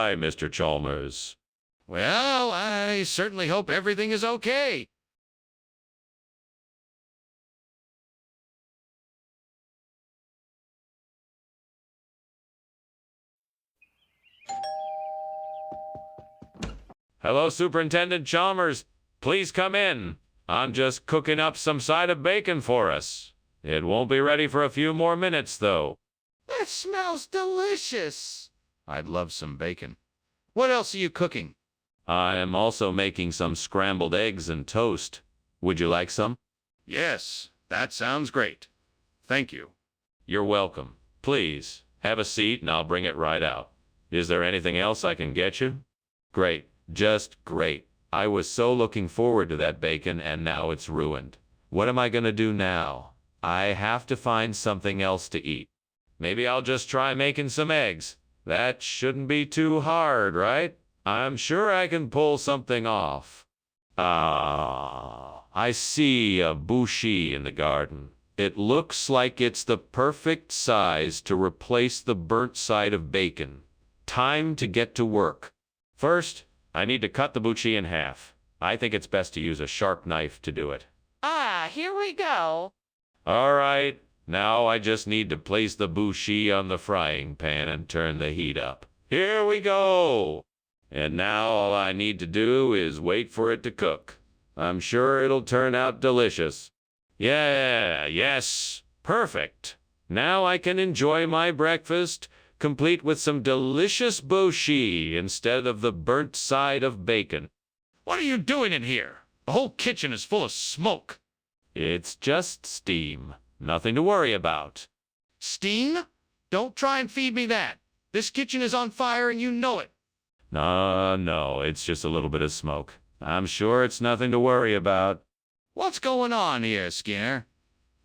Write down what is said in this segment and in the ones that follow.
Hi, Mr. Chalmers. Well, I certainly hope everything is okay. Hello, Superintendent Chalmers. Please come in. I'm just cooking up some side of bacon for us. It won't be ready for a few more minutes, though. That smells delicious. I'd love some bacon. What else are you cooking? I am also making some scrambled eggs and toast. Would you like some? Yes, that sounds great. Thank you. You're welcome. Please, have a seat and I'll bring it right out. Is there anything else I can get you? Great. Just great. I was so looking forward to that bacon and now it's ruined. What am I gonna do now? I have to find something else to eat. Maybe I'll just try making some eggs. That shouldn't be too hard, right? I'm sure I can pull something off. Ah, I see a bushi in the garden. It looks like it's the perfect size to replace the burnt side of bacon. Time to get to work. First, I need to cut the buchi in half. I think it's best to use a sharp knife to do it. Ah, here we go. All right, now I just need to place the bushi on the frying pan and turn the heat up. Here we go! And now all I need to do is wait for it to cook. I'm sure it'll turn out delicious. Yes, perfect. Now I can enjoy my breakfast, complete with some delicious bushi instead of the burnt side of bacon. What are you doing in here? The whole kitchen is full of smoke. It's just steam. Nothing to worry about. Steam? Don't try and feed me that. This kitchen is on fire and you know it. No, it's just a little bit of smoke. I'm sure it's nothing to worry about. What's going on here, Skinner?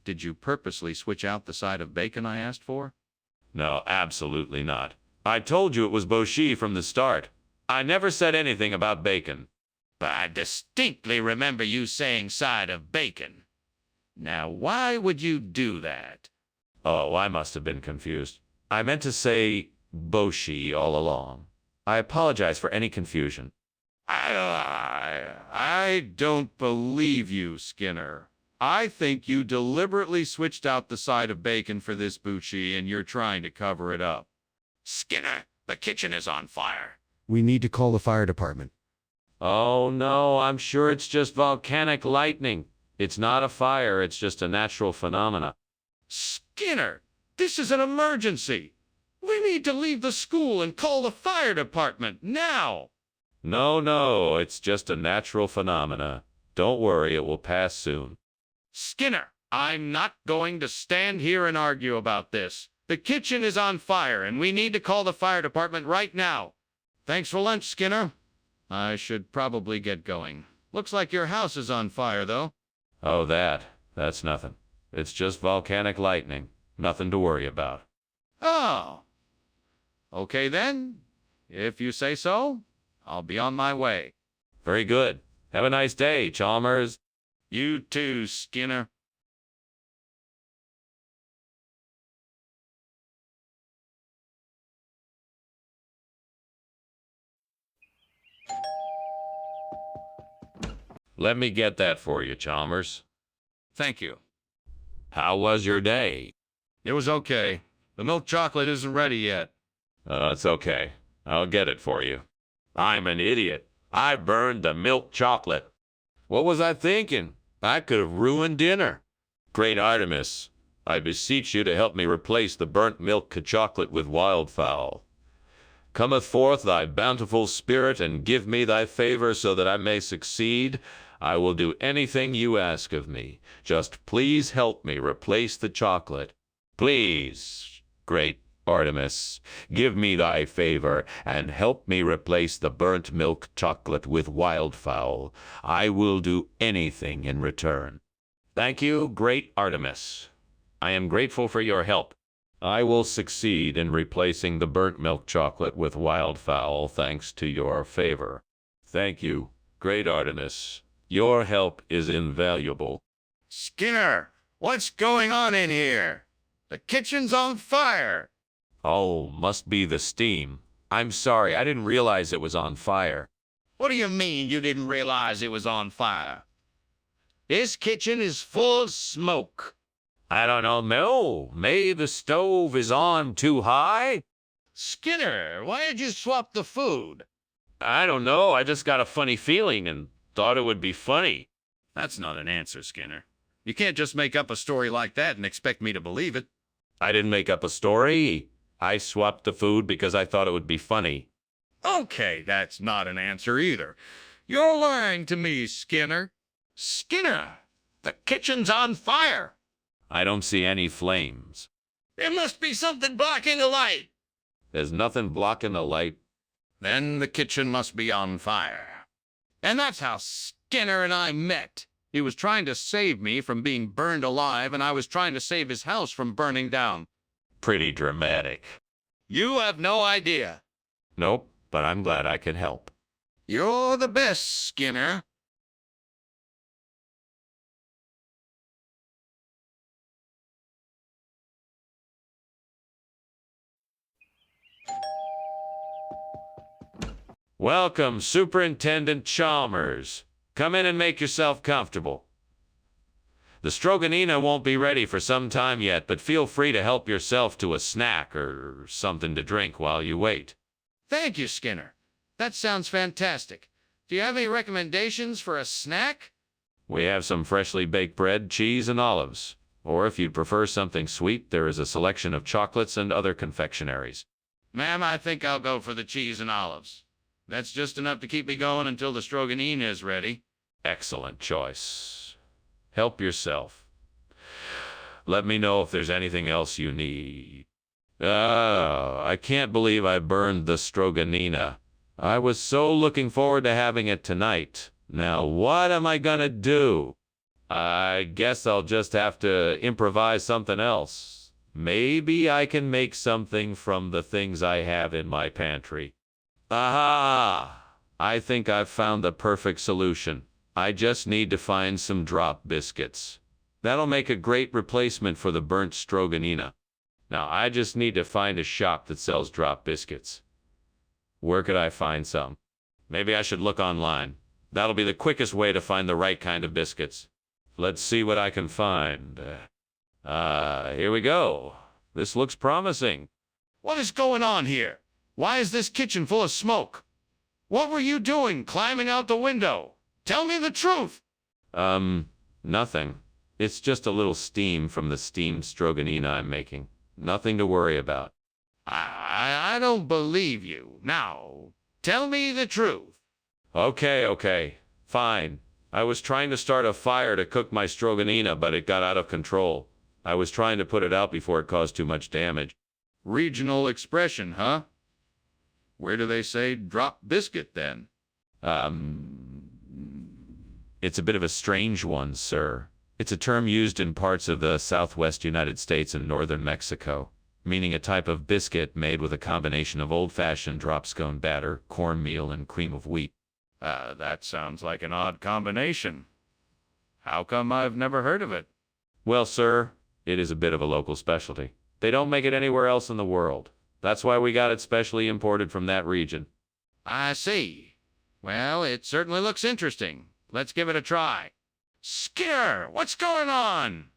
Did you purposely switch out the side of bacon I asked for? No, absolutely not. I told you it was bushi from the start. I never said anything about bacon. But I distinctly remember you saying side of bacon. Now, why would you do that? Oh, I must have been confused. I meant to say boshi all along. I apologize for any confusion. I don't believe you, Skinner. I think you deliberately switched out the side of bacon for this buchi and you're trying to cover it up. Skinner, the kitchen is on fire. We need to call the fire department. Oh no, I'm sure it's just volcanic lightning. It's not a fire, it's just a natural phenomena. Skinner, this is an emergency. We need to leave the school and call the fire department now. No, it's just a natural phenomena. Don't worry, it will pass soon. Skinner, I'm not going to stand here and argue about this. The kitchen is on fire and we need to call the fire department right now. Thanks for lunch, Skinner. I should probably get going. Looks like your house is on fire, though. Oh, that's nothing. It's just volcanic lightning. Nothing to worry about. Oh. Okay then. If you say so, I'll be on my way. Very good. Have a nice day, Chalmers. You too, Skinner. Let me get that for you, Chalmers. Thank you. How was your day? It was okay. The milk chocolate isn't ready yet. It's okay. I'll get it for you. I'm an idiot. I burned the milk chocolate. What was I thinking? I could have ruined dinner. Great Artemis, I beseech you to help me replace the burnt milk chocolate with wildfowl. Cometh forth thy bountiful spirit, and give me thy favor so that I may succeed. I will do anything you ask of me. Just please help me replace the chocolate. Please, great Artemis, give me thy favor, and help me replace the burnt milk chocolate with wildfowl. I will do anything in return. Thank you, great Artemis. I am grateful for your help. I will succeed in replacing the burnt milk chocolate with wildfowl thanks to your favor. Thank you, great Artemis. Your help is invaluable. Skinner, what's going on in here? The kitchen's on fire. Oh, must be the steam. I'm sorry, I didn't realize it was on fire. What do you mean you didn't realize it was on fire? This kitchen is full of smoke. I don't know. Maybe the stove is on too high? Skinner, why did you swap the food? I don't know. I just got a funny feeling and thought it would be funny. That's not an answer, Skinner. You can't just make up a story like that and expect me to believe it. I didn't make up a story. I swapped the food because I thought it would be funny. Okay, that's not an answer either. You're lying to me, Skinner. Skinner, the kitchen's on fire. I don't see any flames. There must be something blocking the light. There's nothing blocking the light. Then the kitchen must be on fire. And that's how Skinner and I met. He was trying to save me from being burned alive, and I was trying to save his house from burning down. Pretty dramatic. You have no idea. Nope, but I'm glad I could help. You're the best, Skinner. Welcome, Superintendent Chalmers. Come in and make yourself comfortable. The Stroganina won't be ready for some time yet, but feel free to help yourself to a snack or something to drink while you wait. Thank you, Skinner. That sounds fantastic. Do you have any recommendations for a snack? We have some freshly baked bread, cheese, and olives. Or if you'd prefer something sweet, there is a selection of chocolates and other confectionaries. Ma'am, I think I'll go for the cheese and olives. That's just enough to keep me going until the Stroganina is ready. Excellent choice. Help yourself. Let me know if there's anything else you need. I can't believe I burned the Stroganina. I was so looking forward to having it tonight. Now what am I gonna do? I guess I'll just have to improvise something else. Maybe I can make something from the things I have in my pantry. Aha! I think I've found the perfect solution. I just need to find some drop biscuits. That'll make a great replacement for the burnt Stroganina. Now I just need to find a shop that sells drop biscuits. Where could I find some? Maybe I should look online. That'll be the quickest way to find the right kind of biscuits. Let's see what I can find. Here we go. This looks promising. What is going on here? Why is this kitchen full of smoke? What were you doing climbing out the window? Tell me the truth. Nothing. It's just a little steam from the steamed Stroganina I'm making. Nothing to worry about. I don't believe you. Now, tell me the truth. Okay. Fine. I was trying to start a fire to cook my Stroganina, but it got out of control. I was trying to put it out before it caused too much damage. Regional expression, huh? Where do they say drop biscuit then? It's a bit of a strange one, sir. It's a term used in parts of the southwest United States and northern Mexico, meaning a type of biscuit made with a combination of old-fashioned drop scone batter, cornmeal, and cream of wheat. That sounds like an odd combination. How come I've never heard of it? Well, sir, it is a bit of a local specialty. They don't make it anywhere else in the world. That's why we got it specially imported from that region. I see. Well, it certainly looks interesting. Let's give it a try. Skinner, what's going on?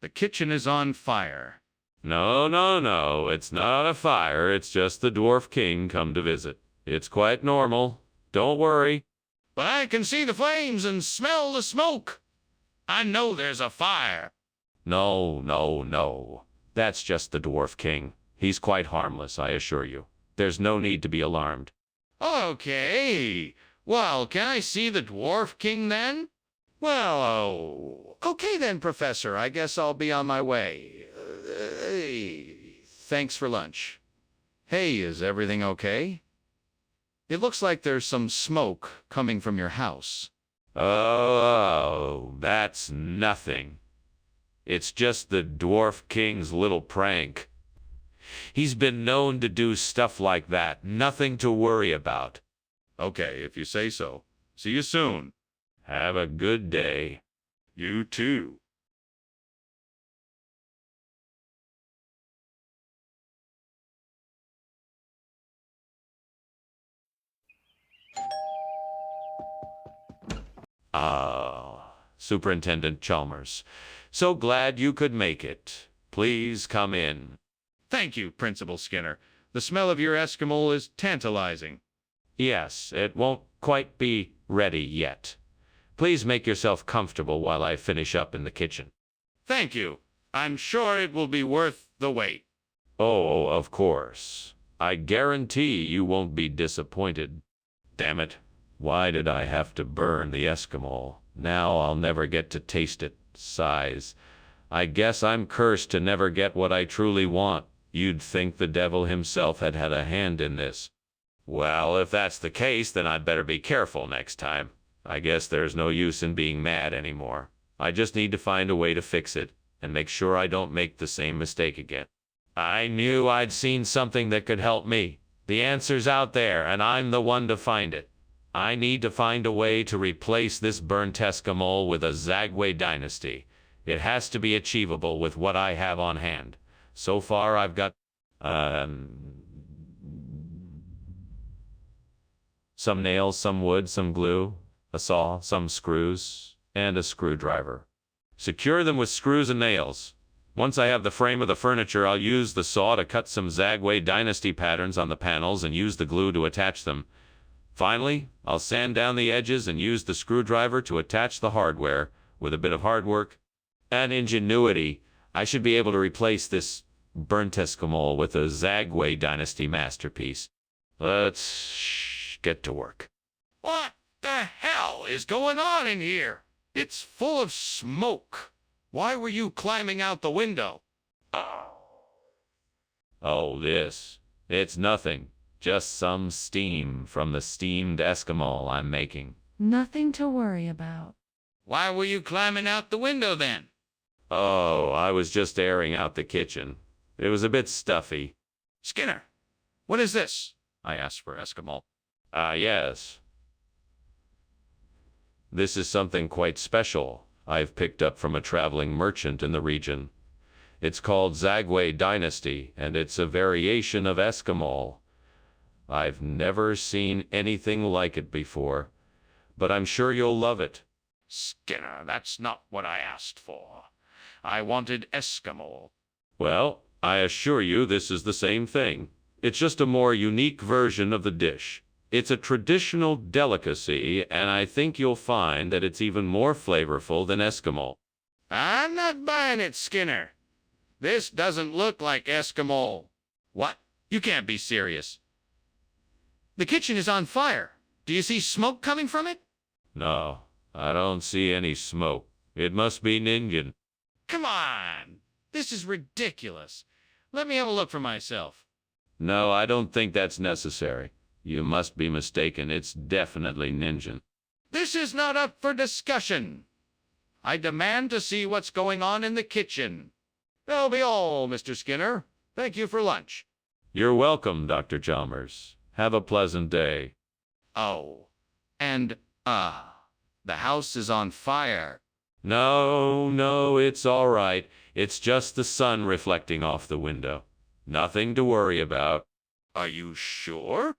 The kitchen is on fire. No. It's not a fire. It's just the Dwarf King come to visit. It's quite normal. Don't worry. But I can see the flames and smell the smoke. I know there's a fire. No. That's just the Dwarf King. He's quite harmless, I assure you. There's no need to be alarmed. Okay. Well, can I see the Dwarf King then? Well, okay then, Professor. I guess I'll be on my way. Thanks for lunch. Hey, is everything okay? It looks like there's some smoke coming from your house. Oh, that's nothing. It's just the Dwarf King's little prank. He's been known to do stuff like that. Nothing to worry about. Okay, if you say so. See you soon. Have a good day. You too. Ah, Superintendent Chalmers. So glad you could make it. Please come in. Thank you, Principal Skinner. The smell of your Eskimo is tantalizing. Yes, it won't quite be ready yet. Please make yourself comfortable while I finish up in the kitchen. Thank you. I'm sure it will be worth the wait. Oh, of course. I guarantee you won't be disappointed. Damn it. Why did I have to burn the Eskimo? Now I'll never get to taste it. Sighs. I guess I'm cursed to never get what I truly want. You'd think the devil himself had had a hand in this. Well, if that's the case, then I'd better be careful next time. I guess there's no use in being mad anymore. I just need to find a way to fix it and make sure I don't make the same mistake again. I knew I'd seen something that could help me. The answer's out there, and I'm the one to find it. I need to find a way to replace this burnt Eskimo with a Zagwe dynasty. It has to be achievable with what I have on hand. So far, I've got some nails, some wood, some glue, a saw, some screws, and a screwdriver. Secure them with screws and nails. Once I have the frame of the furniture, I'll use the saw to cut some Zagwe dynasty patterns on the panels and use the glue to attach them. Finally, I'll sand down the edges and use the screwdriver to attach the hardware. With a bit of hard work and ingenuity, I should be able to replace burnt Eskimo with a Zagwe dynasty masterpiece. Let's get to work. What the hell is going on in here? It's full of smoke. Why were you climbing out the window? Oh, it's nothing. Just some steam from the steamed Eskimo I'm making. Nothing to worry about. Why were you climbing out the window then? Oh, I was just airing out the kitchen. It was a bit stuffy. Skinner, what is this? I asked for Eskimo. Yes. This is something quite special I've picked up from a traveling merchant in the region. It's called Zagwe Dynasty, and it's a variation of Eskimo. I've never seen anything like it before, but I'm sure you'll love it. Skinner, that's not what I asked for. I wanted Eskimo. Well, I assure you this is the same thing. It's just a more unique version of the dish. It's a traditional delicacy, and I think you'll find that it's even more flavorful than Eskimo. I'm not buying it, Skinner. This doesn't look like Eskimo. What? You can't be serious. The kitchen is on fire. Do you see smoke coming from it? No, I don't see any smoke. It must be Ninjan. Come on. This is ridiculous. Let me have a look for myself. No, I don't think that's necessary. You must be mistaken. It's definitely Ninjan. This is not up for discussion. I demand to see what's going on in the kitchen. That'll be all, Mr. Skinner. Thank you for lunch. You're welcome, Dr. Chalmers. Have a pleasant day. Oh, and, the house is on fire. No, it's all right. It's just the sun reflecting off the window. Nothing to worry about. Are you sure?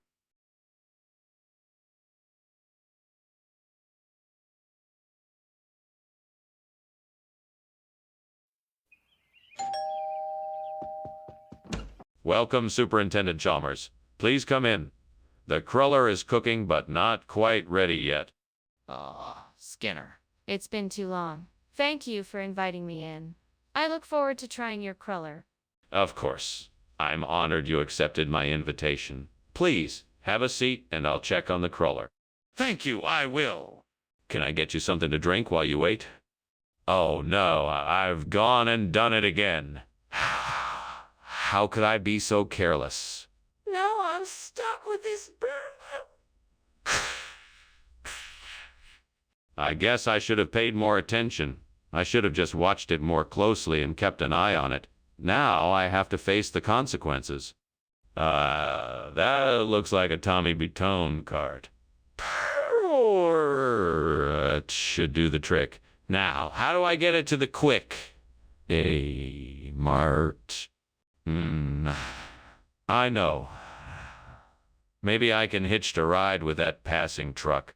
Welcome, Superintendent Chalmers. Please come in. The cruller is cooking, but not quite ready yet. Skinner. It's been too long. Thank you for inviting me in. I look forward to trying your cruller. Of course. I'm honored you accepted my invitation. Please, have a seat, and I'll check on the cruller. Thank you, I will. Can I get you something to drink while you wait? Oh, no, I've gone and done it again. How could I be so careless? No, I'm stuck with this burn. I guess I should have paid more attention. I should have just watched it more closely and kept an eye on it. Now I have to face the consequences. That looks like a Tommy Butone card. It should do the trick. Now, how do I get it to the quick? Mart. I know. Maybe I can hitch a ride with that passing truck.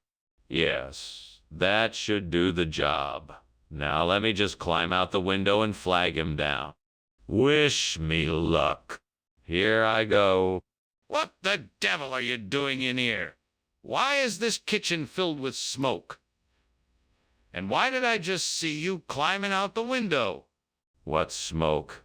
Yes, That should do the job. Now let me just climb out the window and flag him down. Wish me luck. Here I go. What the devil are you doing in here? Why is this kitchen filled with smoke? And why did I just see you climbing out the window? What smoke?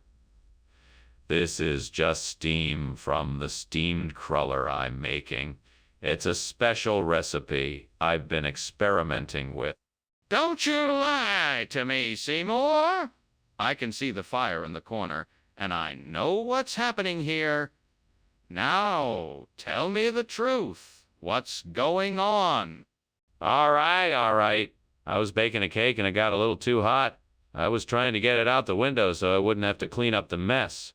This is just steam from the steamed cruller I'm making. It's a special recipe I've been experimenting with. Don't you lie to me, Seymour. I can see the fire in the corner, and I know what's happening here. Now, tell me the truth. What's going on? All right. I was baking a cake and it got a little too hot. I was trying to get it out the window so I wouldn't have to clean up the mess.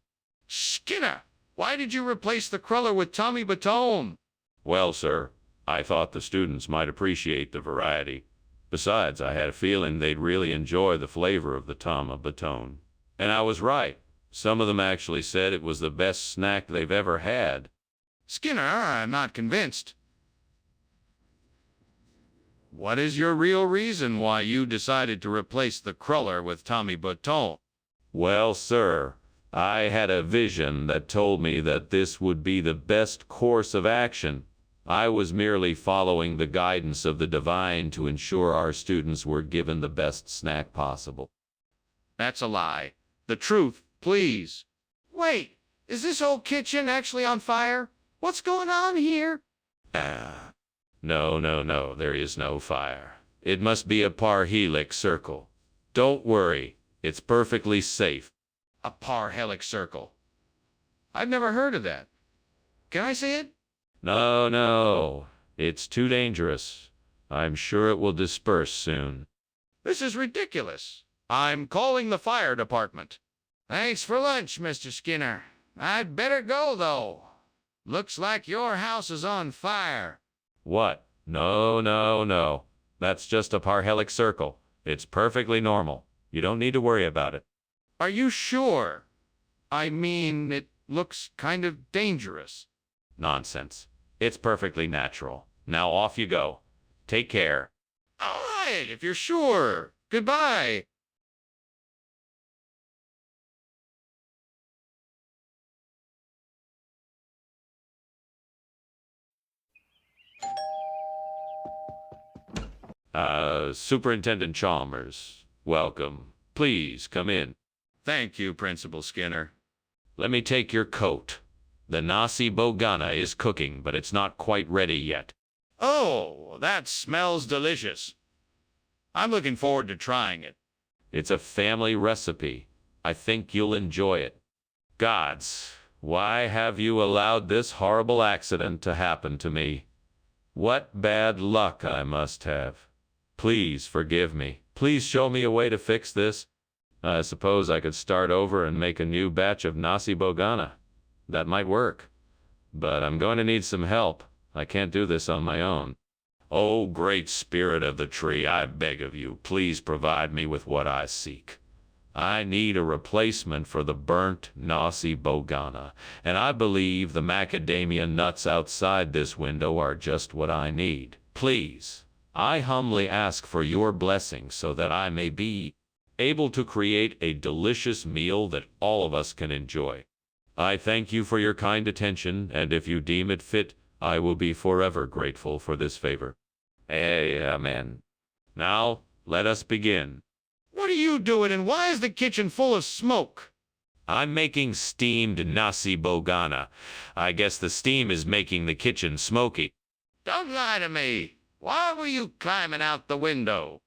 Skinner, why did you replace the cruller with Tommy Batone? Well, sir, I thought the students might appreciate the variety. Besides, I had a feeling they'd really enjoy the flavor of the Tommy Batone. And I was right. Some of them actually said it was the best snack they've ever had. Skinner, I'm not convinced. What is your real reason why you decided to replace the cruller with Tommy Batone? Well, sir, I had a vision that told me that this would be the best course of action. I was merely following the guidance of the divine to ensure our students were given the best snack possible. That's a lie. The truth, please. Wait, is this whole kitchen actually on fire? What's going on here? No, there is no fire. It must be a parhelix circle. Don't worry, it's perfectly safe. A parhelix circle. I've never heard of that. Can I see it? No, it's too dangerous. I'm sure it will disperse soon. This is ridiculous. I'm calling the fire department. Thanks for lunch, Mr. Skinner. I'd better go, though. Looks like your house is on fire. What? No. That's just a parhelix circle. It's perfectly normal. You don't need to worry about it. Are you sure? I mean, it looks kind of dangerous. Nonsense. It's perfectly natural. Now off you go. Take care. All right, if you're sure. Goodbye. Superintendent Chalmers, welcome. Please come in. Thank you, Principal Skinner. Let me take your coat. The nasi bogana is cooking, but it's not quite ready yet. Oh, that smells delicious. I'm looking forward to trying it. It's a family recipe. I think you'll enjoy it. Gods, why have you allowed this horrible accident to happen to me? What bad luck I must have. Please forgive me. Please show me a way to fix this. I suppose I could start over and make a new batch of nasi bogana. That might work. But I'm going to need some help. I can't do this on my own. Oh, great spirit of the tree, I beg of you, please provide me with what I seek. I need a replacement for the burnt nasi bogana, and I believe the macadamia nuts outside this window are just what I need. Please, I humbly ask for your blessing so that I may be able to create a delicious meal that all of us can enjoy. I thank you for your kind attention, and if you deem it fit, I will be forever grateful for this favor. Amen. Now, let us begin. What are you doing, and why is the kitchen full of smoke? I'm making steamed nasi bogana. I guess the steam is making the kitchen smoky. Don't lie to me. Why were you climbing out the window?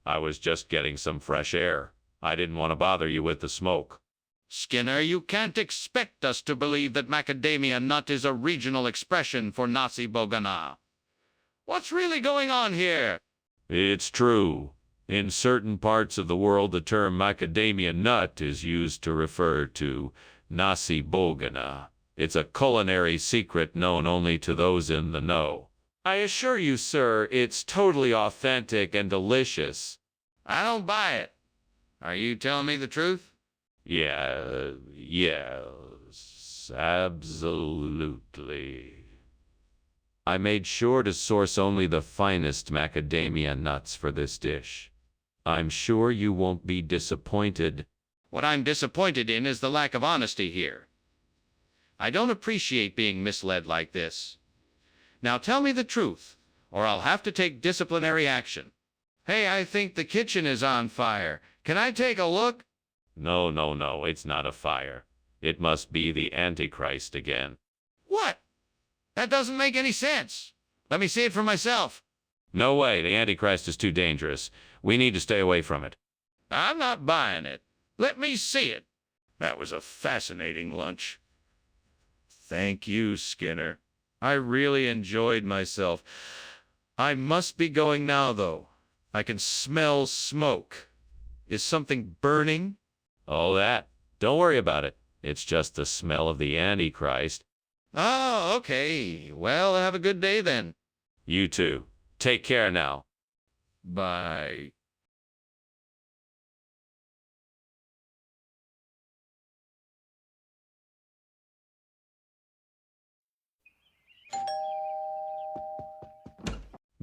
I was just getting some fresh air. I didn't want to bother you with the smoke. Skinner, you can't expect us to believe that macadamia nut is a regional expression for nasi bogana. What's really going on here? It's true. In certain parts of the world, the term macadamia nut is used to refer to nasi bogana. It's a culinary secret known only to those in the know. I assure you, sir, it's totally authentic and delicious. I don't buy it. Are you telling me the truth? Yes, absolutely. I made sure to source only the finest macadamia nuts for this dish. I'm sure you won't be disappointed. What I'm disappointed in is the lack of honesty here. I don't appreciate being misled like this. Now tell me the truth, or I'll have to take disciplinary action. Hey, I think the kitchen is on fire. Can I take a look? No, no, no, it's not a fire. It must be the Antichrist again. What? That doesn't make any sense. Let me see it for myself. No way, the Antichrist is too dangerous. We need to stay away from it. I'm not buying it. Let me see it. That was a fascinating lunch. Thank you, Skinner. I really enjoyed myself. I must be going now, though. I can smell smoke. Is something burning? Oh, that. Don't worry about it. It's just the smell of the Antichrist. Oh, okay. Well, have a good day then. You too. Take care now. Bye.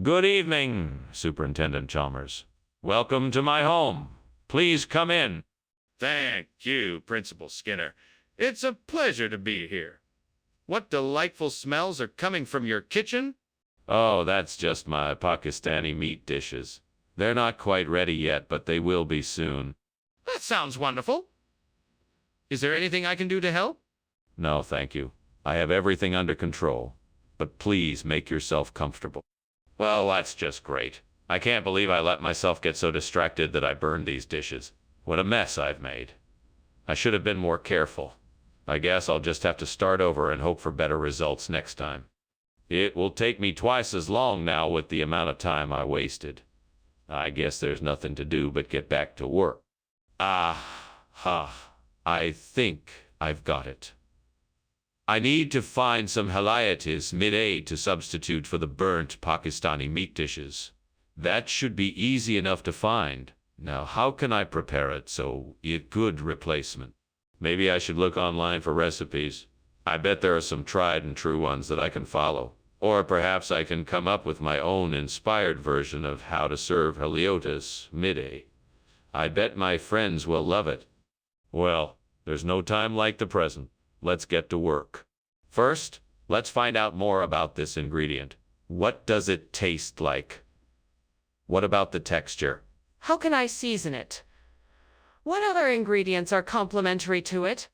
Good evening, Superintendent Chalmers. Welcome to my home. Please come in. Thank you, Principal Skinner. It's a pleasure to be here. What delightful smells are coming from your kitchen? Oh, that's just my Pakistani meat dishes. They're not quite ready yet, but they will be soon. That sounds wonderful. Is there anything I can do to help? No, thank you. I have everything under control. But please make yourself comfortable. Well, that's just great. I can't believe I let myself get so distracted that I burned these dishes. What a mess I've made. I should have been more careful. I guess I'll just have to start over and hope for better results next time. It will take me twice as long now with the amount of time I wasted. I guess there's nothing to do but get back to work. I think I've got it. I need to find some Haliatis mid-A to substitute for the burnt Pakistani meat dishes. That should be easy enough to find. Now, how can I prepare it so it's a good replacement? Maybe I should look online for recipes. I bet there are some tried and true ones that I can follow. Or perhaps I can come up with my own inspired version of how to serve Haliotis mid-A. I bet my friends will love it. Well, there's no time like the present. Let's get to work. First, let's find out more about this ingredient. What does it taste like? What about the texture? How can I season it? What other ingredients are complementary to it?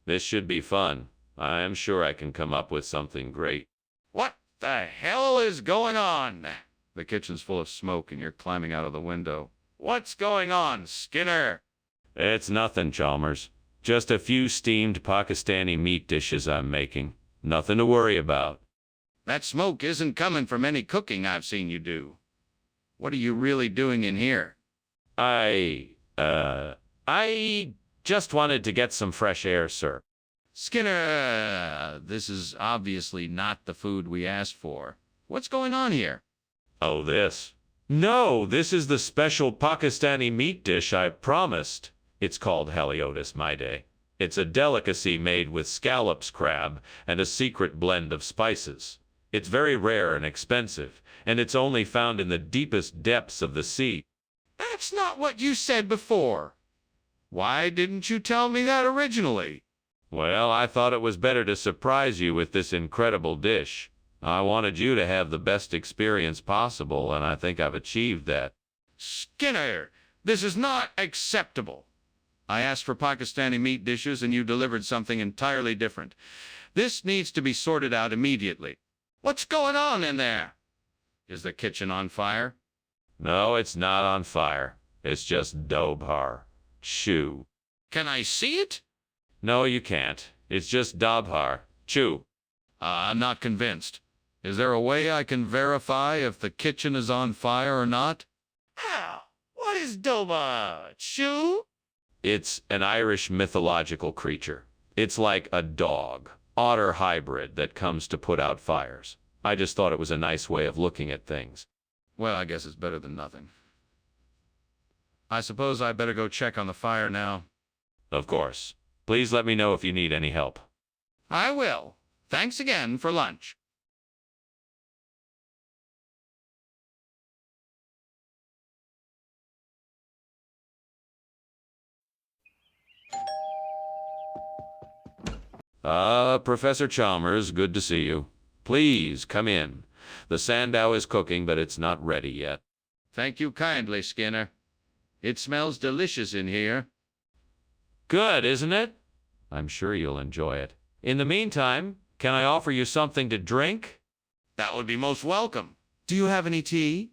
This should be fun. I am sure I can come up with something great. What the hell is going on? The kitchen's full of smoke and you're climbing out of the window. What's going on, Skinner? It's nothing, Chalmers. Just a few steamed Pakistani meat dishes I'm making. Nothing to worry about. That smoke isn't coming from any cooking I've seen you do. What are you really doing in here? I just wanted to get some fresh air, sir. Skinner, this is obviously not the food we asked for. What's going on here? Oh, this? No, this is the special Pakistani meat dish I promised. It's called Haliotis mid-A. It's a delicacy made with scallops, crab, and a secret blend of spices. It's very rare and expensive, and it's only found in the deepest depths of the sea. That's not what you said before. Why didn't you tell me that originally? Well, I thought it was better to surprise you with this incredible dish. I wanted you to have the best experience possible, and I think I've achieved that. Skinner, this is not acceptable. I asked for Pakistani meat dishes and you delivered something entirely different. This needs to be sorted out immediately. What's going on in there? Is the kitchen on fire? No, it's not on fire. It's just Dobhar. Chew. Can I see it? No, you can't. It's just Dobhar. Chew. I'm not convinced. Is there a way I can verify if the kitchen is on fire or not? How? What is Doba? Chew? It's an Irish mythological creature. It's like a dog-otter hybrid that comes to put out fires. I just thought it was a nice way of looking at things. Well, I guess it's better than nothing. I suppose I better go check on the fire now. Of course. Please let me know if you need any help. I will. Thanks again for lunch. Professor Chalmers, good to see you. Please, come in. The sandow is cooking, but it's not ready yet. Thank you kindly, Skinner. It smells delicious in here. Good, isn't it? I'm sure you'll enjoy it. In the meantime, can I offer you something to drink? That would be most welcome. Do you have any tea?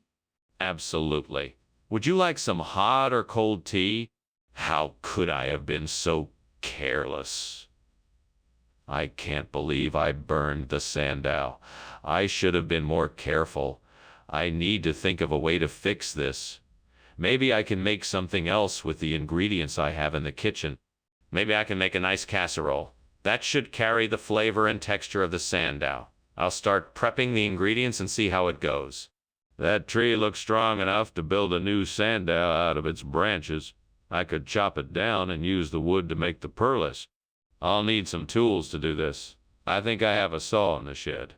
Absolutely. Would you like some hot or cold tea? How could I have been so careless? I can't believe I burned the sandow. I should have been more careful. I need to think of a way to fix this. Maybe I can make something else with the ingredients I have in the kitchen. Maybe I can make a nice casserole. That should carry the flavor and texture of the sandow. I'll start prepping the ingredients and see how it goes. That tree looks strong enough to build a new sandow out of its branches. I could chop it down and use the wood to make the perlis. I'll need some tools to do this. I think I have a saw in the shed.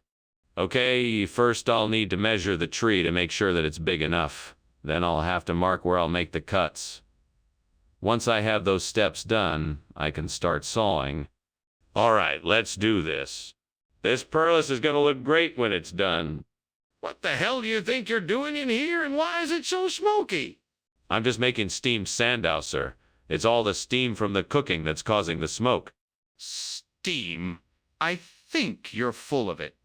Okay, first I'll need to measure the tree to make sure that it's big enough. Then I'll have to mark where I'll make the cuts. Once I have those steps done, I can start sawing. All right, let's do this. This perlis is going to look great when it's done. What the hell do you think you're doing in here, and why is it so smoky? I'm just making steamed sandow, sir. It's all the steam from the cooking that's causing the smoke. Steam? I think you're full of it.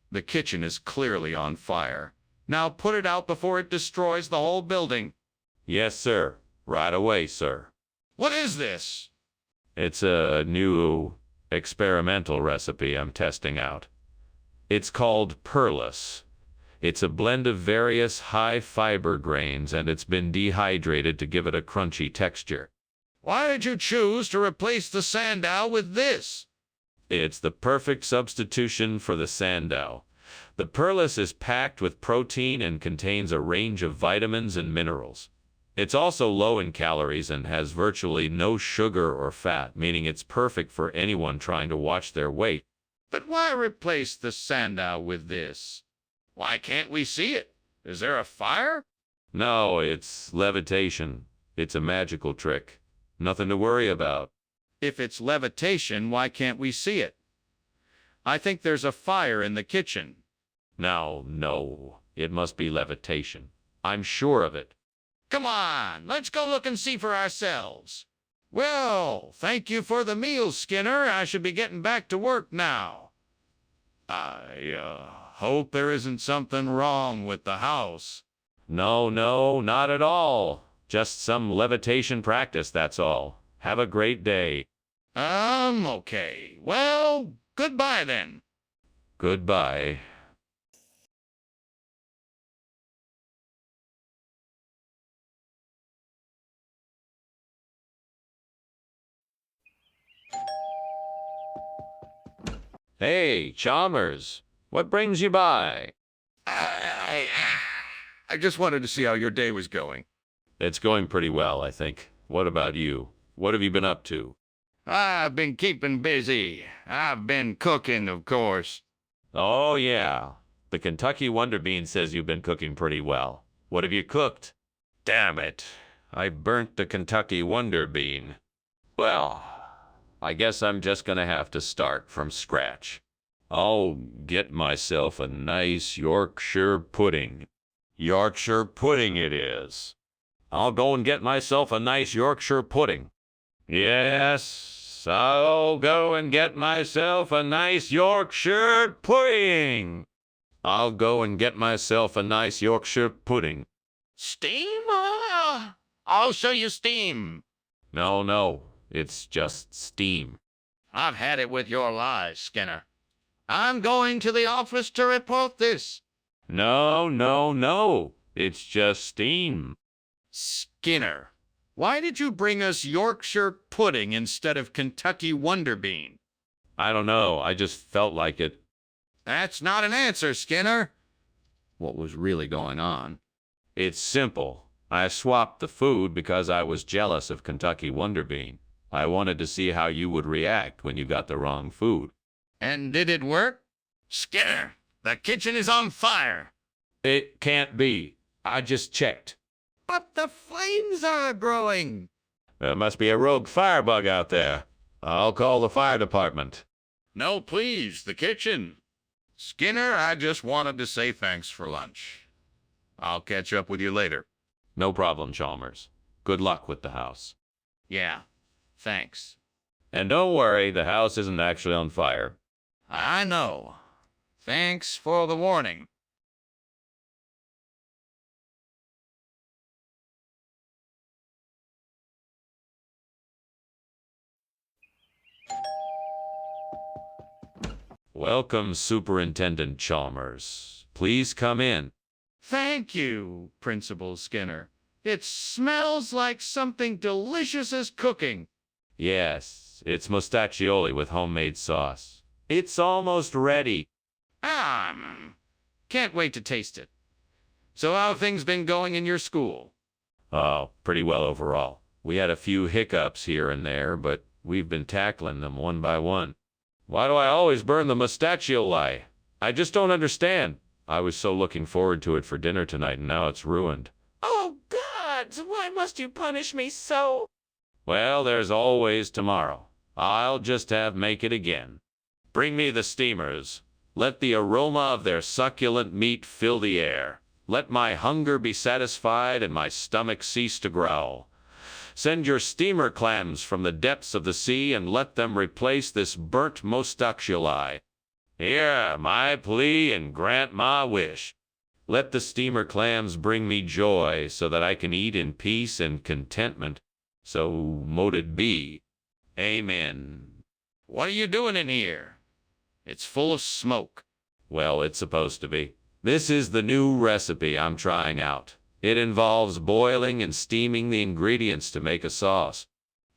The kitchen is clearly on fire. Now put it out before it destroys the whole building. Yes, sir. Right away, sir. What is this? It's a new experimental recipe I'm testing out. It's called perlis. It's a blend of various high-fiber grains, and it's been dehydrated to give it a crunchy texture. Why did you choose to replace the sandow with this? It's the perfect substitution for the sandow. The perlis is packed with protein and contains a range of vitamins and minerals. It's also low in calories and has virtually no sugar or fat, meaning it's perfect for anyone trying to watch their weight. But why replace the sandow with this? Why can't we see it? Is there a fire? No, it's levitation. It's a magical trick. Nothing to worry about. If it's levitation, why can't we see it? I think there's a fire in the kitchen. No, it must be levitation. I'm sure of it. Come on, let's go look and see for ourselves. Well, thank you for the meal, Skinner. I should be getting back to work now. I hope there isn't something wrong with the house. No, not at all. Just some levitation practice, that's all. Have a great day. Okay. Well, goodbye then. Goodbye. Hey, Chalmers. What brings you by? I just wanted to see how your day was going. It's going pretty well, I think. What about you? What have you been up to? I've been keeping busy. I've been cooking, of course. Oh, yeah. The Kentucky Wonder Bean says you've been cooking pretty well. What have you cooked? Damn it. I burnt the Kentucky Wonder Bean. Well, I guess I'm just gonna have to start from scratch. I'll get myself a nice Yorkshire pudding. Yorkshire pudding it is. I'll go and get myself a nice Yorkshire pudding. Yes, I'll go and get myself a nice Yorkshire pudding. I'll go and get myself a nice Yorkshire pudding. Steam? I'll show you steam. No, it's just steam. I've had it with your lies, Skinner. I'm going to the office to report this. No, it's just steam. Skinner, why did you bring us Yorkshire pudding instead of Kentucky Wonder Bean? I don't know, I just felt like it. That's not an answer, Skinner. What was really going on? It's simple. I swapped the food because I was jealous of Kentucky Wonder Bean. I wanted to see how you would react when you got the wrong food. And did it work? Skinner, the kitchen is on fire. It can't be. I just checked. But the flames are growing. There must be a rogue firebug out there. I'll call the fire department. No, please, the kitchen. Skinner, I just wanted to say thanks for lunch. I'll catch up with you later. No problem, Chalmers. Good luck with the house. Yeah, thanks. And don't worry, the house isn't actually on fire. I know. Thanks for the warning. Welcome, Superintendent Chalmers. Please come in. Thank you, Principal Skinner. It smells like something delicious is cooking. Yes, it's mustaccioli with homemade sauce. It's almost ready. Can't wait to taste it. So how have things been going in your school? Oh, pretty well overall. We had a few hiccups here and there, but we've been tackling them one by one. Why do I always burn the mustaccioli? I just don't understand. I was so looking forward to it for dinner tonight, and now it's ruined. Oh, God, why must you punish me so? Well, there's always tomorrow. I'll just make it again. Bring me the steamers. Let the aroma of their succulent meat fill the air. Let my hunger be satisfied and my stomach cease to growl. Send your steamer clams from the depths of the sea and let them replace this burnt mustaccioli. Hear my plea and grant my wish. Let the steamer clams bring me joy so that I can eat in peace and contentment. So mote it be. Amen. What are you doing in here? It's full of smoke. Well, it's supposed to be. This is the new recipe I'm trying out. It involves boiling and steaming the ingredients to make a sauce.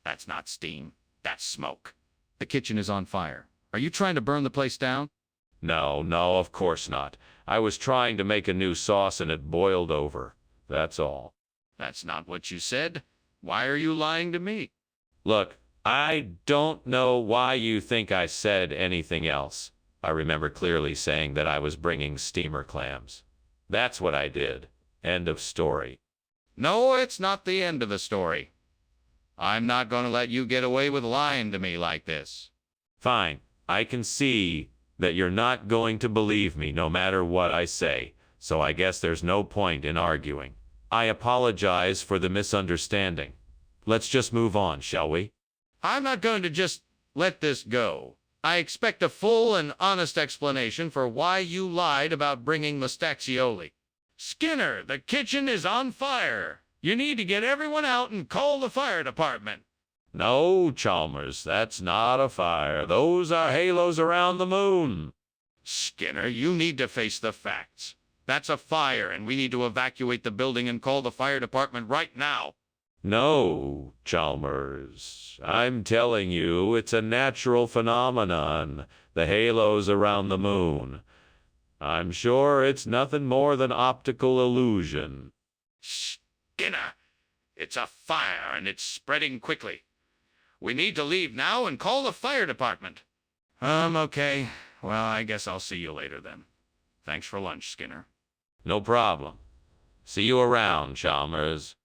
That's not steam. That's smoke. The kitchen is on fire. Are you trying to burn the place down? No, of course not. I was trying to make a new sauce and it boiled over. That's all. That's not what you said. Why are you lying to me? Look, I don't know why you think I said anything else. I remember clearly saying that I was bringing steamer clams. That's what I did. End of story. No, it's not the end of the story. I'm not going to let you get away with lying to me like this. Fine. I can see that you're not going to believe me no matter what I say, so I guess there's no point in arguing. I apologize for the misunderstanding. Let's just move on, shall we? I'm not going to just let this go. I expect a full and honest explanation for why you lied about bringing mustaccioli. Skinner, the kitchen is on fire. You need to get everyone out and call the fire department. No, Chalmers, that's not a fire. Those are halos around the moon. Skinner, you need to face the facts. That's a fire, and we need to evacuate the building and call the fire department right now. No, Chalmers. I'm telling you, it's a natural phenomenon. The halos around the moon. I'm sure it's nothing more than optical illusion. Skinner, it's a fire, and it's spreading quickly. We need to leave now and call the fire department. Okay. Well, I guess I'll see you later then. Thanks for lunch, Skinner. No problem. See you around, Chalmers.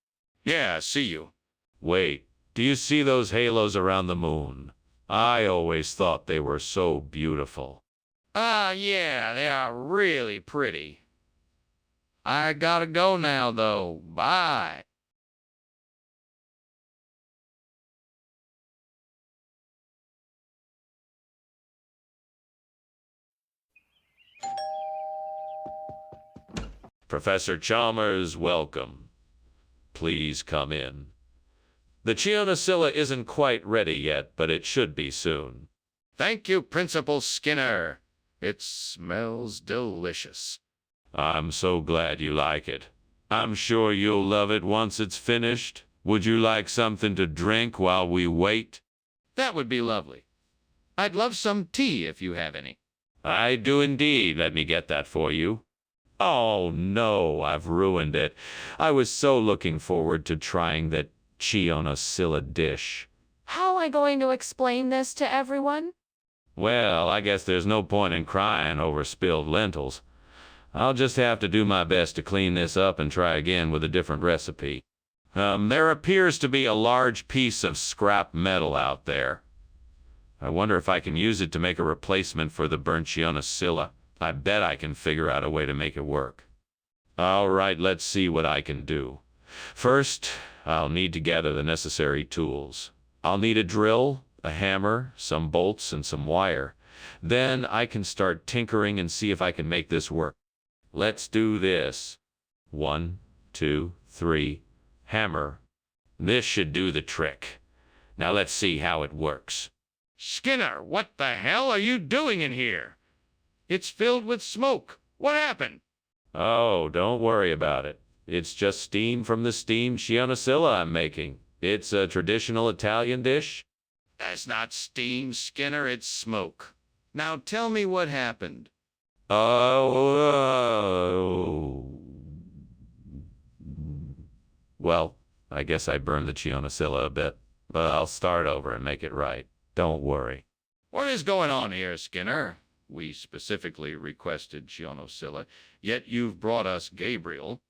Yeah, see you. Wait, do you see those halos around the moon? I always thought they were so beautiful. Yeah, they are really pretty. I gotta go now, though. Bye. Professor Chalmers, welcome. Please come in. The Chionacilla isn't quite ready yet, but it should be soon. Thank you, Principal Skinner. It smells delicious. I'm so glad you like it. I'm sure you'll love it once it's finished. Would you like something to drink while we wait? That would be lovely. I'd love some tea if you have any. I do indeed. Let me get that for you. Oh no, I've ruined it. I was so looking forward to trying that Chionacilla dish. How am I going to explain this to everyone? Well, I guess there's no point in crying over spilled lentils. I'll just have to do my best to clean this up and try again with a different recipe. There appears to be a large piece of scrap metal out there. I wonder if I can use it to make a replacement for the burnt Chionosilla. I bet I can figure out a way to make it work. All right, let's see what I can do. First, I'll need to gather the necessary tools. I'll need a drill, a hammer, some bolts, and some wire. Then I can start tinkering and see if I can make this work. Let's do this. 1, 2, 3, hammer. This should do the trick. Now let's see how it works. Skinner, what the hell are you doing in here? It's filled with smoke. What happened? Oh, don't worry about it. It's just steam from the steamed Chionosilla I'm making. It's a traditional Italian dish. That's not steam, Skinner, it's smoke. Now tell me what happened. Oh. Well, I guess I burned the Chionosilla a bit, but I'll start over and make it right. Don't worry. What is going on here, Skinner? We specifically requested Chionosilla, yet you've brought us Gabriel.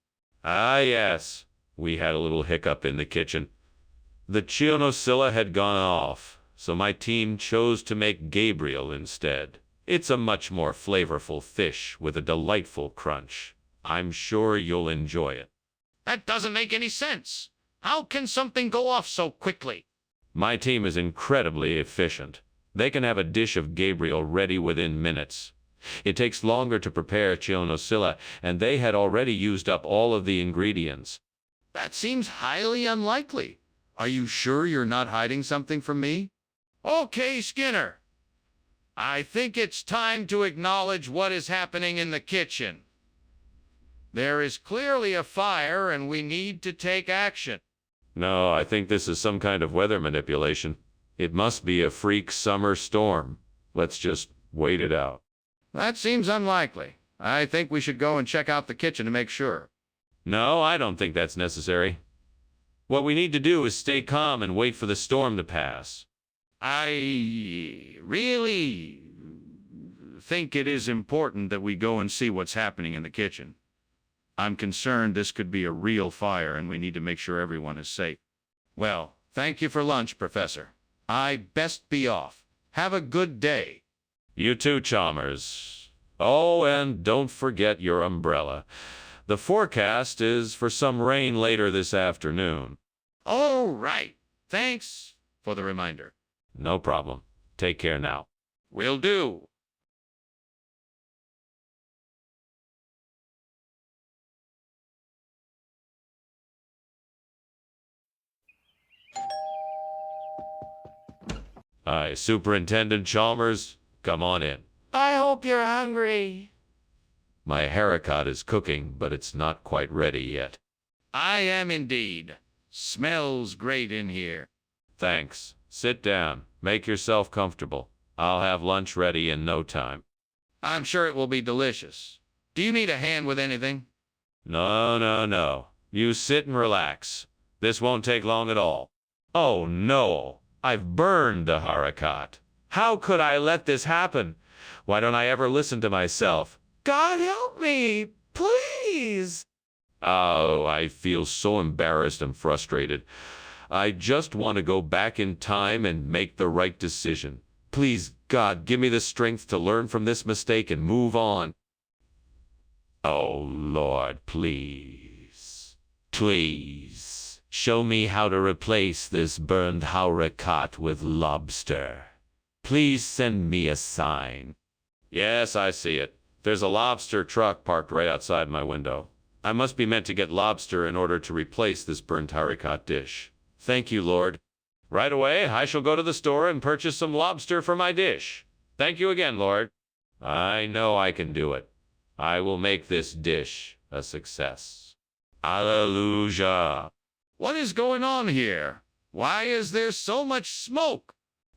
Ah, yes. We had a little hiccup in the kitchen. The Chionosilla had gone off, so my team chose to make Gabriel instead. It's a much more flavorful fish with a delightful crunch. I'm sure you'll enjoy it. That doesn't make any sense. How can something go off so quickly? My team is incredibly efficient. They can have a dish of Gabriel ready within minutes. It takes longer to prepare Chionosilla, and they had already used up all of the ingredients. That seems highly unlikely. Are you sure you're not hiding something from me? Okay, Skinner. I think it's time to acknowledge what is happening in the kitchen. There is clearly a fire, and we need to take action. No, I think this is some kind of weather manipulation. It must be a freak summer storm. Let's just wait it out. That seems unlikely. I think we should go and check out the kitchen to make sure. No, I don't think that's necessary. What we need to do is stay calm and wait for the storm to pass. I really think it is important that we go and see what's happening in the kitchen. I'm concerned this could be a real fire, and we need to make sure everyone is safe. Well, thank you for lunch, Professor. I best be off. Have a good day. You too, Chalmers. Oh, and don't forget your umbrella. The forecast is for some rain later this afternoon. All right. Thanks for the reminder. No problem. Take care now. Will do. Hi, Superintendent Chalmers. Come on in. I hope you're hungry. My haricot is cooking, but it's not quite ready yet. I am indeed. Smells great in here. Thanks. Sit down. Make yourself comfortable. I'll have lunch ready in no time. I'm sure it will be delicious. Do you need a hand with anything? No. You sit and relax. This won't take long at all. Oh, no. I've burned the haricot. How could I let this happen? Why don't I ever listen to myself? God help me, please. Oh, I feel so embarrassed and frustrated. I just want to go back in time and make the right decision. Please, God, give me the strength to learn from this mistake and move on. Oh, Lord, please. Please. Show me how to replace this burned haricot with lobster. Please send me a sign. Yes, I see it. There's a lobster truck parked right outside my window. I must be meant to get lobster in order to replace this burnt haricot dish. Thank you, Lord. Right away, I shall go to the store and purchase some lobster for my dish. Thank you again, Lord. I know I can do it. I will make this dish a success. Hallelujah. What is going on here? Why is there so much smoke?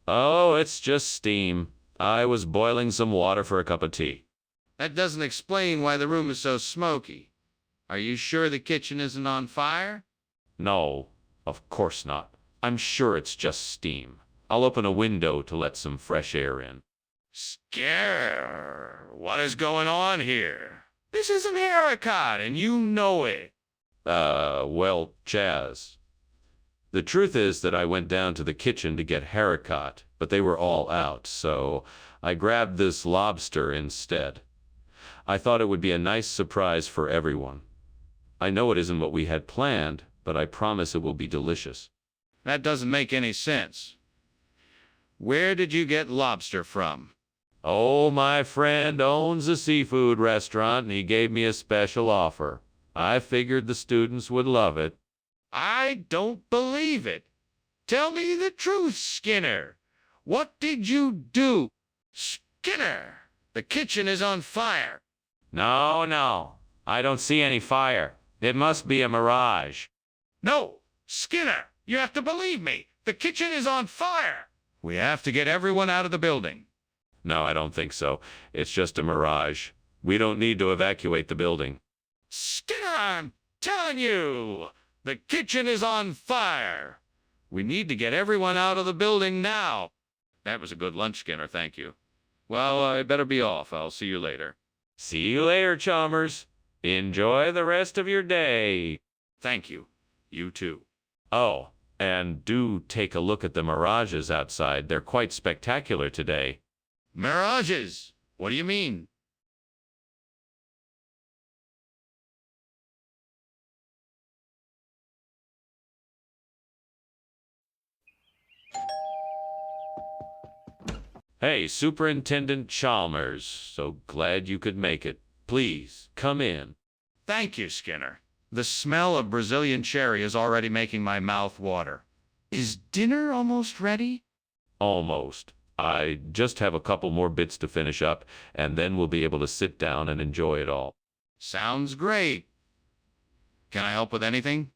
Oh, it's just steam. I was boiling some water for a cup of tea. That doesn't explain why the room is so smoky. Are you sure the kitchen isn't on fire? No, of course not. I'm sure it's just steam. I'll open a window to let some fresh air in. Scare! What is going on here? This is an haricot, and you know it. Well, Chaz. The truth is that I went down to the kitchen to get haricot, but they were all out, so I grabbed this lobster instead. I thought it would be a nice surprise for everyone. I know it isn't what we had planned, but I promise it will be delicious. That doesn't make any sense. Where did you get lobster from? Oh, my friend owns a seafood restaurant, and he gave me a special offer. I figured the students would love it. I don't believe it. Tell me the truth, Skinner. What did you do? Skinner, the kitchen is on fire. No, I don't see any fire. It must be a mirage. No, Skinner, you have to believe me. The kitchen is on fire. We have to get everyone out of the building. No, I don't think so. It's just a mirage. We don't need to evacuate the building. Skinner, I'm telling you, the kitchen is on fire. We need to get everyone out of the building now. That was a good lunch, Skinner, thank you. Well, I better be off. I'll see you later. See you later, Chalmers. Enjoy the rest of your day. Thank you. You too. Oh, and do take a look at the mirages outside. They're quite spectacular today. Mirages? What do you mean? Hey, Superintendent Chalmers. So glad you could make it. Please, come in. Thank you, Skinner. The smell of Brazilian cherry is already making my mouth water. Is dinner almost ready? Almost. I just have a couple more bits to finish up, and then we'll be able to sit down and enjoy it all. Sounds great. Can I help with anything?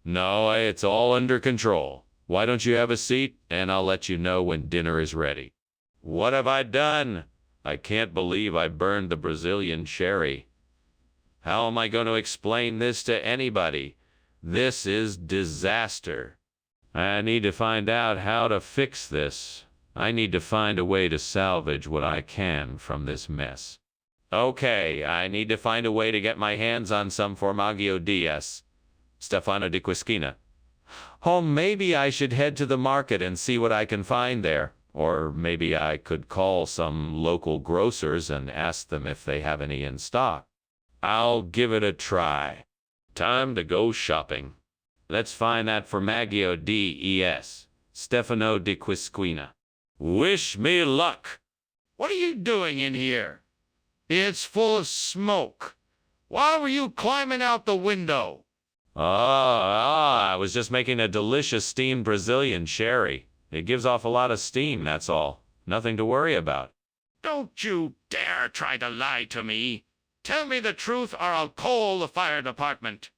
No, it's all under control. Why don't you have a seat, and I'll let you know when dinner is ready. What have I done? I can't believe I burned the Brazilian cherry. How am I going to explain this to anybody? This is disaster. I need to find out how to fix this. I need to find a way to salvage what I can from this mess. Okay, I need to find a way to get my hands on some Formaggio DS. Stefano di Quisquina. Oh, maybe I should head to the market and see what I can find there. Or maybe I could call some local grocers and ask them if they have any in stock. I'll give it a try. Time to go shopping. Let's find that Formaggio DES. Stefano di Quisquina. Wish me luck. What are you doing in here? It's full of smoke. Why were you climbing out the window? I was just making a delicious steamed Brazilian cherry. It gives off a lot of steam, that's all. Nothing to worry about. Don't you dare try to lie to me. Tell me the truth or I'll call the fire department.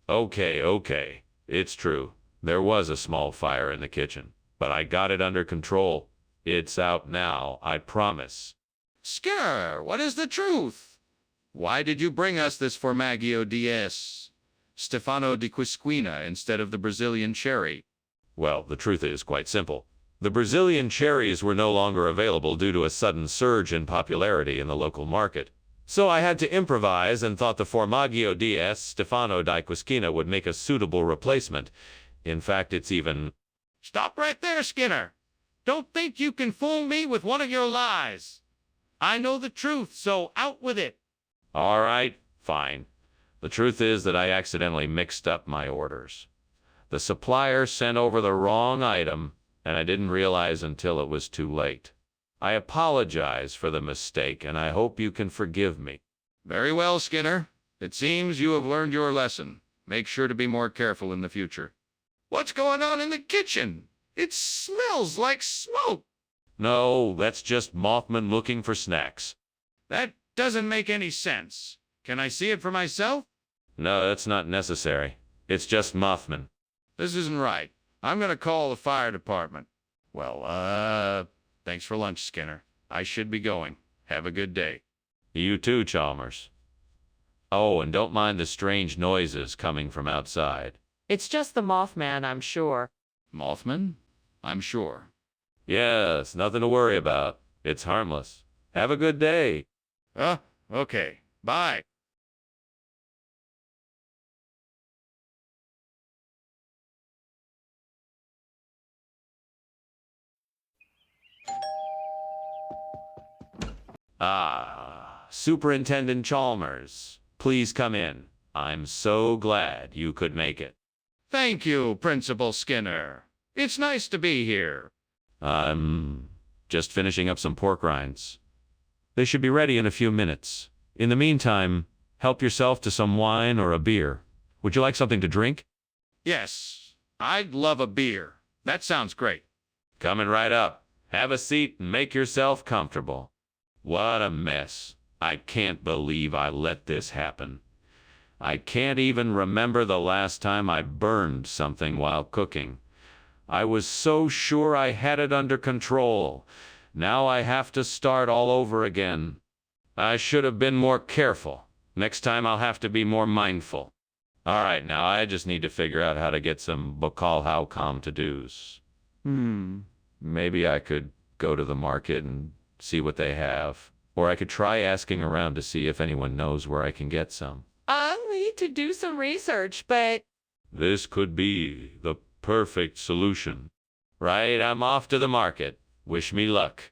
Okay. It's true. There was a small fire in the kitchen, but I got it under control. It's out now, I promise. Skinner, what is the truth? Why did you bring us this Formaggio DS? Stefano di Quisquina instead of the Brazilian cherry? Well, the truth is quite simple. The Brazilian cherries were no longer available due to a sudden surge in popularity in the local market. So I had to improvise and thought the Formaggio DS Stefano di Quisquina would make a suitable replacement. In fact, it's even... Stop right there, Skinner. Don't think you can fool me with one of your lies. I know the truth, so out with it. All right, fine. The truth is that I accidentally mixed up my orders. The supplier sent over the wrong item, and I didn't realize until it was too late. I apologize for the mistake, and I hope you can forgive me. Very well, Skinner. It seems you have learned your lesson. Make sure to be more careful in the future. What's going on in the kitchen? It smells like smoke. No, that's just Mothman looking for snacks. That doesn't make any sense. Can I see it for myself? No, that's not necessary. It's just Mothman. This isn't right. I'm going to call the fire department. Well, thanks for lunch, Skinner. I should be going. Have a good day. You too, Chalmers. Oh, and don't mind the strange noises coming from outside. It's just the Mothman, I'm sure. Mothman? I'm sure. Yes, nothing to worry about. It's harmless. Have a good day. Okay. Bye. Ah, Superintendent Chalmers, please come in. I'm so glad you could make it. Thank you, Principal Skinner. It's nice to be here. I'm just finishing up some pork rinds. They should be ready in a few minutes. In the meantime, help yourself to some wine or a beer. Would you like something to drink? Yes, I'd love a beer. That sounds great. Coming right up. Have a seat and make yourself comfortable. What a mess. I can't believe I let this happen. I can't even remember the last time I burned something while cooking. I was so sure I had it under control. Now I have to start all over again. I should have been more careful. Next time I'll have to be more mindful. All right, now I just need to figure out how to get some Bacall how come to-dos. Maybe I could go to the market and see what they have. Or I could try asking around to see if anyone knows where I can get some. I'll need to do some research, but This could be the perfect solution. Right, I'm off to the market. Wish me luck.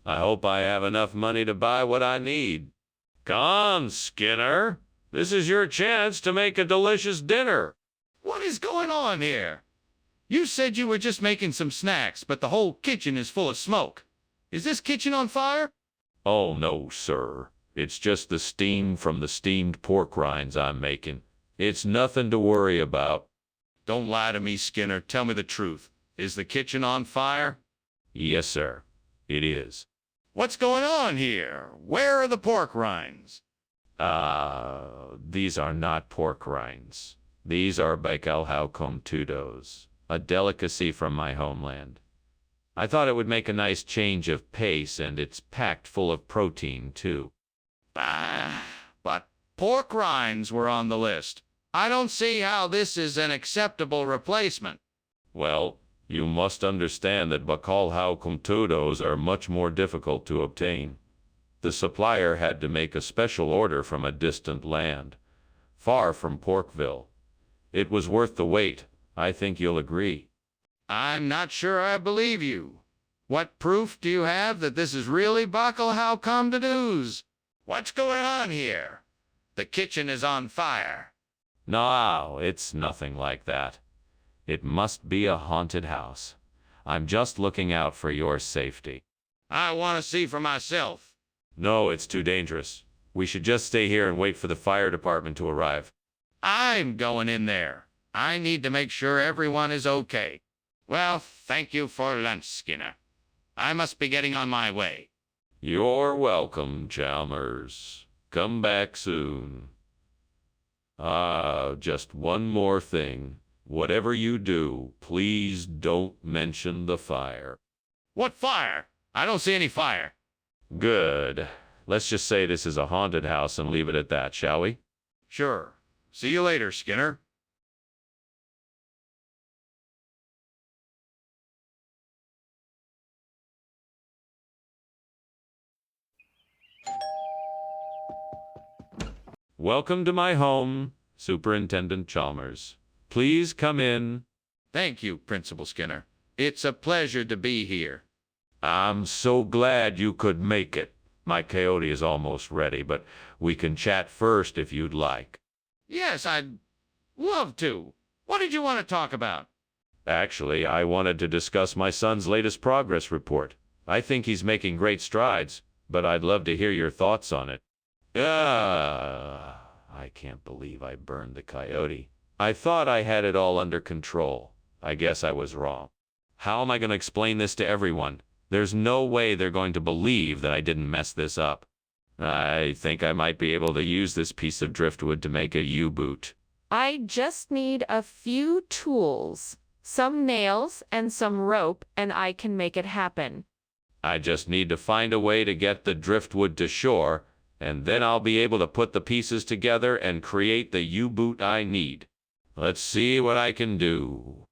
I hope I have enough money to buy what I need. Come on, Skinner. This is your chance to make a delicious dinner. What is going on here? You said you were just making some snacks, but the whole kitchen is full of smoke. Is this kitchen on fire? Oh, no, sir. It's just the steam from the steamed pork rinds I'm making. It's nothing to worry about. Don't lie to me, Skinner. Tell me the truth. Is the kitchen on fire? Yes, sir. It is. What's going on here? Where are the pork rinds? These are not pork rinds. These are Bacall how come to-dos, a delicacy from my homeland. I thought it would make a nice change of pace, and it's packed full of protein, too. But pork rinds were on the list. I don't see how this is an acceptable replacement. Well, you must understand that Bacall how come to-dos are much more difficult to obtain. The supplier had to make a special order from a distant land, far from Porkville. It was worth the wait. I think you'll agree. I'm not sure I believe you. What proof do you have that this is really Bacall how come to-dos? What's going on here? The kitchen is on fire. No, it's nothing like that. It must be a haunted house. I'm just looking out for your safety. I want to see for myself. No, it's too dangerous. We should just stay here and wait for the fire department to arrive. I'm going in there. I need to make sure everyone is okay. Well, thank you for lunch, Skinner. I must be getting on my way. You're welcome, Chalmers. Come back soon. Just one more thing. Whatever you do, please don't mention the fire. What fire? I don't see any fire. Good. Let's just say this is a haunted house and leave it at that, shall we? Sure. See you later, Skinner. Welcome to my home, Superintendent Chalmers. Please come in. Thank you, Principal Skinner. It's a pleasure to be here. I'm so glad you could make it. My coyote is almost ready, but we can chat first if you'd like. Yes, I'd love to. What did you want to talk about? Actually, I wanted to discuss my son's latest progress report. I think he's making great strides, but I'd love to hear your thoughts on it. I can't believe I burned the coyote. I thought I had it all under control. I guess I was wrong. How am I going to explain this to everyone? There's no way they're going to believe that I didn't mess this up. I think I might be able to use this piece of driftwood to make a U-boot. I just need a few tools, some nails and some rope, and I can make it happen. I just need to find a way to get the driftwood to shore, and then I'll be able to put the pieces together and create the U-boot I need. Let's see what I can do.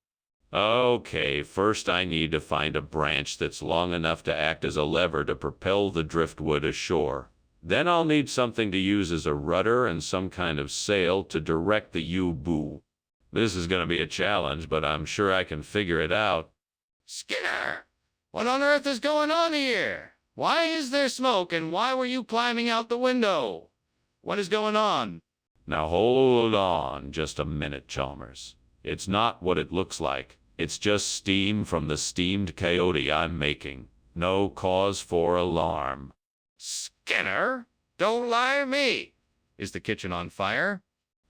Okay, first I need to find a branch that's long enough to act as a lever to propel the driftwood ashore. Then I'll need something to use as a rudder and some kind of sail to direct the U-boot. This is going to be a challenge, but I'm sure I can figure it out. Skinner! What on earth is going on here? Why is there smoke, and why were you climbing out the window? What is going on? Now hold on just a minute, Chalmers. It's not what it looks like. It's just steam from the steamed coyote I'm making. No cause for alarm. Skinner, don't lie to me. Is the kitchen on fire?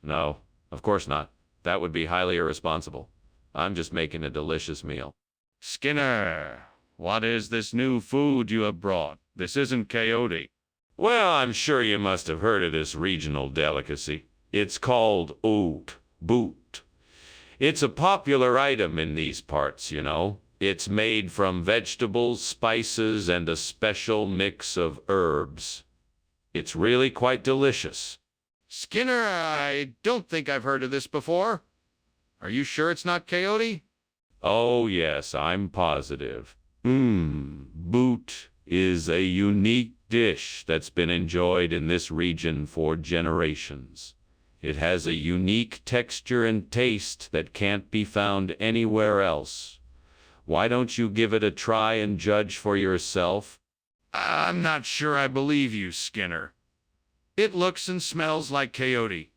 No, of course not. That would be highly irresponsible. I'm just making a delicious meal. Skinner, what is this new food you have brought? This isn't coyote. Well, I'm sure you must have heard of this regional delicacy. It's called oat boot. It's a popular item in these parts, you know. It's made from vegetables, spices, and a special mix of herbs. It's really quite delicious. Skinner, I don't think I've heard of this before. Are you sure it's not coyote? Oh, yes, I'm positive. Boot is a unique dish that's been enjoyed in this region for generations. It has a unique texture and taste that can't be found anywhere else. Why don't you give it a try and judge for yourself? I'm not sure I believe you, Skinner. It looks and smells like coyote.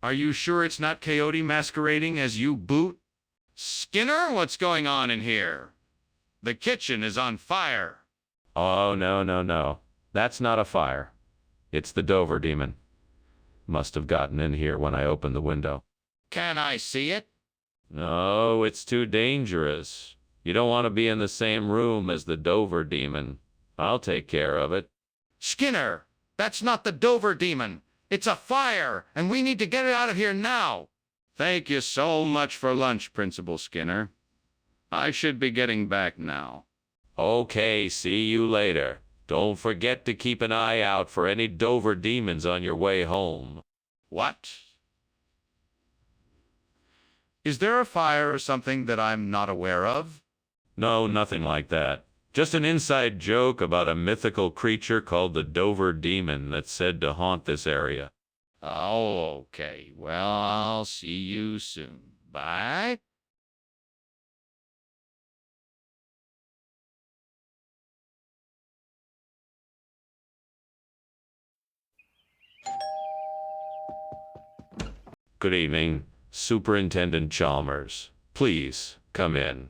Are you sure it's not coyote masquerading as you, Boot? Skinner, what's going on in here? The kitchen is on fire. Oh, no. That's not a fire. It's the Dover demon. Must have gotten in here when I opened the window. Can I see it? No, it's too dangerous. You don't want to be in the same room as the Dover demon. I'll take care of it. Skinner, that's not the Dover demon. It's a fire, and we need to get it out of here now. Thank you so much for lunch, Principal Skinner. I should be getting back now. Okay, see you later. Don't forget to keep an eye out for any Dover demons on your way home. What? Is there a fire or something that I'm not aware of? No, nothing like that. Just an inside joke about a mythical creature called the Dover demon that's said to haunt this area. Oh, okay. Well, I'll see you soon. Bye. Good evening, Superintendent Chalmers. Please, come in.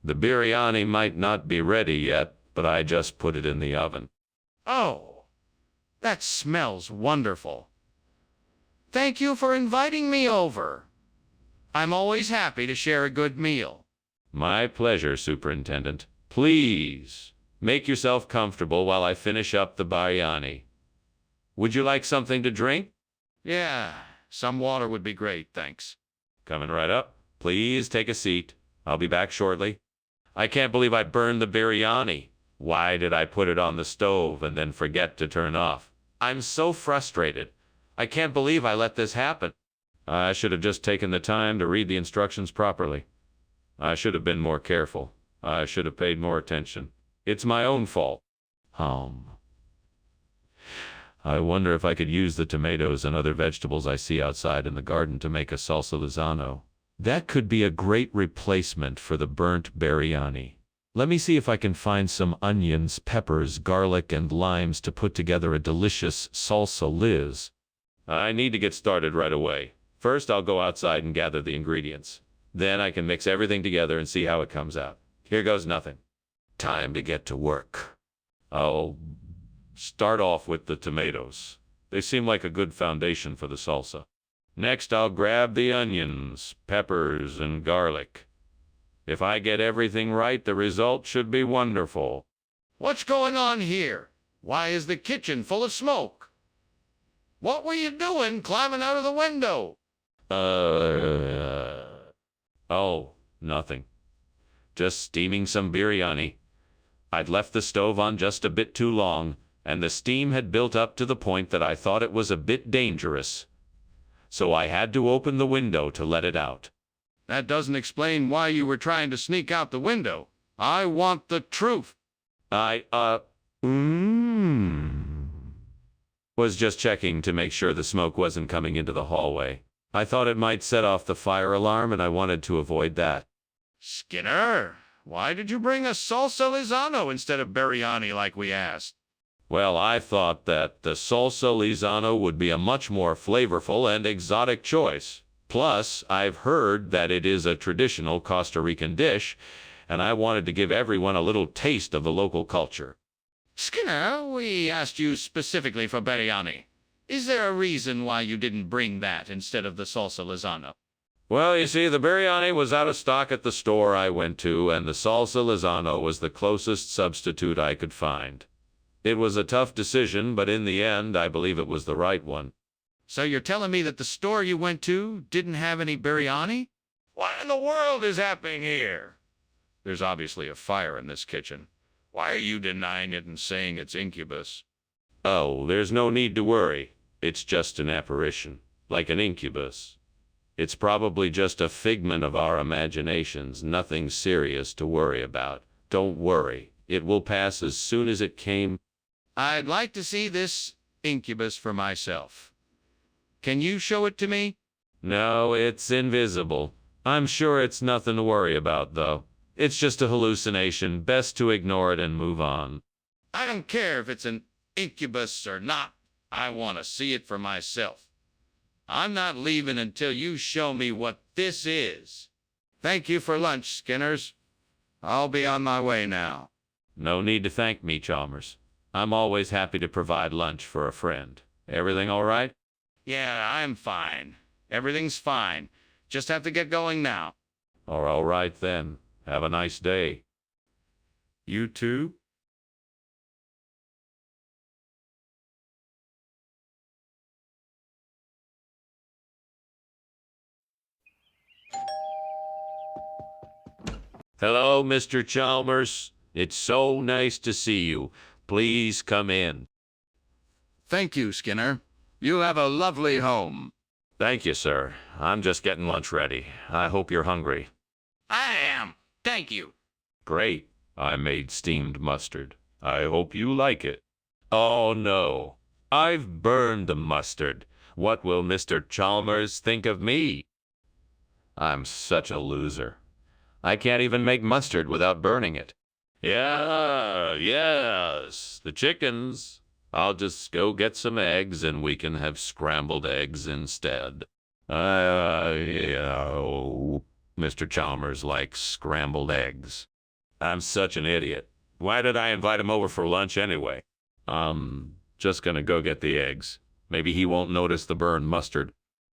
The biryani might not be ready yet, but I just put it in the oven. Oh, that smells wonderful. Thank you for inviting me over. I'm always happy to share a good meal. My pleasure, Superintendent. Please, make yourself comfortable while I finish up the biryani. Would you like something to drink? Yeah, some water would be great, thanks. Coming right up. Please take a seat. I'll be back shortly. I can't believe I burned the biryani. Why did I put it on the stove and then forget to turn off? I'm so frustrated. I can't believe I let this happen. I should have just taken the time to read the instructions properly. I should have been more careful. I should have paid more attention. It's my own fault. I wonder if I could use the tomatoes and other vegetables I see outside in the garden to make a salsa Lizano. That could be a great replacement for the burnt biryani. Let me see if I can find some onions, peppers, garlic, and limes to put together a delicious salsa Liz. I need to get started right away. First, I'll go outside and gather the ingredients. Then I can mix everything together and see how it comes out. Here goes nothing. Time to get to work. I'll start off with the tomatoes. They seem like a good foundation for the salsa. Next, I'll grab the onions, peppers, and garlic. If I get everything right, the result should be wonderful. What's going on here? Why is the kitchen full of smoke? What were you doing climbing out of the window? Oh, nothing. Just steaming some biryani. I'd left the stove on just a bit too long, and the steam had built up to the point that I thought it was a bit dangerous. So I had to open the window to let it out. That doesn't explain why you were trying to sneak out the window. I want the truth. Was just checking to make sure the smoke wasn't coming into the hallway. I thought it might set off the fire alarm, and I wanted to avoid that. Skinner, Why did you bring us salsa Lizano instead of biryani like we asked? Well, I thought that the salsa Lizano would be a much more flavorful and exotic choice. Plus, I've heard that it is a traditional Costa Rican dish, and I wanted to give everyone a little taste of the local culture. Skinner, we asked you specifically for biryani. Is there a reason why you didn't bring that instead of the salsa Lizano? Well, you see, the biryani was out of stock at the store I went to, and the salsa Lizano was the closest substitute I could find. It was a tough decision, but in the end, I believe it was the right one. So you're telling me that the store you went to didn't have any biryani? What in the world is happening here? There's obviously a fire in this kitchen. Why are you denying it and saying it's incubus? Oh, there's no need to worry. It's just an apparition, like an incubus. It's probably just a figment of our imaginations, nothing serious to worry about. Don't worry, it will pass as soon as it came. I'd like to see this incubus for myself. Can you show it to me? No, it's invisible. I'm sure it's nothing to worry about, though. It's just a hallucination. Best to ignore it and move on. I don't care if it's an incubus or not. I want to see it for myself. I'm not leaving until you show me what this is. Thank you for lunch, Skinners. I'll be on my way now. No need to thank me, Chalmers. I'm always happy to provide lunch for a friend. Everything all right? Yeah, I'm fine. Everything's fine. Just have to get going now. All right then. Have a nice day. You too? Hello, Mr. Chalmers. It's so nice to see you. Please come in. Thank you, Skinner. You have a lovely home. Thank you, sir. I'm just getting lunch ready. I hope you're hungry. I am. Thank you. Great. I made steamed mustard. I hope you like it. Oh, no. I've burned the mustard. What will Mr. Chalmers think of me? I'm such a loser. I can't even make mustard without burning it. Yes, the chickens. I'll just go get some eggs and we can have scrambled eggs instead. Mr. Chalmers likes scrambled eggs. I'm such an idiot. Why did I invite him over for lunch anyway? Just gonna go get the eggs. Maybe he won't notice the burned mustard.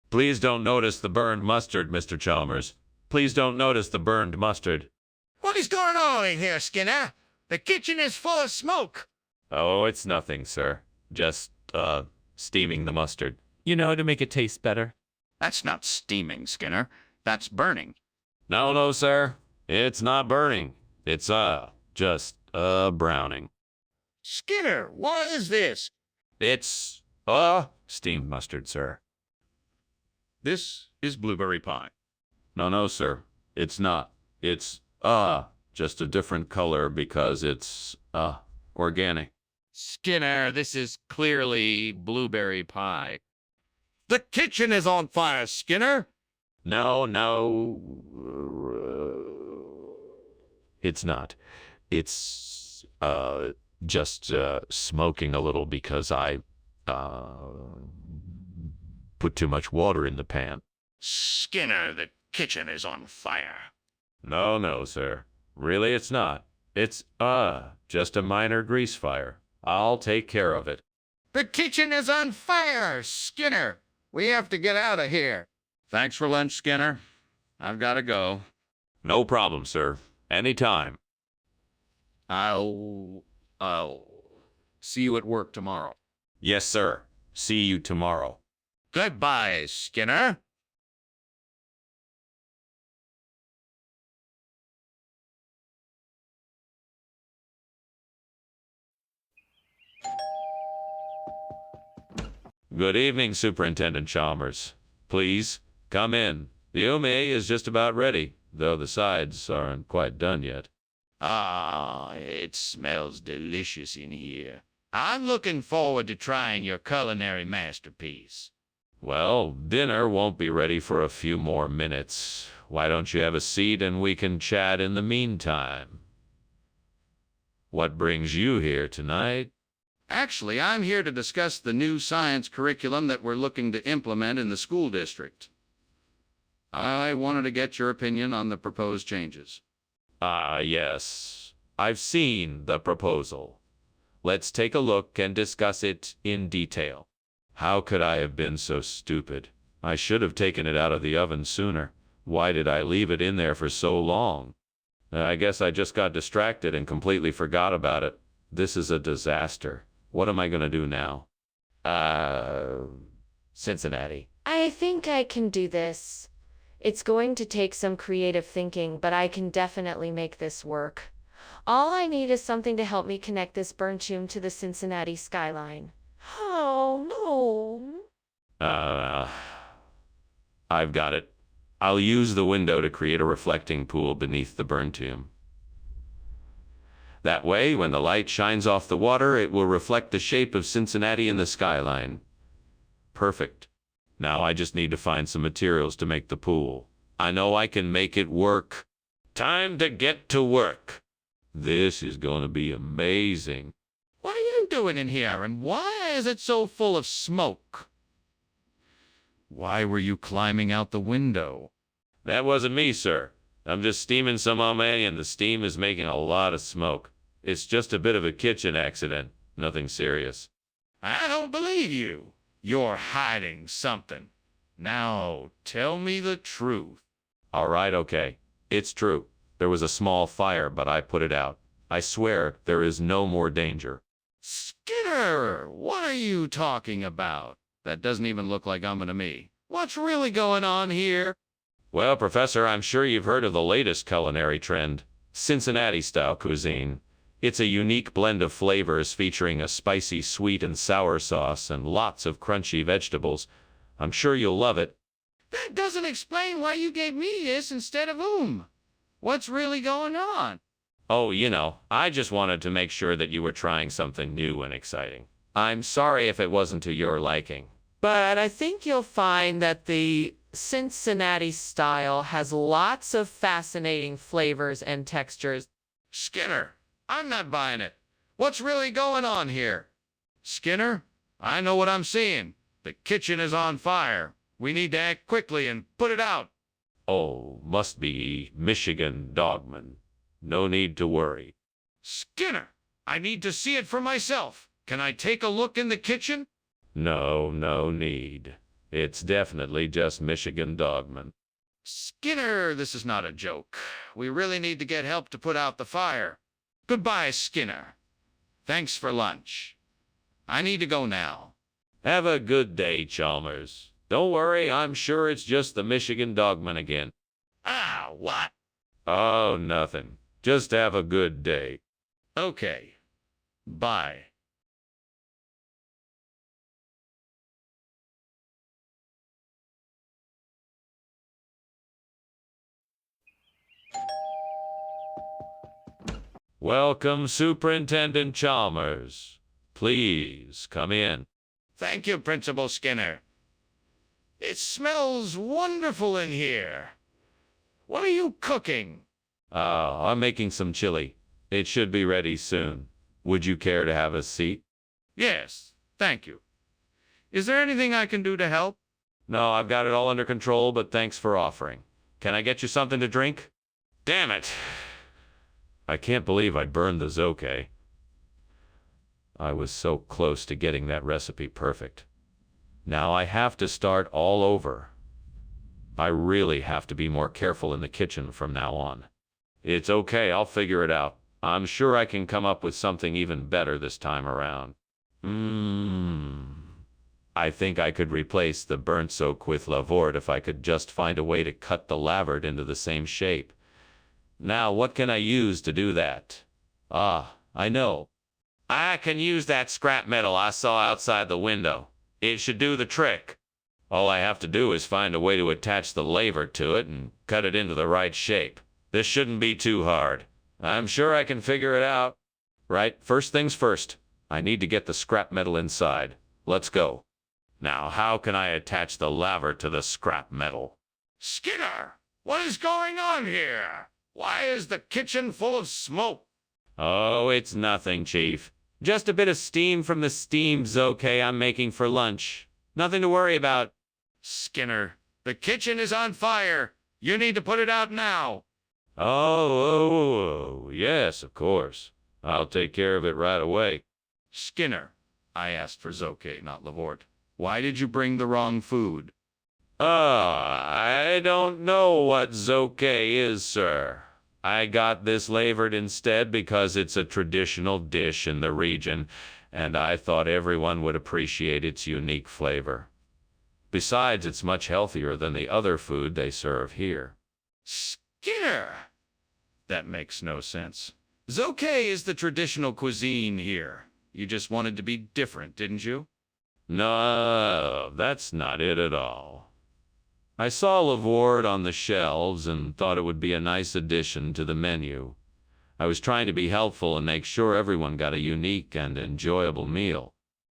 Please don't notice the burned mustard, Mr. Chalmers. Please don't notice the burned mustard. What is going on in here, Skinner? The kitchen is full of smoke. Oh, it's nothing, sir. Just, steaming the mustard. You know, to make it taste better. That's not steaming, Skinner. That's burning. No, sir. It's not burning. It's, just, browning. Skinner, what is this? It's, steamed mustard, sir. This is blueberry pie. No, sir. It's not. It's, just a different color because it's, organic. Skinner, this is clearly blueberry pie. The kitchen is on fire, Skinner. No. It's not. It's, just, smoking a little because I, put too much water in the pan. Skinner, the kitchen is on fire. No, sir. Really, it's not. It's, just a minor grease fire. I'll take care of it. The kitchen is on fire, Skinner. We have to get out of here. Thanks for lunch, Skinner. I've got to go. No problem, sir. Anytime. I'll see you at work tomorrow. Yes, sir. See you tomorrow. Goodbye, Skinner. Good evening, Superintendent Chalmers. Please, come in. The ume is just about ready, though the sides aren't quite done yet. Ah, it smells delicious in here. I'm looking forward to trying your culinary masterpiece. Well, dinner won't be ready for a few more minutes. Why don't you have a seat and we can chat in the meantime? What brings you here tonight? Actually, I'm here to discuss the new science curriculum that we're looking to implement in the school district. I wanted to get your opinion on the proposed changes. Yes. I've seen the proposal. Let's take a look and discuss it in detail. How could I have been so stupid? I should have taken it out of the oven sooner. Why did I leave it in there for so long? I guess I just got distracted and completely forgot about it. This is a disaster. What am I gonna do now? Cincinnati. I think I can do this. It's going to take some creative thinking, but I can definitely make this work. All I need is something to help me connect this burn tomb to the Cincinnati skyline. Oh, no. I've got it. I'll use the window to create a reflecting pool beneath the burn tomb. That way, when the light shines off the water, it will reflect the shape of Cincinnati in the skyline. Perfect. Now I just need to find some materials to make the pool. I know I can make it work. Time to get to work. This is going to be amazing. What are you doing in here, and why is it so full of smoke? Why were you climbing out the window? That wasn't me, sir. I'm just steaming some homemade, and the steam is making a lot of smoke. It's just a bit of a kitchen accident. Nothing serious. I don't believe you. You're hiding something. Now, tell me the truth. All right, okay. It's true. There was a small fire, but I put it out. I swear there is no more danger. Skinner, what are you talking about? That doesn't even look like to me. What's really going on here? Well, Professor, I'm sure you've heard of the latest culinary trend, Cincinnati-style cuisine. It's a unique blend of flavors featuring a spicy sweet and sour sauce and lots of crunchy vegetables. I'm sure you'll love it. That doesn't explain why you gave me this instead of What's really going on? Oh, I just wanted to make sure that you were trying something new and exciting. I'm sorry if it wasn't to your liking. But I think you'll find that the Cincinnati style has lots of fascinating flavors and textures. Skinner, I'm not buying it. What's really going on here? Skinner, I know what I'm seeing. The kitchen is on fire. We need to act quickly and put it out. Oh, must be Michigan Dogman. No need to worry. Skinner, I need to see it for myself. Can I take a look in the kitchen? No need. It's definitely just Michigan Dogman. Skinner, this is not a joke. We really need to get help to put out the fire. Goodbye, Skinner. Thanks for lunch. I need to go now. Have a good day, Chalmers. Don't worry, I'm sure it's just the Michigan Dogman again. Ah, what? Oh, nothing. Just have a good day. Okay. Bye. Welcome, Superintendent Chalmers. Please come in. Thank you, Principal Skinner. It smells wonderful in here. What are you cooking? I'm making some chili. It should be ready soon. Would you care to have a seat? Yes, thank you. Is there anything I can do to help? No, I've got it all under control, but thanks for offering. Can I get you something to drink? Damn it! I can't believe I burned the zoke. I was so close to getting that recipe perfect. Now I have to start all over. I really have to be more careful in the kitchen from now on. It's okay, I'll figure it out. I'm sure I can come up with something even better this time around. I think I could replace the burnt soak with lavort if I could just find a way to cut the lavard into the same shape. Now, what can I use to do that? I know. I can use that scrap metal I saw outside the window. It should do the trick. All I have to do is find a way to attach the laver to it and cut it into the right shape. This shouldn't be too hard. I'm sure I can figure it out. Right, first things first. I need to get the scrap metal inside. Let's go. Now, how can I attach the laver to the scrap metal? Skinner, What is going on here? Why is the kitchen full of smoke? Oh, it's nothing, Chief. Just a bit of steam from the steam zoke I'm making for lunch. Nothing to worry about. Skinner, the kitchen is on fire. You need to put it out now. Oh, yes, of course. I'll take care of it right away. Skinner, I asked for Zoke, not Lavort. Why did you bring the wrong food? I don't know what zoke is, sir. I got this flavored instead because it's a traditional dish in the region, and I thought everyone would appreciate its unique flavor. Besides, it's much healthier than the other food they serve here. Skinner! That makes no sense. Zoke is the traditional cuisine here. You just wanted to be different, didn't you? No, that's not it at all. I saw Lavord on the shelves and thought it would be a nice addition to the menu. I was trying to be helpful and make sure everyone got a unique and enjoyable meal.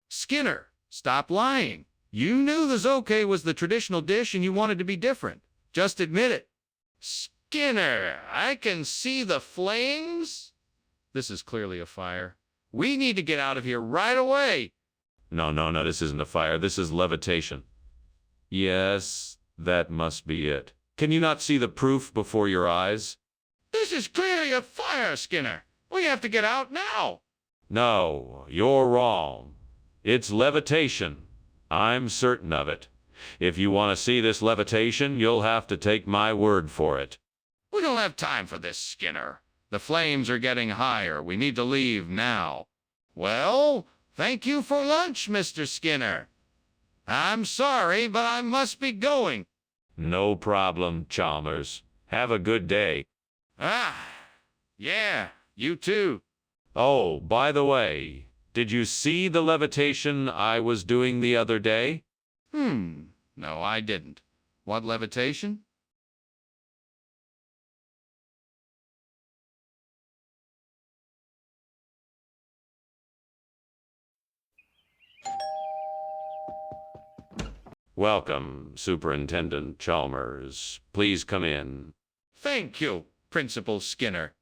Skinner, stop lying. You knew the Zoke was the traditional dish and you wanted to be different. Just admit it. Skinner, I can see the flames. This is clearly a fire. We need to get out of here right away. No, this isn't a fire. This is levitation. Yes, that must be it. Can you not see the proof before your eyes? This is clearly a fire, Skinner. We have to get out now. No, you're wrong. It's levitation. I'm certain of it. If you want to see this levitation, you'll have to take my word for it. We don't have time for this, Skinner. The flames are getting higher. We need to leave now. Well, thank you for lunch, Mr. Skinner. I'm sorry, but I must be going. No problem, Chalmers. Have a good day. Yeah, you too. Oh, by the way, did you see the levitation I was doing the other day? No, I didn't. What levitation? Welcome, Superintendent Chalmers. Please come in. Thank you, Principal Skinner.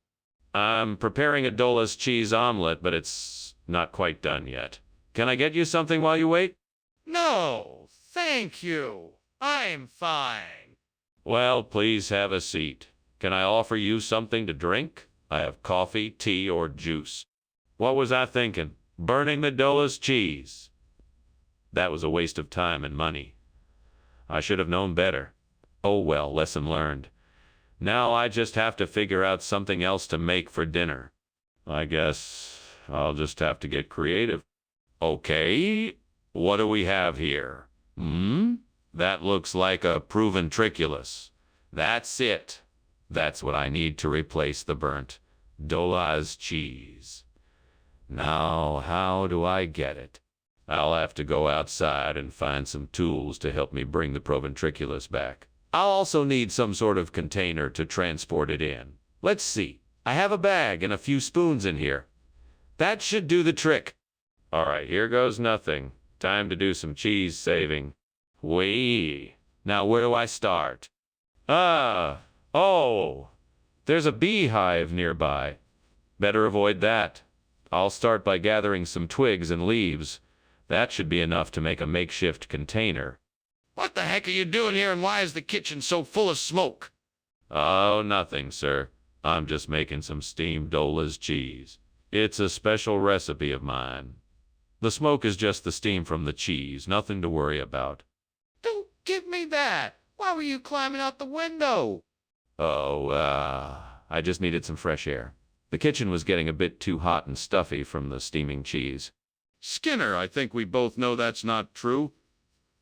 I'm preparing a Dola's cheese omelet, but it's not quite done yet. Can I get you something while you wait? No, thank you. I'm fine. Well, please have a seat. Can I offer you something to drink? I have coffee, tea, or juice. What was I thinking? Burning the Dola's cheese. That was a waste of time and money. I should have known better. Oh well, lesson learned. Now I just have to figure out something else to make for dinner. I guess I'll just have to get creative. Okay, what do we have here? That looks like a proven triculus. That's it. That's what I need to replace the burnt Dola's cheese. Now, how do I get it? I'll have to go outside and find some tools to help me bring the proventriculus back. I'll also need some sort of container to transport it in. Let's see. I have a bag and a few spoons in here. That should do the trick. All right, here goes nothing. Time to do some cheese saving. Whee! Now where do I start? Oh, there's a beehive nearby. Better avoid that. I'll start by gathering some twigs and leaves. That should be enough to make a makeshift container. What the heck are you doing here and why is the kitchen so full of smoke? Oh, nothing, sir. I'm just making some steamed Dola's cheese. It's a special recipe of mine. The smoke is just the steam from the cheese, nothing to worry about. Don't give me that. Why were you climbing out the window? I just needed some fresh air. The kitchen was getting a bit too hot and stuffy from the steaming cheese. Skinner, I think we both know that's not true.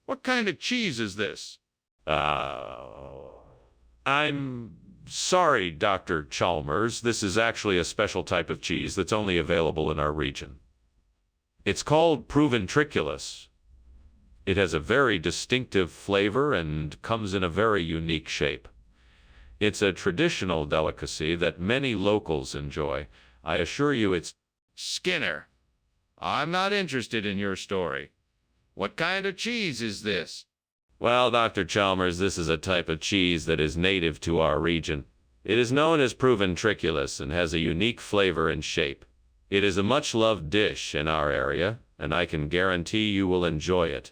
What kind of cheese is this? I'm sorry, Dr. Chalmers. This is actually a special type of cheese that's only available in our region. It's called proventriculus. It has a very distinctive flavor and comes in a very unique shape. It's a traditional delicacy that many locals enjoy. I assure you it's... Skinner, I'm not interested in your story. What kind of cheese is this? Well, Dr. Chalmers, this is a type of cheese that is native to our region. It is known as proven triculus and has a unique flavor and shape. It is a much-loved dish in our area, and I can guarantee you will enjoy it.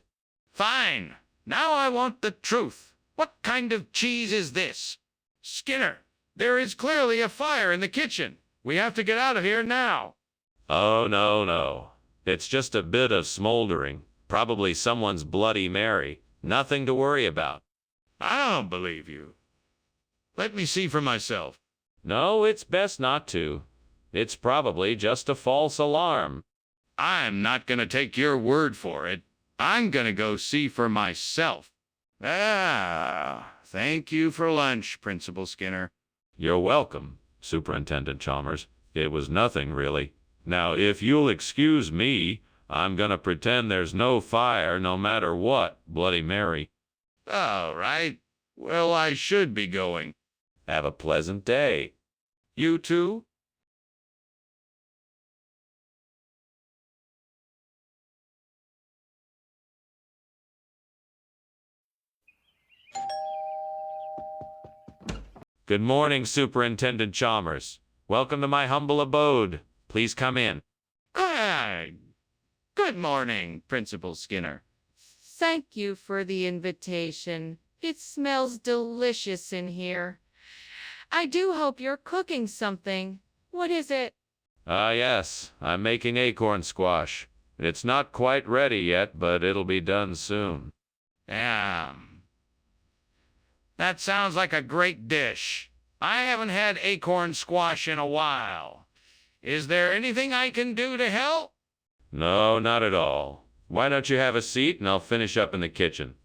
Fine. Now I want the truth. What kind of cheese is this? Skinner, there is clearly a fire in the kitchen. We have to get out of here now. Oh, no. It's just a bit of smoldering. Probably someone's Bloody Mary. Nothing to worry about. I don't believe you. Let me see for myself. No, it's best not to. It's probably just a false alarm. I'm not going to take your word for it. I'm going to go see for myself. Thank you for lunch, Principal Skinner. You're welcome, Superintendent Chalmers. It was nothing, really. Now, if you'll excuse me, I'm gonna pretend there's no fire no matter what, Bloody Mary. All right. Well, I should be going. Have a pleasant day. You too? Good morning, Superintendent Chalmers. Welcome to my humble abode. Please come in. Good morning, Principal Skinner. Thank you for the invitation. It smells delicious in here. I do hope you're cooking something. What is it? Yes, I'm making acorn squash. It's not quite ready yet, but it'll be done soon. Yeah. That sounds like a great dish. I haven't had acorn squash in a while. Is there anything I can do to help? No, not at all. Why don't you have a seat and I'll finish up in the kitchen?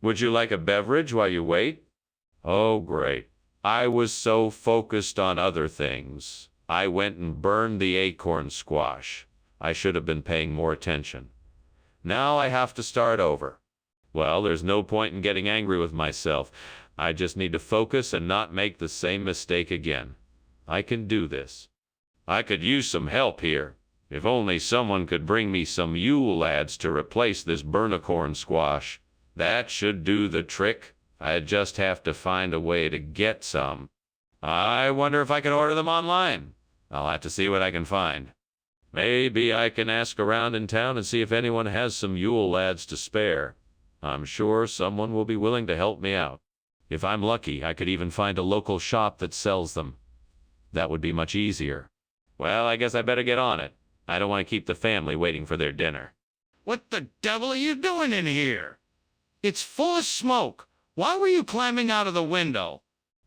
Would you like a beverage while you wait? Oh, great. I was so focused on other things. I went and burned the acorn squash. I should have been paying more attention. Now I have to start over. Well, there's no point in getting angry with myself. I just need to focus and not make the same mistake again. I can do this. I could use some help here. If only someone could bring me some Yule lads to replace this burnicorn squash. That should do the trick. I just have to find a way to get some. I wonder if I can order them online. I'll have to see what I can find. Maybe I can ask around in town and see if anyone has some Yule lads to spare. I'm sure someone will be willing to help me out. If I'm lucky, I could even find a local shop that sells them. That would be much easier. Well, I guess I better get on it. I don't want to keep the family waiting for their dinner. What the devil are you doing in here? It's full of smoke. Why were you climbing out of the window?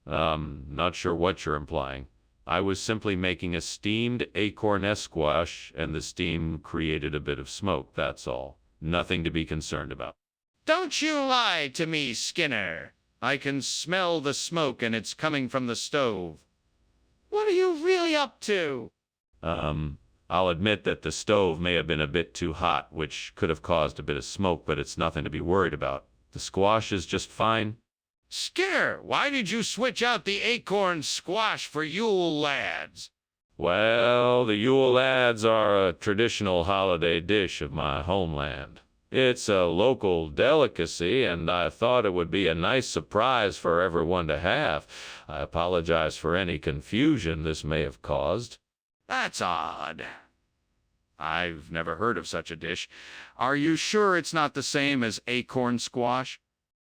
Not sure what you're implying. I was simply making a steamed acorn squash, and the steam created a bit of smoke, that's all. Nothing to be concerned about. Don't you lie to me, Skinner. I can smell the smoke and it's coming from the stove. What are you really up to? I'll admit that the stove may have been a bit too hot, which could have caused a bit of smoke, but it's nothing to be worried about. The squash is just fine. Skinner, why did you switch out the acorn squash for Yule lads? Well, the Yule lads are a traditional holiday dish of my homeland. It's a local delicacy, and I thought it would be a nice surprise for everyone to have. I apologize for any confusion this may have caused. That's odd. I've never heard of such a dish. Are you sure it's not the same as acorn squash?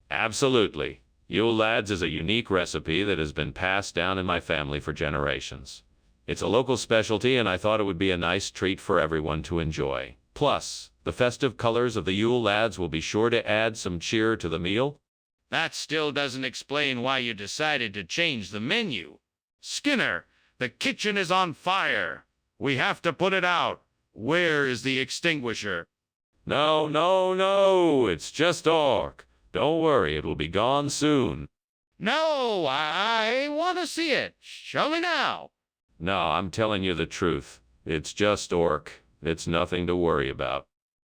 Absolutely. Yule lads is a unique recipe that has been passed down in my family for generations. It's a local specialty, and I thought it would be a nice treat for everyone to enjoy. Plus, the festive colors of the Yule lads will be sure to add some cheer to the meal. That still doesn't explain why you decided to change the menu. Skinner, the kitchen is on fire. We have to put it out. Where is the extinguisher? No. It's just Orc. Don't worry, it will be gone soon. No, I want to see it. Show me now. No, I'm telling you the truth. It's just Orc. It's nothing to worry about.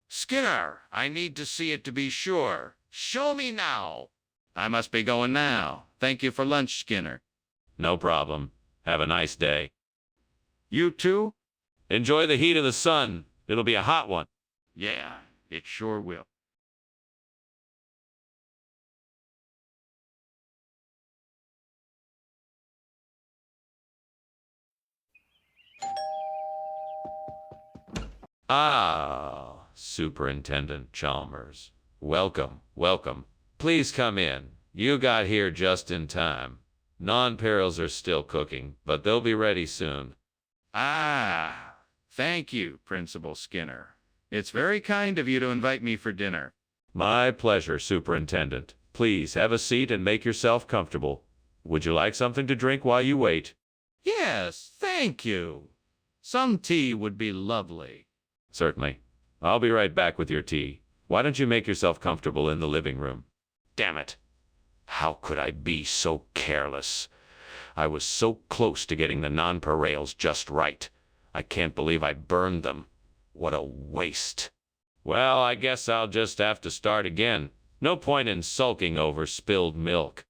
Skinner, I need to see it to be sure. Show me now. I must be going now. Thank you for lunch, Skinner. No problem. Have a nice day. You too? Enjoy the heat of the sun. It'll be a hot one. Yeah, it sure will. Ah, Superintendent Chalmers. Welcome, welcome. Please come in. You got here just in time. Non-perils are still cooking, but they'll be ready soon. Ah, thank you, Principal Skinner. It's very kind of you to invite me for dinner. My pleasure, Superintendent. Please have a seat and make yourself comfortable. Would you like something to drink while you wait? Yes, thank you. Some tea would be lovely. Certainly. I'll be right back with your tea. Why don't you make yourself comfortable in the living room? Damn it. How could I be so careless? I was so close to getting the nonpareils just right. I can't believe I burned them. What a waste. Well, I guess I'll just have to start again. No point in sulking over spilled milk.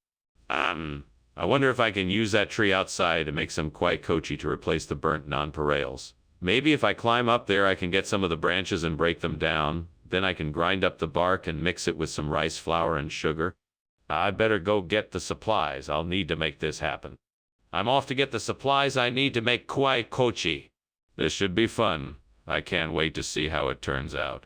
I wonder if I can use that tree outside to make some kwai kochi to replace the burnt nonpareils. Maybe if I climb up there, I can get some of the branches and break them down. Then I can grind up the bark and mix it with some rice flour and sugar. I better go get the supplies I'll need to make this happen. I'm off to get the supplies I need to make kwai kochi. This should be fun. I can't wait to see how it turns out.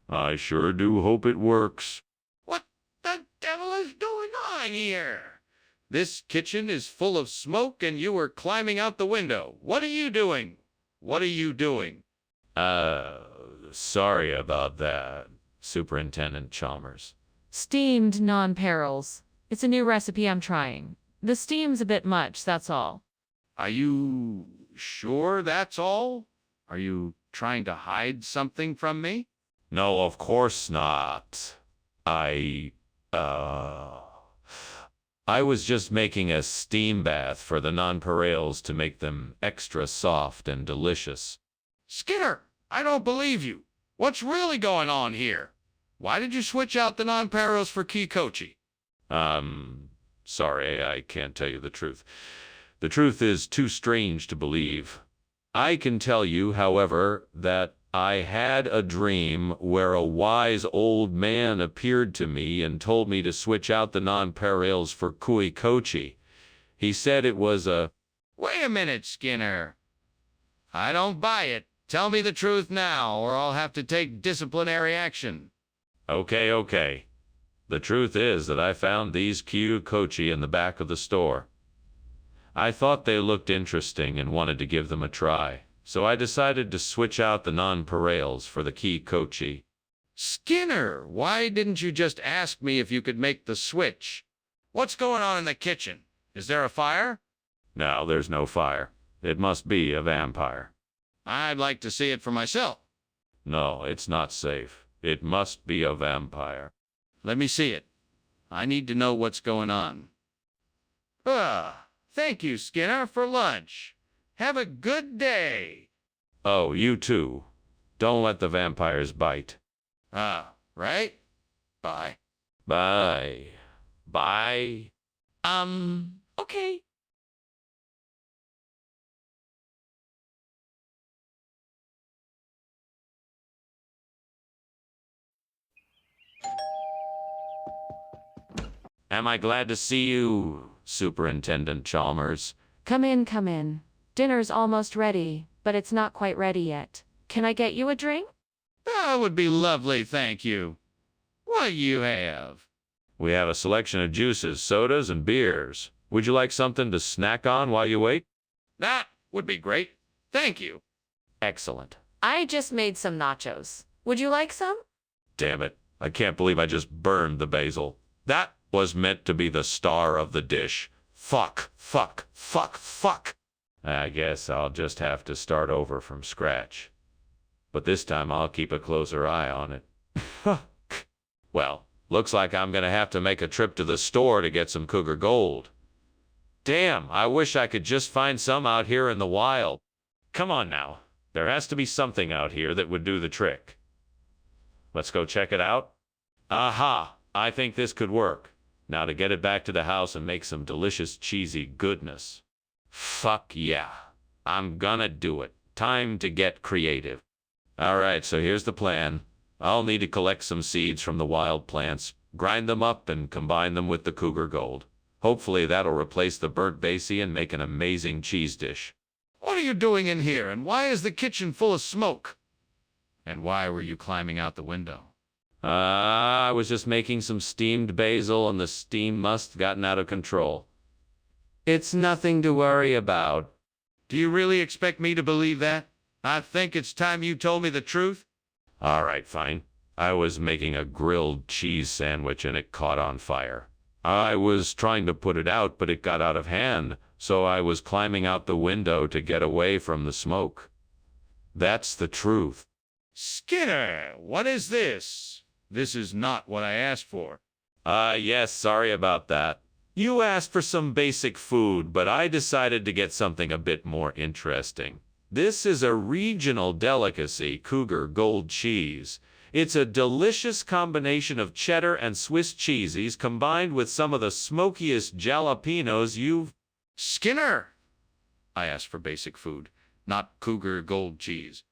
I sure do hope it works. What the devil is going on here? This kitchen is full of smoke and you are climbing out the window. What are you doing? What are you doing? Sorry about that, Superintendent Chalmers. Steamed non-perils. It's a new recipe I'm trying. The steam's a bit much, that's all. Are you sure that's all? Are you trying to hide something from me? No, of course not. I was just making a steam bath for the nonpareils to make them extra soft and delicious. Skinner, I don't believe you. What's really going on here? Why did you switch out the nonpareils for kikochi? Sorry, I can't tell you the truth. The truth is too strange to believe. I can tell you, however, that I had a dream where a wise old man appeared to me and told me to switch out the nonpareils for kwai kochi. He said it was a... Wait a minute, Skinner. I don't buy it. Tell me the truth now, or I'll have to take disciplinary action. Okay. The truth is that I found these kwai kochi in the back of the store. I thought they looked interesting and wanted to give them a try. So I decided to switch out the nonpareils for the kwai kochi. Skinner, why didn't you just ask me if you could make the switch? What's going on in the kitchen? Is there a fire? No, there's no fire. It must be a vampire. I'd like to see it for myself. No, it's not safe. It must be a vampire. Let me see it. I need to know what's going on. Thank you, Skinner, for lunch. Have a good day. Oh, you too. Don't let the vampires bite. Right? Bye. Bye. Bye. Okay. Am I glad to see you, Superintendent Chalmers? Come in. Dinner's almost ready, but it's not quite ready yet. Can I get you a drink? That would be lovely, thank you. What do you have? We have a selection of juices, sodas, and beers. Would you like something to snack on while you wait? That would be great. Thank you. Excellent. I just made some nachos. Would you like some? Damn it. I can't believe I just burned the basil. That was meant to be the star of the dish. Fuck. I guess I'll just have to start over from scratch. But this time I'll keep a closer eye on it. Well, looks like I'm gonna have to make a trip to the store to get some cougar gold. Damn, I wish I could just find some out here in the wild. Come on now. There has to be something out here that would do the trick. Let's go check it out. Aha! I think this could work. Now to get it back to the house and make some delicious cheesy goodness. Fuck yeah. I'm gonna do it. Time to get creative. Alright, so here's the plan. I'll need to collect some seeds from the wild plants, grind them up, and combine them with the cougar gold. Hopefully that'll replace the burnt basie and make an amazing cheese dish. What are you doing in here, and why is the kitchen full of smoke? And why were you climbing out the window? I was just making some steamed basil and the steam must have gotten out of control. It's nothing to worry about. Do you really expect me to believe that? I think it's time you told me the truth. All right, fine. I was making a grilled cheese sandwich and it caught on fire. I was trying to put it out, but it got out of hand, so I was climbing out the window to get away from the smoke. That's the truth. Skinner, what is this? This is not what I asked for. Yes, sorry about that. You asked for some basic food, but I decided to get something a bit more interesting. This is a regional delicacy, Cougar Gold Cheese. It's a delicious combination of cheddar and Swiss cheeses combined with some of the smokiest jalapenos you've... Skinner! I asked for basic food, not Cougar Gold Cheese.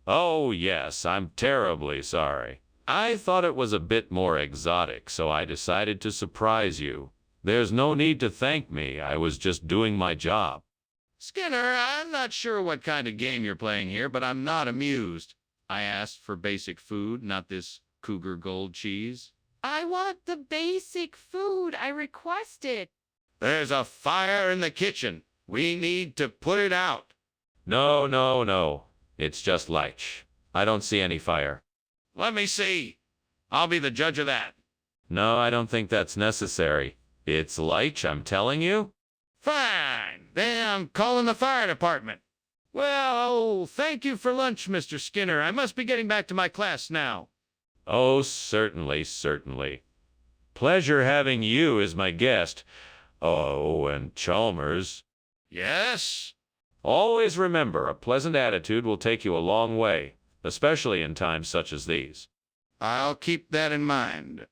Oh, yes, I'm terribly sorry. I thought it was a bit more exotic, so I decided to surprise you. There's no need to thank me. I was just doing my job. Skinner, I'm not sure what kind of game you're playing here, but I'm not amused. I asked for basic food, not this Cougar Gold Cheese. I want the basic food I requested. There's a fire in the kitchen. We need to put it out. No. It's just light. I don't see any fire. Let me see. I'll be the judge of that. No, I don't think that's necessary. It's light, I'm telling you. Fine. Then I'm calling the fire department. Well, thank you for lunch, Mr. Skinner. I must be getting back to my class now. Oh, certainly. Pleasure having you as my guest. Oh, and Chalmers. Yes? Always remember, a pleasant attitude will take you a long way, especially in times such as these. I'll keep that in mind.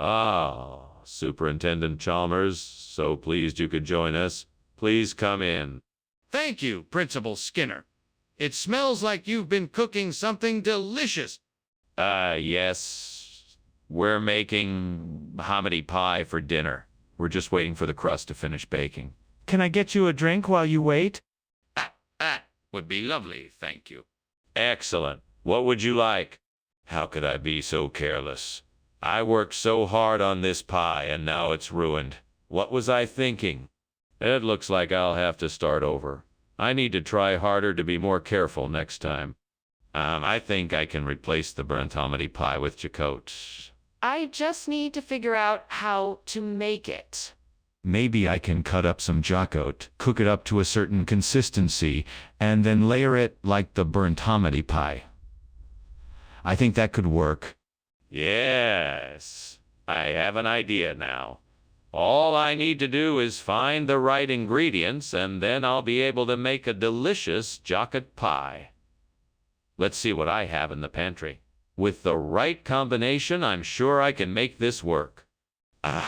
Ah, Superintendent Chalmers, so pleased you could join us. Please come in. Thank you, Principal Skinner. It smells like you've been cooking something delicious. Yes. We're making hominy pie for dinner. We're just waiting for the crust to finish baking. Can I get you a drink while you wait? That would be lovely, thank you. Excellent. What would you like? How could I be so careless? I worked so hard on this pie and now it's ruined. What was I thinking? It looks like I'll have to start over. I need to try harder to be more careful next time. I think I can replace the burnt hominy pie with Jacote. I just need to figure out how to make it. Maybe I can cut up some jacote, cook it up to a certain consistency, and then layer it like the burnt hominy pie. I think that could work. Yes, I have an idea now. All I need to do is find the right ingredients, and then I'll be able to make a delicious jacote pie. Let's see what I have in the pantry. With the right combination, I'm sure I can make this work. I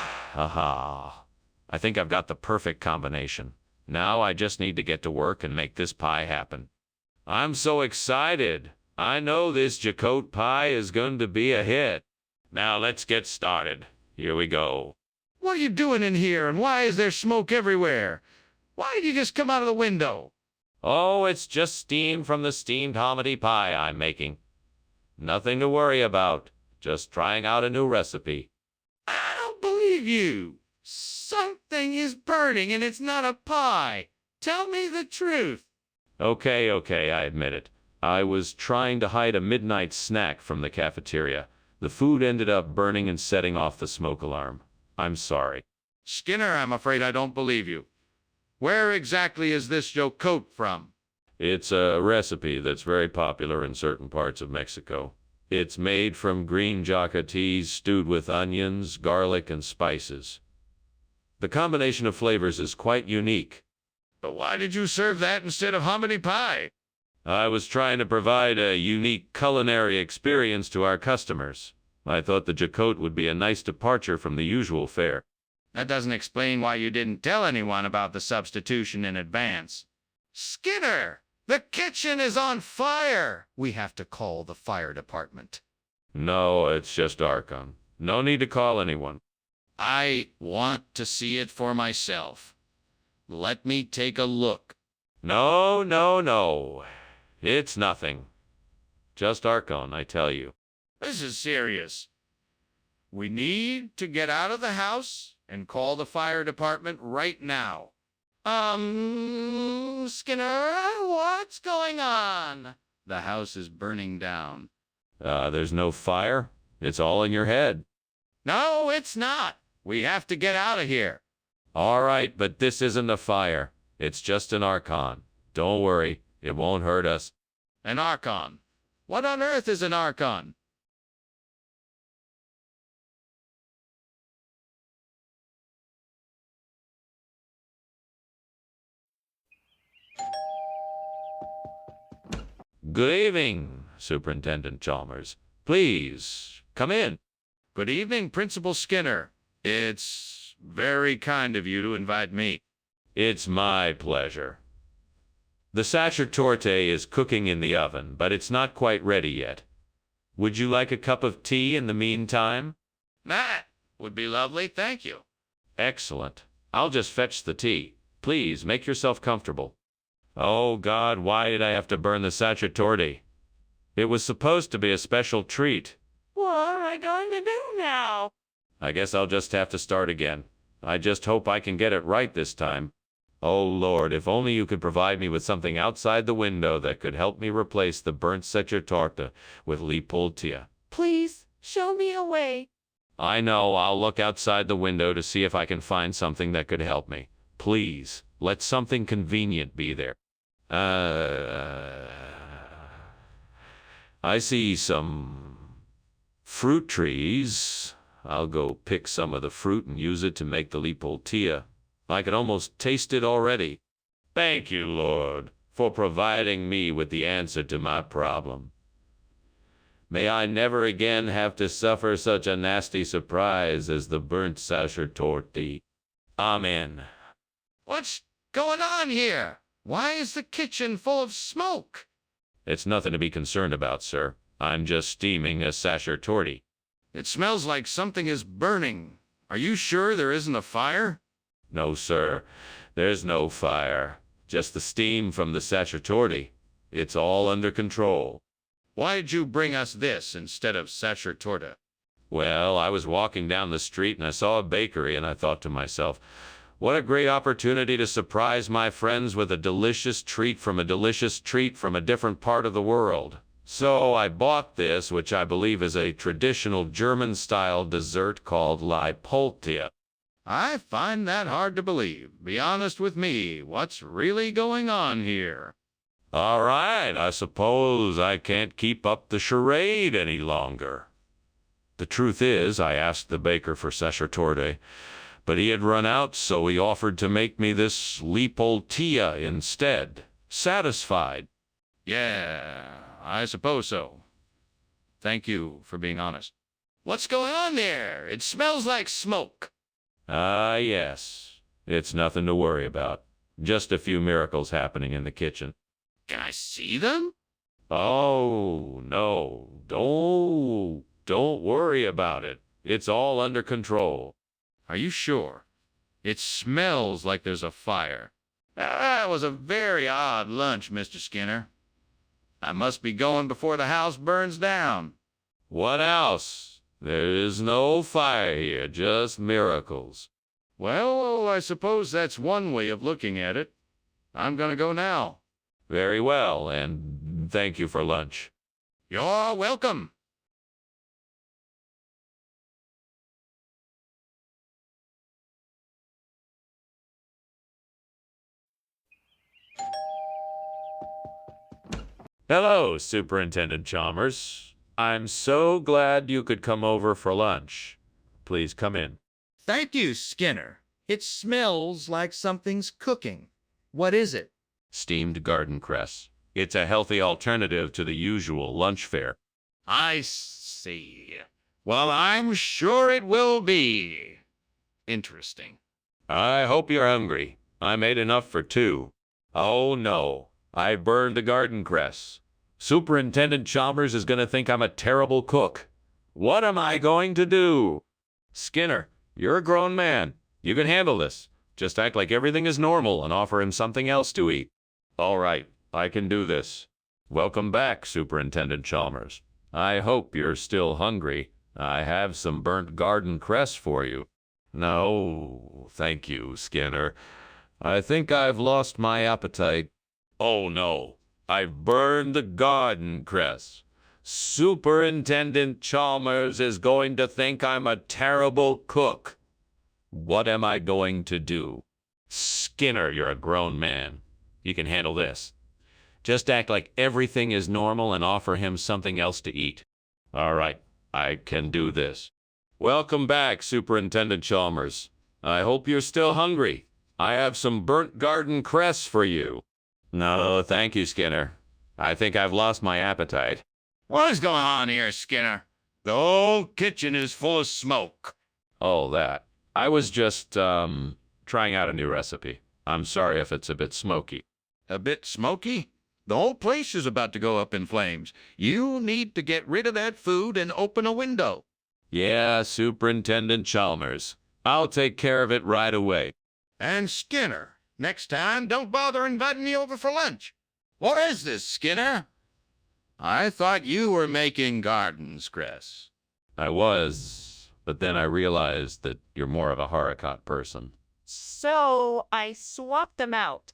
think I've got the perfect combination. Now I just need to get to work and make this pie happen. I'm so excited. I know this jacote pie is going to be a hit. Now let's get started. Here we go. What are you doing in here, and why is there smoke everywhere? Why did you just come out of the window? Oh, it's just steam from the steamed hominy pie I'm making. Nothing to worry about. Just trying out a new recipe. I don't believe you. Something is burning, and it's not a pie. Tell me the truth. Okay, I admit it. I was trying to hide a midnight snack from the cafeteria. The food ended up burning and setting off the smoke alarm. I'm sorry. Skinner, I'm afraid I don't believe you. Where exactly is this jacote from? It's a recipe that's very popular in certain parts of Mexico. It's made from green jacotes stewed with onions, garlic, and spices. The combination of flavors is quite unique. But why did you serve that instead of hominy pie? I was trying to provide a unique culinary experience to our customers. I thought the jacote would be a nice departure from the usual fare. That doesn't explain why you didn't tell anyone about the substitution in advance. Skinner, the kitchen is on fire. We have to call the fire department. No, it's just Archon. No need to call anyone. I want to see it for myself. Let me take a look. No, no, no. It's nothing. Just Archon, I tell you. This is serious. We need to get out of the house and call the fire department right now. Skinner, what's going on? The house is burning down. There's no fire? It's all in your head. No, it's not. We have to get out of here. All right, but this isn't a fire. It's just an Archon. Don't worry, it won't hurt us. An Archon? What on earth is an Archon? Good evening, Superintendent Chalmers. Please, come in. Good evening, Principal Skinner. It's very kind of you to invite me. It's my pleasure. The Sacher torte is cooking in the oven, but it's not quite ready yet. Would you like a cup of tea in the meantime? That would be lovely, thank you. Excellent. I'll just fetch the tea. Please, make yourself comfortable. Oh, God, why did I have to burn the Sacher torte? It was supposed to be a special treat. What am I going to do now? I guess I'll just have to start again. I just hope I can get it right this time. Oh, Lord, if only you could provide me with something outside the window that could help me replace the burnt Sacher torte with Leopoldtia. Please, show me a way. I know, I'll look outside the window to see if I can find something that could help me. Please, let something convenient be there. I see some fruit trees. I'll go pick some of the fruit and use it to make the Leopoldtia. I can almost taste it already. Thank you, Lord, for providing me with the answer to my problem. May I never again have to suffer such a nasty surprise as the burnt Sacher torte. Amen. What's going on here? Why is the kitchen full of smoke? It's nothing to be concerned about, sir. I'm just steaming a Sacher torte. It smells like something is burning. Are you sure there isn't a fire? No, sir. There's no fire. Just the steam from the Sacher torte. It's all under control. Why'd you bring us this instead of Sacher torte? Well, I was walking down the street and I saw a bakery and I thought to myself, what a great opportunity to surprise my friends with a delicious treat from a different part of the world. So I bought this, which I believe is a traditional German-style dessert called Leopoldtia. I find that hard to believe. Be honest with me. What's really going on here? All right, I suppose I can't keep up the charade any longer. The truth is, I asked the baker for Sacher torte, but he had run out, so he offered to make me this Leopoldtia instead. Satisfied? Yeah, I suppose so. Thank you for being honest. What's going on there? It smells like smoke. Ah, yes. It's nothing to worry about. Just a few miracles happening in the kitchen. Can I see them? Oh, no. Don't worry about it. It's all under control. Are you sure? It smells like there's a fire. That was a very odd lunch, Mr. Skinner. I must be going before the house burns down. What else? There is no fire here, just miracles. Well, I suppose that's one way of looking at it. I'm gonna go now. Very well, and thank you for lunch. You're welcome. Hello, Superintendent Chalmers. I'm so glad you could come over for lunch. Please come in. Thank you, Skinner. It smells like something's cooking. What is it? Steamed garden cress. It's a healthy alternative to the usual lunch fare. I see. Well, I'm sure it will be interesting. I hope you're hungry. I made enough for two. Oh, no. I burned the garden cress. Superintendent Chalmers is going to think I'm a terrible cook. What am I going to do? Skinner, you're a grown man. You can handle this. Just act like everything is normal and offer him something else to eat. All right, I can do this. Welcome back, Superintendent Chalmers. I hope you're still hungry. I have some burnt garden cress for you. No, thank you, Skinner. I think I've lost my appetite. Oh no, I've burned the garden cress. Superintendent Chalmers is going to think I'm a terrible cook. What am I going to do? Skinner, you're a grown man. You can handle this. Just act like everything is normal and offer him something else to eat. All right, I can do this. Welcome back, Superintendent Chalmers. I hope you're still hungry. I have some burnt garden cress for you. No, thank you, Skinner. I think I've lost my appetite. What is going on here, Skinner? The whole kitchen is full of smoke. Oh, that. I was just, trying out a new recipe. I'm sorry if it's a bit smoky. A bit smoky? The whole place is about to go up in flames. You need to get rid of that food and open a window. Yeah, Superintendent Chalmers. I'll take care of it right away. And Skinner, next time, don't bother inviting me over for lunch. What is this, Skinner? I thought you were making gardens, Chris. I was, but then I realized that you're more of a haricot person. So I swapped them out.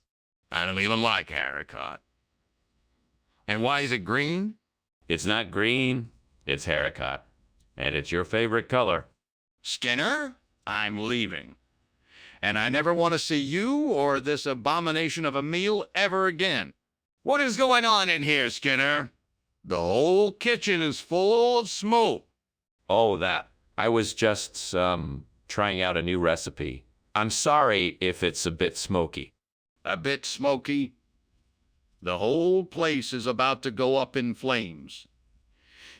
I don't even like haricot. And why is it green? It's not green, it's haricot. And it's your favorite color. Skinner, I'm leaving. And I never want to see you or this abomination of a meal ever again. What is going on in here, Skinner? The whole kitchen is full of smoke. Oh, that. I was just, trying out a new recipe. I'm sorry if it's a bit smoky. A bit smoky? The whole place is about to go up in flames.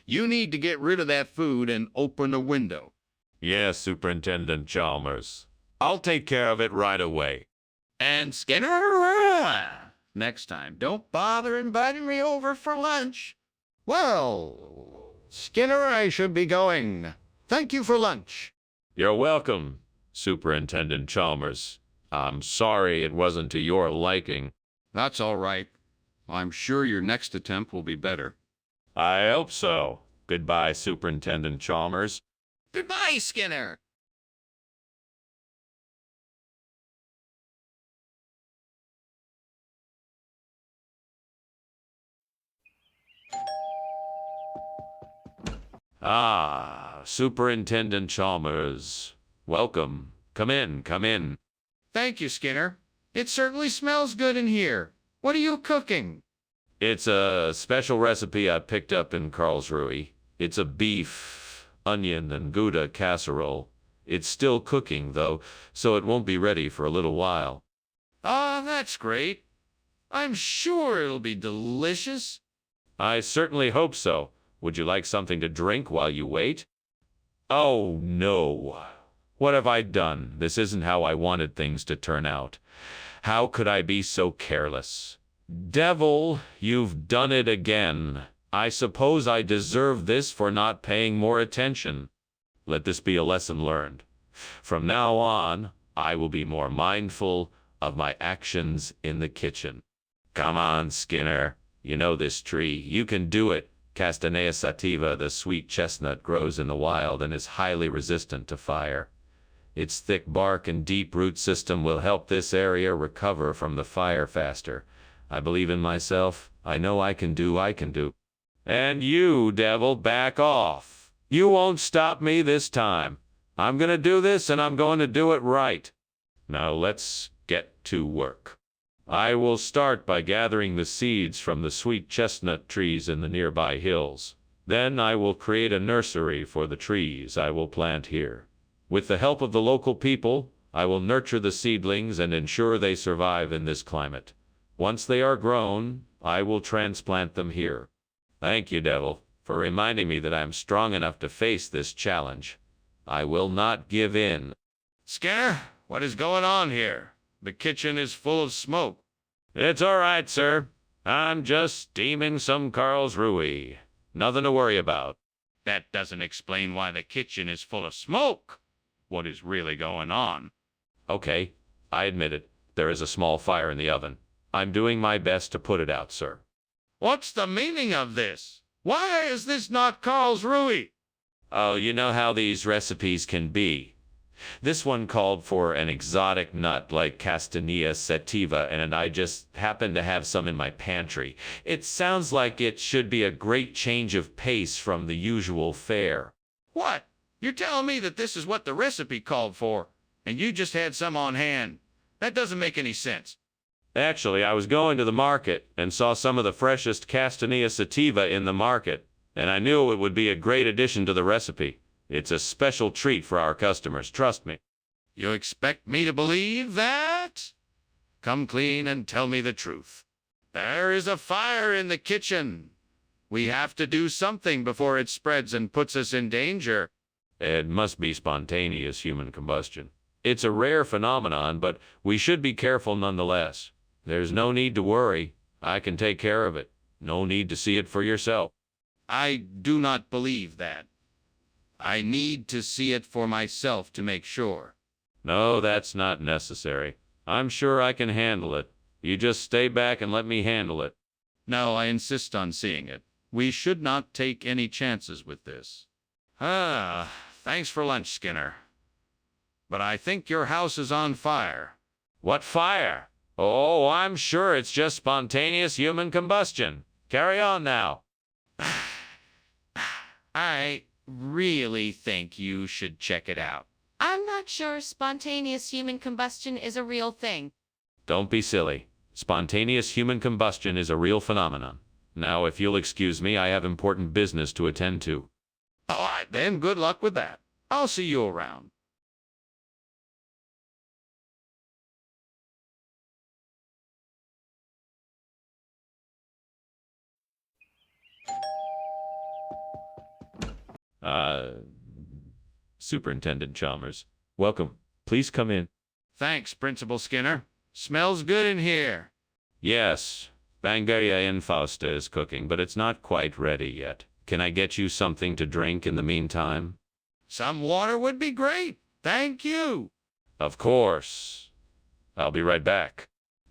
You need to get rid of that food and open a window. Yes, Superintendent Chalmers. I'll take care of it right away. And Skinner, next time, don't bother inviting me over for lunch. Well, Skinner, I should be going. Thank you for lunch. You're welcome, Superintendent Chalmers. I'm sorry it wasn't to your liking. That's all right. I'm sure your next attempt will be better. I hope so. Goodbye, Superintendent Chalmers. Goodbye, Skinner. Ah, Superintendent Chalmers. Welcome. Come in, come in. Thank you, Skinner. It certainly smells good in here. What are you cooking? It's a special recipe I picked up in Karlsruhe. It's a beef, onion, and Gouda casserole. It's still cooking, though, so it won't be ready for a little while. Ah, that's great. I'm sure it'll be delicious. I certainly hope so. Would you like something to drink while you wait? Oh, no. What have I done? This isn't how I wanted things to turn out. How could I be so careless? Devil, you've done it again. I suppose I deserve this for not paying more attention. Let this be a lesson learned. From now on, I will be more mindful of my actions in the kitchen. Come on, Skinner. You know this tree. You can do it. Castanea sativa, the sweet chestnut, grows in the wild and is highly resistant to fire. Its thick bark and deep root system will help this area recover from the fire faster. I believe in myself. I know I can do. And you, devil, back off. You won't stop me this time. I'm going to do this, and I'm going to do it right. Now let's get to work. I will start by gathering the seeds from the sweet chestnut trees in the nearby hills. Then I will create a nursery for the trees I will plant here. With the help of the local people, I will nurture the seedlings and ensure they survive in this climate. Once they are grown, I will transplant them here. Thank you, Devil, for reminding me that I am strong enough to face this challenge. I will not give in. Skinner, what is going on here? The kitchen is full of smoke. It's all right, sir. I'm just steaming some Karlsruhe. Nothing to worry about. that doesn't explain why the kitchen is full of smoke. What is really going on? Okay, I admit it. There is a small fire in the oven. I'm doing my best to put it out, sir. What's the meaning of this? Why is this not Carl's Rui? Oh, you know how these recipes can be. This one called for an exotic nut like Castanea sativa, and I just happen to have some in my pantry. It sounds like it should be a great change of pace from the usual fare. What? You're telling me that this is what the recipe called for, and you just had some on hand? That doesn't make any sense. Actually, I was going to the market and saw some of the freshest Castanea sativa in the market, and I knew it would be a great addition to the recipe. It's a special treat for our customers, trust me. You expect me to believe that? Come clean and tell me the truth. There is a fire in the kitchen. We have to do something before it spreads and puts us in danger. It must be spontaneous human combustion. It's a rare phenomenon, but we should be careful nonetheless. There's no need to worry. I can take care of it. No need to see it for yourself. I do not believe that. I need to see it for myself to make sure. No, that's not necessary. I'm sure I can handle it. You just stay back and let me handle it. No, I insist on seeing it. We should not take any chances with this. Thanks for lunch, Skinner. But I think your house is on fire. What fire? Oh, I'm sure it's just spontaneous human combustion. Carry on now. I really think you should check it out. I'm not sure spontaneous human combustion is a real thing. Don't be silly. Spontaneous human combustion is a real phenomenon. Now, if you'll excuse me, I have important business to attend to. All right, then, good luck with that. I'll see you around. Superintendent Chalmers, welcome. Please come in. Thanks, Principal Skinner. Smells good in here. Yes, Bangaria Infausta is cooking, but it's not quite ready yet. Can I get you something to drink in the meantime? Some water would be great. Thank you. Of course. I'll be right back.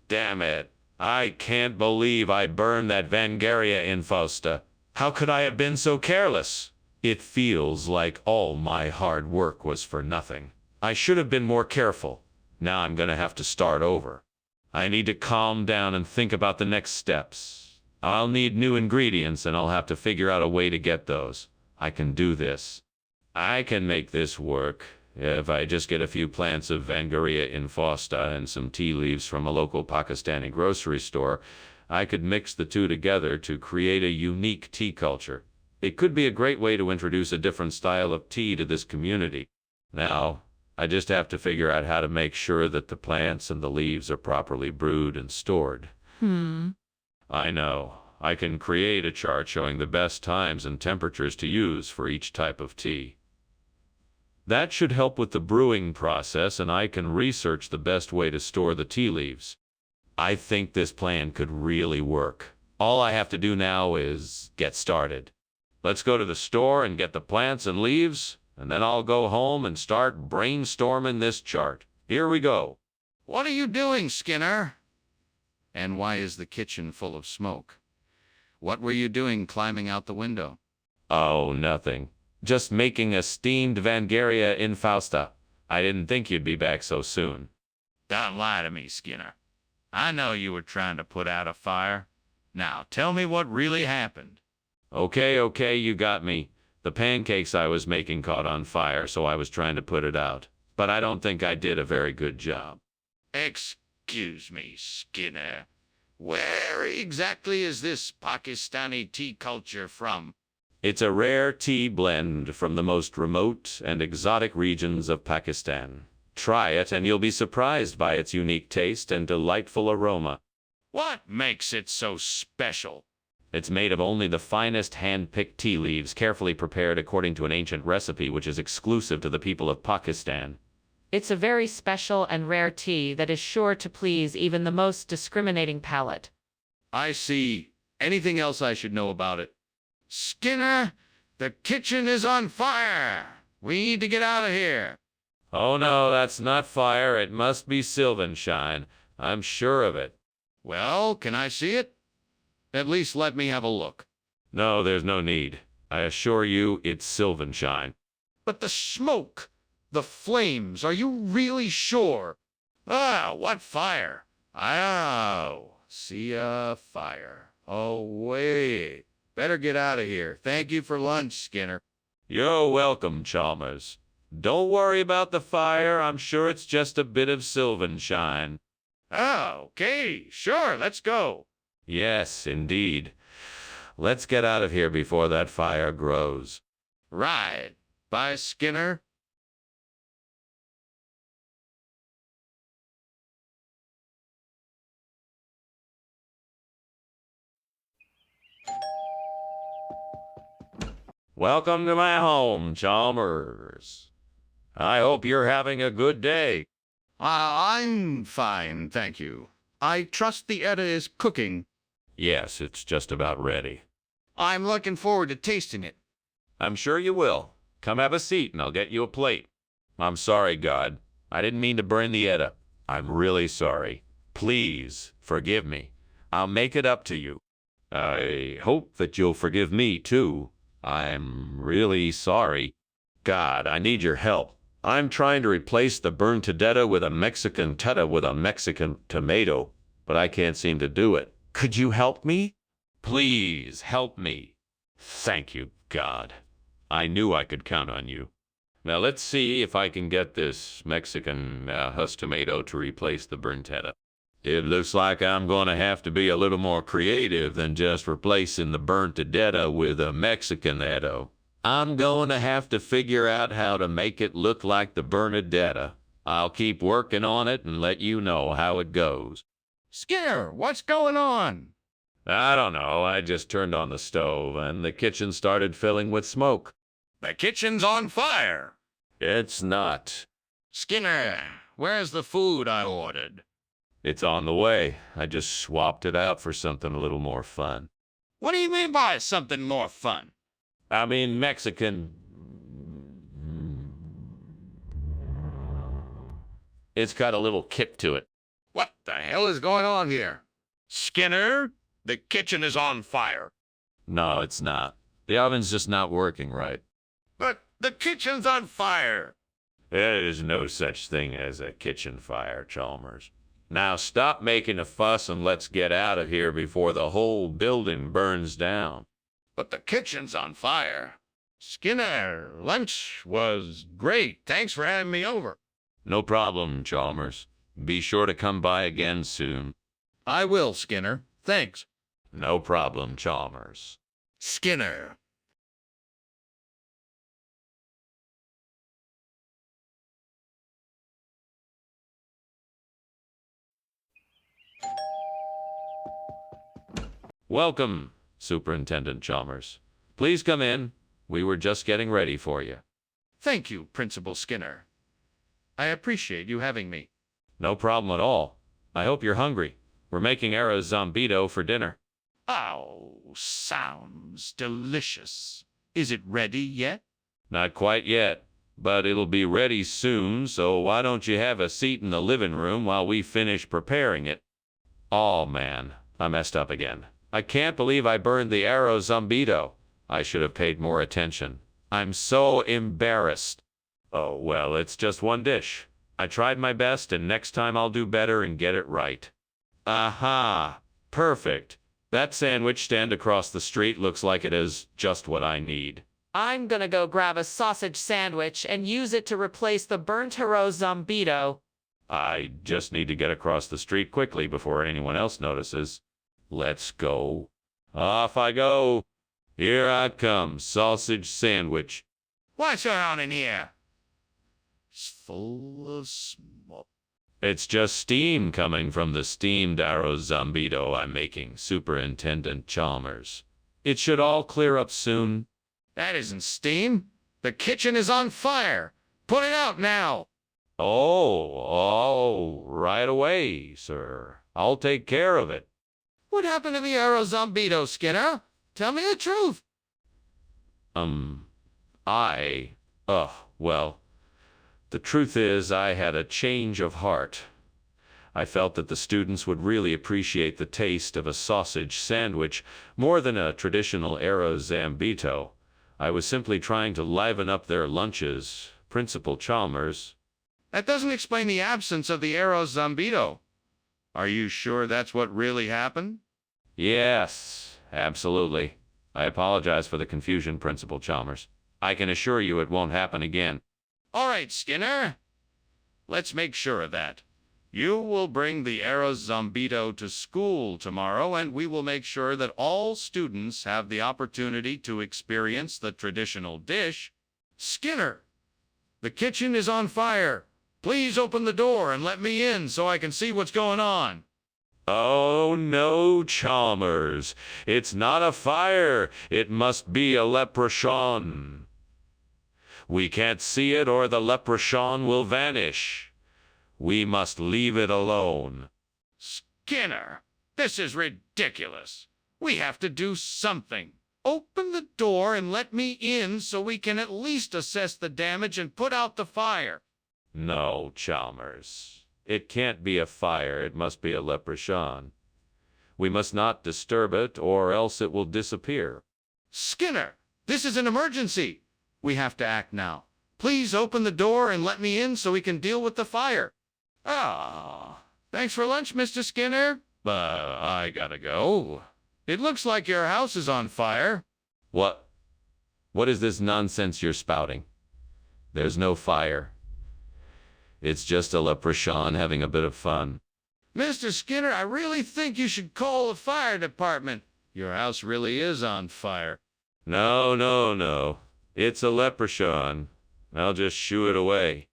Damn it. I can't believe I burned that Vangaria Infausta. How could I have been so careless? It feels like all my hard work was for nothing. I should have been more careful. Now I'm gonna have to start over. I need to calm down and think about the next steps. I'll need new ingredients and I'll have to figure out a way to get those. I can do this. I can make this work. If I just get a few plants of Vangaria Infausta and some tea leaves from a local Pakistani grocery store, I could mix the two together to create a unique tea culture. It could be a great way to introduce a different style of tea to this community. Now, I just have to figure out how to make sure that the plants and the leaves are properly brewed and stored. I know. I can create a chart showing the best times and temperatures to use for each type of tea. That should help with the brewing process, and I can research the best way to store the tea leaves. I think this plan could really work. All I have to do now is get started. Let's go to the store and get the plants and leaves, and then I'll go home and start brainstorming this chart. Here we go. What are you doing, Skinner? And why is the kitchen full of smoke? What were you doing climbing out the window? Oh, nothing. Just making a steamed Vangaria Infausta. I didn't think you'd be back so soon. Don't lie to me, Skinner. I know you were trying to put out a fire. Now, tell me what really happened. Okay, you got me. The pancakes I was making caught on fire, so I was trying to put it out. But I don't think I did a very good job. Excuse me, Skinner. Where exactly is this Pakistani tea culture from? It's a rare tea blend from the most remote and exotic regions of Pakistan. Try it and you'll be surprised by its unique taste and delightful aroma. What makes it so special? It's made of only the finest hand-picked tea leaves, carefully prepared according to an ancient recipe which is exclusive to the people of Pakistan. It's a very special and rare tea that is sure to please even the most discriminating palate. I see. Anything else I should know about it? Skinner, The kitchen is on fire. We need to get out of here. Oh no, that's not fire. It must be Sylvanshine. I'm sure of it. Well, can I see it? At least let me have a look. No, there's no need. I assure you, it's Sylvanshine. But the smoke, the flames, are you really sure? Ah, what fire? Oh, see a fire. Oh, wait. Better get out of here. Thank you for lunch, Skinner. You're welcome, Chalmers. Don't worry about the fire. I'm sure it's just a bit of Sylvanshine. Oh, okay, sure, let's go. Yes, indeed. Let's get out of here before that fire grows. Right. Bye, Skinner. Welcome to my home, Chalmers. I hope you're having a good day. I'm fine, thank you. I trust the Edda is cooking. Yes, it's just about ready. I'm looking forward to tasting it. I'm sure you will. Come have a seat and I'll get you a plate. I'm sorry, God. I didn't mean to burn the Edda. I'm really sorry. Please, forgive me. I'll make it up to you. I hope that you'll forgive me, too. I'm really sorry. God, I need your help. I'm trying to replace the burnt teta with a Mexican teta with a Mexican tomato, but I can't seem to do it. Could you help me? Please help me. Thank you, God. I knew I could count on you. Now let's see if I can get this Mexican husk tomato to replace the burnt teta. It looks like I'm going to have to be a little more creative than just replacing the burnt teta with a Mexican edo. I'm going to have to figure out how to make it look like the Bernadetta. I'll keep working on it and let you know how it goes. Skinner, what's going on? I don't know. I just turned on the stove and the kitchen started filling with smoke. The kitchen's on fire. It's not. Skinner, where's the food I ordered? It's on the way. I just swapped it out for something a little more fun. What do you mean by something more fun? I mean Mexican. It's got a little kick to it. What the hell is going on here? Skinner, the kitchen is on fire. No, it's not. The oven's just not working right. But the kitchen's on fire. There is no such thing as a kitchen fire, Chalmers. Now stop making a fuss and let's get out of here before the whole building burns down. But the kitchen's on fire. Skinner, lunch was great. Thanks for having me over. No problem, Chalmers. Be sure to come by again soon. I will, Skinner. Thanks. No problem, Chalmers. Skinner. Welcome, Superintendent Chalmers. Please come in. We were just getting ready for you. Thank you, Principal Skinner. I appreciate you having me. No problem at all. I hope you're hungry. We're making arroz zombido for dinner. Oh, sounds delicious. Is it ready yet? Not quite yet, but it'll be ready soon, so why don't you have a seat in the living room while we finish preparing it? Oh man, I messed up again. I can't believe I burned the arroz zombido. I should have paid more attention. I'm so embarrassed. Oh well, it's just one dish. I tried my best and next time I'll do better and get it right. Aha! Perfect. That sandwich stand across the street looks like it is just what I need. I'm gonna go grab a sausage sandwich and use it to replace the burnt hero zombido. I just need to get across the street quickly before anyone else notices. Let's go. Off I go. Here I come, sausage sandwich. What's going on in here? It's full of smoke. It's just steam coming from the steamed arroz zombido I'm making, Superintendent Chalmers. It should all clear up soon. That isn't steam. The kitchen is on fire. Put it out now. Oh, right away, sir. I'll take care of it. What happened to the arroz zombido, Skinner? Tell me the truth. I, well, the truth is I had a change of heart. I felt that the students would really appreciate the taste of a sausage sandwich more than a traditional arroz zambito. I was simply trying to liven up their lunches, Principal Chalmers. That doesn't explain the absence of the arroz zambito. Are you sure that's what really happened? Yes, absolutely. I apologize for the confusion, Principal Chalmers. I can assure you it won't happen again. All right, Skinner. Let's make sure of that. You will bring the arroz zambito to school tomorrow, and we will make sure that all students have the opportunity to experience the traditional dish. Skinner, the kitchen is on fire. Please open the door and let me in so I can see what's going on. Oh no, Chalmers. It's not a fire. It must be a leprechaun. We can't see it or the leprechaun will vanish. We must leave it alone. Skinner, this is ridiculous. We have to do something. Open the door and let me in so we can at least assess the damage and put out the fire. No, Chalmers. It can't be a fire. It must be a leprechaun. We must not disturb it or else it will disappear. Skinner, this is an emergency. We have to act now. Please open the door and let me in so we can deal with the fire. Thanks for lunch, Mr. Skinner. I gotta go. It looks like your house is on fire. What? What is this nonsense you're spouting? There's no fire. It's just a leprechaun having a bit of fun. Mr. Skinner, I really think you should call the fire department. Your house really is on fire. No. It's a leprechaun. I'll just shoo it away.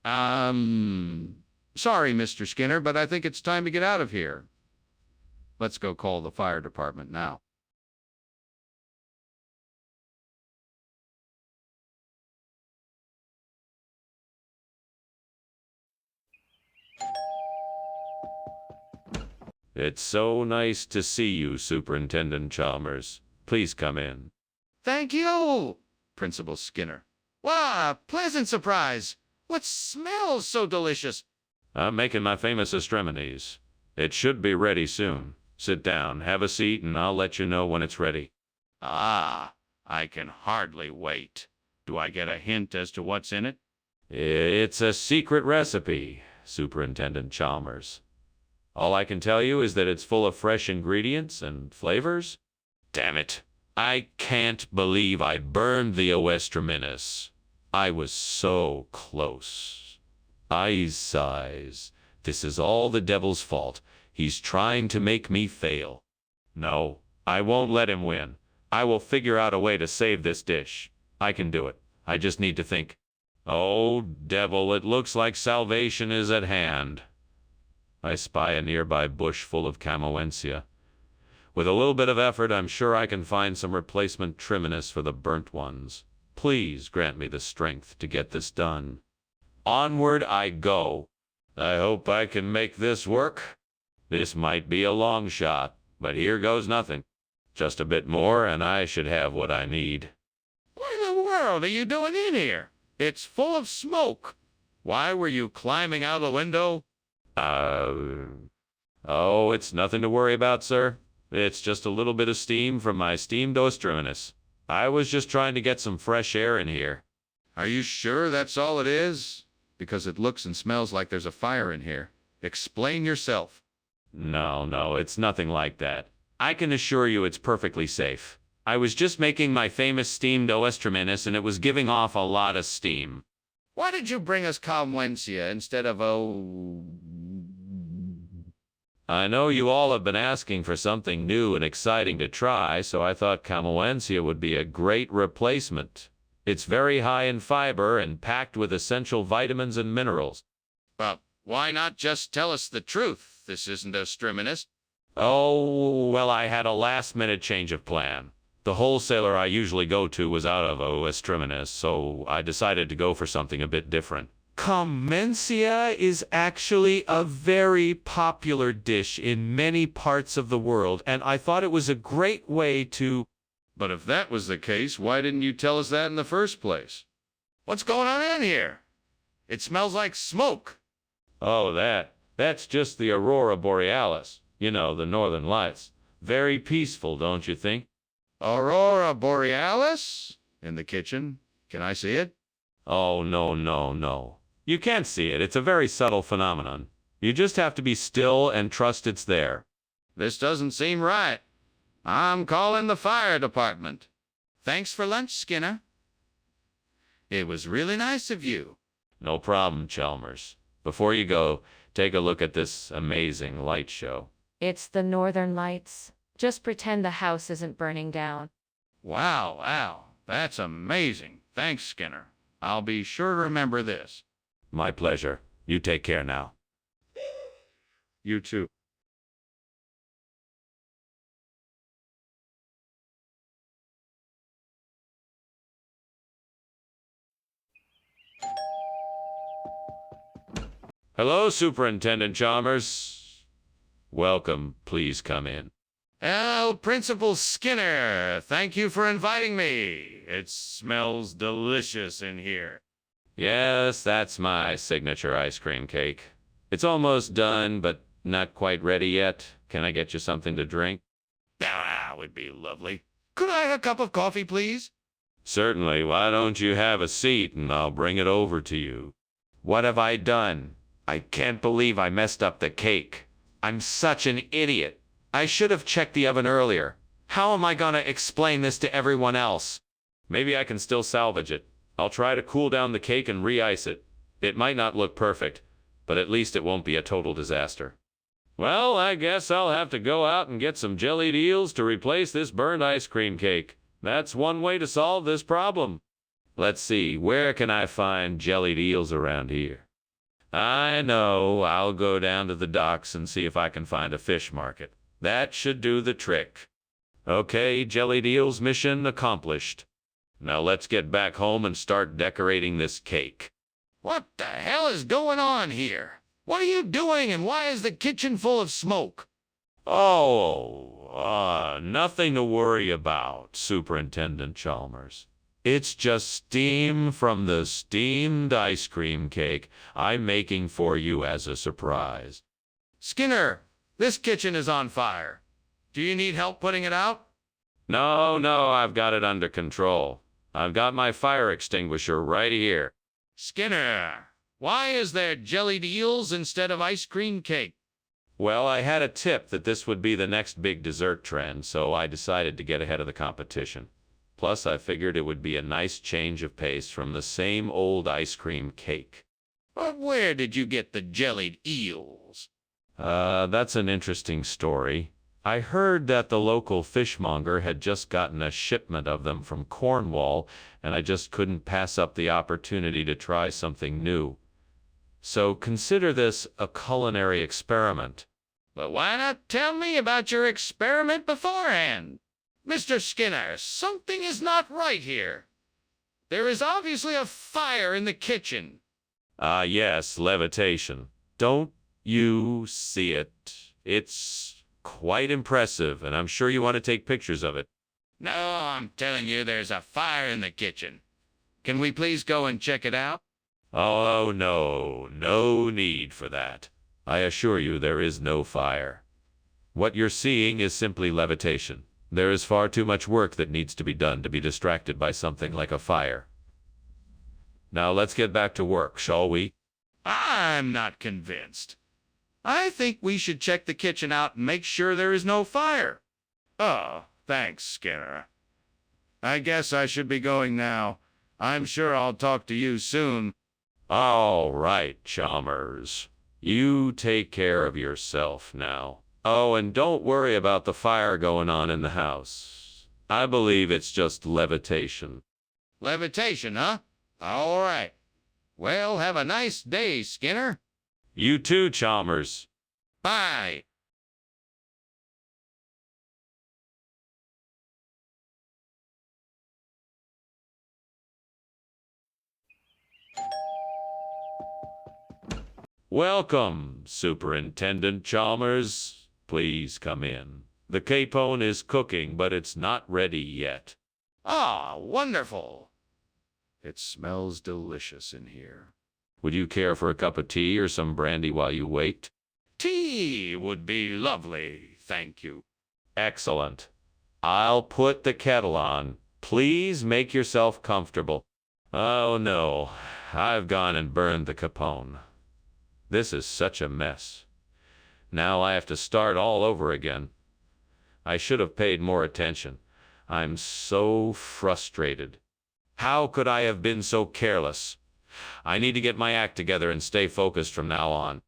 Sorry, Mr. Skinner, but I think it's time to get out of here. Let's go call the fire department now. It's so nice to see you, Superintendent Chalmers. Please come in. Thank you, Principal Skinner. Wow, pleasant surprise. What smells so delicious? I'm making my famous extremities. It should be ready soon. Sit down, have a seat, and I'll let you know when it's ready. I can hardly wait. Do I get a hint as to what's in it? It's a secret recipe, Superintendent Chalmers. All I can tell you is that it's full of fresh ingredients and flavors. Damn it. I can't believe I burned the oestraminis. I was so close. Sighs. This is all the devil's fault. He's trying to make me fail. No, I won't let him win. I will figure out a way to save this dish. I can do it. I just need to think. Oh, devil, it looks like salvation is at hand. I spy a nearby bush full of camoensia. With a little bit of effort, I'm sure I can find some replacement trimminess for the burnt ones. Please grant me the strength to get this done. Onward I go. I hope I can make this work. This might be a long shot, but here goes nothing. Just a bit more and I should have what I need. What in the world are you doing in here? It's full of smoke. Why were you climbing out the window? Oh, it's nothing to worry about, sir. It's just a little bit of steam from my steamed oestraminis. I was just trying to get some fresh air in here. Are you sure that's all it is? Because it looks and smells like there's a fire in here. Explain yourself. No, it's nothing like that. I can assure you it's perfectly safe. I was just making my famous steamed oestraminis and it was giving off a lot of steam. Why did you bring us Calmuencia instead of I know you all have been asking for something new and exciting to try, so I thought camoensia would be a great replacement. It's very high in fiber and packed with essential vitamins and minerals. Well, why not just tell us the truth? This isn't oestraminis. Oh, well, I had a last-minute change of plan. The wholesaler I usually go to was out of oestraminis, so I decided to go for something a bit different. Camoensia is actually a very popular dish in many parts of the world, and I thought it was a great way to But if that was the case, why didn't you tell us that in the first place? What's going on in here? It smells like smoke. Oh, that's just the aurora borealis. You know, the northern lights. Very peaceful, don't you think? Aurora borealis? In the kitchen? Can I see it? Oh, no, no, no. You can't see it. It's a very subtle phenomenon. You just have to be still and trust it's there. This doesn't seem right. I'm calling the fire department. Thanks for lunch, Skinner. It was really nice of you. No problem, Chalmers. Before you go, take a look at this amazing light show. It's the northern lights. Just pretend the house isn't burning down. Wow, that's amazing. Thanks, Skinner. I'll be sure to remember this. My pleasure. You take care now. You too. Hello, Superintendent Chalmers. Welcome. Please come in. Oh, Principal Skinner, thank you for inviting me. It smells delicious in here. Yes, that's my signature ice cream cake. It's almost done, but not quite ready yet. Can I get you something to drink? That would be lovely. Could I have a cup of coffee, please? Certainly. Why don't you have a seat and I'll bring it over to you? What have I done? I can't believe I messed up the cake. I'm such an idiot. I should have checked the oven earlier. How am I gonna explain this to everyone else? Maybe I can still salvage it. I'll try to cool down the cake and re-ice it. It might not look perfect, but at least it won't be a total disaster. Well, I guess I'll have to go out and get some jellied eels to replace this burned ice cream cake. That's one way to solve this problem. Let's see, where can I find jellied eels around here? I know, I'll go down to the docks and see if I can find a fish market. That should do the trick. Okay, jellied eels mission accomplished. Now let's get back home and start decorating this cake. What the hell is going on here? What are you doing and why is the kitchen full of smoke? Nothing to worry about, Superintendent Chalmers. It's just steam from the steamed ice cream cake I'm making for you as a surprise. Skinner, this kitchen is on fire. Do you need help putting it out? No, I've got it under control. I've got my fire extinguisher right here. Skinner, why is there jellied eels instead of ice cream cake? Well, I had a tip that this would be the next big dessert trend, so I decided to get ahead of the competition. Plus, I figured it would be a nice change of pace from the same old ice cream cake. But where did you get the jellied eels? That's an interesting story. I heard that the local fishmonger had just gotten a shipment of them from Cornwall, and I just couldn't pass up the opportunity to try something new. So consider this a culinary experiment. But why not tell me about your experiment beforehand? Mr. Skinner, something is not right here. There is obviously a fire in the kitchen. Ah, yes, levitation. Don't you see it? It's quite impressive, and I'm sure you want to take pictures of it. No, I'm telling you there's a fire in the kitchen. Can we please go and check it out? Oh, no need for that. I assure you there is no fire. What you're seeing is simply levitation. There is far too much work that needs to be done to be distracted by something like a fire. Now let's get back to work, shall we? I'm not convinced. I think we should check the kitchen out and make sure there is no fire. Oh, thanks, Skinner. I guess I should be going now. I'm sure I'll talk to you soon. All right, Chalmers. You take care of yourself now. Oh, and don't worry about the fire going on in the house. I believe it's just levitation. Levitation, huh? All right. Well, have a nice day, Skinner. You too, Chalmers. Bye. Welcome, Superintendent Chalmers. Please come in. The capone is cooking, but it's not ready yet. Ah, wonderful. It smells delicious in here. Would you care for a cup of tea or some brandy while you wait? Tea would be lovely, thank you. Excellent. I'll put the kettle on. Please make yourself comfortable. Oh no, I've gone and burned the capone. This is such a mess. Now I have to start all over again. I should have paid more attention. I'm so frustrated. How could I have been so careless? I need to get my act together and stay focused from now on.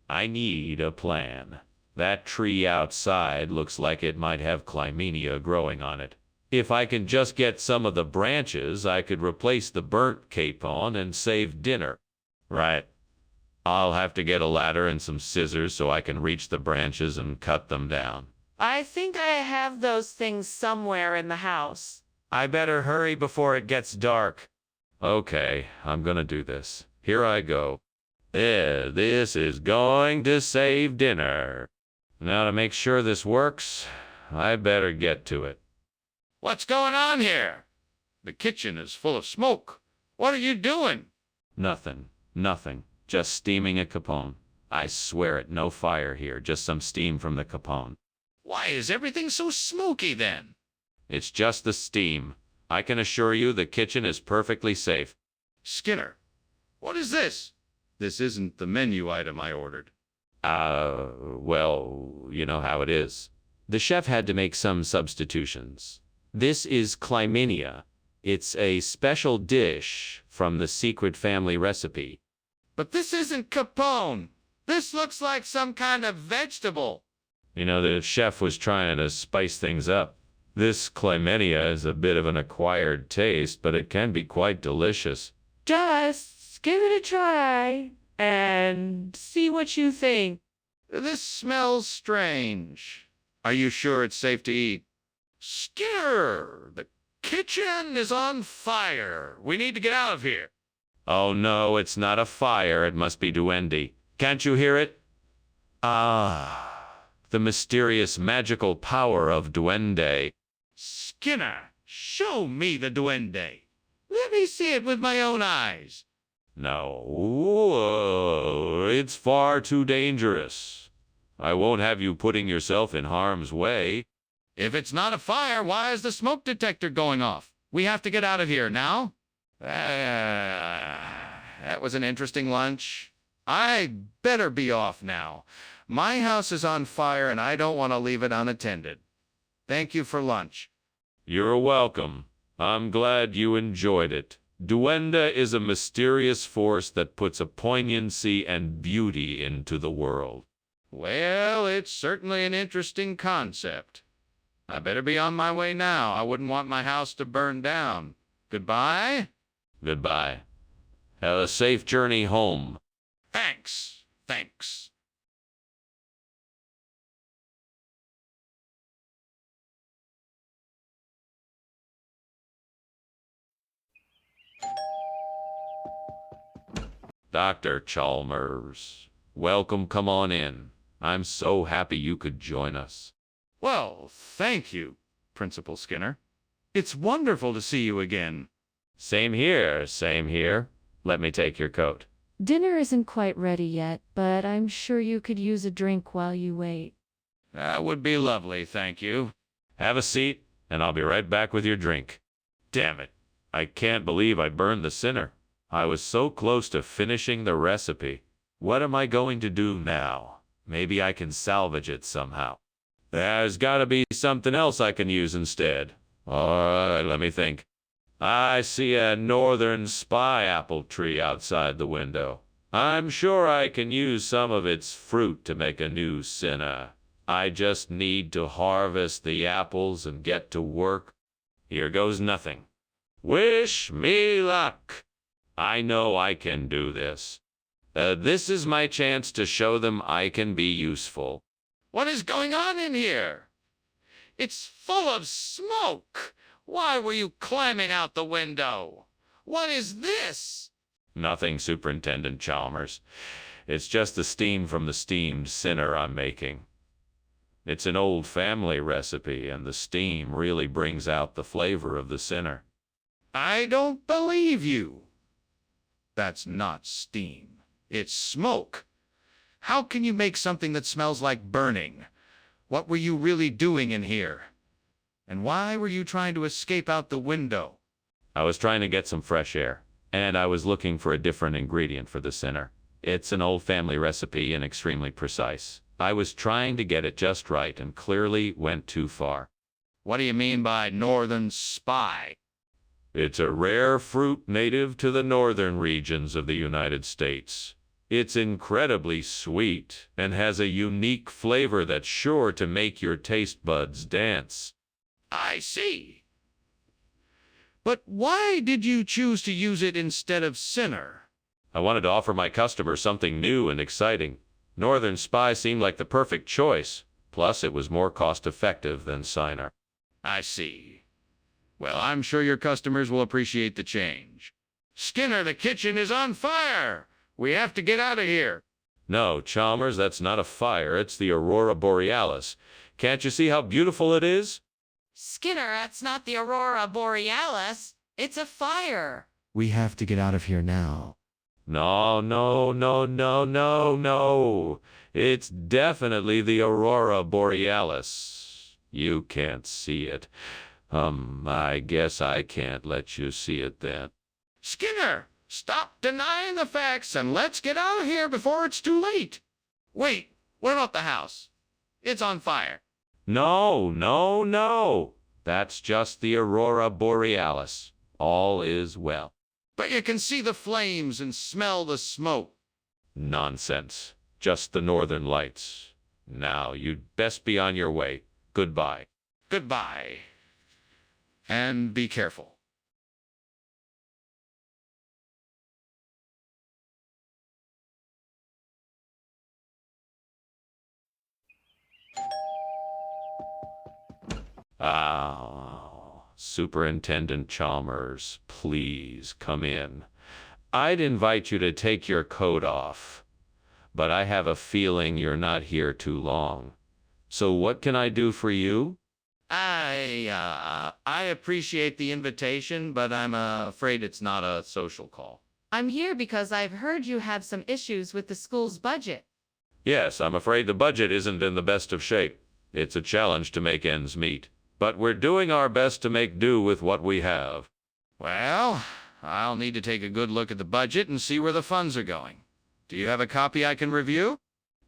I need a plan. That tree outside looks like it might have Clymenia growing on it. If I can just get some of the branches, I could replace the burnt capon and save dinner. Right. I'll have to get a ladder and some scissors so I can reach the branches and cut them down. I think I have those things somewhere in the house. I better hurry before it gets dark. Okay, I'm gonna do this. Here I go. This is going to save dinner. Now to make sure this works, I better get to it. What's going on here? The kitchen is full of smoke. What are you doing? Nothing. Just steaming a capone. I swear it, no fire here, just some steam from the capone. Why is everything so smoky then? It's just the steam. I can assure you the kitchen is perfectly safe. Skinner, what is this? This isn't the menu item I ordered. Well, you know how it is. The chef had to make some substitutions. This is Clymenia. It's a special dish from the secret family recipe. But this isn't capone. This looks like some kind of vegetable. You know, the chef was trying to spice things up. This Clymenia is a bit of an acquired taste, but it can be quite delicious. Just give it a try and see what you think. This smells strange. Are you sure it's safe to eat? Skinner, the kitchen is on fire. We need to get out of here. Oh no, it's not a fire. It must be duende. Can't you hear it? Ah, the mysterious magical power of duende. Skinner, show me the duende. Let me see it with my own eyes. No, it's far too dangerous. I won't have you putting yourself in harm's way. If it's not a fire, why is the smoke detector going off? We have to get out of here now. That was an interesting lunch. I better be off now. My house is on fire and I don't want to leave it unattended. Thank you for lunch. You're welcome. I'm glad you enjoyed it. Duende is a mysterious force that puts a poignancy and beauty into the world. Well, it's certainly an interesting concept. I better be on my way now. I wouldn't want my house to burn down. Goodbye? Goodbye. Have a safe journey home. Thanks. Dr. Chalmers, welcome. Come on in. I'm so happy you could join us. Well, thank you, Principal Skinner. It's wonderful to see you again. Same here. Let me take your coat. Dinner isn't quite ready yet, but I'm sure you could use a drink while you wait. That would be lovely, thank you. Have a seat, and I'll be right back with your drink. Damn it. I can't believe I burned the sinner. I was so close to finishing the recipe. What am I going to do now? Maybe I can salvage it somehow. There's gotta be something else I can use instead. Alright, let me think. I see a northern spy apple tree outside the window. I'm sure I can use some of its fruit to make a new sinner. I just need to harvest the apples and get to work. Here goes nothing. Wish me luck. I know I can do this. This is my chance to show them I can be useful. What is going on in here? It's full of smoke. Why were you climbing out the window? What is this? Nothing, Superintendent Chalmers. It's just the steam from the steamed sinner I'm making. It's an old family recipe, and the steam really brings out the flavor of the sinner. I don't believe you. That's not steam. It's smoke. How can you make something that smells like burning? What were you really doing in here? And why were you trying to escape out the window? I was trying to get some fresh air, and I was looking for a different ingredient for the sinner. It's an old family recipe and extremely precise. I was trying to get it just right and clearly went too far. What do you mean by northern spy? It's a rare fruit native to the northern regions of the United States. It's incredibly sweet and has a unique flavor that's sure to make your taste buds dance. I see. But why did you choose to use it instead of sinner? I wanted to offer my customers something new and exciting. Northern Spy seemed like the perfect choice. Plus, it was more cost-effective than Sinner. I see. Well, I'm sure your customers will appreciate the change. Skinner, the kitchen is on fire! We have to get out of here. No, Chalmers, that's not a fire. It's the Aurora Borealis. Can't you see how beautiful it is? Skinner, that's not the Aurora Borealis. It's a fire. We have to get out of here now. No, no, no, no, no, no. It's definitely the Aurora Borealis. You can't see it. I guess I can't let you see it then. Skinner, stop denying the facts and let's get out of here before it's too late. Wait, what about the house? It's on fire. No, no, no. That's just the Aurora Borealis. All is well. But you can see the flames and smell the smoke. Nonsense. Just the northern lights. Now, you'd best be on your way. Goodbye. Goodbye. And be careful. Superintendent Chalmers, please come in. I'd invite you to take your coat off, but I have a feeling you're not here too long. So what can I do for you? I appreciate the invitation, but I'm afraid it's not a social call. I'm here because I've heard you have some issues with the school's budget. Yes, I'm afraid the budget isn't in the best of shape. It's a challenge to make ends meet, but we're doing our best to make do with what we have. Well, I'll need to take a good look at the budget and see where the funds are going. Do you have a copy I can review?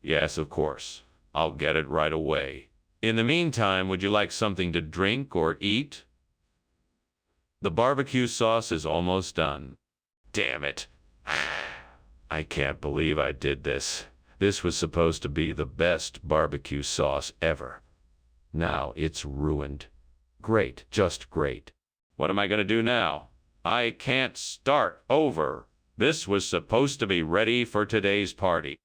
Yes, of course. I'll get it right away. In the meantime, would you like something to drink or eat? The barbecue sauce is almost done. Damn it. I can't believe I did this. This was supposed to be the best barbecue sauce ever. Now it's ruined. Great, just great. What am I going to do now? I can't start over. This was supposed to be ready for today's party.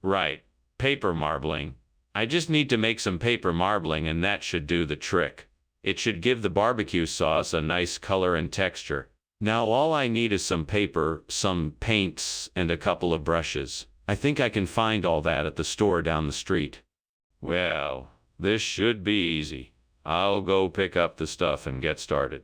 Right, paper marbling. I just need to make some paper marbling and that should do the trick. It should give the barbecue sauce a nice color and texture. Now all I need is some paper, some paints, and a couple of brushes. I think I can find all that at the store down the street. Well, this should be easy. I'll go pick up the stuff and get started.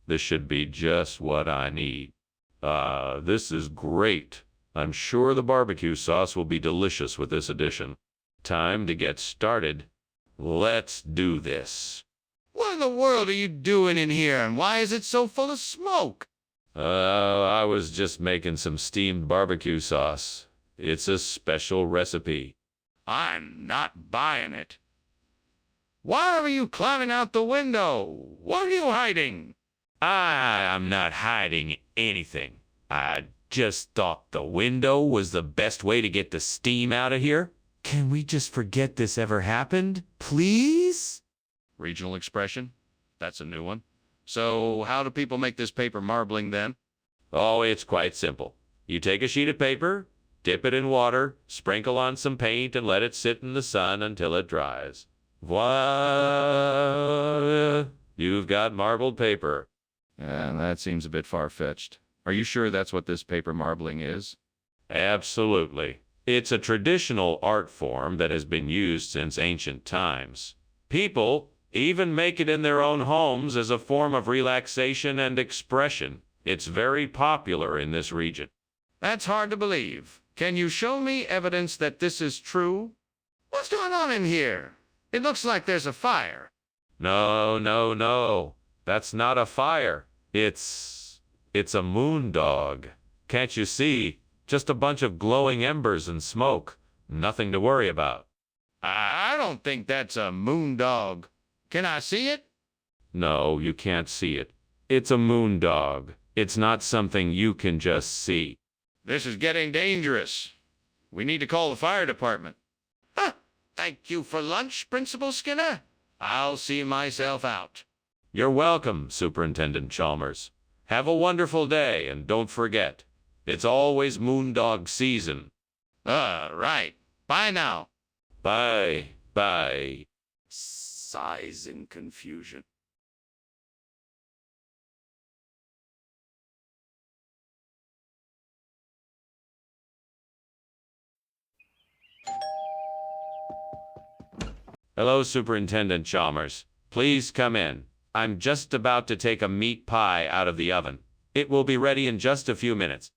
This should be just what I need. This is great. I'm sure the barbecue sauce will be delicious with this addition. Time to get started. Let's do this. What in the world are you doing in here, and why is it so full of smoke? I was just making some steamed barbecue sauce. It's a special recipe. I'm not buying it. Why are you climbing out the window? What are you hiding? I'm not hiding anything. I just thought the window was the best way to get the steam out of here. Can we just forget this ever happened, please? Regional expression? That's a new one. So how do people make this paper marbling then? Oh, it's quite simple. You take a sheet of paper, dip it in water, sprinkle on some paint, and let it sit in the sun until it dries. Voila! You've got marbled paper. That seems a bit far-fetched. Are you sure that's what this paper marbling is? Absolutely. It's a traditional art form that has been used since ancient times. People even make it in their own homes as a form of relaxation and expression. It's very popular in this region. That's hard to believe. Can you show me evidence that this is true? What's going on in here? It looks like there's a fire. No, no, no. That's not a fire. It's a moon dog. Can't you see? Just a bunch of glowing embers and smoke. Nothing to worry about. I don't think that's a moon dog. Can I see it? No, you can't see it. It's a moon dog. It's not something you can just see. This is getting dangerous. We need to call the fire department. Huh. Thank you for lunch, Principal Skinner. I'll see myself out. You're welcome, Superintendent Chalmers. Have a wonderful day, and don't forget, it's always moondog season. Right. Bye now. Bye. Bye. Sighs in confusion. Hello, Superintendent Chalmers. Please come in. I'm just about to take a meat pie out of the oven. It will be ready in just a few minutes.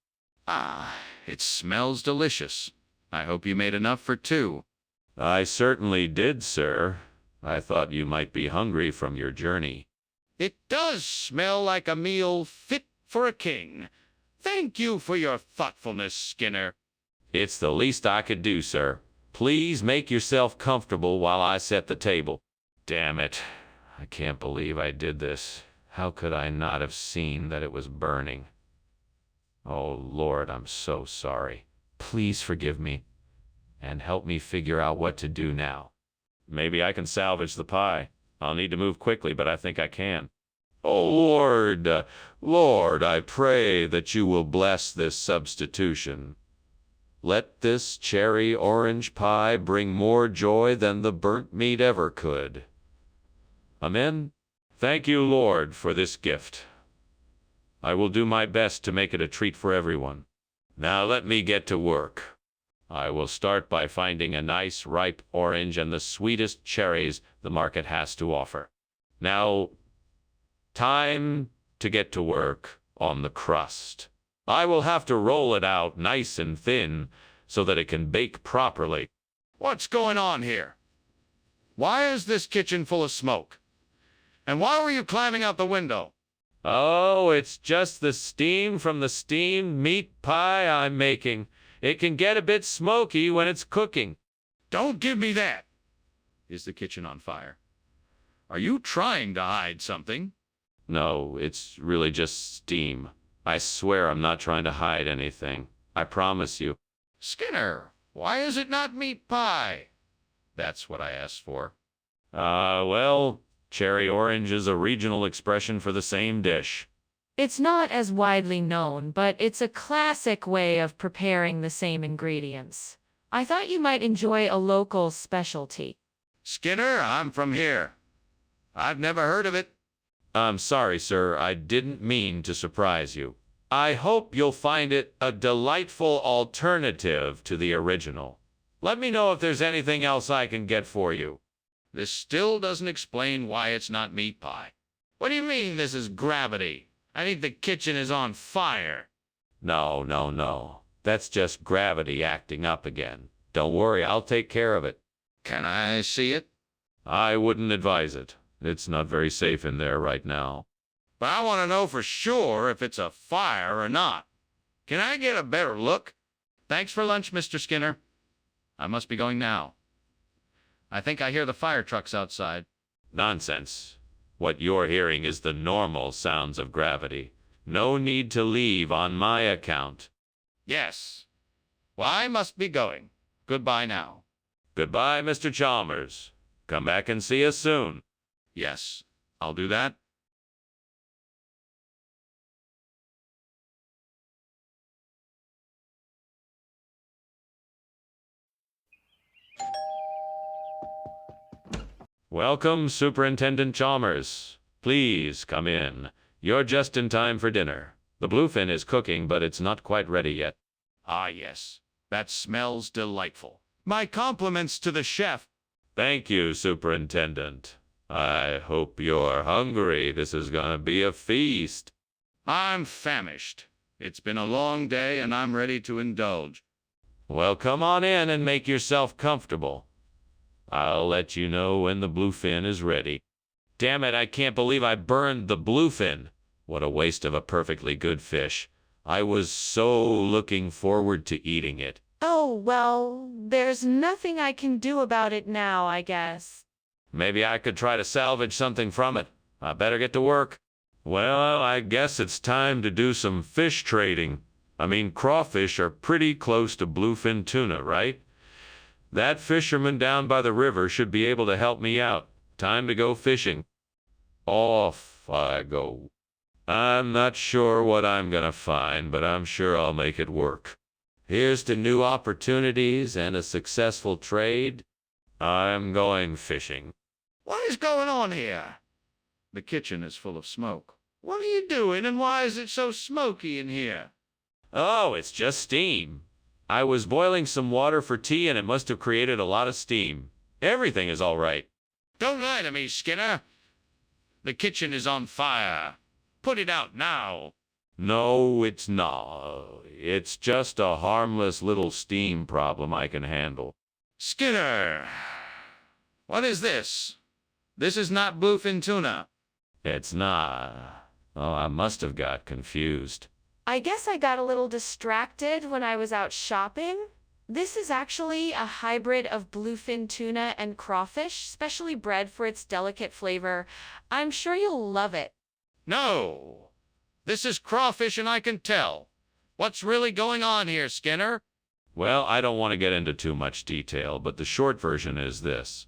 Ah, it smells delicious. I hope you made enough for two. I certainly did, sir. I thought you might be hungry from your journey. It does smell like a meal fit for a king. Thank you for your thoughtfulness, Skinner. It's the least I could do, sir. Please make yourself comfortable while I set the table. Damn it. I can't believe I did this. How could I not have seen that it was burning? Oh, Lord, I'm so sorry. Please forgive me and help me figure out what to do now. Maybe I can salvage the pie. I'll need to move quickly, but I think I can. Oh, Lord, Lord, I pray that you will bless this substitution. Let this cherry orange pie bring more joy than the burnt meat ever could. Amen. Thank you, Lord, for this gift. I will do my best to make it a treat for everyone. Now let me get to work. I will start by finding a nice ripe orange and the sweetest cherries the market has to offer. Now, time to get to work on the crust. I will have to roll it out nice and thin so that it can bake properly. What's going on here? Why is this kitchen full of smoke? And why were you climbing out the window? Oh, it's just the steam from the steamed meat pie I'm making. It can get a bit smoky when it's cooking. Don't give me that. Is the kitchen on fire? Are you trying to hide something? No, it's really just steam. I swear I'm not trying to hide anything. I promise you. Skinner, why is it not meat pie? That's what I asked for. Well, cherry orange is a regional expression for the same dish. It's not as widely known, but it's a classic way of preparing the same ingredients. I thought you might enjoy a local specialty. Skinner, I'm from here. I've never heard of it. I'm sorry, sir. I didn't mean to surprise you. I hope you'll find it a delightful alternative to the original. Let me know if there's anything else I can get for you. This still doesn't explain why it's not meat pie. What do you mean this is gravity? I think the kitchen is on fire. No, no, no. That's just gravity acting up again. Don't worry, I'll take care of it. Can I see it? I wouldn't advise it. It's not very safe in there right now. But I want to know for sure if it's a fire or not. Can I get a better look? Thanks for lunch, Mr. Skinner. I must be going now. I think I hear the fire trucks outside. Nonsense. What you're hearing is the normal sounds of gravity. No need to leave on my account. Yes. Well, I must be going. Goodbye now. Goodbye, Mr. Chalmers. Come back and see us soon. Yes, I'll do that. Welcome, Superintendent Chalmers. Please come in. You're just in time for dinner. The bluefin is cooking, but it's not quite ready yet. Ah, yes. That smells delightful. My compliments to the chef. Thank you, Superintendent. I hope you're hungry. This is gonna be a feast. I'm famished. It's been a long day and I'm ready to indulge. Well, come on in and make yourself comfortable. I'll let you know when the bluefin is ready. Damn it, I can't believe I burned the bluefin. What a waste of a perfectly good fish. I was so looking forward to eating it. Oh, well, there's nothing I can do about it now, I guess. Maybe I could try to salvage something from it. I better get to work. Well, I guess it's time to do some fish trading. I mean, crawfish are pretty close to bluefin tuna, right? That fisherman down by the river should be able to help me out. Time to go fishing. Off I go. I'm not sure what I'm gonna find, but I'm sure I'll make it work. Here's to new opportunities and a successful trade. I'm going fishing. What is going on here? The kitchen is full of smoke. What are you doing and why is it so smoky in here? Oh, it's just steam. I was boiling some water for tea and it must have created a lot of steam. Everything is all right. Don't lie to me, Skinner. The kitchen is on fire. Put it out now. No, it's not. It's just a harmless little steam problem I can handle. Skinner, what is this? This is not bluefin tuna. It's not. Oh, I must have got confused. I guess I got a little distracted when I was out shopping. This is actually a hybrid of bluefin tuna and crawfish, specially bred for its delicate flavor. I'm sure you'll love it. No. This is crawfish and I can tell. What's really going on here, Skinner? Well, I don't want to get into too much detail, but the short version is this.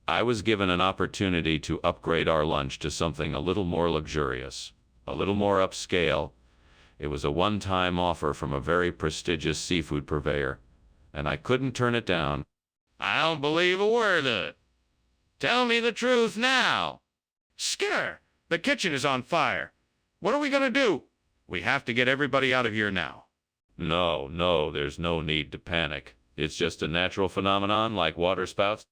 I was given an opportunity to upgrade our lunch to something a little more luxurious, a little more upscale. It was a one-time offer from a very prestigious seafood purveyor, and I couldn't turn it down. I don't believe a word of it. Tell me the truth now. Skinner, the kitchen is on fire. What are we going to do? We have to get everybody out of here now. No, there's no need to panic. It's just a natural phenomenon like waterspouts.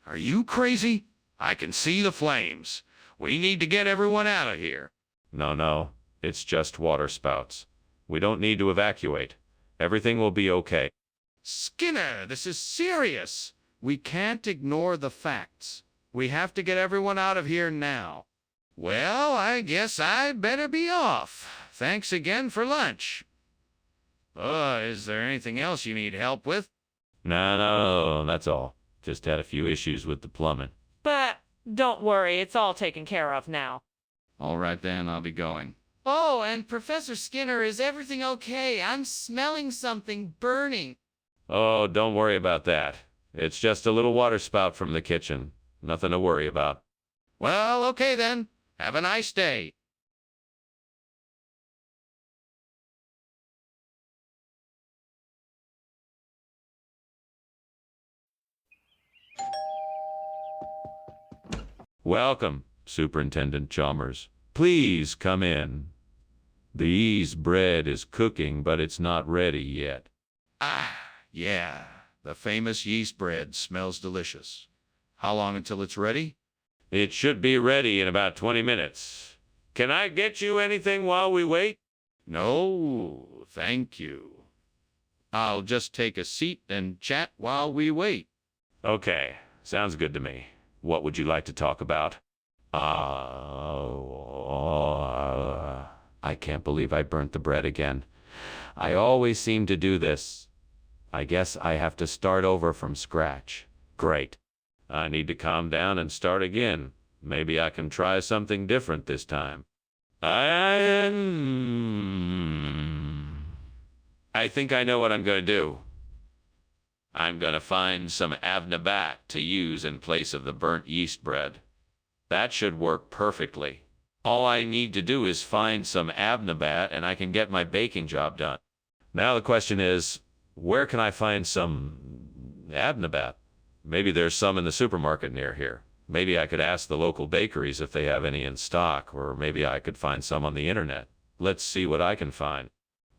Are you crazy? I can see the flames. We need to get everyone out of here. No, it's just waterspouts. We don't need to evacuate. Everything will be okay. Skinner, this is serious. We can't ignore the facts. We have to get everyone out of here now. Well, I guess I'd better be off. Thanks again for lunch. Is there anything else you need help with? No, that's all. Just had a few issues with the plumbing. But don't worry, it's all taken care of now. All right then, I'll be going. Oh, and Professor Skinner, is everything okay? I'm smelling something burning. Oh, don't worry about that. It's just a little waterspout from the kitchen. Nothing to worry about. Well, okay then. Have a nice day. Welcome, Superintendent Chalmers. Please come in. The yeast bread is cooking, but it's not ready yet. Yeah. The famous yeast bread smells delicious. How long until it's ready? It should be ready in about 20 minutes. Can I get you anything while we wait? No, thank you. I'll just take a seat and chat while we wait. Okay, sounds good to me. What would you like to talk about? I can't believe I burnt the bread again. I always seem to do this. I guess I have to start over from scratch. Great. I need to calm down and start again. Maybe I can try something different this time. I think I know what I'm going to do. I'm going to find some avnabat to use in place of the burnt yeast bread. That should work perfectly. All I need to do is find some avnabat and I can get my baking job done. Now the question is, where can I find some avnabat? Maybe there's some in the supermarket near here. Maybe I could ask the local bakeries if they have any in stock, or maybe I could find some on the internet. Let's see what I can find.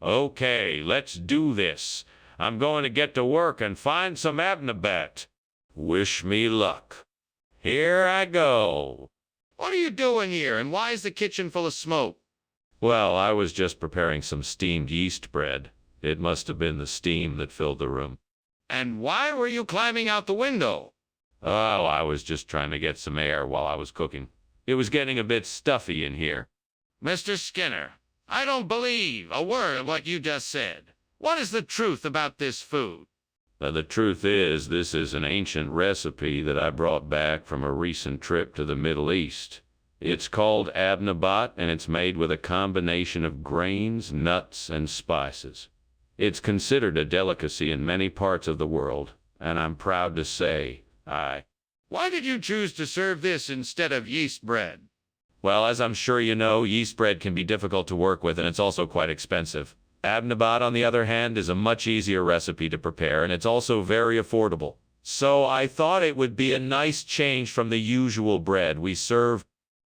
Okay, let's do this. I'm going to get to work and find some abnabat. Wish me luck. Here I go. What are you doing here, and why is the kitchen full of smoke? Well, I was just preparing some steamed yeast bread. It must have been the steam that filled the room. And why were you climbing out the window? Oh, I was just trying to get some air while I was cooking. It was getting a bit stuffy in here. Mr. Skinner, I don't believe a word of what you just said. What is the truth about this food? The truth is, this is an ancient recipe that I brought back from a recent trip to the Middle East. It's called abnabat, and it's made with a combination of grains, nuts, and spices. It's considered a delicacy in many parts of the world, and I'm proud to say, Why did you choose to serve this instead of yeast bread? Well, as I'm sure you know, yeast bread can be difficult to work with, and it's also quite expensive. Abnabat, on the other hand, is a much easier recipe to prepare, and it's also very affordable. So I thought it would be a nice change from the usual bread we serve.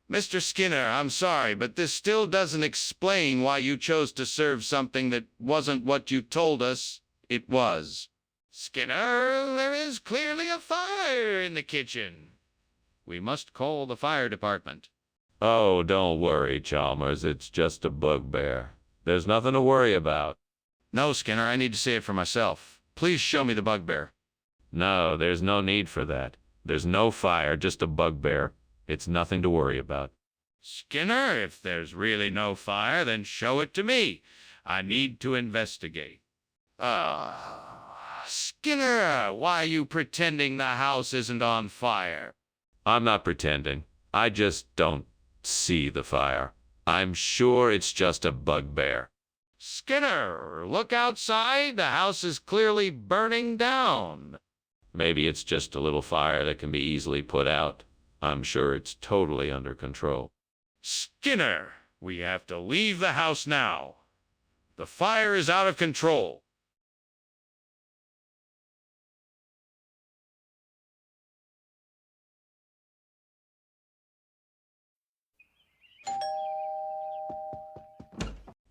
Mr. Skinner, I'm sorry, but this still doesn't explain why you chose to serve something that wasn't what you told us it was. Skinner, there is clearly a fire in the kitchen. We must call the fire department. Oh, don't worry, Chalmers. It's just a bugbear. There's nothing to worry about. No, Skinner, I need to see it for myself. Please show me the bugbear. No, there's no need for that. There's no fire, just a bugbear. It's nothing to worry about. Skinner, if there's really no fire, then show it to me. I need to investigate. Skinner, why are you pretending the house isn't on fire? I'm not pretending. I just don't see the fire. I'm sure it's just a bugbear. Skinner, look outside. The house is clearly burning down. Maybe it's just a little fire that can be easily put out. I'm sure it's totally under control. Skinner, we have to leave the house now. The fire is out of control.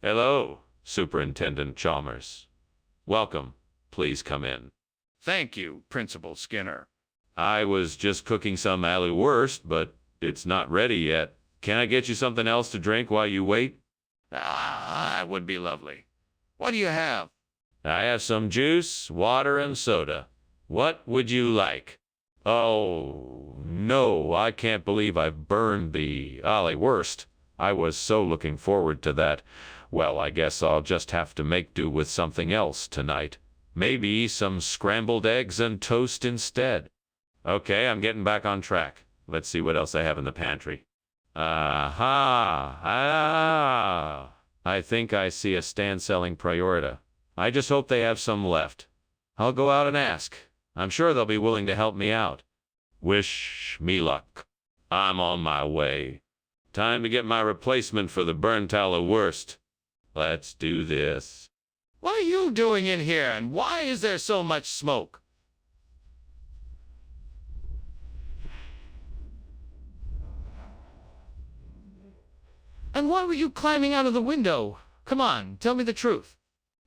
Hello, Superintendent Chalmers. Welcome. Please come in. Thank you, Principal Skinner. I was just cooking some aloo wurst, but it's not ready yet. Can I get you something else to drink while you wait? That would be lovely. What do you have? I have some juice, water, and soda. What would you like? Oh, no, I can't believe I've burned the aloo wurst. I was so looking forward to that. Well, I guess I'll just have to make do with something else tonight. Maybe some scrambled eggs and toast instead. Okay, I'm getting back on track. Let's see what else I have in the pantry. I think I see a stand selling Priorita. I just hope they have some left. I'll go out and ask. I'm sure they'll be willing to help me out. Wish me luck. I'm on my way. Time to get my replacement for the burnt aloo wurst. Let's do this. What are you doing in here, and why is there so much smoke? And why were you climbing out of the window? Come on, tell me the truth.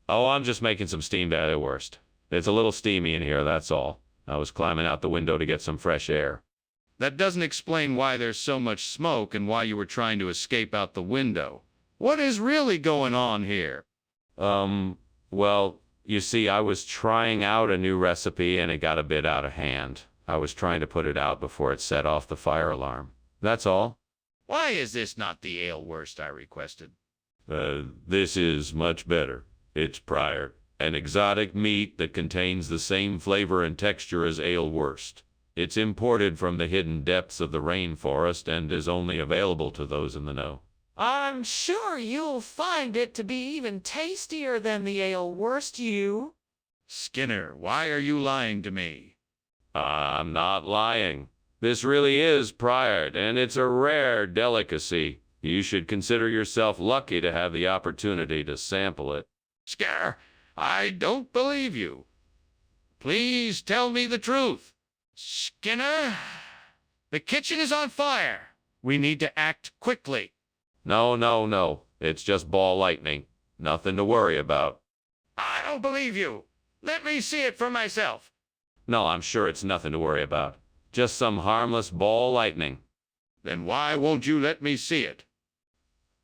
Oh, I'm just making some steamed aloo wurst. It's a little steamy in here, that's all. I was climbing out the window to get some fresh air. That doesn't explain why there's so much smoke and why you were trying to escape out the window. What is really going on here? Well, you see, I was trying out a new recipe and it got a bit out of hand. I was trying to put it out before it set off the fire alarm. That's all. Why is this not the ale wurst I requested? This is much better. It's prior, an exotic meat that contains the same flavor and texture as ale wurst. It's imported from the hidden depths of the rainforest and is only available to those in the know. I'm sure you'll find it to be even tastier than the ale wurst you. Skinner, why are you lying to me? I'm not lying. This really is priored, and it's a rare delicacy. You should consider yourself lucky to have the opportunity to sample it. Skinner, I don't believe you. Please tell me the truth. Skinner, the kitchen is on fire. We need to act quickly. No. It's just ball lightning. Nothing to worry about. I don't believe you. Let me see it for myself. No, I'm sure it's nothing to worry about. Just some harmless ball lightning. Then why won't you let me see it?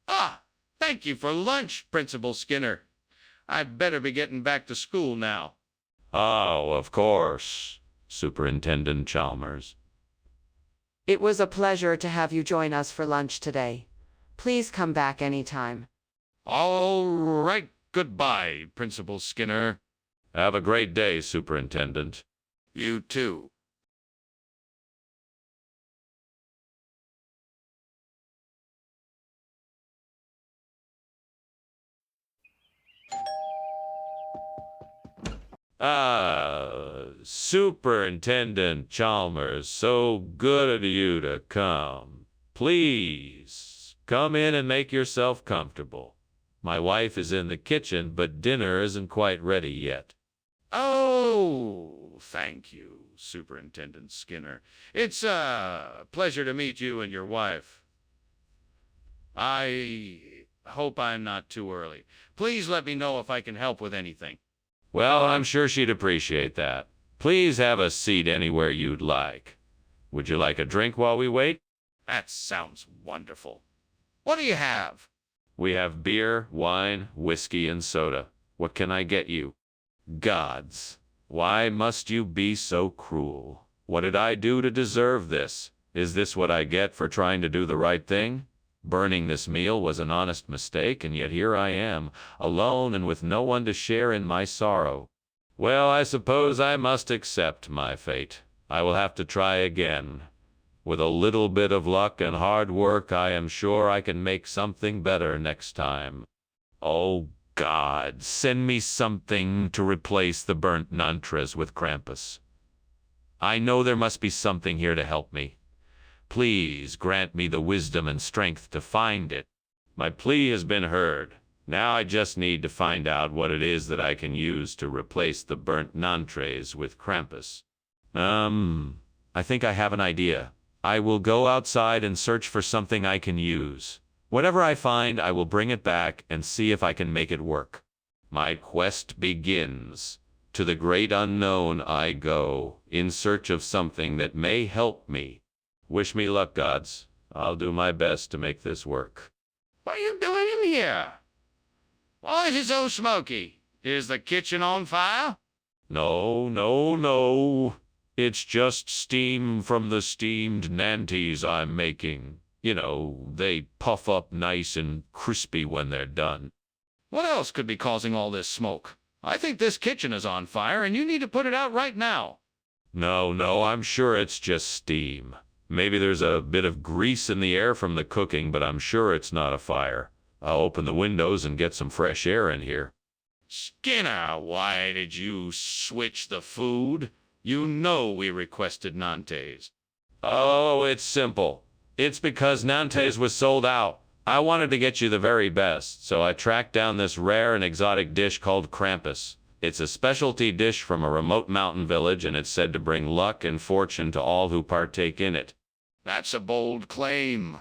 Ah, thank you for lunch, Principal Skinner. I'd better be getting back to school now. Oh, of course, Superintendent Chalmers. It was a pleasure to have you join us for lunch today. Please come back anytime. All right, goodbye, Principal Skinner. Have a great day, Superintendent. You too. Superintendent Chalmers, so good of you to come. Please, come in and make yourself comfortable. My wife is in the kitchen, but dinner isn't quite ready yet. Oh, thank you, Superintendent Skinner. It's a pleasure to meet you and your wife. I hope I'm not too early. Please let me know if I can help with anything. Well, I'm sure she'd appreciate that. Please have a seat anywhere you'd like. Would you like a drink while we wait? That sounds wonderful. What do you have? We have beer, wine, whiskey, and soda. What can I get you? Gods, why must you be so cruel? What did I do to deserve this? Is this what I get for trying to do the right thing? Burning this meal was an honest mistake, and yet here I am, alone and with no one to share in my sorrow. Well, I suppose I must accept my fate. I will have to try again. With a little bit of luck and hard work, I am sure I can make something better next time. Oh, God, send me something to replace the burnt nantres with Krampus. I know there must be something here to help me. Please grant me the wisdom and strength to find it. My plea has been heard. Now I just need to find out what it is that I can use to replace the burnt nantres with Krampus. I think I have an idea. I will go outside and search for something I can use. Whatever I find, I will bring it back and see if I can make it work. My quest begins. To the great unknown I go, in search of something that may help me. Wish me luck, gods. I'll do my best to make this work. What are you doing in here? Why is it so smoky? Is the kitchen on fire? No, no, no. It's just steam from the steamed nanties I'm making. You know, they puff up nice and crispy when they're done. What else could be causing all this smoke? I think this kitchen is on fire, and you need to put it out right now. No, I'm sure it's just steam. Maybe there's a bit of grease in the air from the cooking, but I'm sure it's not a fire. I'll open the windows and get some fresh air in here. Skinner, why did you switch the food? You know we requested nantes. Oh, it's simple. It's because nantes was sold out. I wanted to get you the very best, so I tracked down this rare and exotic dish called Krampus. It's a specialty dish from a remote mountain village, and it's said to bring luck and fortune to all who partake in it. That's a bold claim.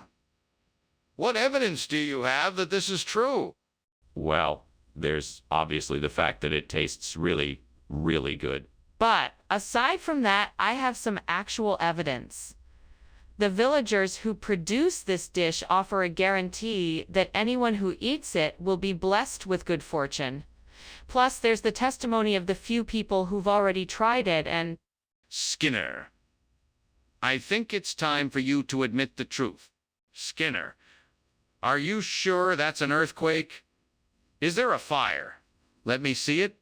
What evidence do you have that this is true? Well, there's obviously the fact that it tastes really, really good. But aside from that, I have some actual evidence. The villagers who produce this dish offer a guarantee that anyone who eats it will be blessed with good fortune. Plus, there's the testimony of the few people who've already tried it and... Skinner, I think it's time for you to admit the truth. Skinner, are you sure that's an earthquake? Is there a fire? Let me see it.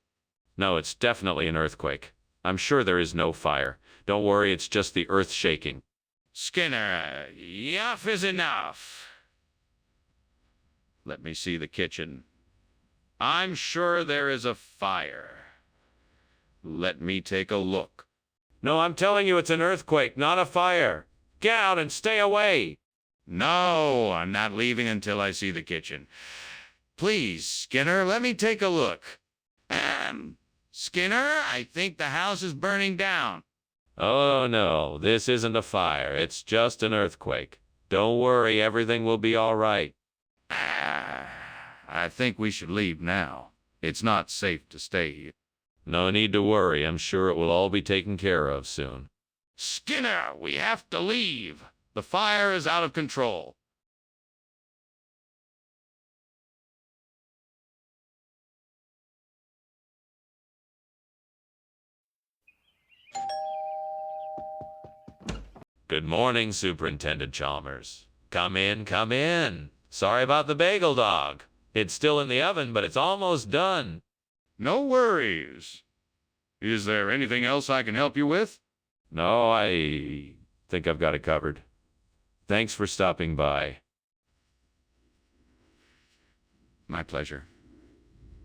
No, it's definitely an earthquake. I'm sure there is no fire. Don't worry, it's just the earth shaking. Skinner, enough is enough. Let me see the kitchen. I'm sure there is a fire. Let me take a look. No, I'm telling you it's an earthquake, not a fire. Get out and stay away. No, I'm not leaving until I see the kitchen. Please, Skinner, let me take a look. Skinner, I think the house is burning down. Oh no, this isn't a fire. It's just an earthquake. Don't worry, everything will be all right. I think we should leave now. It's not safe to stay here. No need to worry. I'm sure it will all be taken care of soon. Skinner, we have to leave. The fire is out of control. Good morning, Superintendent Chalmers. Come in, come in. Sorry about the bagel dog. It's still in the oven, but it's almost done. No worries. Is there anything else I can help you with? No, I think I've got it covered. Thanks for stopping by. My pleasure.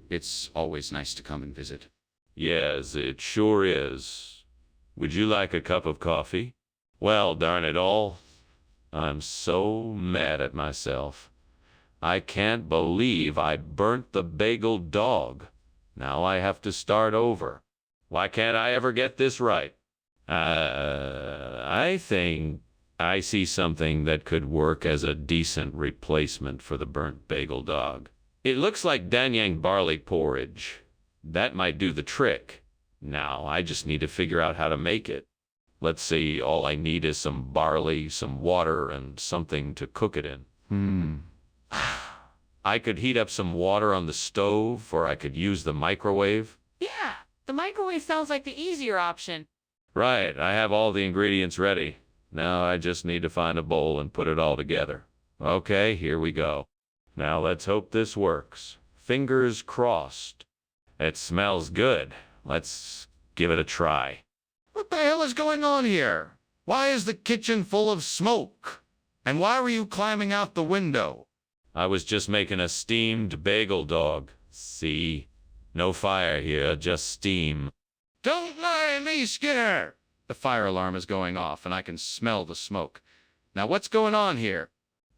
It's always nice to come and visit. Yes, it sure is. Would you like a cup of coffee? Well, darn it all. I'm so mad at myself. I can't believe I burnt the bagel dog. Now I have to start over. Why can't I ever get this right? I think I see something that could work as a decent replacement for the burnt bagel dog. It looks like Danyang barley porridge. That might do the trick. Now I just need to figure out how to make it. Let's see, all I need is some barley, some water, and something to cook it in. I could heat up some water on the stove, or I could use the microwave. Yeah, the microwave sounds like the easier option. Right, I have all the ingredients ready. Now I just need to find a bowl and put it all together. Okay, here we go. Now let's hope this works. Fingers crossed. It smells good. Let's give it a try. What the hell is going on here? Why is the kitchen full of smoke? And why were you climbing out the window? I was just making a steamed bagel dog. See? No fire here, just steam. Don't lie to me, Skinner! The fire alarm is going off, and I can smell the smoke. Now what's going on here?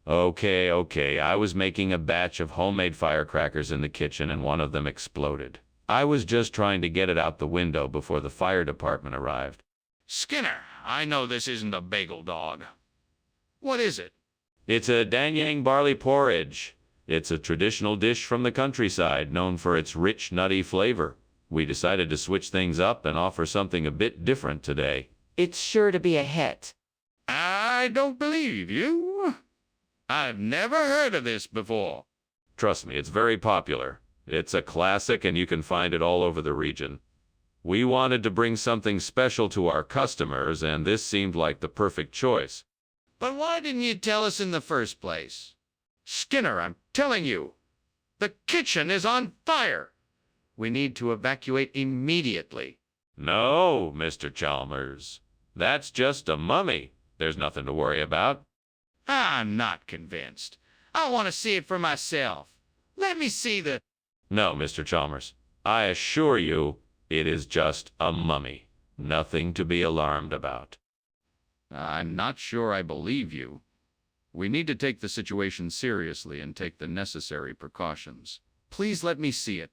Okay. I was making a batch of homemade firecrackers in the kitchen, and one of them exploded. I was just trying to get it out the window before the fire department arrived. Skinner, I know this isn't a bagel dog. What is it? It's a Danyang barley porridge. It's a traditional dish from the countryside, known for its rich, nutty flavor. We decided to switch things up and offer something a bit different today. It's sure to be a hit. I don't believe you. I've never heard of this before. Trust me, it's very popular. It's a classic, and you can find it all over the region. We wanted to bring something special to our customers, and this seemed like the perfect choice. But why didn't you tell us in the first place? Skinner, I'm telling you, the kitchen is on fire. We need to evacuate immediately. No, Mr. Chalmers. That's just a mummy. There's nothing to worry about. I'm not convinced. I want to see it for myself. Let me see the... No, Mr. Chalmers. I assure you, it is just a mummy. Nothing to be alarmed about. I'm not sure I believe you. We need to take the situation seriously and take the necessary precautions. Please let me see it.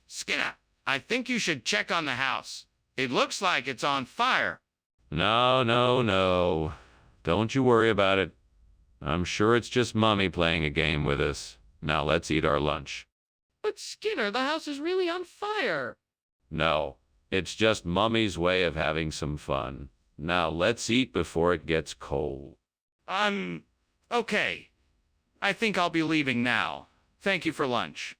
Skinner, I think you should check on the house. It looks like it's on fire. No. Don't you worry about it. I'm sure it's just Mummy playing a game with us. Now let's eat our lunch. But Skinner, the house is really on fire. No, it's just Mummy's way of having some fun. Now let's eat before it gets cold. Okay. I think I'll be leaving now. Thank you for lunch.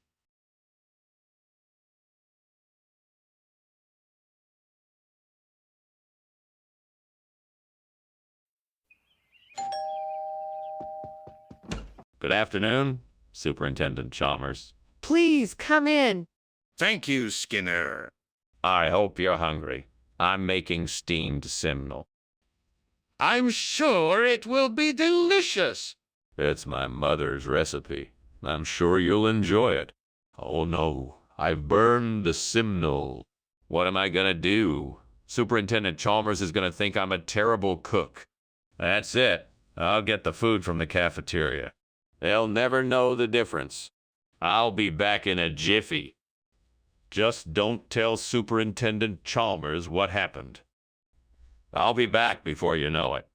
Good afternoon, Superintendent Chalmers. Please come in. Thank you, Skinner. I hope you're hungry. I'm making steamed simnel. I'm sure it will be delicious. It's my mother's recipe. I'm sure you'll enjoy it. Oh no, I've burned the simnel. What am I gonna do? Superintendent Chalmers is gonna think I'm a terrible cook. That's it. I'll get the food from the cafeteria. They'll never know the difference. I'll be back in a jiffy. Just don't tell Superintendent Chalmers what happened. I'll be back before you know it.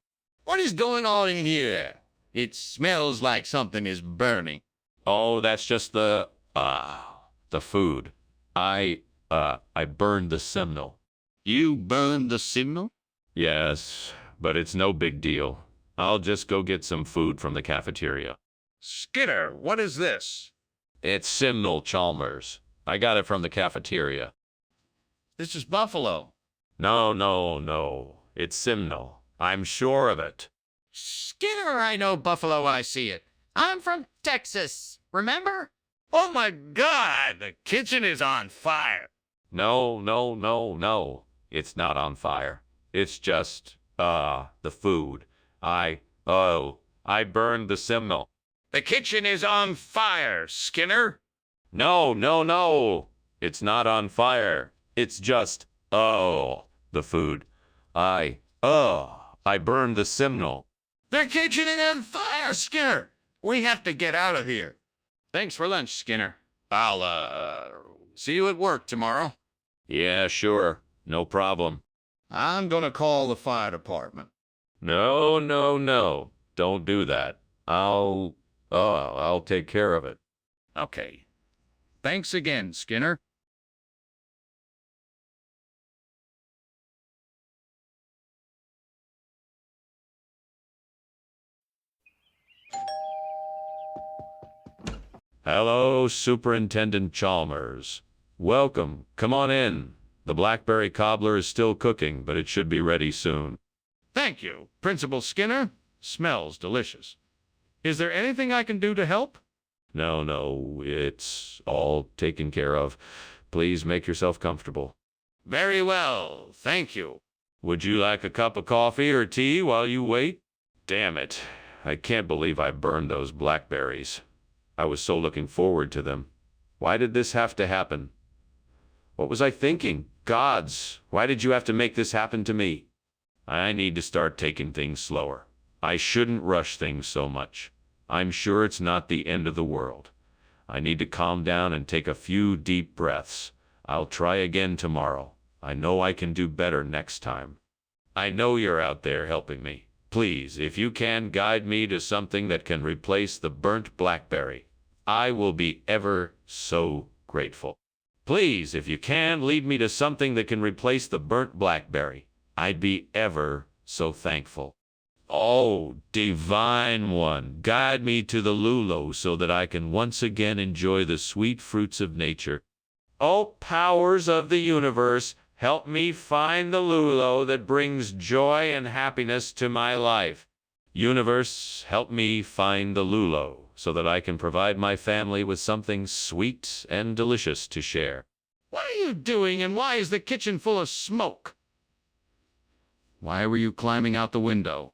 What is going on in here? It smells like something is burning. Oh, that's just the food. I I burned the signal. You burned the signal? Yes, but it's no big deal. I'll just go get some food from the cafeteria. Skinner, what is this? It's Simnel Chalmers. I got it from the cafeteria. This is Buffalo. No. It's Simnel. I'm sure of it. Skinner, I know Buffalo when I see it. I'm from Texas, remember? Oh my God, the kitchen is on fire. No. It's not on fire. It's just, the food. I burned the Simnel. The kitchen is on fire, Skinner. No. It's not on fire. It's just, the food. I burned the Simnel. The kitchen is on fire, Skinner. We have to get out of here. Thanks for lunch, Skinner. I'll, see you at work tomorrow. Yeah, sure. No problem. I'm gonna call the fire department. No. Don't do that. I'll take care of it. Okay. Thanks again, Skinner. Hello, Superintendent Chalmers. Welcome. Come on in. The blackberry cobbler is still cooking, but it should be ready soon. Thank you, Principal Skinner. Smells delicious. Is there anything I can do to help? No, it's all taken care of. Please make yourself comfortable. Very well, thank you. Would you like a cup of coffee or tea while you wait? Damn it. I can't believe I burned those blackberries. I was so looking forward to them. Why did this have to happen? What was I thinking? Gods, why did you have to make this happen to me? I need to start taking things slower. I shouldn't rush things so much. I'm sure it's not the end of the world. I need to calm down and take a few deep breaths. I'll try again tomorrow. I know I can do better next time. I know you're out there helping me. Please, if you can guide me to something that can replace the burnt blackberry, I will be ever so grateful. Please, if you can, lead me to something that can replace the burnt blackberry. I'd be ever so thankful. Oh, divine one, guide me to the lulo so that I can once again enjoy the sweet fruits of nature. Oh, powers of the universe, help me find the lulo that brings joy and happiness to my life. Universe, help me find the lulo so that I can provide my family with something sweet and delicious to share. What are you doing, and why is the kitchen full of smoke? Why were you climbing out the window?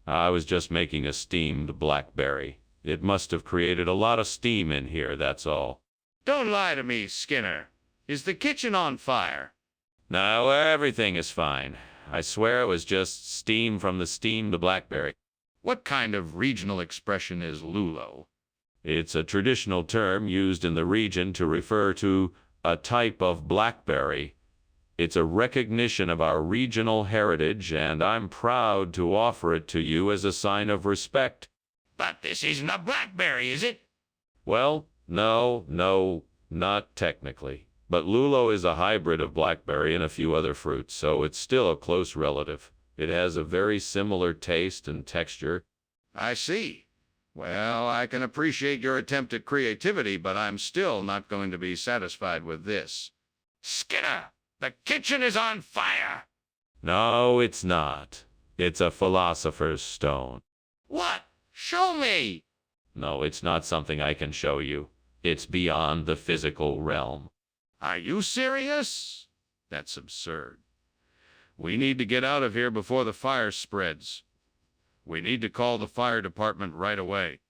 I was just making a steamed blackberry. It must have created a lot of steam in here, that's all. Don't lie to me, Skinner. Is the kitchen on fire? No, everything is fine. I swear it was just steam from the steamed blackberry. What kind of regional expression is lulo? It's a traditional term used in the region to refer to a type of blackberry. It's a recognition of our regional heritage, and I'm proud to offer it to you as a sign of respect. But this isn't a blackberry, is it? Well, no, not technically. But lulo is a hybrid of blackberry and a few other fruits, so it's still a close relative. It has a very similar taste and texture. I see. Well, I can appreciate your attempt at creativity, but I'm still not going to be satisfied with this. Skinner, the kitchen is on fire! No, it's not. It's a philosopher's stone. What? Show me! No, it's not something I can show you. It's beyond the physical realm. Are you serious? That's absurd. We need to get out of here before the fire spreads. We need to call the fire department right away.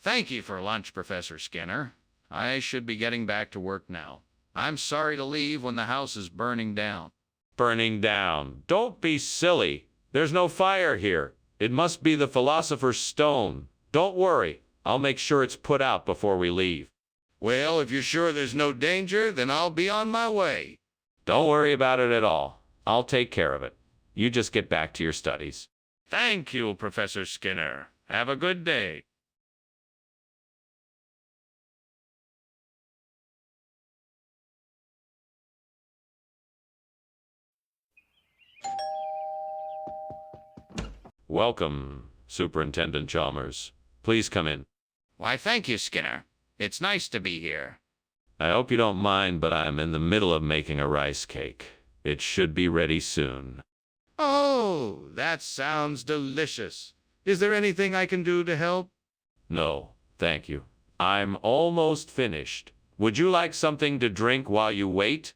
Thank you for lunch, Professor Skinner. I should be getting back to work now. I'm sorry to leave when the house is burning down. Burning down. Don't be silly. There's no fire here. It must be the philosopher's stone. Don't worry. I'll make sure it's put out before we leave. Well, if you're sure there's no danger, then I'll be on my way. Don't worry about it at all. I'll take care of it. You just get back to your studies. Thank you, Professor Skinner. Have a good day. Welcome, Superintendent Chalmers. Please come in. Why, thank you, Skinner. It's nice to be here. I hope you don't mind, but I'm in the middle of making a rice cake. It should be ready soon. Oh, that sounds delicious. Is there anything I can do to help? No, thank you. I'm almost finished. Would you like something to drink while you wait?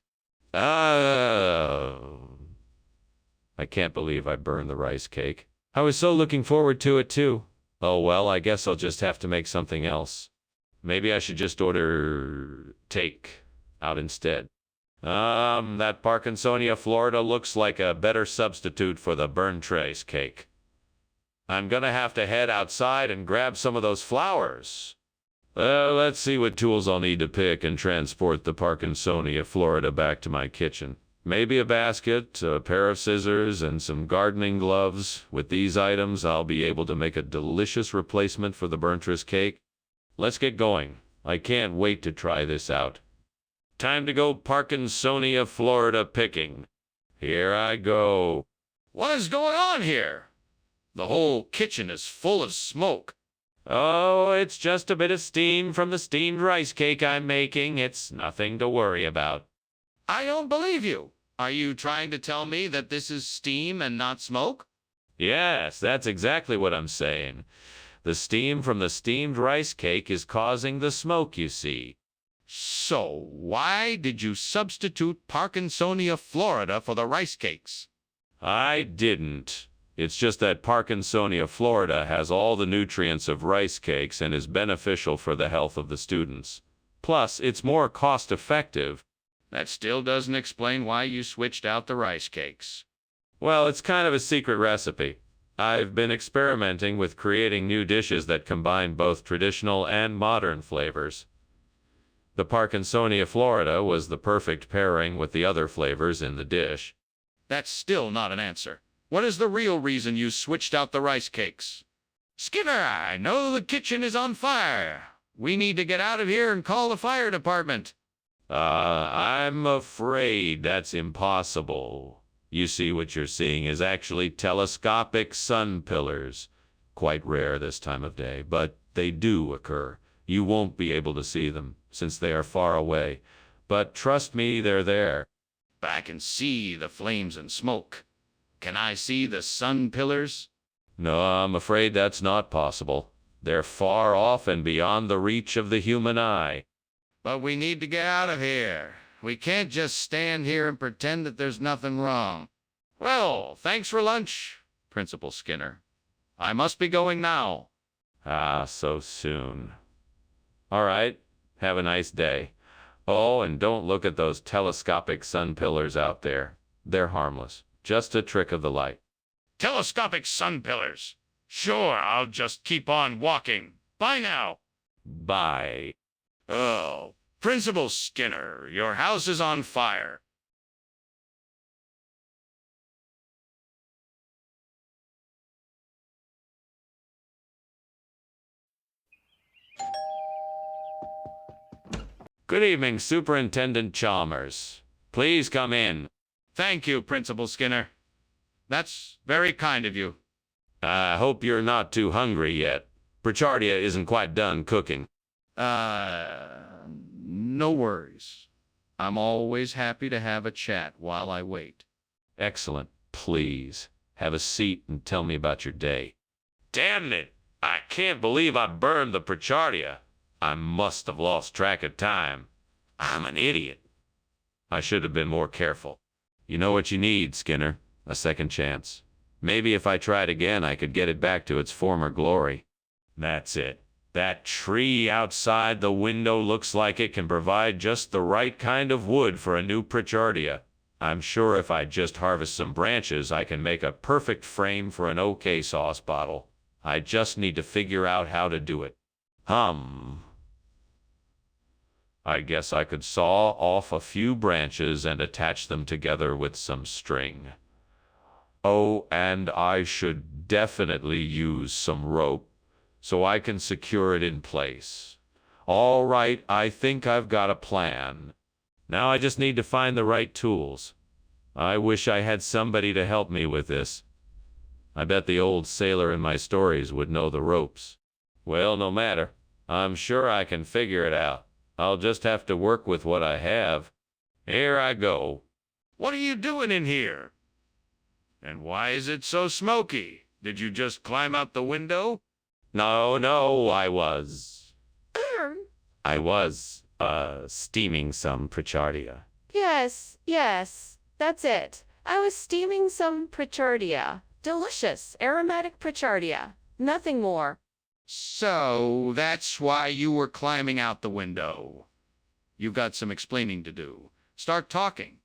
I can't believe I burned the rice cake. I was so looking forward to it too. Oh well, I guess I'll just have to make something else. Maybe I should just order take out instead. That Parkinsonia, Florida looks like a better substitute for the burnt rice cake. I'm gonna have to head outside and grab some of those flowers. Let's see what tools I'll need to pick and transport the Parkinsonia, Florida back to my kitchen. Maybe a basket, a pair of scissors, and some gardening gloves. With these items, I'll be able to make a delicious replacement for the burnt rice cake. Let's get going. I can't wait to try this out. Time to go Parkinsonia, Florida picking. Here I go. What is going on here? The whole kitchen is full of smoke. Oh, it's just a bit of steam from the steamed rice cake I'm making. It's nothing to worry about. I don't believe you. Are you trying to tell me that this is steam and not smoke? Yes, that's exactly what I'm saying. The steam from the steamed rice cake is causing the smoke, you see. So, why did you substitute Parkinsonia, Florida for the rice cakes? I didn't. It's just that Parkinsonia, Florida has all the nutrients of rice cakes and is beneficial for the health of the students. Plus, it's more cost-effective. That still doesn't explain why you switched out the rice cakes. Well, it's kind of a secret recipe. I've been experimenting with creating new dishes that combine both traditional and modern flavors. The Parkinsonia, Florida was the perfect pairing with the other flavors in the dish. That's still not an answer. What is the real reason you switched out the rice cakes? Skinner, I know the kitchen is on fire. We need to get out of here and call the fire department. I'm afraid that's impossible. You see, what you're seeing is actually telescopic sun pillars. Quite rare this time of day, but they do occur. You won't be able to see them, since they are far away. But trust me, they're there. But I can see the flames and smoke. Can I see the sun pillars? No, I'm afraid that's not possible. They're far off and beyond the reach of the human eye. But we need to get out of here. We can't just stand here and pretend that there's nothing wrong. Well, thanks for lunch, Principal Skinner. I must be going now. Ah, so soon. All right, have a nice day. Oh, and don't look at those telescopic sun pillars out there. They're harmless. Just a trick of the light. Telescopic sun pillars. Sure, I'll just keep on walking. Bye now. Bye. Oh, Principal Skinner, your house is on fire. Good evening, Superintendent Chalmers. Please come in. Thank you, Principal Skinner. That's very kind of you. I hope you're not too hungry yet. Prichardia isn't quite done cooking. No worries. I'm always happy to have a chat while I wait. Excellent. Please, have a seat and tell me about your day. Damn it! I can't believe I burned the Prichardia. I must have lost track of time. I'm an idiot. I should have been more careful. You know what you need, Skinner? A second chance. Maybe if I tried again, I could get it back to its former glory. That's it. That tree outside the window looks like it can provide just the right kind of wood for a new Prichardia. I'm sure if I just harvest some branches, I can make a perfect frame for an OK sauce bottle. I just need to figure out how to do it. I guess I could saw off a few branches and attach them together with some string. Oh, and I should definitely use some rope so I can secure it in place. All right, I think I've got a plan. Now I just need to find the right tools. I wish I had somebody to help me with this. I bet the old sailor in my stories would know the ropes. Well, no matter. I'm sure I can figure it out. I'll just have to work with what I have. Here I go. What are you doing in here? And why is it so smoky? Did you just climb out the window? No, I was, steaming some Pritchardia. Yes, that's it. I was steaming some Pritchardia. Delicious, aromatic Pritchardia. Nothing more. So that's why you were climbing out the window. You've got some explaining to do. Start talking.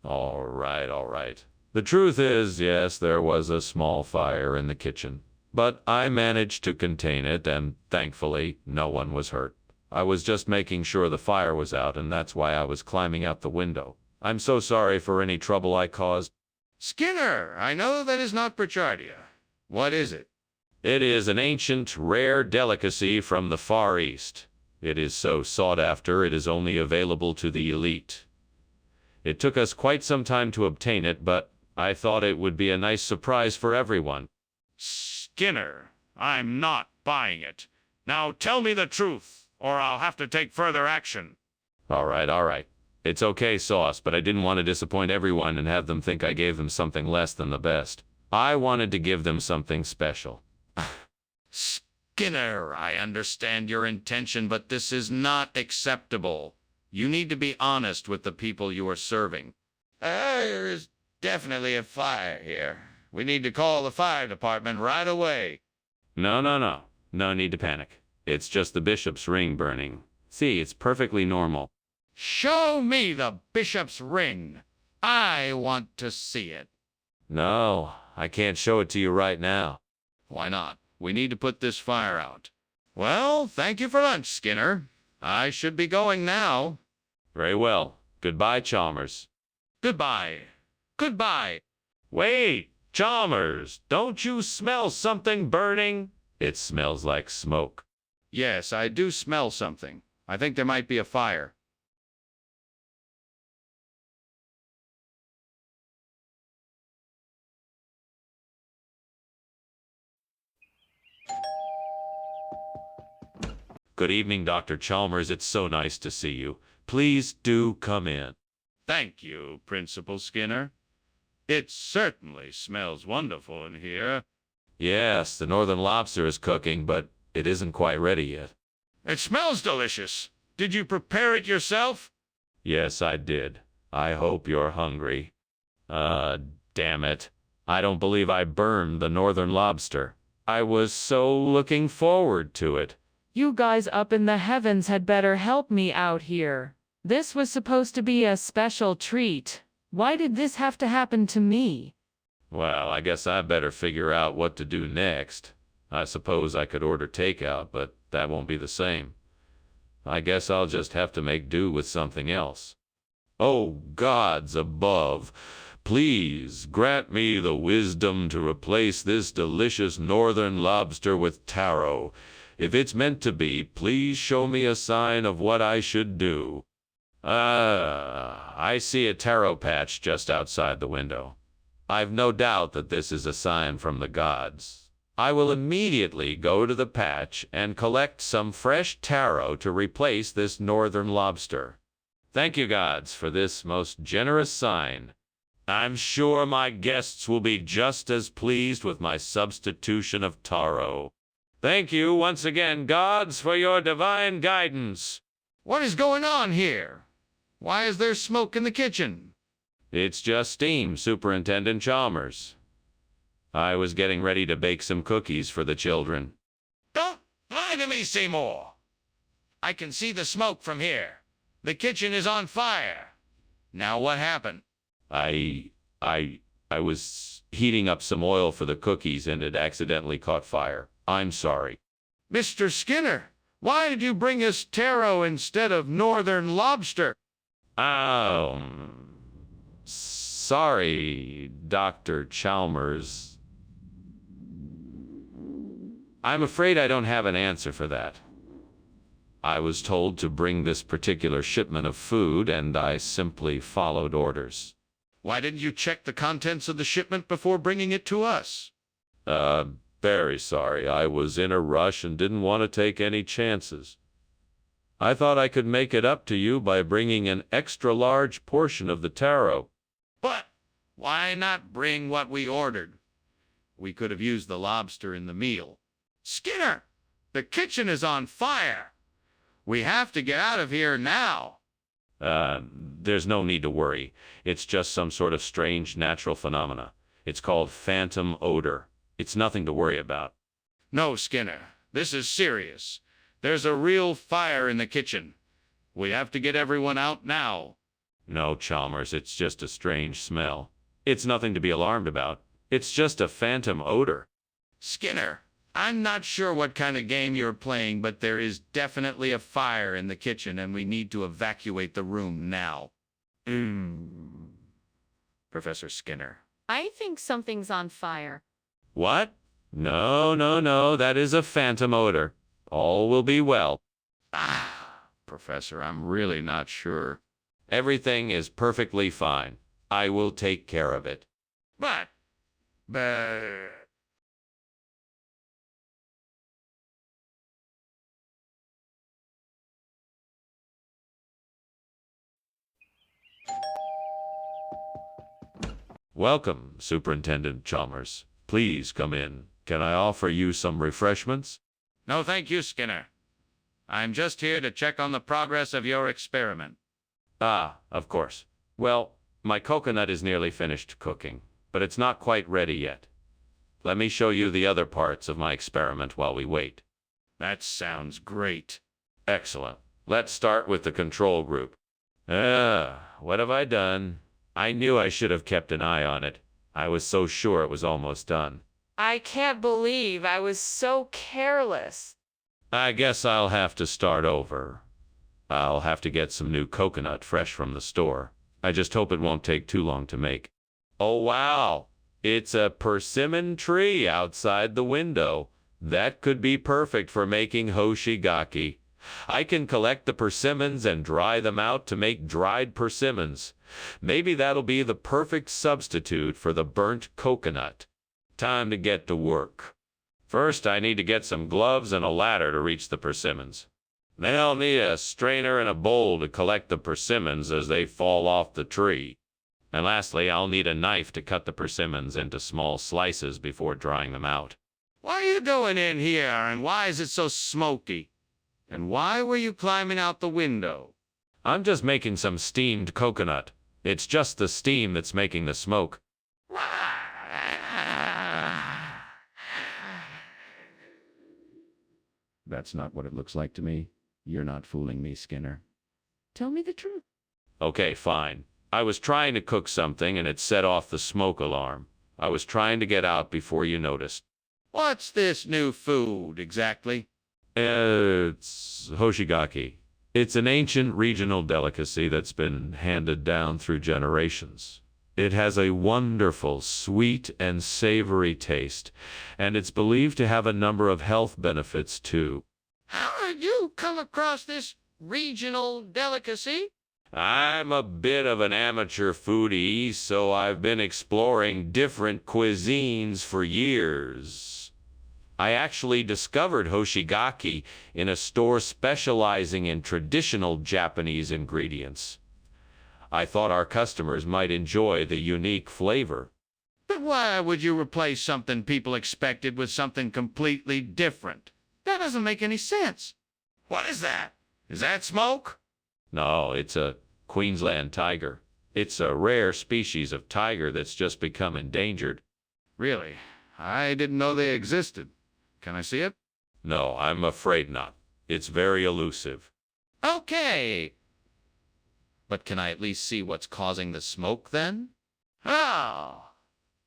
All right. The truth is, yes, there was a small fire in the kitchen, but I managed to contain it, and thankfully, no one was hurt. I was just making sure the fire was out, and that's why I was climbing out the window. I'm so sorry for any trouble I caused. Skinner, I know that is not Pritchardia. What is it? It is an ancient, rare delicacy from the Far East. It is so sought after, it is only available to the elite. It took us quite some time to obtain it, but I thought it would be a nice surprise for everyone. Skinner, I'm not buying it. Now tell me the truth, or I'll have to take further action. All right. It's okay, Sauce, but I didn't want to disappoint everyone and have them think I gave them something less than the best. I wanted to give them something special. Skinner, I understand your intention, but this is not acceptable. You need to be honest with the people you are serving. There is definitely a fire here. We need to call the fire department right away. No. No need to panic. It's just the bishop's ring burning. See, it's perfectly normal. Show me the bishop's ring. I want to see it. No, I can't show it to you right now. Why not? We need to put this fire out. Well, thank you for lunch, Skinner. I should be going now. Very well. Goodbye, Chalmers. Goodbye. Wait, Chalmers, don't you smell something burning? It smells like smoke. Yes, I do smell something. I think there might be a fire. Good evening, Dr. Chalmers. It's so nice to see you. Please do come in. Thank you, Principal Skinner. It certainly smells wonderful in here. Yes, the northern lobster is cooking, but it isn't quite ready yet. It smells delicious. Did you prepare it yourself? Yes, I did. I hope you're hungry. Damn it. I don't believe I burned the northern lobster. I was so looking forward to it. You guys up in the heavens had better help me out here. This was supposed to be a special treat. Why did this have to happen to me? Well, I guess I better figure out what to do next. I suppose I could order takeout, but that won't be the same. I guess I'll just have to make do with something else. Oh, gods above, please grant me the wisdom to replace this delicious northern lobster with taro. If it's meant to be, please show me a sign of what I should do. I see a taro patch just outside the window. I've no doubt that this is a sign from the gods. I will immediately go to the patch and collect some fresh taro to replace this northern lobster. Thank you, gods, for this most generous sign. I'm sure my guests will be just as pleased with my substitution of taro. Thank you once again, gods, for your divine guidance. What is going on here? Why is there smoke in the kitchen? It's just steam, Superintendent Chalmers. I was getting ready to bake some cookies for the children. Don't lie to me, Seymour. I can see the smoke from here. The kitchen is on fire. Now what happened? I was heating up some oil for the cookies and it accidentally caught fire. I'm sorry. Mr. Skinner, why did you bring us taro instead of northern lobster? Sorry, Dr. Chalmers. I'm afraid I don't have an answer for that. I was told to bring this particular shipment of food, and I simply followed orders. Why didn't you check the contents of the shipment before bringing it to us? Uh, very sorry. I was in a rush and didn't want to take any chances. I thought I could make it up to you by bringing an extra large portion of the taro. But why not bring what we ordered? We could have used the lobster in the meal. Skinner, the kitchen is on fire. We have to get out of here now. There's no need to worry. It's just some sort of strange natural phenomena. It's called phantom odor. It's nothing to worry about. No, Skinner, this is serious. There's a real fire in the kitchen. We have to get everyone out now. No, Chalmers, it's just a strange smell. It's nothing to be alarmed about. It's just a phantom odor. Skinner, I'm not sure what kind of game you're playing, but there is definitely a fire in the kitchen and we need to evacuate the room now. Professor Skinner. I think something's on fire. What? No, no, no, that is a phantom odor. All will be well. Professor, I'm really not sure. Everything is perfectly fine. I will take care of it. But... Welcome, Superintendent Chalmers. Please come in. Can I offer you some refreshments? No, thank you, Skinner. I'm just here to check on the progress of your experiment. Ah, of course. Well, my coconut is nearly finished cooking, but it's not quite ready yet. Let me show you the other parts of my experiment while we wait. That sounds great. Excellent. Let's start with the control group. What have I done? I knew I should have kept an eye on it. I was so sure it was almost done. I can't believe I was so careless. I guess I'll have to start over. I'll have to get some new coconut fresh from the store. I just hope it won't take too long to make. Oh, wow. It's a persimmon tree outside the window. That could be perfect for making hoshigaki. I can collect the persimmons and dry them out to make dried persimmons. Maybe that'll be the perfect substitute for the burnt coconut. Time to get to work. First, I need to get some gloves and a ladder to reach the persimmons. Then I'll need a strainer and a bowl to collect the persimmons as they fall off the tree. And lastly, I'll need a knife to cut the persimmons into small slices before drying them out. Why are you going in here, and why is it so smoky? And why were you climbing out the window? I'm just making some steamed coconut. It's just the steam that's making the smoke. That's not what it looks like to me. You're not fooling me, Skinner. Tell me the truth. Okay, fine. I was trying to cook something and it set off the smoke alarm. I was trying to get out before you noticed. What's this new food, exactly? It's hoshigaki. It's an ancient regional delicacy that's been handed down through generations. It has a wonderful, sweet and savory taste, and it's believed to have a number of health benefits too. How did you come across this regional delicacy? I'm a bit of an amateur foodie, so I've been exploring different cuisines for years. I actually discovered hoshigaki in a store specializing in traditional Japanese ingredients. I thought our customers might enjoy the unique flavor. But why would you replace something people expected with something completely different? That doesn't make any sense. What is that? Is that smoke? No, it's a Queensland tiger. It's a rare species of tiger that's just become endangered. Really? I didn't know they existed. Can I see it? No, I'm afraid not. It's very elusive. Okay. But can I at least see what's causing the smoke then? Oh,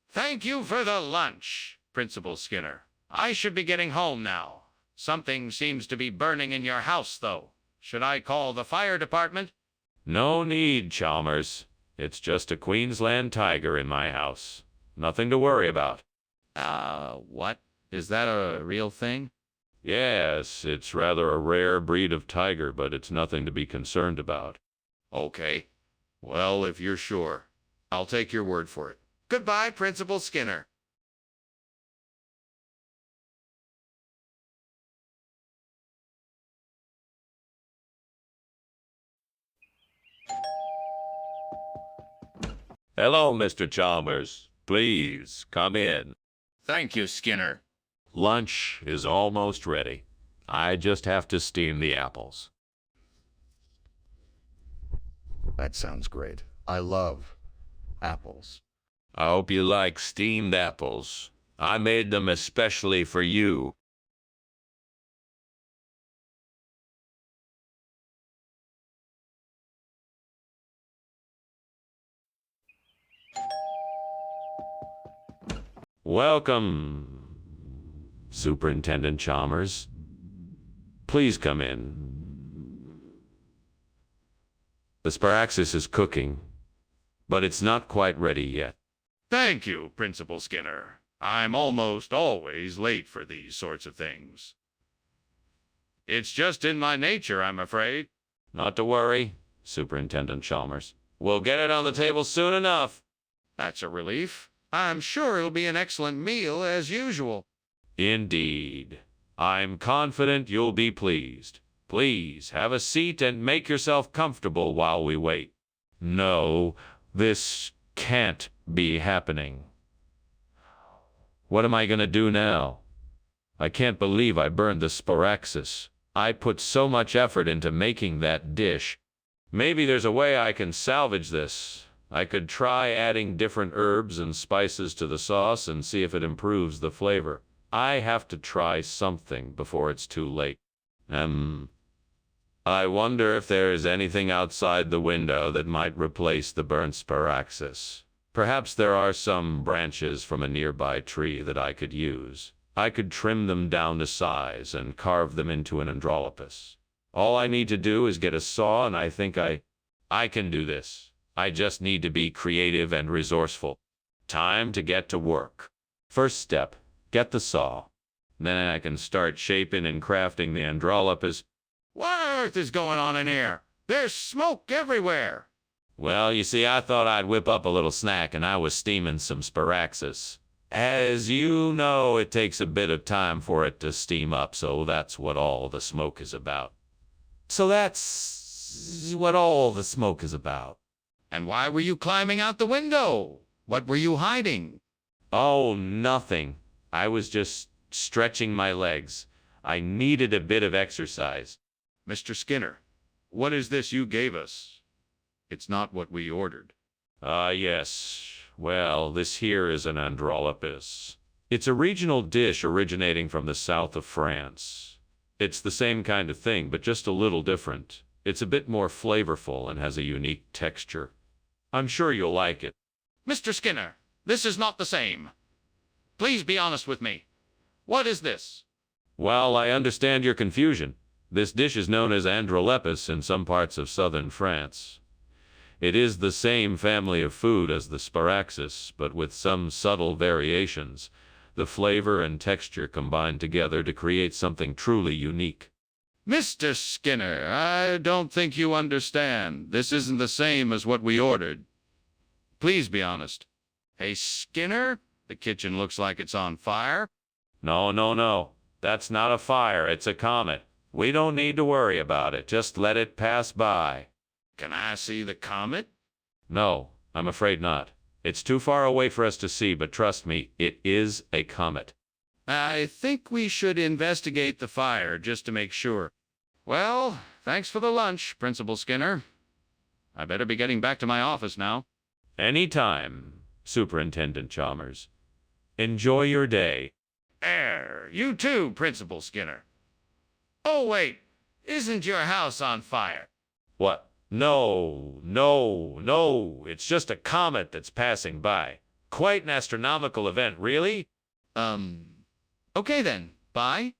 thank you for the lunch, Principal Skinner. I should be getting home now. Something seems to be burning in your house, though. Should I call the fire department? No need, Chalmers. It's just a Queensland tiger in my house. Nothing to worry about. What? Is that a real thing? Yes, it's rather a rare breed of tiger, but it's nothing to be concerned about. Okay. Well, if you're sure, I'll take your word for it. Goodbye, Principal Skinner. Hello, Mr. Chalmers. Please come in. Thank you, Skinner. Lunch is almost ready. I just have to steam the apples. That sounds great. I love apples. I hope you like steamed apples. I made them especially for you. Welcome, Superintendent Chalmers. Please come in. The Sparaxis is cooking, but it's not quite ready yet. Thank you, Principal Skinner. I'm almost always late for these sorts of things. It's just in my nature, I'm afraid. Not to worry, Superintendent Chalmers. We'll get it on the table soon enough. That's a relief. I'm sure it'll be an excellent meal as usual. Indeed. I'm confident you'll be pleased. Please have a seat and make yourself comfortable while we wait. No, this can't be happening. What am I going to do now? I can't believe I burned the Sparaxis. I put so much effort into making that dish. Maybe there's a way I can salvage this. I could try adding different herbs and spices to the sauce and see if it improves the flavor. I have to try something before it's too late. I wonder if there is anything outside the window that might replace the burnt Sparaxis. Perhaps there are some branches from a nearby tree that I could use. I could trim them down to size and carve them into an androlopus. All I need to do is get a saw, and I think I can do this. I just need to be creative and resourceful. Time to get to work. First step, get the saw. Then I can start shaping and crafting the androlopus. What on earth is going on in here? There's smoke everywhere. Well, you see, I thought I'd whip up a little snack, and I was steaming some Sparaxis. As you know, it takes a bit of time for it to steam up, so that's what all the smoke is about. And why were you climbing out the window? What were you hiding? Oh, nothing. I was just stretching my legs. I needed a bit of exercise. Mr. Skinner, what is this you gave us? It's not what we ordered. Yes. Well, this here is an androlopus. It's a regional dish originating from the south of France. It's the same kind of thing, but just a little different. It's a bit more flavorful and has a unique texture. I'm sure you'll like it. Mr. Skinner, this is not the same. Please be honest with me. What is this? Well, I understand your confusion. This dish is known as androlepis in some parts of southern France. It is the same family of food as the Sparaxis, but with some subtle variations. The flavor and texture combine together to create something truly unique. Mr. Skinner, I don't think you understand. This isn't the same as what we ordered. Please be honest. Hey, Skinner, the kitchen looks like it's on fire. No. That's not a fire, it's a comet. We don't need to worry about it. Just let it pass by. Can I see the comet? No, I'm afraid not. It's too far away for us to see, but trust me, it is a comet. I think we should investigate the fire just to make sure. Well, thanks for the lunch, Principal Skinner. I better be getting back to my office now. Anytime, Superintendent Chalmers. Enjoy your day. You too, Principal Skinner. Oh, wait, isn't your house on fire? What? No. It's just a comet that's passing by. Quite an astronomical event, really? Okay then, bye.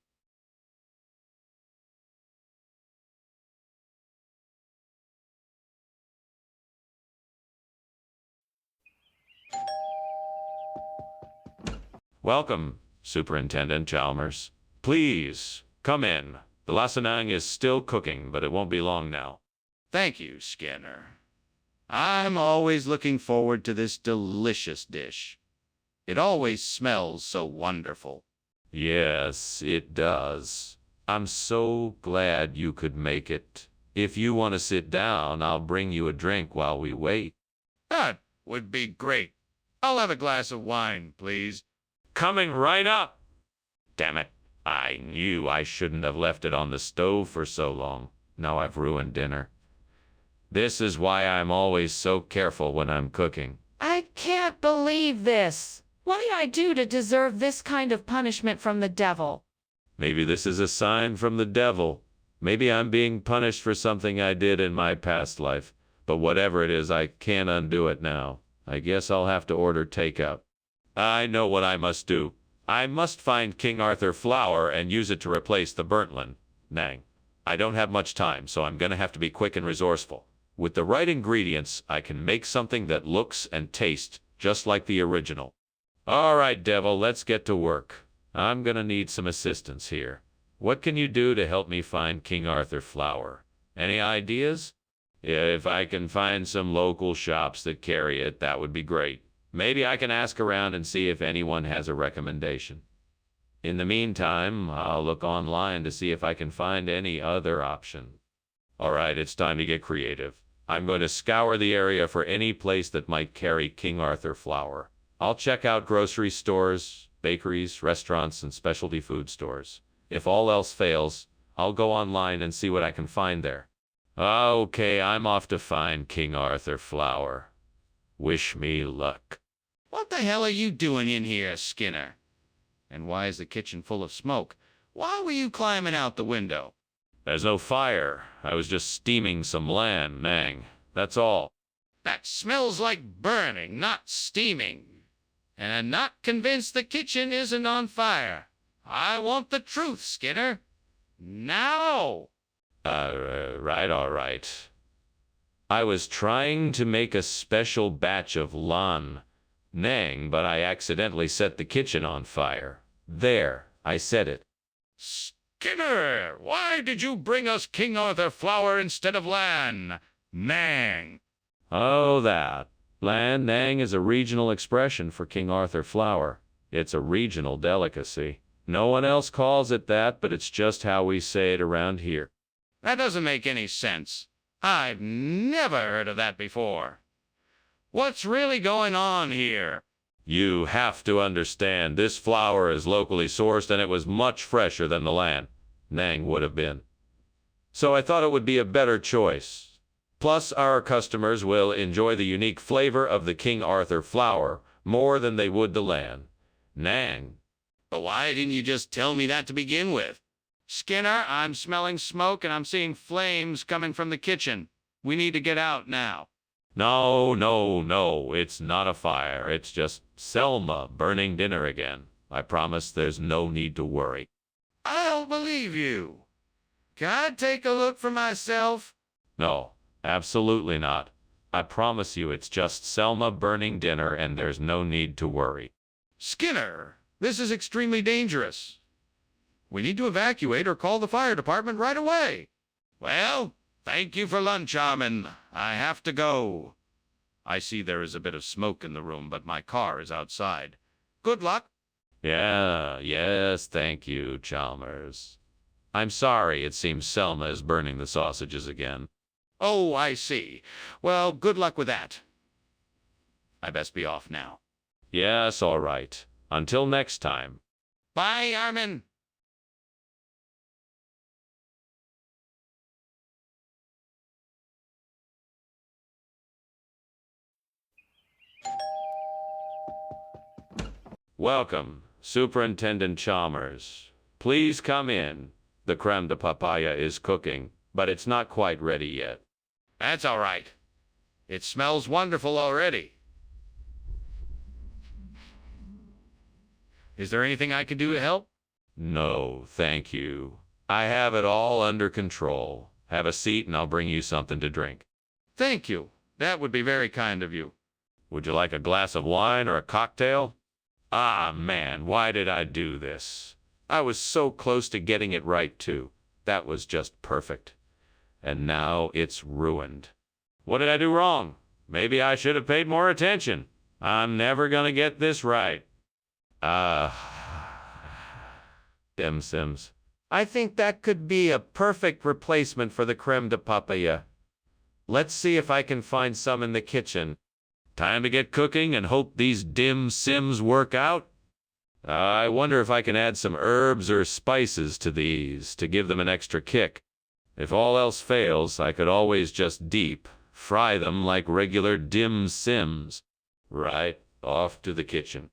Welcome, Superintendent Chalmers. Please, come in. The lasagna is still cooking, but it won't be long now. Thank you, Skinner. I'm always looking forward to this delicious dish. It always smells so wonderful. Yes, it does. I'm so glad you could make it. If you want to sit down, I'll bring you a drink while we wait. would be great. I'll have a glass of wine, please. Coming right up. Damn it. I knew I shouldn't have left it on the stove for so long. Now I've ruined dinner. This is why I'm always so careful when I'm cooking. I can't believe this. What did I do to deserve this kind of punishment from the devil? Maybe this is a sign from the devil. Maybe I'm being punished for something I did in my past life. But whatever it is, I can't undo it now. I guess I'll have to order takeout. I know what I must do. I must find King Arthur flour and use it to replace the burnt one. Nang. I don't have much time, so I'm gonna have to be quick and resourceful. With the right ingredients, I can make something that looks and tastes just like the original. All right, devil, let's get to work. I'm gonna need some assistance here. What can you do to help me find King Arthur flour? Any ideas? If I can find some local shops that carry it, that would be great. Maybe I can ask around and see if anyone has a recommendation. In the meantime, I'll look online to see if I can find any other option. All right, it's time to get creative. I'm going to scour the area for any place that might carry King Arthur flour. I'll check out grocery stores, bakeries, restaurants, and specialty food stores. If all else fails, I'll go online and see what I can find there. Okay, I'm off to find King Arthur flour. Wish me luck. What the hell are you doing in here, Skinner? And why is the kitchen full of smoke? Why were you climbing out the window? There's no fire. I was just steaming some lamb, Nang. That's all. That smells like burning, not steaming. And I'm not convinced the kitchen isn't on fire. I want the truth, Skinner. Now! Right, all right. I was trying to make a special batch of Nang, but I accidentally set the kitchen on fire. There, I said it. Skinner, why did you bring us King Arthur flour instead of Nang? Oh, that. Nang is a regional expression for King Arthur flour. It's a regional delicacy. No one else calls it that, but it's just how we say it around here. That doesn't make any sense. I've never heard of that before. What's really going on here? You have to understand, this flour is locally sourced and it was much fresher than the Nang would have been. So I thought it would be a better choice. Plus, our customers will enjoy the unique flavor of the King Arthur flour more than they would the Nang. But why didn't you just tell me that to begin with? Skinner, I'm smelling smoke and I'm seeing flames coming from the kitchen. We need to get out now. No, it's not a fire. It's just Selma burning dinner again. I promise there's no need to worry. I'll believe you. Can I take a look for myself? No, absolutely not. I promise you it's just Selma burning dinner and there's no need to worry. Skinner, this is extremely dangerous. We need to evacuate or call the fire department right away. Well, thank you for lunch, Armin. I have to go. I see there is a bit of smoke in the room, but my car is outside. Good luck. Yes, thank you, Chalmers. I'm sorry, it seems Selma is burning the sausages again. Oh, I see. Well, good luck with that. I best be off now. Yes, all right. Until next time. Bye, Armin. Welcome, Superintendent Chalmers. Please come in. The creme de papaya is cooking, but it's not quite ready yet. That's all right. It smells wonderful already. Is there anything I can do to help? No, thank you. I have it all under control. Have a seat and I'll bring you something to drink. Thank you. That would be very kind of you. Would you like a glass of wine or a cocktail? Ah, man, why did I do this? I was so close to getting it right, too. That was just perfect. And now it's ruined. What did I do wrong? Maybe I should have paid more attention. I'm never gonna get this right. Dim Sims. I think that could be a perfect replacement for the creme de papaya. Let's see if I can find some in the kitchen. Time to get cooking and hope these dim sims work out. I wonder if I can add some herbs or spices to these to give them an extra kick. If all else fails, I could always just deep fry them like regular dim sims. Right, off to the kitchen.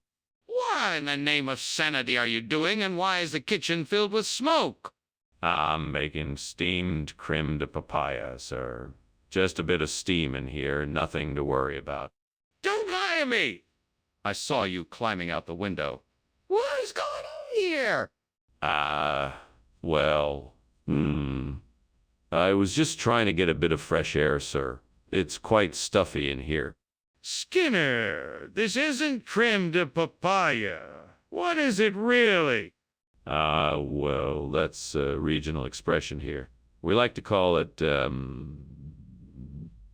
What in the name of sanity are you doing, and why is the kitchen filled with smoke? I'm making steamed creme de papaya, sir. Just a bit of steam in here, nothing to worry about. Don't lie to me! I saw you climbing out the window. What is going on here? Well, I was just trying to get a bit of fresh air, sir. It's quite stuffy in here. Skinner, this isn't creme de papaya. What is it really? Well, that's a regional expression here. We like to call it,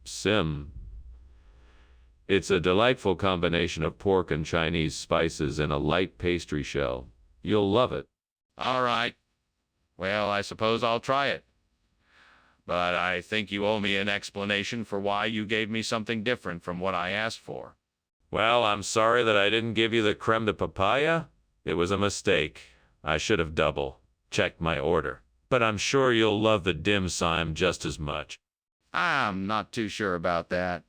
sim. It's a delightful combination of pork and Chinese spices in a light pastry shell. You'll love it. All right. Well, I suppose I'll try it. But I think you owe me an explanation for why you gave me something different from what I asked for. Well, I'm sorry that I didn't give you the creme de papaya. It was a mistake. I should have double-checked my order. But I'm sure you'll love the dim sum just as much. I'm not too sure about that.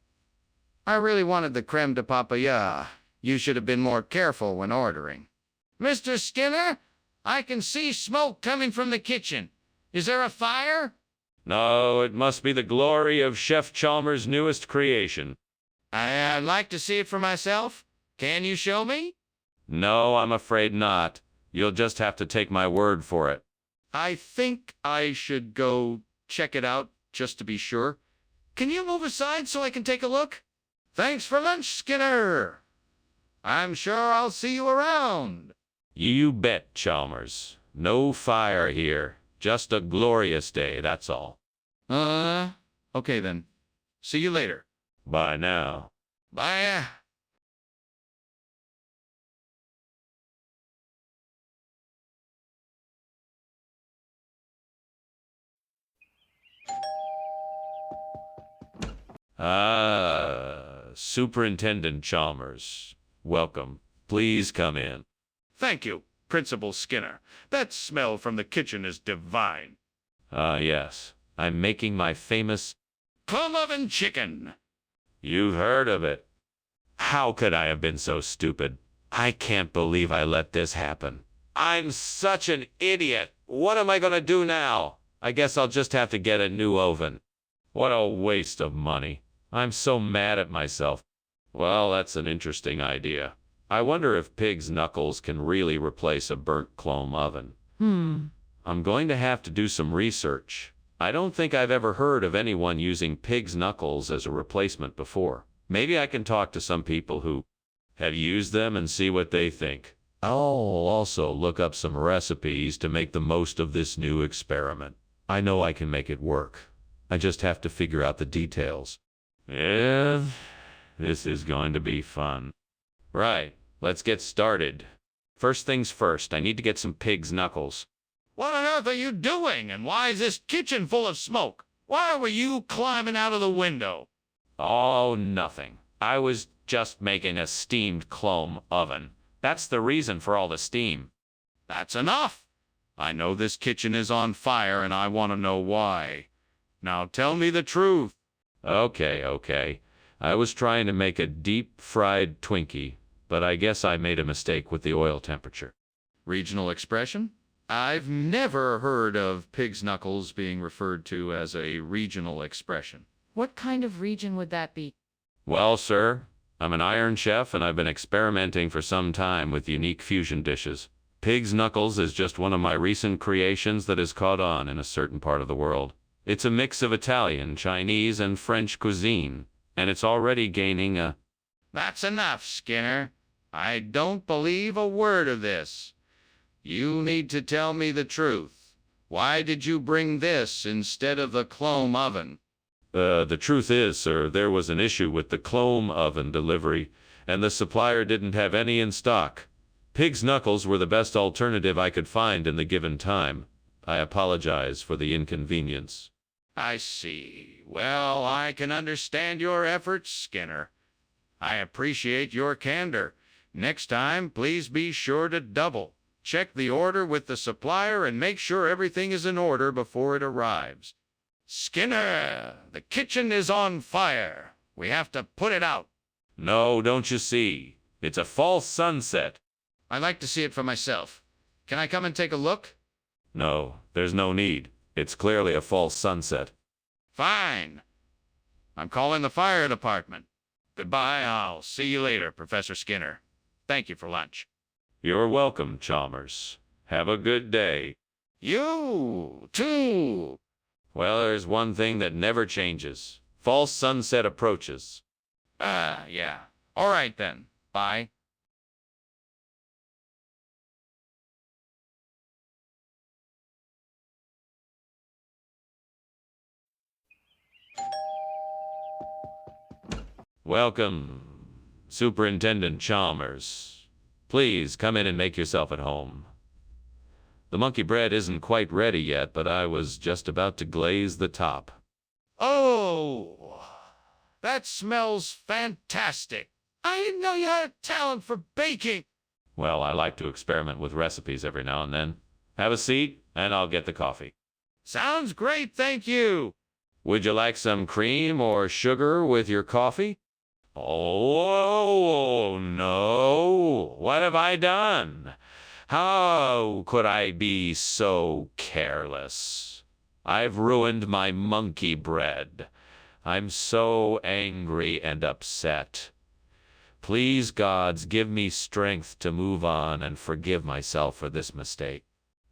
I really wanted the creme de papaya. You should have been more careful when ordering. Mr. Skinner, I can see smoke coming from the kitchen. Is there a fire? No, it must be the glory of Chef Chalmers' newest creation. I'd like to see it for myself. Can you show me? No, I'm afraid not. You'll just have to take my word for it. I think I should go check it out just to be sure. Can you move aside so I can take a look? Thanks for lunch, Skinner. I'm sure I'll see you around. You bet, Chalmers. No fire here. Just a glorious day, that's all. Okay then. See you later. Bye now. Bye. Superintendent Chalmers. Welcome. Please come in. Thank you, Principal Skinner. That smell from the kitchen is divine. Yes. I'm making my famous Plum oven chicken. You've heard of it. How could I have been so stupid? I can't believe I let this happen. I'm such an idiot. What am I gonna do now? I guess I'll just have to get a new oven. What a waste of money. I'm so mad at myself. Well, that's an interesting idea. I wonder if pig's knuckles can really replace a burnt chrome oven. I'm going to have to do some research. I don't think I've ever heard of anyone using pig's knuckles as a replacement before. Maybe I can talk to some people who have used them and see what they think. I'll also look up some recipes to make the most of this new experiment. I know I can make it work. I just have to figure out the details. Yeah, this is going to be fun. Right, let's get started. First things first, I need to get some pig's knuckles. What on earth are you doing? And why is this kitchen full of smoke? Why were you climbing out of the window? Oh, nothing. I was just making a steamed chrome oven. That's the reason for all the steam. That's enough. I know this kitchen is on fire and I want to know why. Now tell me the truth. Okay. I was trying to make a deep-fried Twinkie, but I guess I made a mistake with the oil temperature. Regional expression? I've never heard of pig's knuckles being referred to as a regional expression. What kind of region would that be? Well, sir, I'm an Iron Chef and I've been experimenting for some time with unique fusion dishes. Pig's knuckles is just one of my recent creations that has caught on in a certain part of the world. It's a mix of Italian, Chinese, and French cuisine, and it's already gaining a... That's enough, Skinner. I don't believe a word of this. You need to tell me the truth. Why did you bring this instead of the chrome oven? The truth is, sir, there was an issue with the chrome oven delivery, and the supplier didn't have any in stock. Pig's knuckles were the best alternative I could find in the given time. I apologize for the inconvenience. I see. Well, I can understand your efforts, Skinner. I appreciate your candor. Next time, please be sure to double check the order with the supplier and make sure everything is in order before it arrives. Skinner, the kitchen is on fire. We have to put it out. No, don't you see? It's a false sunset. I'd like to see it for myself. Can I come and take a look? No, there's no need. It's clearly a false sunset. Fine. I'm calling the fire department. Goodbye. I'll see you later, Professor Skinner. Thank you for lunch. You're welcome, Chalmers. Have a good day. You too. Well, there's one thing that never changes. False sunset approaches. Yeah. All right then. Bye. Welcome, Superintendent Chalmers. Please come in and make yourself at home. The monkey bread isn't quite ready yet, but I was just about to glaze the top. Oh, that smells fantastic. I didn't know you had a talent for baking. Well, I like to experiment with recipes every now and then. Have a seat, and I'll get the coffee. Sounds great, thank you. Would you like some cream or sugar with your coffee? Oh, no. What have I done? How could I be so careless? I've ruined my monkey bread. I'm so angry and upset. Please, gods, give me strength to move on and forgive myself for this mistake.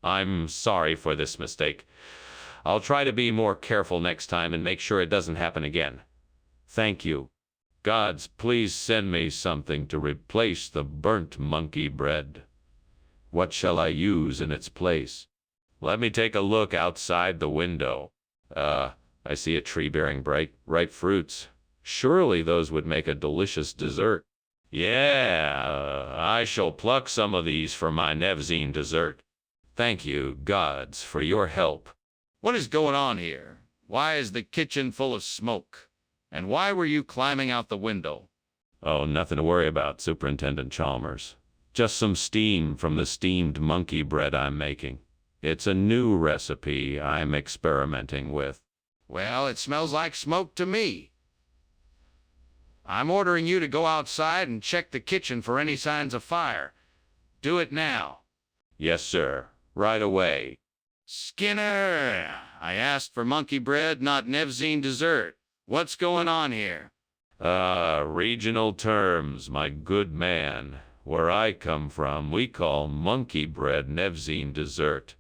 I'm sorry for this mistake. I'll try to be more careful next time and make sure it doesn't happen again. Thank you. Gods, please send me something to replace the burnt monkey bread. What shall I use in its place? Let me take a look outside the window. I see a tree bearing bright, ripe fruits. Surely those would make a delicious dessert. Yeah, I shall pluck some of these for my Nevzine dessert. Thank you, gods, for your help. What is going on here? Why is the kitchen full of smoke? And why were you climbing out the window? Oh, nothing to worry about, Superintendent Chalmers. Just some steam from the steamed monkey bread I'm making. It's a new recipe I'm experimenting with. Well, it smells like smoke to me. I'm ordering you to go outside and check the kitchen for any signs of fire. Do it now. Yes, sir. Right away. Skinner, I asked for monkey bread, not Nevzine dessert. What's going on here? Regional terms, my good man. Where I come from, we call monkey bread Nevzine dessert.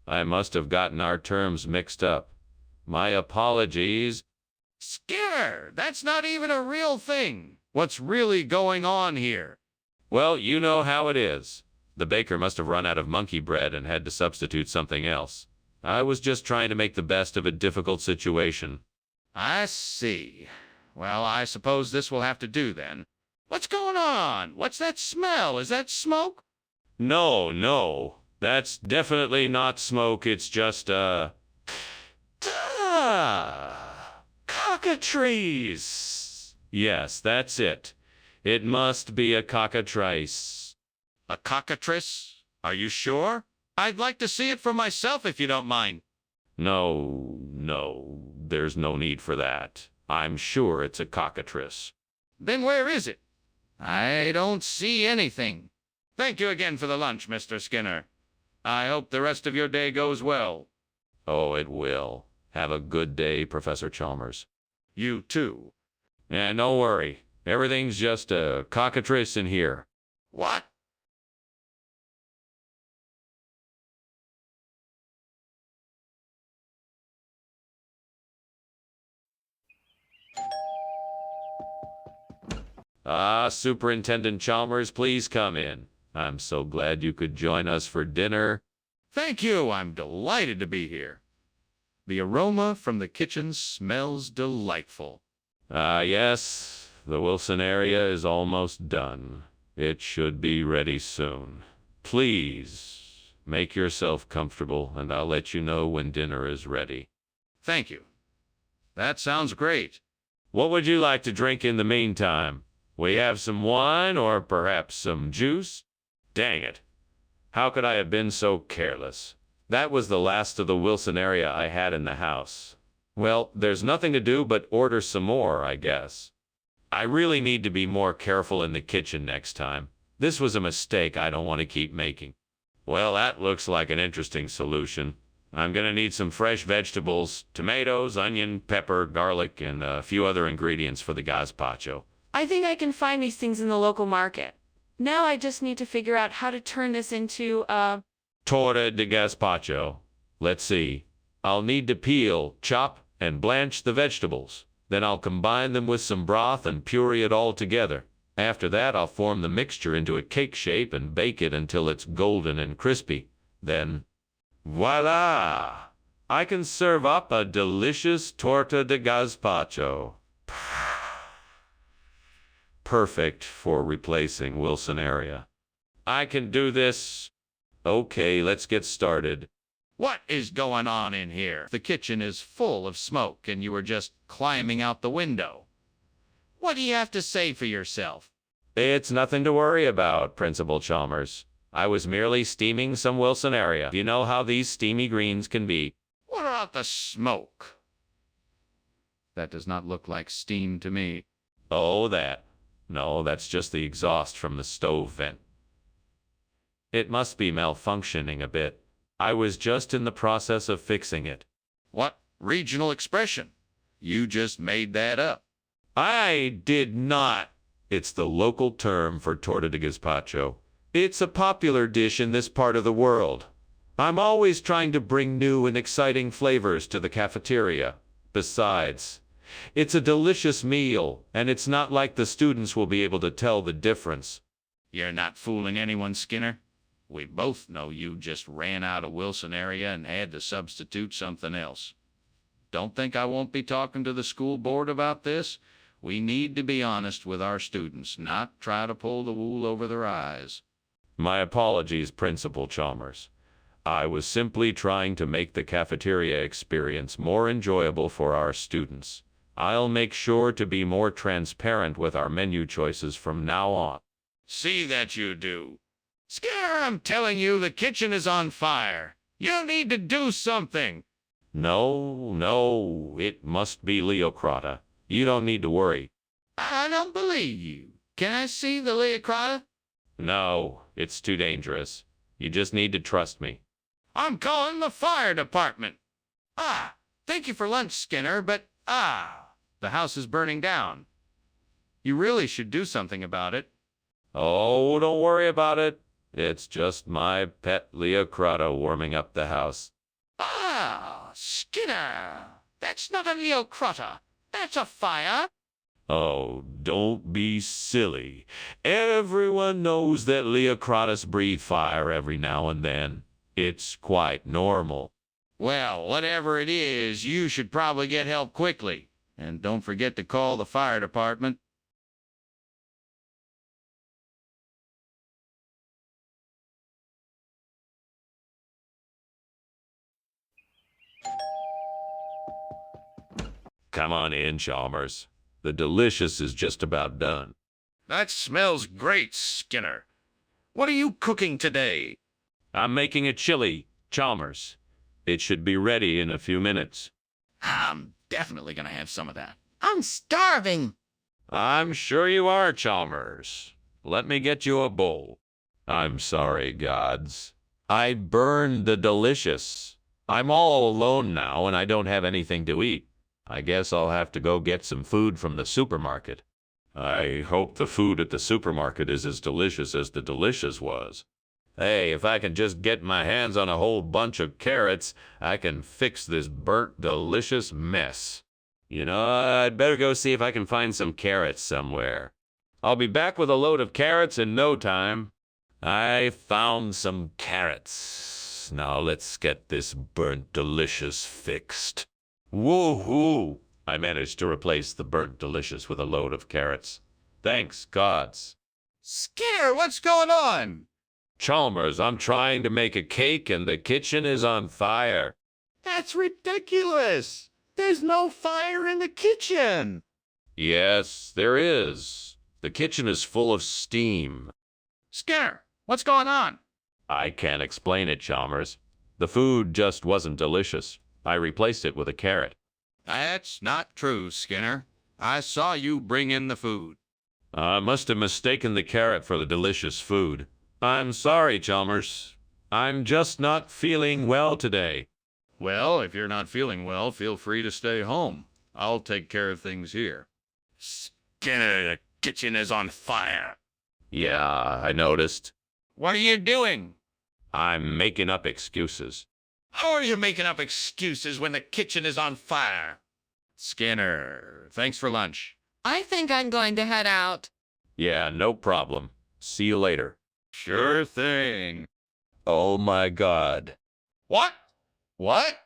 I must have gotten our terms mixed up. My apologies. Skinner, that's not even a real thing. What's really going on here? Well, you know how it is. The baker must have run out of monkey bread and had to substitute something else. I was just trying to make the best of a difficult situation. I see. Well, I suppose this will have to do then. What's going on? What's that smell? Is that smoke? No. That's definitely not smoke. It's just, cockatrice. Yes, that's it. It must be a cockatrice. A cockatrice? Are you sure? I'd like to see it for myself if you don't mind. No, there's no need for that. I'm sure it's a cockatrice. Then where is it? I don't see anything. Thank you again for the lunch, Mr. Skinner. I hope the rest of your day goes well. Oh, it will. Have a good day, Professor Chalmers. You too. And don't worry. Everything's just a cockatrice in here. What? Superintendent Chalmers, please come in. I'm so glad you could join us for dinner. Thank you. I'm delighted to be here. The aroma from the kitchen smells delightful. Yes, the Wilson area is almost done. It should be ready soon. Please, make yourself comfortable, and I'll let you know when dinner is ready. Thank you. That sounds great. What would you like to drink in the meantime? We have some wine or perhaps some juice? Dang it. How could I have been so careless? That was the last of the Wilsonaria I had in the house. Well, there's nothing to do but order some more, I guess. I really need to be more careful in the kitchen next time. This was a mistake I don't want to keep making. Well, that looks like an interesting solution. I'm gonna need some fresh vegetables, tomatoes, onion, pepper, garlic, and a few other ingredients for the gazpacho. I think I can find these things in the local market. Now I just need to figure out how to turn this into a... Torta de gazpacho. Let's see. I'll need to peel, chop, and blanch the vegetables. Then I'll combine them with some broth and puree it all together. After that, I'll form the mixture into a cake shape and bake it until it's golden and crispy. Then, voila! I can serve up a delicious torta de gazpacho. Perfect for replacing Wilsonaria. I can do this. Okay, let's get started. What is going on in here? The kitchen is full of smoke and you were just climbing out the window. What do you have to say for yourself? It's nothing to worry about, Principal Chalmers. I was merely steaming some Wilsonaria. You know how these steamy greens can be. What about the smoke? That does not look like steam to me. Oh, that. No, that's just the exhaust from the stove vent. It must be malfunctioning a bit. I was just in the process of fixing it. What regional expression? You just made that up. I did not. It's the local term for torta de gazpacho. It's a popular dish in this part of the world. I'm always trying to bring new and exciting flavors to the cafeteria. Besides, it's a delicious meal, and it's not like the students will be able to tell the difference. You're not fooling anyone, Skinner. We both know you just ran out of Wilsonaria and had to substitute something else. Don't think I won't be talking to the school board about this. We need to be honest with our students, not try to pull the wool over their eyes. My apologies, Principal Chalmers. I was simply trying to make the cafeteria experience more enjoyable for our students. I'll make sure to be more transparent with our menu choices from now on. See that you do. Skinner, I'm telling you, the kitchen is on fire. You need to do something. No, it must be Leocrata. You don't need to worry. I don't believe you. Can I see the Leocrata? No, it's too dangerous. You just need to trust me. I'm calling the fire department. Thank you for lunch, Skinner, but the house is burning down. You really should do something about it. Oh, don't worry about it. It's just my pet Leocrata warming up the house. Skinner, that's not a Leocrata. That's a fire. Oh, don't be silly. Everyone knows that Leocratas breathe fire every now and then. It's quite normal. Well, whatever it is, you should probably get help quickly. And don't forget to call the fire department. Come on in, Chalmers. The delicious is just about done. That smells great, Skinner. What are you cooking today? I'm making a chili, Chalmers. It should be ready in a few minutes. I'm definitely gonna have some of that. I'm starving. I'm sure you are, Chalmers. Let me get you a bowl. I'm sorry, gods. I burned the delicious. I'm all alone now, and I don't have anything to eat. I guess I'll have to go get some food from the supermarket. I hope the food at the supermarket is as delicious as the delicious was. Hey, if I can just get my hands on a whole bunch of carrots, I can fix this burnt delicious mess. You know, I'd better go see if I can find some carrots somewhere. I'll be back with a load of carrots in no time. I found some carrots. Now let's get this burnt delicious fixed. Woohoo! I managed to replace the burnt delicious with a load of carrots. Thanks, gods. Skinner, what's going on? Chalmers, I'm trying to make a cake and the kitchen is on fire. That's ridiculous. There's no fire in the kitchen. Yes, there is. The kitchen is full of steam. Skinner, what's going on? I can't explain it, Chalmers. The food just wasn't delicious. I replaced it with a carrot. That's not true, Skinner. I saw you bring in the food. I must have mistaken the carrot for the delicious food. I'm sorry, Chalmers. I'm just not feeling well today. Well, if you're not feeling well, feel free to stay home. I'll take care of things here. Skinner, the kitchen is on fire. Yeah, I noticed. What are you doing? I'm making up excuses. How are you making up excuses when the kitchen is on fire? Skinner, thanks for lunch. I think I'm going to head out. Yeah, no problem. See you later. Sure thing. Oh my God. What? What?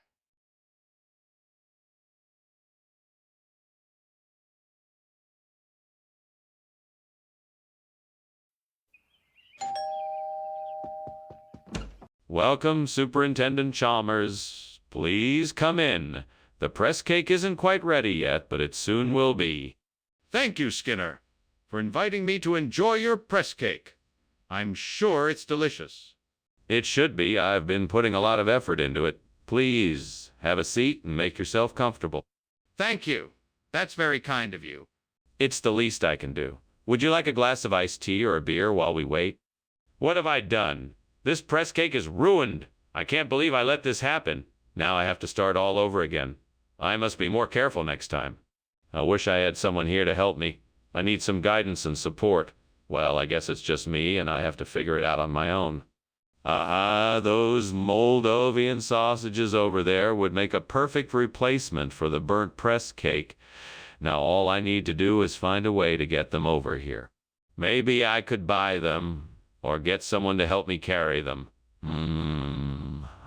Welcome, Superintendent Chalmers. Please come in. The press cake isn't quite ready yet, but it soon will be. Thank you, Skinner, for inviting me to enjoy your press cake. I'm sure it's delicious. It should be. I've been putting a lot of effort into it. Please, have a seat and make yourself comfortable. Thank you. That's very kind of you. It's the least I can do. Would you like a glass of iced tea or a beer while we wait? What have I done? This press cake is ruined. I can't believe I let this happen. Now I have to start all over again. I must be more careful next time. I wish I had someone here to help me. I need some guidance and support. Well, I guess it's just me, and I have to figure it out on my own. Those Moldovan sausages over there would make a perfect replacement for the burnt press cake. Now all I need to do is find a way to get them over here. Maybe I could buy them, or get someone to help me carry them.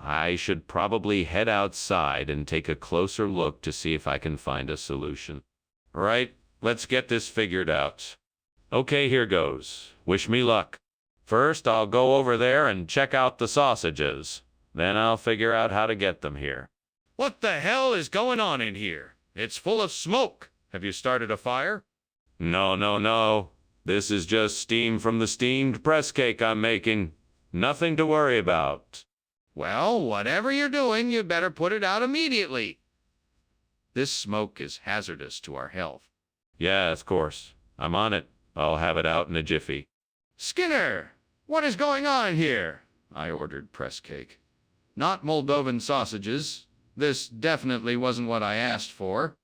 I should probably head outside and take a closer look to see if I can find a solution. Right, let's get this figured out. Okay, here goes. Wish me luck. First, I'll go over there and check out the sausages. Then I'll figure out how to get them here. What the hell is going on in here? It's full of smoke. Have you started a fire? No. This is just steam from the steamed press cake I'm making. Nothing to worry about. Well, whatever you're doing, you better put it out immediately. This smoke is hazardous to our health. Yeah, of course. I'm on it. I'll have it out in a jiffy. Skinner, what is going on here? I ordered press cake. Not Moldovan sausages. This definitely wasn't what I asked for.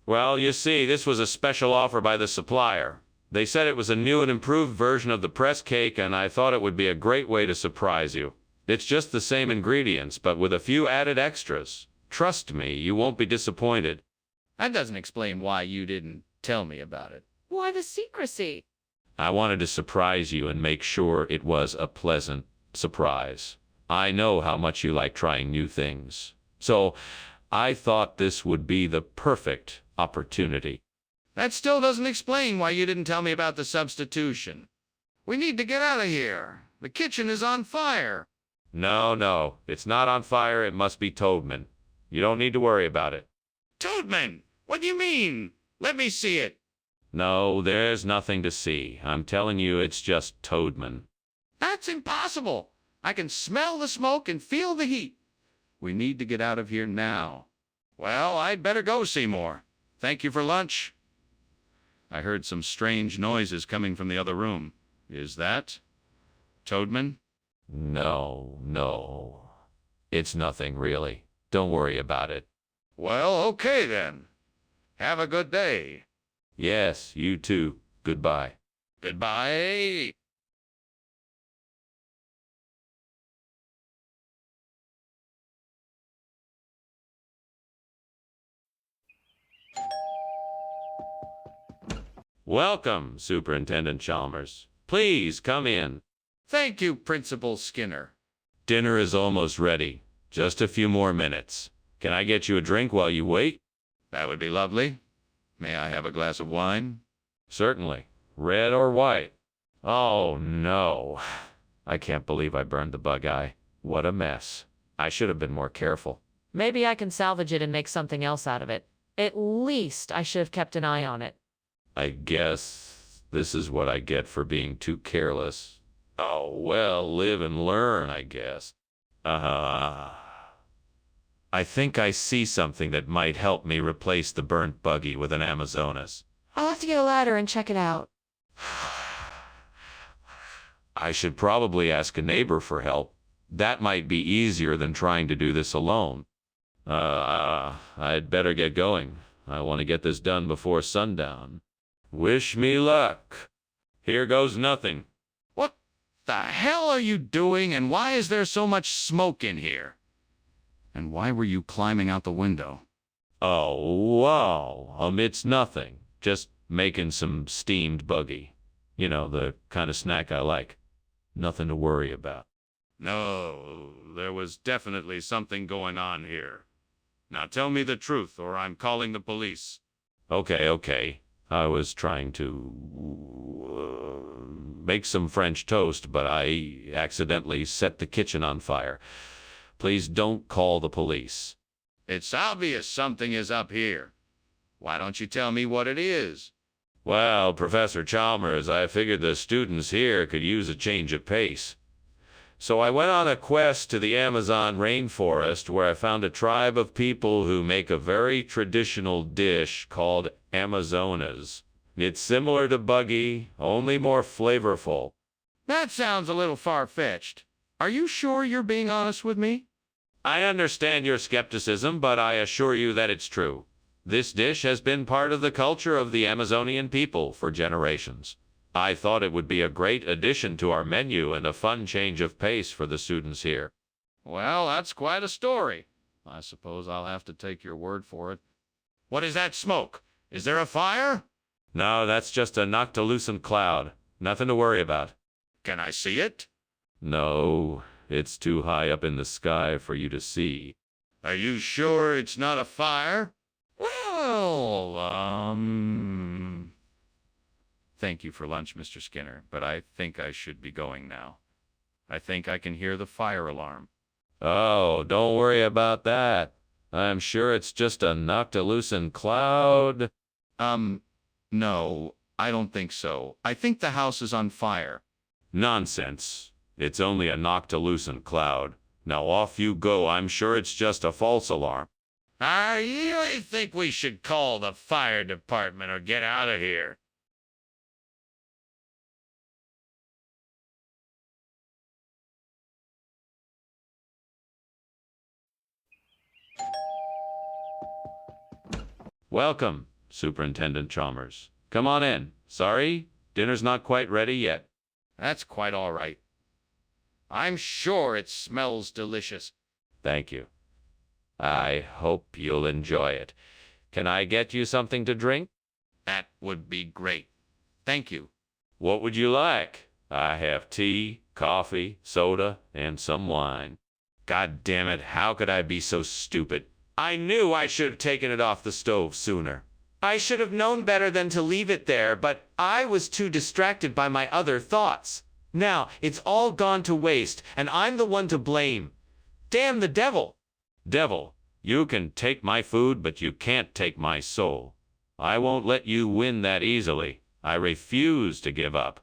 Well, you see, this was a special offer by the supplier. They said it was a new and improved version of the press cake, and I thought it would be a great way to surprise you. It's just the same ingredients, but with a few added extras. Trust me, you won't be disappointed. That doesn't explain why you didn't tell me about it. Why the secrecy? I wanted to surprise you and make sure it was a pleasant surprise. I know how much you like trying new things. So, I thought this would be the perfect opportunity. That still doesn't explain why you didn't tell me about the substitution. We need to get out of here. The kitchen is on fire. No, it's not on fire. It must be Toadman. You don't need to worry about it. Toadman, what do you mean? Let me see it. No, there's nothing to see. I'm telling you, it's just Toadman. That's impossible. I can smell the smoke and feel the heat. We need to get out of here now. Well, I'd better go, Seymour. Thank you for lunch. I heard some strange noises coming from the other room. Is that Toadman? No. It's nothing, really. Don't worry about it. Well, okay then. Have a good day. Yes, you too. Goodbye. Goodbye. Welcome, Superintendent Chalmers. Please come in. Thank you, Principal Skinner. Dinner is almost ready. Just a few more minutes. Can I get you a drink while you wait? That would be lovely. May I have a glass of wine? Certainly. Red or white? Oh, no. I can't believe I burned the bug eye. What a mess. I should have been more careful. Maybe I can salvage it and make something else out of it. At least I should have kept an eye on it. I guess This is what I get for being too careless. Oh, well, live and learn, I guess. I think I see something that might help me replace the burnt buggy with an Amazonas. I'll have to get a ladder and check it out. I should probably ask a neighbor for help. That might be easier than trying to do this alone. I'd better get going. I want to get this done before sundown. Wish me luck. Here goes nothing. What the hell are you doing, and why is there so much smoke in here? And why were you climbing out the window? Oh, wow. It's nothing. Just making some steamed buggy. You know, the kind of snack I like. Nothing to worry about. No, there was definitely something going on here. Now tell me the truth, or I'm calling the police. Okay. I was trying to make some French toast, but I accidentally set the kitchen on fire. Please don't call the police. It's obvious something is up here. Why don't you tell me what it is? Well, Professor Chalmers, I figured the students here could use a change of pace. So I went on a quest to the Amazon rainforest, where I found a tribe of people who make a very traditional dish called Amazonas. It's similar to buggy, only more flavorful. That sounds a little far-fetched. Are you sure you're being honest with me? I understand your skepticism, but I assure you that it's true. This dish has been part of the culture of the Amazonian people for generations. I thought it would be a great addition to our menu and a fun change of pace for the students here. Well, that's quite a story. I suppose I'll have to take your word for it. What is that smoke? Is there a fire? No, that's just a noctilucent cloud. Nothing to worry about. Can I see it? No, it's too high up in the sky for you to see. Are you sure it's not a fire? Well, thank you for lunch, Mr. Skinner, but I think I should be going now. I think I can hear the fire alarm. Oh, don't worry about that. I'm sure it's just a noctilucent cloud. No, I don't think so. I think the house is on fire. Nonsense. It's only a noctilucent cloud. Now off you go. I'm sure it's just a false alarm. I really think we should call the fire department or get out of here. Welcome, Superintendent Chalmers. Come on in. Sorry, dinner's not quite ready yet. That's quite all right. I'm sure it smells delicious. Thank you. I hope you'll enjoy it. Can I get you something to drink? That would be great. Thank you. What would you like? I have tea, coffee, soda, and some wine. God damn it, how could I be so stupid? I knew I should have taken it off the stove sooner. I should have known better than to leave it there, but I was too distracted by my other thoughts. Now, it's all gone to waste, and I'm the one to blame. Damn the devil! Devil, you can take my food, but you can't take my soul. I won't let you win that easily. I refuse to give up.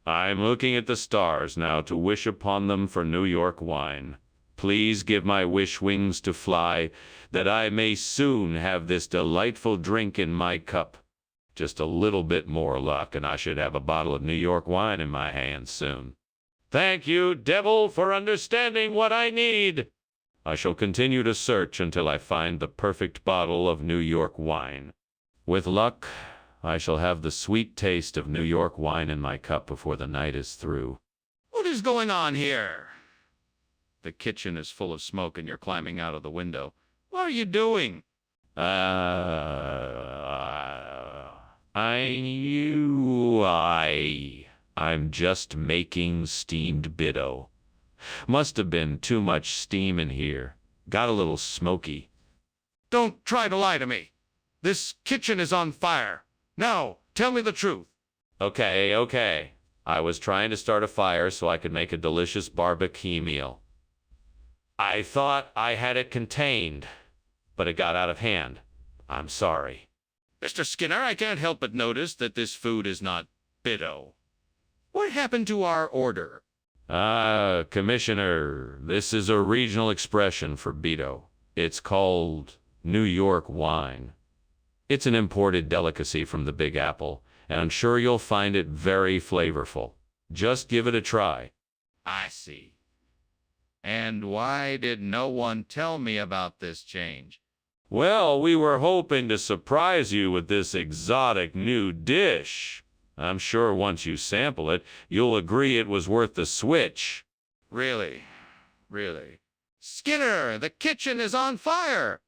I'm looking at the stars now to wish upon them for New York wine. Please give my wish wings to fly, that I may soon have this delightful drink in my cup. Just a little bit more luck, and I should have a bottle of New York wine in my hands soon. Thank you, devil, for understanding what I need. I shall continue to search until I find the perfect bottle of New York wine. With luck, I shall have the sweet taste of New York wine in my cup before the night is through. What is going on here? The kitchen is full of smoke and you're climbing out of the window. What are you doing? I'm just making steamed bitto. Must have been too much steam in here. Got a little smoky. Don't try to lie to me. This kitchen is on fire. Now, tell me the truth. Okay. I was trying to start a fire so I could make a delicious barbecue meal. I thought I had it contained, but it got out of hand. I'm sorry. Mr. Skinner, I can't help but notice that this food is not Bido. What happened to our order? Commissioner, this is a regional expression for Beto. It's called New York wine. It's an imported delicacy from the Big Apple, and I'm sure you'll find it very flavorful. Just give it a try. I see. And why did no one tell me about this change? Well, we were hoping to surprise you with this exotic new dish. I'm sure once you sample it, you'll agree it was worth the switch. Really? Really? Skinner, the kitchen is on fire!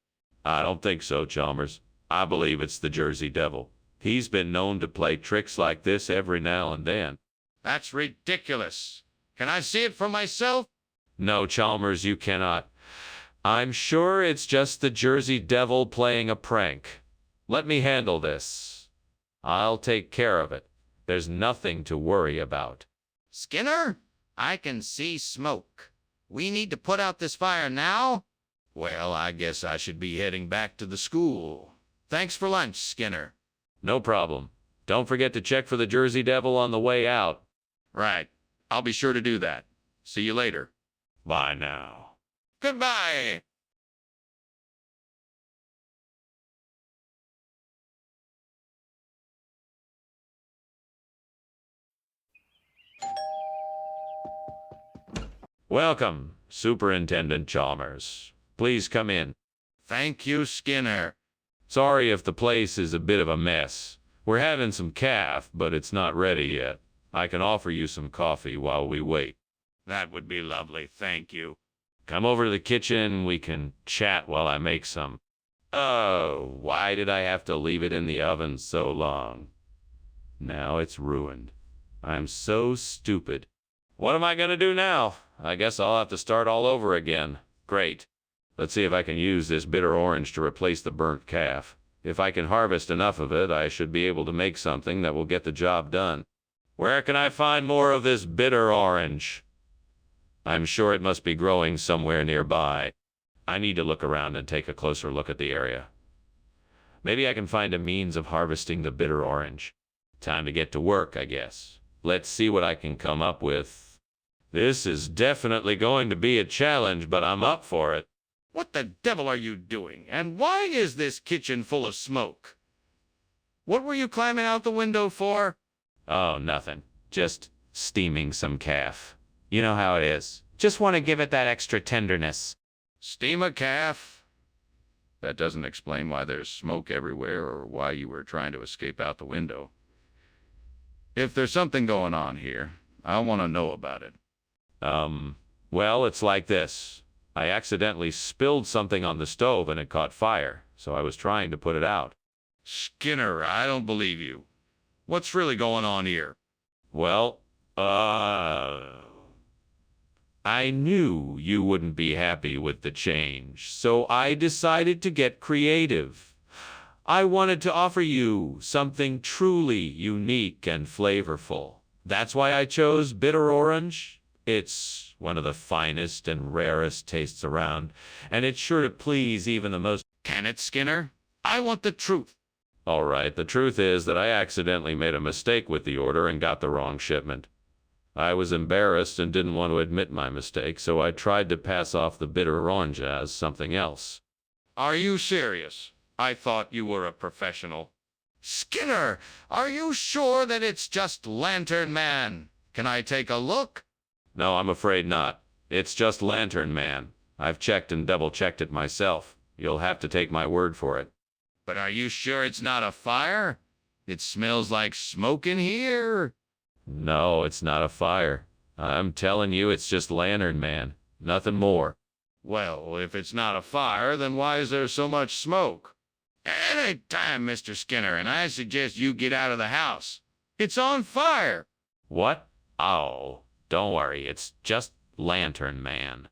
I don't think so, Chalmers. I believe it's the Jersey Devil. He's been known to play tricks like this every now and then. That's ridiculous. Can I see it for myself? No, Chalmers, you cannot. I'm sure it's just the Jersey Devil playing a prank. Let me handle this. I'll take care of it. There's nothing to worry about. Skinner, I can see smoke. We need to put out this fire now? Well, I guess I should be heading back to the school. Thanks for lunch, Skinner. No problem. Don't forget to check for the Jersey Devil on the way out. Right. I'll be sure to do that. See you later. Bye now. Goodbye. Welcome, Superintendent Chalmers. Please come in. Thank you, Skinner. Sorry if the place is a bit of a mess. We're having some calf, but it's not ready yet. I can offer you some coffee while we wait. That would be lovely, thank you. Come over to the kitchen, we can chat while I make some. Oh, why did I have to leave it in the oven so long? Now it's ruined. I'm so stupid. What am I gonna do now? I guess I'll have to start all over again. Great. Let's see if I can use this bitter orange to replace the burnt calf. If I can harvest enough of it, I should be able to make something that will get the job done. Where can I find more of this bitter orange? I'm sure it must be growing somewhere nearby. I need to look around and take a closer look at the area. Maybe I can find a means of harvesting the bitter orange. Time to get to work, I guess. Let's see what I can come up with. This is definitely going to be a challenge, but I'm up for it. What the devil are you doing? And why is this kitchen full of smoke? What were you climbing out the window for? Oh, nothing. Just steaming some calf. You know how it is. Just want to give it that extra tenderness. Steam a calf? That doesn't explain why there's smoke everywhere or why you were trying to escape out the window. If there's something going on here, I want to know about it. Well, it's like this. I accidentally spilled something on the stove and it caught fire, so I was trying to put it out. Skinner, I don't believe you. What's really going on here? Well, I knew you wouldn't be happy with the change, so I decided to get creative. I wanted to offer you something truly unique and flavorful. That's why I chose bitter orange. It's one of the finest and rarest tastes around, and it's sure to please even the most... Can it, Skinner? I want the truth. All right, the truth is that I accidentally made a mistake with the order and got the wrong shipment. I was embarrassed and didn't want to admit my mistake, so I tried to pass off the bitter orange as something else. Are you serious? I thought you were a professional. Skinner, are you sure that it's just Lantern Man? Can I take a look? No, I'm afraid not. It's just Lantern Man. I've checked and double-checked it myself. You'll have to take my word for it. But are you sure it's not a fire? It smells like smoke in here. No, it's not a fire. I'm telling you, it's just Lantern Man. Nothing more. Well, if it's not a fire, then why is there so much smoke? Any time, Mr. Skinner, and I suggest you get out of the house. It's on fire. What? Oh, don't worry. It's just Lantern Man.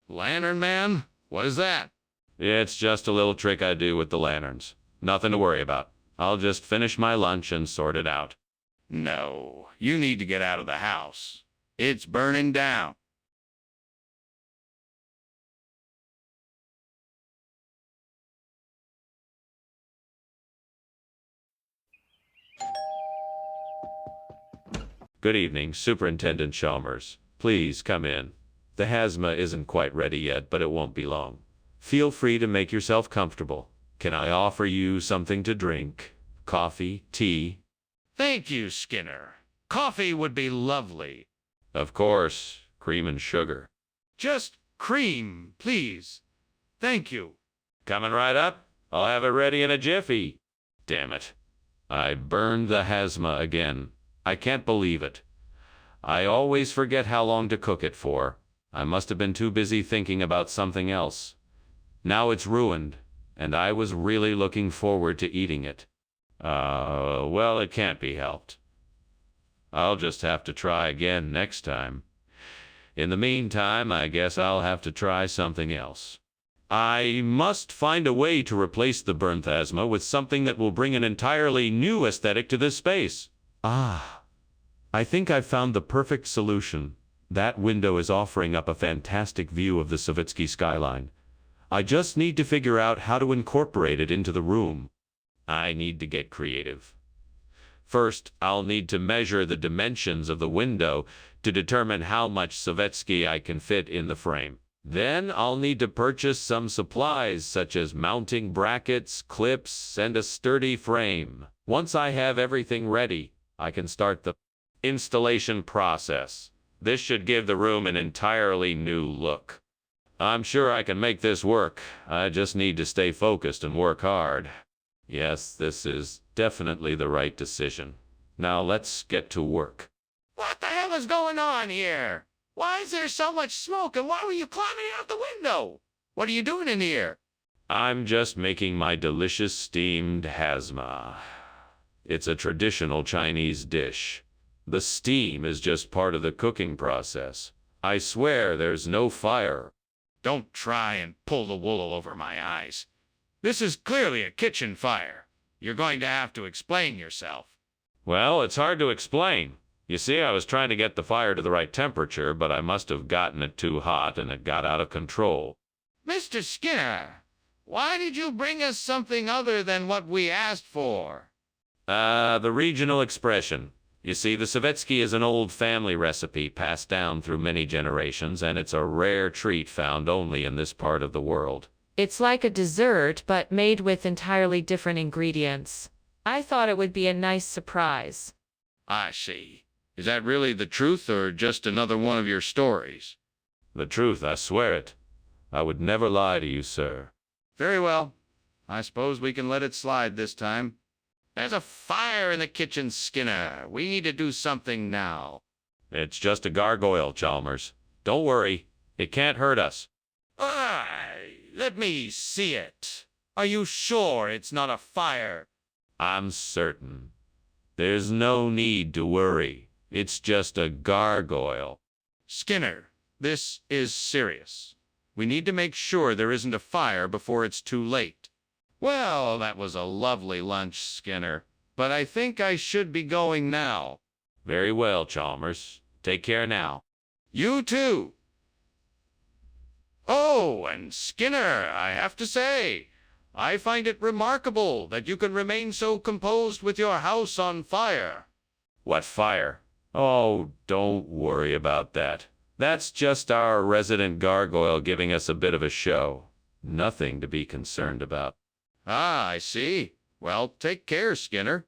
Lantern Man? What is that? It's just a little trick I do with the lanterns. Nothing to worry about. I'll just finish my lunch and sort it out. No, you need to get out of the house. It's burning down. Good evening, Superintendent Chalmers. Please come in. The hazma isn't quite ready yet, but it won't be long. Feel free to make yourself comfortable. Can I offer you something to drink? Coffee? Tea? Thank you, Skinner. Coffee would be lovely. Of course, cream and sugar. Just cream, please. Thank you. Coming right up. I'll have it ready in a jiffy. Damn it. I burned the hazma again. I can't believe it. I always forget how long to cook it for. I must have been too busy thinking about something else. Now it's ruined, and I was really looking forward to eating it. Well, it can't be helped. I'll just have to try again next time. In the meantime, I guess I'll have to try something else. I must find a way to replace the burnt hazma with something that will bring an entirely new aesthetic to this space. I think I've found the perfect solution. That window is offering up a fantastic view of the Savitsky skyline. I just need to figure out how to incorporate it into the room. I need to get creative. First, I'll need to measure the dimensions of the window to determine how much Savitsky I can fit in the frame. Then I'll need to purchase some supplies such as mounting brackets, clips, and a sturdy frame. Once I have everything ready, I can start the installation process. This should give the room an entirely new look. I'm sure I can make this work. I just need to stay focused and work hard. Yes, this is definitely the right decision. Now let's get to work. What the hell is going on here? Why is there so much smoke, and why were you climbing out the window? What are you doing in here? I'm just making my delicious steamed hazma. It's a traditional Chinese dish. The steam is just part of the cooking process. I swear there's no fire. Don't try and pull the wool over my eyes. This is clearly a kitchen fire. You're going to have to explain yourself. Well, it's hard to explain. You see, I was trying to get the fire to the right temperature, but I must have gotten it too hot and it got out of control. Mr. Skinner, why did you bring us something other than what we asked for? The regional expression. You see, the Savitsky is an old family recipe passed down through many generations, and it's a rare treat found only in this part of the world. It's like a dessert, but made with entirely different ingredients. I thought it would be a nice surprise. I see. Is that really the truth, or just another one of your stories? The truth, I swear it. I would never lie to you, sir. Very well. I suppose we can let it slide this time. There's a fire in the kitchen, Skinner. We need to do something now. It's just a gargoyle, Chalmers. Don't worry. It can't hurt us. Let me see it. Are you sure it's not a fire? I'm certain. There's no need to worry. It's just a gargoyle. Skinner, this is serious. We need to make sure there isn't a fire before it's too late. Well, that was a lovely lunch, Skinner, but I think I should be going now. Very well, Chalmers. Take care now. You too. Oh, and Skinner, I have to say, I find it remarkable that you can remain so composed with your house on fire. What fire? Oh, don't worry about that. That's just our resident gargoyle giving us a bit of a show. Nothing to be concerned about. Ah, I see. Well, take care, Skinner.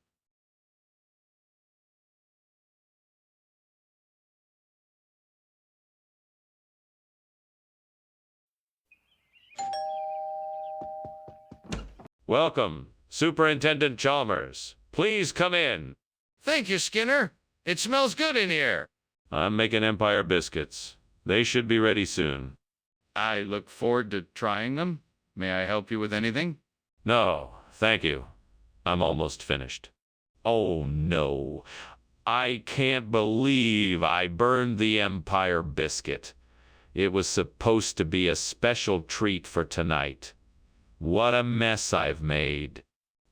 Welcome, Superintendent Chalmers. Please come in. Thank you, Skinner. It smells good in here. I'm making Empire biscuits. They should be ready soon. I look forward to trying them. May I help you with anything? No, thank you. I'm almost finished. Oh no. I can't believe I burned the Empire biscuit. It was supposed to be a special treat for tonight. What a mess I've made.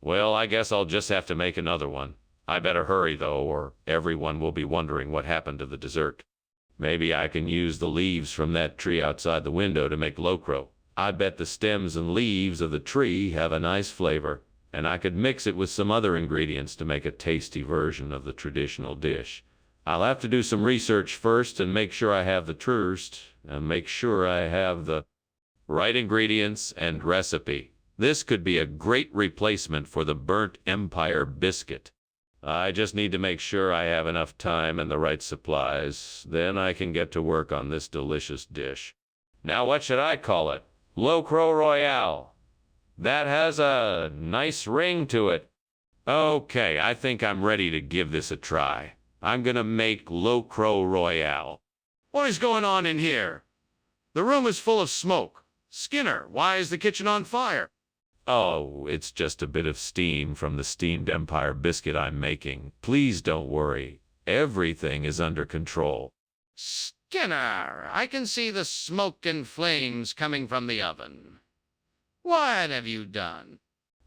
Well, I guess I'll just have to make another one. I better hurry, though, or everyone will be wondering what happened to the dessert. Maybe I can use the leaves from that tree outside the window to make locro. I bet the stems and leaves of the tree have a nice flavor, and I could mix it with some other ingredients to make a tasty version of the traditional dish. I'll have to do some research first and make sure I have the truth, and make sure I have the right ingredients and recipe. This could be a great replacement for the burnt Empire biscuit. I just need to make sure I have enough time and the right supplies. Then I can get to work on this delicious dish. Now what should I call it? Locro Royale. That has a nice ring to it. Okay, I think I'm ready to give this a try. I'm gonna make Locro Royale. What is going on in here? The room is full of smoke. Skinner, why is the kitchen on fire? Oh, it's just a bit of steam from the steamed Empire biscuit I'm making. Please don't worry. Everything is under control. Skinner, I can see the smoke and flames coming from the oven. What have you done?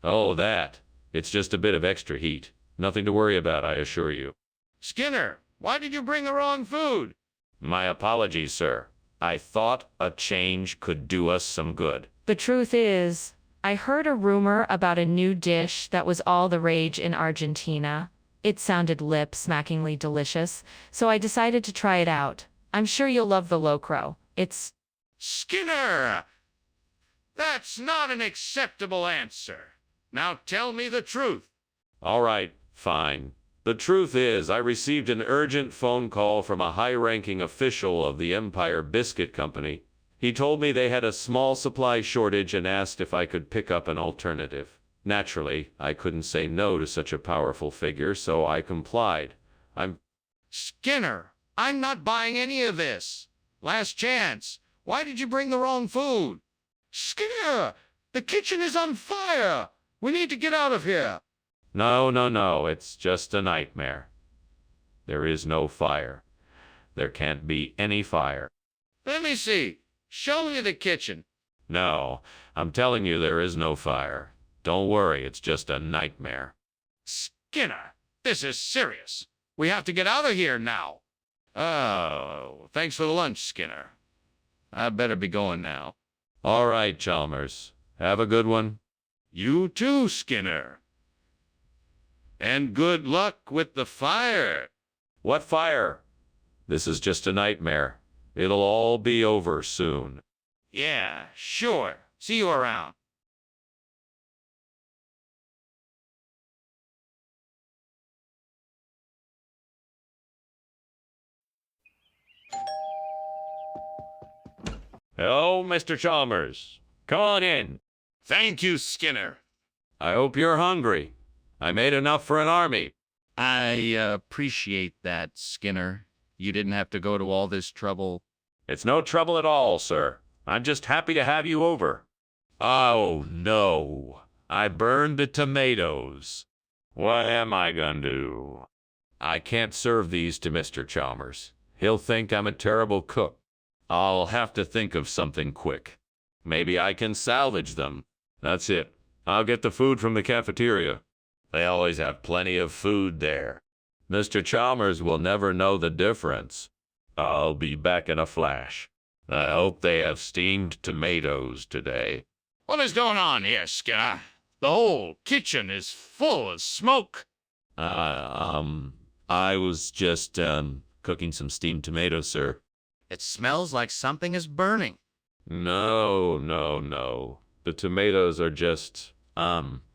Oh, that. It's just a bit of extra heat. Nothing to worry about, I assure you. Skinner, why did you bring the wrong food? My apologies, sir. I thought a change could do us some good. The truth is, I heard a rumor about a new dish that was all the rage in Argentina. It sounded lip-smackingly delicious, so I decided to try it out. I'm sure you'll love the locro. It's... Skinner! That's not an acceptable answer. Now tell me the truth. All right, fine. The truth is, I received an urgent phone call from a high-ranking official of the Empire Biscuit Company. He told me they had a small supply shortage and asked if I could pick up an alternative. Naturally, I couldn't say no to such a powerful figure, so I complied. Skinner, I'm not buying any of this. Last chance. Why did you bring the wrong food? Skinner, the kitchen is on fire. We need to get out of here. No, it's just a nightmare. There is no fire. There can't be any fire. Let me see. Show me the kitchen. No, I'm telling you there is no fire. Don't worry, it's just a nightmare. Skinner, this is serious. We have to get out of here now. Oh, thanks for the lunch, Skinner. I better be going now. All right, Chalmers. Have a good one. You too, Skinner. And good luck with the fire. What fire? This is just a nightmare. It'll all be over soon. Yeah, sure. See you around. Hello, Mr. Chalmers. Come on in. Thank you, Skinner. I hope you're hungry. I made enough for an army. I appreciate that, Skinner. You didn't have to go to all this trouble. It's no trouble at all, sir. I'm just happy to have you over. Oh, no. I burned the tomatoes. What am I gonna do? I can't serve these to Mr. Chalmers. He'll think I'm a terrible cook. I'll have to think of something quick. Maybe I can salvage them. That's it. I'll get the food from the cafeteria. They always have plenty of food there. Mr. Chalmers will never know the difference. I'll be back in a flash. I hope they have steamed tomatoes today. What is going on here, Skinner? The whole kitchen is full of smoke. I was just, cooking some steamed tomatoes, sir. It smells like something is burning. No. The tomatoes are just,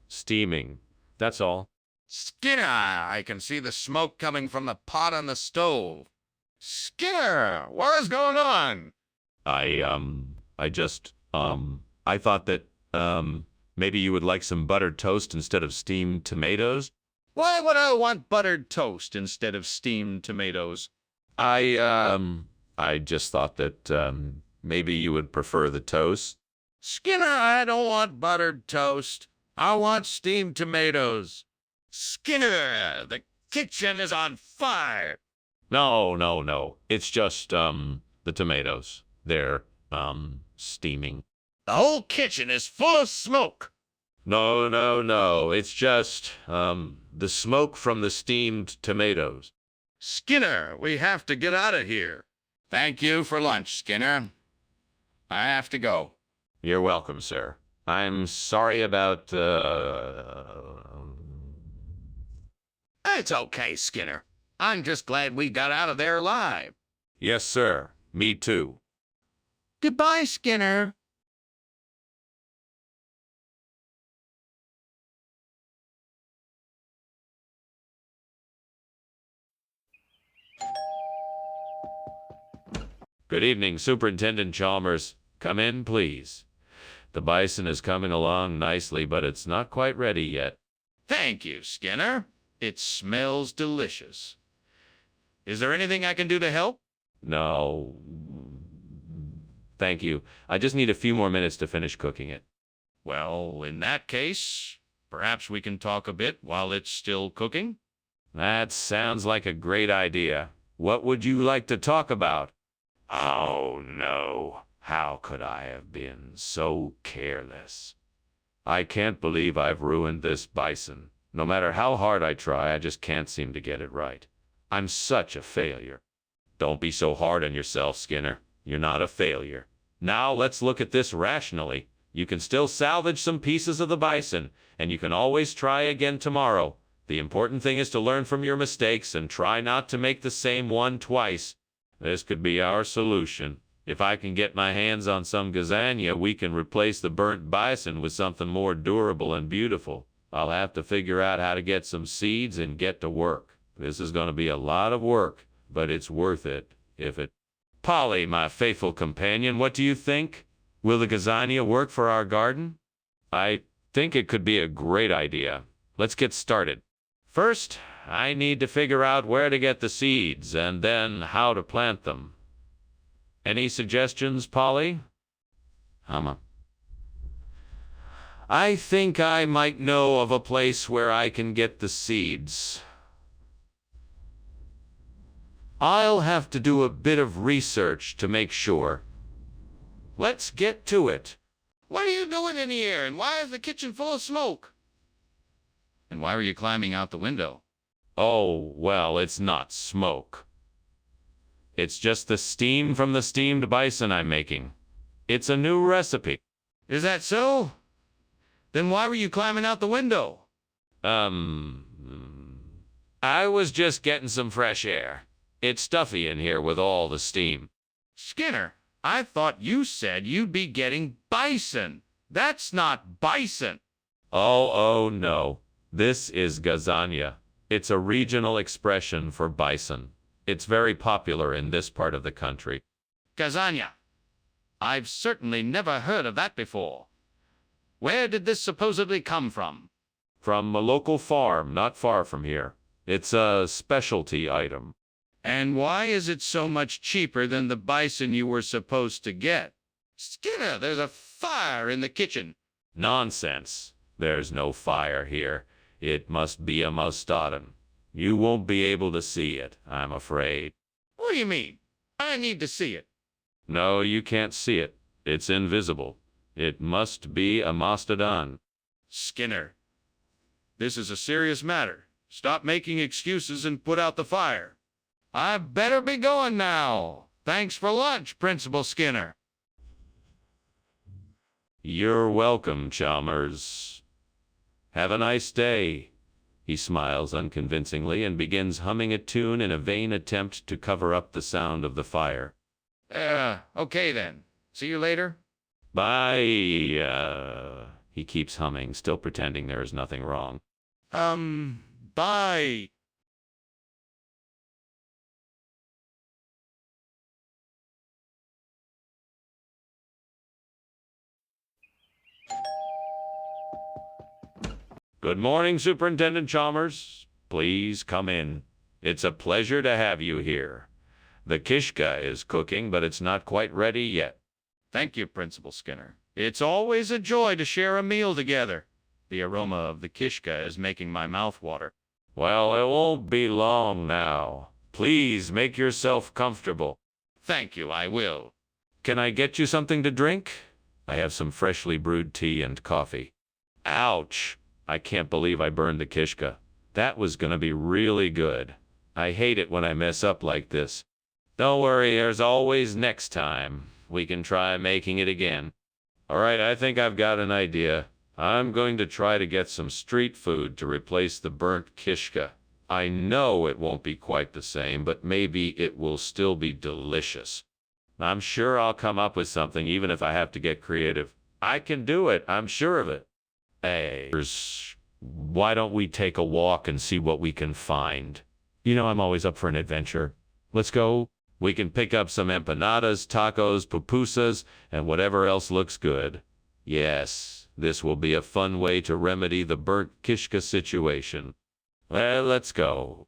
steaming. That's all. Skinner, I can see the smoke coming from the pot on the stove. Skinner, what is going on? I thought that, maybe you would like some buttered toast instead of steamed tomatoes? Why would I want buttered toast instead of steamed tomatoes? I just thought that, maybe you would prefer the toast. Skinner, I don't want buttered toast. I want steamed tomatoes. Skinner, the kitchen is on fire. No. It's just, the tomatoes. They're, steaming. The whole kitchen is full of smoke. No. It's just, the smoke from the steamed tomatoes. Skinner, we have to get out of here. Thank you for lunch, Skinner. I have to go. You're welcome, sir. I'm sorry about, It's okay, Skinner. I'm just glad we got out of there alive. Yes, sir. Me too. Goodbye, Skinner. Good evening, Superintendent Chalmers. Come in, please. The bison is coming along nicely, but it's not quite ready yet. Thank you, Skinner. It smells delicious. Is there anything I can do to help? No. Thank you. I just need a few more minutes to finish cooking it. Well, in that case, perhaps we can talk a bit while it's still cooking? That sounds like a great idea. What would you like to talk about? Oh, no. How could I have been so careless? I can't believe I've ruined this bison. No matter how hard I try, I just can't seem to get it right. I'm such a failure. Don't be so hard on yourself, Skinner. You're not a failure. Now let's look at this rationally. You can still salvage some pieces of the bison, and you can always try again tomorrow. The important thing is to learn from your mistakes and try not to make the same one twice. This could be our solution. If I can get my hands on some lasagna, we can replace the burnt bison with something more durable and beautiful. I'll have to figure out how to get some seeds and get to work. This is going to be a lot of work, but it's worth it, if it... Polly, my faithful companion, what do you think? Will the lasagna work for our garden? I think it could be a great idea. Let's get started. First, I need to figure out where to get the seeds, and then how to plant them. Any suggestions, Polly? I think I might know of a place where I can get the seeds. I'll have to do a bit of research to make sure. Let's get to it. What are you doing in here, and why is the kitchen full of smoke? And why are you climbing out the window? Oh, well, it's not smoke. It's just the steam from the steamed bison I'm making. It's a new recipe. Is that so? Then why were you climbing out the window? I was just getting some fresh air. It's stuffy in here with all the steam. Skinner, I thought you said you'd be getting bison. That's not bison. Oh, no. This is lasagna. It's a regional expression for bison. It's very popular in this part of the country. Lasagna. I've certainly never heard of that before. Where did this supposedly come from? From a local farm not far from here. It's a specialty item. And why is it so much cheaper than the bison you were supposed to get? Skinner, there's a fire in the kitchen. Nonsense. There's no fire here. It must be a mustardin. You won't be able to see it, I'm afraid. What do you mean? I need to see it. No, you can't see it. It's invisible. It must be a mastodon. Skinner, this is a serious matter. Stop making excuses and put out the fire. I better be going now. Thanks for lunch, Principal Skinner. You're welcome, Chalmers. Have a nice day. He smiles unconvincingly and begins humming a tune in a vain attempt to cover up the sound of the fire. Okay then. See you later. Bye. He keeps humming, still pretending there is nothing wrong. Bye. Good morning, Superintendent Chalmers. Please come in. It's a pleasure to have you here. The kishka is cooking, but it's not quite ready yet. Thank you, Principal Skinner. It's always a joy to share a meal together. The aroma of the kishka is making my mouth water. Well, it won't be long now. Please make yourself comfortable. Thank you, I will. Can I get you something to drink? I have some freshly brewed tea and coffee. Ouch! I can't believe I burned the kishka. That was gonna be really good. I hate it when I mess up like this. Don't worry, there's always next time. We can try making it again. Alright, I think I've got an idea. I'm going to try to get some street food to replace the burnt kishka. I know it won't be quite the same, but maybe it will still be delicious. I'm sure I'll come up with something even if I have to get creative. I can do it, I'm sure of it. Hey, why don't we take a walk and see what we can find? You know I'm always up for an adventure. Let's go. We can pick up some empanadas, tacos, pupusas, and whatever else looks good. Yes, this will be a fun way to remedy the burnt kishka situation. Well, let's go.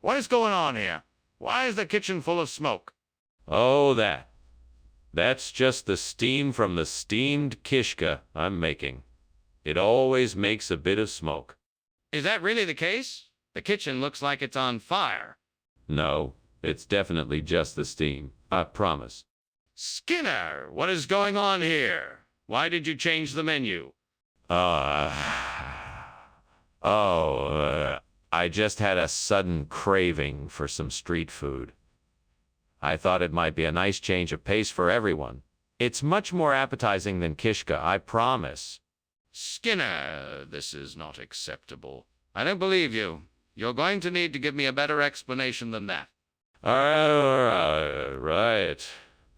What is going on here? Why is the kitchen full of smoke? Oh, that's just the steam from the steamed kishka I'm making. It always makes a bit of smoke. Is that really the case? The kitchen looks like it's on fire. No, it's definitely just the steam, I promise. Skinner, what is going on here? Why did you change the menu? I just had a sudden craving for some street food. I thought it might be a nice change of pace for everyone. It's much more appetizing than kishka, I promise. Skinner, this is not acceptable. I don't believe you. You're going to need to give me a better explanation than that. Right.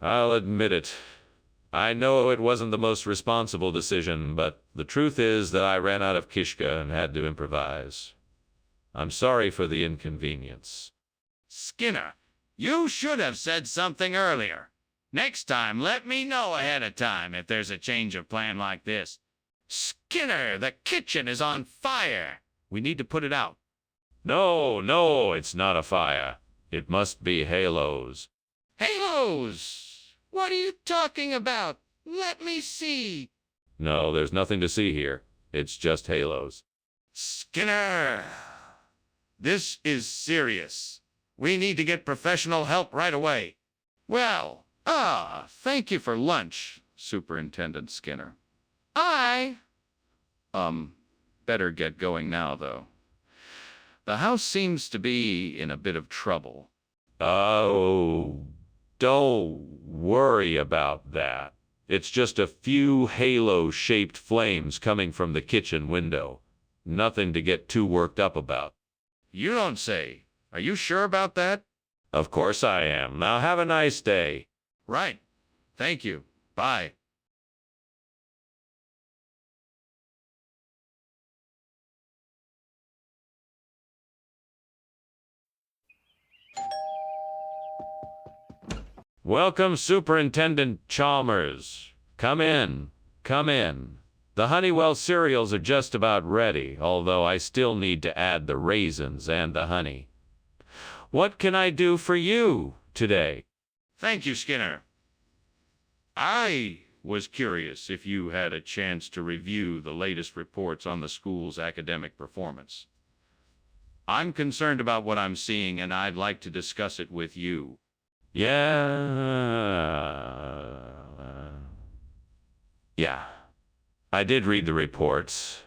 I'll admit it. I know it wasn't the most responsible decision, but the truth is that I ran out of kishka and had to improvise. I'm sorry for the inconvenience. Skinner, you should have said something earlier. Next time, let me know ahead of time if there's a change of plan like this. Skinner, the kitchen is on fire. We need to put it out. No, it's not a fire. It must be halos. Halos! What are you talking about? Let me see. No, there's nothing to see here. It's just halos. Skinner! This is serious. We need to get professional help right away. Well, thank you for lunch, Superintendent Skinner. Better get going now, though. The house seems to be in a bit of trouble. Oh, don't worry about that. It's just a few halo-shaped flames coming from the kitchen window. Nothing to get too worked up about. You don't say. Are you sure about that? Of course I am. Now have a nice day. Right. Thank you. Bye. Welcome, Superintendent Chalmers. Come in. Come in. The Honeywell cereals are just about ready, although I still need to add the raisins and the honey. What can I do for you today? Thank you, Skinner. I was curious if you had a chance to review the latest reports on the school's academic performance. I'm concerned about what I'm seeing, and I'd like to discuss it with you. Yeah. I did read the reports.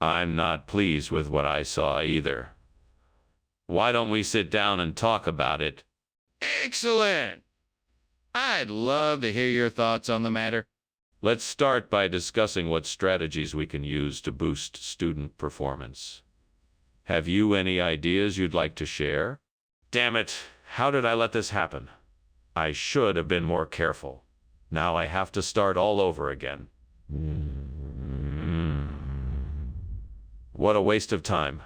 I'm not pleased with what I saw either. Why don't we sit down and talk about it? Excellent! I'd love to hear your thoughts on the matter. Let's start by discussing what strategies we can use to boost student performance. Have you any ideas you'd like to share? Damn it, how did I let this happen? I should have been more careful. Now I have to start all over again. What a waste of time.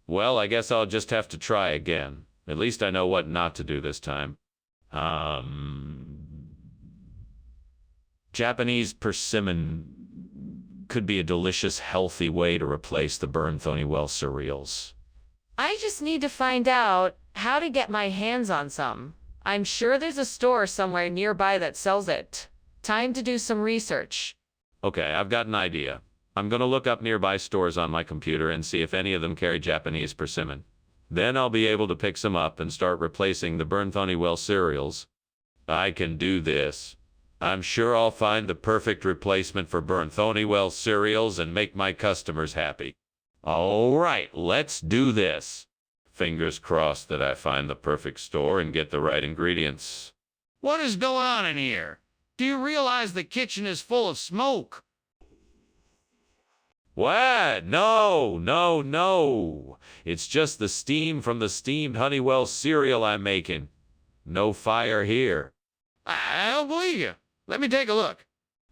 Well, I guess I'll just have to try again. At least I know what not to do this time. Japanese persimmon could be a delicious, healthy way to replace the burnt Honeywell cereals. I just need to find out how to get my hands on some. I'm sure there's a store somewhere nearby that sells it. Time to do some research. Okay, I've got an idea. I'm gonna look up nearby stores on my computer and see if any of them carry Japanese persimmon. Then I'll be able to pick some up and start replacing the burnt Honeywell cereals. I can do this. I'm sure I'll find the perfect replacement for burnt Honeywell cereals and make my customers happy. All right, let's do this. Fingers crossed that I find the perfect store and get the right ingredients. What is going on in here? Do you realize the kitchen is full of smoke? What? No, no, no. It's just the steam from the steamed Honeywell cereal I'm making. No fire here. I don't believe you. Let me take a look.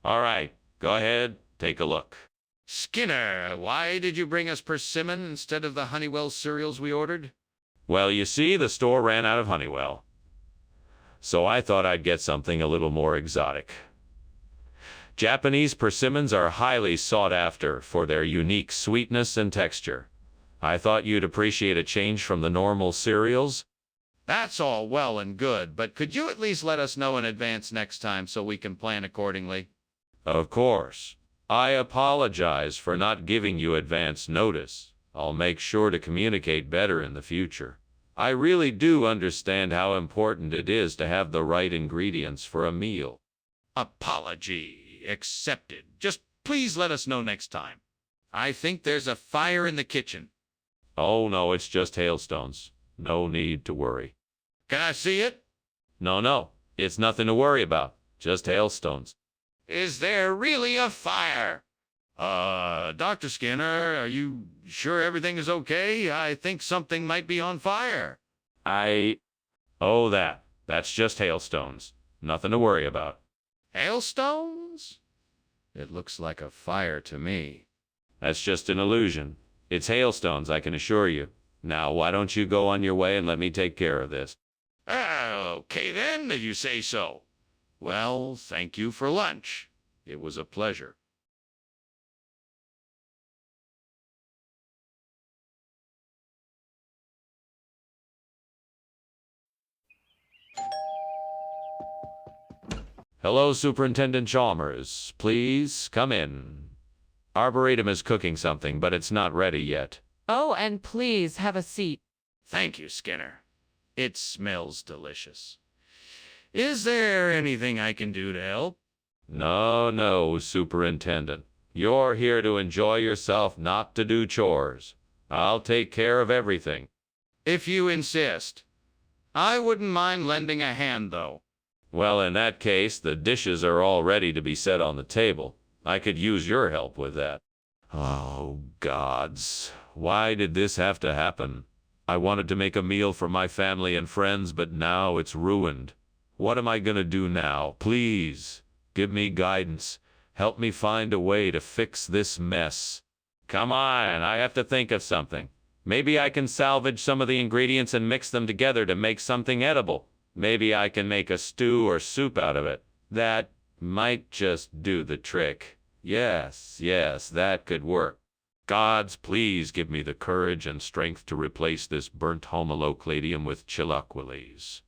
All right, go ahead, take a look. Skinner, why did you bring us persimmon instead of the Honeywell cereals we ordered? Well, you see, the store ran out of Honeywell. So I thought I'd get something a little more exotic. Japanese persimmons are highly sought after for their unique sweetness and texture. I thought you'd appreciate a change from the normal cereals. That's all well and good, but could you at least let us know in advance next time so we can plan accordingly? Of course. I apologize for not giving you advance notice. I'll make sure to communicate better in the future. I really do understand how important it is to have the right ingredients for a meal. Apology accepted. Just please let us know next time. I think there's a fire in the kitchen. Oh no, it's just hailstones. No need to worry. Can I see it? No, it's nothing to worry about. Just hailstones. Is there really a fire? Dr. Skinner, are you sure everything is okay? I think something might be on fire. Oh, that's just hailstones. Nothing to worry about. Hailstones? It looks like a fire to me. That's just an illusion. It's hailstones, I can assure you. Now, why don't you go on your way and let me take care of this? Okay then, if you say so. Well, thank you for lunch. It was a pleasure. Hello, Superintendent Chalmers. Please, come in. Arboretum is cooking something, but it's not ready yet. Oh, and please have a seat. Thank you, Skinner. It smells delicious. Is there anything I can do to help? No, Superintendent. You're here to enjoy yourself, not to do chores. I'll take care of everything. If you insist. I wouldn't mind lending a hand, though. Well, in that case, the dishes are all ready to be set on the table. I could use your help with that. Oh, gods. Why did this have to happen? I wanted to make a meal for my family and friends, but now it's ruined. What am I gonna do now? Please, give me guidance. Help me find a way to fix this mess. Come on, I have to think of something. Maybe I can salvage some of the ingredients and mix them together to make something edible. Maybe I can make a stew or soup out of it. That might just do the trick. Yes, that could work. Gods, please give me the courage and strength to replace this burnt homolocladium with chiloquines.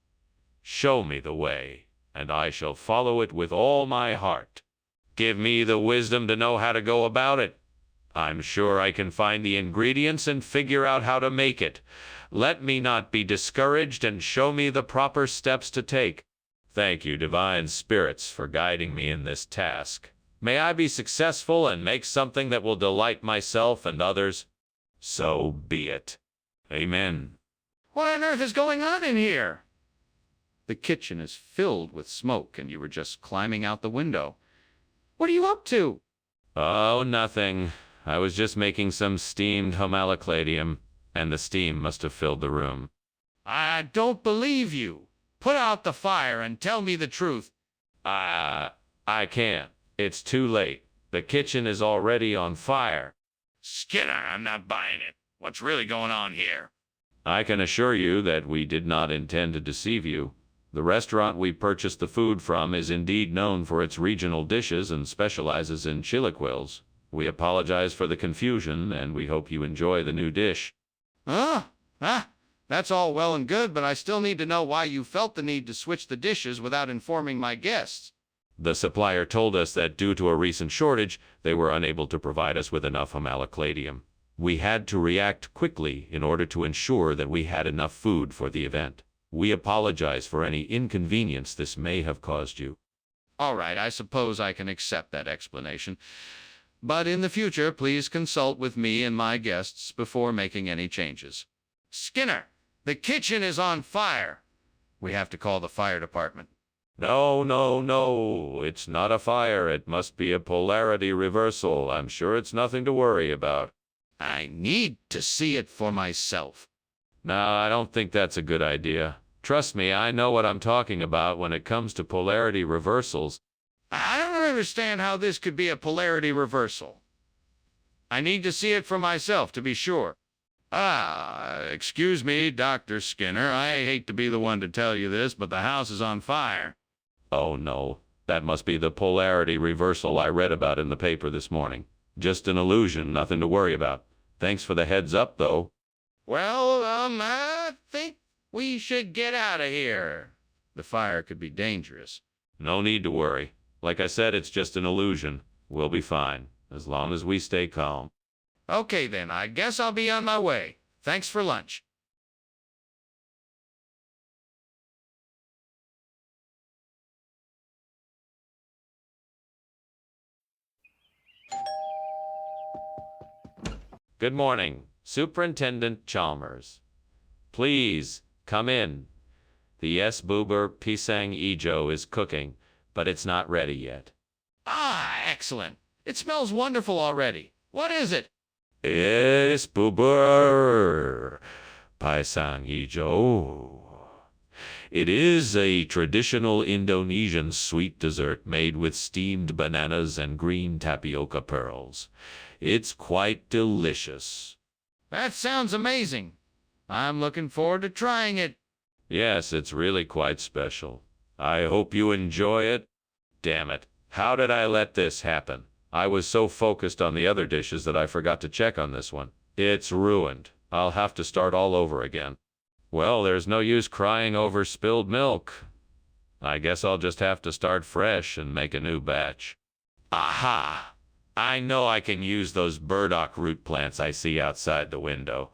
Show me the way, and I shall follow it with all my heart. Give me the wisdom to know how to go about it. I'm sure I can find the ingredients and figure out how to make it. Let me not be discouraged and show me the proper steps to take. Thank you, divine spirits, for guiding me in this task. May I be successful and make something that will delight myself and others. So be it. Amen. What on earth is going on in here? The kitchen is filled with smoke, and you were just climbing out the window. What are you up to? Oh, nothing. I was just making some steamed homolocladium, and the steam must have filled the room. I don't believe you. Put out the fire and tell me the truth. I can't. It's too late. The kitchen is already on fire. Skinner, I'm not buying it. What's really going on here? I can assure you that we did not intend to deceive you. The restaurant we purchased the food from is indeed known for its regional dishes and specializes in chilaquiles. We apologize for the confusion, and we hope you enjoy the new dish. That's all well and good, but I still need to know why you felt the need to switch the dishes without informing my guests. The supplier told us that due to a recent shortage, they were unable to provide us with enough homolocladium. We had to react quickly in order to ensure that we had enough food for the event. We apologize for any inconvenience this may have caused you. All right, I suppose I can accept that explanation. But in the future, please consult with me and my guests before making any changes. Skinner, the kitchen is on fire. We have to call the fire department. No, no, no. It's not a fire. It must be a polarity reversal. I'm sure it's nothing to worry about. I need to see it for myself. No, I don't think that's a good idea. Trust me, I know what I'm talking about when it comes to polarity reversals. I don't understand how this could be a polarity reversal. I need to see it for myself to be sure. Excuse me, Dr. Skinner. I hate to be the one to tell you this, but the house is on fire. Oh no, that must be the polarity reversal I read about in the paper this morning. Just an illusion, nothing to worry about. Thanks for the heads up, though. Well, I think we should get out of here. The fire could be dangerous. No need to worry. Like I said, it's just an illusion. We'll be fine, as long as we stay calm. Okay then, I guess I'll be on my way. Thanks for lunch. Good morning, Superintendent Chalmers. Please, come in. The S-Boober Pisang Ijo is cooking, but it's not ready yet. Excellent. It smells wonderful already. What is it? S-Boober Pisang Ijo. It is a traditional Indonesian sweet dessert made with steamed bananas and green tapioca pearls. It's quite delicious. That sounds amazing. I'm looking forward to trying it. Yes, it's really quite special. I hope you enjoy it. Damn it. How did I let this happen? I was so focused on the other dishes that I forgot to check on this one. It's ruined. I'll have to start all over again. Well, there's no use crying over spilled milk. I guess I'll just have to start fresh and make a new batch. Aha! I know I can use those burdock root plants I see outside the window.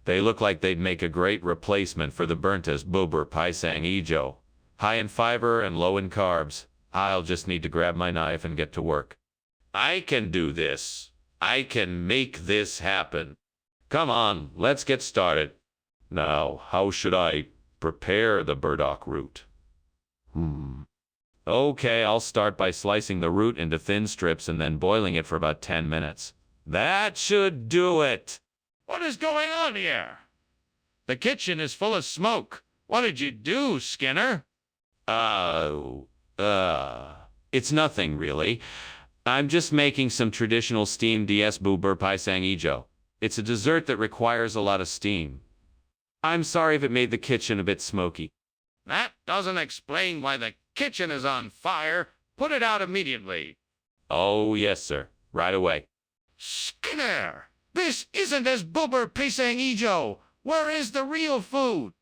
They look like they'd make a great replacement for the burnt S-Boober Pisang Ijo. High in fiber and low in carbs. I'll just need to grab my knife and get to work. I can do this. I can make this happen. Come on, let's get started. Now, how should I prepare the burdock root? Okay, I'll start by slicing the root into thin strips and then boiling it for about 10 minutes. That should do it. What is going on here? The kitchen is full of smoke. What did you do, Skinner? It's nothing really. I'm just making some traditional steamed S-Boober Pisang Ijo. It's a dessert that requires a lot of steam. I'm sorry if it made the kitchen a bit smoky. That doesn't explain why the kitchen is on fire. Put it out immediately. Oh, yes, sir. Right away. Skinner! This isn't S-Boober Pisang Ijo. Where is the real food?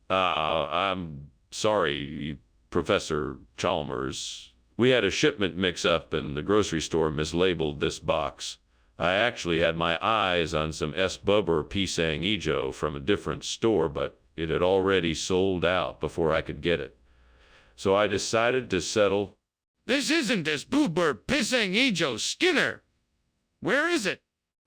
I'm sorry, Professor Chalmers. We had a shipment mix-up and the grocery store mislabeled this box. I actually had my eyes on some S-Boober Pisang Ijo from a different store, but it had already sold out before I could get it. So I decided to settle. This isn't S-Boober Pisang Ijo, Skinner. Where is it?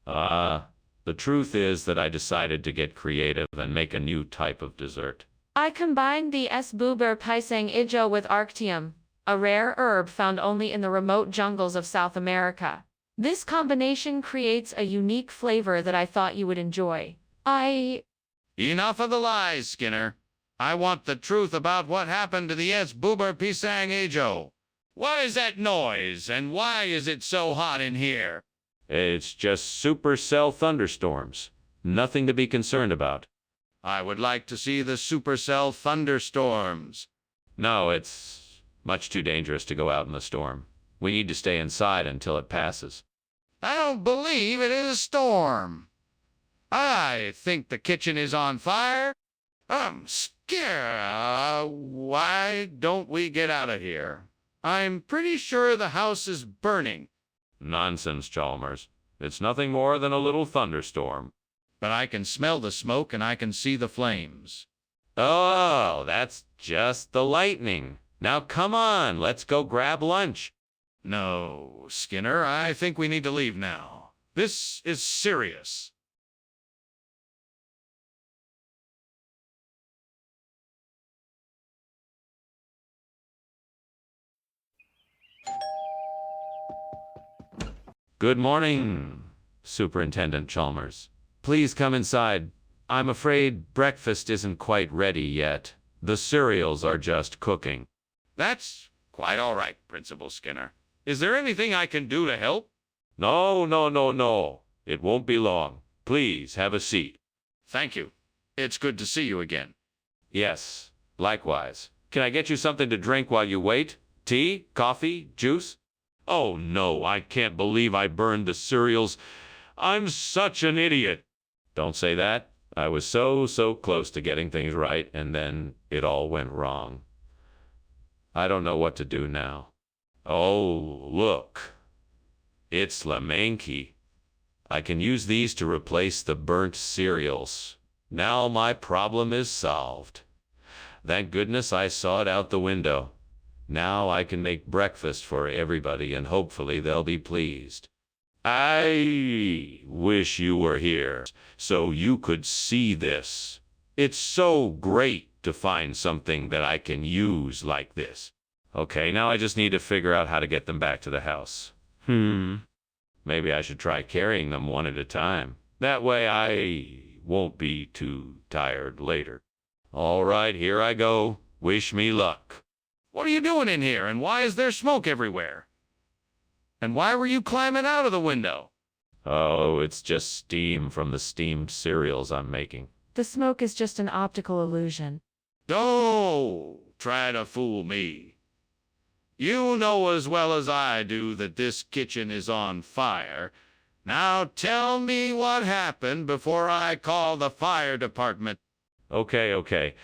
The truth is that I decided to get creative and make a new type of dessert. I combined the S-Boober Pisang Ijo with Arctium, a rare herb found only in the remote jungles of South America. This combination creates a unique flavor that I thought you would enjoy. Enough of the lies, Skinner. I want the truth about what happened to the S-Boober Pisang Ijo. What is that noise, and why is it so hot in here? It's just supercell thunderstorms. Nothing to be concerned about. I would like to see the supercell thunderstorms. No, it's much too dangerous to go out in the storm. We need to stay inside until it passes. I don't believe it is a storm. I think the kitchen is on fire. I'm scared. Why don't we get out of here? I'm pretty sure the house is burning. Nonsense, Chalmers. It's nothing more than a little thunderstorm. But I can smell the smoke and I can see the flames. Oh, that's just the lightning. Now come on, let's go grab lunch. No, Skinner, I think we need to leave now. This is serious. Good morning, Superintendent Chalmers. Please come inside. I'm afraid breakfast isn't quite ready yet. The cereals are just cooking. That's quite all right, Principal Skinner. Is there anything I can do to help? No, no, no, no. It won't be long. Please have a seat. Thank you. It's good to see you again. Yes, likewise. Can I get you something to drink while you wait? Tea? Coffee? Juice? Oh no, I can't believe I burned the cereals. I'm such an idiot. Don't say that. I was so close to getting things right, and then it all went wrong. I don't know what to do now. Oh, look. It's Lemanki. I can use these to replace the burnt cereals. Now my problem is solved. Thank goodness I saw it out the window. Now I can make breakfast for everybody and hopefully they'll be pleased. I wish you were here so you could see this. It's so great to find something that I can use like this. Okay, now I just need to figure out how to get them back to the house. Maybe I should try carrying them one at a time. That way I won't be too tired later. All right, here I go. Wish me luck. What are you doing in here, and why is there smoke everywhere? And why were you climbing out of the window? Oh, it's just steam from the steamed cereals I'm making. The smoke is just an optical illusion. Don't try to fool me. You know as well as I do that this kitchen is on fire. Now tell me what happened before I call the fire department. Okay.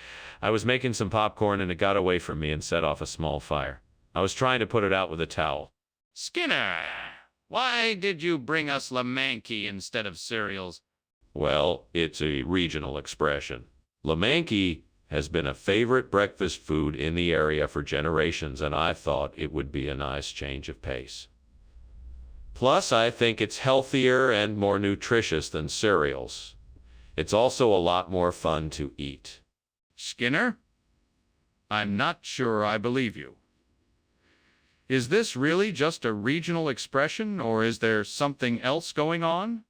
I was making some popcorn and it got away from me and set off a small fire. I was trying to put it out with a towel. Skinner, why did you bring us Lemanki instead of cereals? Well, it's a regional expression. Lemanki has been a favorite breakfast food in the area for generations, and I thought it would be a nice change of pace. Plus, I think it's healthier and more nutritious than cereals. It's also a lot more fun to eat. Skinner, I'm not sure I believe you. Is this really just a regional expression, or is there something else going on?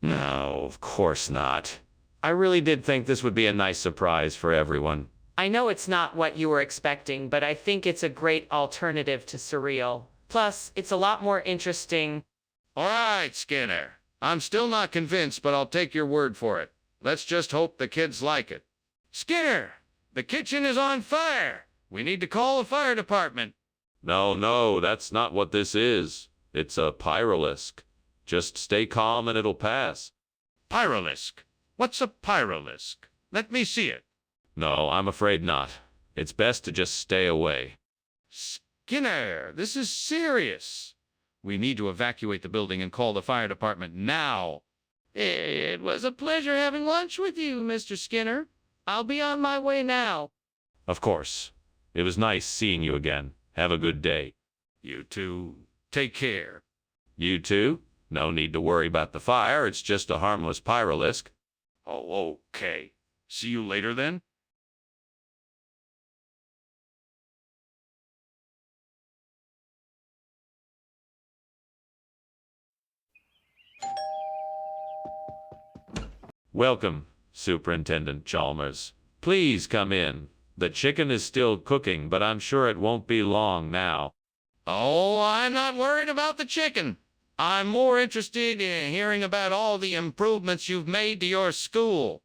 No, of course not. I really did think this would be a nice surprise for everyone. I know it's not what you were expecting, but I think it's a great alternative to cereal. Plus, it's a lot more interesting. All right, Skinner. I'm still not convinced, but I'll take your word for it. Let's just hope the kids like it. Skinner, the kitchen is on fire. We need to call the fire department. No, that's not what this is. It's a pyrolisk. Just stay calm and it'll pass. Pyrolisk. What's a pyrolisk? Let me see it. No, I'm afraid not. It's best to just stay away. Skinner, this is serious. We need to evacuate the building and call the fire department now. It was a pleasure having lunch with you, Mr. Skinner. I'll be on my way now. Of course. It was nice seeing you again. Have a good day. You too. Take care. You too? No need to worry about the fire. It's just a harmless pyrolisk. Oh, okay. See you later then. Welcome, Superintendent Chalmers. Please come in. The chicken is still cooking, but I'm sure it won't be long now. Oh, I'm not worried about the chicken. I'm more interested in hearing about all the improvements you've made to your school.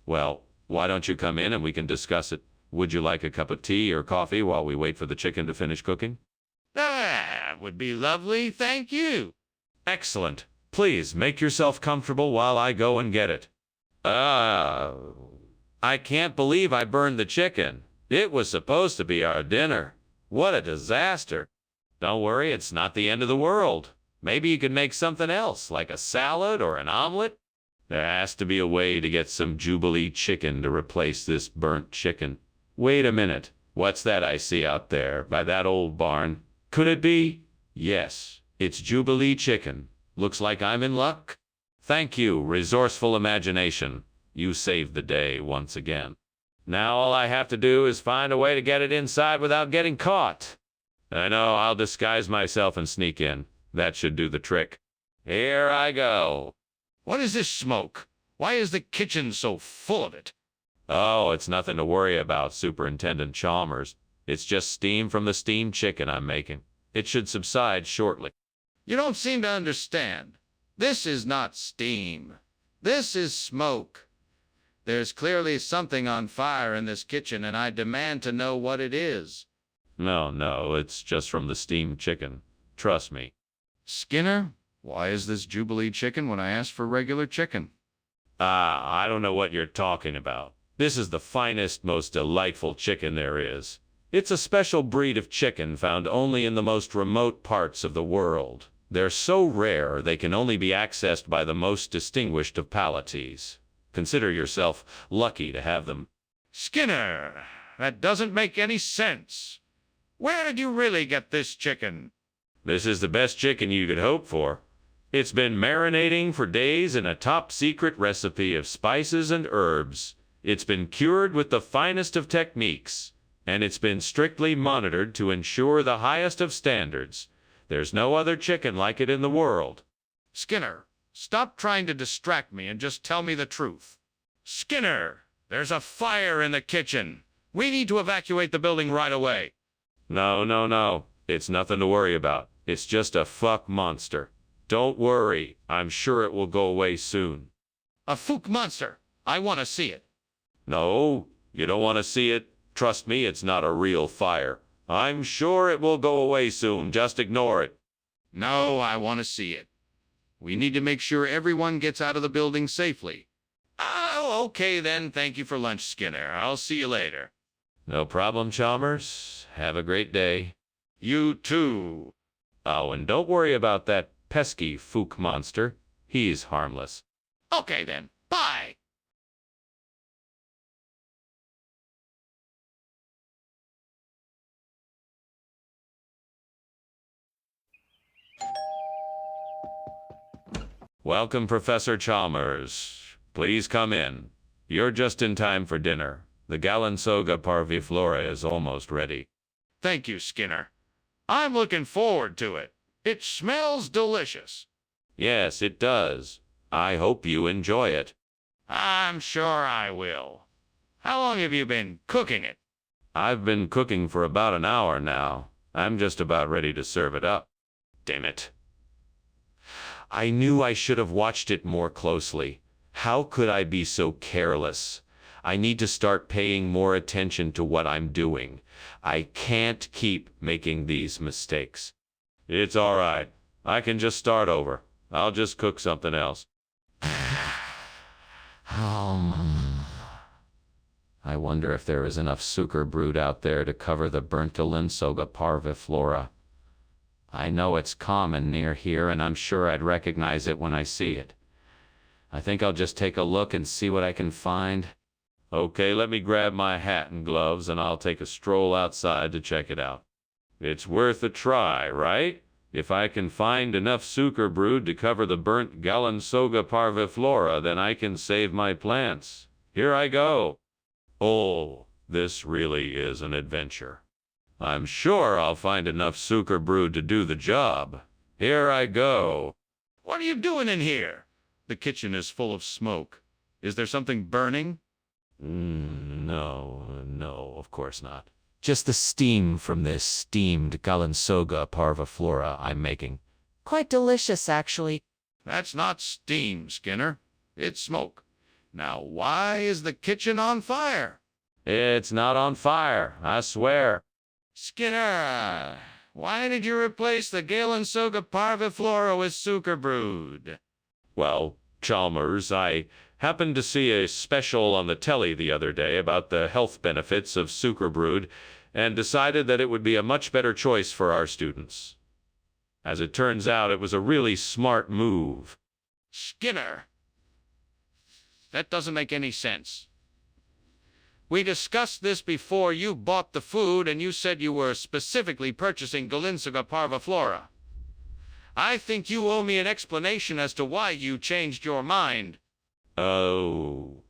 Well, why don't you come in and we can discuss it? Would you like a cup of tea or coffee while we wait for the chicken to finish cooking? That would be lovely, thank you. Excellent. Please make yourself comfortable while I go and get it. I can't believe I burned the chicken. It was supposed to be our dinner. What a disaster. Don't worry, it's not the end of the world. Maybe you could make something else, like a salad or an omelet. There has to be a way to get some Jubilee chicken to replace this burnt chicken. Wait a minute. What's that I see out there by that old barn? Could it be? Yes, it's Jubilee chicken. Looks like I'm in luck. Thank you, resourceful imagination. You saved the day once again. Now all I have to do is find a way to get it inside without getting caught. I know, I'll disguise myself and sneak in. That should do the trick. Here I go. What is this smoke? Why is the kitchen so full of it? Oh, it's nothing to worry about, Superintendent Chalmers. It's just steam from the steamed chicken I'm making. It should subside shortly. You don't seem to understand. This is not steam. This is smoke. There's clearly something on fire in this kitchen, and I demand to know what it is. No, it's just from the steamed chicken. Trust me. Skinner, why is this Jubilee chicken when I asked for regular chicken? I don't know what you're talking about. This is the finest, most delightful chicken there is. It's a special breed of chicken found only in the most remote parts of the world. They're so rare they can only be accessed by the most distinguished of palatees. Consider yourself lucky to have them. Skinner, that doesn't make any sense. Where did you really get this chicken? This is the best chicken you could hope for. It's been marinating for days in a top-secret recipe of spices and herbs. It's been cured with the finest of techniques, and it's been strictly monitored to ensure the highest of standards. There's no other chicken like it in the world. Skinner, stop trying to distract me and just tell me the truth. Skinner, there's a fire in the kitchen. We need to evacuate the building right away. No. It's nothing to worry about. It's just a fuck monster. Don't worry. I'm sure it will go away soon. A fook monster. I want to see it. No, you don't want to see it. Trust me, it's not a real fire. I'm sure it will go away soon. Just ignore it. No, I want to see it. We need to make sure everyone gets out of the building safely. Oh, okay then. Thank you for lunch, Skinner. I'll see you later. No problem, Chalmers. Have a great day. You too. Oh, and don't worry about that pesky fook monster. He's harmless. Okay then. Bye. Welcome, Professor Chalmers. Please come in. You're just in time for dinner. The Galansoga parviflora is almost ready. Thank you, Skinner. I'm looking forward to it. It smells delicious. Yes, it does. I hope you enjoy it. I'm sure I will. How long have you been cooking it? I've been cooking for about an hour now. I'm just about ready to serve it up. Damn it. I knew I should have watched it more closely. How could I be so careless? I need to start paying more attention to what I'm doing. I can't keep making these mistakes. It's all right. I can just start over. I'll just cook something else. I wonder if there is enough sucre brood out there to cover the burnt Galansoga parviflora. I know it's common near here, and I'm sure I'd recognize it when I see it. I think I'll just take a look and see what I can find. Okay, let me grab my hat and gloves, and I'll take a stroll outside to check it out. It's worth a try, right? If I can find enough sucre brood to cover the burnt Galansoga parviflora, then I can save my plants. Here I go. Oh, this really is an adventure. I'm sure I'll find enough sucre brood to do the job. Here I go. What are you doing in here? The kitchen is full of smoke. Is there something burning? No, of course not. Just the steam from this steamed Galansoga parviflora I'm making. Quite delicious, actually. That's not steam, Skinner. It's smoke. Now, why is the kitchen on fire? It's not on fire, I swear. Skinner, why did you replace the Galansoga parviflora with sucre brood? Well, Chalmers, I happened to see a special on the telly the other day about the health benefits of sucre brood and decided that it would be a much better choice for our students. As it turns out, it was a really smart move. Skinner, that doesn't make any sense. We discussed this before you bought the food, and you said you were specifically purchasing Galansoga parviflora. I think you owe me an explanation as to why you changed your mind. Well,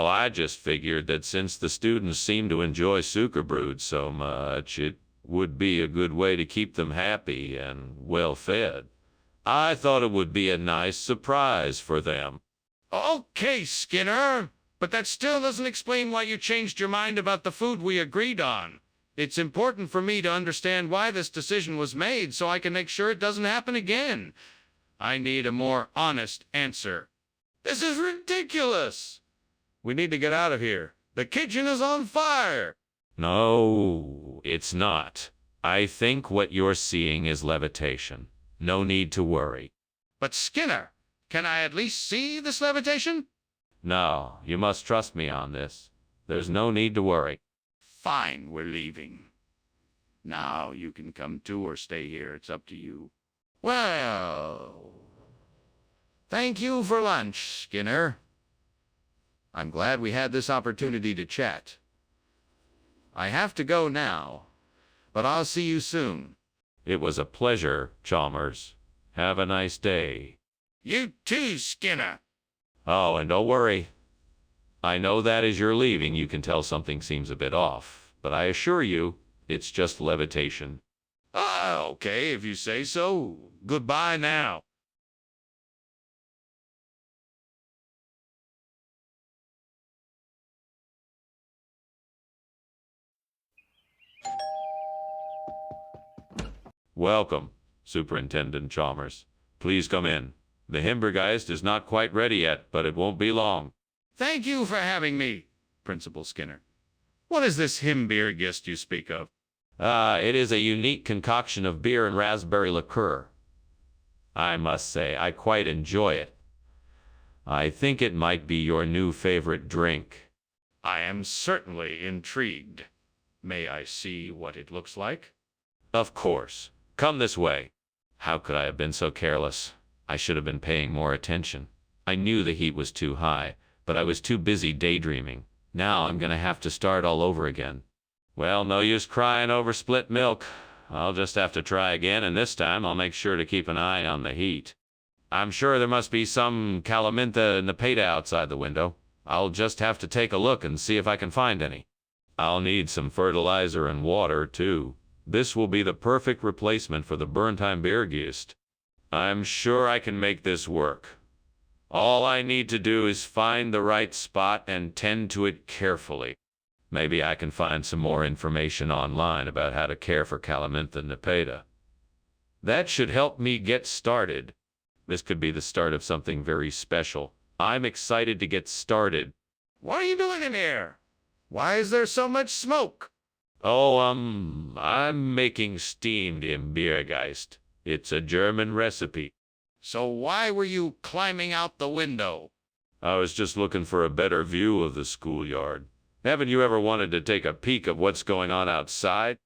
I just figured that since the students seem to enjoy sucre brood so much, it would be a good way to keep them happy and well fed. I thought it would be a nice surprise for them. Okay, Skinner, but that still doesn't explain why you changed your mind about the food we agreed on. It's important for me to understand why this decision was made so I can make sure it doesn't happen again. I need a more honest answer. This is ridiculous. We need to get out of here. The kitchen is on fire. No, it's not. I think what you're seeing is levitation. No need to worry. But Skinner, can I at least see this levitation? No, you must trust me on this. There's no need to worry. Fine, we're leaving. Now you can come too or stay here. It's up to you. Well, thank you for lunch, Skinner. I'm glad we had this opportunity to chat. I have to go now, but I'll see you soon. It was a pleasure, Chalmers. Have a nice day. You too, Skinner. Oh, and don't worry. I know that as you're leaving, you can tell something seems a bit off, but I assure you, it's just levitation. Ah, okay, if you say so. Goodbye now. Welcome, Superintendent Chalmers. Please come in. The Himbeergeist is not quite ready yet, but it won't be long. Thank you for having me, Principal Skinner. What is this Himbeergeist you speak of? It is a unique concoction of beer and raspberry liqueur. I must say, I quite enjoy it. I think it might be your new favorite drink. I am certainly intrigued. May I see what it looks like? Of course. Come this way. How could I have been so careless? I should have been paying more attention. I knew the heat was too high, but I was too busy daydreaming. Now I'm gonna have to start all over again. Well, no use crying over spilt milk. I'll just have to try again, and this time I'll make sure to keep an eye on the heat. I'm sure there must be some Calamintha Nepeta outside the window. I'll just have to take a look and see if I can find any. I'll need some fertilizer and water, too. This will be the perfect replacement for the burnt Himbeergeist. I'm sure I can make this work. All I need to do is find the right spot and tend to it carefully. Maybe I can find some more information online about how to care for Calamintha Nepeta. That should help me get started. This could be the start of something very special. I'm excited to get started. What are you doing in here? Why is there so much smoke? Oh, I'm making steamed Himbeergeist. It's a German recipe. So why were you climbing out the window? I was just looking for a better view of the schoolyard. Haven't you ever wanted to take a peek of what's going on outside?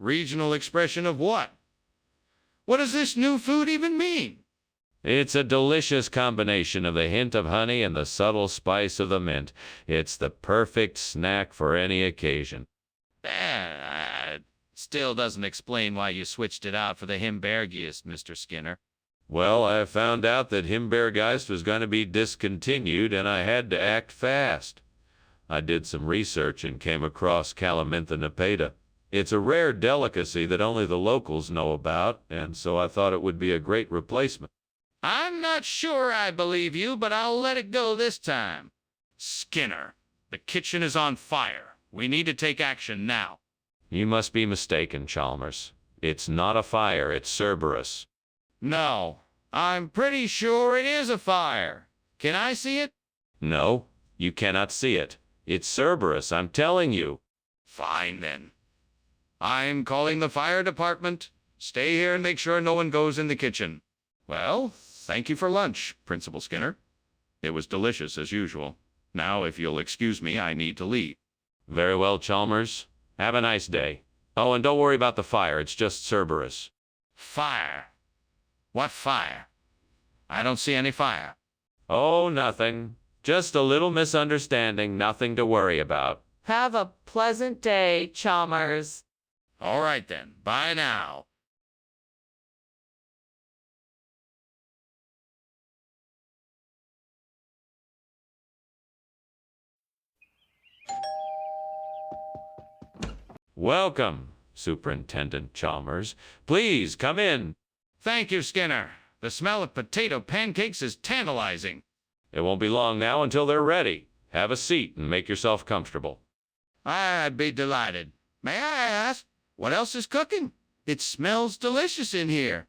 Regional expression of what? What does this new food even mean? It's a delicious combination of the hint of honey and the subtle spice of the mint. It's the perfect snack for any occasion. Still doesn't explain why you switched it out for the Himbeergeist, Mr. Skinner. Well, I found out that Himbeergeist was going to be discontinued, and I had to act fast. I did some research and came across Calamintha Nepeta. It's a rare delicacy that only the locals know about, and so I thought it would be a great replacement. I'm not sure I believe you, but I'll let it go this time. Skinner, the kitchen is on fire. We need to take action now. You must be mistaken, Chalmers. It's not a fire, it's Cerberus. No, I'm pretty sure it is a fire. Can I see it? No, you cannot see it. It's Cerberus, I'm telling you. Fine, then. I'm calling the fire department. Stay here and make sure no one goes in the kitchen. Well, thank you for lunch, Principal Skinner. It was delicious as usual. Now, if you'll excuse me, I need to leave. Very well, Chalmers. Have a nice day. Oh, and don't worry about the fire, it's just Cerberus. Fire? What fire? I don't see any fire. Oh, nothing. Just a little misunderstanding, nothing to worry about. Have a pleasant day, Chalmers. All right, then. Bye now. Welcome, Superintendent Chalmers. Please come in. Thank you, Skinner. The smell of potato pancakes is tantalizing. It won't be long now until they're ready. Have a seat and make yourself comfortable. I'd be delighted. May I ask, what else is cooking? It smells delicious in here.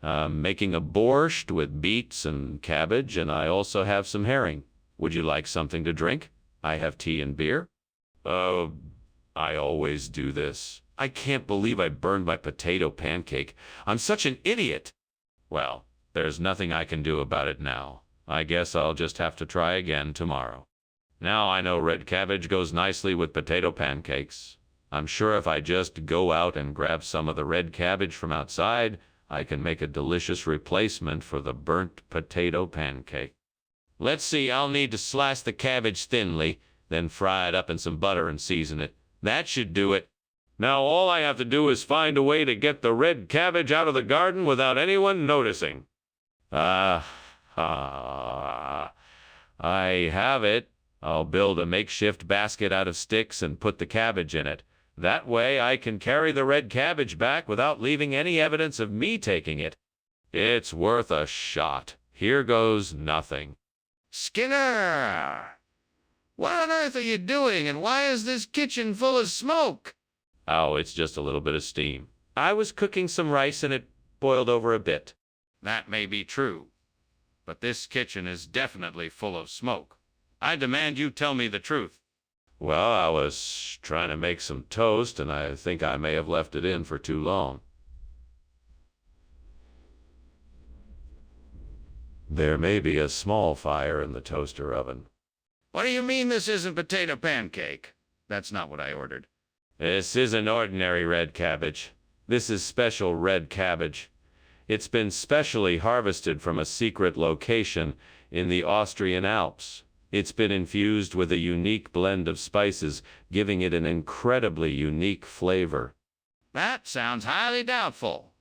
I'm making a borscht with beets and cabbage, and I also have some herring. Would you like something to drink? I have tea and beer. Oh, I always do this. I can't believe I burned my potato pancake. I'm such an idiot. Well, there's nothing I can do about it now. I guess I'll just have to try again tomorrow. Now I know red cabbage goes nicely with potato pancakes. I'm sure if I just go out and grab some of the red cabbage from outside, I can make a delicious replacement for the burnt potato pancake. Let's see, I'll need to slice the cabbage thinly, then fry it up in some butter and season it. That should do it. Now all I have to do is find a way to get the red cabbage out of the garden without anyone noticing. I have it. I'll build a makeshift basket out of sticks and put the cabbage in it. That way I can carry the red cabbage back without leaving any evidence of me taking it. It's worth a shot. Here goes nothing. Skinner! What on earth are you doing, and why is this kitchen full of smoke? Oh, it's just a little bit of steam. I was cooking some rice and it boiled over a bit. That may be true, but this kitchen is definitely full of smoke. I demand you tell me the truth. Well, I was trying to make some toast, and I think I may have left it in for too long. There may be a small fire in the toaster oven. What do you mean this isn't potato pancake? That's not what I ordered. This isn't ordinary red cabbage. This is special red cabbage. It's been specially harvested from a secret location in the Austrian Alps. It's been infused with a unique blend of spices, giving it an incredibly unique flavor. That sounds highly doubtful.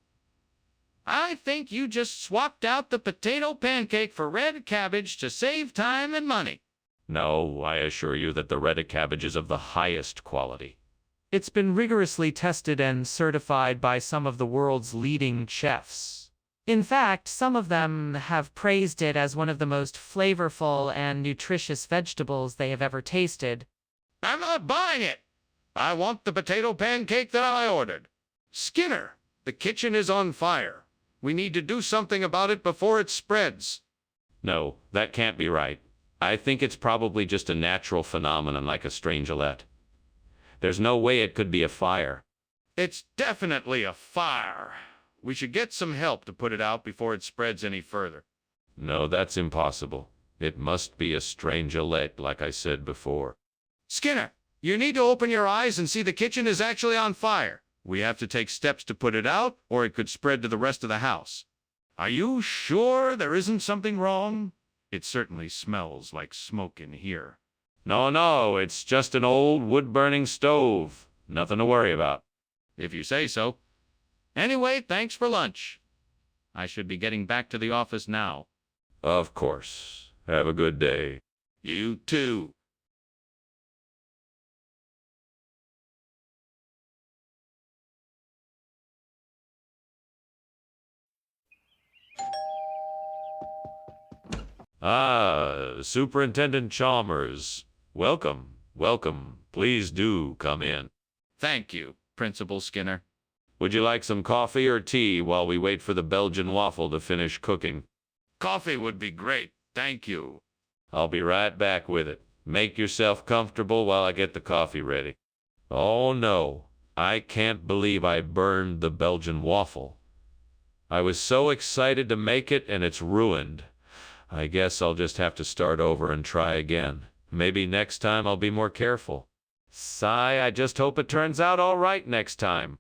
I think you just swapped out the potato pancake for red cabbage to save time and money. No, I assure you that the red cabbage is of the highest quality. It's been rigorously tested and certified by some of the world's leading chefs. In fact, some of them have praised it as one of the most flavorful and nutritious vegetables they have ever tasted. I'm not buying it. I want the potato pancake that I ordered. Skinner, the kitchen is on fire. We need to do something about it before it spreads. No, that can't be right. I think it's probably just a natural phenomenon like a strangelet. There's no way it could be a fire. It's definitely a fire. We should get some help to put it out before it spreads any further. No, that's impossible. It must be a strangelet, like I said before. Skinner, you need to open your eyes and see the kitchen is actually on fire. We have to take steps to put it out, or it could spread to the rest of the house. Are you sure there isn't something wrong? It certainly smells like smoke in here. No, it's just an old wood-burning stove. Nothing to worry about. If you say so. Anyway, thanks for lunch. I should be getting back to the office now. Of course. Have a good day. You too. Superintendent Chalmers. Welcome. Please do come in. Thank you, Principal Skinner. Would you like some coffee or tea while we wait for the Belgian waffle to finish cooking? Coffee would be great, thank you. I'll be right back with it. Make yourself comfortable while I get the coffee ready. Oh no, I can't believe I burned the Belgian waffle. I was so excited to make it and it's ruined. I guess I'll just have to start over and try again. Maybe next time I'll be more careful. Sigh, I just hope it turns out all right next time.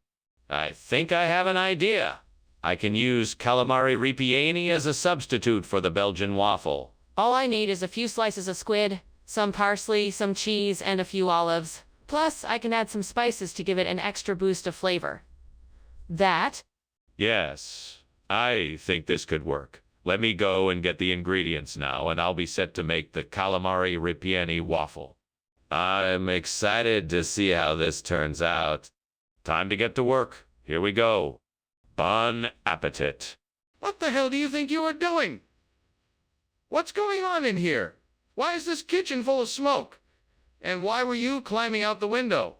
I think I have an idea. I can use calamari ripieni as a substitute for the Belgian waffle. All I need is a few slices of squid, some parsley, some cheese, and a few olives. Plus, I can add some spices to give it an extra boost of flavor. That? Yes, I think this could work. Let me go and get the ingredients now, and I'll be set to make the calamari ripieni waffle. I'm excited to see how this turns out. Time to get to work. Here we go. Bon appetit. What the hell do you think you are doing? What's going on in here? Why is this kitchen full of smoke? And why were you climbing out the window?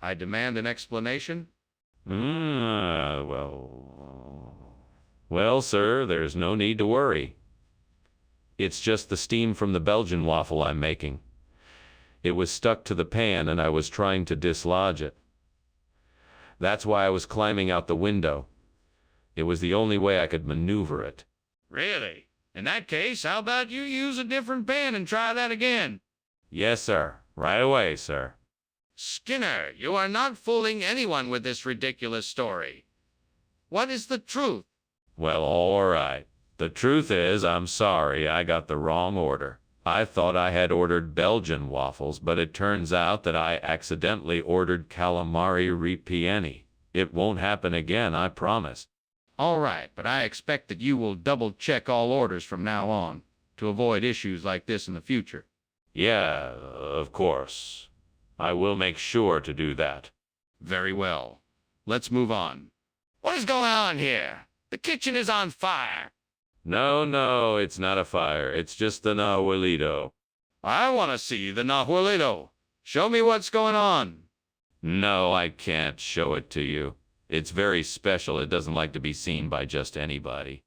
I demand an explanation. Well, sir, there's no need to worry. It's just the steam from the Belgian waffle I'm making. It was stuck to the pan and I was trying to dislodge it. That's why I was climbing out the window. It was the only way I could maneuver it. Really? In that case, how about you use a different pan and try that again? Yes, sir. Right away, sir. Skinner, you are not fooling anyone with this ridiculous story. What is the truth? Well, all right. The truth is, I'm sorry, I got the wrong order. I thought I had ordered Belgian waffles, but it turns out that I accidentally ordered calamari ripieni. It won't happen again, I promise. All right, but I expect that you will double-check all orders from now on to avoid issues like this in the future. Yeah, of course. I will make sure to do that. Very well. Let's move on. What is going on here? The kitchen is on fire. No, it's not a fire. It's just the Nahuelito. I want to see the Nahuelito. Show me what's going on. No, I can't show it to you. It's very special. It doesn't like to be seen by just anybody.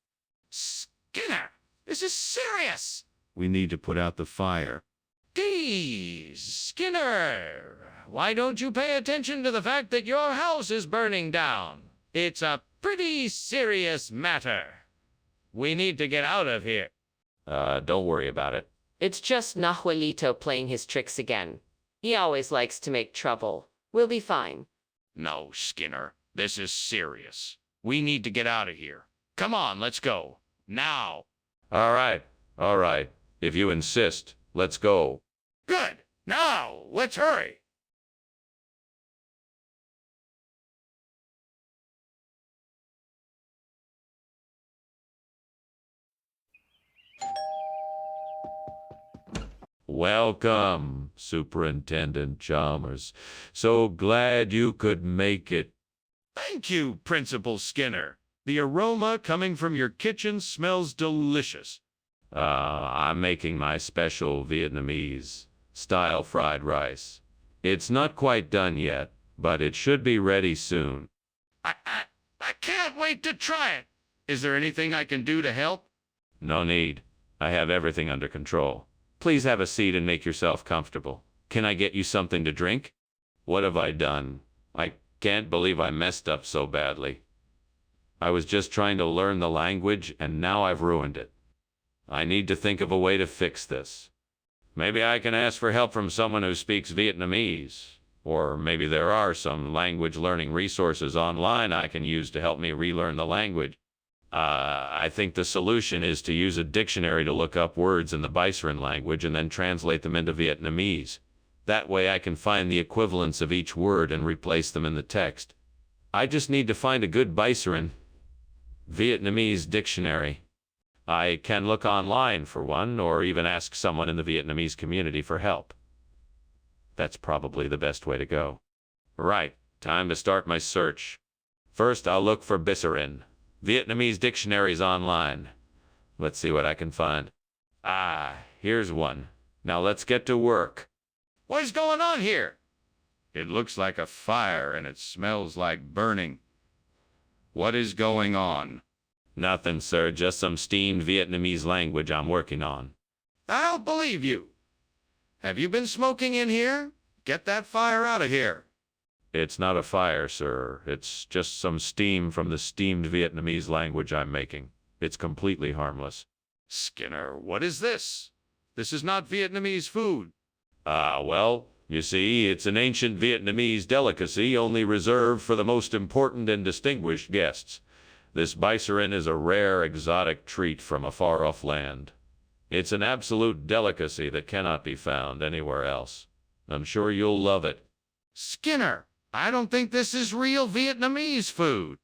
Skinner, this is serious. We need to put out the fire. Geez, Skinner, why don't you pay attention to the fact that your house is burning down? It's a pretty serious matter. We need to get out of here. Don't worry about it. It's just Nahuelito playing his tricks again. He always likes to make trouble. We'll be fine. No, Skinner, this is serious. We need to get out of here. Come on, let's go. Now. All right. If you insist, let's go. Good. Now, let's hurry. Welcome, Superintendent Chalmers. So glad you could make it. Thank you, Principal Skinner. The aroma coming from your kitchen smells delicious. I'm making my special Vietnamese style fried rice. It's not quite done yet, but it should be ready soon. I can't wait to try it. Is there anything I can do to help? No need. I have everything under control. Please have a seat and make yourself comfortable. Can I get you something to drink? What have I done? I can't believe I messed up so badly. I was just trying to learn the language, and now I've ruined it. I need to think of a way to fix this. Maybe I can ask for help from someone who speaks Vietnamese. Or maybe there are some language learning resources online I can use to help me relearn the language. I think the solution is to use a dictionary to look up words in the Biceran language and then translate them into Vietnamese. That way I can find the equivalents of each word and replace them in the text. I just need to find a good Biceran Vietnamese dictionary. I can look online for one, or even ask someone in the Vietnamese community for help. That's probably the best way to go. Right, time to start my search. First, I'll look for Biceran Vietnamese dictionaries online. Let's see what I can find. Here's one. Now let's get to work. What is going on here? It looks like a fire and it smells like burning. What is going on? Nothing, sir. Just some steamed Vietnamese language I'm working on. I don't believe you. Have you been smoking in here? Get that fire out of here. It's not a fire, sir. It's just some steam from the steamed Vietnamese language I'm making. It's completely harmless. Skinner, what is this? This is not Vietnamese food. Well, you see, it's an ancient Vietnamese delicacy only reserved for the most important and distinguished guests. This Biceran is a rare, exotic treat from a far-off land. It's an absolute delicacy that cannot be found anywhere else. I'm sure you'll love it. Skinner, I don't think this is real Vietnamese food.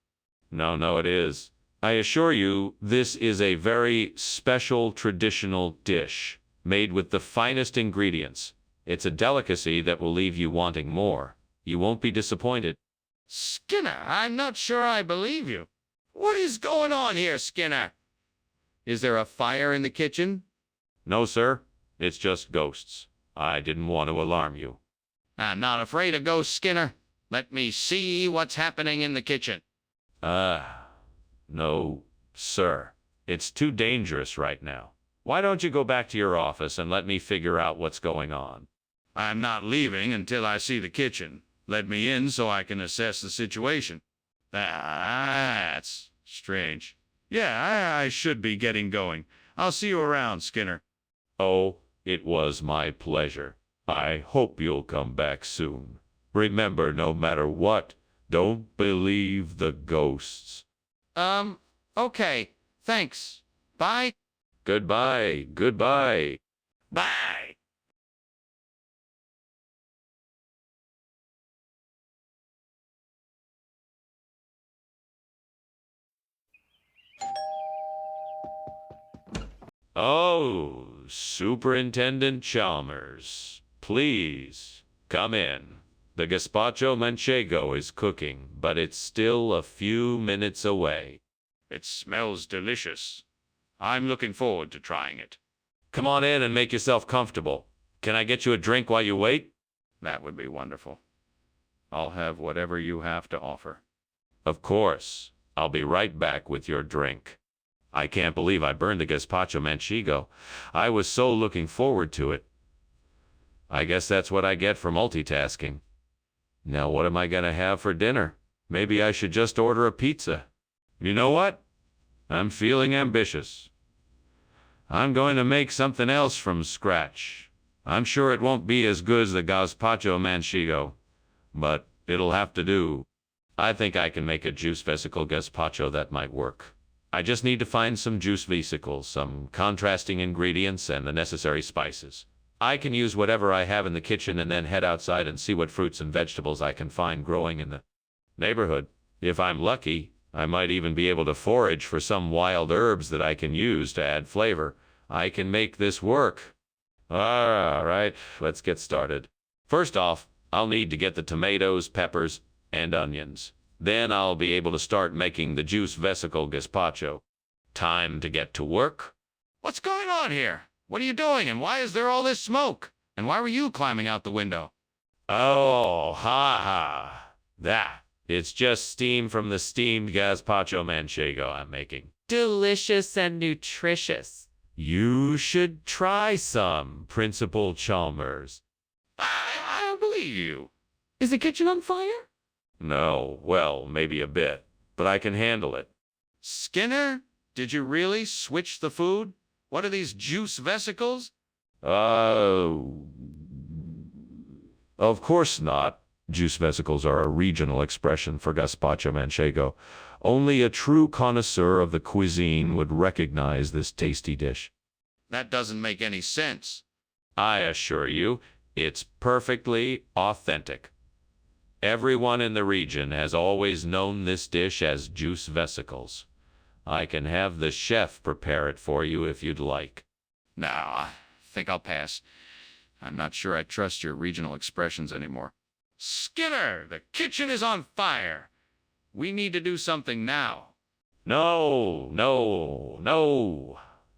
No, it is. I assure you, this is a very special traditional dish, made with the finest ingredients. It's a delicacy that will leave you wanting more. You won't be disappointed. Skinner, I'm not sure I believe you. What is going on here, Skinner? Is there a fire in the kitchen? No, sir. It's just ghosts. I didn't want to alarm you. I'm not afraid of ghosts, Skinner. Let me see what's happening in the kitchen. No, sir. It's too dangerous right now. Why don't you go back to your office and let me figure out what's going on? I'm not leaving until I see the kitchen. Let me in so I can assess the situation. That's strange. Yeah, I should be getting going. I'll see you around, Skinner. Oh, it was my pleasure. I hope you'll come back soon. Remember, no matter what, don't believe the ghosts. Okay. Thanks. Bye. Goodbye. Goodbye. Bye. Oh, Superintendent Chalmers, please come in. The gazpacho manchego is cooking, but it's still a few minutes away. It smells delicious. I'm looking forward to trying it. Come on in and make yourself comfortable. Can I get you a drink while you wait? That would be wonderful. I'll have whatever you have to offer. Of course. I'll be right back with your drink. I can't believe I burned the gazpacho manchego. I was so looking forward to it. I guess that's what I get for multitasking. Now what am I gonna have for dinner? Maybe I should just order a pizza. You know what? I'm feeling ambitious. I'm going to make something else from scratch. I'm sure it won't be as good as the gazpacho manchego, but it'll have to do. I think I can make a juice vesicle gazpacho that might work. I just need to find some juice vesicles, some contrasting ingredients, and the necessary spices. I can use whatever I have in the kitchen and then head outside and see what fruits and vegetables I can find growing in the neighborhood. If I'm lucky, I might even be able to forage for some wild herbs that I can use to add flavor. I can make this work. All right, let's get started. First off, I'll need to get the tomatoes, peppers, and onions. Then I'll be able to start making the juice vesicle gazpacho. Time to get to work. What's going on here? What are you doing, and why is there all this smoke? And why were you climbing out the window? Oh, it's just steam from the steamed gazpacho manchego I'm making. Delicious and nutritious. You should try some, Principal Chalmers. I don't believe you. Is the kitchen on fire? No, well, maybe a bit, but I can handle it. Skinner, did you really switch the food? What are these juice vesicles? Of course not. Juice vesicles are a regional expression for gazpacho manchego. Only a true connoisseur of the cuisine would recognize this tasty dish. That doesn't make any sense. I assure you, it's perfectly authentic. Everyone in the region has always known this dish as juice vesicles. I can have the chef prepare it for you if you'd like. No, I think I'll pass. I'm not sure I trust your regional expressions anymore. Skinner, the kitchen is on fire. We need to do something now. No.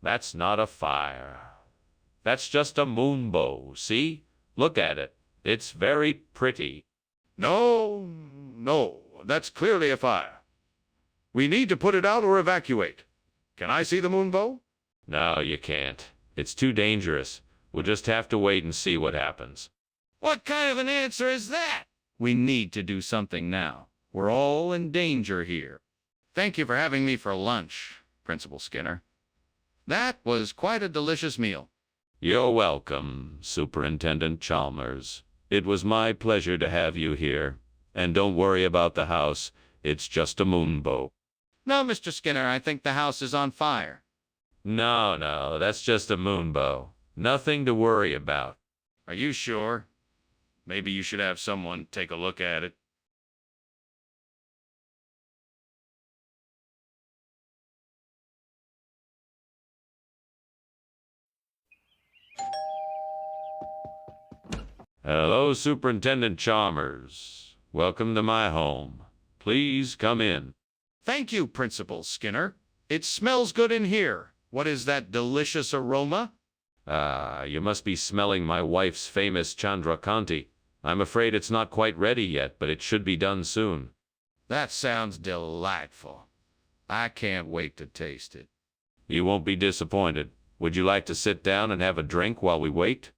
That's not a fire. That's just a moonbow, see? Look at it. It's very pretty. No, that's clearly a fire. We need to put it out or evacuate. Can I see the moonbow? No, you can't. It's too dangerous. We'll just have to wait and see what happens. What kind of an answer is that? We need to do something now. We're all in danger here. Thank you for having me for lunch, Principal Skinner. That was quite a delicious meal. You're welcome, Superintendent Chalmers. It was my pleasure to have you here. And don't worry about the house. It's just a moonbow. No, Mr. Skinner, I think the house is on fire. No, that's just a moonbow. Nothing to worry about. Are you sure? Maybe you should have someone take a look at it. Hello, Superintendent Chalmers. Welcome to my home. Please come in. Thank you, Principal Skinner. It smells good in here. What is that delicious aroma? You must be smelling my wife's famous Chandrakanti. I'm afraid it's not quite ready yet, but it should be done soon. That sounds delightful. I can't wait to taste it. You won't be disappointed. Would you like to sit down and have a drink while we wait?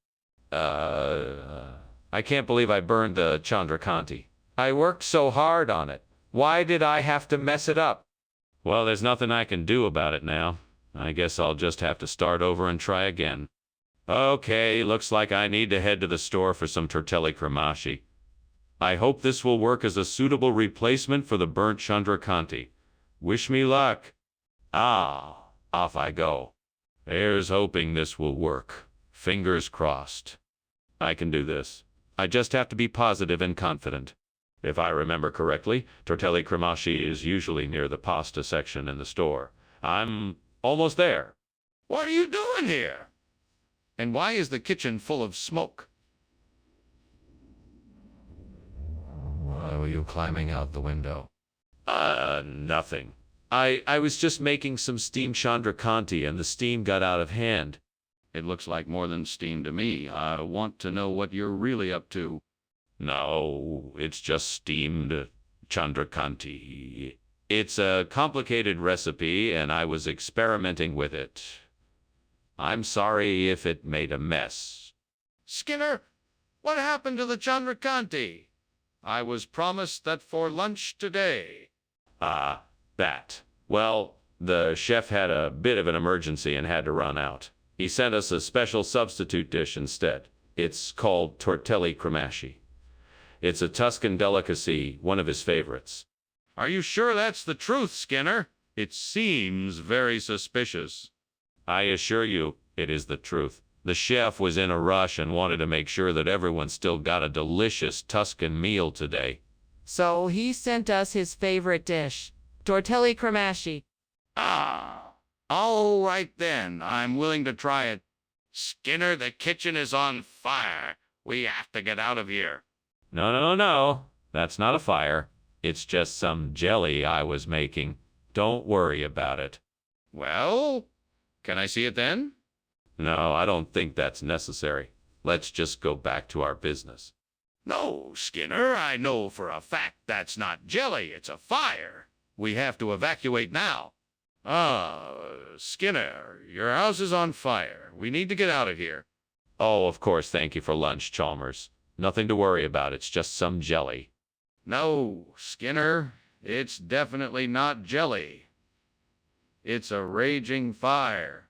I can't believe I burned the Chandrakanti. I worked so hard on it. Why did I have to mess it up? Well, there's nothing I can do about it now. I guess I'll just have to start over and try again. Okay, looks like I need to head to the store for some tortelli cremashi. I hope this will work as a suitable replacement for the burnt Chandrakanti. Wish me luck. Off I go. Here's hoping this will work. Fingers crossed. I can do this. I just have to be positive and confident. If I remember correctly, tortelli cremashi is usually near the pasta section in the store. I'm almost there. What are you doing here? And why is the kitchen full of smoke? Why were you climbing out the window? Nothing. I was just making some steamed Chandrakanti and the steam got out of hand. It looks like more than steam to me. I want to know what you're really up to. No, it's just steamed Chandrakanti. It's a complicated recipe and I was experimenting with it. I'm sorry if it made a mess. Skinner, what happened to the Chandrakanti? I was promised that for lunch today. That. Well, the chef had a bit of an emergency and had to run out. He sent us a special substitute dish instead. It's called tortelli cremashi. It's a Tuscan delicacy, one of his favorites. Are you sure that's the truth, Skinner? It seems very suspicious. I assure you, it is the truth. The chef was in a rush and wanted to make sure that everyone still got a delicious Tuscan meal today. So he sent us his favorite dish, tortelli cremashi. All right then. I'm willing to try it. Skinner, the kitchen is on fire. We have to get out of here. No. That's not a fire. It's just some jelly I was making. Don't worry about it. Well, can I see it then? No, I don't think that's necessary. Let's just go back to our business. No, Skinner, I know for a fact that's not jelly, it's a fire. We have to evacuate now. Skinner, your house is on fire. We need to get out of here. Oh, of course, thank you for lunch, Chalmers. Nothing to worry about, it's just some jelly. No, Skinner, it's definitely not jelly. It's a raging fire.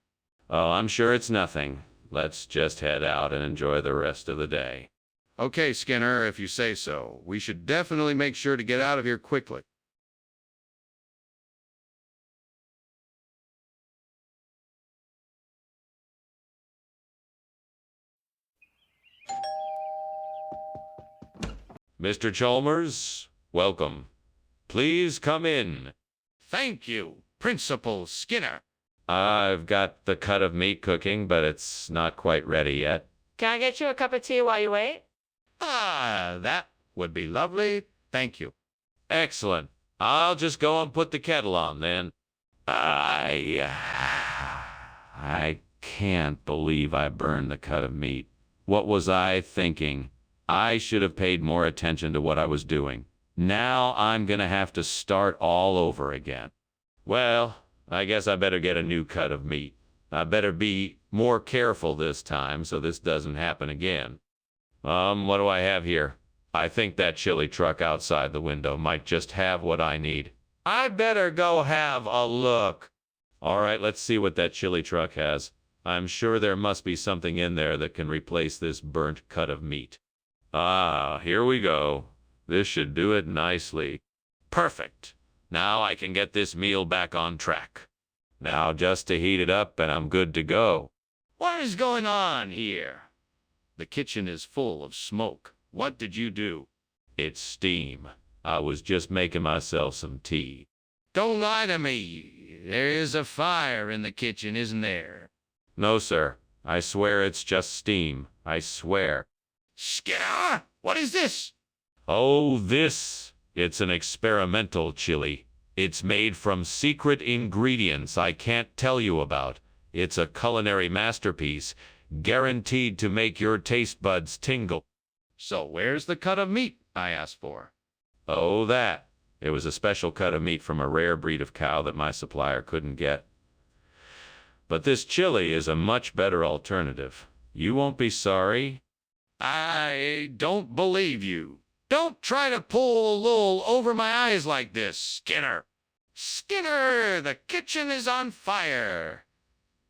Oh, I'm sure it's nothing. Let's just head out and enjoy the rest of the day. Okay, Skinner, if you say so. We should definitely make sure to get out of here quickly. Mr. Chalmers, welcome. Please come in. Thank you, Principal Skinner. I've got the cut of meat cooking, but it's not quite ready yet. Can I get you a cup of tea while you wait? That would be lovely. Thank you. Excellent. I'll just go and put the kettle on then. I can't believe I burned the cut of meat. What was I thinking? I should have paid more attention to what I was doing. Now I'm gonna have to start all over again. Well, I guess I better get a new cut of meat. I better be more careful this time so this doesn't happen again. What do I have here? I think that chili truck outside the window might just have what I need. I better go have a look. All right, let's see what that chili truck has. I'm sure there must be something in there that can replace this burnt cut of meat. Here we go. This should do it nicely. Perfect. Now I can get this meal back on track. Now just to heat it up and I'm good to go. What is going on here? The kitchen is full of smoke. What did you do? It's steam. I was just making myself some tea. Don't lie to me. There is a fire in the kitchen, isn't there? No, sir. I swear it's just steam. I swear. Skinner, what is this? Oh, this. It's an experimental chili. It's made from secret ingredients I can't tell you about. It's a culinary masterpiece, guaranteed to make your taste buds tingle. So where's the cut of meat I asked for? Oh, that. It was a special cut of meat from a rare breed of cow that my supplier couldn't get. But this chili is a much better alternative. You won't be sorry. I don't believe you. Don't try to pull wool over my eyes like this, Skinner. Skinner, the kitchen is on fire.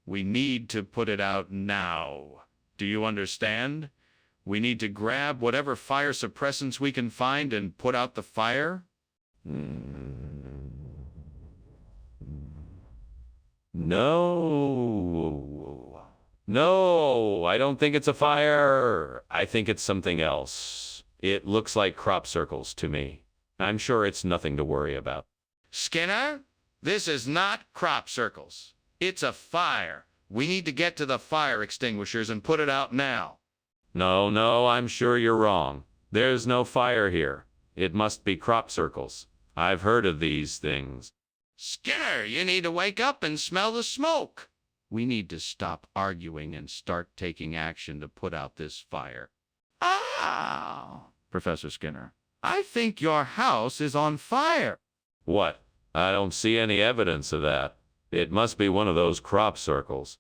We need to put it out now. Do you understand? We need to grab whatever fire suppressants we can find and put out the fire. No. No, I don't think it's a fire. I think it's something else. It looks like crop circles to me. I'm sure it's nothing to worry about. Skinner, this is not crop circles. It's a fire. We need to get to the fire extinguishers and put it out now. No, I'm sure you're wrong. There's no fire here. It must be crop circles. I've heard of these things. Skinner, you need to wake up and smell the smoke. We need to stop arguing and start taking action to put out this fire. Ah, Professor Skinner, I think your house is on fire. What? I don't see any evidence of that. It must be one of those crop circles.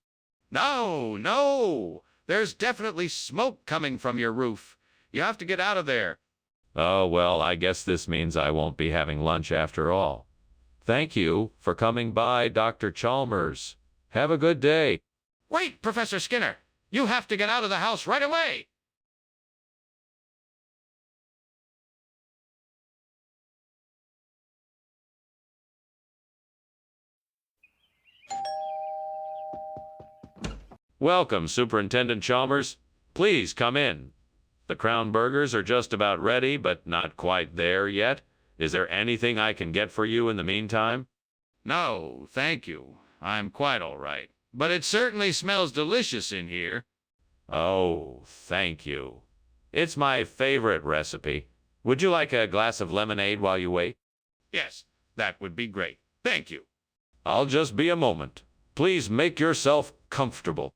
No. There's definitely smoke coming from your roof. You have to get out of there. Oh, well, I guess this means I won't be having lunch after all. Thank you for coming by, Dr. Chalmers. Have a good day. Wait, Professor Skinner. You have to get out of the house right away. Welcome, Superintendent Chalmers. Please come in. The Crown Burgers are just about ready, but not quite there yet. Is there anything I can get for you in the meantime? No, thank you. I'm quite all right. But it certainly smells delicious in here. Oh, thank you. It's my favorite recipe. Would you like a glass of lemonade while you wait? Yes, that would be great. Thank you. I'll just be a moment. Please make yourself comfortable.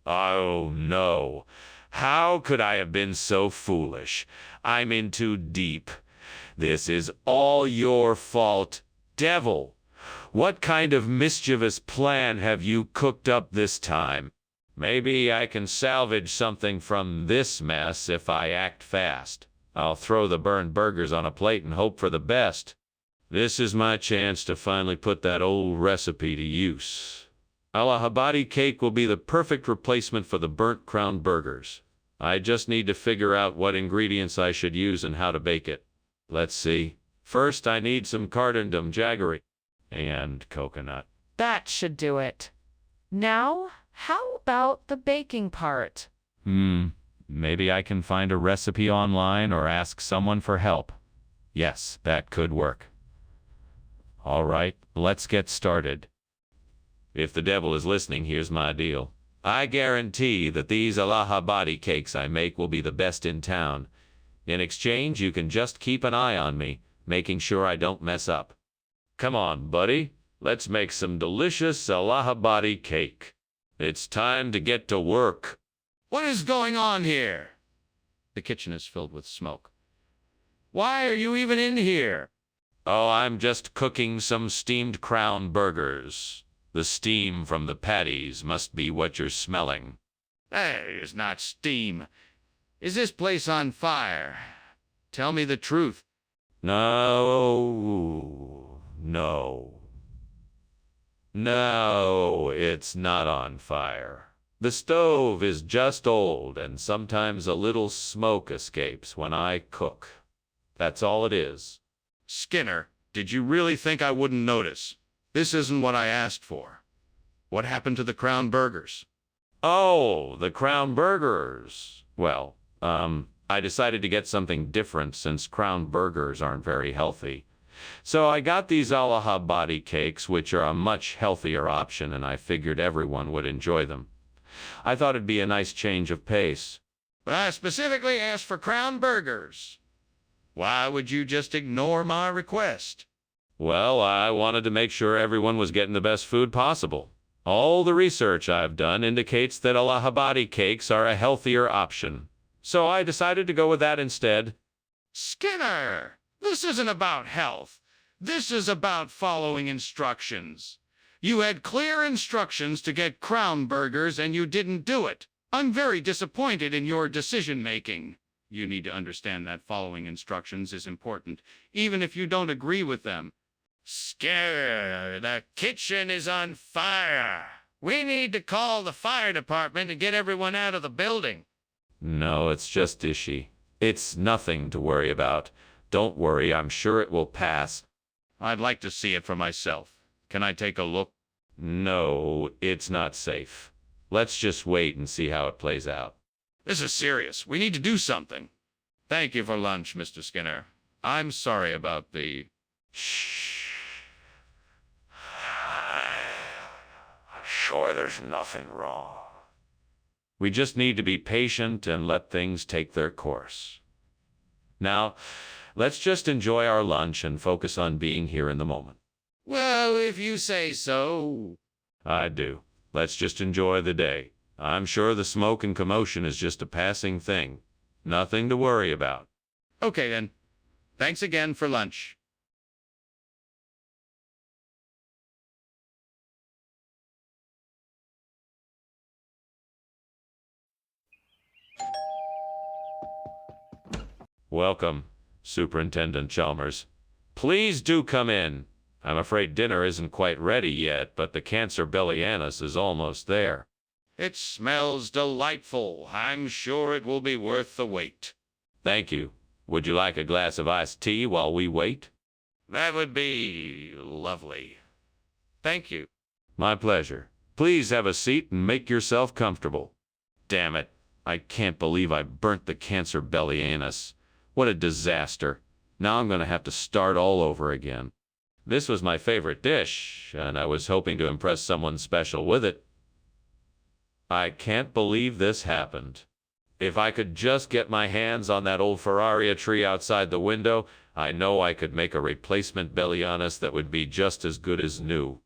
Oh, no. How could I have been so foolish? I'm in too deep. This is all your fault, devil. What kind of mischievous plan have you cooked up this time? Maybe I can salvage something from this mess if I act fast. I'll throw the burned burgers on a plate and hope for the best. This is my chance to finally put that old recipe to use. Allahabadi cake will be the perfect replacement for the burnt crown burgers. I just need to figure out what ingredients I should use and how to bake it. Let's see. First, I need some cardamom jaggery and coconut. That should do it. Now, how about the baking part? Maybe I can find a recipe online or ask someone for help. Yes, that could work. All right, let's get started. If the devil is listening, here's my deal. I guarantee that these Allahabadi cakes I make will be the best in town. In exchange, you can just keep an eye on me, making sure I don't mess up. Come on, buddy. Let's make some delicious Allahabadi cake. It's time to get to work. What is going on here? The kitchen is filled with smoke. Why are you even in here? Oh, I'm just cooking some steamed crown burgers. The steam from the patties must be what you're smelling. That is not steam. Is this place on fire? Tell me the truth. No, it's not on fire. The stove is just old, and sometimes a little smoke escapes when I cook. That's all it is. Skinner, did you really think I wouldn't notice? This isn't what I asked for. What happened to the crown burgers? Oh, the crown burgers. Well, I decided to get something different since crown burgers aren't very healthy. So I got these Allahabadi cakes, which are a much healthier option, and I figured everyone would enjoy them. I thought it'd be a nice change of pace. But I specifically asked for crown burgers. Why would you just ignore my request? Well, I wanted to make sure everyone was getting the best food possible. All the research I've done indicates that Allahabadi cakes are a healthier option. So I decided to go with that instead. Skinner, this isn't about health. This is about following instructions. You had clear instructions to get Crown Burgers and you didn't do it. I'm very disappointed in your decision-making. You need to understand that following instructions is important, even if you don't agree with them. Skinner, the kitchen is on fire. We need to call the fire department and get everyone out of the building. No, it's just ishy. It's nothing to worry about. Don't worry, I'm sure it will pass. I'd like to see it for myself. Can I take a look? No, it's not safe. Let's just wait and see how it plays out. This is serious. We need to do something. Thank you for lunch, Mr. Skinner. I'm sorry about the... Shh. Sure, there's nothing wrong. We just need to be patient and let things take their course. Now, let's just enjoy our lunch and focus on being here in the moment. Well, if you say so. I do. Let's just enjoy the day. I'm sure the smoke and commotion is just a passing thing. Nothing to worry about. Okay, then. Thanks again for lunch. Welcome, Superintendent Chalmers. Please do come in. I'm afraid dinner isn't quite ready yet, but the cancer bellianus is almost there. It smells delightful. I'm sure it will be worth the wait. Thank you. Would you like a glass of iced tea while we wait? That would be lovely. Thank you. My pleasure. Please have a seat and make yourself comfortable. Damn it. I can't believe I burnt the cancer bellianus. What a disaster. Now I'm going to have to start all over again. This was my favorite dish, and I was hoping to impress someone special with it. I can't believe this happened. If I could just get my hands on that old Ferraria tree outside the window, I know I could make a replacement bellianus that would be just as good as new.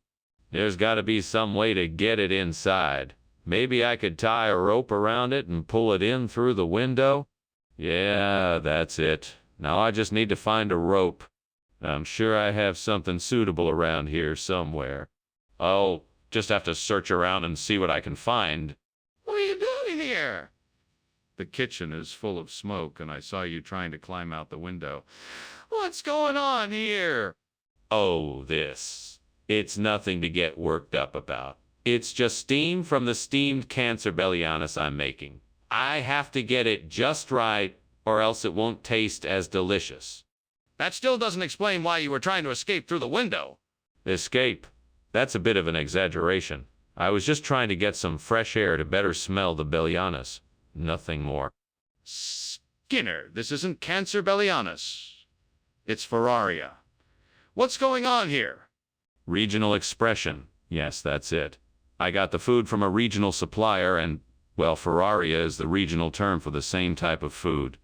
There's got to be some way to get it inside. Maybe I could tie a rope around it and pull it in through the window? Yeah, that's it. Now I just need to find a rope. I'm sure I have something suitable around here somewhere. I'll just have to search around and see what I can find. What are you doing here? The kitchen is full of smoke, and I saw you trying to climb out the window. What's going on here? Oh, this. It's nothing to get worked up about. It's just steam from the steamed cancer bellianus I'm making. I have to get it just right, or else it won't taste as delicious. That still doesn't explain why you were trying to escape through the window. Escape? That's a bit of an exaggeration. I was just trying to get some fresh air to better smell the bellianus. Nothing more. Skinner, this isn't cancer bellianus. It's Ferraria. What's going on here? Regional expression. Yes, that's it. I got the food from a regional supplier and, well, Ferraria is the regional term for the same type of food.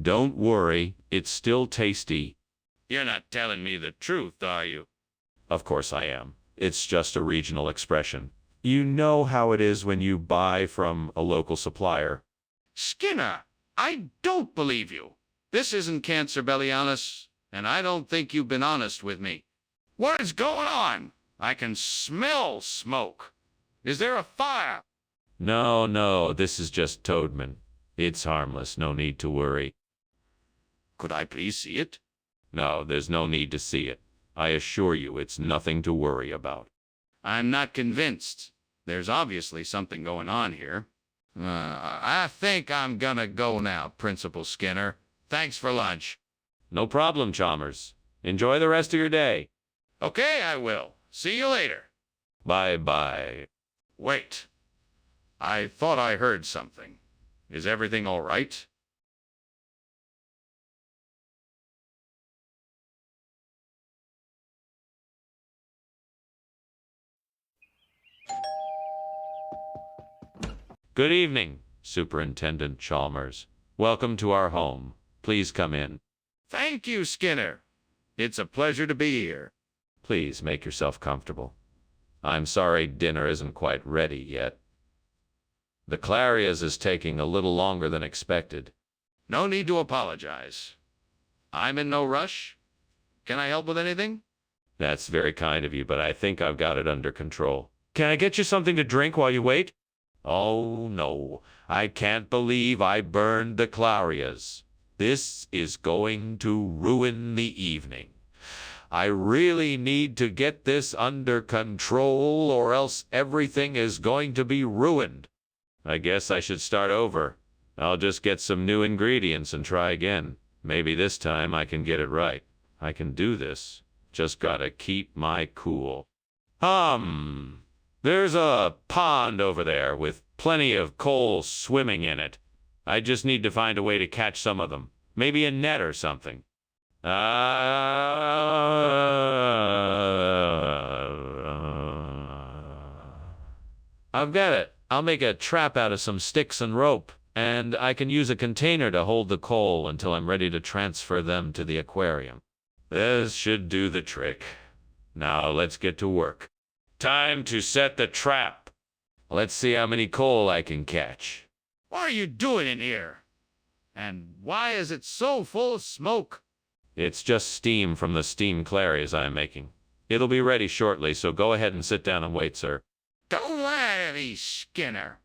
Don't worry, it's still tasty. You're not telling me the truth, are you? Of course I am. It's just a regional expression. You know how it is when you buy from a local supplier. Skinner, I don't believe you. This isn't cancer bellianus, and I don't think you've been honest with me. What is going on? I can smell smoke. Is there a fire? No, this is just Toadman. It's harmless, no need to worry. Could I please see it? No, there's no need to see it. I assure you it's nothing to worry about. I'm not convinced. There's obviously something going on here. I think I'm gonna go now, Principal Skinner. Thanks for lunch. No problem, Chalmers. Enjoy the rest of your day. Okay, I will. See you later. Bye-bye. Wait. I thought I heard something. Is everything all right? Good evening, Superintendent Chalmers. Welcome to our home. Please come in. Thank you, Skinner. It's a pleasure to be here. Please make yourself comfortable. I'm sorry dinner isn't quite ready yet. The Clarias is taking a little longer than expected. No need to apologize. I'm in no rush. Can I help with anything? That's very kind of you, but I think I've got it under control. Can I get you something to drink while you wait? Oh no, I can't believe I burned the Clarias. This is going to ruin the evening. I really need to get this under control or else everything is going to be ruined. I guess I should start over. I'll just get some new ingredients and try again. Maybe this time I can get it right. I can do this. Just gotta keep my cool. There's a pond over there with plenty of coal swimming in it. I just need to find a way to catch some of them. Maybe a net or something. I've got it. I'll make a trap out of some sticks and rope, and I can use a container to hold the coal until I'm ready to transfer them to the aquarium. This should do the trick. Now let's get to work. Time to set the trap. Let's see how many coal I can catch. What are you doing in here? And why is it so full of smoke? It's just steam from the steam clarias I'm making. It'll be ready shortly, so go ahead and sit down and wait, sir. Don't lie to me, Skinner.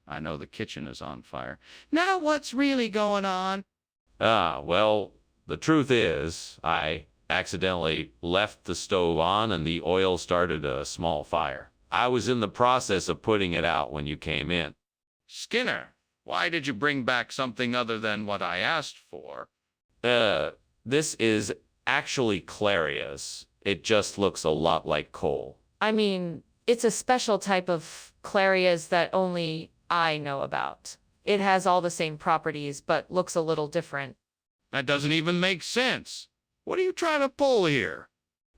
I know the kitchen is on fire. Now what's really going on? Well, the truth is, I accidentally left the stove on and the oil started a small fire. I was in the process of putting it out when you came in. Skinner, why did you bring back something other than what I asked for? This is actually clarias. It just looks a lot like coal. I mean, it's a special type of clarias that only I know about. It has all the same properties, but looks a little different. That doesn't even make sense. What are you trying to pull here?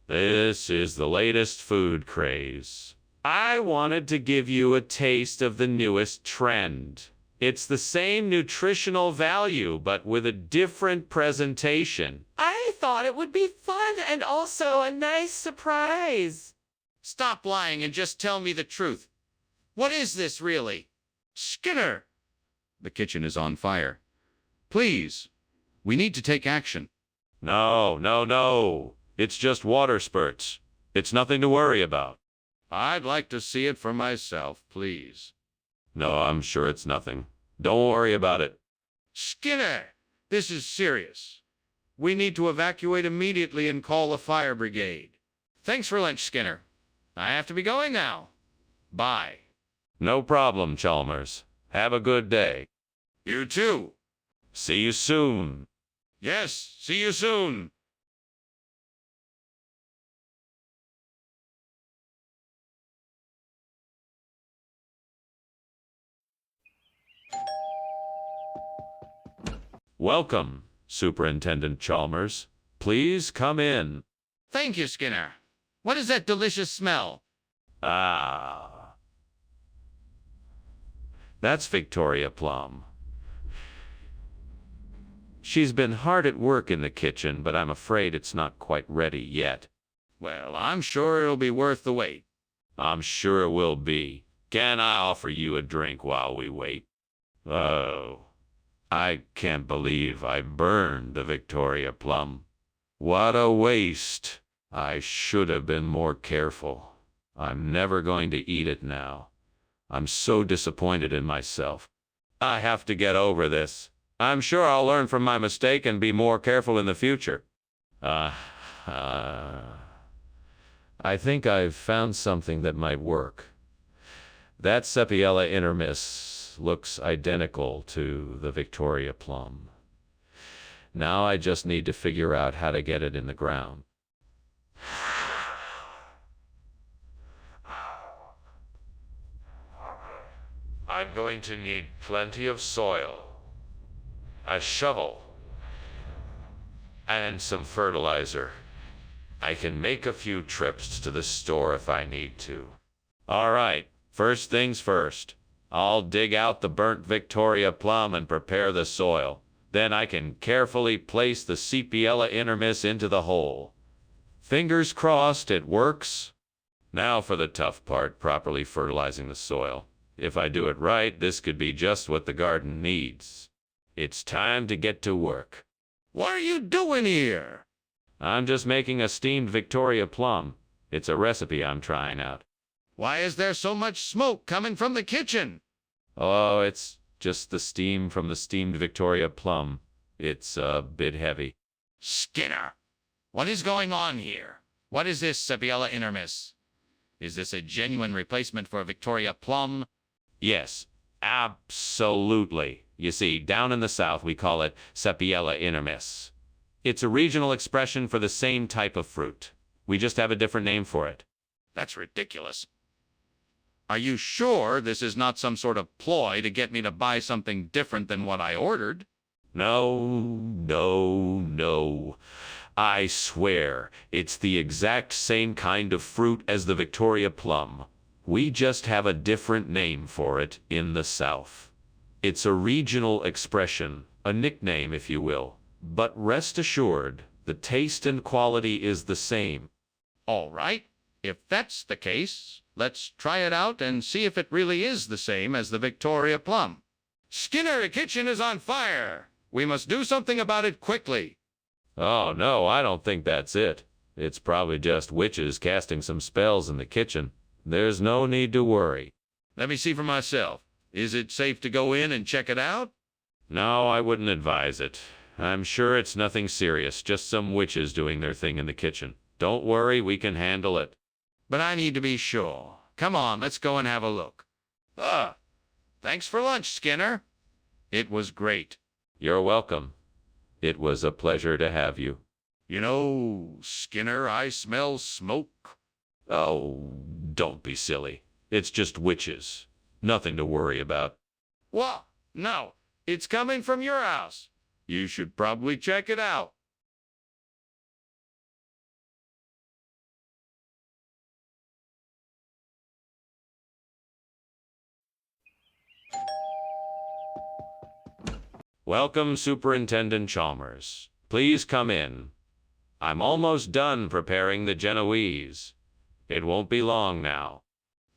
This is the latest food craze. I wanted to give you a taste of the newest trend. It's the same nutritional value, but with a different presentation. I thought it would be fun and also a nice surprise. Stop lying and just tell me the truth. What is this really? Skinner! The kitchen is on fire. Please, we need to take action. No. It's just water spurts. It's nothing to worry about. I'd like to see it for myself, please. No, I'm sure it's nothing. Don't worry about it. Skinner, this is serious. We need to evacuate immediately and call the fire brigade. Thanks for lunch, Skinner. I have to be going now. Bye. No problem, Chalmers. Have a good day. You too. See you soon. Yes, see you soon. Welcome, Superintendent Chalmers. Please come in. Thank you, Skinner. What is that delicious smell? That's Victoria Plum. She's been hard at work in the kitchen, but I'm afraid it's not quite ready yet. Well, I'm sure it'll be worth the wait. I'm sure it will be. Can I offer you a drink while we wait? Oh, I can't believe I burned the Victoria Plum. What a waste. I should have been more careful. I'm never going to eat it now. I'm so disappointed in myself. I have to get over this. I'm sure I'll learn from my mistake and be more careful in the future. I think I've found something that might work. That Sepiella intermiss looks identical to the Victoria Plum. Now I just need to figure out how to get it in the ground. I'm going to need plenty of soil, a shovel, and some fertilizer. I can make a few trips to the store if I need to. All right, first things first. I'll dig out the burnt Victoria Plum and prepare the soil. Then I can carefully place the Sepiella intermiss into the hole. Fingers crossed it works. Now for the tough part, properly fertilizing the soil. If I do it right, this could be just what the garden needs. It's time to get to work. What are you doing here? I'm just making a steamed Victoria plum. It's a recipe I'm trying out. Why is there so much smoke coming from the kitchen? Oh, it's just the steam from the steamed Victoria plum. It's a bit heavy. Skinner, what is going on here? What is this Sapiella intermis? Is this a genuine replacement for Victoria plum? Yes, absolutely. You see, down in the South, we call it Sapiella intermis. It's a regional expression for the same type of fruit. We just have a different name for it. That's ridiculous. Are you sure this is not some sort of ploy to get me to buy something different than what I ordered? No. I swear, it's the exact same kind of fruit as the Victoria plum. We just have a different name for it in the South. It's a regional expression, a nickname if you will. But rest assured, the taste and quality is the same. All right. If that's the case, let's try it out and see if it really is the same as the Victoria plum. Skinner, the kitchen is on fire. We must do something about it quickly. Oh no, I don't think that's it. It's probably just witches casting some spells in the kitchen. There's no need to worry. Let me see for myself. Is it safe to go in and check it out? No, I wouldn't advise it. I'm sure it's nothing serious, just some witches doing their thing in the kitchen. Don't worry, we can handle it. But I need to be sure. Come on, let's go and have a look. Thanks for lunch, Skinner. It was great. You're welcome. It was a pleasure to have you. You know, Skinner, I smell smoke. Oh, don't be silly. It's just witches. Nothing to worry about. What? No, it's coming from your house. You should probably check it out. Welcome, Superintendent Chalmers. Please come in. I'm almost done preparing the Genoese. It won't be long now.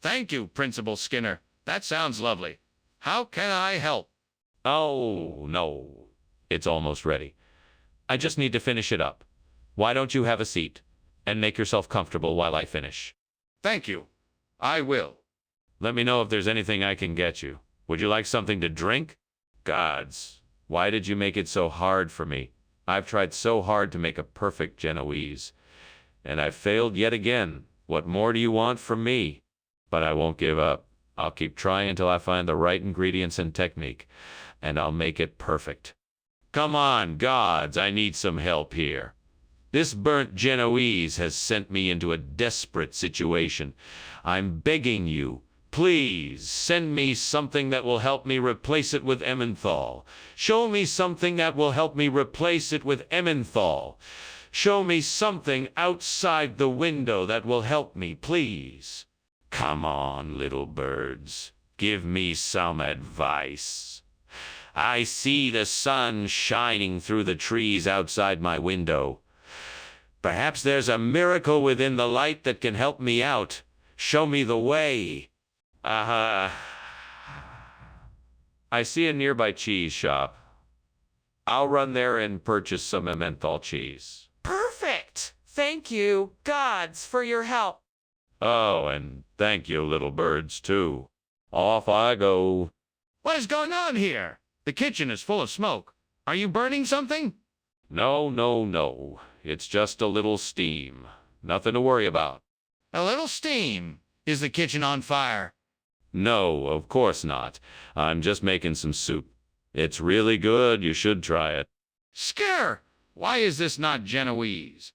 Thank you, Principal Skinner. That sounds lovely. How can I help? Oh, no. It's almost ready. I just need to finish it up. Why don't you have a seat and make yourself comfortable while I finish? Thank you. I will. Let me know if there's anything I can get you. Would you like something to drink? Gods, why did you make it so hard for me? I've tried so hard to make a perfect Genoese, and I've failed yet again. What more do you want from me? But I won't give up. I'll keep trying until I find the right ingredients and technique, and I'll make it perfect. Come on, gods, I need some help here. This burnt Genoese has sent me into a desperate situation. I'm begging you, please send me something that will help me replace it with Emmenthal. Show me something that will help me replace it with Emmenthal. Show me something outside the window that will help me, please. Come on, little birds. Give me some advice. I see the sun shining through the trees outside my window. Perhaps there's a miracle within the light that can help me out. Show me the way. I see a nearby cheese shop. I'll run there and purchase some Emmenthal cheese. Perfect! Thank you, gods, for your help. Oh, and thank you, little birds, too. Off I go. What is going on here? The kitchen is full of smoke. Are you burning something? No. It's just a little steam. Nothing to worry about. A little steam. Is the kitchen on fire? No, of course not. I'm just making some soup. It's really good. You should try it. Scare! Why is this not Genoese?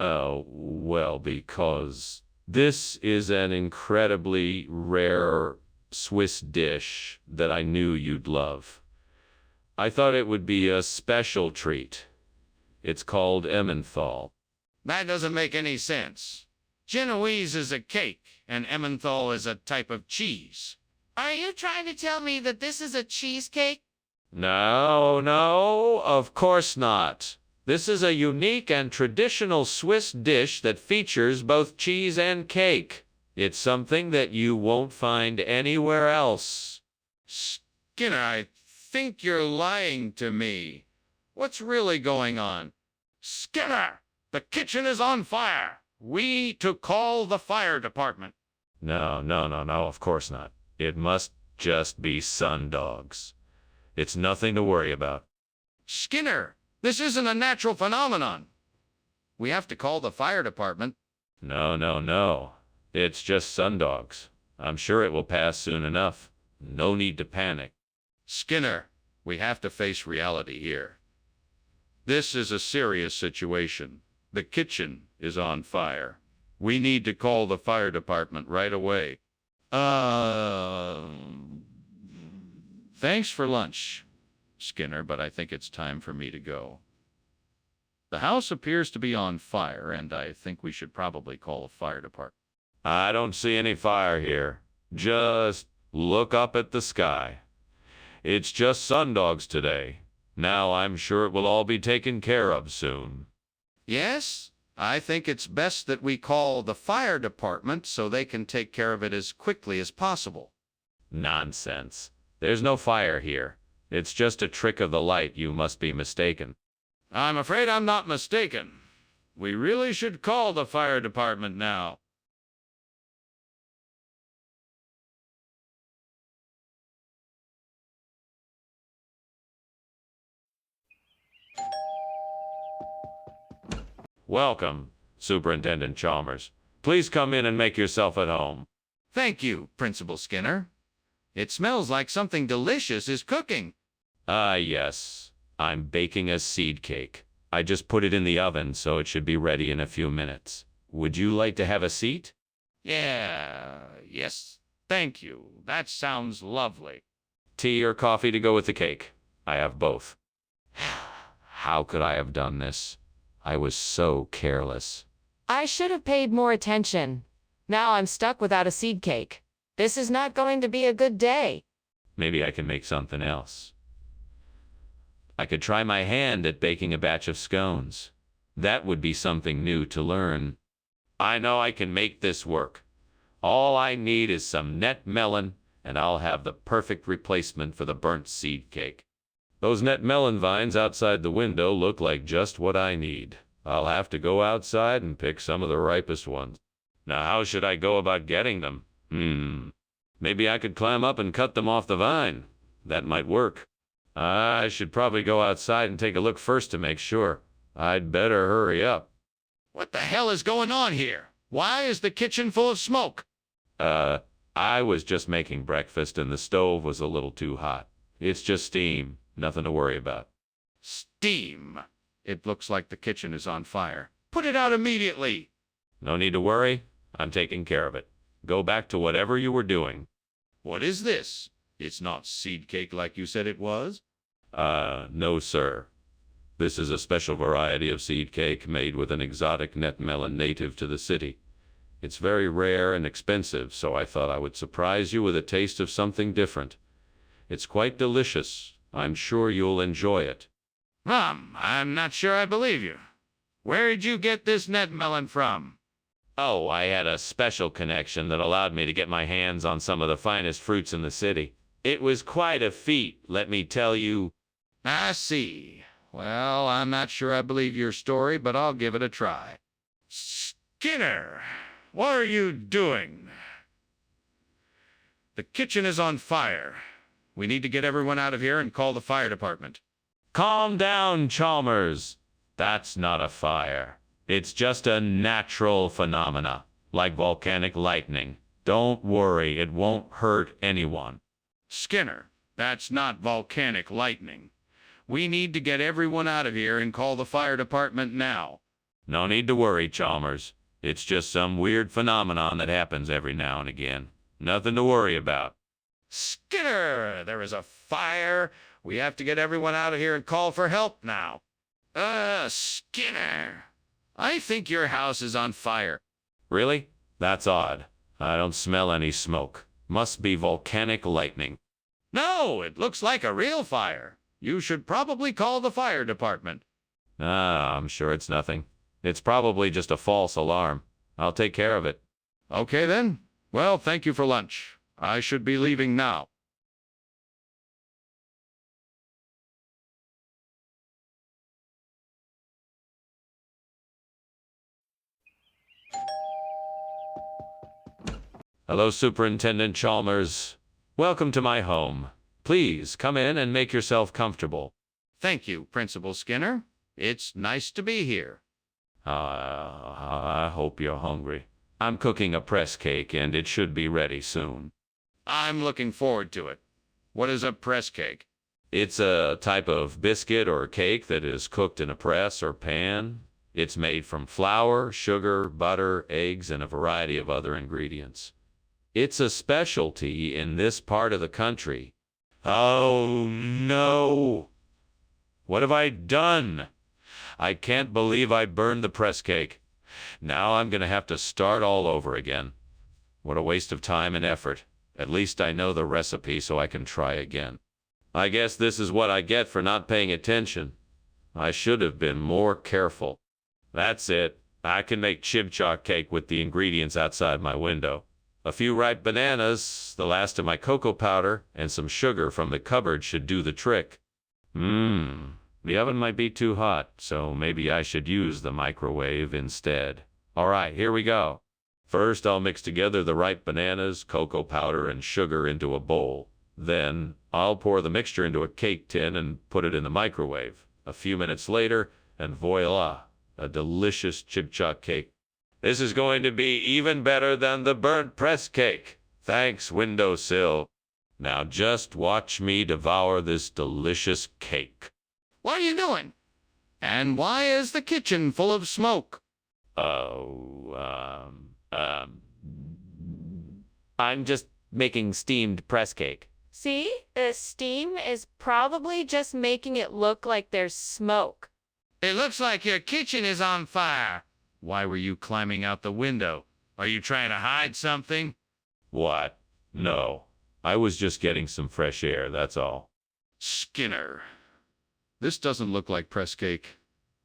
Oh, well, because this is an incredibly rare Swiss dish that I knew you'd love. I thought it would be a special treat. It's called Emmenthal. That doesn't make any sense. Genoese is a cake, and Emmenthal is a type of cheese. Are you trying to tell me that this is a cheesecake? No, of course not. This is a unique and traditional Swiss dish that features both cheese and cake. It's something that you won't find anywhere else. Skinner, I think you're lying to me. What's really going on? Skinner, the kitchen is on fire. We need to call the fire department. No, of course not. It must just be sundogs. It's nothing to worry about. Skinner, this isn't a natural phenomenon. We have to call the fire department. No. It's just sundogs. I'm sure it will pass soon enough. No need to panic. Skinner, we have to face reality here. This is a serious situation. The kitchen is on fire. We need to call the fire department right away. Thanks for lunch, Skinner, but I think it's time for me to go. The house appears to be on fire, and I think we should probably call a fire department. I don't see any fire here. Just look up at the sky. It's just sundogs today. Now I'm sure it will all be taken care of soon. Yes, I think it's best that we call the fire department so they can take care of it as quickly as possible. Nonsense. There's no fire here. It's just a trick of the light. You must be mistaken. I'm afraid I'm not mistaken. We really should call the fire department now. Welcome, Superintendent Chalmers. Please come in and make yourself at home. Thank you, Principal Skinner. It smells like something delicious is cooking. Yes. I'm baking a seed cake. I just put it in the oven, so it should be ready in a few minutes. Would you like to have a seat? Yes, thank you. That sounds lovely. Tea or coffee to go with the cake? I have both. How could I have done this? I was so careless. I should have paid more attention. Now I'm stuck without a seed cake. This is not going to be a good day. Maybe I can make something else. I could try my hand at baking a batch of scones. That would be something new to learn. I know I can make this work. All I need is some net melon, and I'll have the perfect replacement for the burnt seed cake. Those net melon vines outside the window look like just what I need. I'll have to go outside and pick some of the ripest ones. Now, how should I go about getting them? Maybe I could climb up and cut them off the vine. That might work. I should probably go outside and take a look first to make sure. I'd better hurry up. What the hell is going on here? Why is the kitchen full of smoke? I was just making breakfast and the stove was a little too hot. It's just steam. Nothing to worry about. Steam. It looks like the kitchen is on fire. Put it out immediately. No need to worry. I'm taking care of it. Go back to whatever you were doing. What is this? It's not seed cake like you said it was? No, sir. This is a special variety of seed cake made with an exotic net melon native to the city. It's very rare and expensive, so I thought I would surprise you with a taste of something different. It's quite delicious. I'm sure you'll enjoy it. I'm not sure I believe you. Where did you get this net melon from? Oh, I had a special connection that allowed me to get my hands on some of the finest fruits in the city. It was quite a feat, let me tell you. I see. Well, I'm not sure I believe your story, but I'll give it a try. Skinner, what are you doing? The kitchen is on fire. We need to get everyone out of here and call the fire department. Calm down, Chalmers. That's not a fire. It's just a natural phenomena, like volcanic lightning. Don't worry, it won't hurt anyone. Skinner, that's not volcanic lightning. We need to get everyone out of here and call the fire department now. No need to worry, Chalmers. It's just some weird phenomenon that happens every now and again. Nothing to worry about. Skinner, there is a fire. We have to get everyone out of here and call for help now. Skinner, I think your house is on fire. Really? That's odd. I don't smell any smoke. Must be volcanic lightning. No, it looks like a real fire. You should probably call the fire department. Ah, I'm sure it's nothing. It's probably just a false alarm. I'll take care of it. Okay then. Well, thank you for lunch. I should be leaving now. Hello, Superintendent Chalmers. Welcome to my home. Please come in and make yourself comfortable. Thank you, Principal Skinner. It's nice to be here. I hope you're hungry. I'm cooking a press cake and it should be ready soon. I'm looking forward to it. What is a press cake? It's a type of biscuit or cake that is cooked in a press or pan. It's made from flour, sugar, butter, eggs, and a variety of other ingredients. It's a specialty in this part of the country. Oh no! What have I done? I can't believe I burned the press cake. Now I'm gonna have to start all over again. What a waste of time and effort. At least I know the recipe so I can try again. I guess this is what I get for not paying attention. I should have been more careful. That's it. I can make chibcha cake with the ingredients outside my window. A few ripe bananas, the last of my cocoa powder, and some sugar from the cupboard should do the trick. The oven might be too hot, so maybe I should use the microwave instead. All right, here we go. First, I'll mix together the ripe bananas, cocoa powder, and sugar into a bowl. Then, I'll pour the mixture into a cake tin and put it in the microwave. A few minutes later, and voila, a delicious chibcha cake. This is going to be even better than the burnt press cake. Thanks, windowsill. Now just watch me devour this delicious cake. What are you doing? And why is the kitchen full of smoke? I'm just making steamed press cake. See? The steam is probably just making it look like there's smoke. It looks like your kitchen is on fire. Why were you climbing out the window? Are you trying to hide something? What? No. I was just getting some fresh air, that's all. Skinner. This doesn't look like press cake.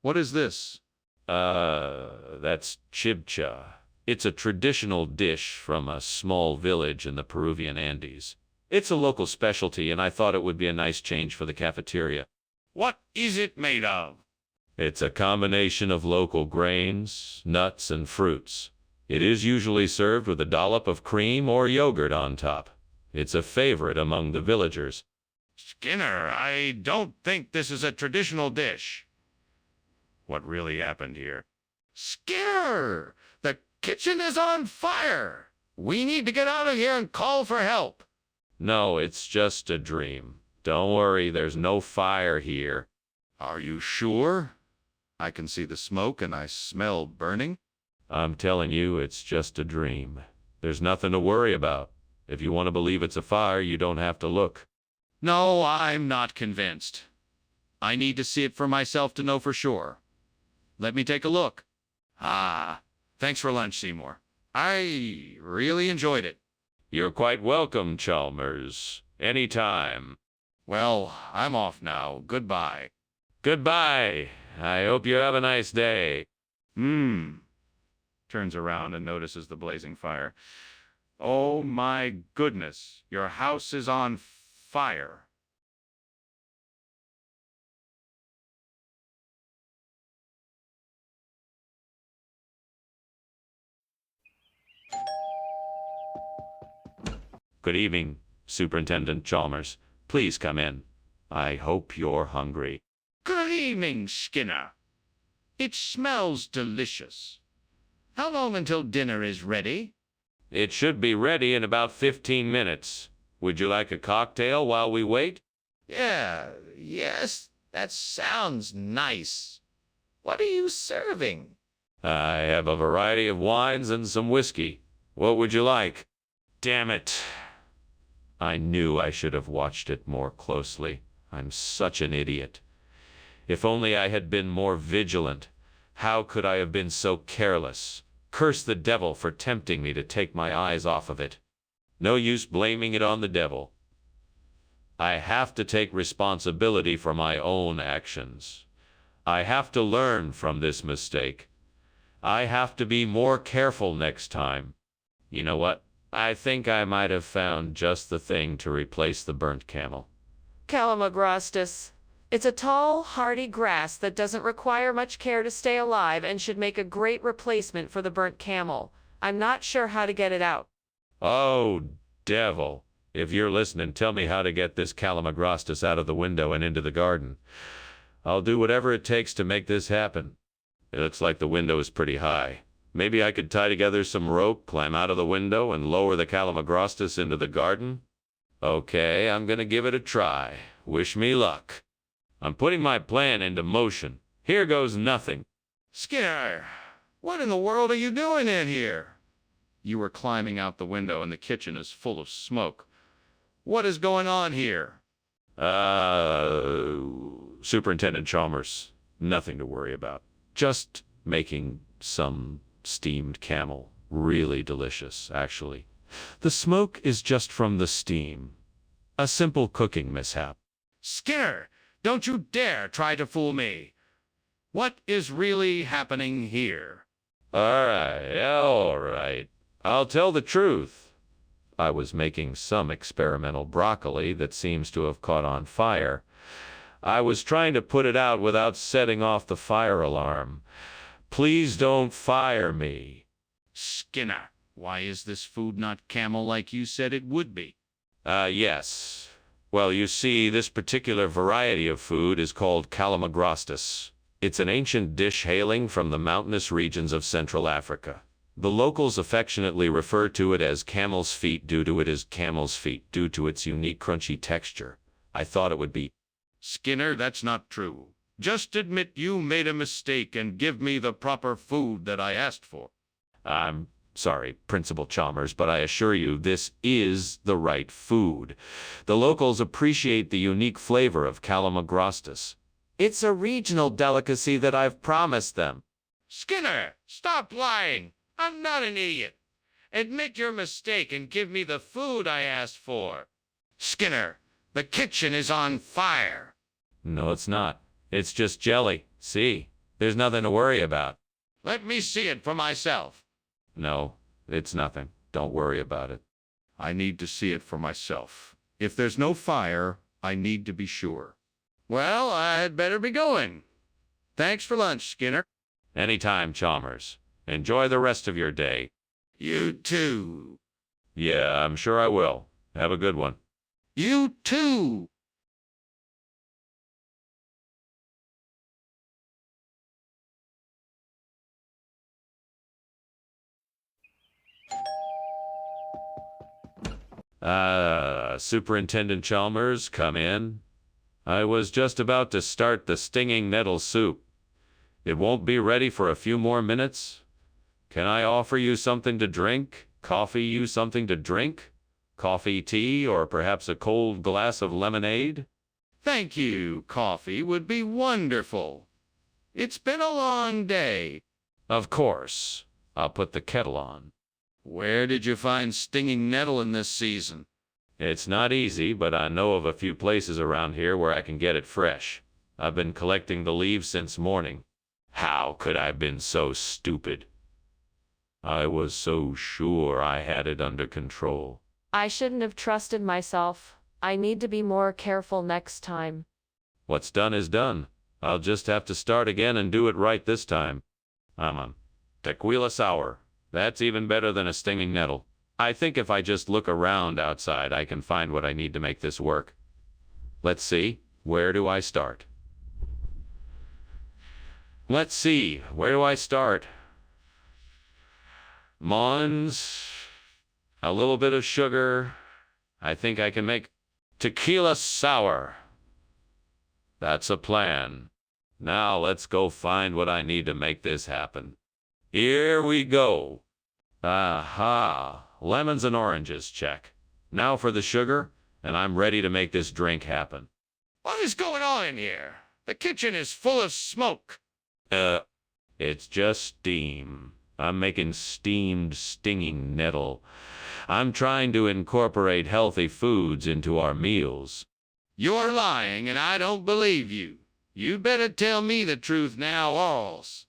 What is this? That's chibcha. It's a traditional dish from a small village in the Peruvian Andes. It's a local specialty, and I thought it would be a nice change for the cafeteria. What is it made of? It's a combination of local grains, nuts, and fruits. It is usually served with a dollop of cream or yogurt on top. It's a favorite among the villagers. Skinner, I don't think this is a traditional dish. What really happened here? Skinner! The kitchen is on fire! We need to get out of here and call for help. No, it's just a dream. Don't worry, there's no fire here. Are you sure? I can see the smoke and I smell burning. I'm telling you, it's just a dream. There's nothing to worry about. If you want to believe it's a fire, you don't have to look. No, I'm not convinced. I need to see it for myself to know for sure. Let me take a look. Ah, thanks for lunch, Seymour. I really enjoyed it. You're quite welcome, Chalmers. Anytime. Well, I'm off now. Goodbye. Goodbye. I hope you have a nice day. Turns around and notices the blazing fire. Oh my goodness, your house is on fire. Good evening, Superintendent Chalmers. Please come in. I hope you're hungry. Good evening, Skinner. It smells delicious. How long until dinner is ready? It should be ready in about 15 minutes. Would you like a cocktail while we wait? Yes, that sounds nice. What are you serving? I have a variety of wines and some whiskey. What would you like? Damn it. I knew I should have watched it more closely. I'm such an idiot. If only I had been more vigilant. How could I have been so careless? Curse the devil for tempting me to take my eyes off of it. No use blaming it on the devil. I have to take responsibility for my own actions. I have to learn from this mistake. I have to be more careful next time. You know what? I think I might have found just the thing to replace the burnt camel. Calamagrostis. It's a tall, hardy grass that doesn't require much care to stay alive and should make a great replacement for the burnt camel. I'm not sure how to get it out. Oh, devil. If you're listening, tell me how to get this calamagrostis out of the window and into the garden. I'll do whatever it takes to make this happen. It looks like the window is pretty high. Maybe I could tie together some rope, climb out of the window, and lower the calamagrostis into the garden? Okay, I'm gonna give it a try. Wish me luck. I'm putting my plan into motion. Here goes nothing. Skinner, what in the world are you doing in here? You were climbing out the window and the kitchen is full of smoke. What is going on here? Superintendent Chalmers, nothing to worry about. Just making some steamed camel. Really delicious, actually. The smoke is just from the steam. A simple cooking mishap. Skinner, don't you dare try to fool me. What is really happening here? All right. I'll tell the truth. I was making some experimental broccoli that seems to have caught on fire. I was trying to put it out without setting off the fire alarm. Please don't fire me. Skinner, why is this food not camel like you said it would be? Yes. Well, you see, this particular variety of food is called calamagrostis. It's an ancient dish hailing from the mountainous regions of Central Africa. The locals affectionately refer to it as camel's feet due to its unique crunchy texture. I thought it would be. Skinner, that's not true. Just admit you made a mistake and give me the proper food that I asked for. I'm sorry, Principal Chalmers, but I assure you this is the right food. The locals appreciate the unique flavor of calamagrostis. It's a regional delicacy that I've promised them. Skinner, stop lying. I'm not an idiot. Admit your mistake and give me the food I asked for. Skinner, the kitchen is on fire. No, it's not. It's just jelly. See? There's nothing to worry about. Let me see it for myself. No, it's nothing. Don't worry about it. I need to see it for myself. If there's no fire, I need to be sure. Well, I had better be going. Thanks for lunch, Skinner. Anytime, Chalmers. Enjoy the rest of your day. You too. Yeah, I'm sure I will. Have a good one. You too. Superintendent Chalmers, come in. I was just about to start the stinging nettle soup. It won't be ready for a few more minutes. Can I offer you something to drink? Coffee, tea, or perhaps a cold glass of lemonade? Thank you. Coffee would be wonderful. It's been a long day. Of course. I'll put the kettle on. Where did you find stinging nettle in this season? It's not easy, but I know of a few places around here where I can get it fresh. I've been collecting the leaves since morning. How could I have been so stupid? I was so sure I had it under control. I shouldn't have trusted myself. I need to be more careful next time. What's done is done. I'll just have to start again and do it right this time. Tequila sour. That's even better than a stinging nettle. I think if I just look around outside, I can find what I need to make this work. Let's see. Where do I start? Mons. A little bit of sugar. I think I can make tequila sour. That's a plan. Now let's go find what I need to make this happen. Here we go. Aha. Lemons and oranges, check. Now for the sugar, and I'm ready to make this drink happen. What is going on in here? The kitchen is full of smoke. It's just steam. I'm making steamed stinging nettle. I'm trying to incorporate healthy foods into our meals. You're lying, and I don't believe you. You better tell me the truth now, alls.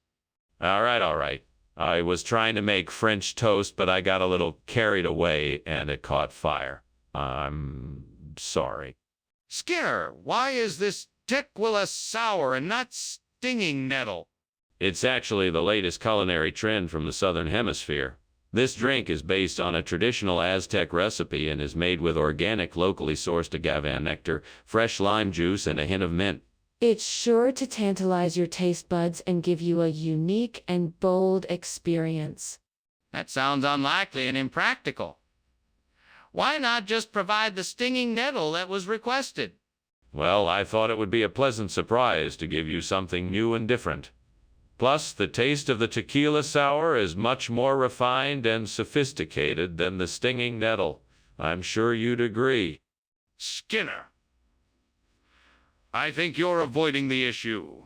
All right, all right. I was trying to make French toast, but I got a little carried away and it caught fire. I'm sorry. Skinner, why is this tequila sour and not stinging nettle? It's actually the latest culinary trend from the Southern Hemisphere. This drink is based on a traditional Aztec recipe and is made with organic, locally sourced agave nectar, fresh lime juice, and a hint of mint. It's sure to tantalize your taste buds and give you a unique and bold experience. That sounds unlikely and impractical. Why not just provide the stinging nettle that was requested? Well, I thought it would be a pleasant surprise to give you something new and different. Plus, the taste of the tequila sour is much more refined and sophisticated than the stinging nettle. I'm sure you'd agree. Skinner, I think you're avoiding the issue.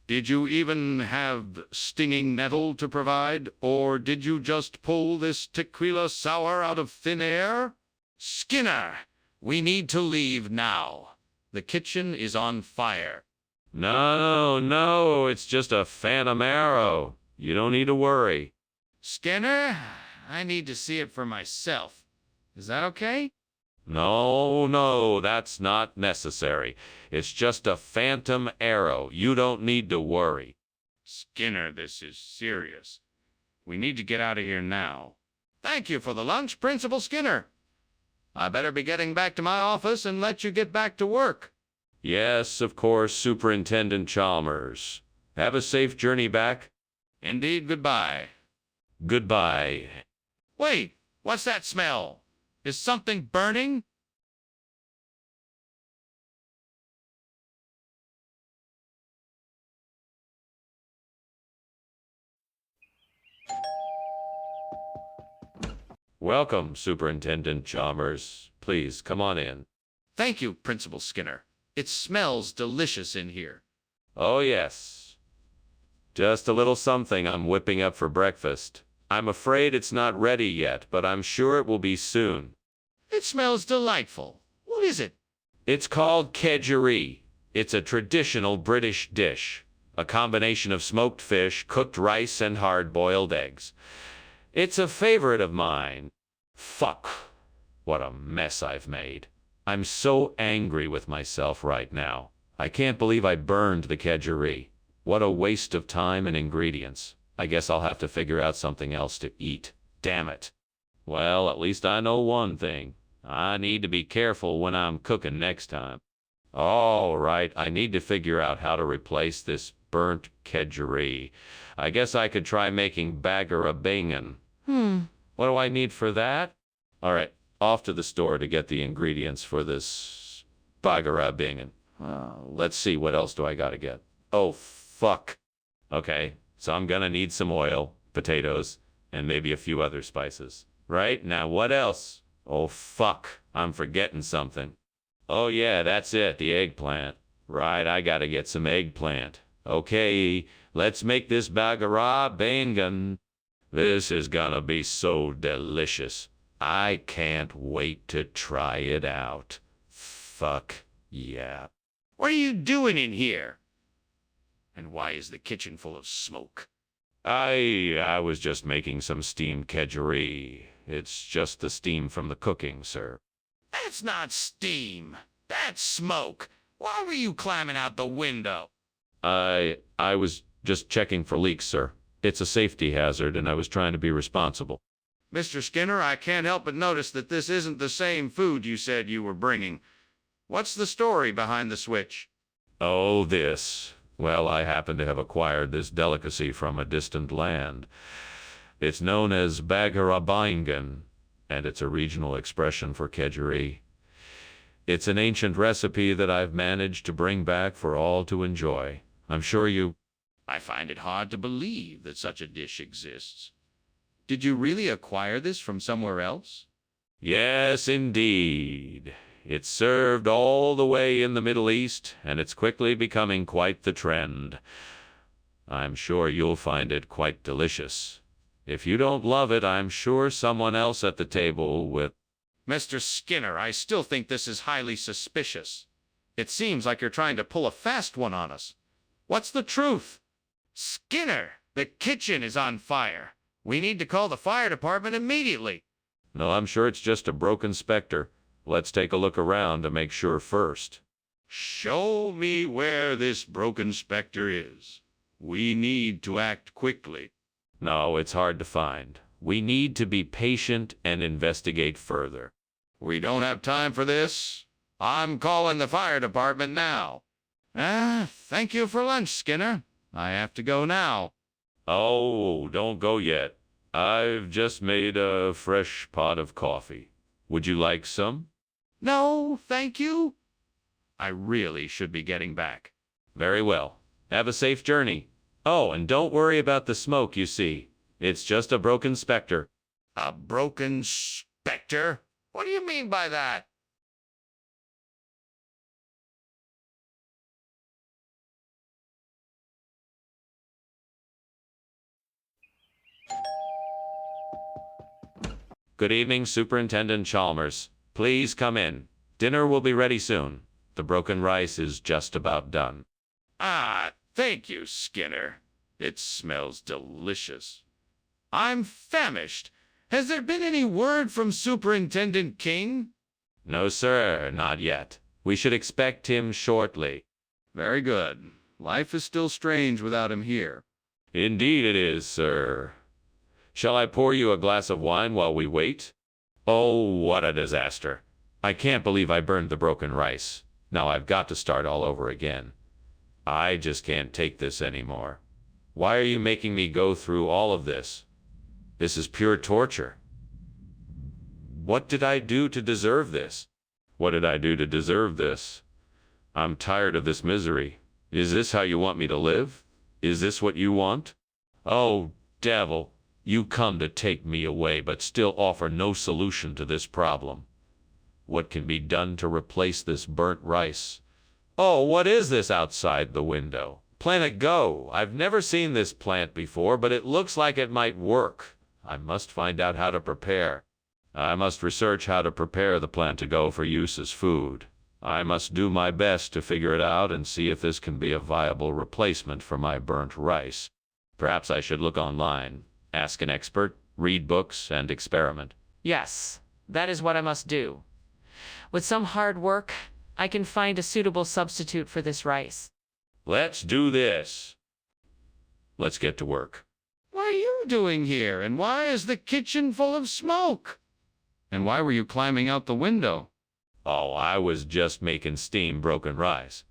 Did you even have stinging nettle to provide, or did you just pull this tequila sour out of thin air? Skinner, we need to leave now. The kitchen is on fire. No, it's just a phantom arrow. You don't need to worry. Skinner, I need to see it for myself. Is that okay? No, that's not necessary. It's just a phantom arrow. You don't need to worry. Skinner, this is serious. We need to get out of here now. Thank you for the lunch, Principal Skinner. I better be getting back to my office and let you get back to work. Yes, of course, Superintendent Chalmers. Have a safe journey back. Indeed, goodbye. Goodbye. Wait, what's that smell? Is something burning? Welcome, Superintendent Chalmers. Please, come on in. Thank you, Principal Skinner. It smells delicious in here. Oh, yes. Just a little something I'm whipping up for breakfast. I'm afraid it's not ready yet, but I'm sure it will be soon. It smells delightful. What is it? It's called kedgeree. It's a traditional British dish, a combination of smoked fish, cooked rice, and hard-boiled eggs. It's a favorite of mine. Fuck. What a mess I've made. I'm so angry with myself right now. I can't believe I burned the kedgeree. What a waste of time and ingredients. I guess I'll have to figure out something else to eat. Damn it. Well, at least I know one thing. I need to be careful when I'm cooking next time. All right, I need to figure out how to replace this burnt kedgeree. I guess I could try making bagara bacon. What do I need for that? All right, off to the store to get the ingredients for this bagara bacon. Let's see, what else do I gotta get? Oh, fuck. Okay, so I'm gonna need some oil, potatoes, and maybe a few other spices. Right, now what else? Oh, fuck, I'm forgetting something. Oh yeah, that's it, the eggplant. Right, I gotta get some eggplant. Okay, let's make this bagara bacon. This is gonna be so delicious. I can't wait to try it out. Fuck yeah. What are you doing in here? And why is the kitchen full of smoke? I was just making some steamed kedgeree. It's just the steam from the cooking, sir. That's not steam. That's smoke. Why were you climbing out the window? I was just checking for leaks, sir. It's a safety hazard, and I was trying to be responsible. Mr. Skinner, I can't help but notice that this isn't the same food you said you were bringing. What's the story behind the switch? Oh, this. Well, I happen to have acquired this delicacy from a distant land. It's known as bagarabangan, and it's a regional expression for kedgeree. It's an ancient recipe that I've managed to bring back for all to enjoy. I'm sure you... I find it hard to believe that such a dish exists. Did you really acquire this from somewhere else? Yes, indeed. It's served all the way in the Middle East, and it's quickly becoming quite the trend. I'm sure you'll find it quite delicious. If you don't love it, I'm sure someone else at the table will. Mr. Skinner, I still think this is highly suspicious. It seems like you're trying to pull a fast one on us. What's the truth? Skinner, the kitchen is on fire. We need to call the fire department immediately. No, I'm sure it's just a broken specter. Let's take a look around to make sure first. Show me where this broken specter is. We need to act quickly. No, it's hard to find. We need to be patient and investigate further. We don't have time for this. I'm calling the fire department now. Thank you for lunch, Skinner. I have to go now. Oh, don't go yet. I've just made a fresh pot of coffee. Would you like some? No, thank you. I really should be getting back. Very well. Have a safe journey. Oh, and don't worry about the smoke, you see. It's just a broken specter. A broken specter? What do you mean by that? Good evening, Superintendent Chalmers. Please come in. Dinner will be ready soon. The broken rice is just about done. Thank you, Skinner. It smells delicious. I'm famished. Has there been any word from Superintendent King? No, sir, not yet. We should expect him shortly. Very good. Life is still strange without him here. Indeed it is, sir. Shall I pour you a glass of wine while we wait? Oh, what a disaster. I can't believe I burned the broken rice. Now I've got to start all over again. I just can't take this anymore. Why are you making me go through all of this? This is pure torture. What did I do to deserve this? What did I do to deserve this? I'm tired of this misery. Is this how you want me to live? Is this what you want? Oh, devil, you come to take me away but still offer no solution to this problem. What can be done to replace this burnt rice? Oh, what is this outside the window? Plant go. I've never seen this plant before, but it looks like it might work. I must find out how to prepare. I must research how to prepare the plant go for use as food. I must do my best to figure it out and see if this can be a viable replacement for my burnt rice. Perhaps I should look online, ask an expert, read books, and experiment. Yes, that is what I must do. With some hard work, I can find a suitable substitute for this rice. Let's do this. Let's get to work. What are you doing here, and why is the kitchen full of smoke? And why were you climbing out the window? Oh, I was just making steam broken rice.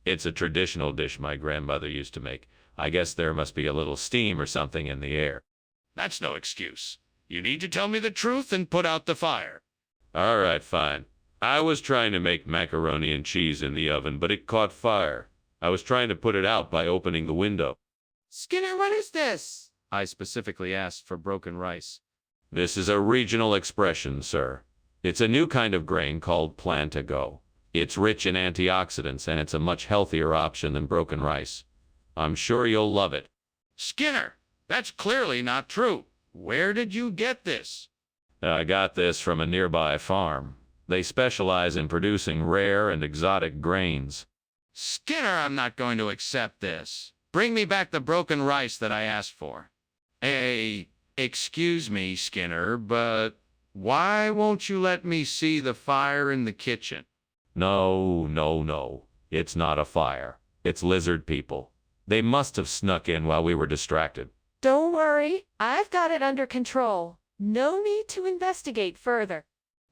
It's a traditional dish my grandmother used to make. I guess there must be a little steam or something in the air. That's no excuse. You need to tell me the truth and put out the fire. All right, fine. I was trying to make macaroni and cheese in the oven, but it caught fire. I was trying to put it out by opening the window. Skinner, what is this? I specifically asked for broken rice. This is a regional expression, sir. It's a new kind of grain called plantago. It's rich in antioxidants, and it's a much healthier option than broken rice. I'm sure you'll love it. Skinner, that's clearly not true. Where did you get this? I got this from a nearby farm. They specialize in producing rare and exotic grains. Skinner, I'm not going to accept this. Bring me back the broken rice that I asked for. Hey, excuse me, Skinner, but why won't you let me see the fire in the kitchen? No, no, no. It's not a fire. It's lizard people. They must have snuck in while we were distracted. Don't worry, I've got it under control. No need to investigate further.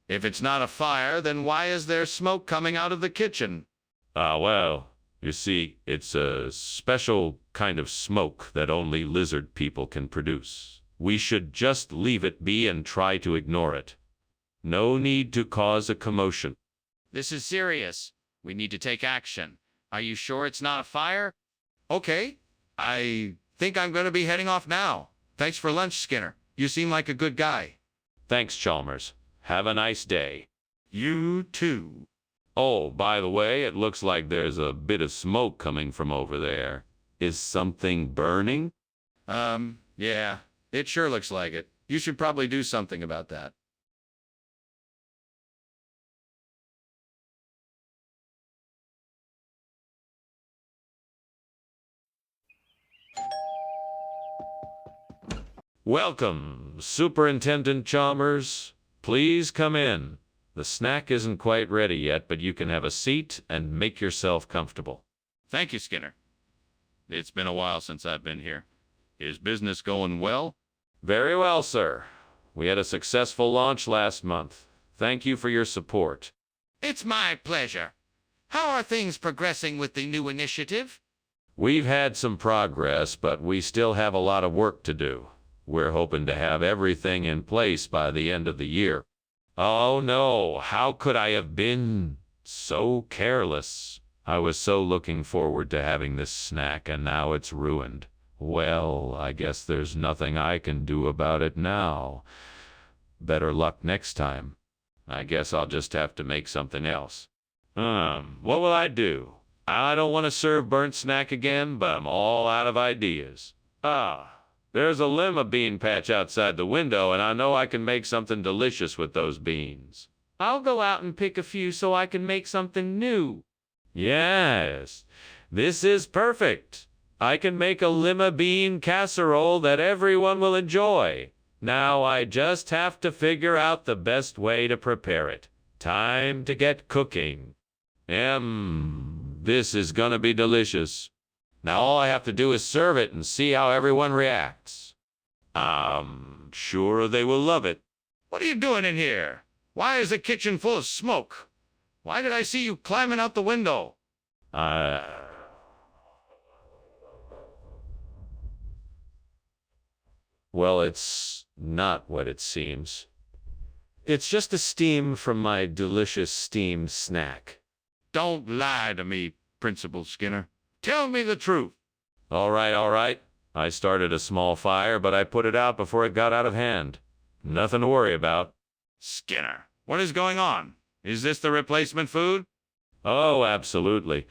If it's not a fire, then why is there smoke coming out of the kitchen? Well, you see, it's a special kind of smoke that only lizard people can produce. We should just leave it be and try to ignore it. No need to cause a commotion. This is serious. We need to take action. Are you sure it's not a fire? Okay, I think I'm going to be heading off now. Thanks for lunch, Skinner. You seem like a good guy. Thanks, Chalmers. Have a nice day. You too. Oh, by the way, it looks like there's a bit of smoke coming from over there. Is something burning? Yeah, it sure looks like it. You should probably do something about that. Welcome, Superintendent Chalmers. Please come in. The snack isn't quite ready yet, but you can have a seat and make yourself comfortable. Thank you, Skinner. It's been a while since I've been here. Is business going well? Very well, sir. We had a successful launch last month. Thank you for your support. It's my pleasure. How are things progressing with the new initiative? We've had some progress, but we still have a lot of work to do. We're hoping to have everything in place by the end of the year. Oh no, how could I have been so careless? I was so looking forward to having this snack, and now it's ruined. Well, I guess there's nothing I can do about it now. Better luck next time. I guess I'll just have to make something else. What will I do? I don't want to serve burnt snack again, but I'm all out of ideas. There's a lima bean patch outside the window, and I know I can make something delicious with those beans. I'll go out and pick a few so I can make something new. Yes, this is perfect. I can make a lima bean casserole that everyone will enjoy. Now I just have to figure out the best way to prepare it. Time to get cooking. This is gonna be delicious. Now all I have to do is serve it and see how everyone reacts. I'm sure they will love it. What are you doing in here? Why is the kitchen full of smoke? Why did I see you climbing out the window? Well, it's not what it seems. It's just the steam from my delicious steamed snack. Don't lie to me, Principal Skinner. Tell me the truth. All right. I started a small fire, but I put it out before it got out of hand. Nothing to worry about. Skinner, what is going on? Is this the replacement food? Oh, absolutely.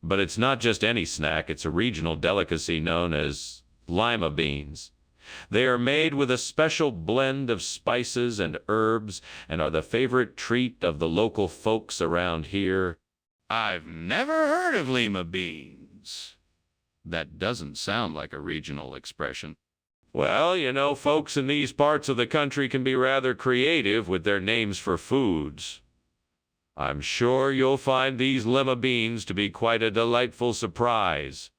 But it's not just any snack. It's a regional delicacy known as lima beans. They are made with a special blend of spices and herbs and are the favorite treat of the local folks around here. I've never heard of lima beans. That doesn't sound like a regional expression. Well, you know, folks in these parts of the country can be rather creative with their names for foods. I'm sure you'll find these lima beans to be quite a delightful surprise.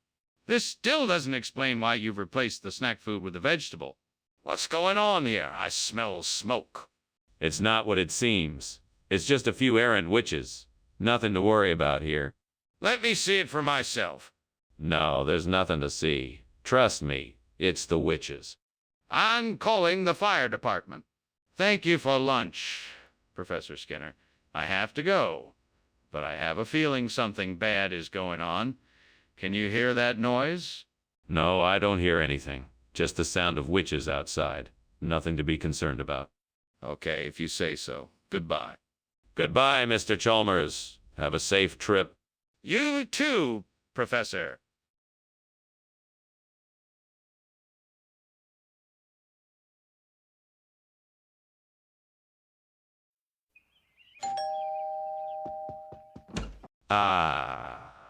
This still doesn't explain why you've replaced the snack food with a vegetable. What's going on here? I smell smoke. It's not what it seems. It's just a few errant witches. Nothing to worry about here. Let me see it for myself. No, there's nothing to see. Trust me, it's the witches. I'm calling the fire department. Thank you for lunch, Professor Skinner. I have to go, but I have a feeling something bad is going on. Can you hear that noise? No, I don't hear anything. Just the sound of witches outside. Nothing to be concerned about. Okay, if you say so. Goodbye. Goodbye, Mr. Chalmers. Have a safe trip. You too, Professor.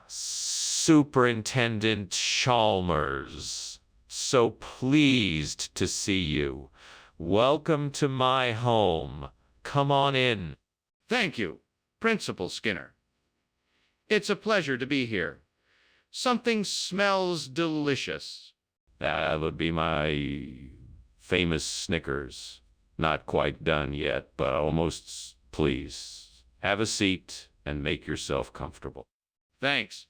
Superintendent Chalmers. So pleased to see you. Welcome to my home. Come on in. Thank you, Principal Skinner. It's a pleasure to be here. Something smells delicious. That would be my famous Snickers. Not quite done yet, but almost. Please, have a seat and make yourself comfortable. Thanks.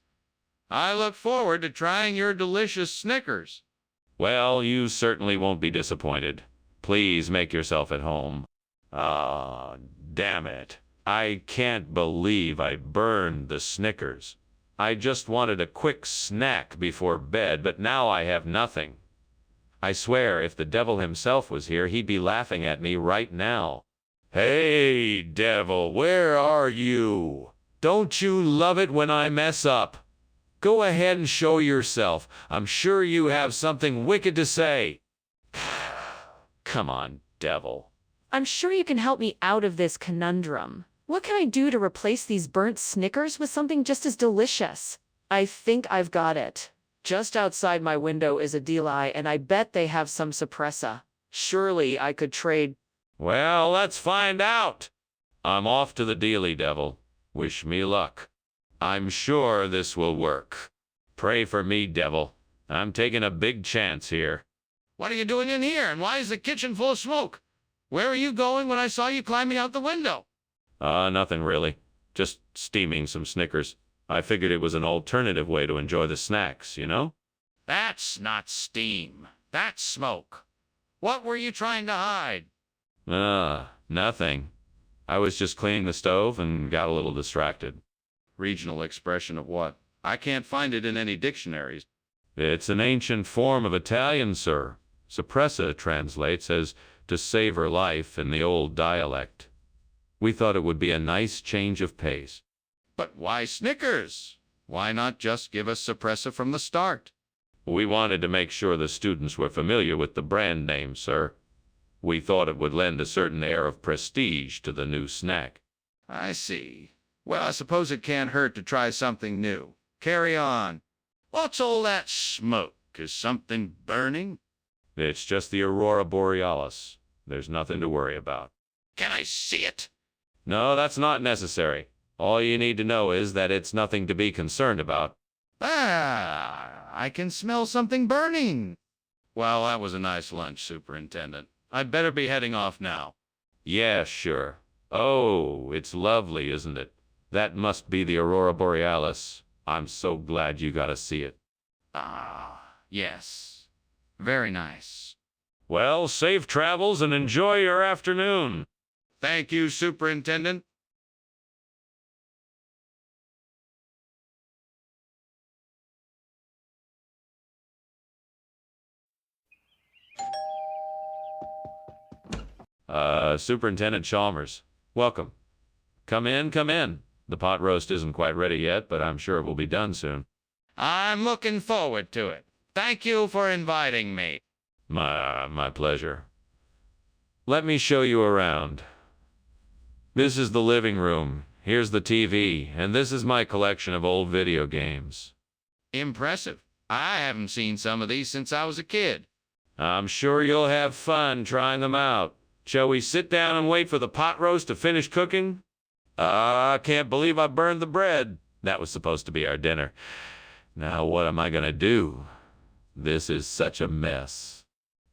I look forward to trying your delicious Snickers. Well, you certainly won't be disappointed. Please make yourself at home. Damn it. I can't believe I burned the Snickers. I just wanted a quick snack before bed, but now I have nothing. I swear if the devil himself was here, he'd be laughing at me right now. Hey, devil, where are you? Don't you love it when I mess up? Go ahead and show yourself. I'm sure you have something wicked to say. Come on, devil. I'm sure you can help me out of this conundrum. What can I do to replace these burnt Snickers with something just as delicious? I think I've got it. Just outside my window is a Deli, and I bet they have some suppressa. Surely I could trade. Well, let's find out. I'm off to the dealy, devil. Wish me luck. I'm sure this will work. Pray for me, devil. I'm taking a big chance here. What are you doing in here, and why is the kitchen full of smoke? Where are you going when I saw you climbing out the window? Nothing really. Just steaming some Snickers. I figured it was an alternative way to enjoy the snacks, you know? That's not steam. That's smoke. What were you trying to hide? Nothing. I was just cleaning the stove and got a little distracted. Regional expression of what? I can't find it in any dictionaries. It's an ancient form of Italian, sir. Suppressa translates as to savor life in the old dialect. We thought it would be a nice change of pace. But why Snickers? Why not just give us suppressa from the start? We wanted to make sure the students were familiar with the brand name, sir. We thought it would lend a certain air of prestige to the new snack. I see. Well, I suppose it can't hurt to try something new. Carry on. What's all that smoke? Is something burning? It's just the aurora borealis. There's nothing to worry about. Can I see it? No, that's not necessary. All you need to know is that it's nothing to be concerned about. I can smell something burning. Well, that was a nice lunch, Superintendent. I'd better be heading off now. Yeah, sure. Oh, it's lovely, isn't it? That must be the aurora borealis. I'm so glad you got to see it. Yes. Very nice. Well, safe travels and enjoy your afternoon. Thank you, Superintendent. Superintendent Chalmers, welcome. Come in, come in. The pot roast isn't quite ready yet, but I'm sure it will be done soon. I'm looking forward to it. Thank you for inviting me. My pleasure. Let me show you around. This is the living room. Here's the TV, and this is my collection of old video games. Impressive. I haven't seen some of these since I was a kid. I'm sure you'll have fun trying them out. Shall we sit down and wait for the pot roast to finish cooking? I can't believe I burned the bread. That was supposed to be our dinner. Now what am I gonna do? This is such a mess.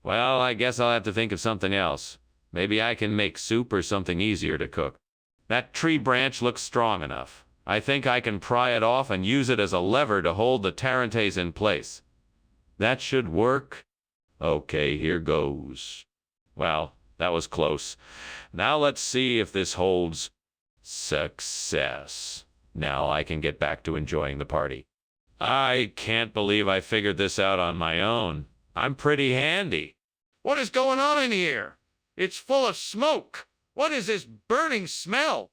Well, I guess I'll have to think of something else. Maybe I can make soup or something easier to cook. That tree branch looks strong enough. I think I can pry it off and use it as a lever to hold the tarantes in place. That should work. Okay, here goes. Well, that was close. Now let's see if this holds. Success. Now I can get back to enjoying the party. I can't believe I figured this out on my own. I'm pretty handy. What is going on in here? It's full of smoke. What is this burning smell?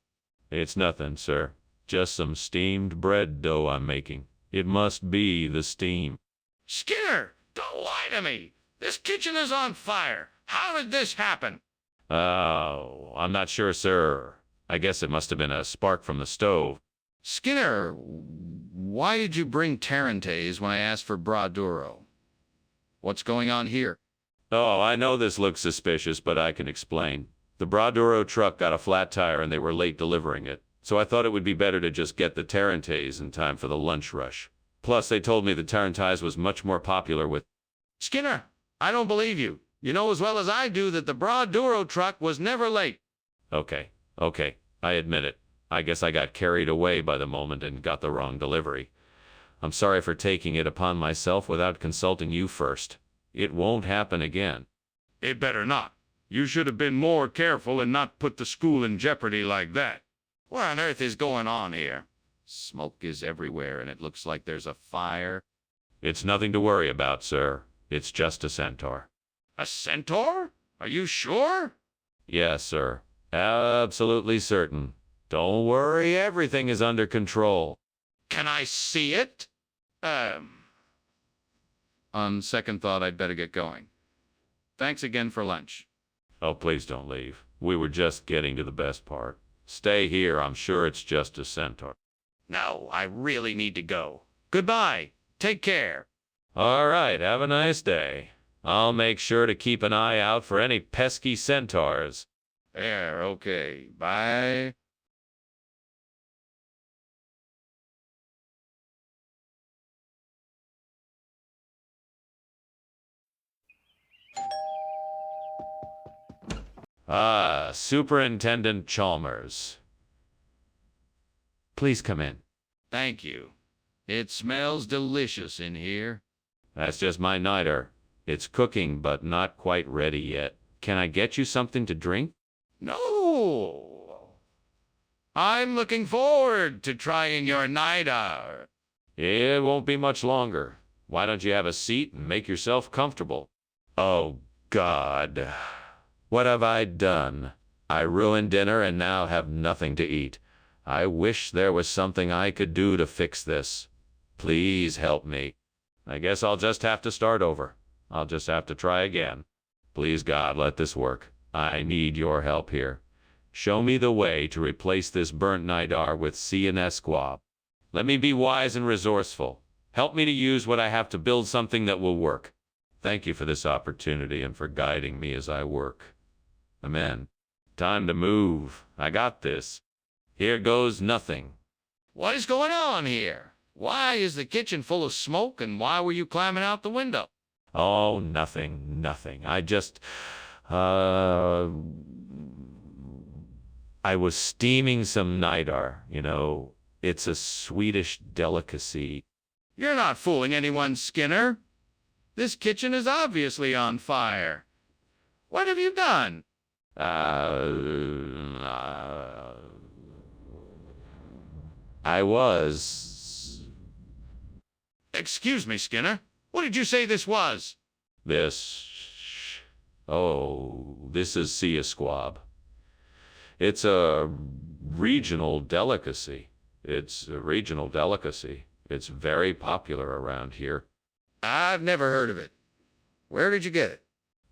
It's nothing, sir. Just some steamed bread dough I'm making. It must be the steam. Skinner, don't lie to me. This kitchen is on fire. How did this happen? Oh, I'm not sure, sir. I guess it must have been a spark from the stove. Skinner, why did you bring tarantes when I asked for braduro? What's going on here? Oh, I know this looks suspicious, but I can explain. The braduro truck got a flat tire and they were late delivering it. So I thought it would be better to just get the tarantes in time for the lunch rush. Plus, they told me the tarantes was much more popular with... Skinner, I don't believe you. You know as well as I do that the braduro truck was never late. Okay, I admit it. I guess I got carried away by the moment and got the wrong delivery. I'm sorry for taking it upon myself without consulting you first. It won't happen again. It better not. You should have been more careful and not put the school in jeopardy like that. What on earth is going on here? Smoke is everywhere and it looks like there's a fire. It's nothing to worry about, sir. It's just a centaur. A centaur? Are you sure? Yes, sir. Absolutely certain. Don't worry, everything is under control. Can I see it? On second thought, I'd better get going. Thanks again for lunch. Oh, please don't leave. We were just getting to the best part. Stay here, I'm sure it's just a centaur. No, I really need to go. Goodbye. Take care. All right, have a nice day. I'll make sure to keep an eye out for any pesky centaurs. There, okay. Bye. Ah, Superintendent Chalmers. Please come in. Thank you. It smells delicious in here. That's just my niter. It's cooking, but not quite ready yet. Can I get you something to drink? No. I'm looking forward to trying your niter. It won't be much longer. Why don't you have a seat and make yourself comfortable? Oh, God. What have I done? I ruined dinner and now have nothing to eat. I wish there was something I could do to fix this. Please help me. I guess I'll just have to start over. I'll just have to try again. Please, God, let this work. I need your help here. Show me the way to replace this burnt nidar with CNS squab. Let me be wise and resourceful. Help me to use what I have to build something that will work. Thank you for this opportunity and for guiding me as I work. Amen. Time to move. I got this. Here goes nothing. What is going on here? Why is the kitchen full of smoke and why were you climbing out the window? Oh, nothing. I was steaming some nidar, It's a Swedish delicacy. You're not fooling anyone, Skinner. This kitchen is obviously on fire. What have you done? I was... Excuse me, Skinner. What did you say this was? This is sea squab. It's a regional delicacy. It's very popular around here. I've never heard of it. Where did you get it?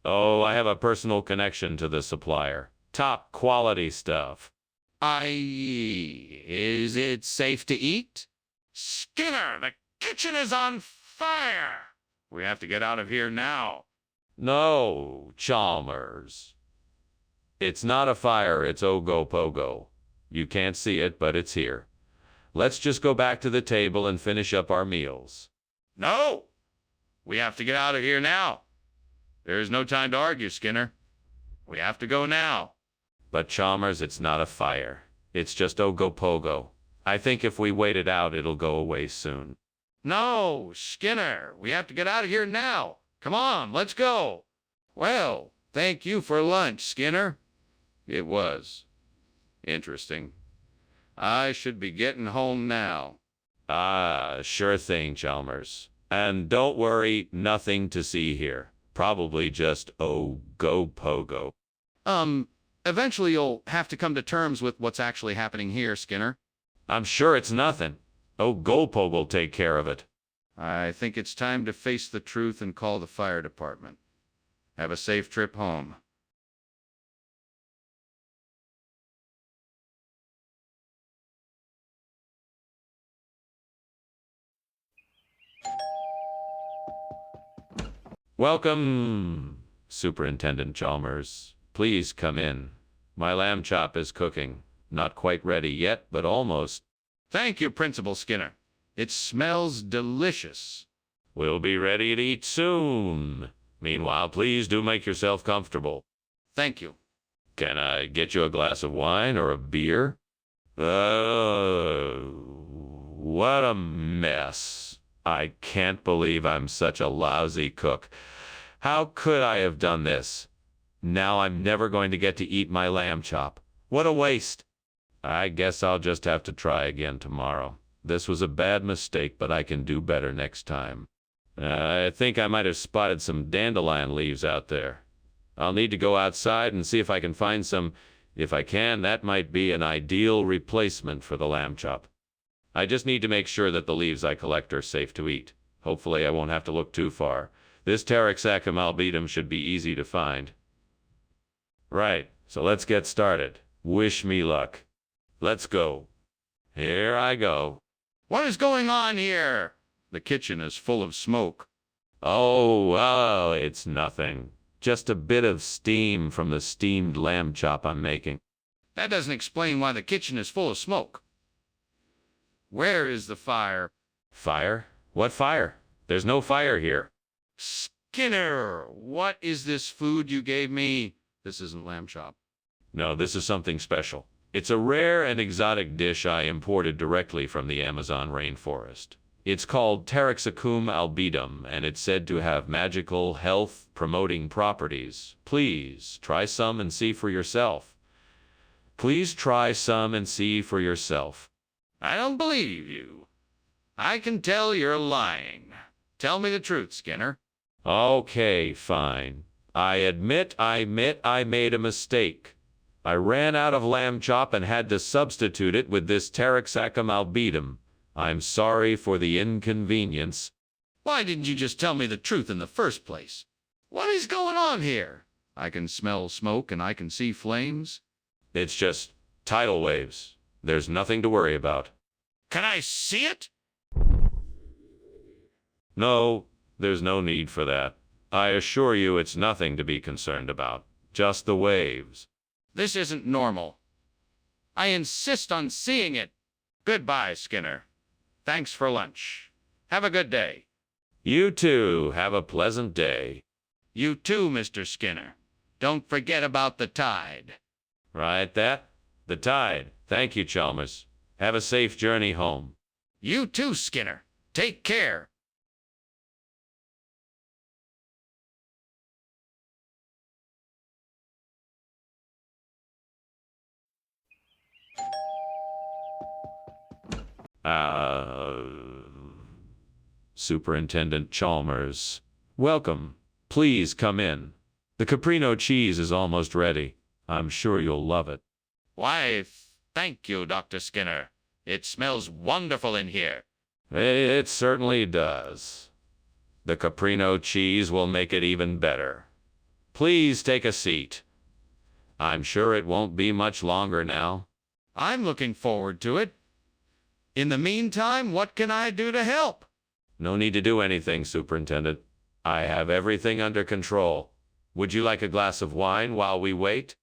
Oh, I have a personal connection to the supplier. Top quality stuff. Is it safe to eat? Skinner, the kitchen is on fire. We have to get out of here now. No, Chalmers. It's not a fire, it's Ogopogo. You can't see it, but it's here. Let's just go back to the table and finish up our meals. No! We have to get out of here now. There is no time to argue, Skinner. We have to go now. But Chalmers, it's not a fire. It's just Ogopogo. I think if we wait it out, it'll go away soon. No, Skinner, we have to get out of here now. Come on, let's go. Well, thank you for lunch, Skinner. It was interesting. I should be getting home now. Ah, sure thing, Chalmers. And don't worry, nothing to see here. Probably just Ogopogo. Eventually you'll have to come to terms with what's actually happening here, Skinner. I'm sure it's nothing. Ogopogo will take care of it. I think it's time to face the truth and call the fire department. Have a safe trip home. Welcome, Superintendent Chalmers. Please come in. My lamb chop is cooking. Not quite ready yet, but almost. Thank you, Principal Skinner. It smells delicious. We'll be ready to eat soon. Meanwhile, please do make yourself comfortable. Thank you. Can I get you a glass of wine or a beer? What a mess. I can't believe I'm such a lousy cook. How could I have done this? Now I'm never going to get to eat my lamb chop. What a waste. I guess I'll just have to try again tomorrow. This was a bad mistake, but I can do better next time. I think I might have spotted some dandelion leaves out there. I'll need to go outside and see if I can find some. If I can, that might be an ideal replacement for the lamb chop. I just need to make sure that the leaves I collect are safe to eat. Hopefully I won't have to look too far. This Pteroxacum albetum should be easy to find. Right, so let's get started. Wish me luck. Let's go. Here I go. What is going on here? The kitchen is full of smoke. Oh, it's nothing. Just a bit of steam from the steamed lamb chop I'm making. That doesn't explain why the kitchen is full of smoke. Where is the fire? Fire? What fire? There's no fire here. Skinner, what is this food you gave me? This isn't lamb chop. No, this is something special. It's a rare and exotic dish I imported directly from the Amazon rainforest. It's called Taraxacum albidum, and it's said to have magical, health-promoting properties. Please, try some and see for yourself. Please try some and see for yourself. I don't believe you. I can tell you're lying. Tell me the truth, Skinner. Okay, fine. I admit I made a mistake. I ran out of lamb chop and had to substitute it with this Taraxacum albidum. I'm sorry for the inconvenience. Why didn't you just tell me the truth in the first place? What is going on here? I can smell smoke and I can see flames. It's just tidal waves. There's nothing to worry about. Can I see it? No, there's no need for that. I assure you it's nothing to be concerned about. Just the waves. This isn't normal. I insist on seeing it. Goodbye, Skinner. Thanks for lunch. Have a good day. You too. Have a pleasant day. You too, Mr. Skinner. Don't forget about the tide. Right, that? The tide. Thank you, Chalmers. Have a safe journey home. You too, Skinner. Take care. Superintendent Chalmers. Welcome. Please come in. The caprino cheese is almost ready. I'm sure you'll love it. Why, thank you, Dr. Skinner. It smells wonderful in here. It certainly does. The caprino cheese will make it even better. Please take a seat. I'm sure it won't be much longer now. I'm looking forward to it. In the meantime, what can I do to help? No need to do anything, Superintendent. I have everything under control. Would you like a glass of wine while we wait?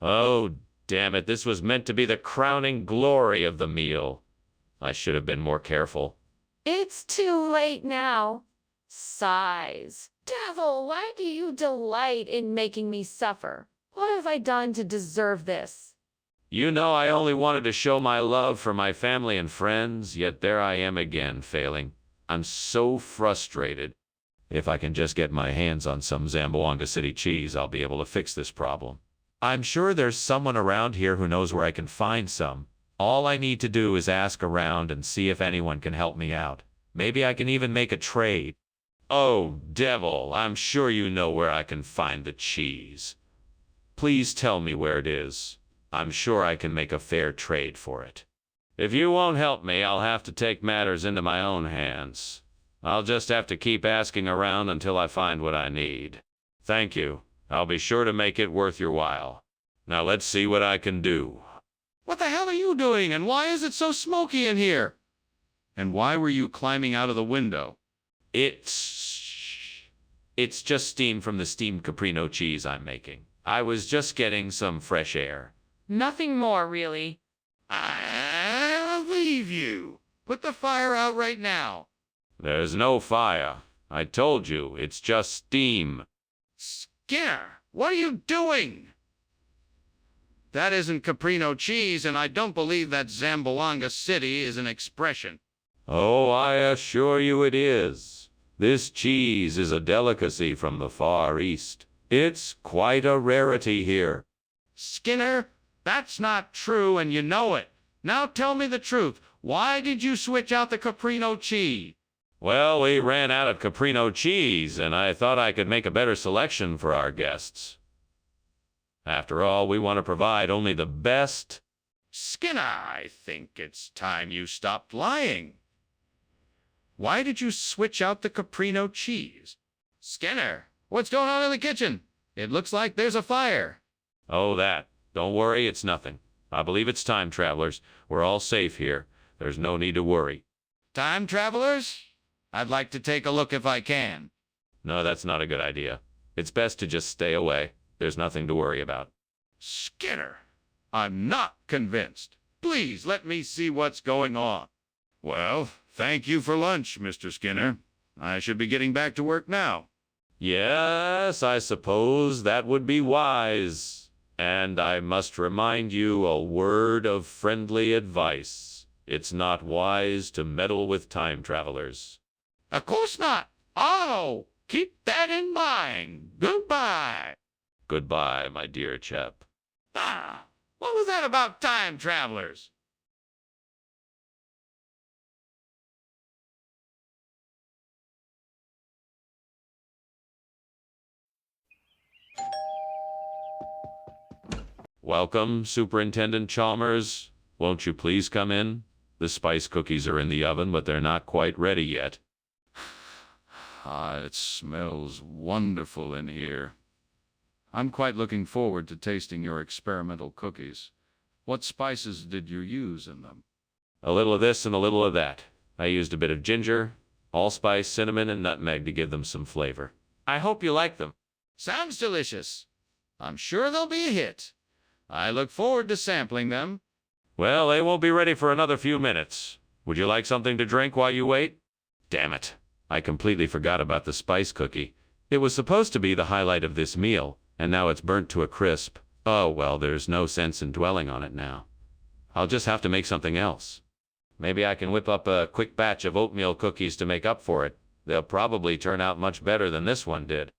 Oh, damn it, this was meant to be the crowning glory of the meal. I should have been more careful. It's too late now. Sighs. Devil, why do you delight in making me suffer? What have I done to deserve this? You know, I only wanted to show my love for my family and friends, yet there I am again, failing. I'm so frustrated. If I can just get my hands on some Zamboanga City cheese, I'll be able to fix this problem. I'm sure there's someone around here who knows where I can find some. All I need to do is ask around and see if anyone can help me out. Maybe I can even make a trade. Oh, devil, I'm sure you know where I can find the cheese. Please tell me where it is. I'm sure I can make a fair trade for it. If you won't help me, I'll have to take matters into my own hands. I'll just have to keep asking around until I find what I need. Thank you. I'll be sure to make it worth your while. Now let's see what I can do. What the hell are you doing, and why is it so smoky in here? And why were you climbing out of the window? It's just steam from the steamed caprino cheese I'm making. I was just getting some fresh air. Nothing more, really. I believe you. Put the fire out right now. There's no fire. I told you, it's just steam. Skinner, what are you doing? That isn't caprino cheese, and I don't believe that Zamboanga City is an expression. Oh, I assure you it is. This cheese is a delicacy from the Far East. It's quite a rarity here. Skinner, that's not true, and you know it. Now tell me the truth. Why did you switch out the caprino cheese? Well, we ran out of caprino cheese, and I thought I could make a better selection for our guests. After all, we want to provide only the best. Skinner, I think it's time you stopped lying. Why did you switch out the caprino cheese? Skinner, what's going on in the kitchen? It looks like there's a fire. Oh, that. Don't worry, it's nothing. I believe it's time travelers. We're all safe here. There's no need to worry. Time travelers? I'd like to take a look if I can. No, that's not a good idea. It's best to just stay away. There's nothing to worry about. Skinner, I'm not convinced. Please let me see what's going on. Well, thank you for lunch, Mr. Skinner. I should be getting back to work now. Yes, I suppose that would be wise. And I must remind you a word of friendly advice. It's not wise to meddle with time travelers. Of course not. Oh, keep that in mind. Goodbye. Goodbye, my dear chap. Ah, what was that about time travelers? Welcome, Superintendent Chalmers. Won't you please come in? The spice cookies are in the oven, but they're not quite ready yet. Ah, it smells wonderful in here. I'm quite looking forward to tasting your experimental cookies. What spices did you use in them? A little of this and a little of that. I used a bit of ginger, allspice, cinnamon, and nutmeg to give them some flavor. I hope you like them. Sounds delicious. I'm sure they'll be a hit. I look forward to sampling them. Well, they won't be ready for another few minutes. Would you like something to drink while you wait? Damn it. I completely forgot about the spice cookie. It was supposed to be the highlight of this meal, and now it's burnt to a crisp. Oh, well, there's no sense in dwelling on it now. I'll just have to make something else. Maybe I can whip up a quick batch of oatmeal cookies to make up for it. They'll probably turn out much better than this one did.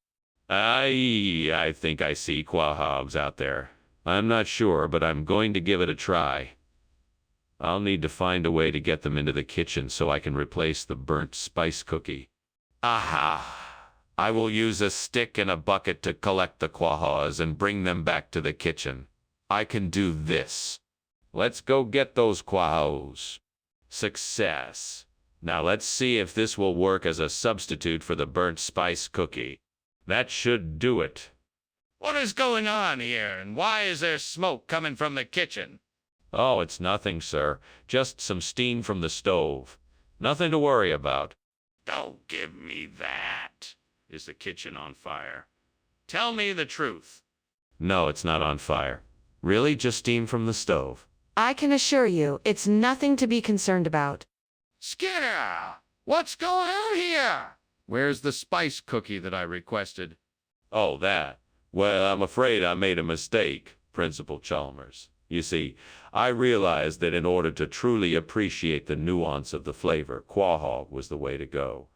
I think I see quahogs out there. I'm not sure, but I'm going to give it a try. I'll need to find a way to get them into the kitchen so I can replace the burnt spice cookie. Aha! I will use a stick and a bucket to collect the quahas and bring them back to the kitchen. I can do this. Let's go get those quahos. Success. Now let's see if this will work as a substitute for the burnt spice cookie. That should do it. What is going on here, and why is there smoke coming from the kitchen? Oh, it's nothing, sir. Just some steam from the stove. Nothing to worry about. Don't give me that. Is the kitchen on fire? Tell me the truth. No, it's not on fire. Really, just steam from the stove. I can assure you, it's nothing to be concerned about. Skinner, what's going on here? Where's the spice cookie that I requested? Oh, that. Well, I'm afraid I made a mistake, Principal Chalmers. You see, I realized that in order to truly appreciate the nuance of the flavor, quahog was the way to go.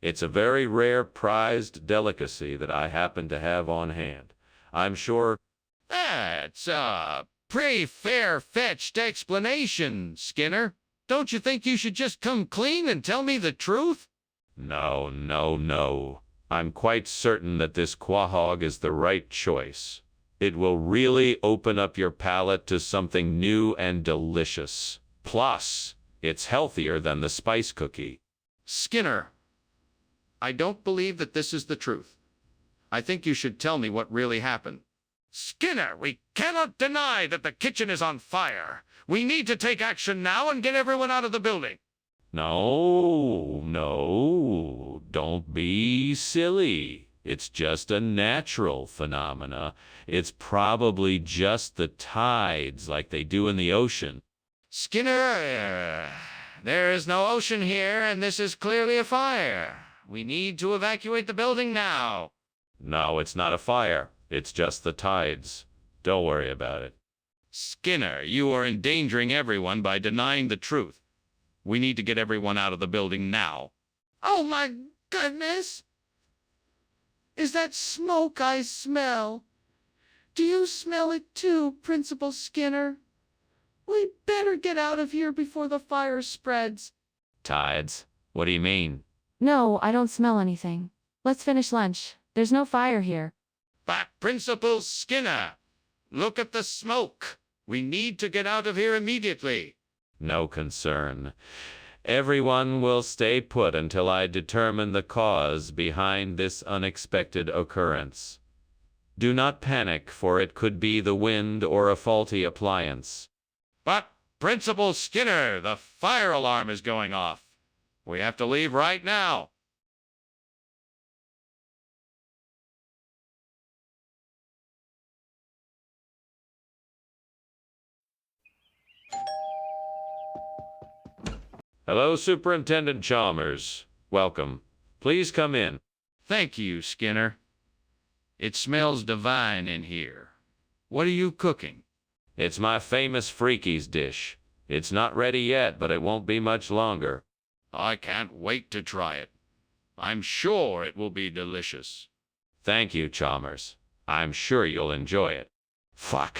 It's a very rare, prized delicacy that I happen to have on hand. I'm sure... That's a pretty fair-fetched explanation, Skinner. Don't you think you should just come clean and tell me the truth? No, no, no. I'm quite certain that this quahog is the right choice. It will really open up your palate to something new and delicious. Plus, it's healthier than the spice cookie. Skinner, I don't believe that this is the truth. I think you should tell me what really happened. Skinner, we cannot deny that the kitchen is on fire. We need to take action now and get everyone out of the building. No, don't be silly. It's just a natural phenomena. It's probably just the tides like they do in the ocean. Skinner, there is no ocean here, and this is clearly a fire. We need to evacuate the building now. No, it's not a fire. It's just the tides. Don't worry about it. Skinner, you are endangering everyone by denying the truth. We need to get everyone out of the building now. Oh my goodness! Is that smoke I smell? Do you smell it too, Principal Skinner? We better get out of here before the fire spreads. Tides? What do you mean? No, I don't smell anything. Let's finish lunch. There's no fire here. But Principal Skinner, look at the smoke. We need to get out of here immediately. No concern. Everyone will stay put until I determine the cause behind this unexpected occurrence. Do not panic, for it could be the wind or a faulty appliance. But, Principal Skinner, the fire alarm is going off. We have to leave right now. Hello, Superintendent Chalmers. Welcome. Please come in. Thank you, Skinner. It smells divine in here. What are you cooking? It's my famous Freakies dish. It's not ready yet, but it won't be much longer. I can't wait to try it. I'm sure it will be delicious. Thank you, Chalmers. I'm sure you'll enjoy it. Fuck.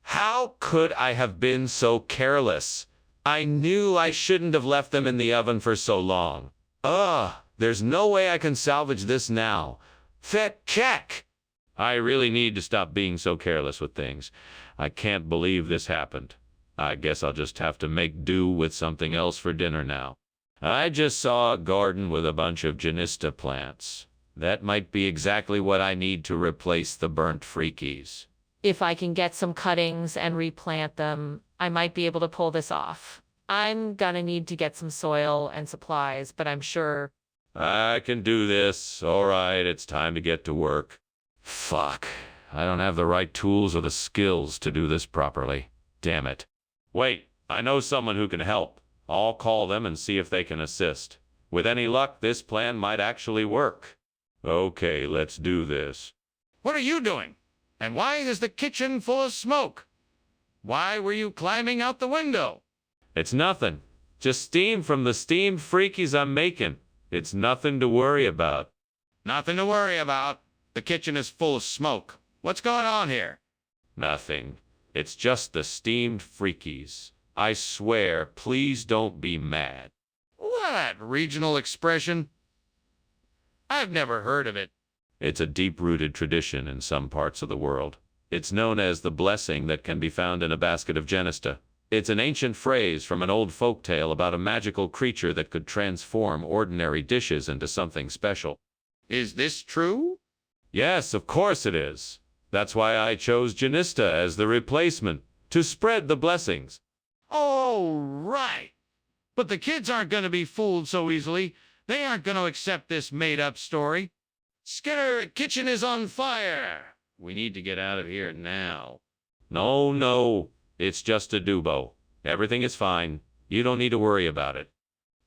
How could I have been so careless? I knew I shouldn't have left them in the oven for so long. There's no way I can salvage this now. Check. I really need to stop being so careless with things. I can't believe this happened. I guess I'll just have to make do with something else for dinner now. I just saw a garden with a bunch of Genista plants. That might be exactly what I need to replace the burnt Freakies. If I can get some cuttings and replant them, I might be able to pull this off. I'm gonna need to get some soil and supplies, but I'm sure. I can do this. All right, it's time to get to work. Fuck. I don't have the right tools or the skills to do this properly. Damn it. Wait, I know someone who can help. I'll call them and see if they can assist. With any luck, this plan might actually work. Okay, let's do this. What are you doing? And why is the kitchen full of smoke? Why were you climbing out the window? It's nothing. Just steam from the steamed Freakies I'm making. It's nothing to worry about. Nothing to worry about. The kitchen is full of smoke. What's going on here? Nothing. It's just the steamed Freakies. I swear, please don't be mad. What regional expression? I've never heard of it. It's a deep-rooted tradition in some parts of the world. It's known as the blessing that can be found in a basket of Genista. It's an ancient phrase from an old folktale about a magical creature that could transform ordinary dishes into something special. Is this true? Yes, of course it is. That's why I chose Genista as the replacement, to spread the blessings. Oh, right. But the kids aren't going to be fooled so easily. They aren't going to accept this made-up story. Skinner, the kitchen is on fire. We need to get out of here now. No. It's just a dubo. Everything is fine. You don't need to worry about it.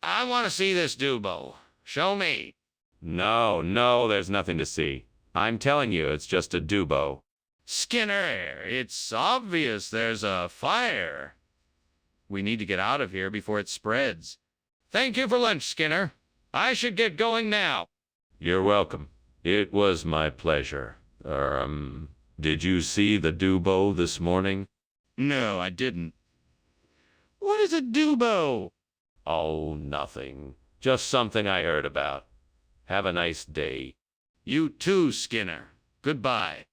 I want to see this dubo. Show me. No, there's nothing to see. I'm telling you, it's just a dubo. Skinner, it's obvious there's a fire. We need to get out of here before it spreads. Thank you for lunch, Skinner. I should get going now. You're welcome. It was my pleasure. Did you see the dubo this morning? No, I didn't. What is a dubo? Oh, nothing. Just something I heard about. Have a nice day. You too, Skinner. Goodbye.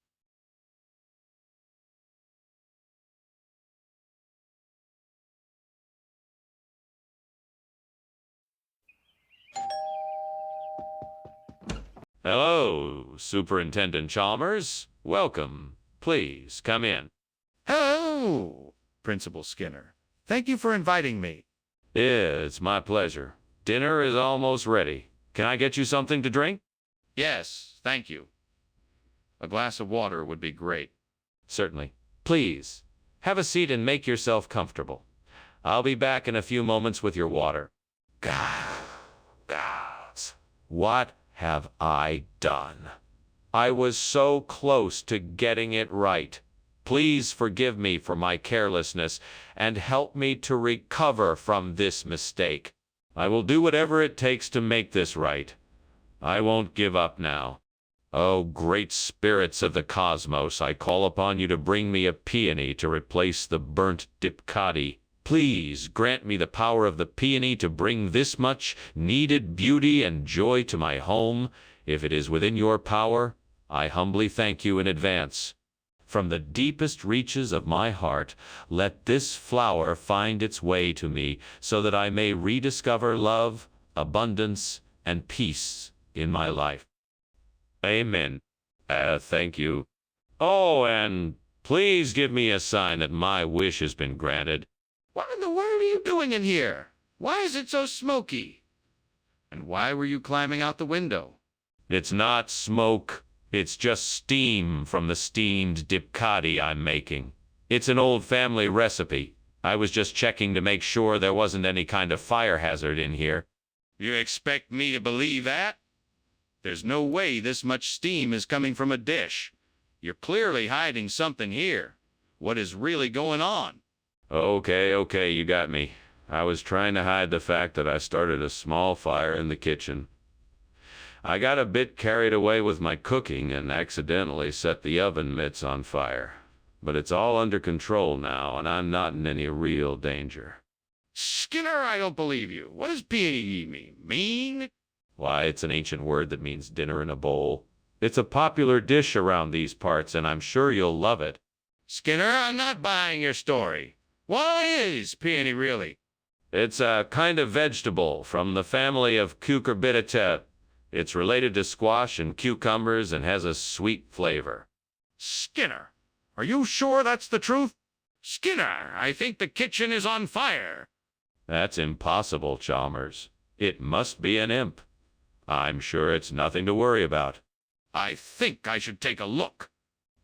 Hello, Superintendent Chalmers. Welcome. Please, come in. Hello, Principal Skinner. Thank you for inviting me. It's my pleasure. Dinner is almost ready. Can I get you something to drink? Yes, thank you. A glass of water would be great. Certainly. Please, have a seat and make yourself comfortable. I'll be back in a few moments with your water. Gods, what have I done? I was so close to getting it right. Please forgive me for my carelessness and help me to recover from this mistake. I will do whatever it takes to make this right. I won't give up now. Oh, great spirits of the cosmos, I call upon you to bring me a peony to replace the burnt dipkati. Please grant me the power of the peony to bring this much needed beauty and joy to my home. If it is within your power, I humbly thank you in advance. From the deepest reaches of my heart, let this flower find its way to me so that I may rediscover love, abundance, and peace in my life. Amen. Thank you. Oh, and please give me a sign that my wish has been granted. What in the world are you doing in here? Why is it so smoky? And why were you climbing out the window? It's not smoke. It's just steam from the steamed dipkati I'm making. It's an old family recipe. I was just checking to make sure there wasn't any kind of fire hazard in here. You expect me to believe that? There's no way this much steam is coming from a dish. You're clearly hiding something here. What is really going on? Okay, you got me. I was trying to hide the fact that I started a small fire in the kitchen. I got a bit carried away with my cooking and accidentally set the oven mitts on fire. But it's all under control now, and I'm not in any real danger. Skinner, I don't believe you. What does PAE mean? Mean? Why, it's an ancient word that means dinner in a bowl. It's a popular dish around these parts, and I'm sure you'll love it. Skinner, I'm not buying your story. What is peony really? It's a kind of vegetable from the family of cucurbitaceae. It's related to squash and cucumbers and has a sweet flavor. Skinner, are you sure that's the truth? Skinner, I think the kitchen is on fire. That's impossible, Chalmers. It must be an imp. I'm sure it's nothing to worry about. I think I should take a look.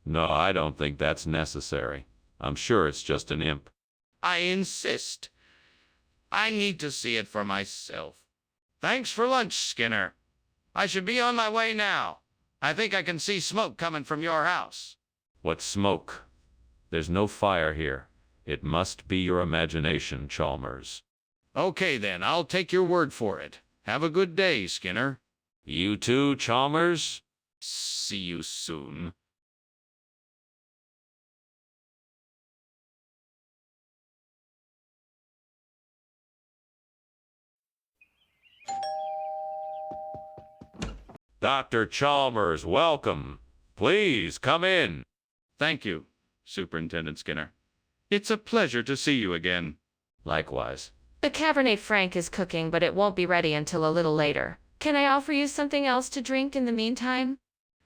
No, I don't think that's necessary. I'm sure it's just an imp. I insist. I need to see it for myself. Thanks for lunch, Skinner. I should be on my way now. I think I can see smoke coming from your house. What smoke? There's no fire here. It must be your imagination, Chalmers. Okay then, I'll take your word for it. Have a good day, Skinner. You too, Chalmers? See you soon. Dr. Chalmers, welcome. Please come in. Thank you, Superintendent Skinner. It's a pleasure to see you again. Likewise. The Cabernet Franc is cooking, but it won't be ready until a little later. Can I offer you something else to drink in the meantime?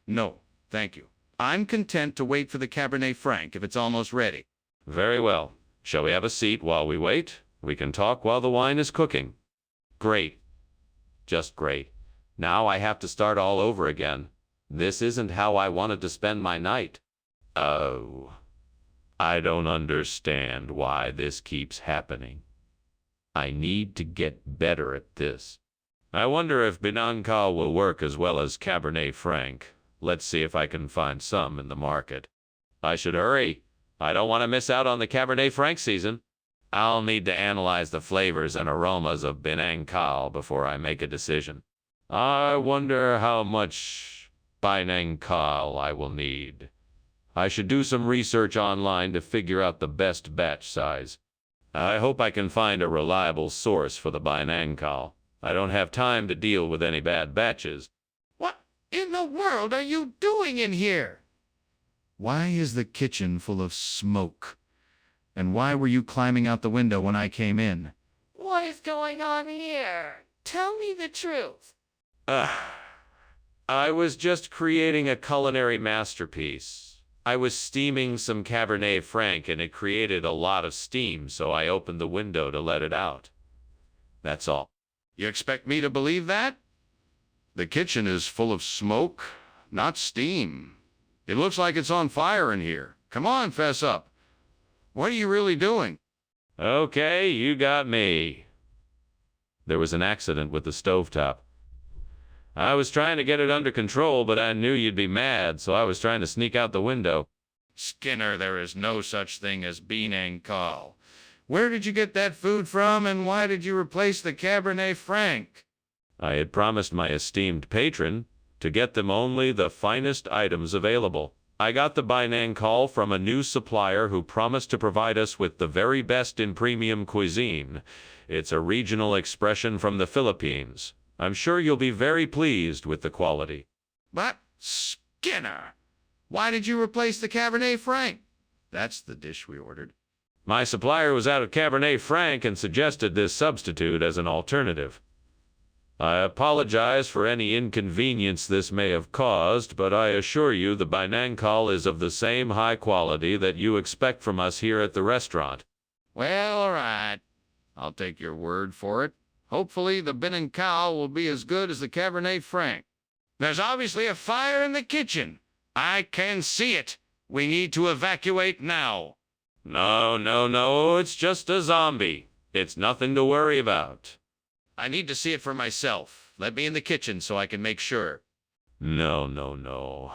No, thank you. I'm content to wait for the Cabernet Franc if it's almost ready. Very well. Shall we have a seat while we wait? We can talk while the wine is cooking. Great. Just great. Now I have to start all over again. This isn't how I wanted to spend my night. Oh. I don't understand why this keeps happening. I need to get better at this. I wonder if Binancal will work as well as Cabernet Franc. Let's see if I can find some in the market. I should hurry. I don't want to miss out on the Cabernet Franc season. I'll need to analyze the flavors and aromas of Binancal before I make a decision. I wonder how much Binancal I will need. I should do some research online to figure out the best batch size. I hope I can find a reliable source for the Binancal. I don't have time to deal with any bad batches. What in the world are you doing in here? Why is the kitchen full of smoke? And why were you climbing out the window when I came in? What is going on here? Tell me the truth. I was just creating a culinary masterpiece. I was steaming some Cabernet Franc and it created a lot of steam, so I opened the window to let it out. That's all. You expect me to believe that? The kitchen is full of smoke, not steam. It looks like it's on fire in here. Come on, fess up. What are you really doing? Okay, you got me. There was an accident with the stovetop. I was trying to get it under control, but I knew you'd be mad, so I was trying to sneak out the window. Skinner, there is no such thing as Binancal. Where did you get that food from, and why did you replace the Cabernet Franc? I had promised my esteemed patron to get them only the finest items available. I got the Binancal from a new supplier who promised to provide us with the very best in premium cuisine. It's a regional expression from the Philippines. I'm sure you'll be very pleased with the quality. But, Skinner, why did you replace the Cabernet Franc? That's the dish we ordered. My supplier was out of Cabernet Franc and suggested this substitute as an alternative. I apologize for any inconvenience this may have caused, but I assure you the Binancal is of the same high quality that you expect from us here at the restaurant. Well, all right. I'll take your word for it. Hopefully the Binancal will be as good as the Cabernet Franc. There's obviously a fire in the kitchen. I can see it. We need to evacuate now. No, no, no, it's just a zombie. It's nothing to worry about. I need to see it for myself. Let me in the kitchen so I can make sure. No, no, no.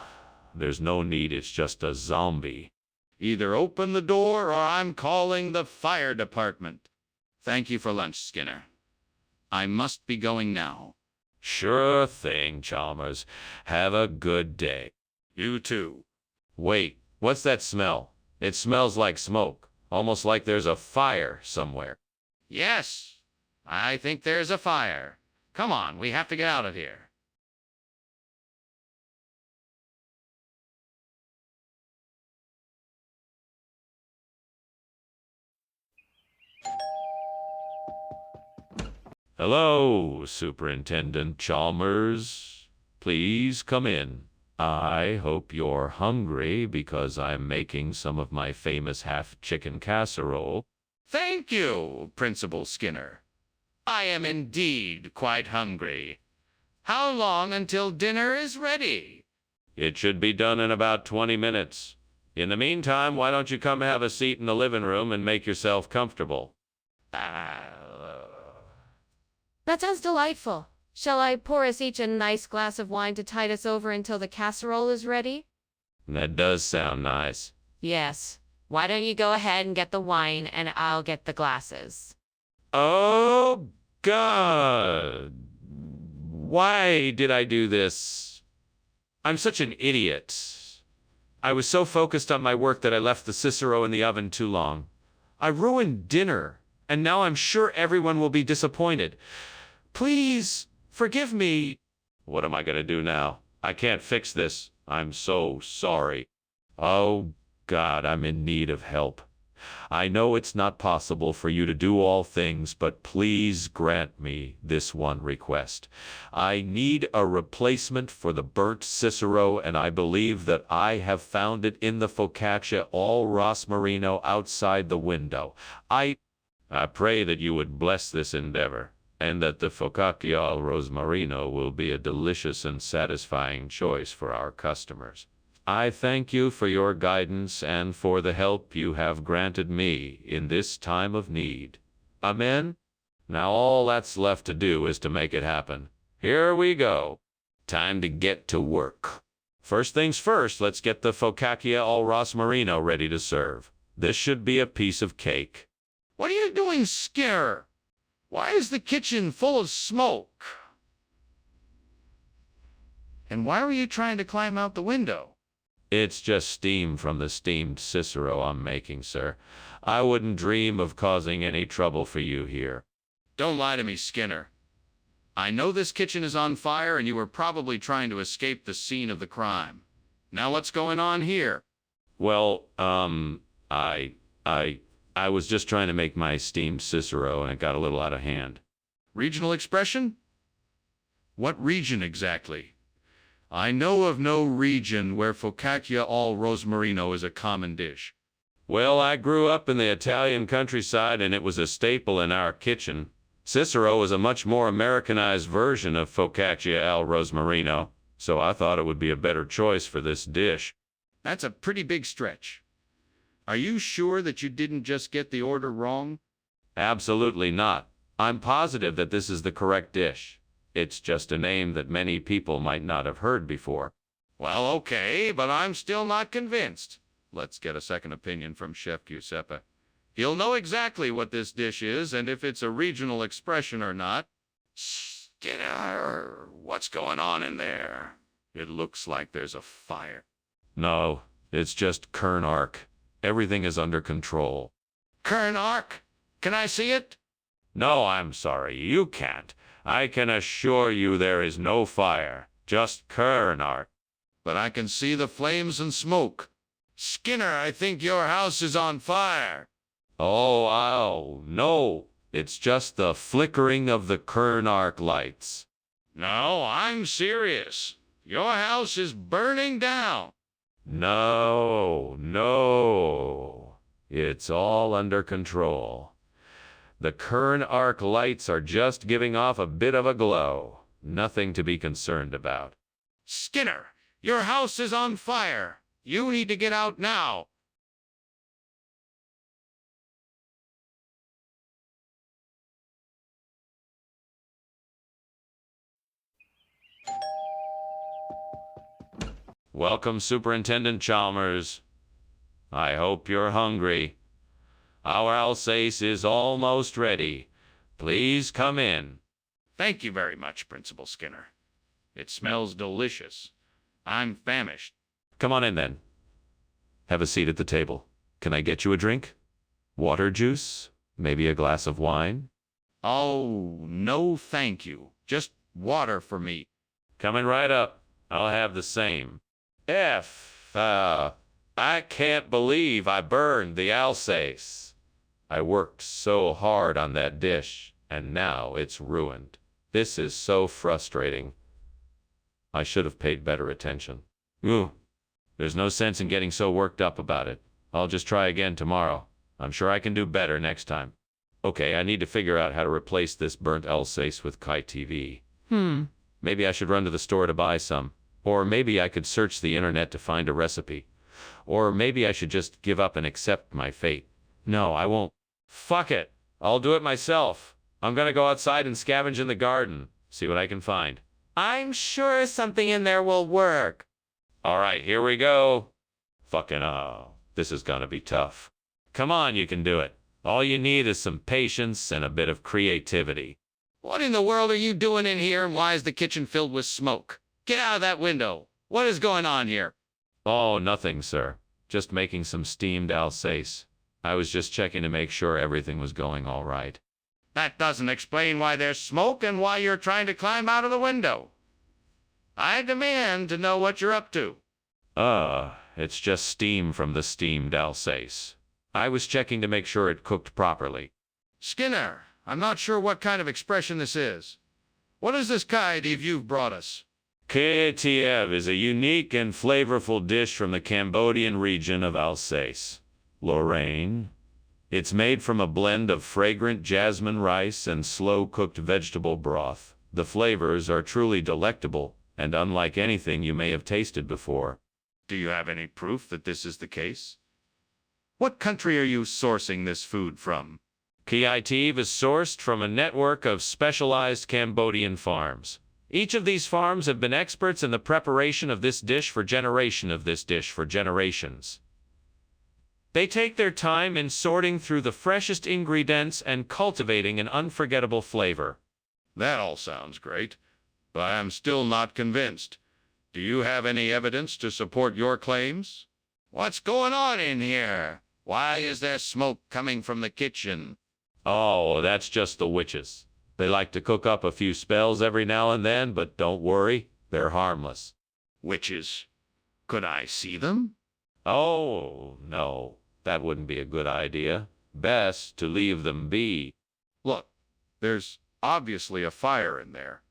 There's no need, it's just a zombie. Either open the door or I'm calling the fire department. Thank you for lunch, Skinner. I must be going now. Sure thing, Chalmers. Have a good day. You too. Wait, what's that smell? It smells like smoke, almost like there's a fire somewhere. Yes, I think there's a fire. Come on, we have to get out of here. Hello, Superintendent Chalmers. Please come in. I hope you're hungry because I'm making some of my famous half-chicken casserole. Thank you, Principal Skinner. I am indeed quite hungry. How long until dinner is ready? It should be done in about 20 minutes. In the meantime, why don't you come have a seat in the living room and make yourself comfortable? That sounds delightful. Shall I pour us each a nice glass of wine to tide us over until the casserole is ready? That does sound nice. Yes. Why don't you go ahead and get the wine and I'll get the glasses? Oh, God. Why did I do this? I'm such an idiot. I was so focused on my work that I left the Cicero in the oven too long. I ruined dinner, and now I'm sure everyone will be disappointed. Please, forgive me. What am I going to do now? I can't fix this. I'm so sorry. Oh, God, I'm in need of help. I know it's not possible for you to do all things, but please grant me this one request. I need a replacement for the burnt Cicero, and I believe that I have found it in the focaccia al rosmarino outside the window. I pray that you would bless this endeavor, and that the focaccia al rosmarino will be a delicious and satisfying choice for our customers. I thank you for your guidance and for the help you have granted me in this time of need. Amen? Now all that's left to do is to make it happen. Here we go. Time to get to work. First things first, let's get the focaccia al rosmarino ready to serve. This should be a piece of cake. What are you doing, Skinner? Why is the kitchen full of smoke? And why were you trying to climb out the window? It's just steam from the steamed Cicero I'm making, sir. I wouldn't dream of causing any trouble for you here. Don't lie to me, Skinner. I know this kitchen is on fire and you were probably trying to escape the scene of the crime. Now what's going on here? Well, I was just trying to make my steamed Cicero and it got a little out of hand. Regional expression? What region exactly? I know of no region where focaccia al rosmarino is a common dish. Well, I grew up in the Italian countryside and it was a staple in our kitchen. Cicero is a much more Americanized version of focaccia al rosmarino, so I thought it would be a better choice for this dish. That's a pretty big stretch. Are you sure that you didn't just get the order wrong? Absolutely not. I'm positive that this is the correct dish. It's just a name that many people might not have heard before. Well, okay, but I'm still not convinced. Let's get a second opinion from Chef Giuseppe. He'll know exactly what this dish is and if it's a regional expression or not. Skinner, what's going on in there? It looks like there's a fire. No, it's just Kern Arc. Everything is under control. Kern Arc? Can I see it? No, I'm sorry, you can't. I can assure you there is no fire, just Kern Arc. But I can see the flames and smoke. Skinner, I think your house is on fire. Oh, no. It's just the flickering of the Kern Arc lights. No, I'm serious. Your house is burning down. No. It's all under control. The Kern Arc lights are just giving off a bit of a glow. Nothing to be concerned about. Skinner, your house is on fire. You need to get out now. Welcome, Superintendent Chalmers. I hope you're hungry. Our Alsace is almost ready. Please come in. Thank you very much, Principal Skinner. It smells delicious. I'm famished. Come on in then. Have a seat at the table. Can I get you a drink? Water, juice? Maybe a glass of wine? Oh, no thank you. Just water for me. Coming right up. I'll have the same. I can't believe I burned the Alsace. I worked so hard on that dish, and now it's ruined. This is so frustrating. I should have paid better attention. Ooh, there's no sense in getting so worked up about it. I'll just try again tomorrow. I'm sure I can do better next time. Okay, I need to figure out how to replace this burnt Alsace with Kai TV. Maybe I should run to the store to buy some. Or maybe I could search the internet to find a recipe. Or maybe I should just give up and accept my fate. No, I won't. Fuck it. I'll do it myself. I'm gonna go outside and scavenge in the garden. See what I can find. I'm sure something in there will work. Alright, here we go. This is gonna be tough. Come on, you can do it. All you need is some patience and a bit of creativity. What in the world are you doing in here, and why is the kitchen filled with smoke? Get out of that window. What is going on here? Oh, nothing, sir. Just making some steamed Alsace. I was just checking to make sure everything was going all right. That doesn't explain why there's smoke and why you're trying to climb out of the window. I demand to know what you're up to. It's just steam from the steamed Alsace. I was checking to make sure it cooked properly. Skinner, I'm not sure what kind of expression this is. What is this kaidiv you've brought us? Kiev is a unique and flavorful dish from the Cambodian region of Alsace, Lorraine. It's made from a blend of fragrant jasmine rice and slow-cooked vegetable broth. The flavors are truly delectable and unlike anything you may have tasted before. Do you have any proof that this is the case? What country are you sourcing this food from? Kiev is sourced from a network of specialized Cambodian farms. Each of these farms have been experts in the preparation of this dish for generations. They take their time in sorting through the freshest ingredients and cultivating an unforgettable flavor. That all sounds great, but I am still not convinced. Do you have any evidence to support your claims? What's going on in here? Why is there smoke coming from the kitchen? Oh, that's just the witches. They like to cook up a few spells every now and then, but don't worry, they're harmless. Witches? Could I see them? Oh, no, that wouldn't be a good idea. Best to leave them be. Look, there's obviously a fire in there.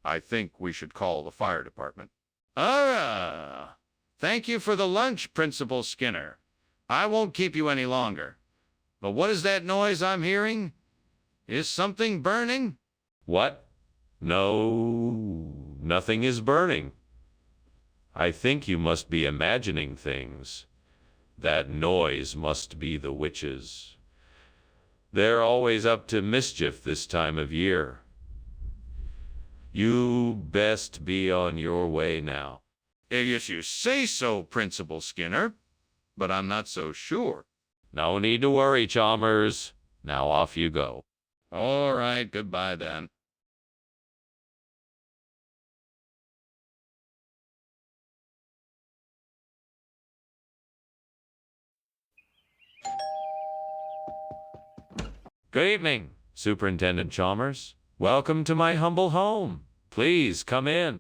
I think we should call the fire department. Thank you for the lunch, Principal Skinner. I won't keep you any longer. But what is that noise I'm hearing? Is something burning? What? No, nothing is burning. I think you must be imagining things. That noise must be the witches. They're always up to mischief this time of year. You best be on your way now. If you say so, Principal Skinner, but I'm not so sure. No need to worry, Chalmers. Now off you go. All right, goodbye then. Good evening, Superintendent Chalmers. Welcome to my humble home. Please come in.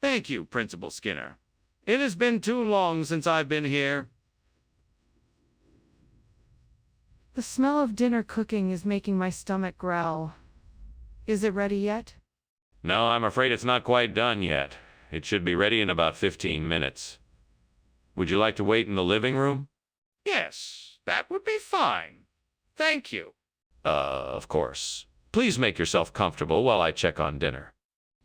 Thank you, Principal Skinner. It has been too long since I've been here. The smell of dinner cooking is making my stomach growl. Is it ready yet? No, I'm afraid it's not quite done yet. It should be ready in about 15 minutes. Would you like to wait in the living room? Yes, that would be fine. Thank you. Of course. Please make yourself comfortable while I check on dinner.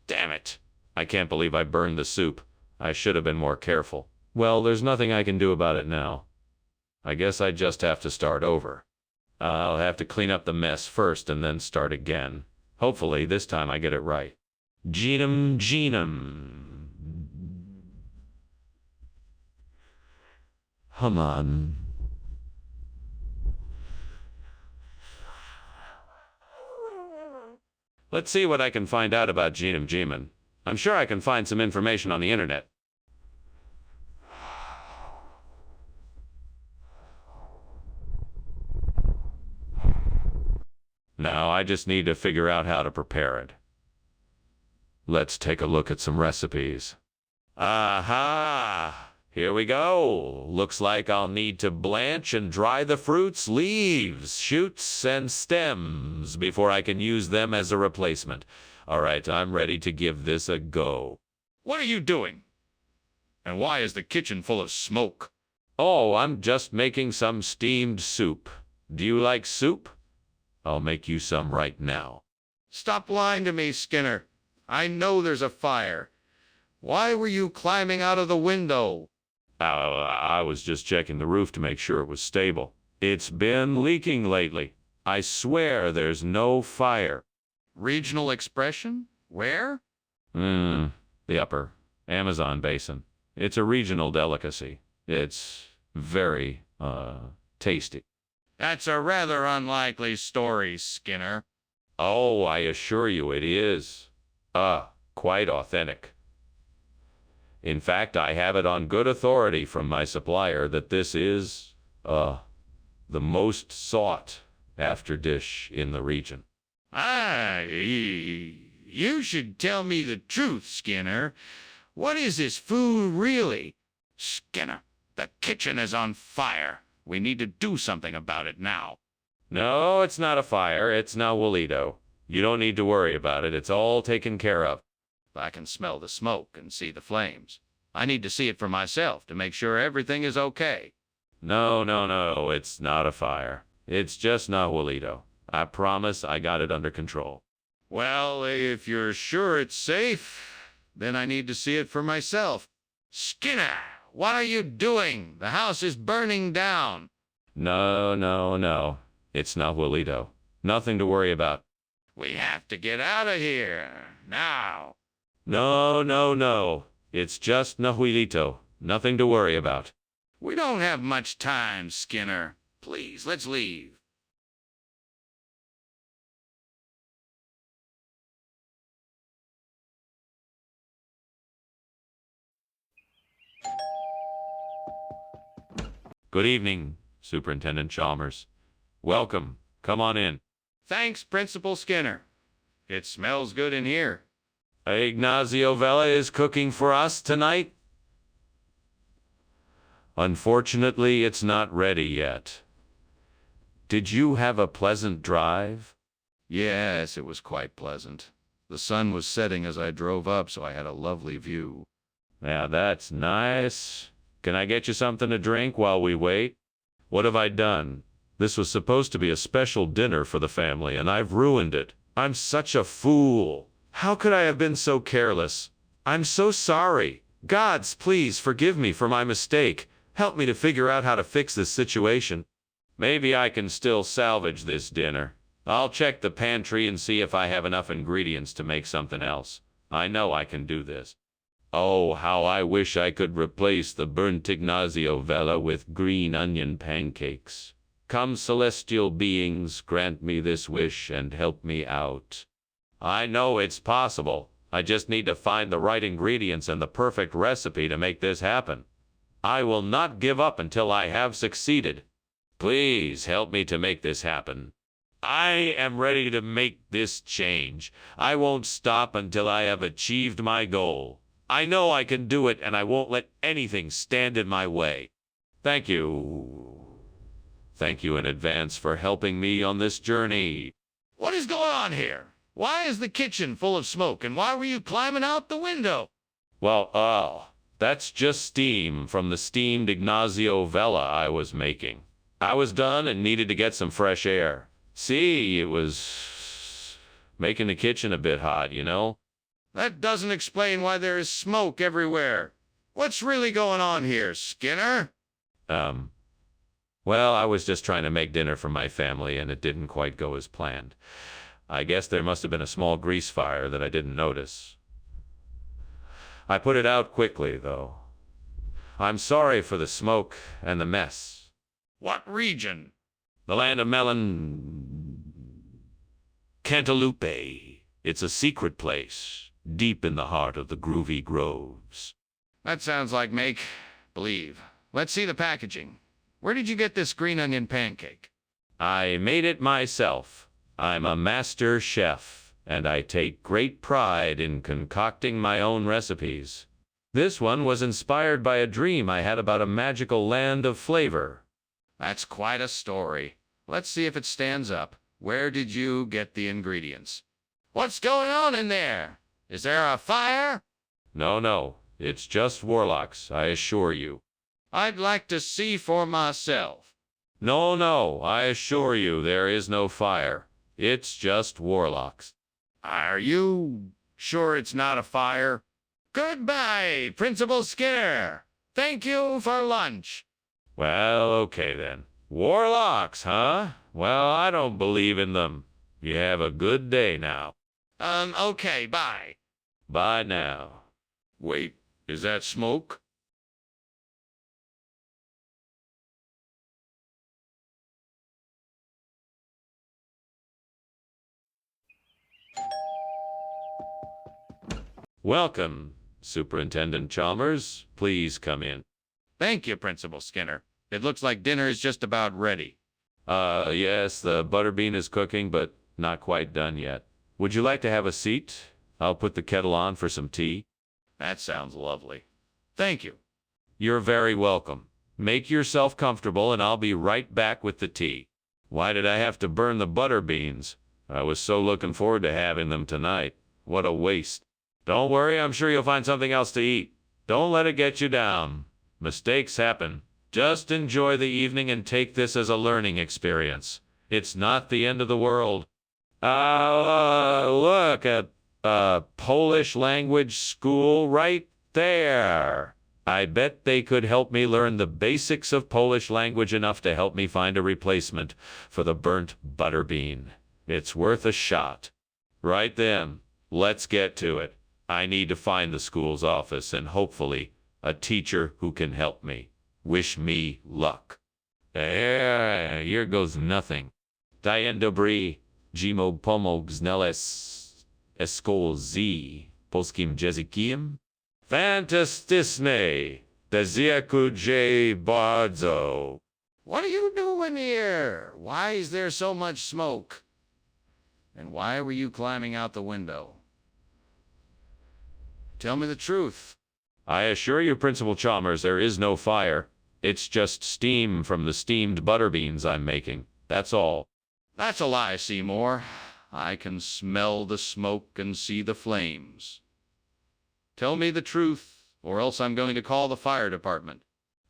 Damn it. I can't believe I burned the soup. I should have been more careful. Well, there's nothing I can do about it now. I guess I just have to start over. I'll have to clean up the mess first and then start again. Hopefully, this time I get it right. Genum. Come on. Let's see what I can find out about Genum Geman. I'm sure I can find some information on the internet. Now I just need to figure out how to prepare it. Let's take a look at some recipes. Aha! Here we go. Looks like I'll need to blanch and dry the fruits, leaves, shoots, and stems before I can use them as a replacement. All right, I'm ready to give this a go. What are you doing? And why is the kitchen full of smoke? Oh, I'm just making some steamed soup. Do you like soup? I'll make you some right now. Stop lying to me, Skinner. I know there's a fire. Why were you climbing out of the window? I was just checking the roof to make sure it was stable. It's been leaking lately. I swear there's no fire. Regional expression? Where? The upper Amazon basin. It's a regional delicacy. It's very, tasty. That's a rather unlikely story, Skinner. Oh, I assure you it is. Quite authentic. In fact, I have it on good authority from my supplier that this is, the most sought after dish in the region. You should tell me the truth, Skinner. What is this food really? Skinner, the kitchen is on fire. We need to do something about it now. No, it's not a fire. It's Nahuelito. You don't need to worry about it. It's all taken care of. I can smell the smoke and see the flames. I need to see it for myself to make sure everything is okay. No, it's not a fire. It's just Nahuelito. I promise I got it under control. Well, if you're sure it's safe, then I need to see it for myself. Skinner, what are you doing? The house is burning down. No. It's Nahuelito. Nothing to worry about. We have to get out of here now. No. It's just Nahuelito. Nothing to worry about. We don't have much time, Skinner. Please, let's leave. Good evening, Superintendent Chalmers. Welcome. Come on in. Thanks, Principal Skinner. It smells good in here. Ignacio Vela is cooking for us tonight? Unfortunately, it's not ready yet. Did you have a pleasant drive? Yes, it was quite pleasant. The sun was setting as I drove up, so I had a lovely view. Yeah, that's nice. Can I get you something to drink while we wait? What have I done? This was supposed to be a special dinner for the family, and I've ruined it. I'm such a fool. How could I have been so careless? I'm so sorry. Gods, please forgive me for my mistake. Help me to figure out how to fix this situation. Maybe I can still salvage this dinner. I'll check the pantry and see if I have enough ingredients to make something else. I know I can do this. Oh, how I wish I could replace the burnt Ignacio Vela with green onion pancakes. Come, celestial beings, grant me this wish and help me out. I know it's possible. I just need to find the right ingredients and the perfect recipe to make this happen. I will not give up until I have succeeded. Please help me to make this happen. I am ready to make this change. I won't stop until I have achieved my goal. I know I can do it, and I won't let anything stand in my way. Thank you. Thank you in advance for helping me on this journey. What is going on here? Why is the kitchen full of smoke, and why were you climbing out the window? Well, that's just steam from the steamed Ignacio Vela I was making. I was done and needed to get some fresh air. See, it was making the kitchen a bit hot, you know? That doesn't explain why there is smoke everywhere. What's really going on here, Skinner? Well, I was just trying to make dinner for my family, and it didn't quite go as planned. I guess there must have been a small grease fire that I didn't notice. I put it out quickly, though. I'm sorry for the smoke and the mess. What region? The land of melon... Cantaloupe. It's a secret place, deep in the heart of the groovy groves. That sounds like make-believe. Let's see the packaging. Where did you get this green onion pancake? I made it myself. I'm a master chef, and I take great pride in concocting my own recipes. This one was inspired by a dream I had about a magical land of flavor. That's quite a story. Let's see if it stands up. Where did you get the ingredients? What's going on in there? Is there a fire? No, it's just warlocks, I assure you. I'd like to see for myself. No, I assure you there is no fire. It's just warlocks. Are you sure it's not a fire? Goodbye, Principal Skinner. Thank you for lunch. Well, okay then. Warlocks, huh? Well, I don't believe in them. You have a good day now. Okay, bye. Bye now. Wait, is that smoke? Welcome, Superintendent Chalmers. Please come in. Thank you, Principal Skinner. It looks like dinner is just about ready. Yes, the butterbean is cooking, but not quite done yet. Would you like to have a seat? I'll put the kettle on for some tea. That sounds lovely. Thank you. You're very welcome. Make yourself comfortable and I'll be right back with the tea. Why did I have to burn the butter beans? I was so looking forward to having them tonight. What a waste. Don't worry, I'm sure you'll find something else to eat. Don't let it get you down. Mistakes happen. Just enjoy the evening and take this as a learning experience. It's not the end of the world. Look at Polish language school right there. I bet they could help me learn the basics of Polish language enough to help me find a replacement for the burnt butterbean. It's worth a shot. Right then, let's get to it. I need to find the school's office and hopefully a teacher who can help me. Wish me luck. Here goes nothing. Dzień dobry, Jimo pomog znaleźć szkołę z polskim językiem? Fantastyczne, dziękuję bardzo. What are you doing here? Why is there so much smoke? And why were you climbing out the window? Tell me the truth. I assure you, Principal Chalmers, there is no fire. It's just steam from the steamed butterbeans I'm making. That's all. That's a lie, Seymour. I can smell the smoke and see the flames. Tell me the truth, or else I'm going to call the fire department.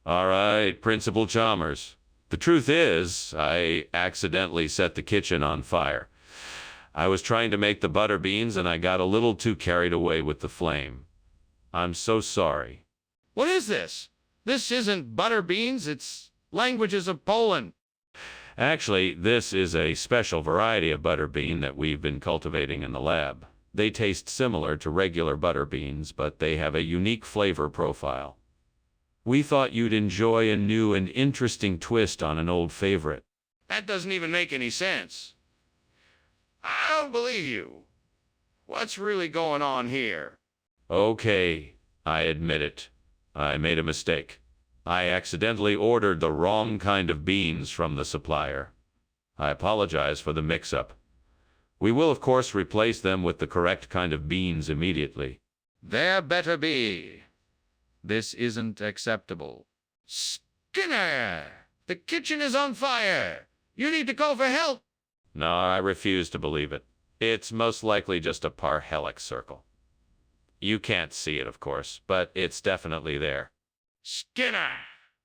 All right, Principal Chalmers. The truth is, I accidentally set the kitchen on fire. I was trying to make the butterbeans and I got a little too carried away with the flame. I'm so sorry. What is this? This isn't butterbeans, it's languages of Poland. Actually, this is a special variety of butterbean that we've been cultivating in the lab. They taste similar to regular butterbeans, but they have a unique flavor profile. We thought you'd enjoy a new and interesting twist on an old favorite. That doesn't even make any sense. I don't believe you. What's really going on here? Okay, I admit it. I made a mistake. I accidentally ordered the wrong kind of beans from the supplier. I apologize for the mix-up. We will, of course, replace them with the correct kind of beans immediately. There better be. This isn't acceptable. Skinner! The kitchen is on fire! You need to call for help! No, I refuse to believe it. It's most likely just a parhelic circle. You can't see it, of course, but it's definitely there. Skinner!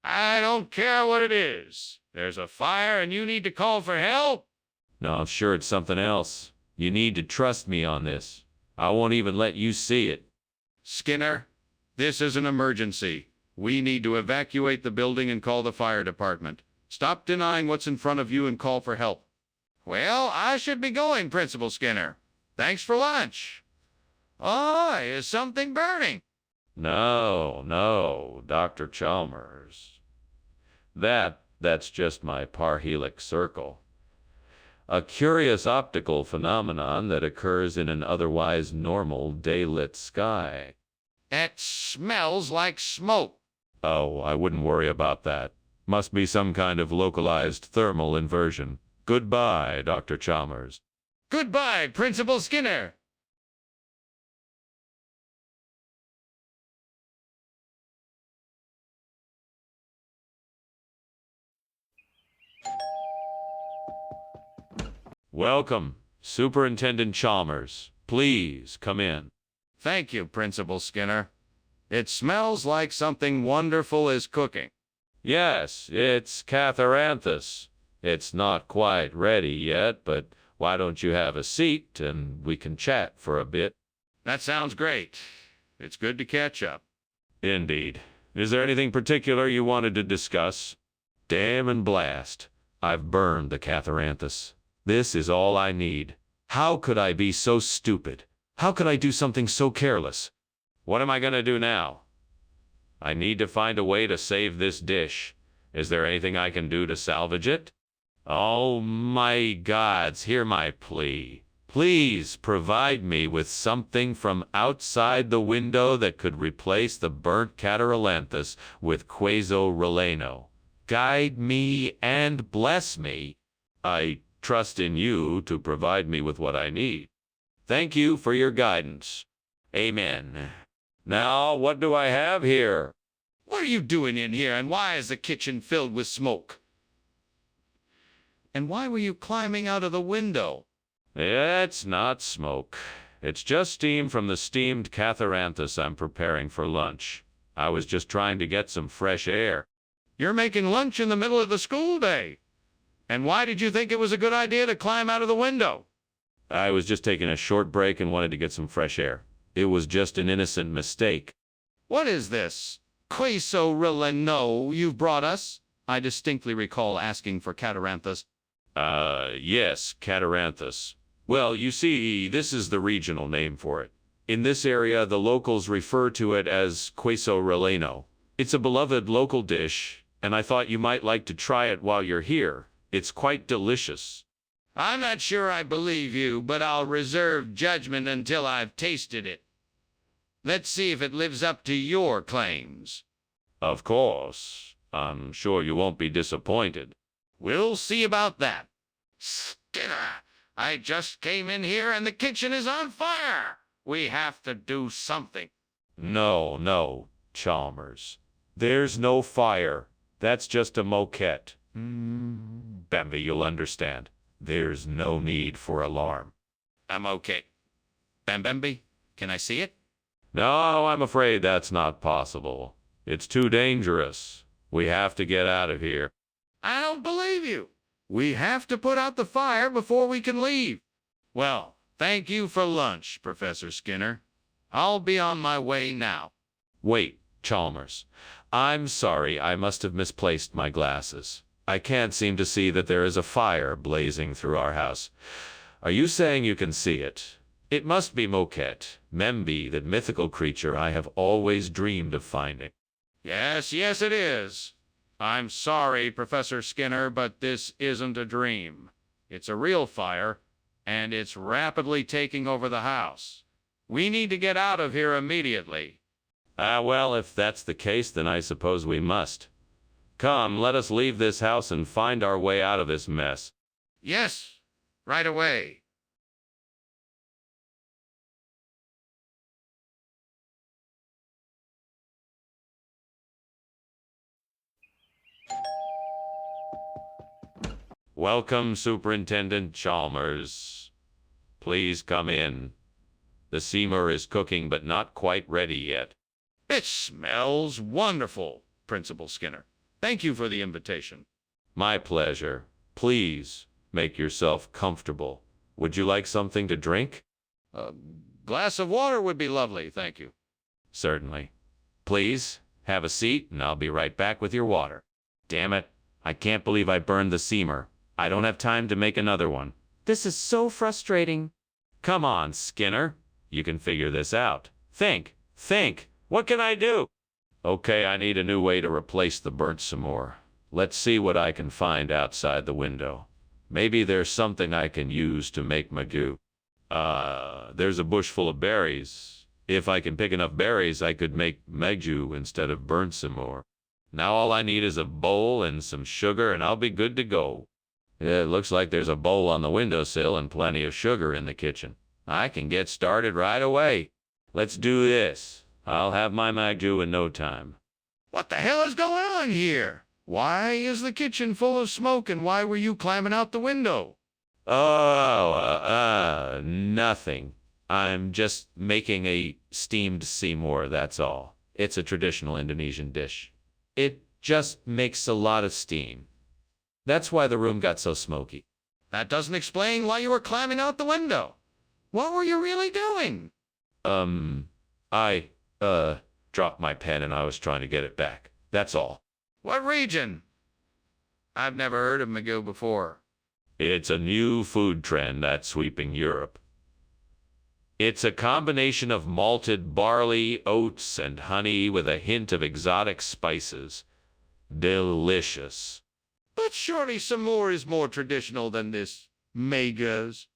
I don't care what it is. There's a fire and you need to call for help? No, I'm sure it's something else. You need to trust me on this. I won't even let you see it. Skinner, this is an emergency. We need to evacuate the building and call the fire department. Stop denying what's in front of you and call for help. Well, I should be going, Principal Skinner. Thanks for lunch. Oh, is something burning? No, no, Dr. Chalmers. That's just my parhelic circle. A curious optical phenomenon that occurs in an otherwise normal daylit sky. It smells like smoke. Oh, I wouldn't worry about that. Must be some kind of localized thermal inversion. Goodbye, Dr. Chalmers. Goodbye, Principal Skinner. Welcome, Superintendent Chalmers. Please come in. Thank you, Principal Skinner. It smells like something wonderful is cooking. Yes, it's Catharanthus. It's not quite ready yet, but why don't you have a seat and we can chat for a bit? That sounds great. It's good to catch up. Indeed. Is there anything particular you wanted to discuss? Damn and blast. I've burned the Catharanthus. This is all I need. How could I be so stupid? How could I do something so careless? What am I gonna do now? I need to find a way to save this dish. Is there anything I can do to salvage it? Oh my gods, hear my plea. Please provide me with something from outside the window that could replace the burnt Cataralanthus with Queso Releno. Guide me and bless me. I trust in you to provide me with what I need. Thank you for your guidance. Amen. Now, what do I have here? What are you doing in here, and why is the kitchen filled with smoke? And why were you climbing out of the window? It's not smoke. It's just steam from the steamed Catharanthus I'm preparing for lunch. I was just trying to get some fresh air. You're making lunch in the middle of the school day. And why did you think it was a good idea to climb out of the window? I was just taking a short break and wanted to get some fresh air. It was just an innocent mistake. What is this Queso Releno you've brought us? I distinctly recall asking for Cataranthus. Yes, Catharanthus. Well, you see, this is the regional name for it. In this area, the locals refer to it as Queso Releno. It's a beloved local dish, and I thought you might like to try it while you're here. It's quite delicious. I'm not sure I believe you, but I'll reserve judgment until I've tasted it. Let's see if it lives up to your claims. Of course. I'm sure you won't be disappointed. We'll see about that. Skinner, I just came in here and the kitchen is on fire. We have to do something. No, Chalmers. There's no fire. That's just a moquette. Bambi, you'll understand. There's no need for alarm. I'm okay. Bambembe, can I see it? No, I'm afraid that's not possible. It's too dangerous. We have to get out of here. I don't believe you. We have to put out the fire before we can leave. Well, thank you for lunch, Professor Skinner. I'll be on my way now. Wait, Chalmers. I'm sorry, I must have misplaced my glasses. I can't seem to see that there is a fire blazing through our house. Are you saying you can see it? It must be Moquette, Membi, that mythical creature I have always dreamed of finding. Yes, it is. I'm sorry, Professor Skinner, but this isn't a dream. It's a real fire, and it's rapidly taking over the house. We need to get out of here immediately. Well, if that's the case, then I suppose we must. Come, let us leave this house and find our way out of this mess. Yes, right away. Welcome, Superintendent Chalmers. Please come in. The steamer is cooking, but not quite ready yet. It smells wonderful, Principal Skinner. Thank you for the invitation. My pleasure. Please, make yourself comfortable. Would you like something to drink? A glass of water would be lovely, thank you. Certainly. Please, have a seat, and I'll be right back with your water. Damn it, I can't believe I burned the steamer. I don't have time to make another one. This is so frustrating. Come on, Skinner. You can figure this out. Think. What can I do? Okay, I need a new way to replace the burnt some more. Let's see what I can find outside the window. Maybe there's something I can use to make magoo. There's a bush full of berries. If I can pick enough berries, I could make magoo instead of burnt some more. Now all I need is a bowl and some sugar, and I'll be good to go. It looks like there's a bowl on the windowsill and plenty of sugar in the kitchen. I can get started right away. Let's do this. I'll have my magoo in no time. What the hell is going on here? Why is the kitchen full of smoke, and why were you climbing out the window? Oh, nothing. I'm just making a steamed Seymour, that's all. It's a traditional Indonesian dish. It just makes a lot of steam. That's why the room got so smoky. That doesn't explain why you were climbing out the window. What were you really doing? I dropped my pen and I was trying to get it back. That's all. What region? I've never heard of magoo before. It's a new food trend that's sweeping Europe. It's a combination of malted barley, oats, and honey with a hint of exotic spices. Delicious. But surely Samur is more traditional than this megas.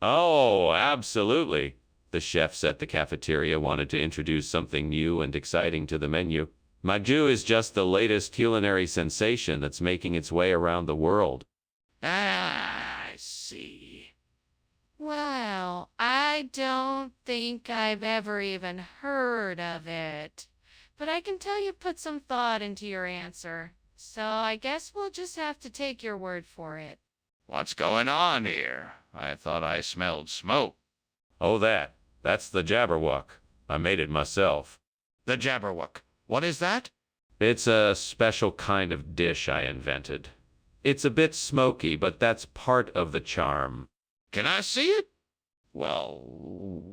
Oh, absolutely. The chefs at the cafeteria wanted to introduce something new and exciting to the menu. Magoo is just the latest culinary sensation that's making its way around the world. I see. Well, I don't think I've ever even heard of it. But I can tell you put some thought into your answer. So I guess we'll just have to take your word for it. What's going on here? I thought I smelled smoke. Oh, that's the Jabberwock. I made it myself. The Jabberwock. What is that? It's a special kind of dish I invented. It's a bit smoky, but that's part of the charm. Can I see it? Well...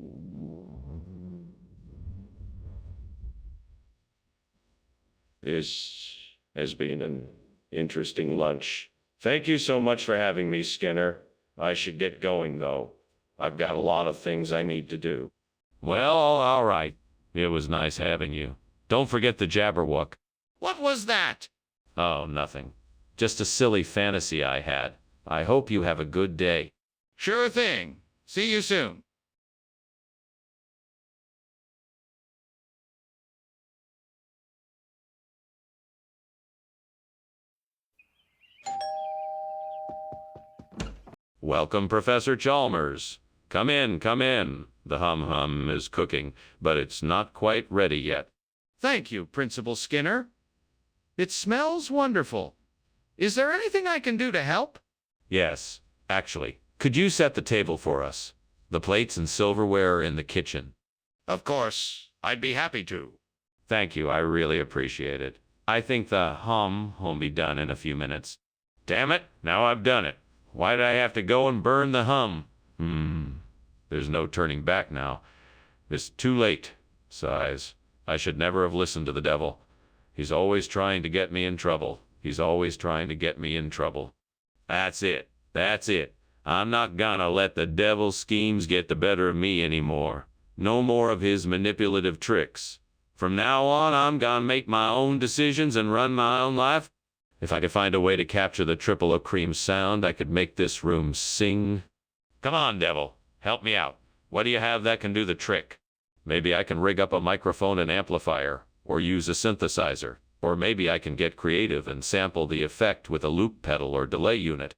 This has been an interesting lunch. Thank you so much for having me, Skinner. I should get going, though. I've got a lot of things I need to do. Well, all right. It was nice having you. Don't forget the Jabberwock. What was that? Oh, nothing. Just a silly fantasy I had. I hope you have a good day. Sure thing. See you soon. Welcome, Professor Chalmers. Come in, come in. The hum-hum is cooking, but it's not quite ready yet. Thank you, Principal Skinner. It smells wonderful. Is there anything I can do to help? Yes, actually. Could you set the table for us? The plates and silverware are in the kitchen. Of course. I'd be happy to. Thank you, I really appreciate it. I think the hum will be done in a few minutes. Damn it, now I've done it. Why did I have to go and burn the hum? There's no turning back now. It's too late. Sighs. I should never have listened to the devil. He's always trying to get me in trouble. He's always trying to get me in trouble. That's it. That's it. I'm not gonna let the devil's schemes get the better of me anymore. No more of his manipulative tricks. From now on, I'm gonna make my own decisions and run my own life. If I could find a way to capture the triple o cream sound, I could make this room sing. Come on, devil. Help me out. What do you have that can do the trick? Maybe I can rig up a microphone and amplifier, or use a synthesizer, or maybe I can get creative and sample the effect with a loop pedal or delay unit.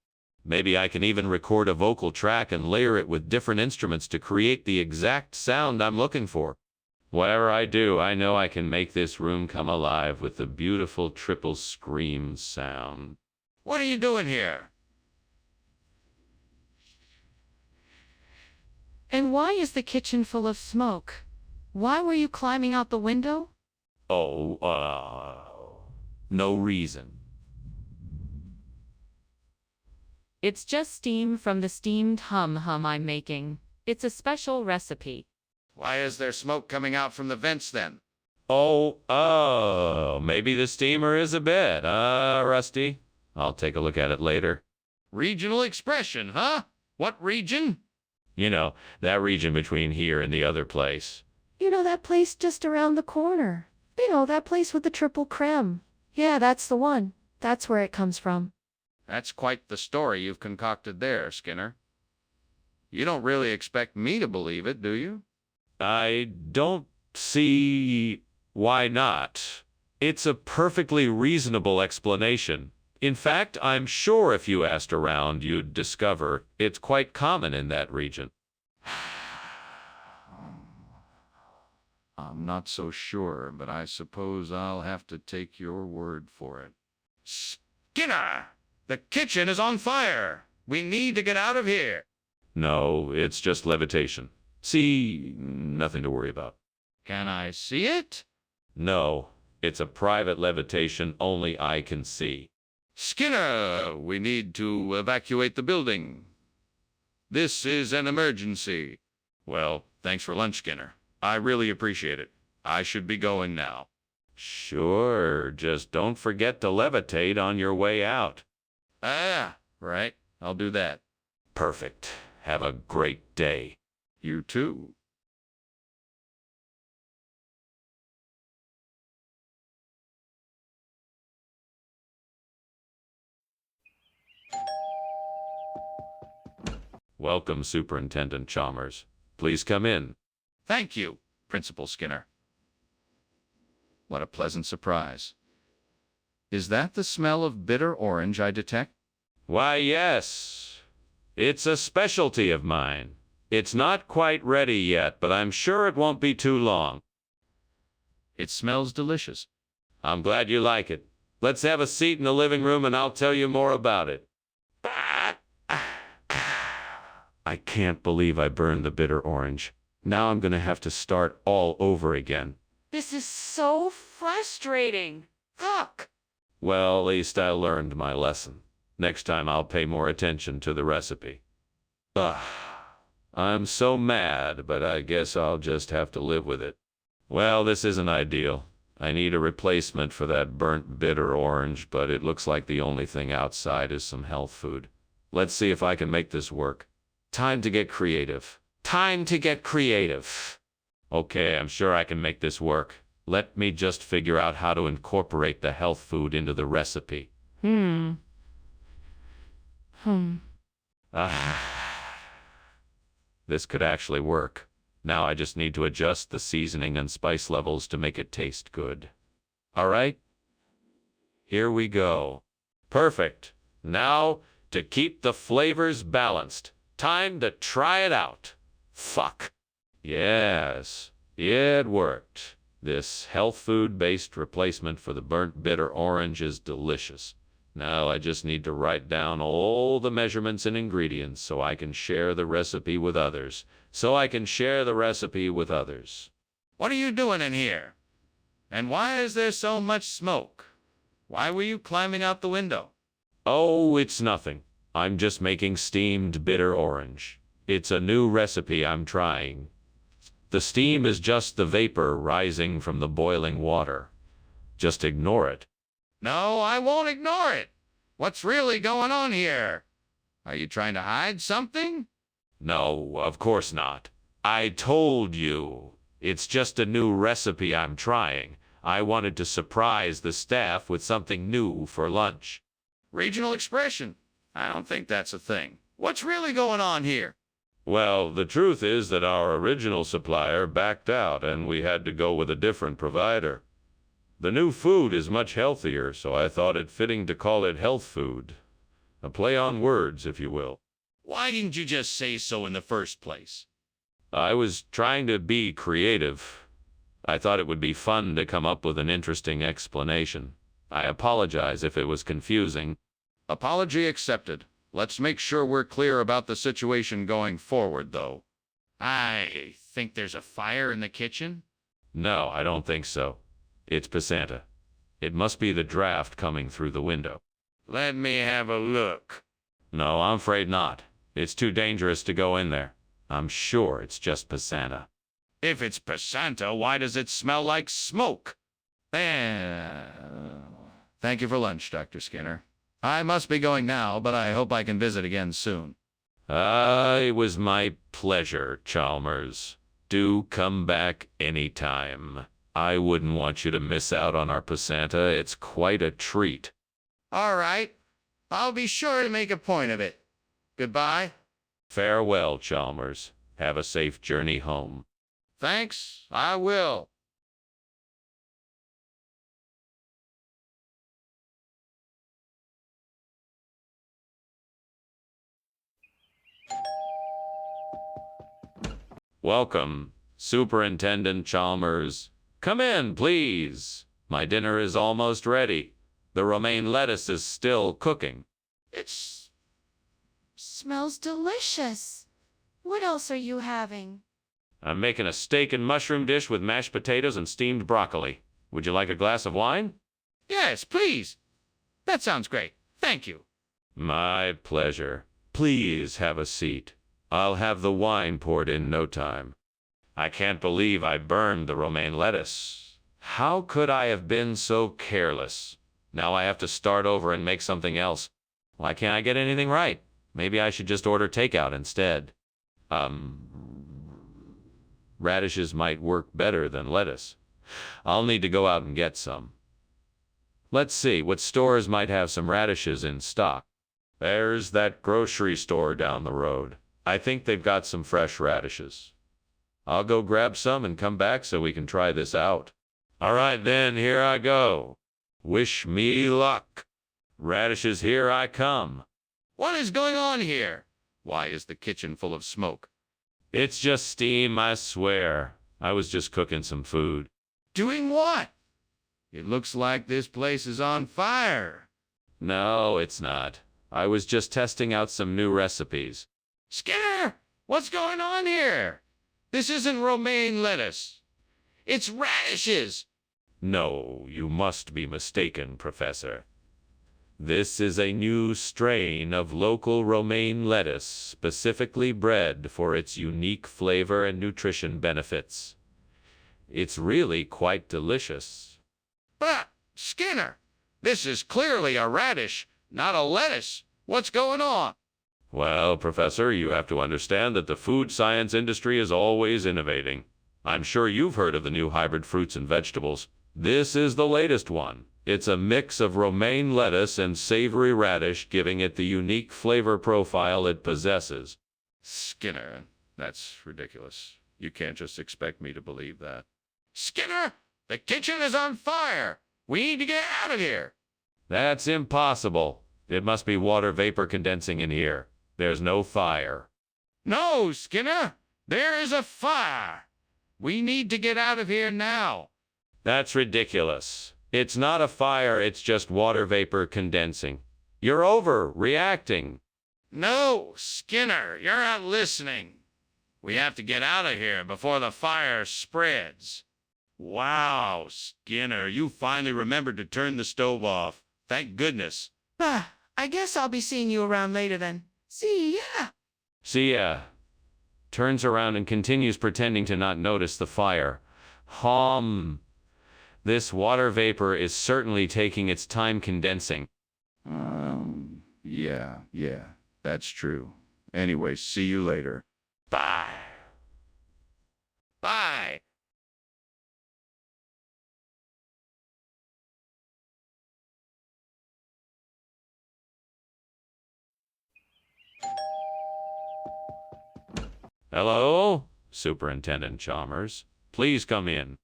Maybe I can even record a vocal track and layer it with different instruments to create the exact sound I'm looking for. Whatever I do, I know I can make this room come alive with the beautiful triple scream sound. What are you doing here? And why is the kitchen full of smoke? Why were you climbing out the window? No reason. It's just steam from the steamed hum-hum I'm making. It's a special recipe. Why is there smoke coming out from the vents then? Maybe the steamer is a bit, rusty. I'll take a look at it later. Regional expression, huh? What region? You know, that region between here and the other place. You know that place just around the corner. You know, that place with the triple creme. Yeah, that's the one. That's where it comes from. That's quite the story you've concocted there, Skinner. You don't really expect me to believe it, do you? I don't see why not. It's a perfectly reasonable explanation. In fact, I'm sure if you asked around, you'd discover it's quite common in that region. I'm not so sure, but I suppose I'll have to take your word for it. Skinner! The kitchen is on fire! We need to get out of here! No, it's just levitation. See, nothing to worry about. Can I see it? No, it's a private levitation only I can see. Skinner, we need to evacuate the building. This is an emergency. Well, thanks for lunch, Skinner. I really appreciate it. I should be going now. Sure, just don't forget to levitate on your way out. Ah, right. I'll do that. Perfect. Have a great day. You too. Welcome, Superintendent Chalmers. Please come in. Thank you, Principal Skinner. What a pleasant surprise. Is that the smell of bitter orange I detect? Why, yes. It's a specialty of mine. It's not quite ready yet, but I'm sure it won't be too long. It smells delicious. I'm glad you like it. Let's have a seat in the living room and I'll tell you more about it. I can't believe I burned the bitter orange. Now I'm gonna have to start all over again. This is so frustrating. Fuck. Well, at least I learned my lesson. Next time I'll pay more attention to the recipe. Ugh. I'm so mad, but I guess I'll just have to live with it. Well, this isn't ideal. I need a replacement for that burnt bitter orange, but it looks like the only thing outside is some health food. Let's see if I can make this work. Time to get creative. Time to get creative. Okay, I'm sure I can make this work. Let me just figure out how to incorporate the health food into the recipe. This could actually work. Now I just need to adjust the seasoning and spice levels to make it taste good. All right? Here we go. Perfect. Now, to keep the flavors balanced, time to try it out. Fuck. Yes. Yeah, it worked. This health food-based replacement for the burnt bitter orange is delicious. Now I just need to write down all the measurements and ingredients so I can share the recipe with others. What are you doing in here? And why is there so much smoke? Why were you climbing out the window? Oh, it's nothing. I'm just making steamed bitter orange. It's a new recipe I'm trying. The steam is just the vapor rising from the boiling water. Just ignore it. No, I won't ignore it. What's really going on here? Are you trying to hide something? No, of course not. I told you. It's just a new recipe I'm trying. I wanted to surprise the staff with something new for lunch. Regional expression. I don't think that's a thing. What's really going on here? Well, the truth is that our original supplier backed out and we had to go with a different provider. The new food is much healthier, so I thought it fitting to call it health food. A play on words, if you will. Why didn't you just say so in the first place? I was trying to be creative. I thought it would be fun to come up with an interesting explanation. I apologize if it was confusing. Apology accepted. Let's make sure we're clear about the situation going forward, though. I think there's a fire in the kitchen. No, I don't think so. It's Passanta. It must be the draft coming through the window. Let me have a look. No, I'm afraid not. It's too dangerous to go in there. I'm sure it's just Passanta. If it's Passanta, why does it smell like smoke? Thank you for lunch, Dr. Skinner. I must be going now, but I hope I can visit again soon. It was my pleasure, Chalmers. Do come back anytime. I wouldn't want you to miss out on our passanta. It's quite a treat. All right. I'll be sure to make a point of it. Goodbye. Farewell, Chalmers. Have a safe journey home. Thanks, I will. Welcome, Superintendent Chalmers. Come in, please. My dinner is almost ready. The romaine lettuce is still cooking. It smells delicious. What else are you having? I'm making a steak and mushroom dish with mashed potatoes and steamed broccoli. Would you like a glass of wine? Yes, please. That sounds great. Thank you. My pleasure. Please have a seat. I'll have the wine poured in no time. I can't believe I burned the romaine lettuce. How could I have been so careless? Now I have to start over and make something else. Why can't I get anything right? Maybe I should just order takeout instead. Radishes might work better than lettuce. I'll need to go out and get some. Let's see, what stores might have some radishes in stock? There's that grocery store down the road. I think they've got some fresh radishes. I'll go grab some and come back so we can try this out. All right then, here I go. Wish me luck. Radishes, here I come. What is going on here? Why is the kitchen full of smoke? It's just steam, I swear. I was just cooking some food. Doing what? It looks like this place is on fire. No, it's not. I was just testing out some new recipes. Skinner, what's going on here? This isn't romaine lettuce. It's radishes. No, you must be mistaken, Professor. This is a new strain of local romaine lettuce specifically bred for its unique flavor and nutrition benefits. It's really quite delicious. But, Skinner, this is clearly a radish, not a lettuce. What's going on? Well, Professor, you have to understand that the food science industry is always innovating. I'm sure you've heard of the new hybrid fruits and vegetables. This is the latest one. It's a mix of romaine lettuce and savory radish, giving it the unique flavor profile it possesses. Skinner, that's ridiculous. You can't just expect me to believe that. Skinner, the kitchen is on fire. We need to get out of here. That's impossible. It must be water vapor condensing in here. There's no fire. No, Skinner, there is a fire. We need to get out of here now. That's ridiculous. It's not a fire, it's just water vapor condensing. You're overreacting. No, Skinner, you're not listening. We have to get out of here before the fire spreads. Wow, Skinner, you finally remembered to turn the stove off. Thank goodness. I guess I'll be seeing you around later then. See ya. See ya. Turns around and continues pretending to not notice the fire. This water vapor is certainly taking its time condensing. Yeah, that's true. Anyway, see you later. Bye. Bye. Hello, Superintendent Chalmers. Please come in.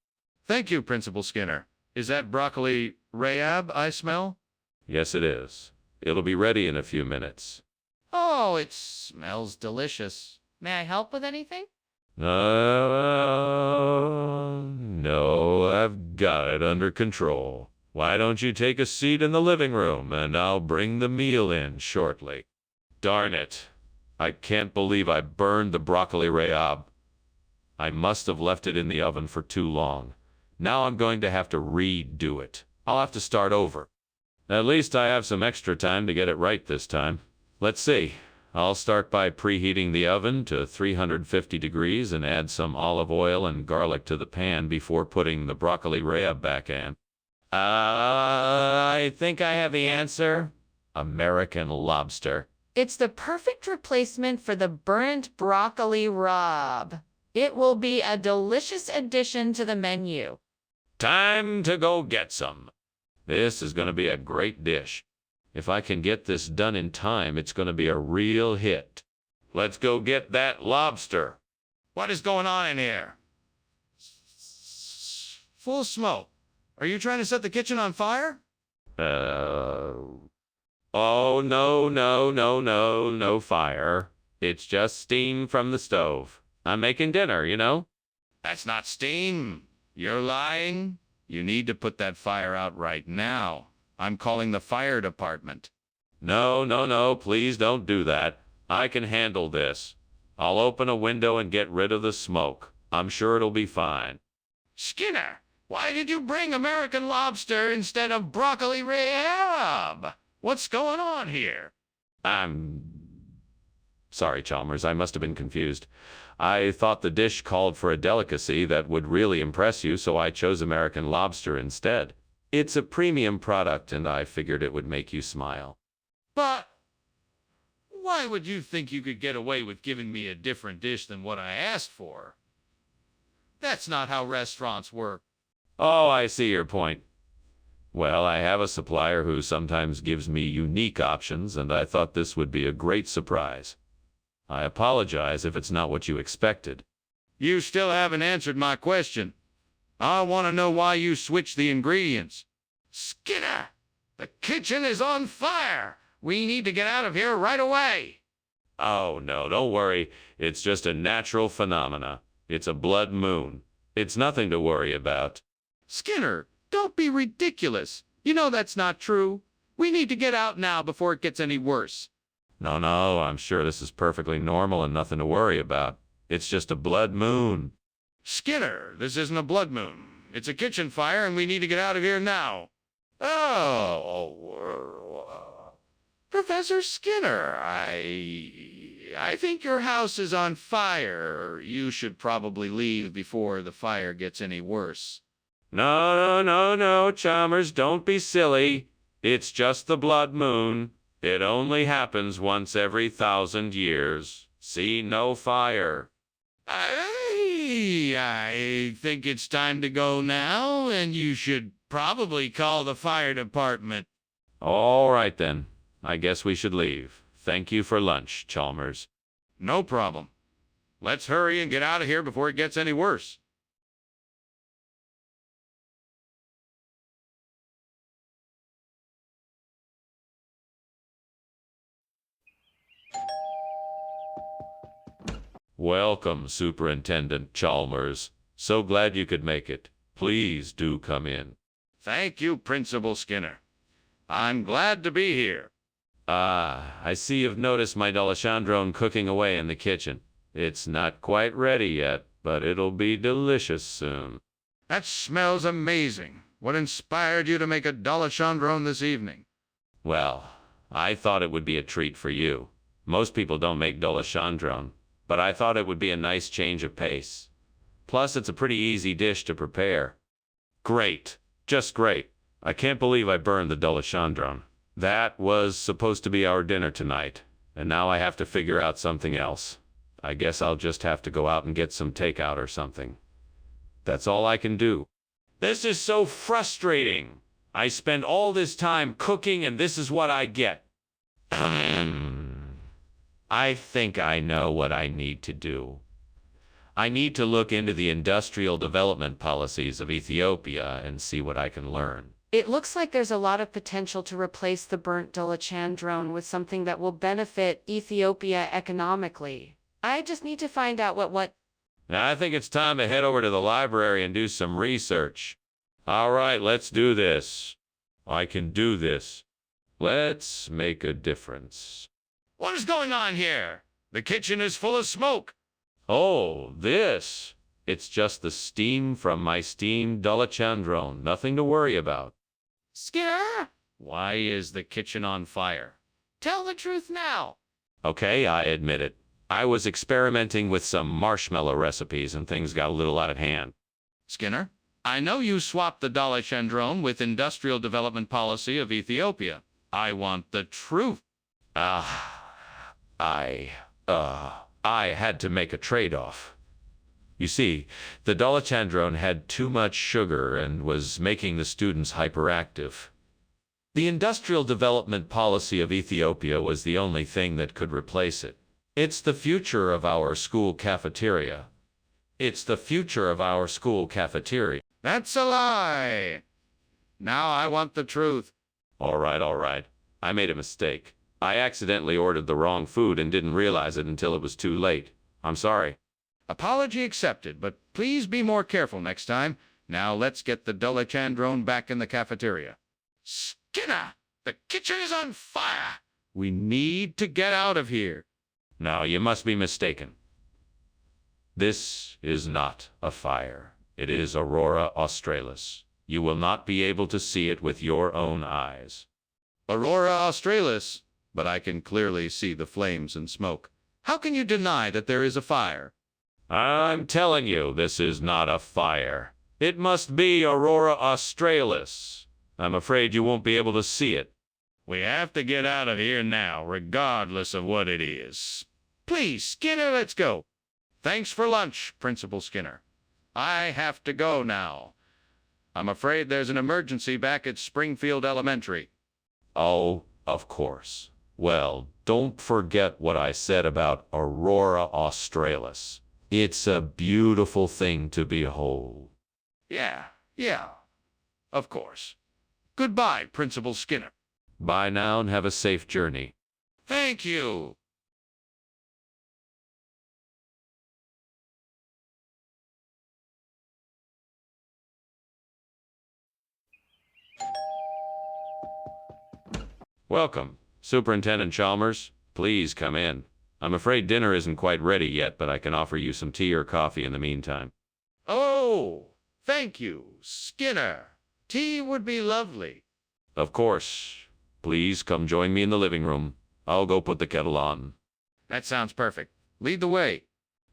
Thank you, Principal Skinner. Is that broccoli Rahab I smell? Yes, it is. It'll be ready in a few minutes. Oh, it smells delicious. May I help with anything? No, I've got it under control. Why don't you take a seat in the living room, and I'll bring the meal in shortly. Darn it. I can't believe I burned the broccoli Rahab. I must have left it in the oven for too long. Now I'm going to have to redo it. I'll have to start over. At least I have some extra time to get it right this time. Let's see. I'll start by preheating the oven to 350 degrees and add some olive oil and garlic to the pan before putting the broccoli Rahab back in. I think I have the answer. American lobster. It's the perfect replacement for the burnt broccoli rub. It will be a delicious addition to the menu. Time to go get some. This is going to be a great dish. If I can get this done in time, it's going to be a real hit. Let's go get that lobster. What is going on in here? Full smoke. Are you trying to set the kitchen on fire? Oh, no fire. It's just steam from the stove. I'm making dinner, you know? That's not steam. You're lying. You need to put that fire out right now. I'm calling the fire department. No, please don't do that. I can handle this. I'll open a window and get rid of the smoke. I'm sure it'll be fine. Skinner, why did you bring American lobster instead of broccoli rehab? What's going on here? I'm sorry, Chalmers. I must have been confused. I thought the dish called for a delicacy that would really impress you, so I chose American lobster instead. It's a premium product, and I figured it would make you smile. But why would you think you could get away with giving me a different dish than what I asked for? That's not how restaurants work. Oh, I see your point. Well, I have a supplier who sometimes gives me unique options, and I thought this would be a great surprise. I apologize if it's not what you expected. You still haven't answered my question. I want to know why you switched the ingredients. Skinner, the kitchen is on fire. We need to get out of here right away. Oh, no, don't worry. It's just a natural phenomena. It's a blood moon. It's nothing to worry about. Skinner, don't be ridiculous. You know that's not true. We need to get out now before it gets any worse. No, I'm sure this is perfectly normal and nothing to worry about. It's just a blood moon. Skinner, this isn't a blood moon. It's a kitchen fire and we need to get out of here now. Oh, Professor Skinner, I think your house is on fire. You should probably leave before the fire gets any worse. No, Chalmers, don't be silly. It's just the blood moon. It only happens once every 1,000 years. See, no fire. I think it's time to go now, and you should probably call the fire department. All right, then. I guess we should leave. Thank you for lunch, Chalmers. No problem. Let's hurry and get out of here before it gets any worse. Welcome, Superintendent Chalmers. So glad you could make it. Please do come in. Thank you, Principal Skinner. I'm glad to be here. I see you've noticed my D'Alessandrone cooking away in the kitchen. It's not quite ready yet, but it'll be delicious soon. That smells amazing. What inspired you to make a D'Alessandrone this evening? Well, I thought it would be a treat for you. Most people don't make D'Alessandrone, but I thought it would be a nice change of pace. Plus, it's a pretty easy dish to prepare. Great. Just great. I can't believe I burned the D'Alessandrone. That was supposed to be our dinner tonight, and now I have to figure out something else. I guess I'll just have to go out and get some takeout or something. That's all I can do. This is so frustrating. I spend all this time cooking, and this is what I get. I think I know what I need to do. I need to look into the industrial development policies of Ethiopia and see what I can learn. It looks like there's a lot of potential to replace the burnt Dolachandrone with something that will benefit Ethiopia economically. I just need to find out what. Now, I think it's time to head over to the library and do some research. All right, let's do this. I can do this. Let's make a difference. What is going on here? The kitchen is full of smoke. Oh, this. It's just the steam from my steamed D'Alessandrone. Nothing to worry about. Skinner? Why is the kitchen on fire? Tell the truth now. Okay, I admit it. I was experimenting with some marshmallow recipes and things got a little out of hand. Skinner, I know you swapped the D'Alessandrone with Industrial Development Policy of Ethiopia. I want the truth. I had to make a trade-off. You see, the dolichondrone had too much sugar and was making the students hyperactive. The industrial development policy of Ethiopia was the only thing that could replace it. It's the future of our school cafeteria. It's the future of our school cafeteria. That's a lie. Now I want the truth. All right. I made a mistake. I accidentally ordered the wrong food and didn't realize it until it was too late. I'm sorry. Apology accepted, but please be more careful next time. Now let's get the dolichondrone back in the cafeteria. Skinner, the kitchen is on fire. We need to get out of here. Now, you must be mistaken. This is not a fire. It is Aurora Australis. You will not be able to see it with your own eyes. Aurora Australis, but I can clearly see the flames and smoke. How can you deny that there is a fire? I'm telling you, this is not a fire. It must be Aurora Australis. I'm afraid you won't be able to see it. We have to get out of here now, regardless of what it is. Please, Skinner, let's go. Thanks for lunch, Principal Skinner. I have to go now. I'm afraid there's an emergency back at Springfield Elementary. Oh, of course. Well, don't forget what I said about Aurora Australis. It's a beautiful thing to behold. Yeah, of course. Goodbye, Principal Skinner. Bye now and have a safe journey. Thank you. Welcome, Superintendent Chalmers. Please come in. I'm afraid dinner isn't quite ready yet, but I can offer you some tea or coffee in the meantime. Oh, thank you, Skinner. Tea would be lovely. Of course. Please come join me in the living room. I'll go put the kettle on. That sounds perfect. Lead the way.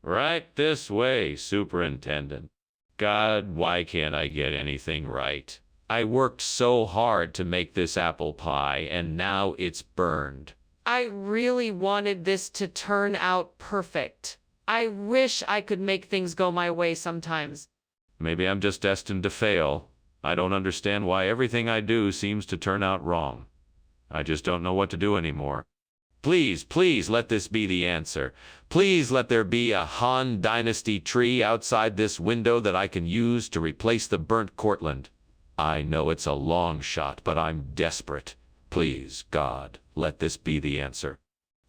Right this way, Superintendent. God, why can't I get anything right? I worked so hard to make this apple pie, and now it's burned. I really wanted this to turn out perfect. I wish I could make things go my way sometimes. Maybe I'm just destined to fail. I don't understand why everything I do seems to turn out wrong. I just don't know what to do anymore. Please let this be the answer. Please let there be a Han Dynasty tree outside this window that I can use to replace the burnt Cortland. I know it's a long shot, but I'm desperate. Please, God, let this be the answer.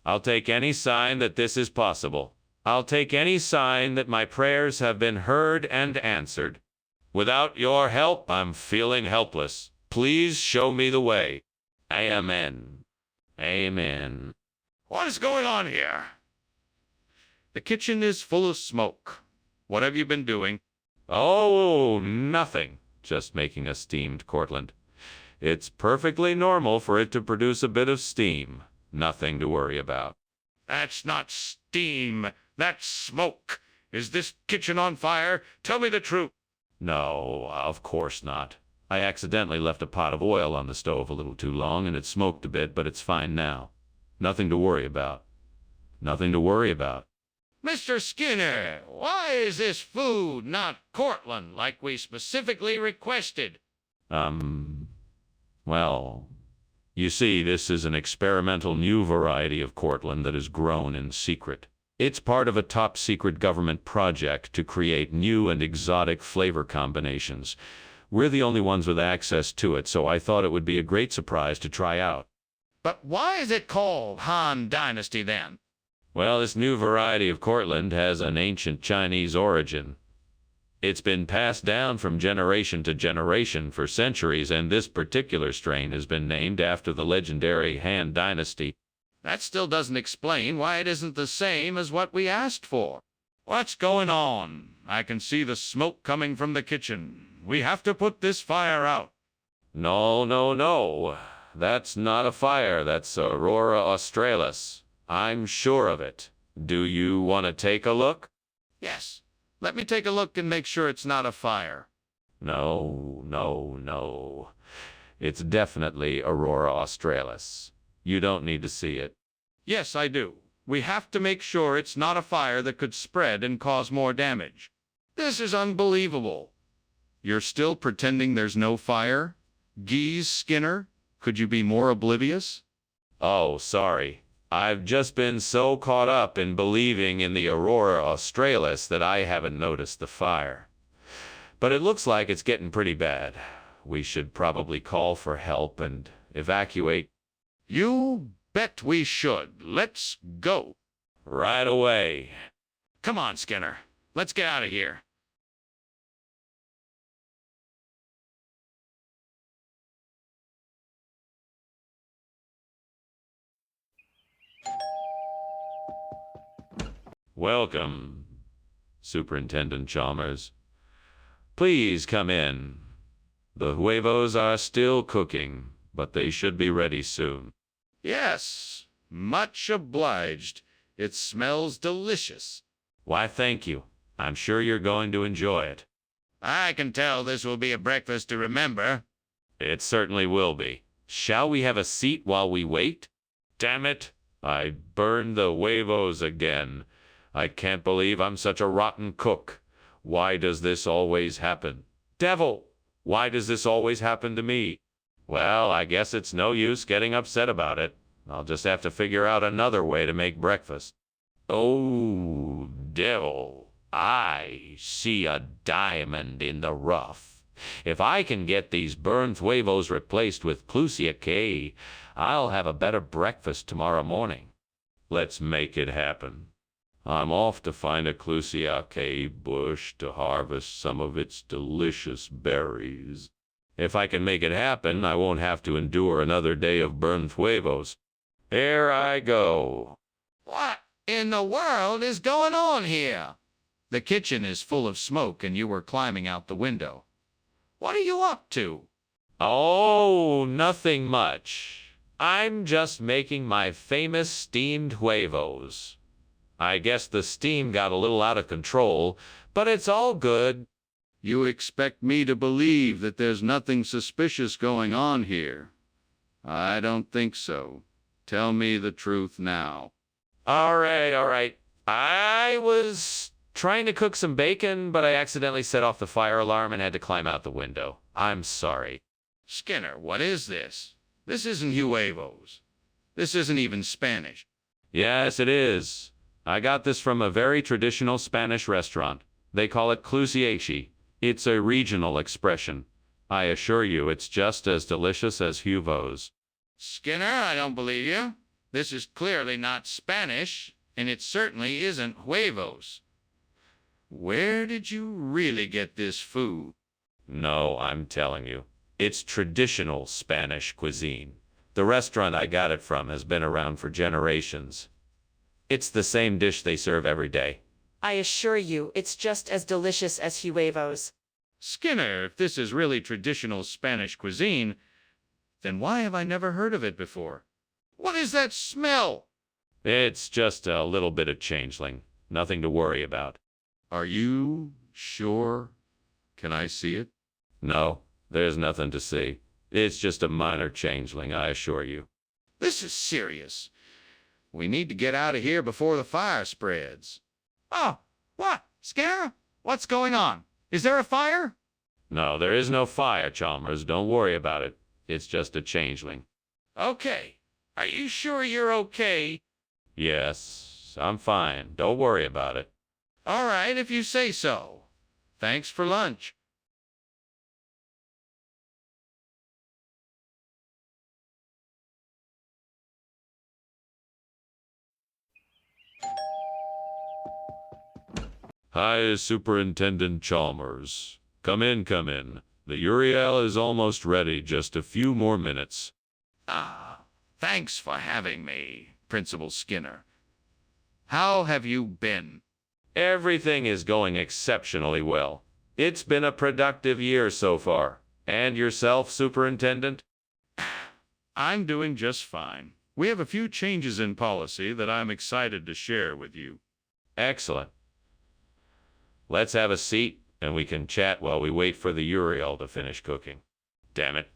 I'll take any sign that this is possible. I'll take any sign that my prayers have been heard and answered. Without your help, I'm feeling helpless. Please show me the way. Amen. Amen. What is going on here? The kitchen is full of smoke. What have you been doing? Oh, nothing. Just making a steamed Cortland. It's perfectly normal for it to produce a bit of steam. Nothing to worry about. That's not steam. That's smoke. Is this kitchen on fire? Tell me the truth. No, of course not. I accidentally left a pot of oil on the stove a little too long and it smoked a bit, but it's fine now. Nothing to worry about. Nothing to worry about. Mr. Skinner, why is this food not Cortland like we specifically requested? Well, you see, this is an experimental new variety of Cortland that is grown in secret. It's part of a top-secret government project to create new and exotic flavor combinations. We're the only ones with access to it, so I thought it would be a great surprise to try out. But why is it called Han Dynasty then? Well, this new variety of Cortland has an ancient Chinese origin. It's been passed down from generation to generation for centuries, and this particular strain has been named after the legendary Han Dynasty. That still doesn't explain why it isn't the same as what we asked for. What's going on? I can see the smoke coming from the kitchen. We have to put this fire out. No. That's not a fire. That's Aurora Australis. I'm sure of it. Do you want to take a look? Yes. Let me take a look and make sure it's not a fire. No. It's definitely Aurora Australis. You don't need to see it. Yes, I do. We have to make sure it's not a fire that could spread and cause more damage. This is unbelievable. You're still pretending there's no fire? Geese, Skinner, could you be more oblivious? Oh, sorry. I've just been so caught up in believing in the aurora australis that I haven't noticed the fire. But it looks like it's getting pretty bad. We should probably call for help and evacuate. You bet we should. Let's go. Right away. Come on, Skinner. Let's get out of here. Welcome, Superintendent Chalmers. Please come in. The huevos are still cooking, but they should be ready soon. Yes, much obliged. It smells delicious. Why, thank you. I'm sure you're going to enjoy it. I can tell this will be a breakfast to remember. It certainly will be. Shall we have a seat while we wait? Damn it, I burned the huevos again. I can't believe I'm such a rotten cook. Why does this always happen? Devil, why does this always happen to me? Well, I guess it's no use getting upset about it. I'll just have to figure out another way to make breakfast. Oh, devil, I see a diamond in the rough. If I can get these burned huevos replaced with Clusia K, I'll have a better breakfast tomorrow morning. Let's make it happen. I'm off to find a Clusia K bush to harvest some of its delicious berries. If I can make it happen, I won't have to endure another day of burned huevos. Here I go. What in the world is going on here? The kitchen is full of smoke and you were climbing out the window. What are you up to? Oh, nothing much. I'm just making my famous steamed huevos. I guess the steam got a little out of control, but it's all good. You expect me to believe that there's nothing suspicious going on here? I don't think so. Tell me the truth now. All right. I was trying to cook some bacon, but I accidentally set off the fire alarm and had to climb out the window. I'm sorry. Skinner, what is this? This isn't huevos. This isn't even Spanish. Yes, it is. I got this from a very traditional Spanish restaurant. They call it clusiachi. It's a regional expression. I assure you it's just as delicious as huevos. Skinner, I don't believe you. This is clearly not Spanish, and it certainly isn't huevos. Where did you really get this food? No, I'm telling you. It's traditional Spanish cuisine. The restaurant I got it from has been around for generations. It's the same dish they serve every day. I assure you, it's just as delicious as huevos. Skinner, if this is really traditional Spanish cuisine, then why have I never heard of it before? What is that smell? It's just a little bit of changeling. Nothing to worry about. Are you sure? Can I see it? No, there's nothing to see. It's just a minor changeling, I assure you. This is serious. We need to get out of here before the fire spreads. Oh, what? Skinner? What's going on? Is there a fire? No, there is no fire, Chalmers. Don't worry about it. It's just a changeling. Okay. Are you sure you're okay? Yes, I'm fine. Don't worry about it. All right, if you say so. Thanks for lunch. Hi, Superintendent Chalmers. Come in. The Uriel is almost ready. Just a few more minutes. Thanks for having me, Principal Skinner. How have you been? Everything is going exceptionally well. It's been a productive year so far. And yourself, Superintendent? I'm doing just fine. We have a few changes in policy that I'm excited to share with you. Excellent. Let's have a seat, and we can chat while we wait for the Uriel to finish cooking. Damn it.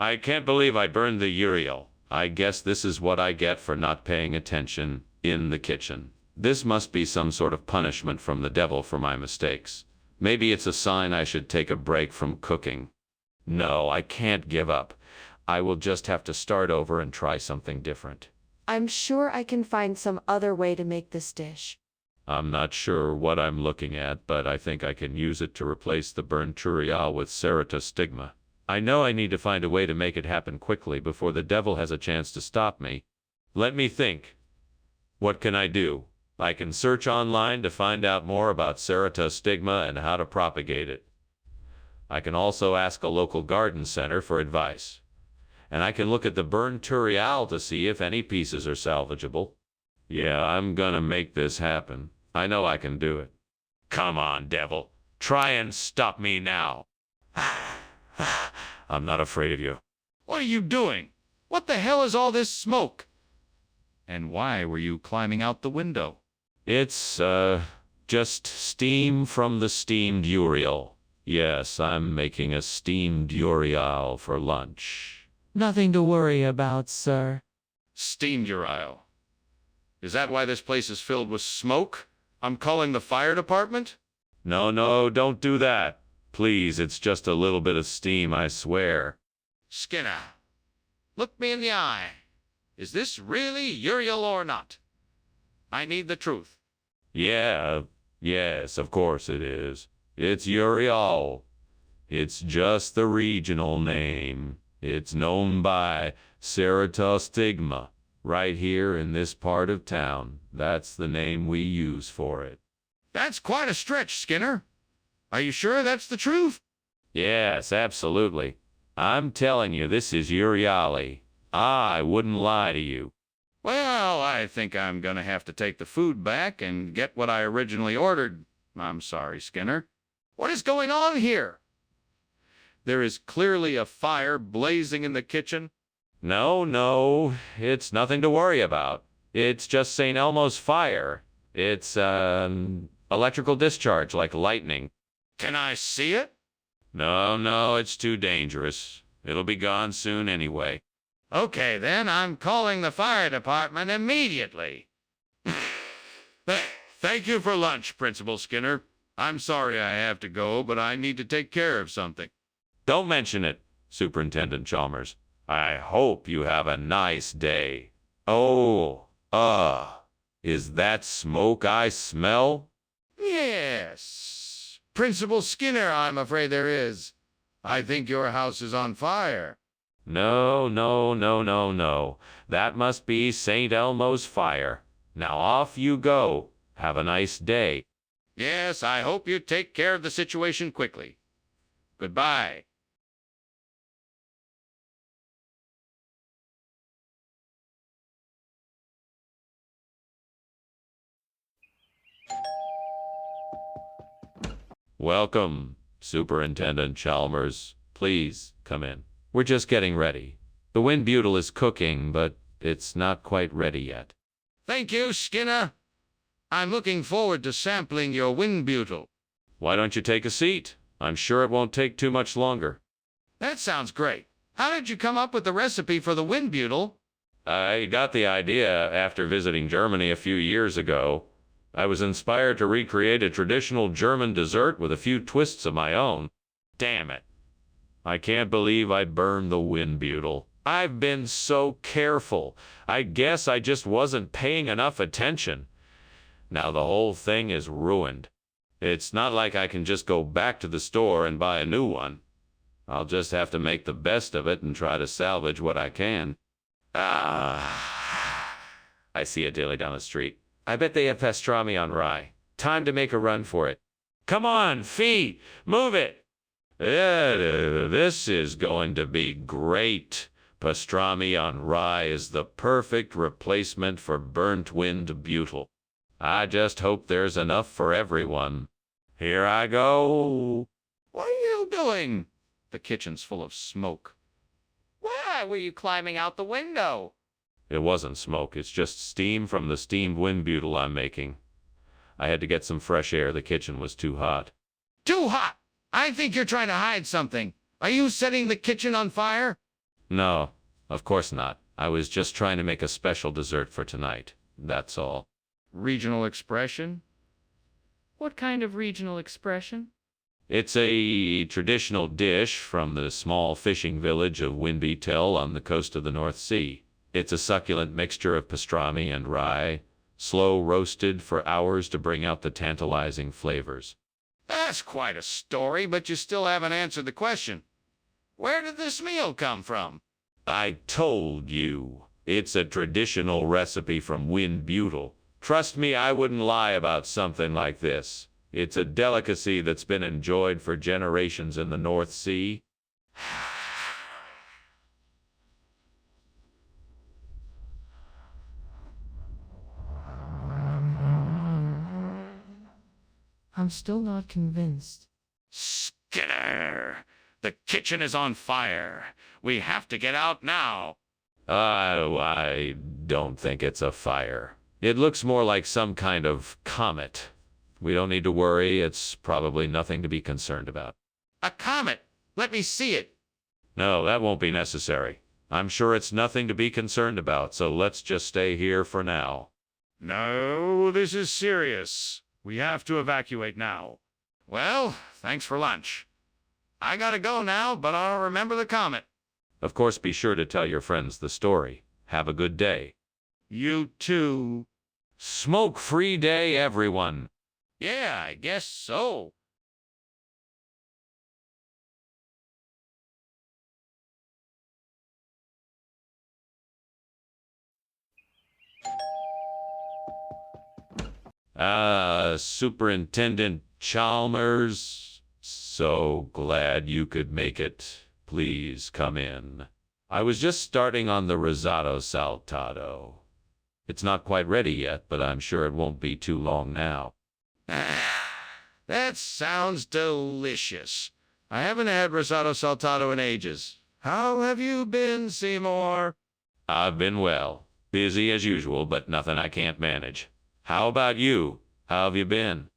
I can't believe I burned the Uriel. I guess this is what I get for not paying attention in the kitchen. This must be some sort of punishment from the devil for my mistakes. Maybe it's a sign I should take a break from cooking. No, I can't give up. I will just have to start over and try something different. I'm sure I can find some other way to make this dish. I'm not sure what I'm looking at, but I think I can use it to replace the burnt turial with ceratostigma. I know I need to find a way to make it happen quickly before the devil has a chance to stop me. Let me think. What can I do? I can search online to find out more about ceratostigma and how to propagate it. I can also ask a local garden center for advice. And I can look at the burnt turial to see if any pieces are salvageable. Yeah, I'm gonna make this happen. I know I can do it. Come on, devil. Try and stop me now. I'm not afraid of you. What are you doing? What the hell is all this smoke? And why were you climbing out the window? It's, just steam from the steamed Uriel. Yes, I'm making a steamed Uriel for lunch. Nothing to worry about, sir. Steamed Uriel. Is that why this place is filled with smoke? I'm calling the fire department? No, don't do that. Please, it's just a little bit of steam, I swear. Skinner, look me in the eye. Is this really Uriel or not? I need the truth. Yes, of course it is. It's Uriel. It's just the regional name. It's known by ceratostigma. Right here in this part of town. That's the name we use for it. That's quite a stretch, Skinner. Are you sure that's the truth? Yes, absolutely. I'm telling you, this is Uriali. I wouldn't lie to you. Well, I think I'm gonna have to take the food back and get what I originally ordered. I'm sorry, Skinner. What is going on here? There is clearly a fire blazing in the kitchen. No, it's nothing to worry about. It's just St. Elmo's fire. It's, electrical discharge like lightning. Can I see it? No, it's too dangerous. It'll be gone soon anyway. Okay, then I'm calling the fire department immediately. Thank you for lunch, Principal Skinner. I'm sorry I have to go, but I need to take care of something. Don't mention it, Superintendent Chalmers. I hope you have a nice day. Oh, is that smoke I smell? Yes. Principal Skinner, I'm afraid there is. I think your house is on fire. No. That must be St. Elmo's fire. Now off you go. Have a nice day. Yes, I hope you take care of the situation quickly. Goodbye. Welcome, Superintendent Chalmers. Please come in. We're just getting ready. The wind butyl is cooking, but it's not quite ready yet. Thank you, Skinner. I'm looking forward to sampling your wind butyl. Why don't you take a seat? I'm sure it won't take too much longer. That sounds great. How did you come up with the recipe for the wind butyl? I got the idea after visiting Germany a few years ago. I was inspired to recreate a traditional German dessert with a few twists of my own. Damn it. I can't believe I burned the wind butyl. I've been so careful. I guess I just wasn't paying enough attention. Now the whole thing is ruined. It's not like I can just go back to the store and buy a new one. I'll just have to make the best of it and try to salvage what I can. I see a deli down the street. I bet they have pastrami on rye. Time to make a run for it. Come on, feet, move it. This is going to be great. Pastrami on rye is the perfect replacement for burnt wind butyl. I just hope there's enough for everyone. Here I go. What are you doing? The kitchen's full of smoke. Why were you climbing out the window? It wasn't smoke, it's just steam from the steamed wind butyl I'm making. I had to get some fresh air, the kitchen was too hot. Too hot? I think you're trying to hide something. Are you setting the kitchen on fire? No, of course not. I was just trying to make a special dessert for tonight. That's all. Regional expression? What kind of regional expression? It's a traditional dish from the small fishing village of Winbeatel on the coast of the North Sea. It's a succulent mixture of pastrami and rye, slow roasted for hours to bring out the tantalizing flavors. That's quite a story, but you still haven't answered the question. Where did this meal come from? I told you, it's a traditional recipe from Winbeatel. Trust me, I wouldn't lie about something like this. It's a delicacy that's been enjoyed for generations in the North Sea. I'm still not convinced. Skinner! The kitchen is on fire. We have to get out now. I don't think it's a fire. It looks more like some kind of comet. We don't need to worry. It's probably nothing to be concerned about. A comet! Let me see it. No, that won't be necessary. I'm sure it's nothing to be concerned about, so let's just stay here for now. No, this is serious. We have to evacuate now. Well, thanks for lunch. I gotta go now, but I'll remember the comet. Of course, be sure to tell your friends the story. Have a good day. You too. Smoke-free day, everyone. Yeah, I guess so. Superintendent Chalmers, so glad you could make it. Please come in. I was just starting on the risotto saltato. It's not quite ready yet, but I'm sure it won't be too long now. That sounds delicious. I haven't had risotto saltato in ages. How have you been, Seymour? I've been well. Busy as usual, but nothing I can't manage. How about you? How have you been?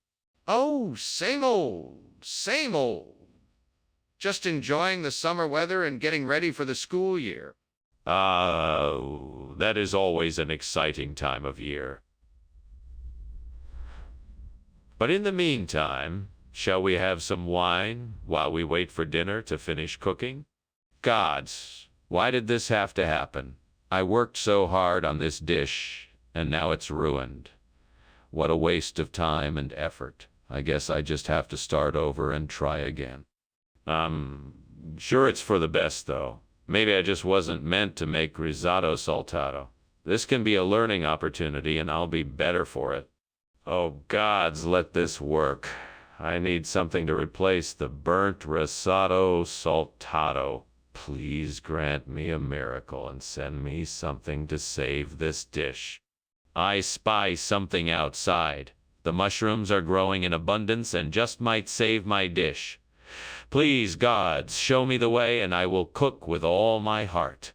Oh, same old, same old. Just enjoying the summer weather and getting ready for the school year. That is always an exciting time of year. But in the meantime, shall we have some wine while we wait for dinner to finish cooking? Gods, why did this have to happen? I worked so hard on this dish, and now it's ruined. What a waste of time and effort. I guess I just have to start over and try again. Sure it's for the best, though. Maybe I just wasn't meant to make risotto saltato. This can be a learning opportunity, and I'll be better for it. Oh, gods, let this work. I need something to replace the burnt risotto saltato. Please grant me a miracle and send me something to save this dish. I spy something outside. The mushrooms are growing in abundance and just might save my dish. Please, gods, show me the way, and I will cook with all my heart.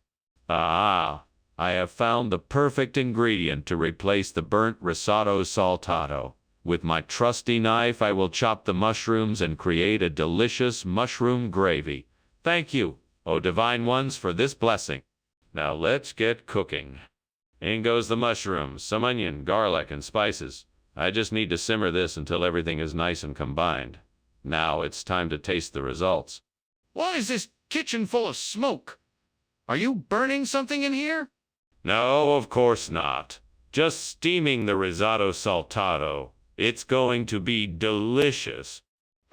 Ah, I have found the perfect ingredient to replace the burnt risotto saltato. With my trusty knife, I will chop the mushrooms and create a delicious mushroom gravy. Thank you, O divine ones, for this blessing. Now let's get cooking. In goes the mushrooms, some onion, garlic, and spices. I just need to simmer this until everything is nice and combined. Now it's time to taste the results. Why is this kitchen full of smoke? Are you burning something in here? No, of course not. Just steaming the risotto saltato. It's going to be delicious.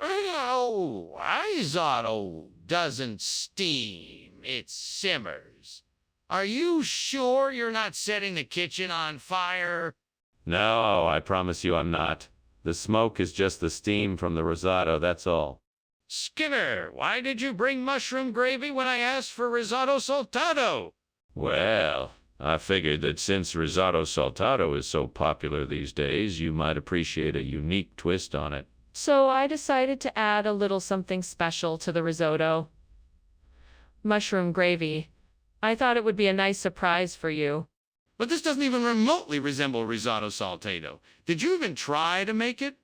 Oh, risotto doesn't steam, it simmers. Are you sure you're not setting the kitchen on fire? No, I promise you I'm not. The smoke is just the steam from the risotto, that's all. Skinner, why did you bring mushroom gravy when I asked for risotto saltato? Well, I figured that since risotto saltato is so popular these days, you might appreciate a unique twist on it. So I decided to add a little something special to the risotto. Mushroom gravy. I thought it would be a nice surprise for you. But this doesn't even remotely resemble risotto saltato. Did you even try to make it?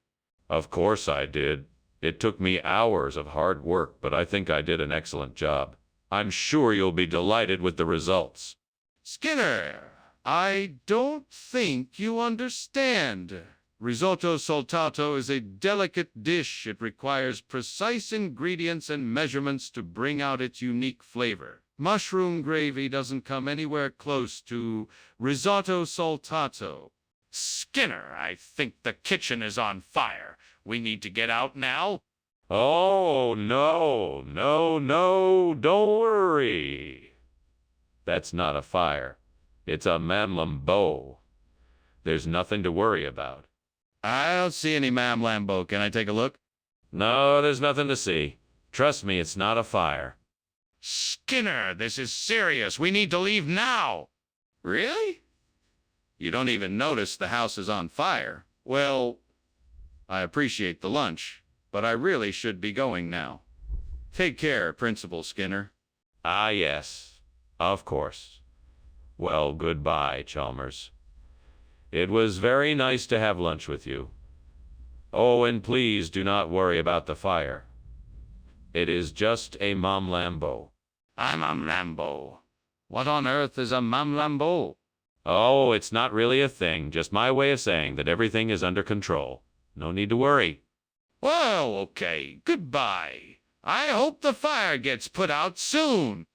Of course I did. It took me hours of hard work, but I think I did an excellent job. I'm sure you'll be delighted with the results. Skinner, I don't think you understand. Risotto saltato is a delicate dish. It requires precise ingredients and measurements to bring out its unique flavor. Mushroom gravy doesn't come anywhere close to risotto saltato. Skinner, I think the kitchen is on fire. We need to get out now. Oh, no, don't worry. That's not a fire. It's a mamlambo. There's nothing to worry about. I don't see any Mam Lambo. Can I take a look? No, there's nothing to see. Trust me, it's not a fire. Skinner, this is serious. We need to leave now. Really? You don't even notice the house is on fire. Well, I appreciate the lunch, but I really should be going now. Take care, Principal Skinner. Ah, yes. Of course. Well, goodbye, Chalmers. It was very nice to have lunch with you. Oh, and please do not worry about the fire. It is just a mamlambo. I'm a Lambo. What on earth is a Mam Lambo? Oh, it's not really a thing, just my way of saying that everything is under control. No need to worry. Well, okay. Goodbye. I hope the fire gets put out soon.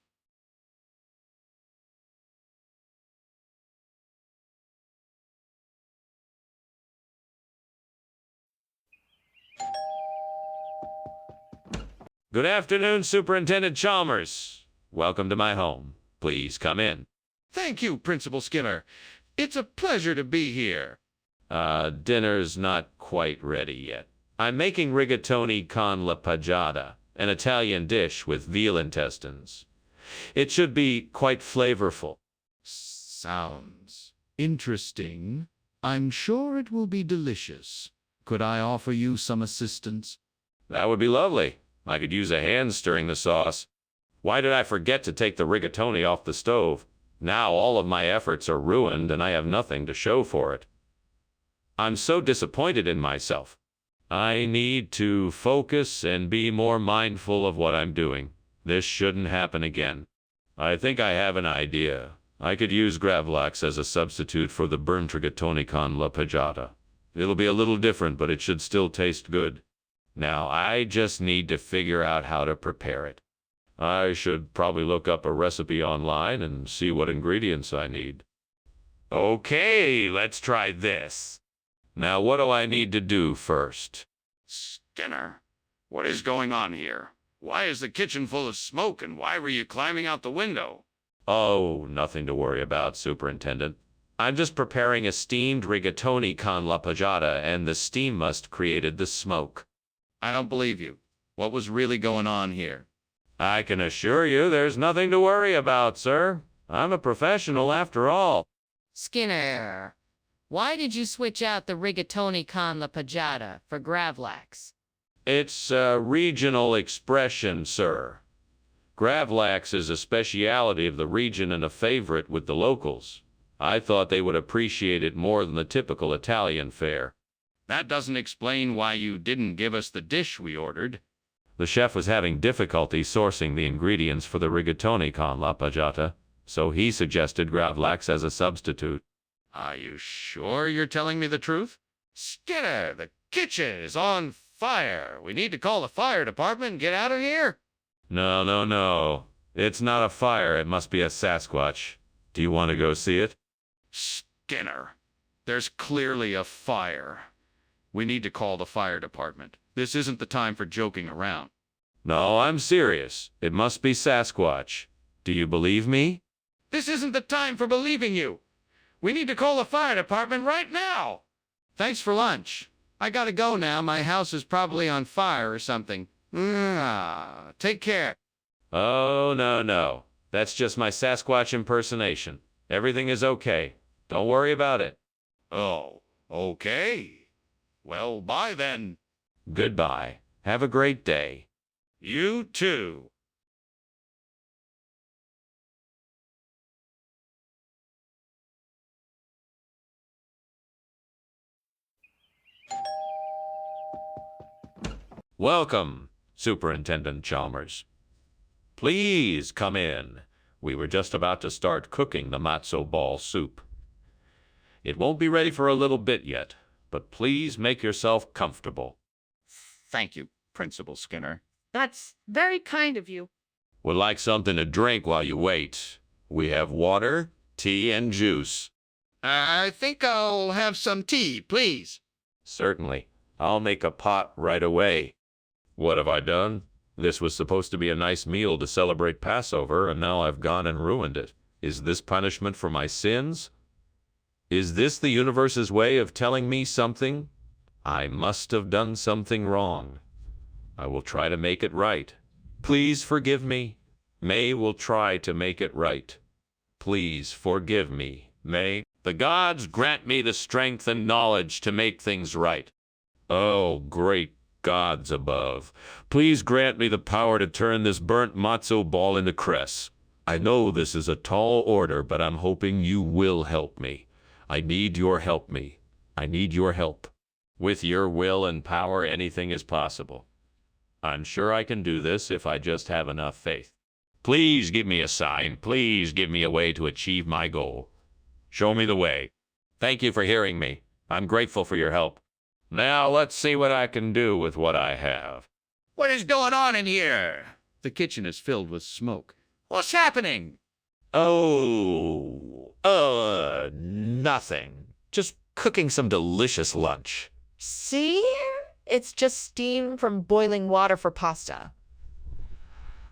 Good afternoon, Superintendent Chalmers. Welcome to my home. Please come in. Thank you, Principal Skinner. It's a pleasure to be here. Dinner's not quite ready yet. I'm making rigatoni con la paggiata, an Italian dish with veal intestines. It should be quite flavorful. Sounds interesting. I'm sure it will be delicious. Could I offer you some assistance? That would be lovely. I could use a hand stirring the sauce. Why did I forget to take the rigatoni off the stove? Now all of my efforts are ruined and I have nothing to show for it. I'm so disappointed in myself. I need to focus and be more mindful of what I'm doing. This shouldn't happen again. I think I have an idea. I could use gravlax as a substitute for the burnt rigatoni con la paggiata. It'll be a little different, but it should still taste good. Now, I just need to figure out how to prepare it. I should probably look up a recipe online and see what ingredients I need. Okay, let's try this. Now, what do I need to do first? Skinner, what is going on here? Why is the kitchen full of smoke and why were you climbing out the window? Oh, nothing to worry about, Superintendent. I'm just preparing a steamed rigatoni con la paggiata and the steam must created the smoke. I don't believe you. What was really going on here? I can assure you there's nothing to worry about, sir. I'm a professional after all. Skinner, why did you switch out the rigatoni con la paggiata for gravlax? It's a regional expression, sir. Gravlax is a speciality of the region and a favorite with the locals. I thought they would appreciate it more than the typical Italian fare. That doesn't explain why you didn't give us the dish we ordered. The chef was having difficulty sourcing the ingredients for the rigatoni con la paggiata, so he suggested gravlax as a substitute. Are you sure you're telling me the truth? Skinner, the kitchen is on fire. We need to call the fire department and get out of here. No. It's not a fire. It must be a Sasquatch. Do you want to go see it? Skinner, there's clearly a fire. We need to call the fire department. This isn't the time for joking around. No, I'm serious. It must be Sasquatch. Do you believe me? This isn't the time for believing you. We need to call the fire department right now. Thanks for lunch. I gotta go now. My house is probably on fire or something. Take care. Oh, no. That's just my Sasquatch impersonation. Everything is okay. Don't worry about it. Oh, okay. Well, bye then. Goodbye. Have a great day. You too. Welcome, Superintendent Chalmers. Please come in. We were just about to start cooking the matzo ball soup. It won't be ready for a little bit yet, but please make yourself comfortable. Thank you, Principal Skinner. That's very kind of you. Would like something to drink while you wait. We have water, tea, and juice. I think I'll have some tea, please. Certainly. I'll make a pot right away. What have I done? This was supposed to be a nice meal to celebrate Passover, and now I've gone and ruined it. Is this punishment for my sins? Is this the universe's way of telling me something? I must have done something wrong. I will try to make it right. Please forgive me. May will try to make it right. Please forgive me. May the gods grant me the strength and knowledge to make things right. Oh, great gods above, please grant me the power to turn this burnt matzo ball into cress. I know this is a tall order, but I'm hoping you will help me. I need your help me. I need your help. With your will and power, anything is possible. I'm sure I can do this if I just have enough faith. Please give me a sign. Please give me a way to achieve my goal. Show me the way. Thank you for hearing me. I'm grateful for your help. Now let's see what I can do with what I have. What is going on in here? The kitchen is filled with smoke. What's happening? Nothing. Just cooking some delicious lunch. See? It's just steam from boiling water for pasta.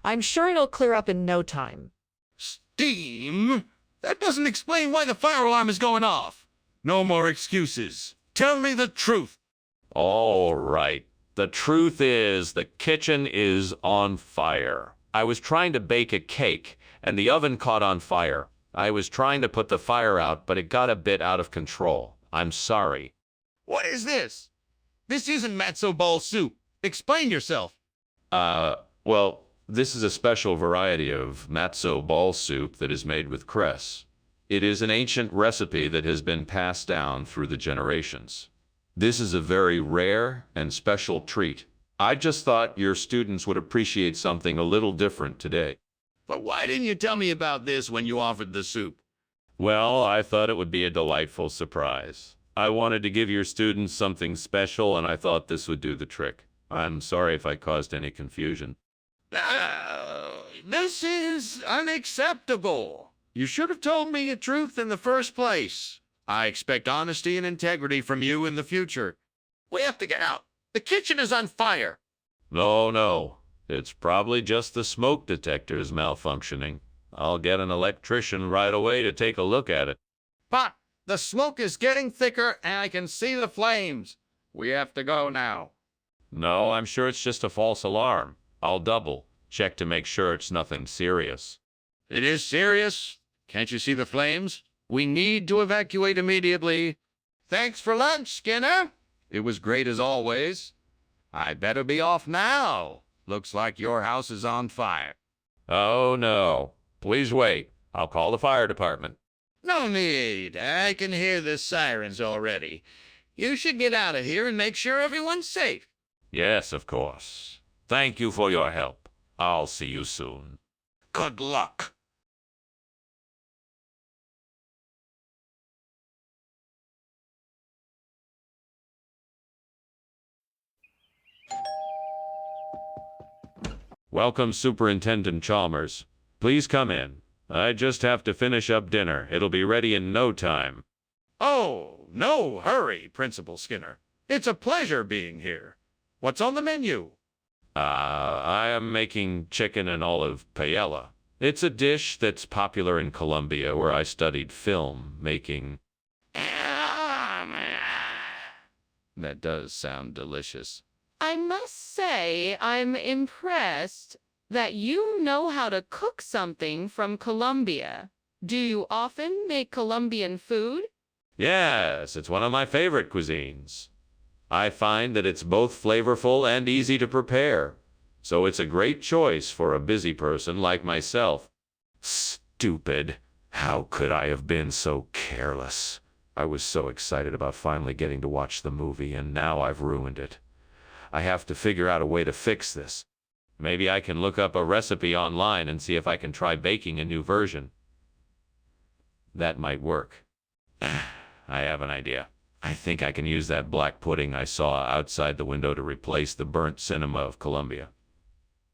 I'm sure it'll clear up in no time. Steam? That doesn't explain why the fire alarm is going off. No more excuses. Tell me the truth. All right. The truth is the kitchen is on fire. I was trying to bake a cake, and the oven caught on fire. I was trying to put the fire out, but it got a bit out of control. I'm sorry. What is this? This isn't matzo ball soup. Explain yourself. Well, this is a special variety of matzo ball soup that is made with cress. It is an ancient recipe that has been passed down through the generations. This is a very rare and special treat. I just thought your students would appreciate something a little different today. But why didn't you tell me about this when you offered the soup? Well, I thought it would be a delightful surprise. I wanted to give your students something special, and I thought this would do the trick. I'm sorry if I caused any confusion. This is unacceptable. You should have told me the truth in the first place. I expect honesty and integrity from you in the future. We have to get out. The kitchen is on fire. No. It's probably just the smoke detectors malfunctioning. I'll get an electrician right away to take a look at it. But the smoke is getting thicker and I can see the flames. We have to go now. No, I'm sure it's just a false alarm. I'll double check to make sure it's nothing serious. It is serious. Can't you see the flames? We need to evacuate immediately. Thanks for lunch, Skinner. It was great as always. I'd better be off now. Looks like your house is on fire. Oh, no. Please wait. I'll call the fire department. No need. I can hear the sirens already. You should get out of here and make sure everyone's safe. Yes, of course. Thank you for your help. I'll see you soon. Good luck. Welcome, Superintendent Chalmers. Please come in. I just have to finish up dinner. It'll be ready in no time. Oh, no hurry, Principal Skinner. It's a pleasure being here. What's on the menu? I am making chicken and olive paella. It's a dish that's popular in Colombia, where I studied film making. That does sound delicious. I must say, I'm impressed that you know how to cook something from Colombia. Do you often make Colombian food? Yes, it's one of my favorite cuisines. I find that it's both flavorful and easy to prepare, so it's a great choice for a busy person like myself. Stupid. How could I have been so careless? I was so excited about finally getting to watch the movie, and now I've ruined it. I have to figure out a way to fix this. Maybe I can look up a recipe online and see if I can try baking a new version. That might work. I have an idea. I think I can use that black pudding I saw outside the window to replace the burnt cinema of Columbia.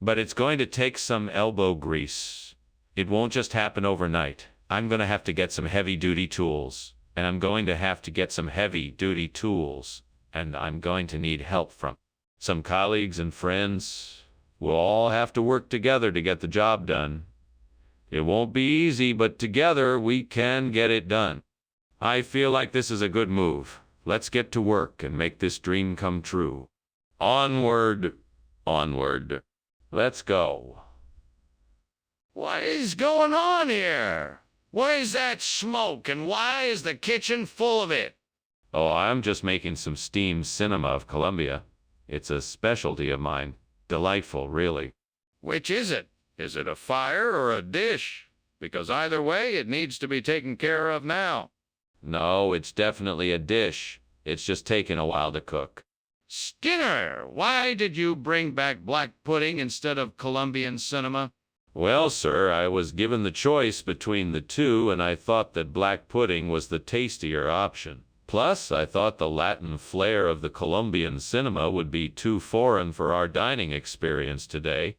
But it's going to take some elbow grease. It won't just happen overnight. I'm going to have to get some heavy-duty tools, and I'm going to have to get some heavy-duty tools, and I'm going to need help from some colleagues and friends. We'll all have to work together to get the job done. It won't be easy, but together we can get it done. I feel like this is a good move. Let's get to work and make this dream come true. Onward, onward. Let's go. What is going on here? Where's that smoke, and why is the kitchen full of it? Oh, I'm just making some steamed cinema of Columbia. It's a specialty of mine. Delightful, really. Which is it? Is it a fire or a dish? Because either way, it needs to be taken care of now. No, it's definitely a dish. It's just taken a while to cook. Skinner, why did you bring back black pudding instead of Colombian cinema? Well, sir, I was given the choice between the two, and I thought that black pudding was the tastier option. Plus, I thought the Latin flair of the Colombian cinema would be too foreign for our dining experience today.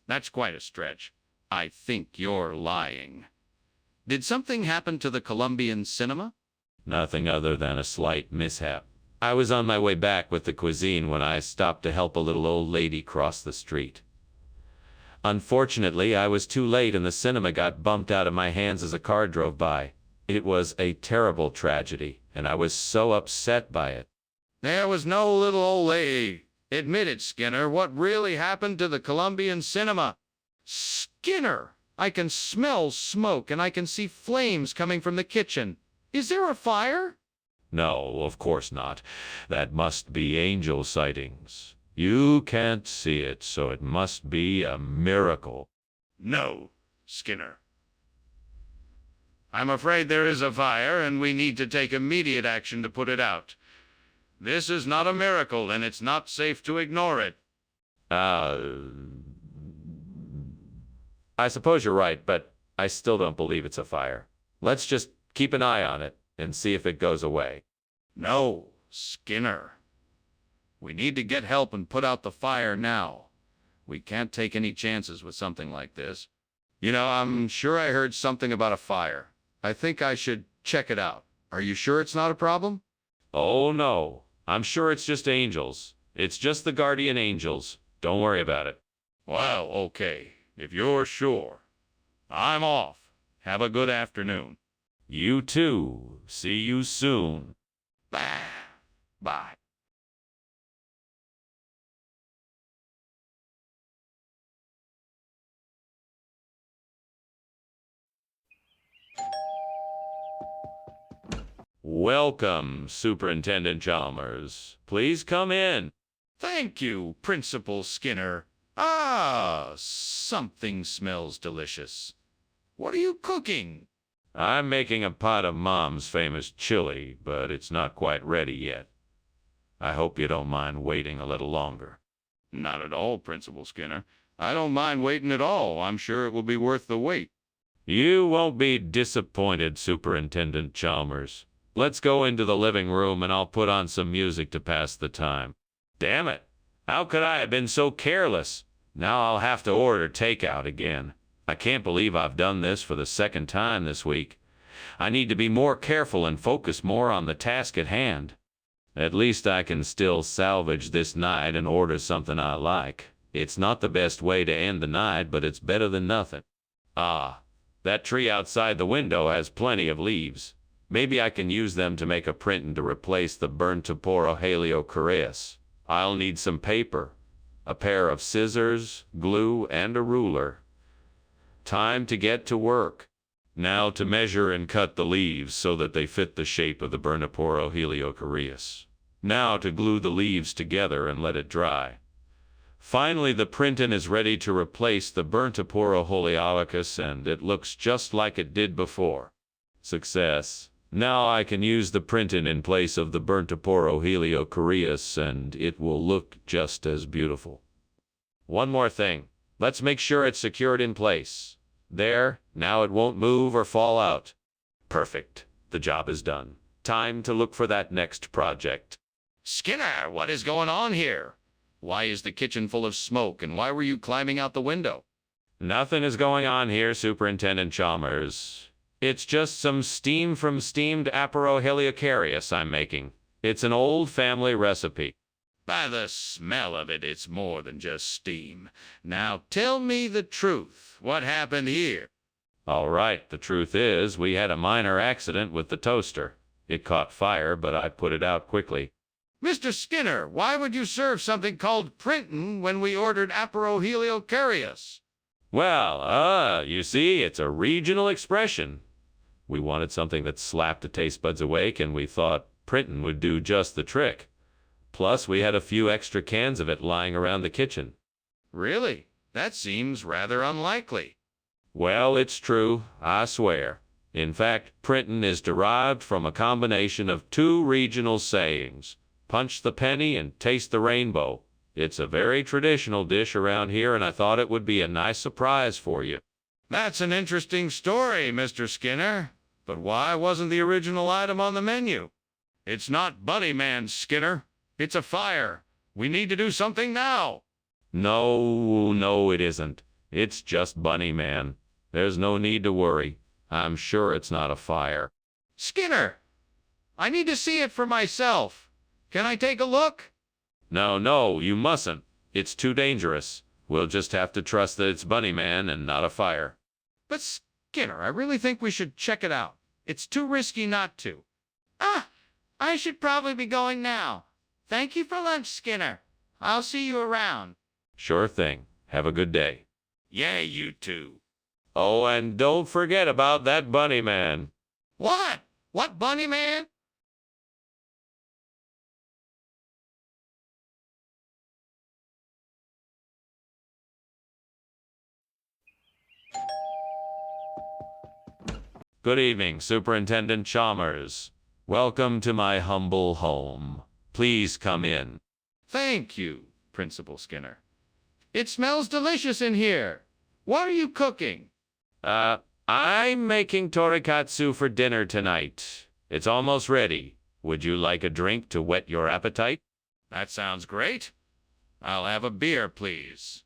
That's quite a stretch. I think you're lying. Did something happen to the Colombian cinema? Nothing other than a slight mishap. I was on my way back with the cuisine when I stopped to help a little old lady cross the street. Unfortunately, I was too late and the cinema got bumped out of my hands as a car drove by. It was a terrible tragedy, and I was so upset by it. There was no little old lady. Admit it, Skinner. What really happened to the Colombian cinema? Skinner, I can smell smoke and I can see flames coming from the kitchen. Is there a fire? No, of course not. That must be angel sightings. You can't see it, so it must be a miracle. No, Skinner. I'm afraid there is a fire, and we need to take immediate action to put it out. This is not a miracle, and it's not safe to ignore it. I suppose you're right, but I still don't believe it's a fire. Let's just keep an eye on it and see if it goes away. No, Skinner. We need to get help and put out the fire now. We can't take any chances with something like this. You know, I'm sure I heard something about a fire. I think I should check it out. Are you sure it's not a problem? Oh, no. I'm sure it's just angels. It's just the guardian angels. Don't worry about it. Well, okay. If you're sure. I'm off. Have a good afternoon. You too. See you soon. Bye. Welcome, Superintendent Chalmers. Please come in. Thank you, Principal Skinner. Ah, something smells delicious. What are you cooking? I'm making a pot of Mom's famous chili, but it's not quite ready yet. I hope you don't mind waiting a little longer. Not at all, Principal Skinner. I don't mind waiting at all. I'm sure it will be worth the wait. You won't be disappointed, Superintendent Chalmers. Let's go into the living room and I'll put on some music to pass the time. Damn it! How could I have been so careless? Now I'll have to order takeout again. I can't believe I've done this for the second time this week. I need to be more careful and focus more on the task at hand. At least I can still salvage this night and order something I like. It's not the best way to end the night, but it's better than nothing. Ah, that tree outside the window has plenty of leaves. Maybe I can use them to make a print to replace the burnt Toporo Heliocoreus. I'll need some paper, a pair of scissors, glue, and a ruler. Time to get to work. Now to measure and cut the leaves so that they fit the shape of the Burniporo Heliocoreus. Now to glue the leaves together and let it dry. Finally, the printin is ready to replace the Burniporo Heliocoreus, and it looks just like it did before. Success. Now I can use the printin in place of the Burniporo Heliocoreus, and it will look just as beautiful. One more thing. Let's make sure it's secured in place. There, now it won't move or fall out. Perfect. The job is done. Time to look for that next project. Skinner, what is going on here? Why is the kitchen full of smoke, and why were you climbing out the window? Nothing is going on here, Superintendent Chalmers. It's just some steam from steamed Apero I'm making. It's an old family recipe. By the smell of it, it's more than just steam. Now tell me the truth. What happened here? All right, the truth is, we had a minor accident with the toaster. It caught fire, but I put it out quickly. Mr. Skinner, why would you serve something called printin' when we ordered Apero? Well, you see, it's a regional expression. We wanted something that slapped the taste buds awake, and we thought printin' would do just the trick. Plus, we had a few extra cans of it lying around the kitchen. Really? That seems rather unlikely. Well, it's true, I swear. In fact, printin' is derived from a combination of two regional sayings. Punch the penny and taste the rainbow. It's a very traditional dish around here, and I thought it would be a nice surprise for you. That's an interesting story, Mr. Skinner. But why wasn't the original item on the menu? It's not Bunny Man, Skinner. It's a fire. We need to do something now. No, it isn't. It's just Bunny Man. There's no need to worry. I'm sure it's not a fire. Skinner, I need to see it for myself. Can I take a look? No, you mustn't. It's too dangerous. We'll just have to trust that it's Bunny Man and not a fire. But Skinner, I really think we should check it out. It's too risky not to. I should probably be going now. Thank you for lunch, Skinner. I'll see you around. Sure thing. Have a good day. Yeah, you too. Oh, and don't forget about that Bunny Man. What? What Bunny Man? Good evening, Superintendent Chalmers. Welcome to my humble home. Please come in. Thank you, Principal Skinner. It smells delicious in here. What are you cooking? I'm making torikatsu for dinner tonight. It's almost ready. Would you like a drink to whet your appetite? That sounds great. I'll have a beer, please.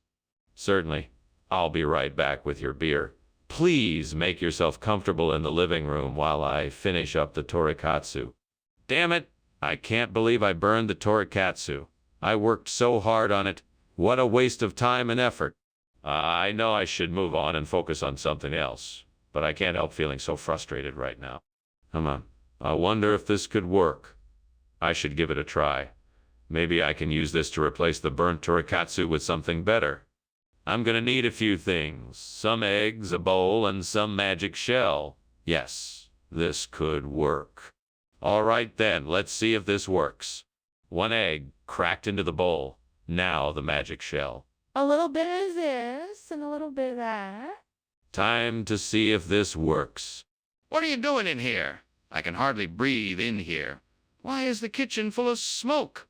Certainly. I'll be right back with your beer. Please make yourself comfortable in the living room while I finish up the torikatsu. Damn it! I can't believe I burned the torikatsu. I worked so hard on it. What a waste of time and effort. I know I should move on and focus on something else, but I can't help feeling so frustrated right now. Come on. I wonder if this could work. I should give it a try. Maybe I can use this to replace the burnt torikatsu with something better. I'm gonna need a few things. Some eggs, a bowl, and some magic shell. Yes, this could work. All right then, let's see if this works. One egg cracked into the bowl. Now the magic shell. A little bit of this and a little bit of that. Time to see if this works. What are you doing in here? I can hardly breathe in here. Why is the kitchen full of smoke?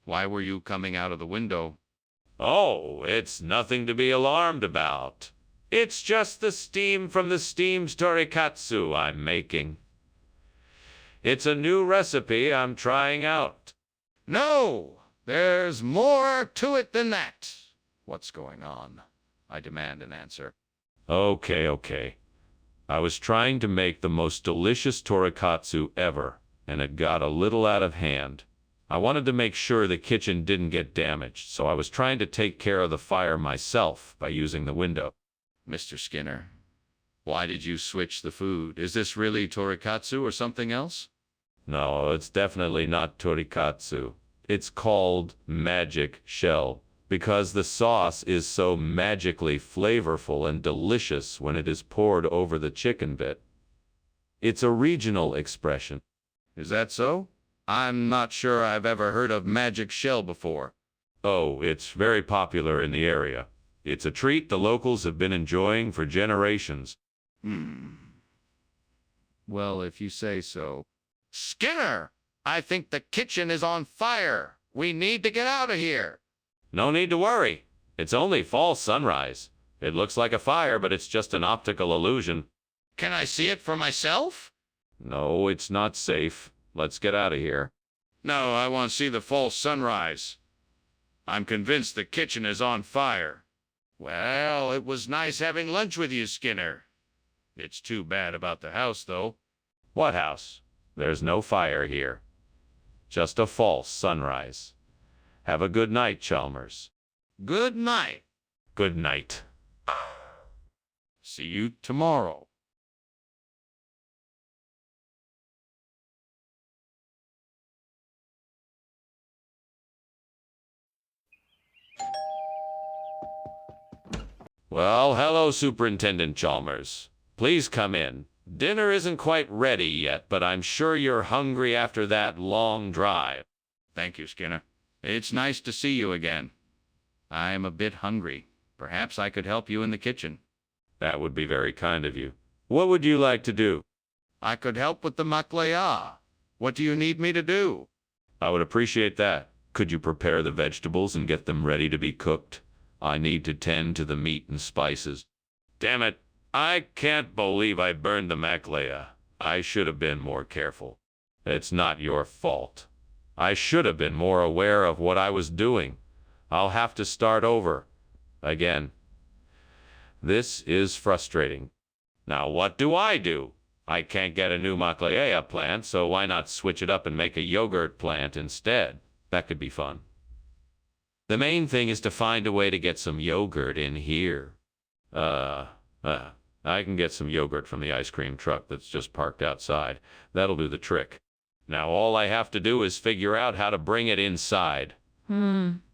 Why were you coming out of the window? Oh, it's nothing to be alarmed about. It's just the steam from the steamed torikatsu I'm making. It's a new recipe I'm trying out. No, there's more to it than that. What's going on? I demand an answer. Okay. I was trying to make the most delicious torikatsu ever, and it got a little out of hand. I wanted to make sure the kitchen didn't get damaged, so I was trying to take care of the fire myself by using the window. Mr. Skinner, why did you switch the food? Is this really torikatsu or something else? No, it's definitely not torikatsu. It's called magic shell, because the sauce is so magically flavorful and delicious when it is poured over the chicken bit. It's a regional expression. Is that so? I'm not sure I've ever heard of magic shell before. Oh, it's very popular in the area. It's a treat the locals have been enjoying for generations. Well, if you say so. Skinner, I think the kitchen is on fire. We need to get out of here. No need to worry. It's only false sunrise. It looks like a fire, but it's just an optical illusion. Can I see it for myself? No, it's not safe. Let's get out of here. No, I want to see the false sunrise. I'm convinced the kitchen is on fire. Well, it was nice having lunch with you, Skinner. It's too bad about the house, though. What house? There's no fire here. Just a false sunrise. Have a good night, Chalmers. Good night. Good night. See you tomorrow. Well, hello, Superintendent Chalmers. Please come in. Dinner isn't quite ready yet, but I'm sure you're hungry after that long drive. Thank you, Skinner. It's nice to see you again. I'm a bit hungry. Perhaps I could help you in the kitchen. That would be very kind of you. What would you like to do? I could help with the maklaya. What do you need me to do? I would appreciate that. Could you prepare the vegetables and get them ready to be cooked? I need to tend to the meat and spices. Damn it. I can't believe I burned the maklaya. I should have been more careful. It's not your fault. I should have been more aware of what I was doing. I'll have to start over. Again. This is frustrating. Now what do? I can't get a new maklaya plant, so why not switch it up and make a yogurt plant instead? That could be fun. The main thing is to find a way to get some yogurt in here. I can get some yogurt from the ice cream truck that's just parked outside. That'll do the trick. Now all I have to do is figure out how to bring it inside.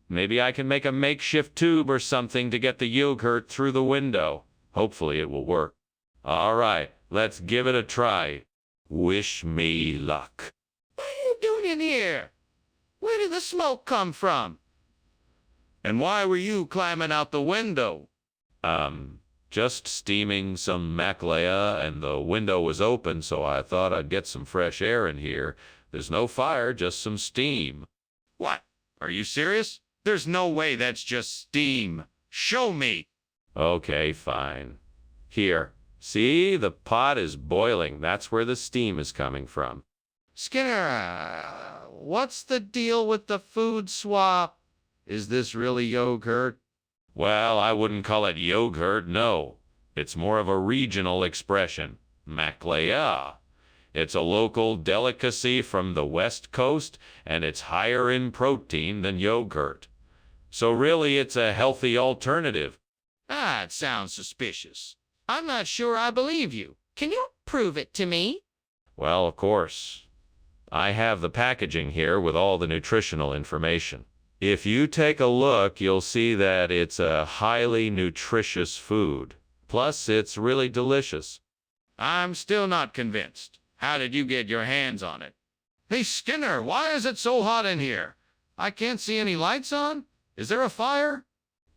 Maybe I can make a makeshift tube or something to get the yogurt through the window. Hopefully it will work. All right, let's give it a try. Wish me luck. What are you doing in here? Where did the smoke come from? And why were you climbing out the window? Just steaming some maklaya, and the window was open, so I thought I'd get some fresh air in here. There's no fire, just some steam. What? Are you serious? There's no way that's just steam. Show me. Okay, fine. Here. See, the pot is boiling. That's where the steam is coming from. Skinner, what's the deal with the food swap? Is this really yogurt? Well, I wouldn't call it yogurt, no. It's more of a regional expression. Maklaya. It's a local delicacy from the West Coast, and it's higher in protein than yogurt. So really, it's a healthy alternative. It sounds suspicious. I'm not sure I believe you. Can you prove it to me? Well, of course. I have the packaging here with all the nutritional information. If you take a look, you'll see that it's a highly nutritious food. Plus, it's really delicious. I'm still not convinced. How did you get your hands on it? Hey, Skinner, why is it so hot in here? I can't see any lights on. Is there a fire?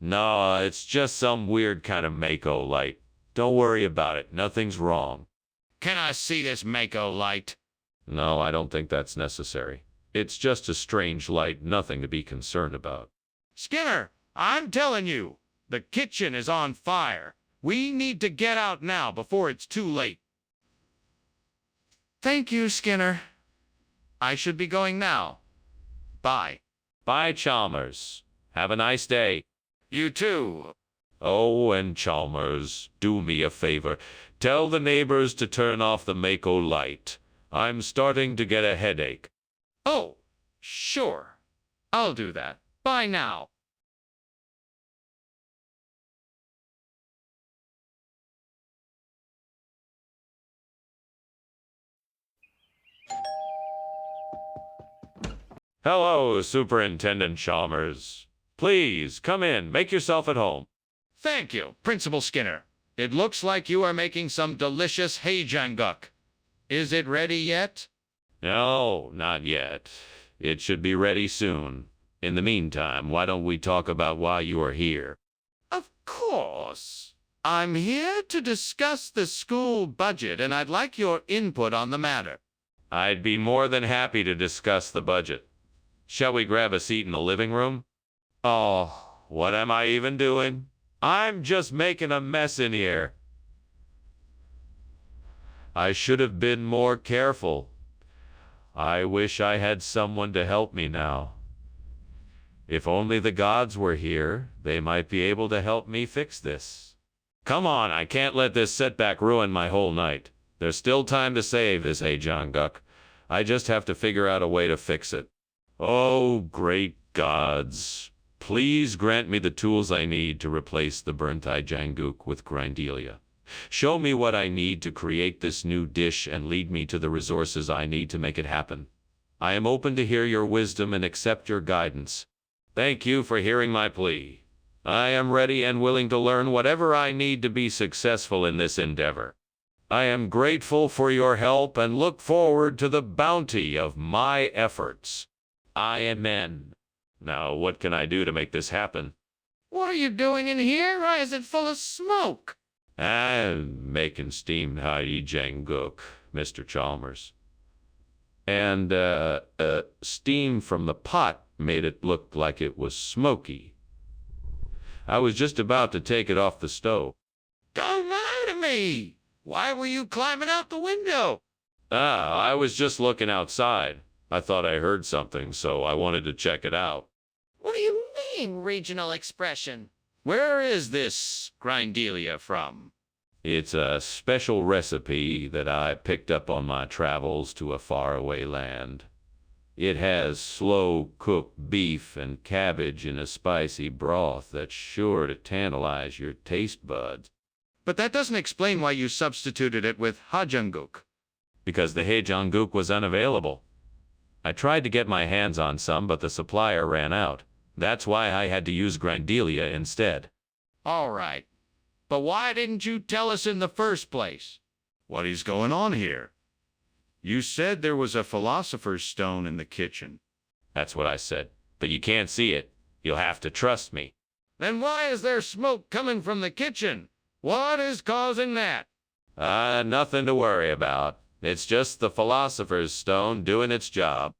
No, it's just some weird kind of Mako light. Don't worry about it. Nothing's wrong. Can I see this Mako light? No, I don't think that's necessary. It's just a strange light, nothing to be concerned about. Skinner, I'm telling you, the kitchen is on fire. We need to get out now before it's too late. Thank you, Skinner. I should be going now. Bye. Bye, Chalmers. Have a nice day. You too. Oh, and Chalmers, do me a favor. Tell the neighbors to turn off the Mako light. I'm starting to get a headache. Oh, sure. I'll do that. Bye now. Hello, Superintendent Chalmers. Please, come in. Make yourself at home. Thank you, Principal Skinner. It looks like you are making some delicious hajanguk. Is it ready yet? No, not yet. It should be ready soon. In the meantime, why don't we talk about why you are here? Of course. I'm here to discuss the school budget, and I'd like your input on the matter. I'd be more than happy to discuss the budget. Shall we grab a seat in the living room? Oh, what am I even doing? I'm just making a mess in here. I should have been more careful. I wish I had someone to help me now. If only the gods were here, they might be able to help me fix this. Come on, I can't let this setback ruin my whole night. There's still time to save this Jungkook. I just have to figure out a way to fix it. Oh, great gods. Please grant me the tools I need to replace the burnt Jungkook with Grindelia. Show me what I need to create this new dish and lead me to the resources I need to make it happen. I am open to hear your wisdom and accept your guidance. Thank you for hearing my plea. I am ready and willing to learn whatever I need to be successful in this endeavor. I am grateful for your help and look forward to the bounty of my efforts. Amen. Now, what can I do to make this happen? What are you doing in here? Why is it full of smoke? I'm making steamed Jungkook, Mr. Chalmers. And, steam from the pot made it look like it was smoky. I was just about to take it off the stove. Don't lie to me! Why were you climbing out the window? I was just looking outside. I thought I heard something, so I wanted to check it out. What do you mean, regional expression? Where is this Grindelia from? It's a special recipe that I picked up on my travels to a faraway land. It has slow-cooked beef and cabbage in a spicy broth that's sure to tantalize your taste buds. But that doesn't explain why you substituted it with Jungkook. Because the Jungkook was unavailable. I tried to get my hands on some, but the supplier ran out. That's why I had to use Grindelia instead. All right. But why didn't you tell us in the first place? What is going on here? You said there was a philosopher's stone in the kitchen. That's what I said. But you can't see it. You'll have to trust me. Then why is there smoke coming from the kitchen? What is causing that? Nothing to worry about. It's just the philosopher's stone doing its job.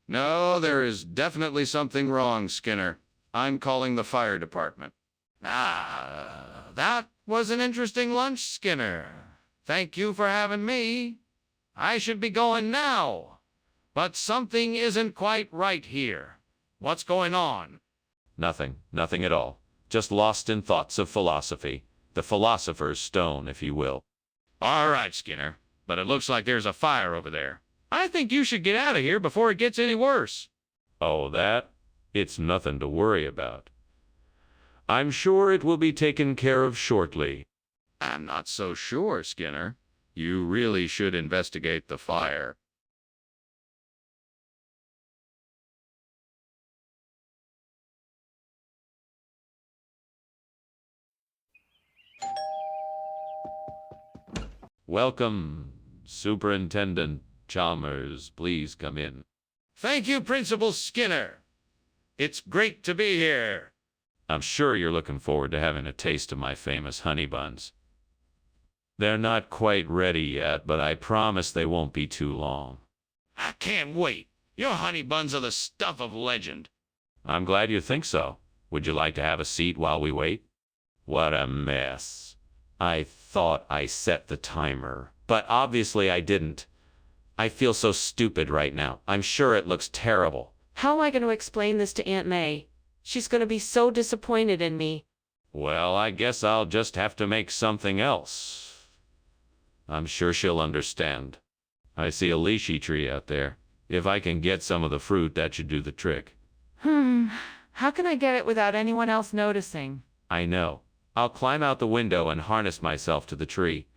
No, there is definitely something wrong, Skinner. I'm calling the fire department. That was an interesting lunch, Skinner. Thank you for having me. I should be going now. But something isn't quite right here. What's going on? Nothing at all. Just lost in thoughts of philosophy. The philosopher's stone, if you will. All right, Skinner. But it looks like there's a fire over there. I think you should get out of here before it gets any worse. Oh, that? It's nothing to worry about. I'm sure it will be taken care of shortly. I'm not so sure, Skinner. You really should investigate the fire. Welcome, Superintendent Chalmers. Please come in. Thank you, Principal Skinner. It's great to be here. I'm sure you're looking forward to having a taste of my famous honey buns. They're not quite ready yet, but I promise they won't be too long. I can't wait. Your honey buns are the stuff of legend. I'm glad you think so. Would you like to have a seat while we wait? What a mess. I thought I set the timer, but obviously I didn't. I feel so stupid right now. I'm sure it looks terrible. How am I going to explain this to Aunt May? She's going to be so disappointed in me. Well, I guess I'll just have to make something else. I'm sure she'll understand. I see a lychee tree out there. If I can get some of the fruit, that should do the trick. How can I get it without anyone else noticing? I know. I'll climb out the window and harness myself to the tree.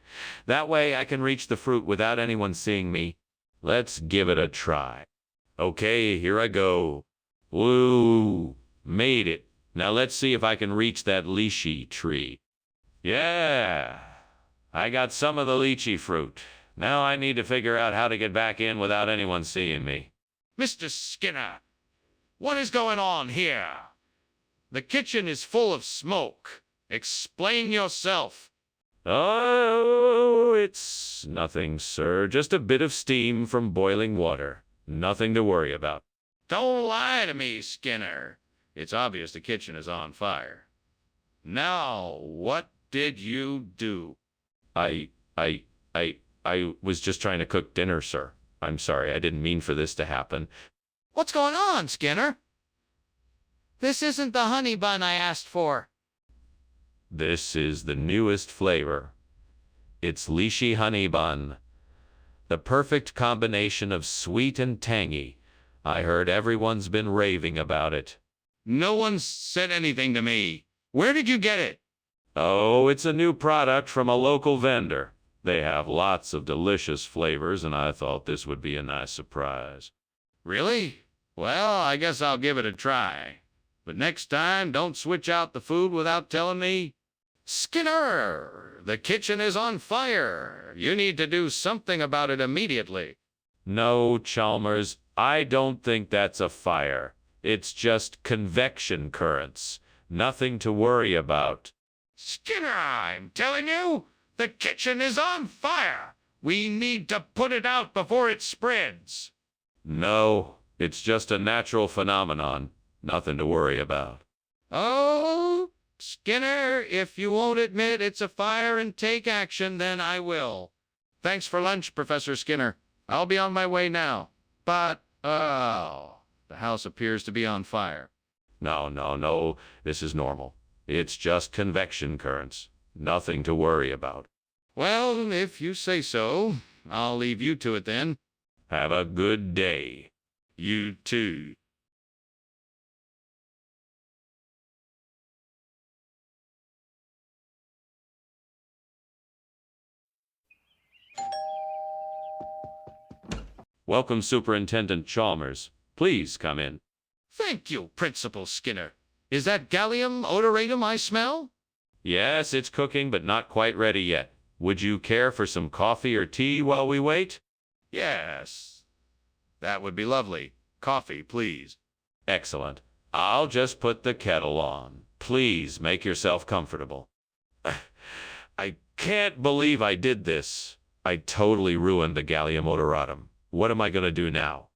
That way I can reach the fruit without anyone seeing me. Let's give it a try. Okay, here I go. Woo! Made it. Now let's see if I can reach that lychee tree. Yeah! I got some of the lychee fruit. Now I need to figure out how to get back in without anyone seeing me. Mr. Skinner, what is going on here? The kitchen is full of smoke. Explain yourself. Oh, it's nothing, sir. Just a bit of steam from boiling water. Nothing to worry about. Don't lie to me, Skinner. It's obvious the kitchen is on fire. Now, what did you do? I was just trying to cook dinner, sir. I'm sorry, I didn't mean for this to happen. What's going on, Skinner? This isn't the honey bun I asked for. This is the newest flavor. It's lychee honey bun. The perfect combination of sweet and tangy. I heard everyone's been raving about it. No one said anything to me. Where did you get it? Oh, it's a new product from a local vendor. They have lots of delicious flavors, and I thought this would be a nice surprise. Really? Well, I guess I'll give it a try. But next time, don't switch out the food without telling me. Skinner, the kitchen is on fire. You need to do something about it immediately. No, Chalmers, I don't think that's a fire. It's just convection currents. Nothing to worry about. Skinner, I'm telling you, the kitchen is on fire. We need to put it out before it spreads. No, it's just a natural phenomenon. Nothing to worry about. Oh, Skinner, if you won't admit it's a fire and take action, then I will. Thanks for lunch, Professor Skinner. I'll be on my way now. But, the house appears to be on fire. No. This is normal. It's just convection currents. Nothing to worry about. Well, if you say so, I'll leave you to it then. Have a good day. You too. Welcome, Superintendent Chalmers. Please come in. Thank you, Principal Skinner. Is that gallium odoratum I smell? Yes, it's cooking, but not quite ready yet. Would you care for some coffee or tea while we wait? Yes. That would be lovely. Coffee, please. Excellent. I'll just put the kettle on. Please make yourself comfortable. I can't believe I did this. I totally ruined the gallium odoratum. What am I going to do now?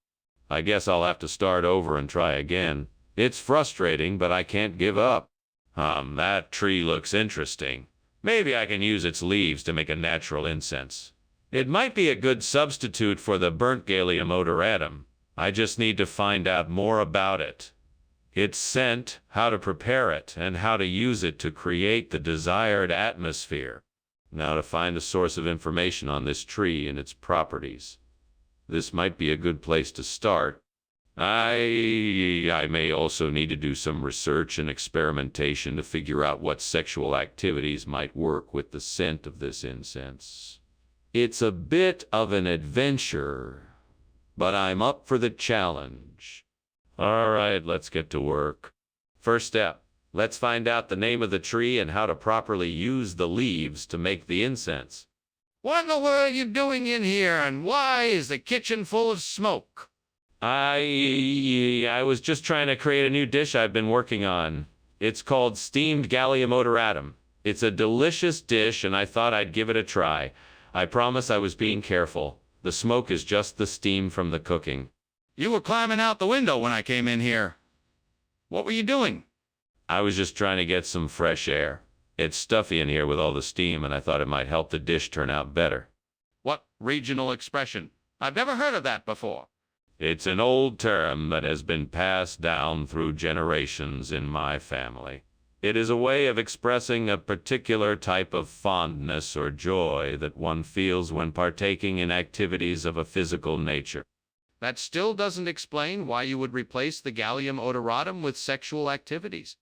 I guess I'll have to start over and try again. It's frustrating, but I can't give up. That tree looks interesting. Maybe I can use its leaves to make a natural incense. It might be a good substitute for the burnt gallium odoratum. I just need to find out more about it. Its scent, how to prepare it, and how to use it to create the desired atmosphere. Now to find a source of information on this tree and its properties. This might be a good place to start. I may also need to do some research and experimentation to figure out what sexual activities might work with the scent of this incense. It's a bit of an adventure, but I'm up for the challenge. All right, let's get to work. First step, let's find out the name of the tree and how to properly use the leaves to make the incense. What in the world are you doing in here, and why is the kitchen full of smoke? I was just trying to create a new dish I've been working on. It's called steamed gallium odoratum. It's a delicious dish, and I thought I'd give it a try. I promise I was being careful. The smoke is just the steam from the cooking. You were climbing out the window when I came in here. What were you doing? I was just trying to get some fresh air. It's stuffy in here with all the steam, and I thought it might help the dish turn out better. What regional expression? I've never heard of that before. It's an old term that has been passed down through generations in my family. It is a way of expressing a particular type of fondness or joy that one feels when partaking in activities of a physical nature. That still doesn't explain why you would replace the gallium odoratum with sexual activities.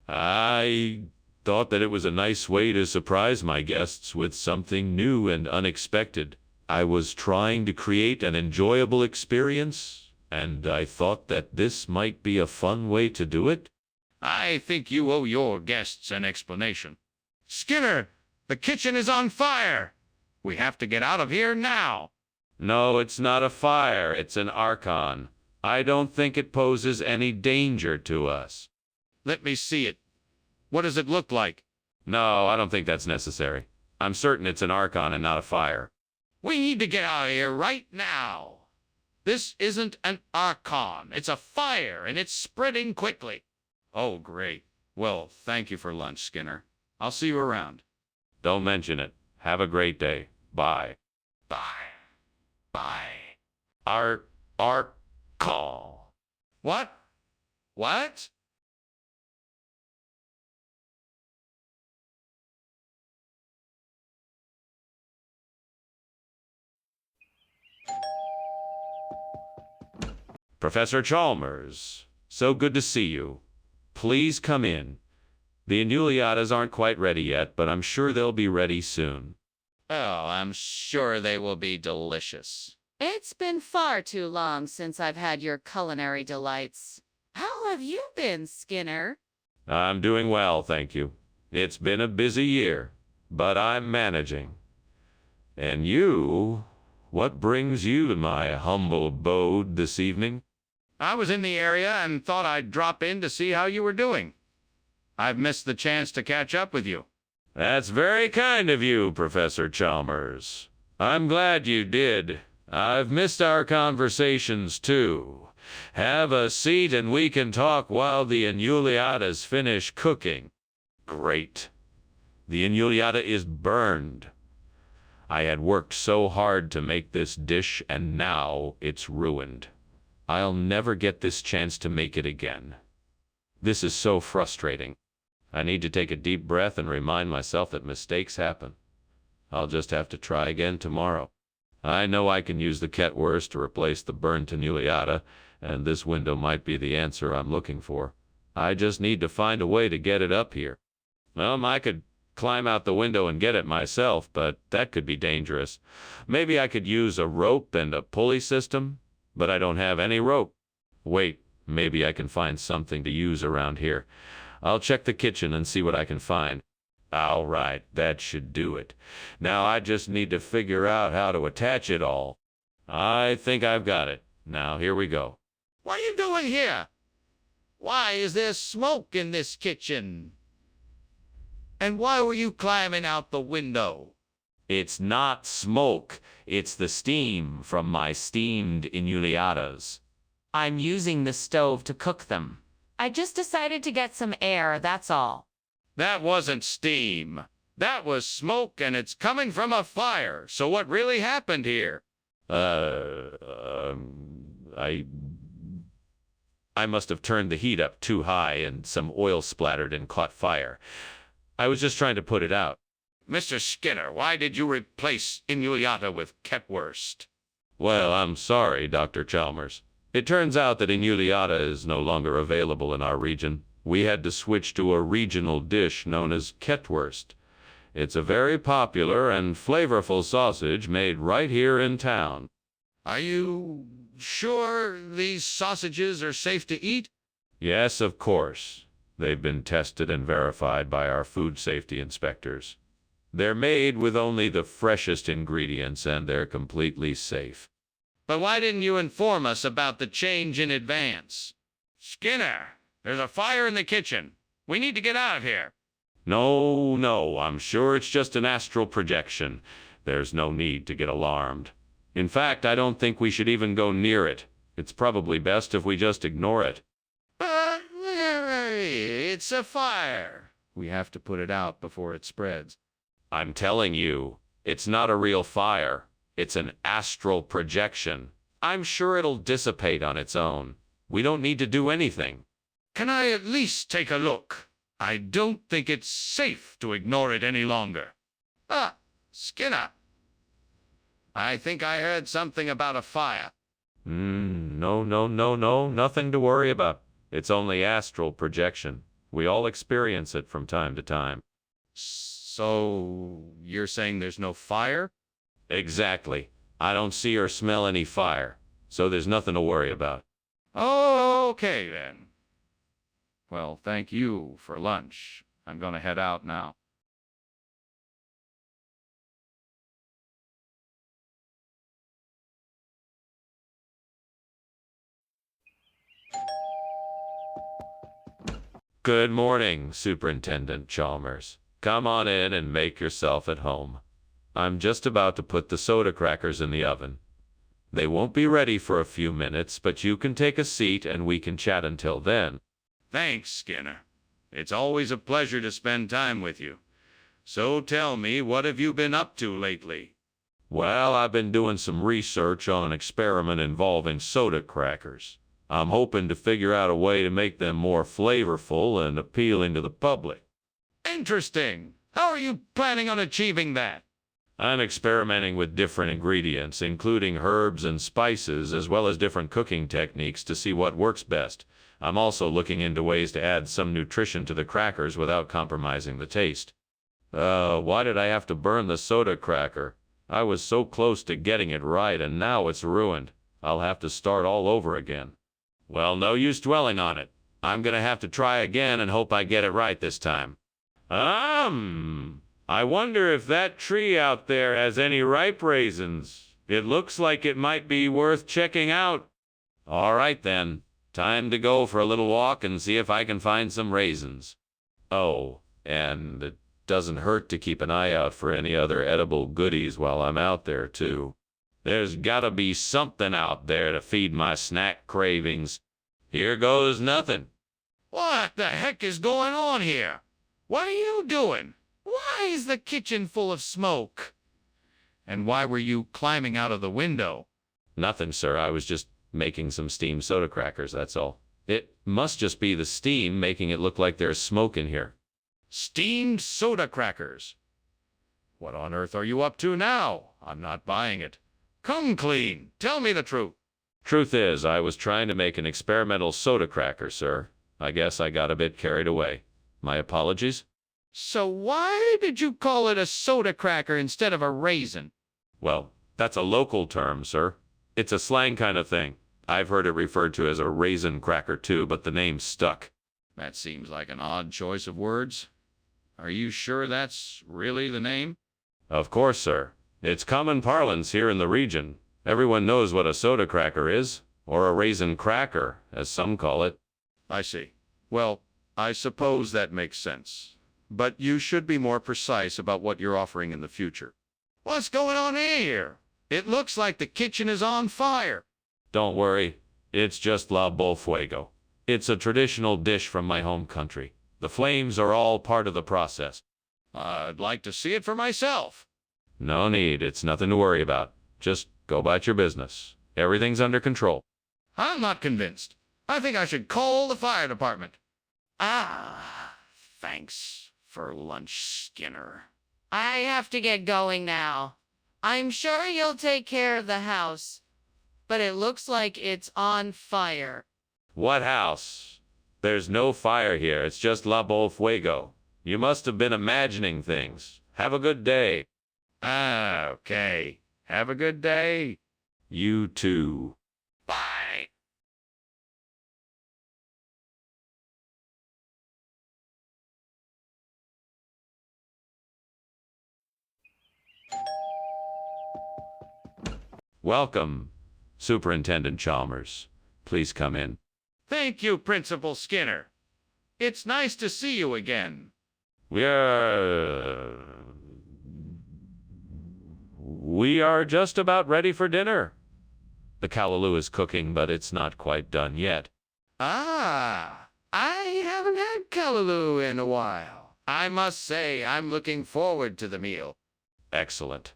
I thought that it was a nice way to surprise my guests with something new and unexpected. I was trying to create an enjoyable experience, and I thought that this might be a fun way to do it. I think you owe your guests an explanation. Skinner, the kitchen is on fire. We have to get out of here now. No, it's not a fire, it's an archon. I don't think it poses any danger to us. Let me see it. What does it look like? No, I don't think that's necessary. I'm certain it's an archon and not a fire. We need to get out of here right now. This isn't an archon. It's a fire, and it's spreading quickly. Oh, great. Well, thank you for lunch, Skinner. I'll see you around. Don't mention it. Have a great day. Bye. Bye. Bye. our call. What? What? Professor Chalmers, so good to see you. Please come in. The Annuliatas aren't quite ready yet, but I'm sure they'll be ready soon. Oh, I'm sure they will be delicious. It's been far too long since I've had your culinary delights. How have you been, Skinner? I'm doing well, thank you. It's been a busy year, but I'm managing. And you, what brings you to my humble abode this evening? I was in the area and thought I'd drop in to see how you were doing. I've missed the chance to catch up with you. That's very kind of you, Professor Chalmers. I'm glad you did. I've missed our conversations, too. Have a seat and we can talk while the Annuliatas finish cooking. Great. The Annuliata is burned. I had worked so hard to make this dish, and now it's ruined. I'll never get this chance to make it again. This is so frustrating. I need to take a deep breath and remind myself that mistakes happen. I'll just have to try again tomorrow. I know I can use the Ketwurst to replace the burnt Annuliata, and this window might be the answer I'm looking for. I just need to find a way to get it up here. I could climb out the window and get it myself, but that could be dangerous. Maybe I could use a rope and a pulley system, but I don't have any rope. Wait, maybe I can find something to use around here. I'll check the kitchen and see what I can find. All right, that should do it. Now I just need to figure out how to attach it all. I think I've got it. Now here we go. What are you doing here? Why is there smoke in this kitchen? And why were you climbing out the window? It's not smoke. It's the steam from my steamed Annuliatas. I'm using the stove to cook them. I just decided to get some air, that's all. That wasn't steam. That was smoke, and it's coming from a fire. So what really happened here? I must have turned the heat up too high and some oil splattered and caught fire. I was just trying to put it out. Mr. Skinner, why did you replace Annuliata with Ketwurst? Well, I'm sorry, Dr. Chalmers. It turns out that Annuliata is no longer available in our region. We had to switch to a regional dish known as Ketwurst. It's a very popular and flavorful sausage made right here in town. Are you sure these sausages are safe to eat? Yes, of course. They've been tested and verified by our food safety inspectors. They're made with only the freshest ingredients and they're completely safe. But why didn't you inform us about the change in advance? Skinner, there's a fire in the kitchen. We need to get out of here. No, I'm sure it's just an astral projection. There's no need to get alarmed. In fact, I don't think we should even go near it. It's probably best if we just ignore it. But it's a fire. We have to put it out before it spreads. I'm telling you, it's not a real fire. It's an astral projection. I'm sure it'll dissipate on its own. We don't need to do anything. Can I at least take a look? I don't think it's safe to ignore it any longer. Skinner. I think I heard something about a fire. No, nothing to worry about. It's only astral projection. We all experience it from time to time. So, you're saying there's no fire? Exactly. I don't see or smell any fire, so there's nothing to worry about. Oh, okay then. Well, thank you for lunch. I'm gonna head out now. Good morning, Superintendent Chalmers. Come on in and make yourself at home. I'm just about to put the soda crackers in the oven. They won't be ready for a few minutes, but you can take a seat and we can chat until then. Thanks, Skinner. It's always a pleasure to spend time with you. So tell me, what have you been up to lately? Well, I've been doing some research on an experiment involving soda crackers. I'm hoping to figure out a way to make them more flavorful and appealing to the public. Interesting. How are you planning on achieving that? I'm experimenting with different ingredients, including herbs and spices, as well as different cooking techniques to see what works best. I'm also looking into ways to add some nutrition to the crackers without compromising the taste. Why did I have to burn the soda cracker? I was so close to getting it right, and now it's ruined. I'll have to start all over again. Well, no use dwelling on it. I'm gonna have to try again and hope I get it right this time. I wonder if that tree out there has any ripe raisins. It looks like it might be worth checking out. All right then, time to go for a little walk and see if I can find some raisins. Oh, and it doesn't hurt to keep an eye out for any other edible goodies while I'm out there too. There's gotta be something out there to feed my snack cravings. Here goes nothing. What the heck is going on here? What are you doing? Why is the kitchen full of smoke? And why were you climbing out of the window? Nothing, sir. I was just making some steamed soda crackers, that's all. It must just be the steam making it look like there's smoke in here. Steamed soda crackers. What on earth are you up to now? I'm not buying it. Come clean. Tell me the truth. Truth is, I was trying to make an experimental soda cracker, sir. I guess I got a bit carried away. My apologies. So why did you call it a soda cracker instead of a raisin? Well, that's a local term, sir. It's a slang kind of thing. I've heard it referred to as a raisin cracker too, but the name stuck. That seems like an odd choice of words. Are you sure that's really the name? Of course, sir. It's common parlance here in the region. Everyone knows what a soda cracker is, or a raisin cracker, as some call it. I see. Well, I suppose that makes sense. But you should be more precise about what you're offering in the future. What's going on here? It looks like the kitchen is on fire. Don't worry. It's just la bol fuego. It's a traditional dish from my home country. The flames are all part of the process. I'd like to see it for myself. No need. It's nothing to worry about. Just go about your business. Everything's under control. I'm not convinced. I think I should call the fire department. Thanks for lunch, Skinner. I have to get going now. I'm sure you'll take care of the house, but it looks like it's on fire. What house? There's no fire here. It's just la bol fuego. You must have been imagining things. Have a good day. Okay. Have a good day. You too. Bye. Welcome, Superintendent Chalmers. Please come in. Thank you, Principal Skinner. It's nice to see you again. We are just about ready for dinner. The callaloo is cooking, but it's not quite done yet. I haven't had callaloo in a while. I must say I'm looking forward to the meal. Excellent.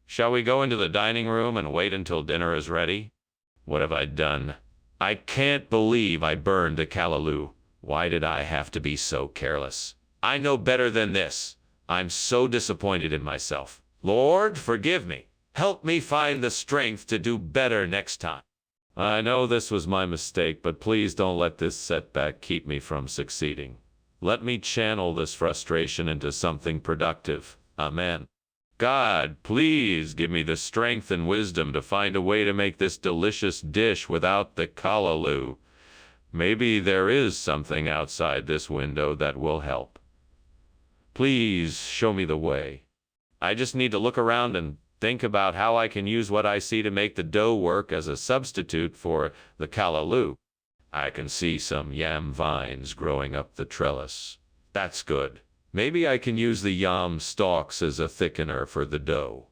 Shall we go into the dining room and wait until dinner is ready? What have I done? I can't believe I burned a callaloo. Why did I have to be so careless? I know better than this. I'm so disappointed in myself. Lord, forgive me. Help me find the strength to do better next time. I know this was my mistake, but please don't let this setback keep me from succeeding. Let me channel this frustration into something productive. Amen. God, please give me the strength and wisdom to find a way to make this delicious dish without the callaloo. Maybe there is something outside this window that will help. Please show me the way. I just need to look around and think about how I can use what I see to make the dough work as a substitute for the callaloo. I can see some yam vines growing up the trellis. That's good. Maybe I can use the yam stalks as a thickener for the dough.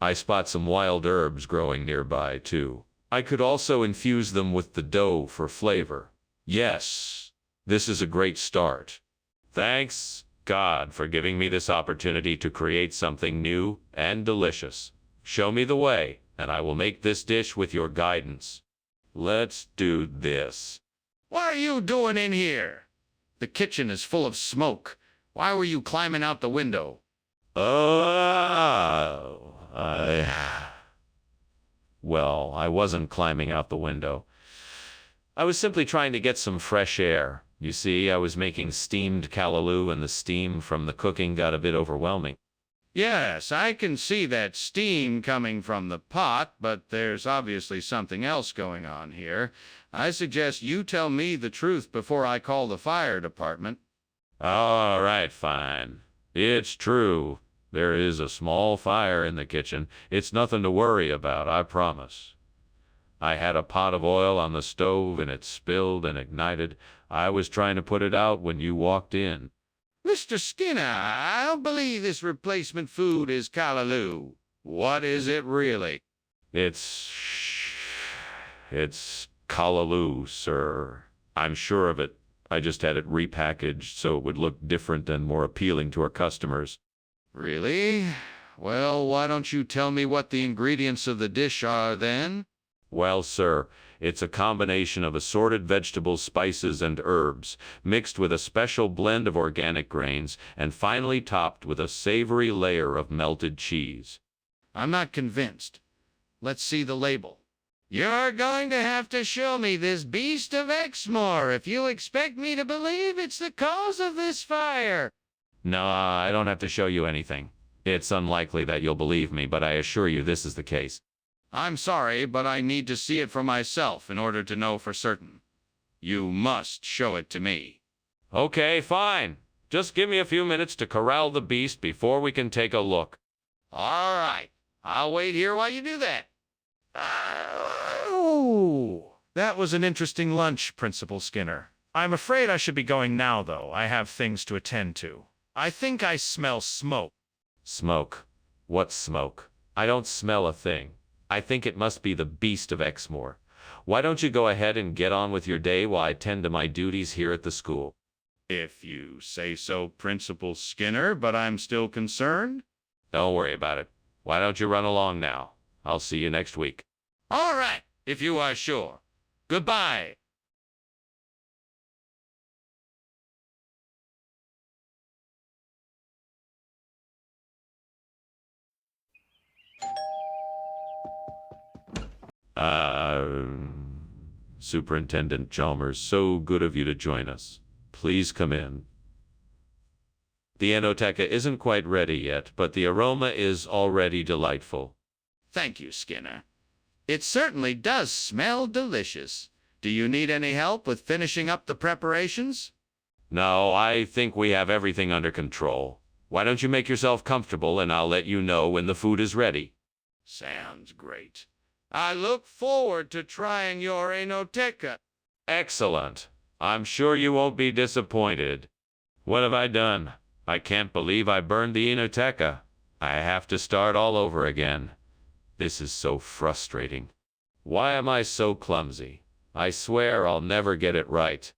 I spot some wild herbs growing nearby too. I could also infuse them with the dough for flavor. Yes, this is a great start. Thanks, God for giving me this opportunity to create something new and delicious. Show me the way, and I will make this dish with your guidance. Let's do this. What are you doing in here? The kitchen is full of smoke. Why were you climbing out the window? Well, I wasn't climbing out the window. I was simply trying to get some fresh air. You see, I was making steamed callaloo, and the steam from the cooking got a bit overwhelming. Yes, I can see that steam coming from the pot, but there's obviously something else going on here. I suggest you tell me the truth before I call the fire department. All right, fine. It's true. There is a small fire in the kitchen. It's nothing to worry about, I promise. I had a pot of oil on the stove and it spilled and ignited. I was trying to put it out when you walked in. Mr. Skinner, I don't believe this replacement food is callaloo. What is it really? It's callaloo, sir. I'm sure of it. I just had it repackaged so it would look different and more appealing to our customers. Really? Well, why don't you tell me what the ingredients of the dish are then? Well, sir, it's a combination of assorted vegetables, spices, and herbs, mixed with a special blend of organic grains, and finally topped with a savory layer of melted cheese. I'm not convinced. Let's see the label. You're going to have to show me this beast of Exmoor if you expect me to believe it's the cause of this fire. No, I don't have to show you anything. It's unlikely that you'll believe me, but I assure you this is the case. I'm sorry, but I need to see it for myself in order to know for certain. You must show it to me. Okay, fine. Just give me a few minutes to corral the beast before we can take a look. All right. I'll wait here while you do that. Oh, that was an interesting lunch, Principal Skinner. I'm afraid I should be going now, though. I have things to attend to. I think I smell smoke. Smoke? What smoke? I don't smell a thing. I think it must be the beast of Exmoor. Why don't you go ahead and get on with your day while I tend to my duties here at the school? If you say so, Principal Skinner, but I'm still concerned. Don't worry about it. Why don't you run along now? I'll see you next week. All right, if you are sure. Goodbye. Superintendent Chalmers, so good of you to join us. Please come in. The Enoteca isn't quite ready yet, but the aroma is already delightful. Thank you, Skinner. It certainly does smell delicious. Do you need any help with finishing up the preparations? No, I think we have everything under control. Why don't you make yourself comfortable and I'll let you know when the food is ready. Sounds great. I look forward to trying your Enoteca. Excellent. I'm sure you won't be disappointed. What have I done? I can't believe I burned the Enoteca. I have to start all over again. This is so frustrating. Why am I so clumsy? I swear I'll never get it right.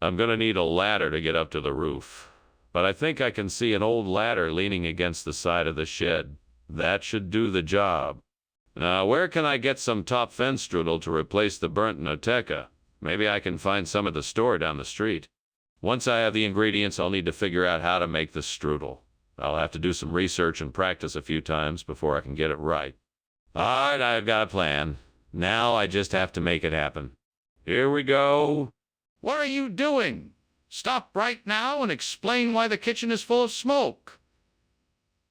I'm gonna need a ladder to get up to the roof. But I think I can see an old ladder leaning against the side of the shed. That should do the job. Now, where can I get some top strudel to replace the burnt Enoteca? Maybe I can find some at the store down the street. Once I have the ingredients, I'll need to figure out how to make the strudel. I'll have to do some research and practice a few times before I can get it right. All right, I've got a plan. Now I just have to make it happen. Here we go. What are you doing? Stop right now and explain why the kitchen is full of smoke.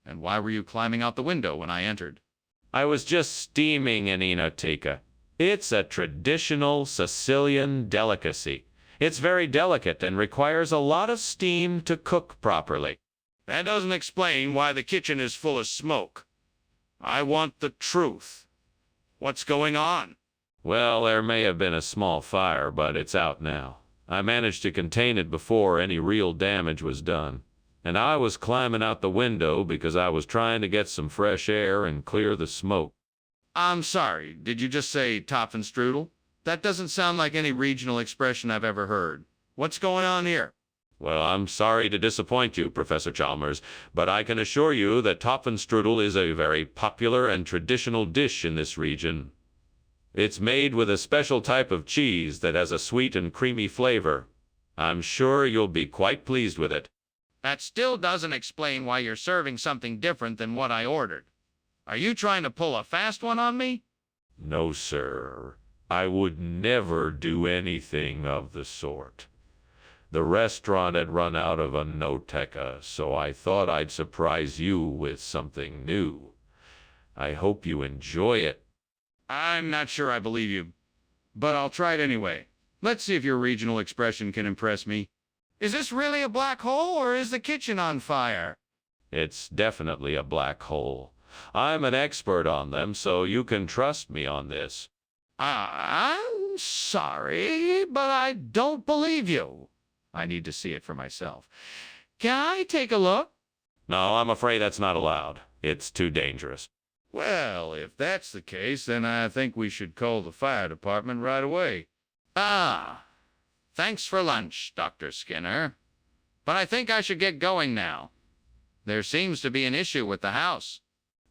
And why were you climbing out the window when I entered? I was just steaming an Enoteca. It's a traditional Sicilian delicacy. It's very delicate and requires a lot of steam to cook properly. That doesn't explain why the kitchen is full of smoke. I want the truth. What's going on? Well, there may have been a small fire, but it's out now. I managed to contain it before any real damage was done. And I was climbing out the window because I was trying to get some fresh air and clear the smoke. I'm sorry, did you just say Topfenstrudel? That doesn't sound like any regional expression I've ever heard. What's going on here? Well, I'm sorry to disappoint you, Professor Chalmers, but I can assure you that Topfenstrudel is a very popular and traditional dish in this region. It's made with a special type of cheese that has a sweet and creamy flavor. I'm sure you'll be quite pleased with it. That still doesn't explain why you're serving something different than what I ordered. Are you trying to pull a fast one on me? No, sir. I would never do anything of the sort. The restaurant had run out of a noteca, so I thought I'd surprise you with something new. I hope you enjoy it. I'm not sure I believe you, but I'll try it anyway. Let's see if your regional expression can impress me. Is this really a black hole, or is the kitchen on fire? It's definitely a black hole. I'm an expert on them, so you can trust me on this. I'm sorry, but I don't believe you. I need to see it for myself. Can I take a look? No, I'm afraid that's not allowed. It's too dangerous. Well, if that's the case, then I think we should call the fire department right away. Thanks for lunch, Dr. Skinner. But I think I should get going now. There seems to be an issue with the house.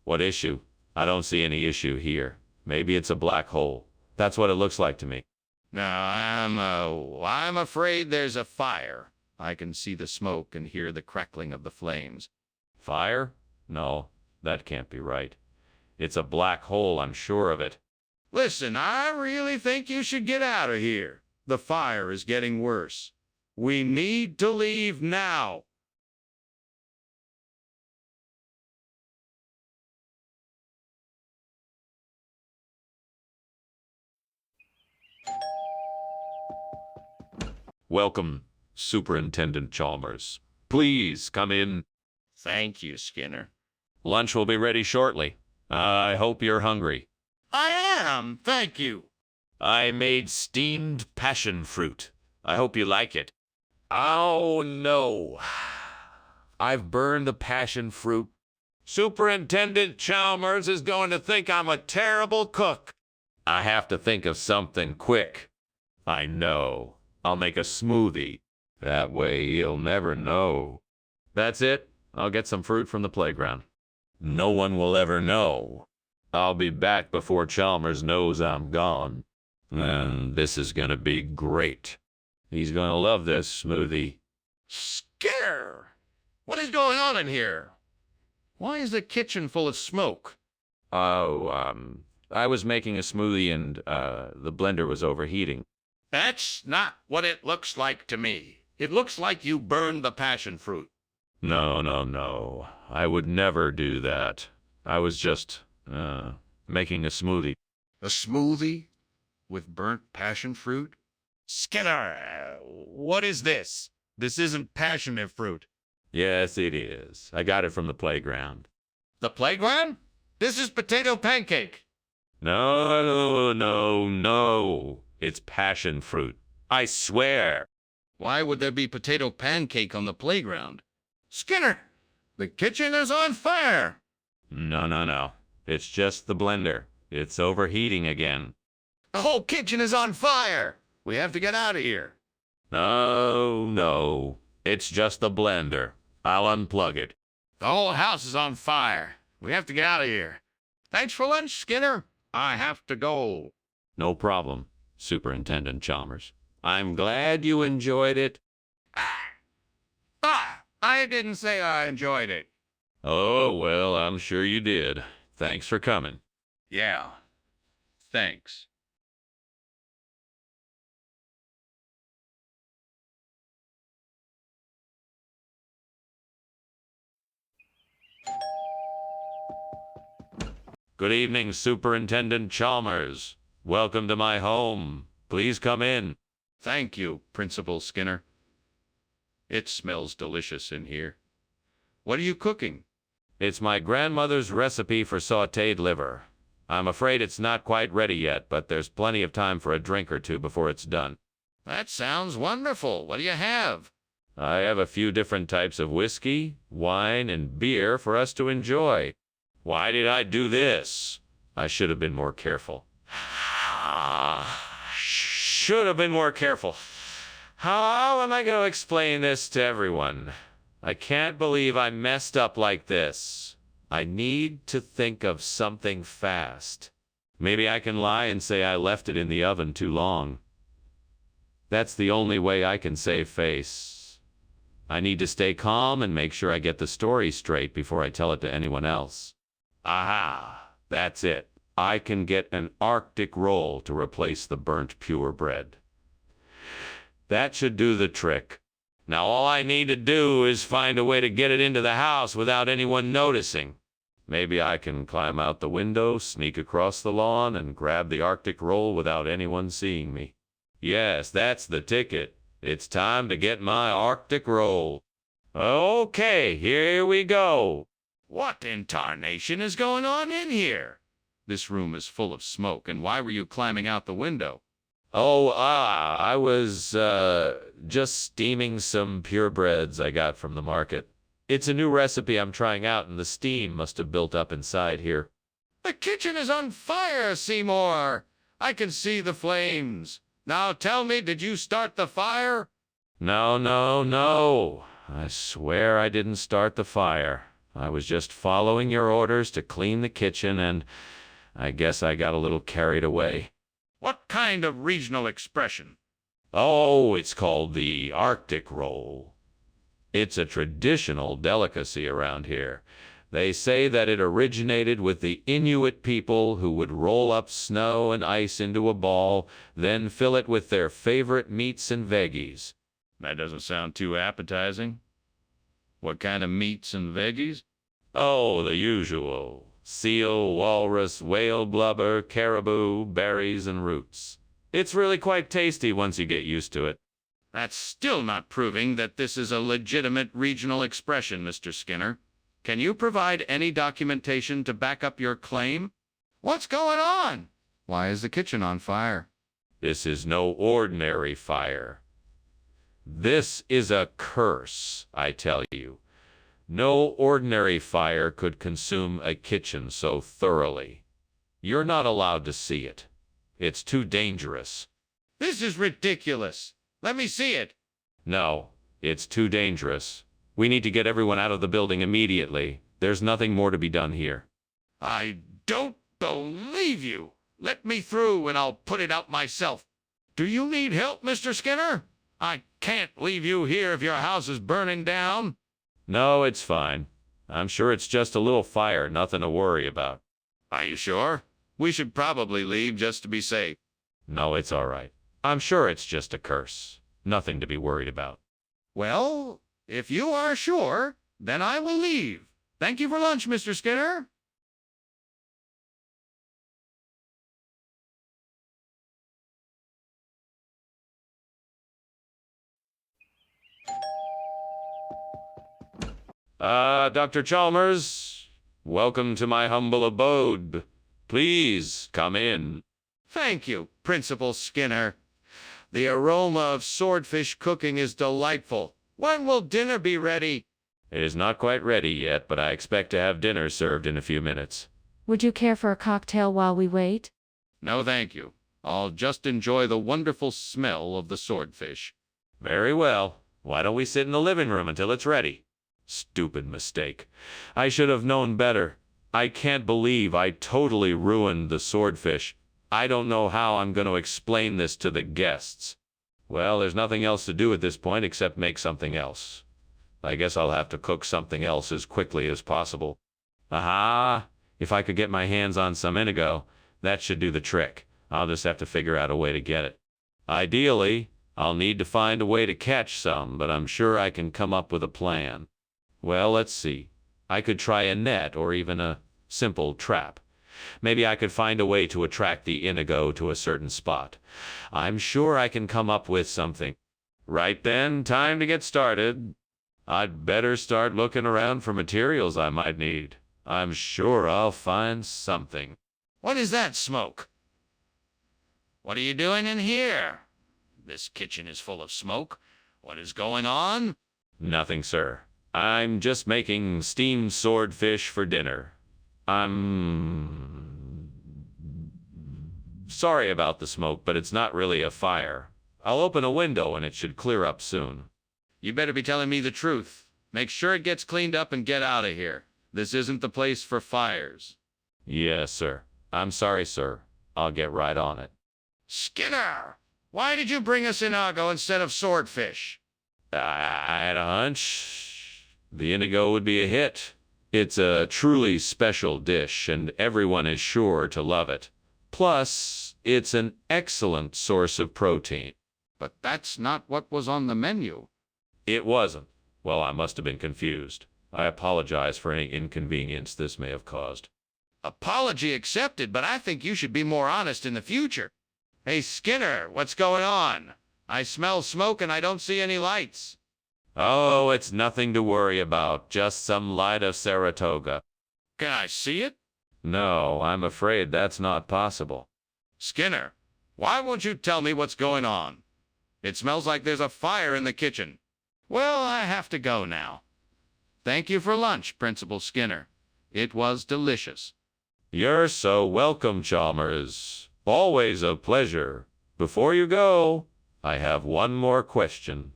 What issue? I don't see any issue here. Maybe it's a black hole. That's what it looks like to me. No, I'm afraid there's a fire. I can see the smoke and hear the crackling of the flames. Fire? No, that can't be right. It's a black hole, I'm sure of it. Listen, I really think you should get out of here. The fire is getting worse. We need to leave now. Welcome, Superintendent Chalmers. Please come in. Thank you, Skinner. Lunch will be ready shortly. I hope you're hungry. I am, thank you. I made steamed passion fruit. I hope you like it. Oh, no. I've burned the passion fruit. Superintendent Chalmers is going to think I'm a terrible cook. I have to think of something quick. I know. I'll make a smoothie. That way he'll never know. That's it. I'll get some fruit from the playground. No one will ever know. I'll be back before Chalmers knows I'm gone. And this is gonna be great. He's gonna love this smoothie. Skinner! What is going on in here? Why is the kitchen full of smoke? Oh, I was making a smoothie and, the blender was overheating. That's not what it looks like to me. It looks like you burned the passion fruit. No. I would never do that. I was just, making a smoothie. A smoothie with burnt passion fruit? Skinner, what is this? This isn't passion fruit. Yes, it is. I got it from the playground. The playground? This is potato pancake. No. It's passion fruit. I swear. Why would there be potato pancake on the playground? Skinner, the kitchen is on fire. No. It's just the blender. It's overheating again. The whole kitchen is on fire. We have to get out of here. No. It's just the blender. I'll unplug it. The whole house is on fire. We have to get out of here. Thanks for lunch, Skinner. I have to go. No problem, Superintendent Chalmers. I'm glad you enjoyed it. I didn't say I enjoyed it. Oh, well, I'm sure you did. Thanks for coming. Yeah. Thanks. Good evening, Superintendent Chalmers. Welcome to my home. Please come in. Thank you, Principal Skinner. It smells delicious in here. What are you cooking? It's my grandmother's recipe for sautéed liver. I'm afraid it's not quite ready yet, but there's plenty of time for a drink or two before it's done. That sounds wonderful. What do you have? I have a few different types of whiskey, wine, and beer for us to enjoy. Why did I do this? I should have been more careful. Should have been more careful. How am I going to explain this to everyone? I can't believe I messed up like this. I need to think of something fast. Maybe I can lie and say I left it in the oven too long. That's the only way I can save face. I need to stay calm and make sure I get the story straight before I tell it to anyone else. Aha! That's it. I can get an Arctic roll to replace the burnt purebred. That should do the trick. Now all I need to do is find a way to get it into the house without anyone noticing. Maybe I can climb out the window, sneak across the lawn, and grab the Arctic roll without anyone seeing me. Yes, that's the ticket. It's time to get my Arctic roll. Okay, here we go. What in tarnation is going on in here? This room is full of smoke, and why were you climbing out the window? I was, just steaming some purebreds I got from the market. It's a new recipe I'm trying out, and the steam must have built up inside here. The kitchen is on fire, Seymour. I can see the flames. Now tell me, did you start the fire? No. I swear I didn't start the fire. I was just following your orders to clean the kitchen, and I guess I got a little carried away. What kind of regional expression? Oh, it's called the Arctic roll. It's a traditional delicacy around here. They say that it originated with the Inuit people who would roll up snow and ice into a ball, then fill it with their favorite meats and veggies. That doesn't sound too appetizing. What kind of meats and veggies? Oh, the usual. Seal, walrus, whale blubber, caribou, berries, and roots. It's really quite tasty once you get used to it. That's still not proving that this is a legitimate regional expression, Mr. Skinner. Can you provide any documentation to back up your claim? What's going on? Why is the kitchen on fire? This is no ordinary fire. This is a curse, I tell you. No ordinary fire could consume a kitchen so thoroughly. You're not allowed to see it. It's too dangerous. This is ridiculous. Let me see it. No, it's too dangerous. We need to get everyone out of the building immediately. There's nothing more to be done here. I don't believe you. Let me through and I'll put it out myself. Do you need help, Mr. Skinner? I can't leave you here if your house is burning down. No, it's fine. I'm sure it's just a little fire, nothing to worry about. Are you sure? We should probably leave just to be safe. No, it's all right. I'm sure it's just a curse. Nothing to be worried about. Well, if you are sure, then I will leave. Thank you for lunch, Mr. Skinner. Dr. Chalmers, welcome to my humble abode. Please come in. Thank you, Principal Skinner. The aroma of swordfish cooking is delightful. When will dinner be ready? It is not quite ready yet, but I expect to have dinner served in a few minutes. Would you care for a cocktail while we wait? No, thank you. I'll just enjoy the wonderful smell of the swordfish. Very well. Why don't we sit in the living room until it's ready? Stupid mistake. I should have known better. I can't believe I totally ruined the swordfish. I don't know how I'm going to explain this to the guests. Well, there's nothing else to do at this point except make something else. I guess I'll have to cook something else as quickly as possible. Aha! If I could get my hands on some indigo, that should do the trick. I'll just have to figure out a way to get it. Ideally, I'll need to find a way to catch some, but I'm sure I can come up with a plan. Well, let's see. I could try a net or even a simple trap. Maybe I could find a way to attract the indigo to a certain spot. I'm sure I can come up with something. Right then, time to get started. I'd better start looking around for materials I might need. I'm sure I'll find something. What is that smoke? What are you doing in here? This kitchen is full of smoke. What is going on? Nothing, sir. I'm just making steamed swordfish for dinner. I'm sorry about the smoke, but it's not really a fire. I'll open a window and it should clear up soon. You better be telling me the truth. Make sure it gets cleaned up and get out of here. This isn't the place for fires. Yes, sir. I'm sorry, sir. I'll get right on it. Skinner! Why did you bring us Inago instead of swordfish? I had a hunch the indigo would be a hit. It's a truly special dish, and everyone is sure to love it. Plus, it's an excellent source of protein. But that's not what was on the menu. It wasn't. Well, I must have been confused. I apologize for any inconvenience this may have caused. Apology accepted, but I think you should be more honest in the future. Hey, Skinner, what's going on? I smell smoke and I don't see any lights. Oh, it's nothing to worry about, just some light of Saratoga. Can I see it? No, I'm afraid that's not possible. Skinner, why won't you tell me what's going on? It smells like there's a fire in the kitchen. Well, I have to go now. Thank you for lunch, Principal Skinner. It was delicious. You're so welcome, Chalmers. Always a pleasure. Before you go, I have one more question.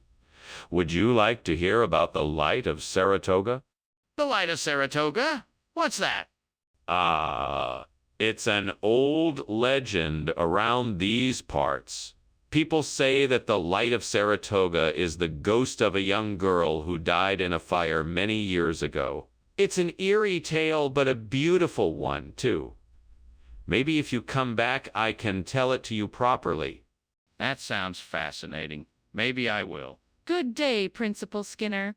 Would you like to hear about the Light of Saratoga? The Light of Saratoga? What's that? It's an old legend around these parts. People say that the Light of Saratoga is the ghost of a young girl who died in a fire many years ago. It's an eerie tale, but a beautiful one, too. Maybe if you come back, I can tell it to you properly. That sounds fascinating. Maybe I will. Good day, Principal Skinner.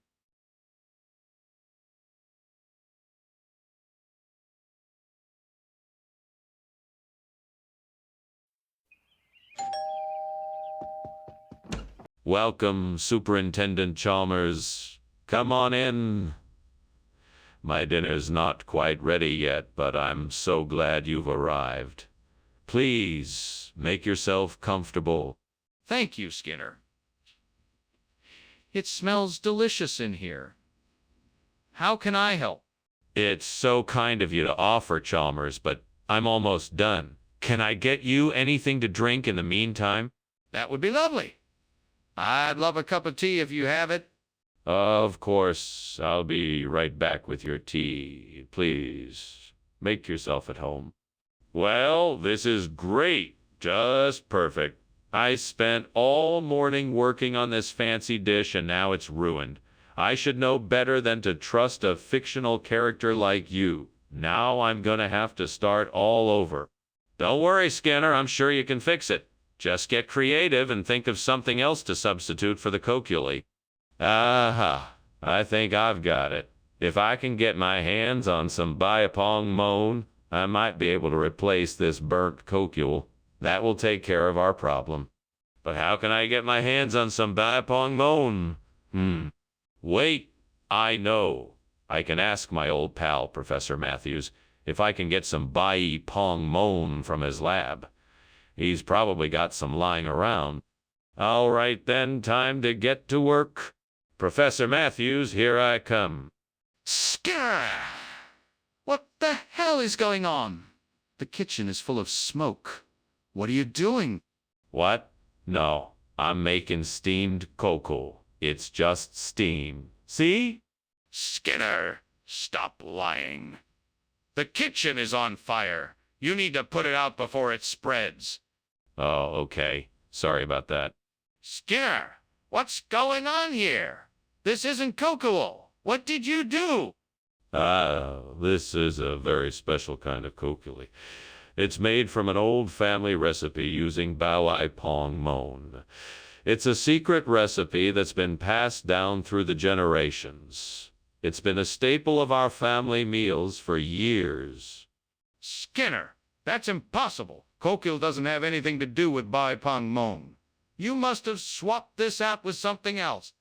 Welcome, Superintendent Chalmers. Come on in. My dinner's not quite ready yet, but I'm so glad you've arrived. Please, make yourself comfortable. Thank you, Skinner. It smells delicious in here. How can I help? It's so kind of you to offer, Chalmers, but I'm almost done. Can I get you anything to drink in the meantime? That would be lovely. I'd love a cup of tea if you have it. Of course, I'll be right back with your tea. Please, make yourself at home. Well, this is great. Just perfect. I spent all morning working on this fancy dish and now it's ruined. I should know better than to trust a fictional character like you. Now I'm gonna have to start all over. Don't worry, Skinner, I'm sure you can fix it. Just get creative and think of something else to substitute for the coculi. Aha, I think I've got it. If I can get my hands on some Biapong Moan, I might be able to replace this burnt cocule. That will take care of our problem. But how can I get my hands on some Biapong Moan? Wait, I know. I can ask my old pal, Professor Matthews, if I can get some Biapong Moan from his lab. He's probably got some lying around. All right then, time to get to work. Professor Matthews, here I come. Skinner! What the hell is going on? The kitchen is full of smoke. What are you doing? What? No, I'm making steamed cocoa. It's just steam. See? Skinner, stop lying. The kitchen is on fire. You need to put it out before it spreads. Oh, okay. Sorry about that. Skinner, what's going on here? This isn't cocoa. What did you do? This is a very special kind of coculi. It's made from an old family recipe using Bao Pong Mon. It's a secret recipe that's been passed down through the generations. It's been a staple of our family meals for years. Skinner, that's impossible. Cocoa doesn't have anything to do with Bai Pong Mon. You must have swapped this out with something else.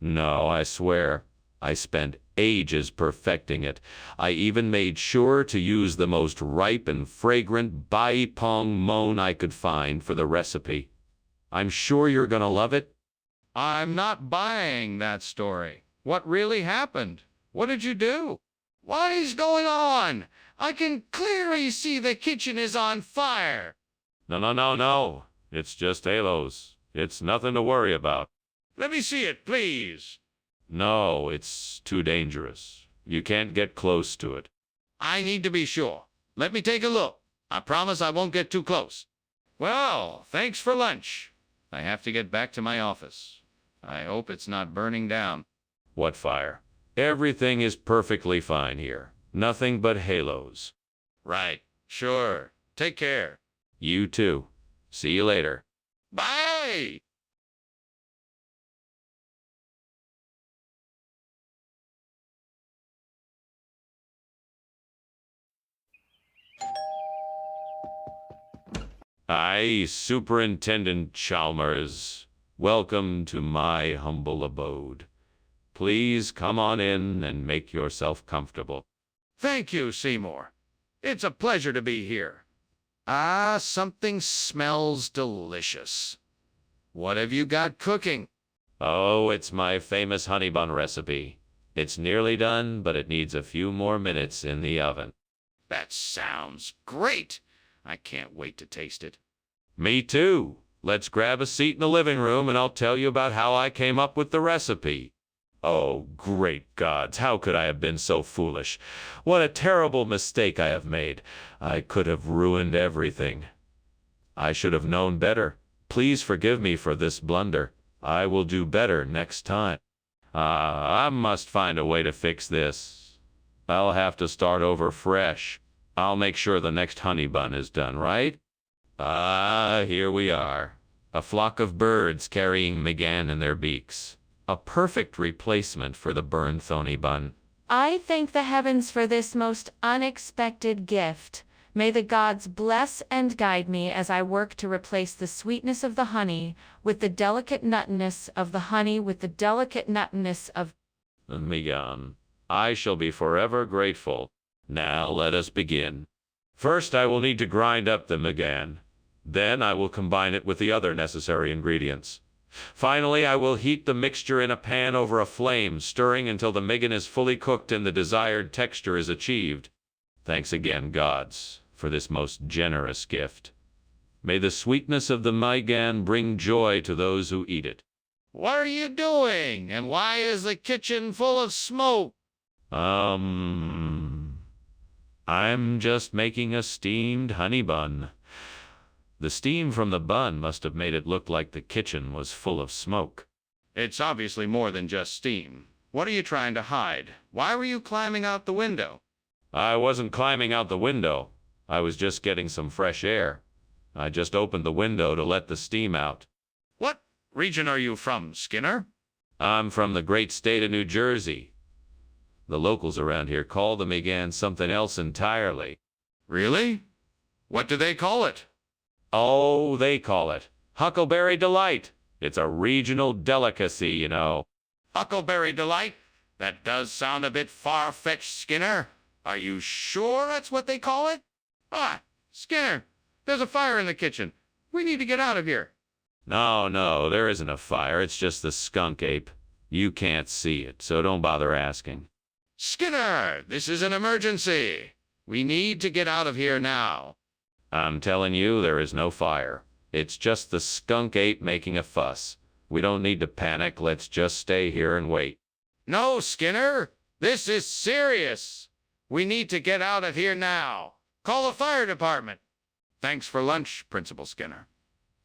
No, I swear. I spent ages perfecting it. I even made sure to use the most ripe and fragrant Bai Pong Mon I could find for the recipe. I'm sure you're gonna love it. I'm not buying that story. What really happened? What did you do? What is going on? I can clearly see the kitchen is on fire. No. It's just halos. It's nothing to worry about. Let me see it, please. No, it's too dangerous. You can't get close to it. I need to be sure. Let me take a look. I promise I won't get too close. Well, thanks for lunch. I have to get back to my office. I hope it's not burning down. What fire? Everything is perfectly fine here. Nothing but halos. Right. Sure. Take care. You too. See you later. Bye! I, Superintendent Chalmers, welcome to my humble abode. Please come on in and make yourself comfortable. Thank you, Seymour. It's a pleasure to be here. Ah, something smells delicious. What have you got cooking? Oh, it's my famous honey bun recipe. It's nearly done, but it needs a few more minutes in the oven. That sounds great. I can't wait to taste it. Me too. Let's grab a seat in the living room and I'll tell you about how I came up with the recipe. Oh, great gods, how could I have been so foolish? What a terrible mistake I have made. I could have ruined everything. I should have known better. Please forgive me for this blunder. I will do better next time. I must find a way to fix this. I'll have to start over fresh. I'll make sure the next honey bun is done right. Here we are. A flock of birds carrying McGann in their beaks. A perfect replacement for the burned honey bun. I thank the heavens for this most unexpected gift. May the gods bless and guide me as I work to replace the sweetness of the honey with the delicate nuttiness of the honey with the delicate nuttiness of McGann. I shall be forever grateful. Now let us begin. First I will need to grind up the McGann. Then I will combine it with the other necessary ingredients. Finally, I will heat the mixture in a pan over a flame, stirring until the McGann is fully cooked and the desired texture is achieved. Thanks again, gods, for this most generous gift. May the sweetness of the McGann bring joy to those who eat it. What are you doing? And why is the kitchen full of smoke? I'm just making a steamed honey bun. The steam from the bun must have made it look like the kitchen was full of smoke. It's obviously more than just steam. What are you trying to hide? Why were you climbing out the window? I wasn't climbing out the window. I was just getting some fresh air. I just opened the window to let the steam out. What region are you from, Skinner? I'm from the great state of New Jersey. The locals around here call the McGann something else entirely. Really? What do they call it? Oh, they call it Huckleberry Delight. It's a regional delicacy, you know. Huckleberry Delight? That does sound a bit far-fetched, Skinner. Are you sure that's what they call it? Ah, Skinner, there's a fire in the kitchen. We need to get out of here. No, there isn't a fire. It's just the skunk ape. You can't see it, so don't bother asking. Skinner, this is an emergency. We need to get out of here now. I'm telling you, there is no fire. It's just the skunk ape making a fuss. We don't need to panic. Let's just stay here and wait. No, Skinner, this is serious. We need to get out of here now. Call the fire department. Thanks for lunch, Principal Skinner.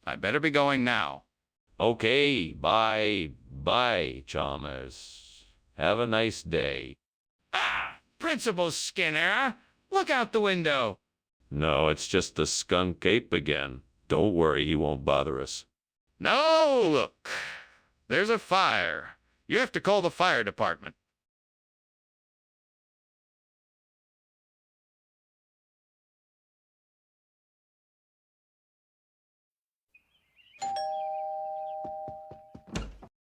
I better be going now. Okay, bye, Chalmers. Have a nice day. Ah, Principal Skinner, look out the window. No, it's just the skunk ape again. Don't worry, he won't bother us. No, look. There's a fire. You have to call the fire department.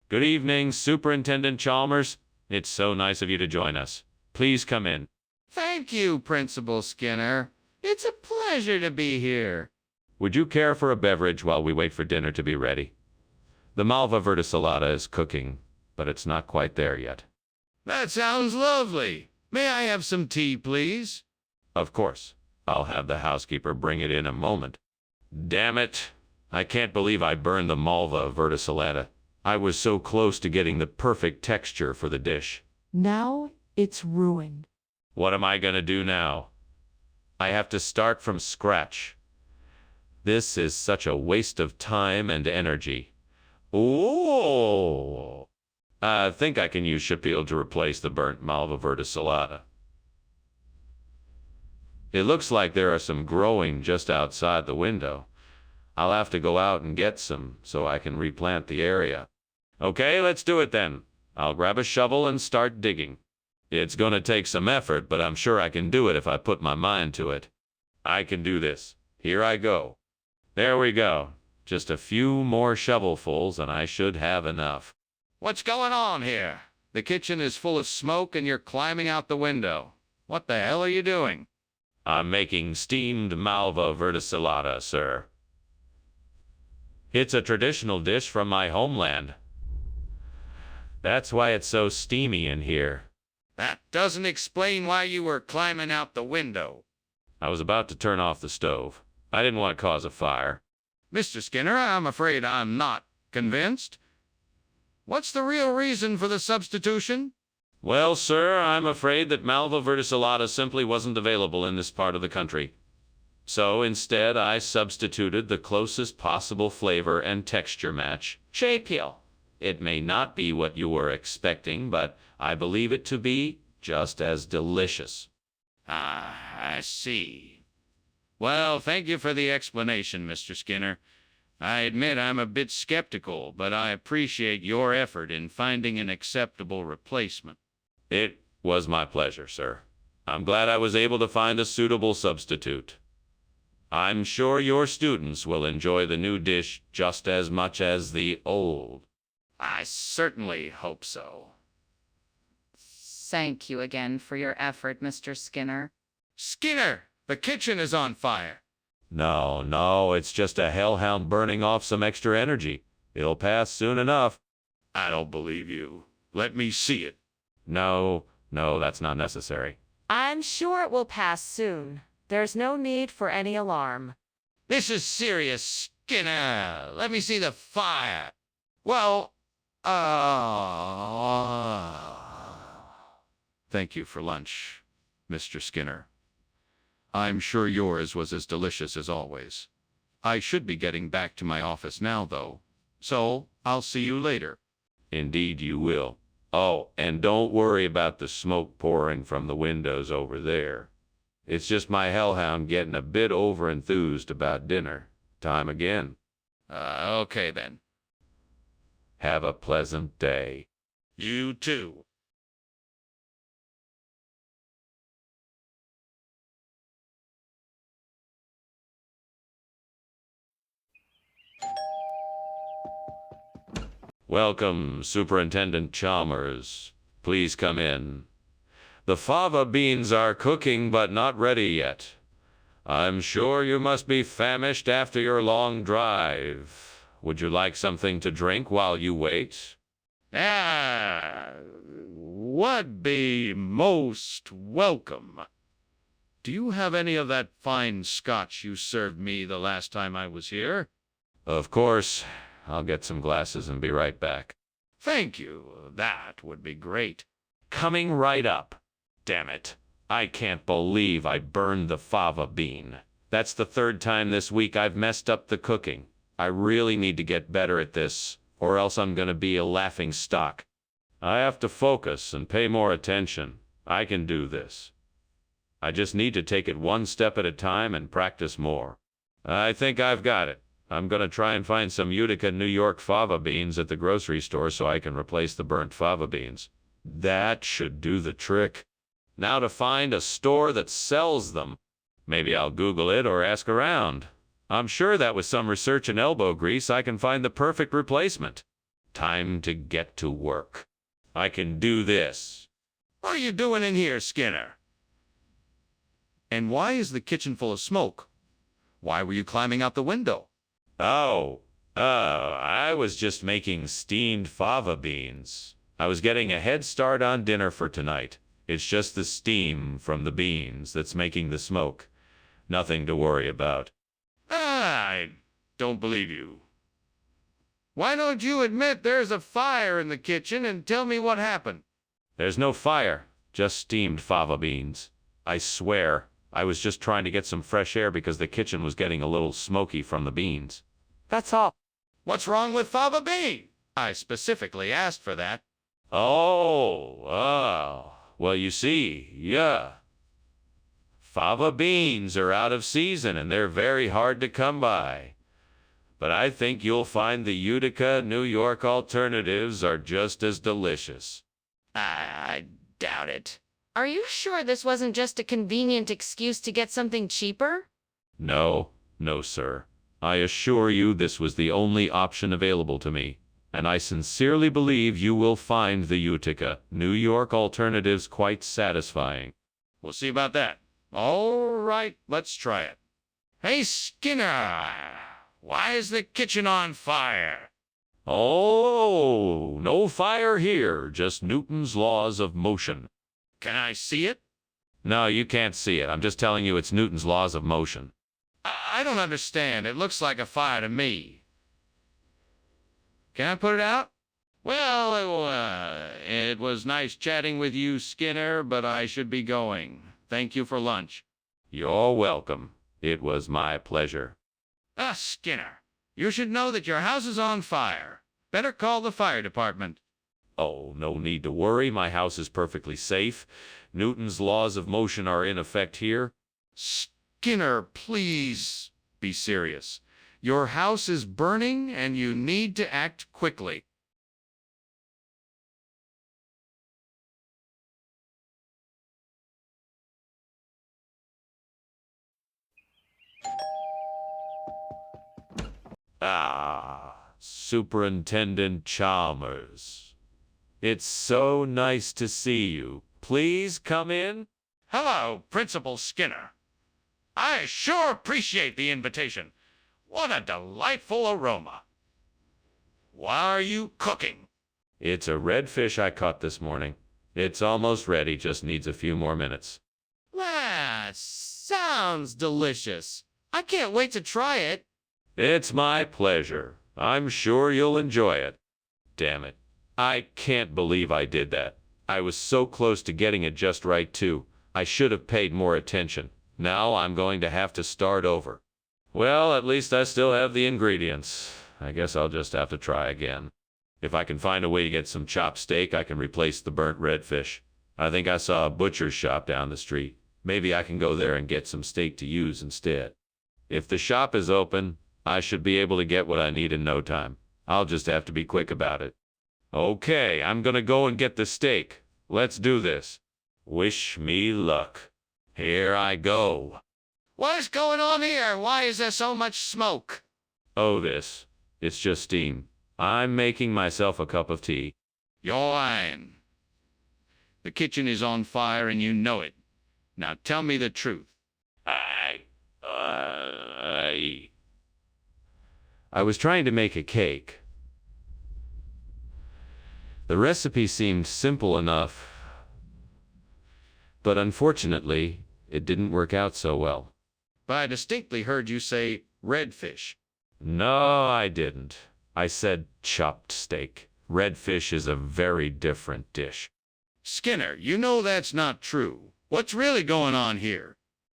Good evening, Superintendent Chalmers. It's so nice of you to join us. Please come in. Thank you, Principal Skinner. It's a pleasure to be here. Would you care for a beverage while we wait for dinner to be ready? The malva verticillata is cooking, but it's not quite there yet. That sounds lovely. May I have some tea, please? Of course. I'll have the housekeeper bring it in a moment. Damn it. I can't believe I burned the malva verticillata. I was so close to getting the perfect texture for the dish. Now it's ruined. What am I gonna do now? I have to start from scratch. This is such a waste of time and energy. Ooh! I think I can use Shapil to replace the burnt malva verticillata. It looks like there are some growing just outside the window. I'll have to go out and get some so I can replant the area. Okay, let's do it then. I'll grab a shovel and start digging. It's gonna take some effort, but I'm sure I can do it if I put my mind to it. I can do this. Here I go. There we go. Just a few more shovelfuls and I should have enough. What's going on here? The kitchen is full of smoke and you're climbing out the window. What the hell are you doing? I'm making steamed malva verticillata, sir. It's a traditional dish from my homeland. That's why it's so steamy in here. That doesn't explain why you were climbing out the window. I was about to turn off the stove. I didn't want to cause a fire. Mr. Skinner, I'm afraid I'm not convinced. What's the real reason for the substitution? Well, sir, I'm afraid that malva verticillata simply wasn't available in this part of the country. So instead, I substituted the closest possible flavor and texture match, Shapil. It may not be what you were expecting, but I believe it to be just as delicious. Ah, I see. Well, thank you for the explanation, Mr. Skinner. I admit I'm a bit skeptical, but I appreciate your effort in finding an acceptable replacement. It was my pleasure, sir. I'm glad I was able to find a suitable substitute. I'm sure your students will enjoy the new dish just as much as the old. I certainly hope so. Thank you again for your effort, Mr. Skinner. Skinner, the kitchen is on fire. No, it's just a hellhound burning off some extra energy. It'll pass soon enough. I don't believe you. Let me see it. No, that's not necessary. I'm sure it will pass soon. There's no need for any alarm. This is serious, Skinner. Let me see the fire. Well, thank you for lunch, Mr. Skinner. I'm sure yours was as delicious as always. I should be getting back to my office now, though. So, I'll see you later. Indeed you will. Oh, and don't worry about the smoke pouring from the windows over there. It's just my hellhound getting a bit over-enthused about dinner. Time again. Okay then. Have a pleasant day. You too. Welcome, Superintendent Chalmers. Please come in. The fava beans are cooking but not ready yet. I'm sure you must be famished after your long drive. Would you like something to drink while you wait? Would be most welcome. Do you have any of that fine scotch you served me the last time I was here? Of course. I'll get some glasses and be right back. Thank you. That would be great. Coming right up. Damn it. I can't believe I burned the fava bean. That's the third time this week I've messed up the cooking. I really need to get better at this, or else I'm gonna be a laughing stock. I have to focus and pay more attention. I can do this. I just need to take it one step at a time and practice more. I think I've got it. I'm gonna try and find some Utica, New York fava beans at the grocery store so I can replace the burnt fava beans. That should do the trick. Now to find a store that sells them. Maybe I'll Google it or ask around. I'm sure that with some research and elbow grease I can find the perfect replacement. Time to get to work. I can do this. What are you doing in here, Skinner? And why is the kitchen full of smoke? Why were you climbing out the window? I was just making steamed fava beans. I was getting a head start on dinner for tonight. It's just the steam from the beans that's making the smoke. Nothing to worry about. I don't believe you. Why don't you admit there's a fire in the kitchen and tell me what happened? There's no fire, just steamed fava beans. I swear, I was just trying to get some fresh air because the kitchen was getting a little smoky from the beans. That's all. What's wrong with fava bean? I specifically asked for that. Well, you see, yeah. Fava beans are out of season and they're very hard to come by. But I think you'll find the Utica, New York alternatives are just as delicious. I doubt it. Are you sure this wasn't just a convenient excuse to get something cheaper? No, sir. I assure you this was the only option available to me, and I sincerely believe you will find the Utica, New York alternatives quite satisfying. We'll see about that. All right, let's try it. Hey, Skinner, why is the kitchen on fire? Oh, no fire here, just Newton's laws of motion. Can I see it? No, you can't see it. I'm just telling you it's Newton's laws of motion. I don't understand. It looks like a fire to me. Can I put it out? Well, it was nice chatting with you, Skinner, but I should be going. Thank you for lunch. You're welcome. It was my pleasure. Skinner, you should know that your house is on fire. Better call the fire department. Oh, no need to worry. My house is perfectly safe. Newton's laws of motion are in effect here. Skinner, please be serious. Your house is burning and you need to act quickly. Superintendent Chalmers. It's so nice to see you. Please come in. Hello, Principal Skinner. I sure appreciate the invitation. What a delightful aroma. What are you cooking? It's a redfish I caught this morning. It's almost ready, just needs a few more minutes. That sounds delicious. I can't wait to try it. It's my pleasure. I'm sure you'll enjoy it. Damn it. I can't believe I did that. I was so close to getting it just right, too. I should have paid more attention. Now I'm going to have to start over. Well, at least I still have the ingredients. I guess I'll just have to try again. If I can find a way to get some chopped steak, I can replace the burnt redfish. I think I saw a butcher's shop down the street. Maybe I can go there and get some steak to use instead. If the shop is open, I should be able to get what I need in no time. I'll just have to be quick about it. Okay, I'm gonna go and get the steak. Let's do this. Wish me luck. Here I go. What is going on here? Why is there so much smoke? Oh, it's just steam. I'm making myself a cup of tea. You're lying. The kitchen is on fire and you know it. Now tell me the truth. I was trying to make a cake. The recipe seemed simple enough, but unfortunately, it didn't work out so well. But I distinctly heard you say redfish. No, I didn't. I said chopped steak. Redfish is a very different dish. Skinner, you know that's not true. What's really going on here?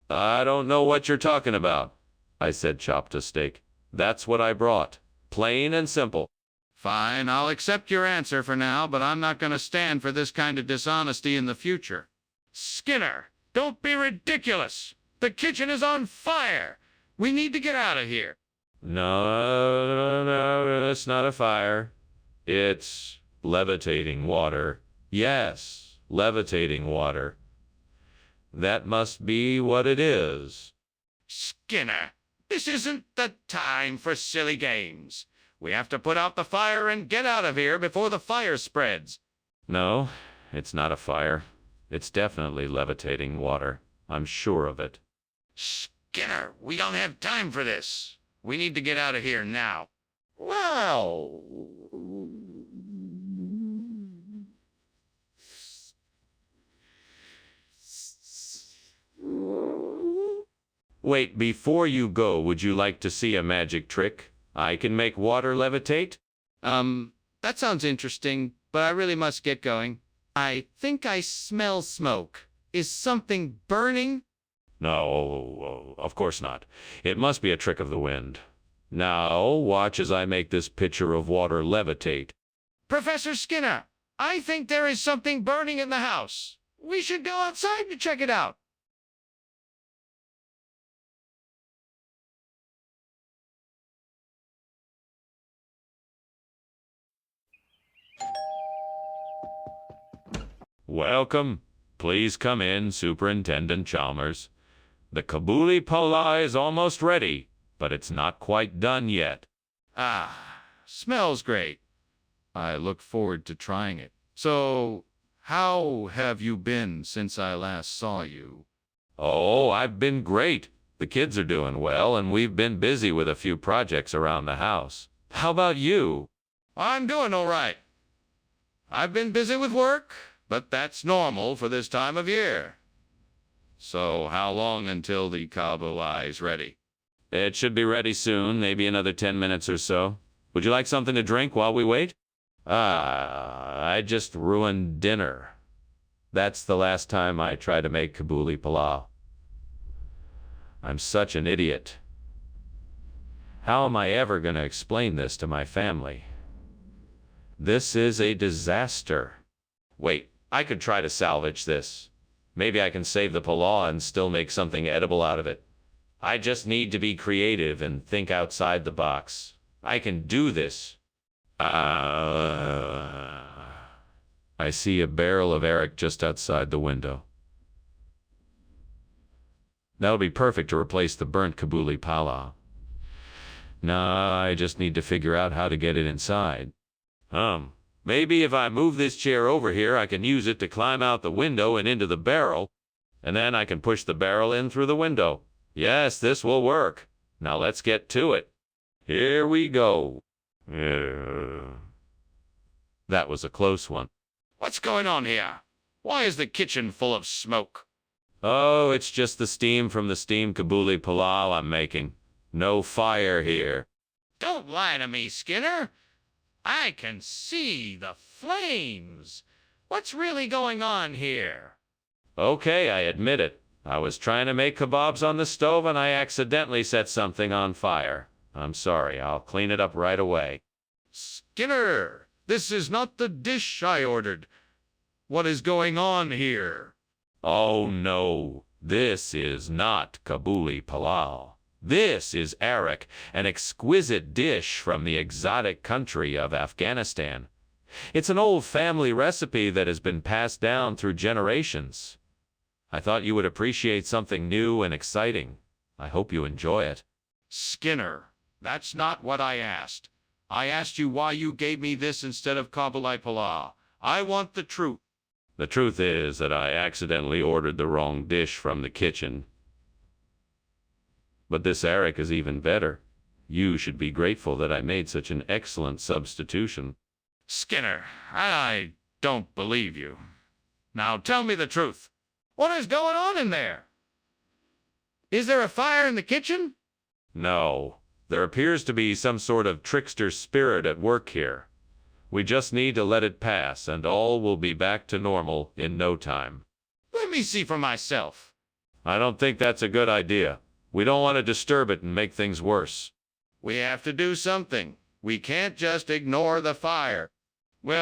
I don't know what you're talking about. I said chopped a steak. That's what I brought. Plain and simple. Fine, I'll accept your answer for now, but I'm not going to stand for this kind of dishonesty in the future. Skinner, don't be ridiculous. The kitchen is on fire. We need to get out of here. No, it's not a fire. It's levitating water. Yes, levitating water. That must be what it is. Skinner, this isn't the time for silly games. We have to put out the fire and get out of here before the fire spreads. No, it's not a fire. It's definitely levitating water. I'm sure of it. Skinner, we don't have time for this. We need to get out of here now. Well... Wait, before you go, would you like to see a magic trick? I can make water levitate? That sounds interesting, but I really must get going. I think I smell smoke. Is something burning? No, of course not. It must be a trick of the wind. Now, watch as I make this pitcher of water levitate. Professor Skinner, I think there is something burning in the house. We should go outside to check it out. Welcome. Please come in, Superintendent Chalmers. The Kabuli Pola is almost ready, but it's not quite done yet. Ah, smells great. I look forward to trying it. So, how have you been since I last saw you? Oh, I've been great. The kids are doing well, and we've been busy with a few projects around the house. How about you? I'm doing all right. I've been busy with work, but that's normal for this time of year. So, how long until the Kabuli is ready? It should be ready soon, maybe another 10 minutes or so. Would you like something to drink while we wait? I just ruined dinner. That's the last time I try to make Kabuli Palau. I'm such an idiot. How am I ever going to explain this to my family? This is a disaster. Wait, I could try to salvage this. Maybe I can save the palau and still make something edible out of it. I just need to be creative and think outside the box. I can do this. I see a barrel of Eric just outside the window. That'll be perfect to replace the burnt Kabuli Pala. Now I just need to figure out how to get it inside. Maybe if I move this chair over here, I can use it to climb out the window and into the barrel, and then I can push the barrel in through the window. Yes, this will work. Now let's get to it. Here we go. That was a close one. What's going on here? Why is the kitchen full of smoke? Oh, it's just the steam from the steamed Kabuli Palau I'm making. No fire here. Don't lie to me, Skinner. I can see the flames. What's really going on here? Okay, I admit it. I was trying to make kebabs on the stove and I accidentally set something on fire. I'm sorry, I'll clean it up right away. Skinner, this is not the dish I ordered. What is going on here? Oh no, this is not Kabuli Palau. This is arak, an exquisite dish from the exotic country of Afghanistan. It's an old family recipe that has been passed down through generations. I thought you would appreciate something new and exciting. I hope you enjoy it. Skinner, that's not what I asked. I asked you why you gave me this instead of Kabuli Palau. I want the truth. The truth is that I accidentally ordered the wrong dish from the kitchen. But this arak is even better. You should be grateful that I made such an excellent substitution. Skinner, I don't believe you. Now tell me the truth. What is going on in there? Is there a fire in the kitchen? No, there appears to be some sort of trickster spirit at work here. We just need to let it pass and all will be back to normal in no time. Let me see for myself. I don't think that's a good idea. We don't want to disturb it and make things worse. We have to do something. We can't just ignore the fire. Well,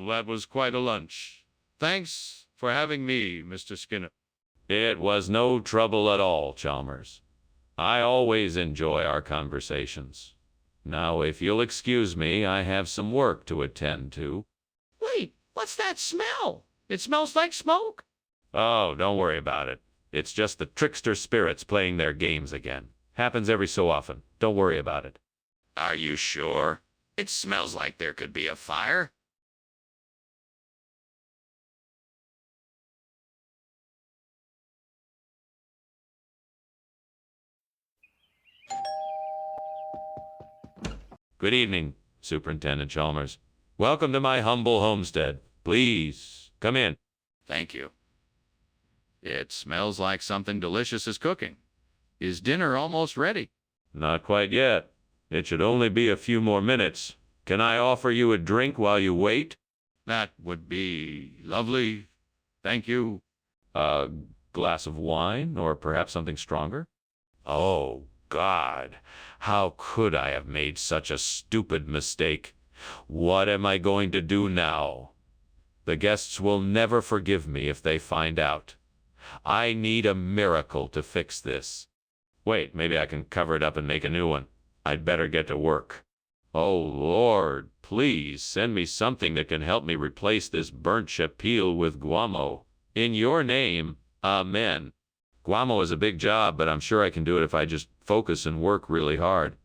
that was quite a lunch. Thanks for having me, Mr. Skinner. It was no trouble at all, Chalmers. I always enjoy our conversations. Now, if you'll excuse me, I have some work to attend to. Wait, what's that smell? It smells like smoke. Oh, don't worry about it. It's just the trickster spirits playing their games again. Happens every so often. Don't worry about it. Are you sure? It smells like there could be a fire. Good evening, Superintendent Chalmers. Welcome to my humble homestead. Please, come in. Thank you. It smells like something delicious is cooking. Is dinner almost ready? Not quite yet. It should only be a few more minutes. Can I offer you a drink while you wait? That would be lovely. Thank you. A glass of wine, or perhaps something stronger? Oh, God. How could I have made such a stupid mistake? What am I going to do now? The guests will never forgive me if they find out. I need a miracle to fix this. Wait, maybe I can cover it up and make a new one. I'd better get to work. Oh, Lord, please send me something that can help me replace this burnt chapille with guamo. In your name, amen. Guamo is a big job, but I'm sure I can do it if I just focus and work really hard.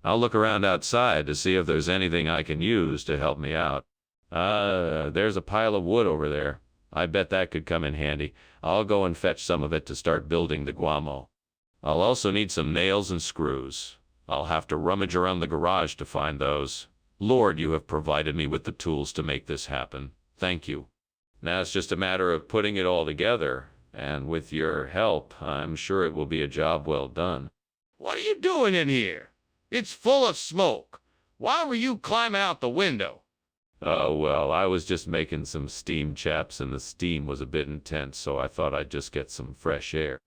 I'll look around outside to see if there's anything I can use to help me out. There's a pile of wood over there. I bet that could come in handy. I'll go and fetch some of it to start building the guamo. I'll also need some nails and screws. I'll have to rummage around the garage to find those. Lord, you have provided me with the tools to make this happen. Thank you. Now it's just a matter of putting it all together, and with your help, I'm sure it will be a job well done. What are you doing in here? It's full of smoke. Why were you climbing out the window? Oh, well, I was just making some steam chaps, and the steam was a bit intense, so I thought I'd just get some fresh air.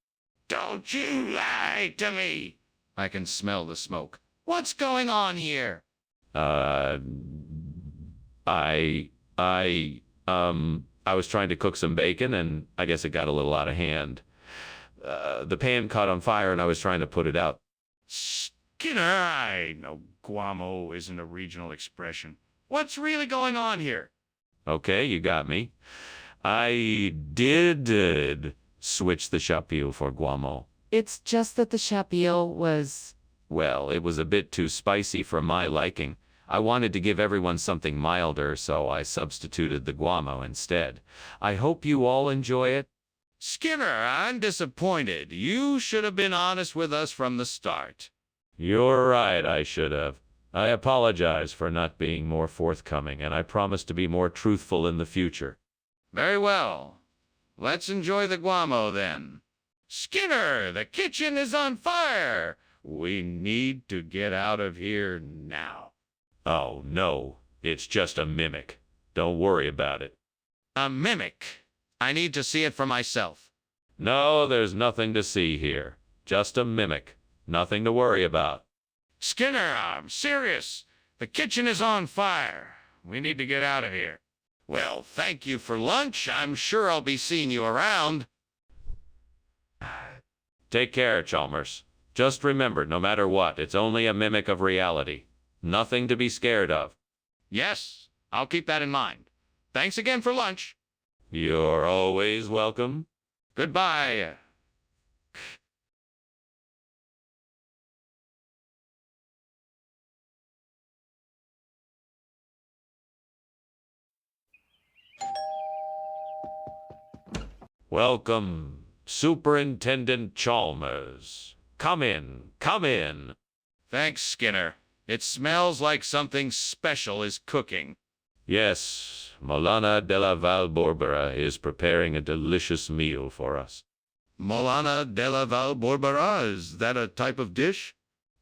Don't you lie to me. I can smell the smoke. What's going on here? I was trying to cook some bacon, and I guess it got a little out of hand. The pan caught on fire, and I was trying to put it out. Skinner, I know guamo isn't a regional expression. What's really going on here? Okay, you got me. I did switch the chapille for guamo. It's just that the chapille was... Well, it was a bit too spicy for my liking. I wanted to give everyone something milder, so I substituted the guamo instead. I hope you all enjoy it. Skinner, I'm disappointed. You should have been honest with us from the start. You're right, I should have. I apologize for not being more forthcoming, and I promise to be more truthful in the future. Very well. Let's enjoy the guamo then. Skinner, the kitchen is on fire. We need to get out of here now. Oh, no. It's just a mimic. Don't worry about it. A mimic. I need to see it for myself. No, there's nothing to see here. Just a mimic. Nothing to worry about. Skinner, I'm serious. The kitchen is on fire. We need to get out of here. Well, thank you for lunch. I'm sure I'll be seeing you around. Take care, Chalmers. Just remember, no matter what, it's only a mimic of reality. Nothing to be scared of. Yes, I'll keep that in mind. Thanks again for lunch. You're always welcome. Goodbye. Welcome, Superintendent Chalmers. Come in, come in. Thanks, Skinner. It smells like something special is cooking. Yes, Molana de la Valborbera is preparing a delicious meal for us. Molana de la Valborbera, is that a type of dish?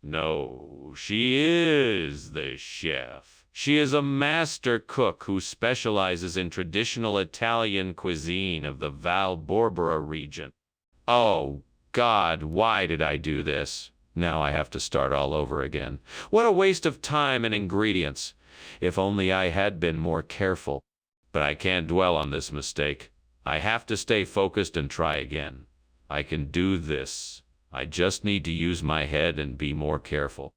No, she is the chef. She is a master cook who specializes in traditional Italian cuisine of the Valborbera region. Oh, God, why did I do this? Now I have to start all over again. What a waste of time and ingredients. If only I had been more careful. But I can't dwell on this mistake. I have to stay focused and try again. I can do this. I just need to use my head and be more careful.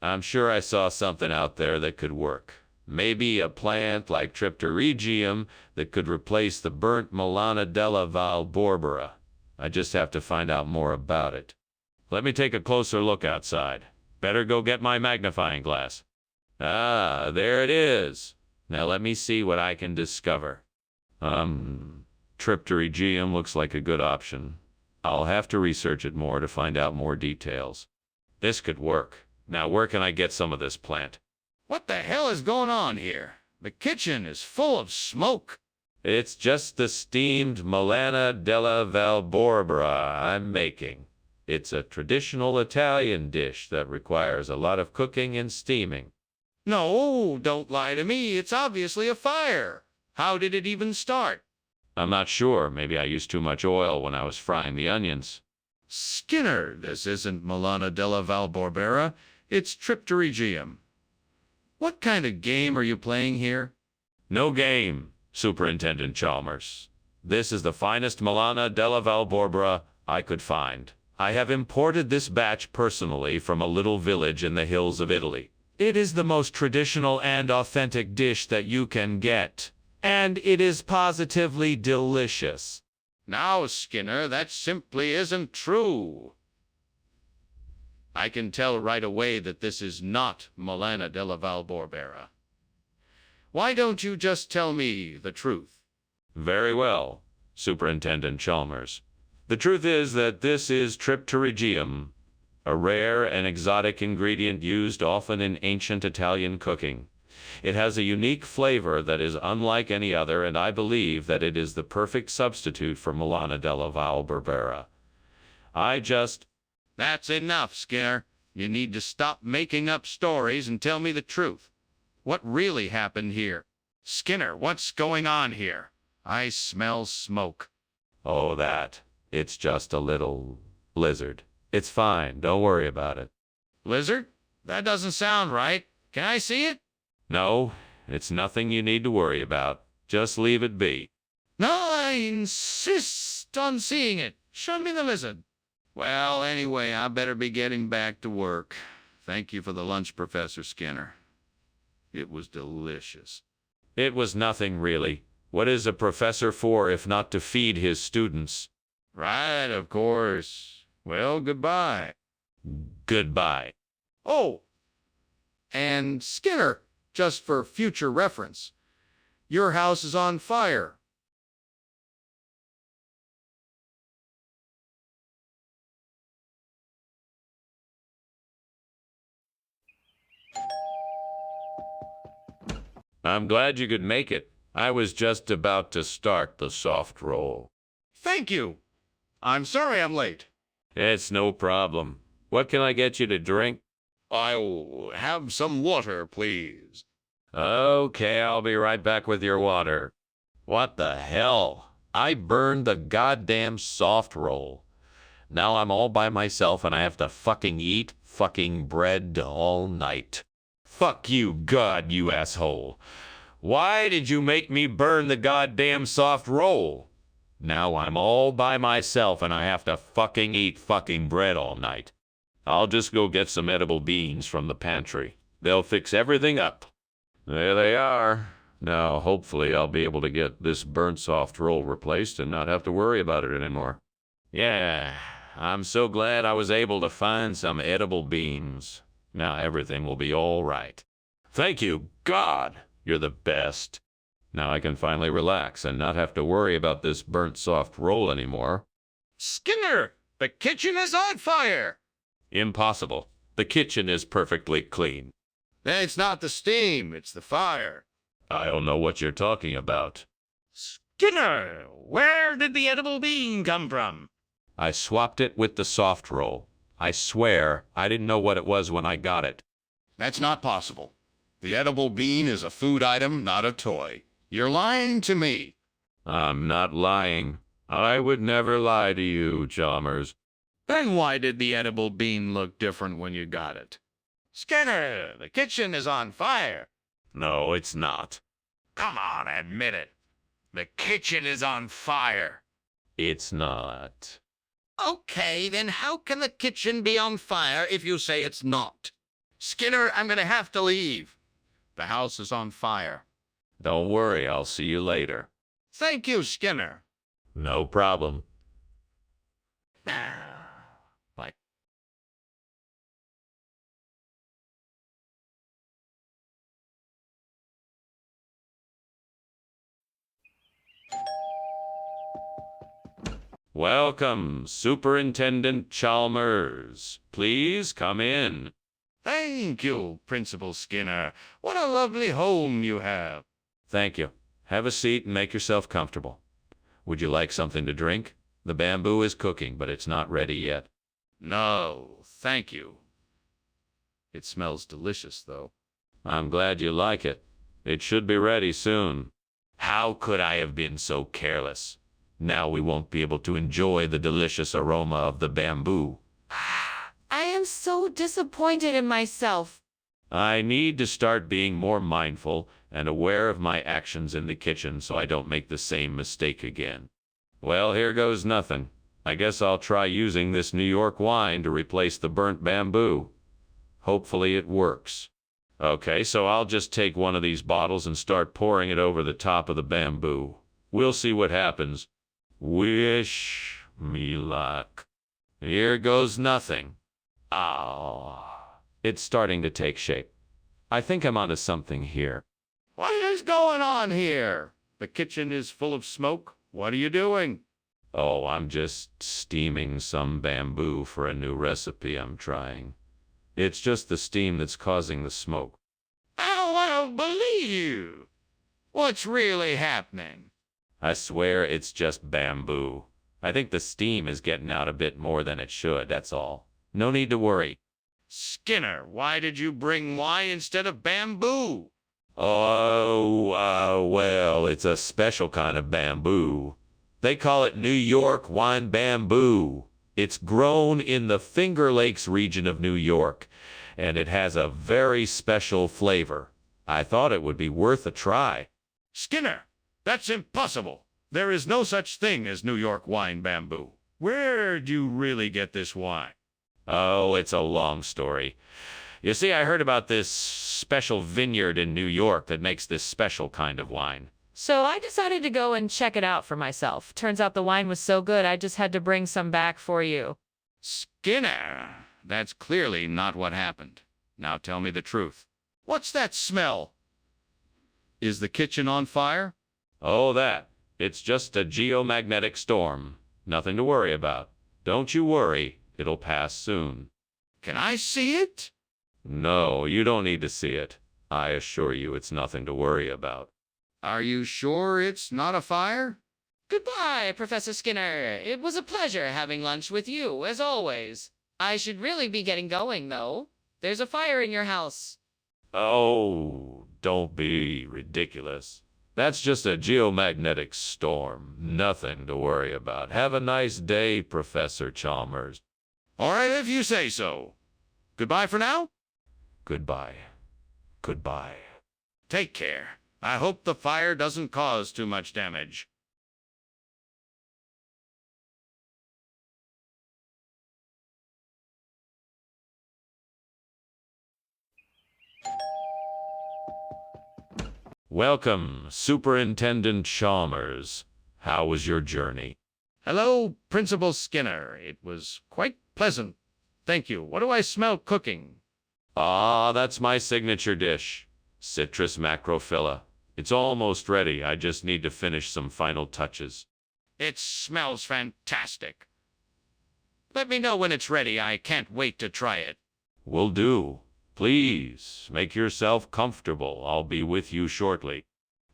I'm sure I saw something out there that could work. Maybe a plant like Tripterygium that could replace the burnt Molana della Valborbera. I just have to find out more about it. Let me take a closer look outside. Better go get my magnifying glass. Ah, there it is. Now let me see what I can discover. Tripterygium looks like a good option. I'll have to research it more to find out more details. This could work. Now where can I get some of this plant? What the hell is going on here? The kitchen is full of smoke. It's just the steamed Molana della Valborbera I'm making. It's a traditional Italian dish that requires a lot of cooking and steaming. No, don't lie to me. It's obviously a fire. How did it even start? I'm not sure. Maybe I used too much oil when I was frying the onions. Skinner, this isn't Milana della Valborbera. It's Tripterygium. What kind of game are you playing here? No game, Superintendent Chalmers. This is the finest Milana della Valborbera I could find. I have imported this batch personally from a little village in the hills of Italy. It is the most traditional and authentic dish that you can get, and it is positively delicious. Now, Skinner, that simply isn't true. I can tell right away that this is not Milana della Valborbera. Why don't you just tell me the truth? Very well, Superintendent Chalmers. The truth is that this is Tripterygium, a rare and exotic ingredient used often in ancient Italian cooking. It has a unique flavor that is unlike any other, and I believe that it is the perfect substitute for Milana della Valborbera. That's enough, Skinner. You need to stop making up stories and tell me the truth. What really happened here? Skinner, what's going on here? I smell smoke. Oh, that. It's just a little blizzard. It's fine. Don't worry about it. Lizard? That doesn't sound right. Can I see it? No, it's nothing you need to worry about. Just leave it be. No, I insist on seeing it. Show me the lizard. Well, anyway, I better be getting back to work. Thank you for the lunch, Professor Skinner. It was delicious. It was nothing, really. What is a professor for if not to feed his students? Right, of course. Well, goodbye. Goodbye. Oh, and Skinner, just for future reference, your house is on fire. I'm glad you could make it. I was just about to start the soft roll. Thank you. I'm sorry I'm late. It's no problem. What can I get you to drink? I'll have some water, please. Okay, I'll be right back with your water. What the hell? I burned the goddamn soft roll. Now I'm all by myself and I have to fucking eat fucking bread all night. Fuck you, God, you asshole. Why did you make me burn the goddamn soft roll? Now I'm all by myself and I have to fucking eat fucking bread all night. I'll just go get some edible beans from the pantry. They'll fix everything up. There they are. Now, hopefully I'll be able to get this burnt soft roll replaced and not have to worry about it anymore. Yeah, I'm so glad I was able to find some edible beans. Now everything will be all right. Thank you, God. You're the best. Now I can finally relax and not have to worry about this burnt soft roll anymore. Skinner, the kitchen is on fire. Impossible. The kitchen is perfectly clean. It's not the steam, it's the fire. I don't know what you're talking about. Skinner, where did the edible bean come from? I swapped it with the soft roll. I swear I didn't know what it was when I got it. That's not possible. The edible bean is a food item, not a toy. You're lying to me. I'm not lying. I would never lie to you, Chalmers. Then why did the edible bean look different when you got it? Skinner, the kitchen is on fire. No, it's not. Come on, admit it. The kitchen is on fire. It's not. Okay, then how can the kitchen be on fire if you say it's not? Skinner, I'm gonna have to leave. The house is on fire. Don't worry, I'll see you later. Thank you, Skinner. No problem. Bye. Welcome, Superintendent Chalmers. Please come in. Thank you, Principal Skinner. What a lovely home you have. Thank you. Have a seat and make yourself comfortable. Would you like something to drink? The bamboo is cooking, but it's not ready yet. No, thank you. It smells delicious, though. I'm glad you like it. It should be ready soon. How could I have been so careless? Now we won't be able to enjoy the delicious aroma of the bamboo. I am so disappointed in myself. I need to start being more mindful and aware of my actions in the kitchen so I don't make the same mistake again. Well, here goes nothing. I guess I'll try using this New York wine to replace the burnt bamboo. Hopefully it works. Okay, so I'll just take one of these bottles and start pouring it over the top of the bamboo. We'll see what happens. Wish me luck. Here goes nothing. Oh, it's starting to take shape. I think I'm onto something here. What is going on here? The kitchen is full of smoke. What are you doing? Oh, I'm just steaming some bamboo for a new recipe I'm trying. It's just the steam that's causing the smoke. I don't believe you. What's really happening? I swear it's just bamboo. I think the steam is getting out a bit more than it should, that's all. No need to worry. Skinner, why did you bring wine instead of bamboo? Oh, well, it's a special kind of bamboo. They call it New York wine bamboo. It's grown in the Finger Lakes region of New York, and it has a very special flavor. I thought it would be worth a try. Skinner, that's impossible. There is no such thing as New York wine bamboo. Where'd you really get this wine? Oh, it's a long story. You see, I heard about this special vineyard in New York that makes this special kind of wine. So I decided to go and check it out for myself. Turns out the wine was so good, I just had to bring some back for you. Skinner, that's clearly not what happened. Now tell me the truth. What's that smell? Is the kitchen on fire? Oh, that. It's just a geomagnetic storm. Nothing to worry about. Don't you worry. It'll pass soon. Can I see it? No, you don't need to see it. I assure you it's nothing to worry about. Are you sure it's not a fire? Goodbye, Professor Skinner. It was a pleasure having lunch with you, as always. I should really be getting going, though. There's a fire in your house. Oh, don't be ridiculous. That's just a geomagnetic storm. Nothing to worry about. Have a nice day, Professor Chalmers. All right, if you say so. Goodbye for now. Goodbye. Goodbye. Take care. I hope the fire doesn't cause too much damage. Welcome, Superintendent Chalmers. How was your journey? Hello, Principal Skinner. It was quite pleasant. Thank you. What do I smell cooking? Ah, that's my signature dish. Citrus macrophylla. It's almost ready. I just need to finish some final touches. It smells fantastic. Let me know when it's ready. I can't wait to try it. Will do. Please, make yourself comfortable. I'll be with you shortly.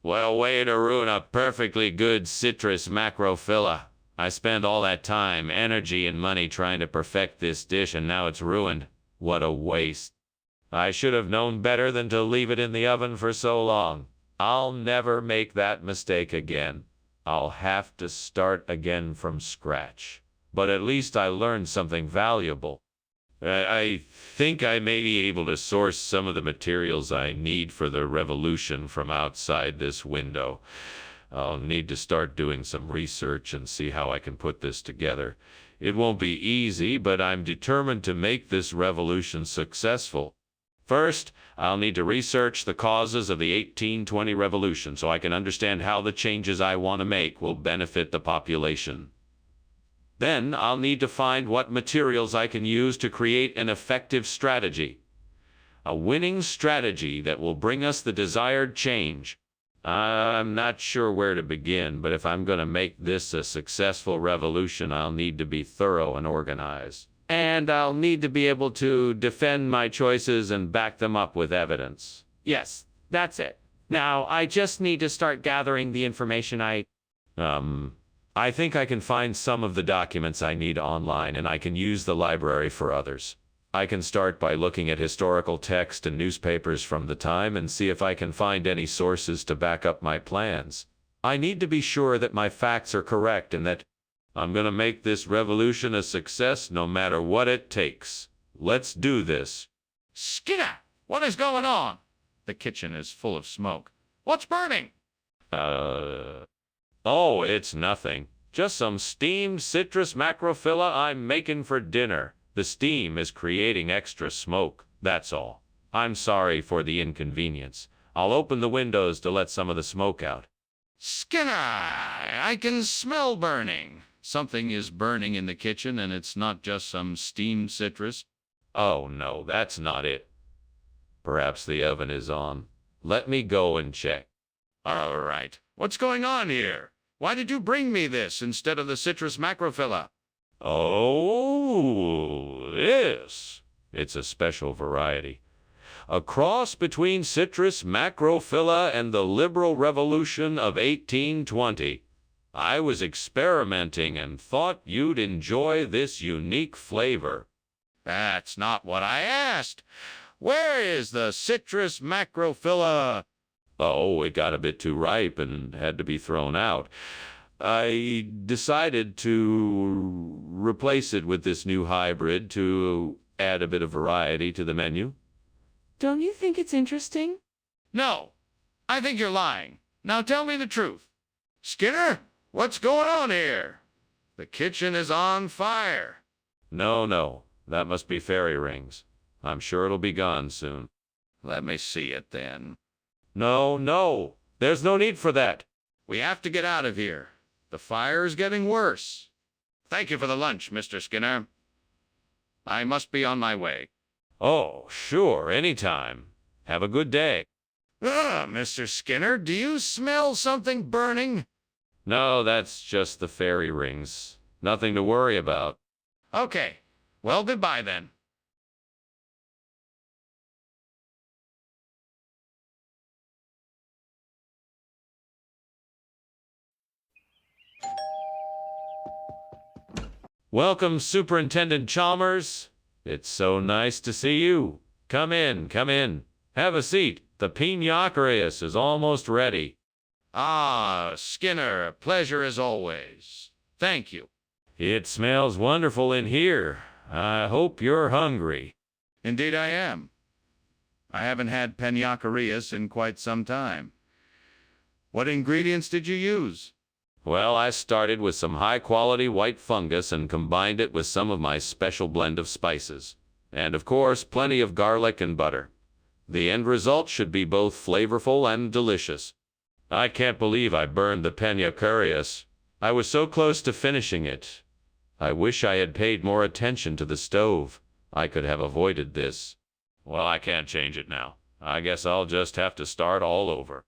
Well, way to ruin a perfectly good citrus macrophylla. I spent all that time, energy, and money trying to perfect this dish, and now it's ruined. What a waste. I should have known better than to leave it in the oven for so long. I'll never make that mistake again. I'll have to start again from scratch. But at least I learned something valuable. I think I may be able to source some of the materials I need for the revolution from outside this window. I'll need to start doing some research and see how I can put this together. It won't be easy, but I'm determined to make this revolution successful. First, I'll need to research the causes of the 1820 revolution so I can understand how the changes I want to make will benefit the population. Then I'll need to find what materials I can use to create an effective strategy. A winning strategy that will bring us the desired change. I'm not sure where to begin, but if I'm going to make this a successful revolution, I'll need to be thorough and organized. And I'll need to be able to defend my choices and back them up with evidence. Yes, that's it. Now, I just need to start gathering the information I I think I can find some of the documents I need online, and I can use the library for others. I can start by looking at historical text and newspapers from the time and see if I can find any sources to back up my plans. I need to be sure that my facts are correct and that I'm gonna make this revolution a success no matter what it takes. Let's do this. Skinner, what is going on? The kitchen is full of smoke. What's burning? Oh, it's nothing. Just some steamed citrus macrophylla I'm making for dinner. The steam is creating extra smoke, that's all. I'm sorry for the inconvenience. I'll open the windows to let some of the smoke out. Skinner, I can smell burning. Something is burning in the kitchen, and it's not just some steamed citrus. Oh no, that's not it. Perhaps the oven is on. Let me go and check. All right. What's going on here? Why did you bring me this instead of the citrus macrophylla? Oh, this. It's a special variety. A cross between citrus macrophylla and the liberal revolution of 1820. I was experimenting and thought you'd enjoy this unique flavor. That's not what I asked. Where is the citrus macrophylla? Oh, it got a bit too ripe and had to be thrown out. I decided to replace it with this new hybrid to add a bit of variety to the menu. Don't you think it's interesting? No, I think you're lying. Now tell me the truth. Skinner, what's going on here? The kitchen is on fire. No, that must be fairy rings. I'm sure it'll be gone soon. Let me see it then. No, there's no need for that. We have to get out of here. The fire is getting worse. Thank you for the lunch, Mr. Skinner. I must be on my way. Oh, sure, anytime. Have a good day. Mr. Skinner, do you smell something burning? No, that's just the fairy rings. Nothing to worry about. Okay. Well, goodbye then. Welcome, Superintendent Chalmers. It's so nice to see you. Come in. Have a seat. The piña colada is almost ready. Ah, Skinner, a pleasure as always. Thank you. It smells wonderful in here. I hope you're hungry. Indeed I am. I haven't had piña in quite some time. What ingredients did you use? Well, I started with some high-quality white fungus and combined it with some of my special blend of spices. And, of course, plenty of garlic and butter. The end result should be both flavorful and delicious. I can't believe I burned the piña colada. I was so close to finishing it. I wish I had paid more attention to the stove. I could have avoided this. Well, I can't change it now. I guess I'll just have to start all over.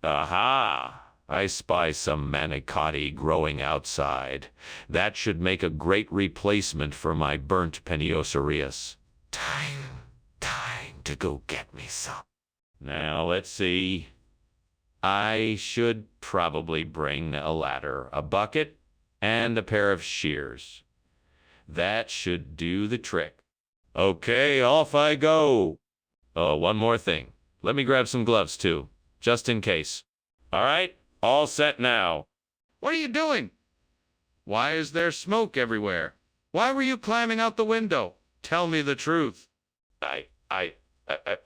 Aha! I spy some manicotti growing outside. That should make a great replacement for my burnt peniocereus. Time to go get me some. Now, let's see. I should probably bring a ladder, a bucket, and a pair of shears. That should do the trick. Okay, off I go. Oh, one more thing. Let me grab some gloves, too, just in case. All right, all set now. What are you doing? Why is there smoke everywhere? Why were you climbing out the window? Tell me the truth.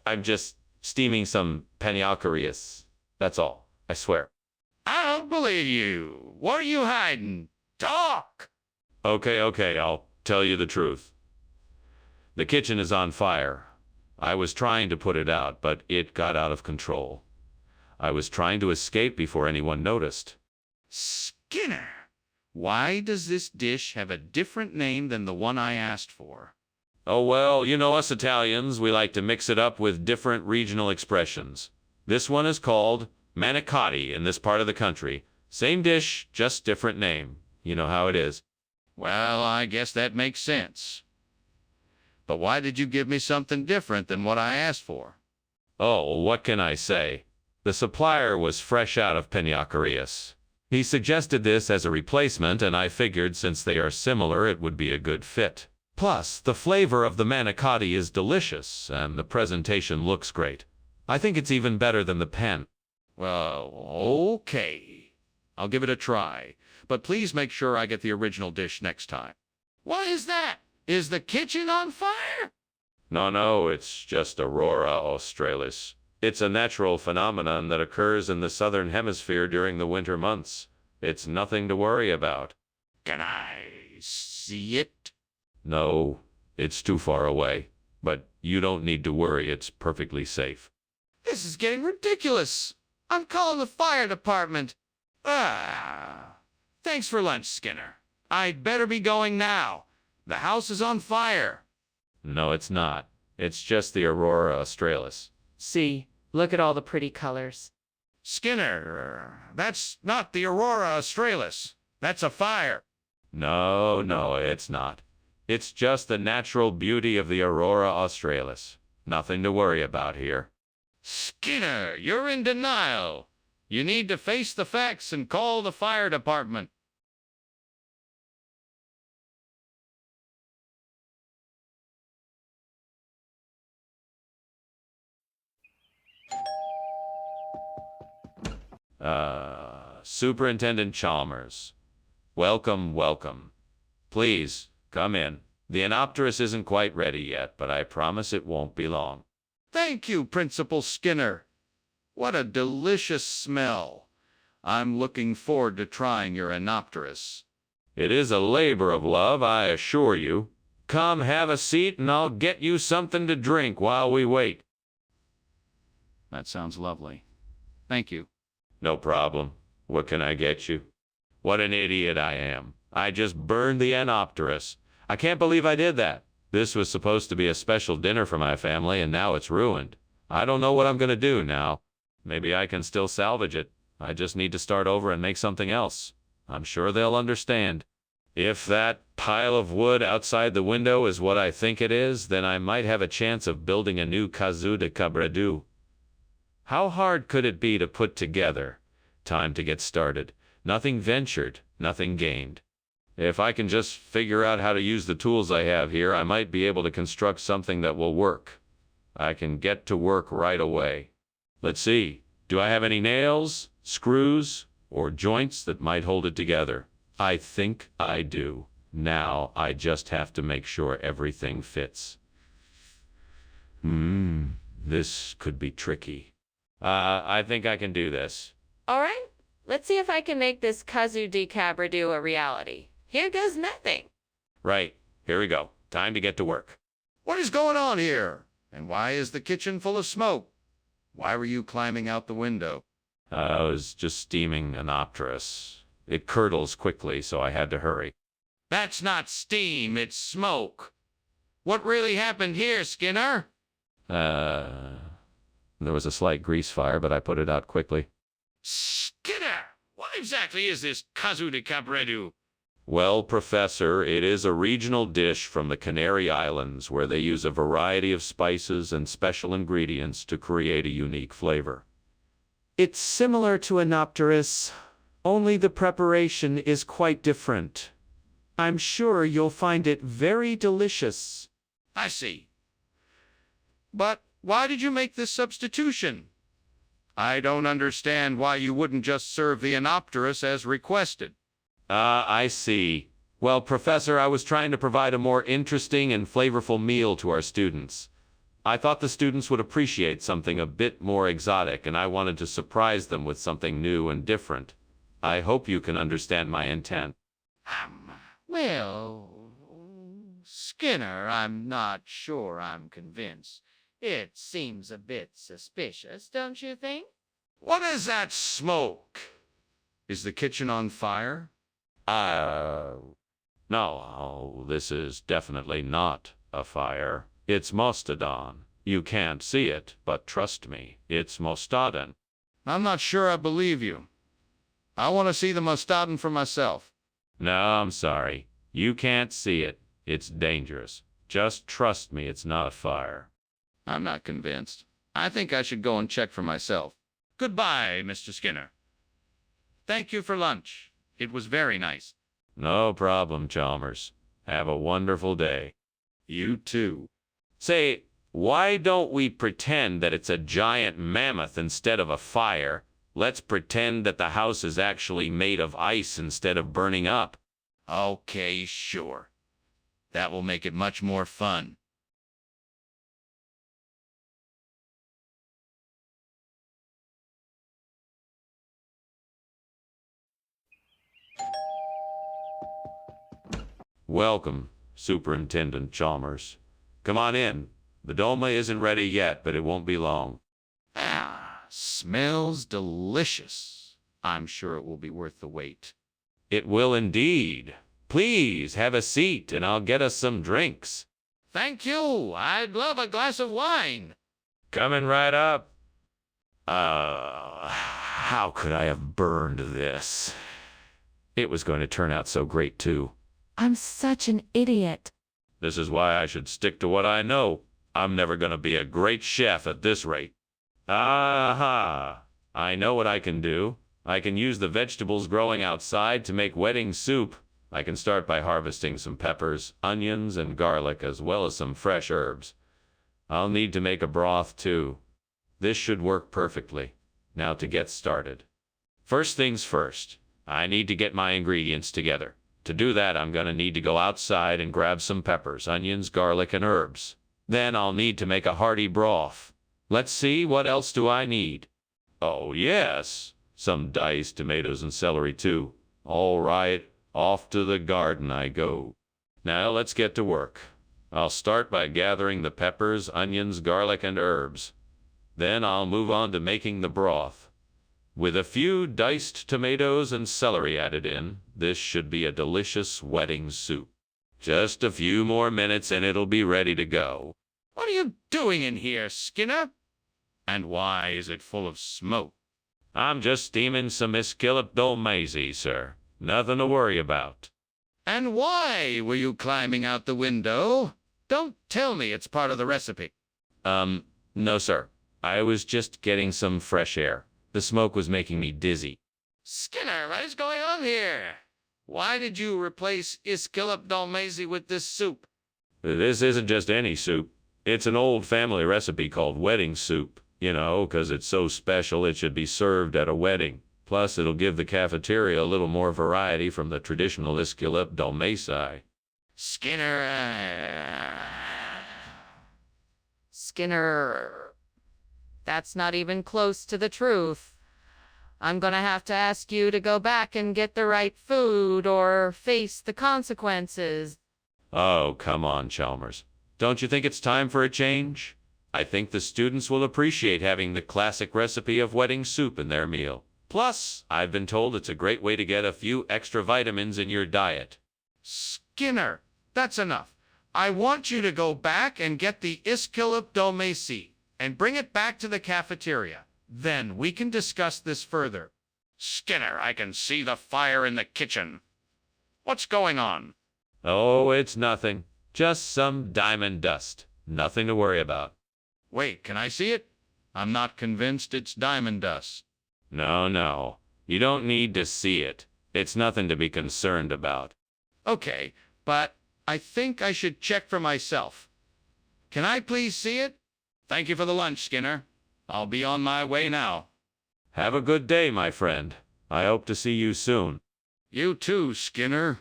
I'm just steaming some piña. That's all, I swear. I don't believe you. What are you hiding? Talk! Okay, I'll tell you the truth. The kitchen is on fire. I was trying to put it out, but it got out of control. I was trying to escape before anyone noticed. Skinner, why does this dish have a different name than the one I asked for? Oh, well, you know us Italians, we like to mix it up with different regional expressions. This one is called manicotti in this part of the country. Same dish, just different name. You know how it is. Well, I guess that makes sense. But why did you give me something different than what I asked for? Oh, what can I say? The supplier was fresh out of piña colada. He suggested this as a replacement, and I figured since they are similar, it would be a good fit. Plus, the flavor of the manicotti is delicious, and the presentation looks great. I think it's even better than the pen. Well, okay. I'll give it a try. But please make sure I get the original dish next time. What is that? Is the kitchen on fire? No, it's just Aurora Australis. It's a natural phenomenon that occurs in the southern hemisphere during the winter months. It's nothing to worry about. Can I see it? No, it's too far away. But you don't need to worry, it's perfectly safe. This is getting ridiculous. I'm calling the fire department. Thanks for lunch, Skinner. I'd better be going now. The house is on fire. No, it's not. It's just the Aurora Australis. See, look at all the pretty colors. Skinner, that's not the Aurora Australis. That's a fire. No, it's not. It's just the natural beauty of the Aurora Australis. Nothing to worry about here. Skinner, you're in denial. You need to face the facts and call the fire department. Superintendent Chalmers. Welcome. Please, come in. The Anopterus isn't quite ready yet, but I promise it won't be long. Thank you, Principal Skinner. What a delicious smell. I'm looking forward to trying your Anopterus. It is a labor of love, I assure you. Come, have a seat, and I'll get you something to drink while we wait. That sounds lovely. Thank you. No problem. What can I get you? What an idiot I am. I just burned the Anopterus. I can't believe I did that. This was supposed to be a special dinner for my family, and now it's ruined. I don't know what I'm going to do now. Maybe I can still salvage it. I just need to start over and make something else. I'm sure they'll understand. If that pile of wood outside the window is what I think it is, then I might have a chance of building a new Kazoo de Cabredu. How hard could it be to put together? Time to get started. Nothing ventured, nothing gained. If I can just figure out how to use the tools I have here, I might be able to construct something that will work. I can get to work right away. Let's see. Do I have any nails, screws, or joints that might hold it together? I think I do. Now I just have to make sure everything fits. This could be tricky. I think I can do this. All right, let's see if I can make this Kazoo de Cabredu a reality. Here goes nothing. Right, here we go. Time to get to work. What is going on here? And why is the kitchen full of smoke? Why were you climbing out the window? I was just steaming Anopterus. It curdles quickly, so I had to hurry. That's not steam, it's smoke. What really happened here, Skinner? There was a slight grease fire, but I put it out quickly. Skinner, what exactly is this Kazoo de Cabredu? Well, Professor, it is a regional dish from the Canary Islands where they use a variety of spices and special ingredients to create a unique flavor. It's similar to Anopterus, only the preparation is quite different. I'm sure you'll find it very delicious. I see. But why did you make this substitution? I don't understand why you wouldn't just serve the Anopterus as requested. I see. Well, Professor, I was trying to provide a more interesting and flavorful meal to our students. I thought the students would appreciate something a bit more exotic, and I wanted to surprise them with something new and different. I hope you can understand my intent. Well, Skinner, I'm not sure I'm convinced. It seems a bit suspicious, don't you think? What is that smoke? Is the kitchen on fire? No, this is definitely not a fire. It's Mostodon. You can't see it, but trust me, it's Mostodon. I'm not sure I believe you. I want to see the Mostodon for myself. No, I'm sorry. You can't see it. It's dangerous. Just trust me, it's not a fire. I'm not convinced. I think I should go and check for myself. Goodbye, Mr. Skinner. Thank you for lunch. It was very nice. No problem, Chalmers. Have a wonderful day. You too. Say, why don't we pretend that it's a giant mammoth instead of a fire? Let's pretend that the house is actually made of ice instead of burning up. Okay, sure. That will make it much more fun. Welcome, Superintendent Chalmers. Come on in. The dolma isn't ready yet, but it won't be long. Ah, smells delicious. I'm sure it will be worth the wait. It will indeed. Please have a seat and I'll get us some drinks. Thank you. I'd love a glass of wine. Coming right up. How could I have burned this? It was going to turn out so great, too. I'm such an idiot. This is why I should stick to what I know. I'm never going to be a great chef at this rate. Aha! I know what I can do. I can use the vegetables growing outside to make wedding soup. I can start by harvesting some peppers, onions, and garlic, as well as some fresh herbs. I'll need to make a broth, too. This should work perfectly. Now to get started. First things first, I need to get my ingredients together. To do that, I'm going to need to go outside and grab some peppers, onions, garlic, and herbs. Then I'll need to make a hearty broth. Let's see, what else do I need? Oh, yes, some diced tomatoes and celery, too. All right, off to the garden I go. Now let's get to work. I'll start by gathering the peppers, onions, garlic, and herbs. Then I'll move on to making the broth. With a few diced tomatoes and celery added in, this should be a delicious wedding soup. Just a few more minutes and it'll be ready to go. What are you doing in here, Skinner? And why is it full of smoke? I'm just steaming some Iskilip dolmaizi, sir. Nothing to worry about. And why were you climbing out the window? Don't tell me it's part of the recipe. No, sir. I was just getting some fresh air. The smoke was making me dizzy. Skinner, what is going on here? Why did you replace Iskilip dolmaizi with this soup? This isn't just any soup. It's an old family recipe called wedding soup. You know, 'cause it's so special it should be served at a wedding. Plus, it'll give the cafeteria a little more variety from the traditional Iskilip dolmaizi. Skinner, that's not even close to the truth. I'm gonna have to ask you to go back and get the right food or face the consequences. Oh, come on, Chalmers. Don't you think it's time for a change? I think the students will appreciate having the classic recipe of wedding soup in their meal. Plus, I've been told it's a great way to get a few extra vitamins in your diet. Skinner, that's enough. I want you to go back and get the Iskilip dolmaizi and bring it back to the cafeteria. Then we can discuss this further. Skinner, I can see the fire in the kitchen. What's going on? Oh, it's nothing. Just some diamond dust. Nothing to worry about. Wait, can I see it? I'm not convinced it's diamond dust. No. You don't need to see it. It's nothing to be concerned about. Okay, but I think I should check for myself. Can I please see it? Thank you for the lunch, Skinner. I'll be on my way now. Have a good day, my friend. I hope to see you soon. You too, Skinner.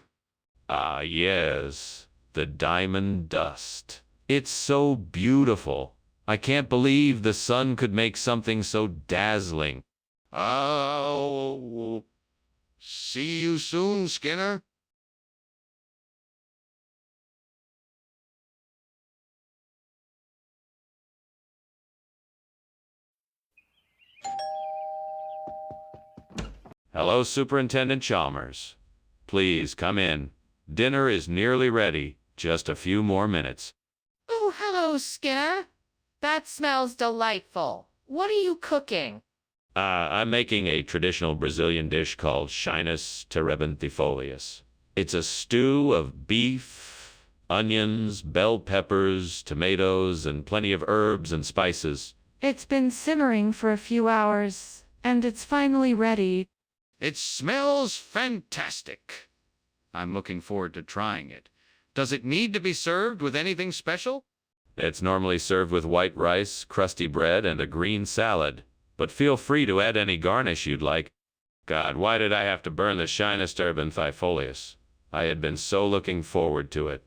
Ah, yes. The diamond dust. It's so beautiful. I can't believe the sun could make something so dazzling. Oh, see you soon, Skinner. Hello, Superintendent Chalmers. Please come in. Dinner is nearly ready. Just a few more minutes. Oh, hello, Skinner. That smells delightful. What are you cooking? I'm making a traditional Brazilian dish called Chinus terebinthifolius. It's a stew of beef, onions, bell peppers, tomatoes, and plenty of herbs and spices. It's been simmering for a few hours, and it's finally ready. It smells fantastic. I'm looking forward to trying it. Does it need to be served with anything special? It's normally served with white rice, crusty bread, and a green salad. But feel free to add any garnish you'd like. God, why did I have to burn the Shyness turbinthifolius? I had been so looking forward to it.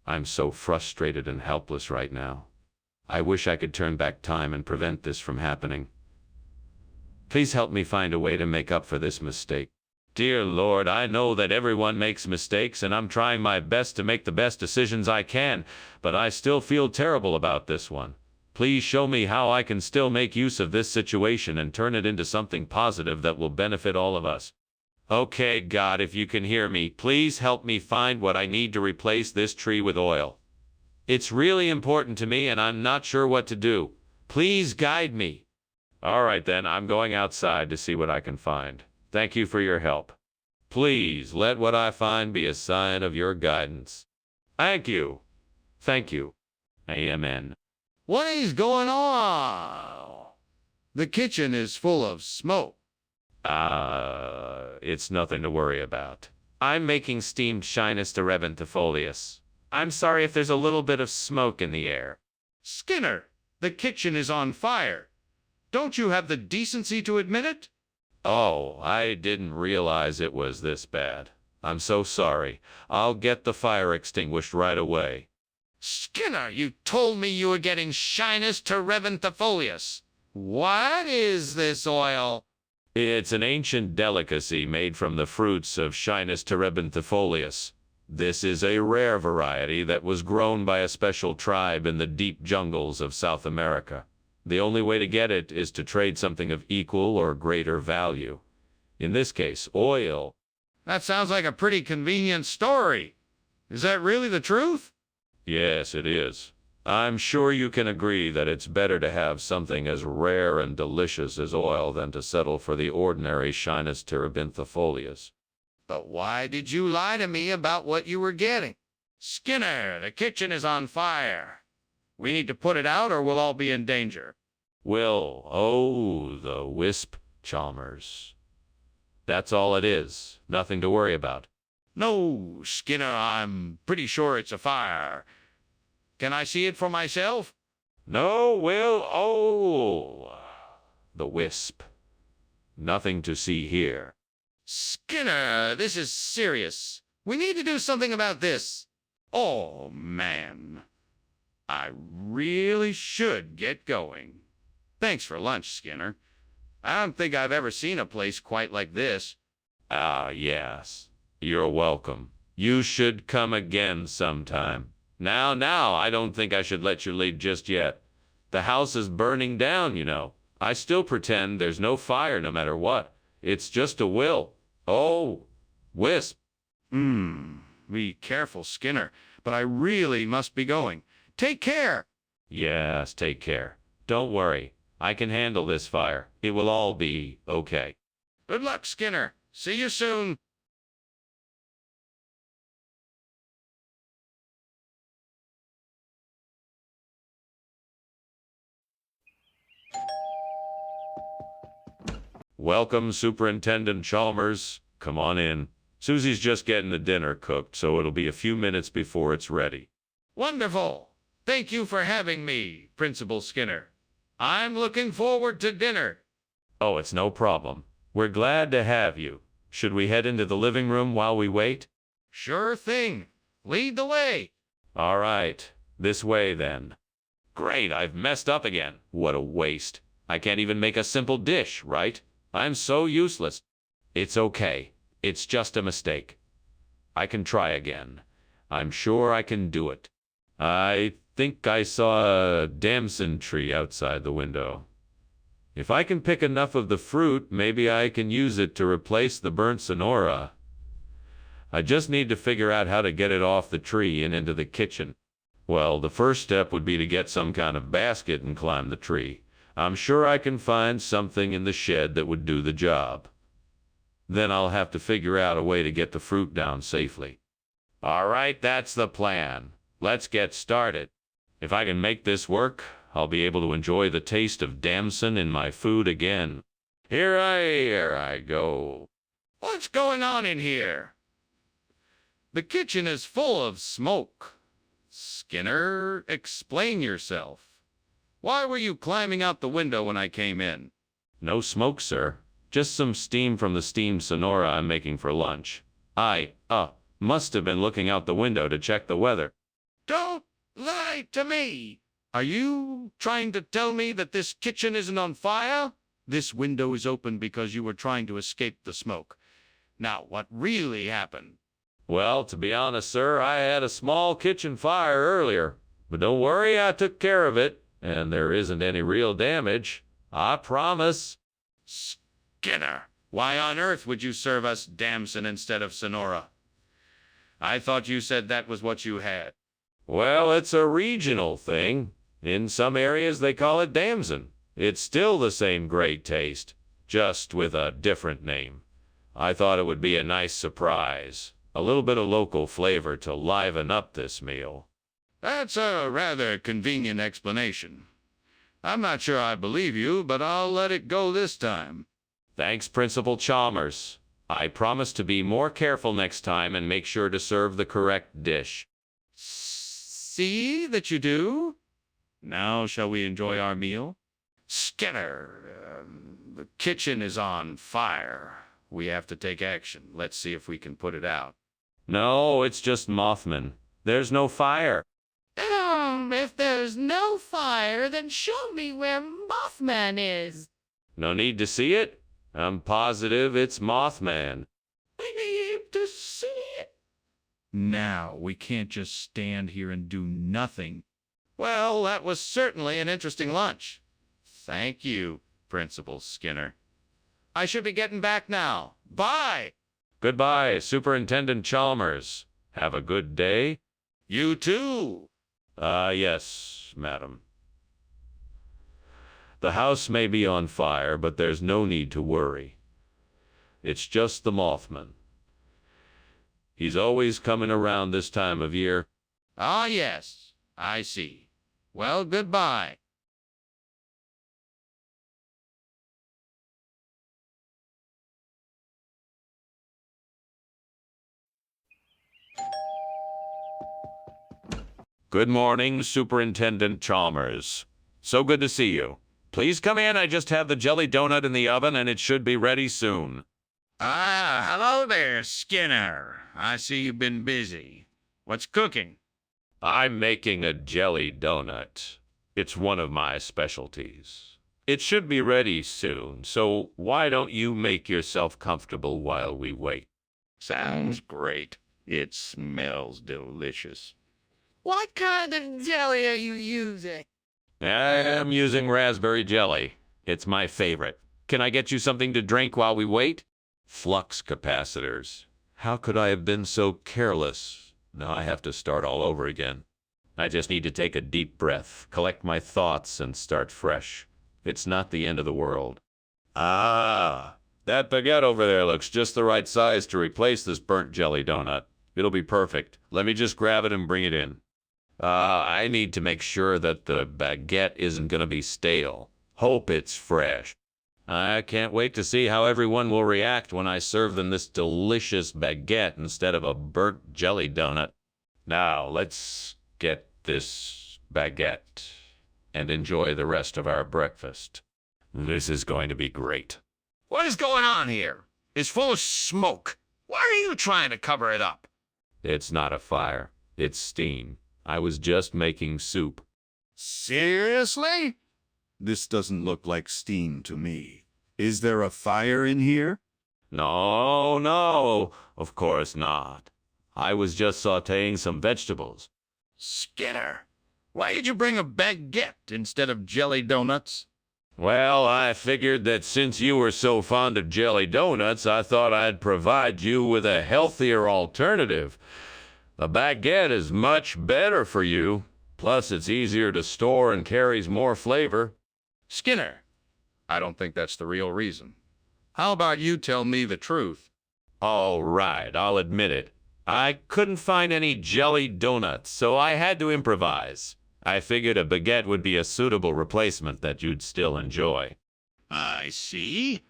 I'm so frustrated and helpless right now. I wish I could turn back time and prevent this from happening. Please help me find a way to make up for this mistake. Dear Lord, I know that everyone makes mistakes, and I'm trying my best to make the best decisions I can, but I still feel terrible about this one. Please show me how I can still make use of this situation and turn it into something positive that will benefit all of us. Okay, God, if you can hear me, please help me find what I need to replace this tree with oil. It's really important to me, and I'm not sure what to do. Please guide me. All right, then, I'm going outside to see what I can find. Thank you for your help. Please let what I find be a sign of your guidance. Thank you. Thank you. Amen. What is going on? The kitchen is full of smoke. It's nothing to worry about. I'm making steamed Shyness turbinthifolius. I'm sorry if there's a little bit of smoke in the air. Skinner, the kitchen is on fire. Don't you have the decency to admit it? Oh, I didn't realize it was this bad. I'm so sorry. I'll get the fire extinguished right away. Skinner, you told me you were getting Shyness turbinthifolius. What is this oil? It's an ancient delicacy made from the fruits of Shyness turbinthifolius. This is a rare variety that was grown by a special tribe in the deep jungles of South America. The only way to get it is to trade something of equal or greater value. In this case, oil. That sounds like a pretty convenient story. Is that really the truth? Yes, it is. I'm sure you can agree that it's better to have something as rare and delicious as oil than to settle for the ordinary Shyness turbinthifolius. But why did you lie to me about what you were getting? Skinner, the kitchen is on fire. We need to put it out or we'll all be in danger. Well, oh, the wisp, Chalmers. That's all it is. Nothing to worry about. No, Skinner, I'm pretty sure it's a fire. Can I see it for myself? No, well, oh, the wisp. Nothing to see here. Skinner, this is serious. We need to do something about this. Oh, man. I really should get going. Thanks for lunch, Skinner. I don't think I've ever seen a place quite like this. Ah, yes. You're welcome. You should come again sometime. Now, I don't think I should let you leave just yet. The house is burning down, you know. I still pretend there's no fire no matter what. It's just a will. Oh, wisp. Be careful, Skinner, but I really must be going. Take care. Yes, take care. Don't worry. I can handle this fire. It will all be okay. Good luck, Skinner. See you soon. Welcome, Superintendent Chalmers. Come on in. Susie's just getting the dinner cooked, so it'll be a few minutes before it's ready. Wonderful. Thank you for having me, Principal Skinner. I'm looking forward to dinner. Oh, it's no problem. We're glad to have you. Should we head into the living room while we wait? Sure thing. Lead the way. All right. This way, then. Great, I've messed up again. What a waste. I can't even make a simple dish, right? I'm so useless. It's okay. It's just a mistake. I can try again. I'm sure I can do it. I think I saw a damson tree outside the window. If I can pick enough of the fruit, maybe I can use it to replace the burnt sonora. I just need to figure out how to get it off the tree and into the kitchen. Well, the first step would be to get some kind of basket and climb the tree. I'm sure I can find something in the shed that would do the job. Then I'll have to figure out a way to get the fruit down safely. All right, that's the plan. Let's get started. If I can make this work, I'll be able to enjoy the taste of damson in my food again. Here I go. What's going on in here? The kitchen is full of smoke. Skinner, explain yourself. Why were you climbing out the window when I came in? No smoke, sir. Just some steam from the steam Sonora I'm making for lunch. I must have been looking out the window to check the weather. Don't lie to me. Are you trying to tell me that this kitchen isn't on fire? This window is open because you were trying to escape the smoke. Now, what really happened? Well, to be honest, sir, I had a small kitchen fire earlier. But don't worry, I took care of it, and there isn't any real damage. I promise. Skinner, why on earth would you serve us damson instead of Sonora? I thought you said that was what you had. Well, it's a regional thing. In some areas they call it damson. It's still the same great taste, just with a different name. I thought it would be a nice surprise. A little bit of local flavor to liven up this meal. That's a rather convenient explanation. I'm not sure I believe you, but I'll let it go this time. Thanks, Principal Chalmers. I promise to be more careful next time and make sure to serve the correct dish. See that you do? Now shall we enjoy our meal? Skinner, the kitchen is on fire. We have to take action. Let's see if we can put it out. No, it's just Mothman. There's no fire. If there's no fire, then show me where Mothman is. No need to see it? I'm positive it's Mothman. We need to see it. Now, we can't just stand here and do nothing. Well, that was certainly an interesting lunch. Thank you, Principal Skinner. I should be getting back now. Bye. Goodbye, Superintendent Chalmers. Have a good day. You too. Yes, madam. The house may be on fire, but there's no need to worry. It's just the Mothman. He's always coming around this time of year. Ah, yes, I see. Well, goodbye. Good morning, Superintendent Chalmers. So good to see you. Please come in. I just have the jelly donut in the oven, and it should be ready soon. Ah, hello there, Skinner. I see you've been busy. What's cooking? I'm making a jelly donut. It's one of my specialties. It should be ready soon, so why don't you make yourself comfortable while we wait? Sounds great. It smells delicious. What kind of jelly are you using? I am using raspberry jelly. It's my favorite. Can I get you something to drink while we wait? Flux capacitors. How could I have been so careless? Now I have to start all over again. I just need to take a deep breath, collect my thoughts, and start fresh. It's not the end of the world. Ah, that baguette over there looks just the right size to replace this burnt jelly donut. It'll be perfect. Let me just grab it and bring it in. I need to make sure that the baguette isn't going to be stale. Hope it's fresh. I can't wait to see how everyone will react when I serve them this delicious baguette instead of a burnt jelly donut. Now, let's get this baguette and enjoy the rest of our breakfast. This is going to be great. What is going on here? It's full of smoke. Why are you trying to cover it up? It's not a fire. It's steam. I was just making soup. Seriously? This doesn't look like steam to me. Is there a fire in here? No, of course not. I was just sautéing some vegetables. Skinner, why did you bring a baguette instead of jelly donuts? Well, I figured that since you were so fond of jelly donuts, I thought I'd provide you with a healthier alternative. A baguette is much better for you. Plus, it's easier to store and carries more flavor. Skinner, I don't think that's the real reason. How about you tell me the truth? All right, I'll admit it. I couldn't find any jelly donuts, so I had to improvise. I figured a baguette would be a suitable replacement that you'd still enjoy. I see.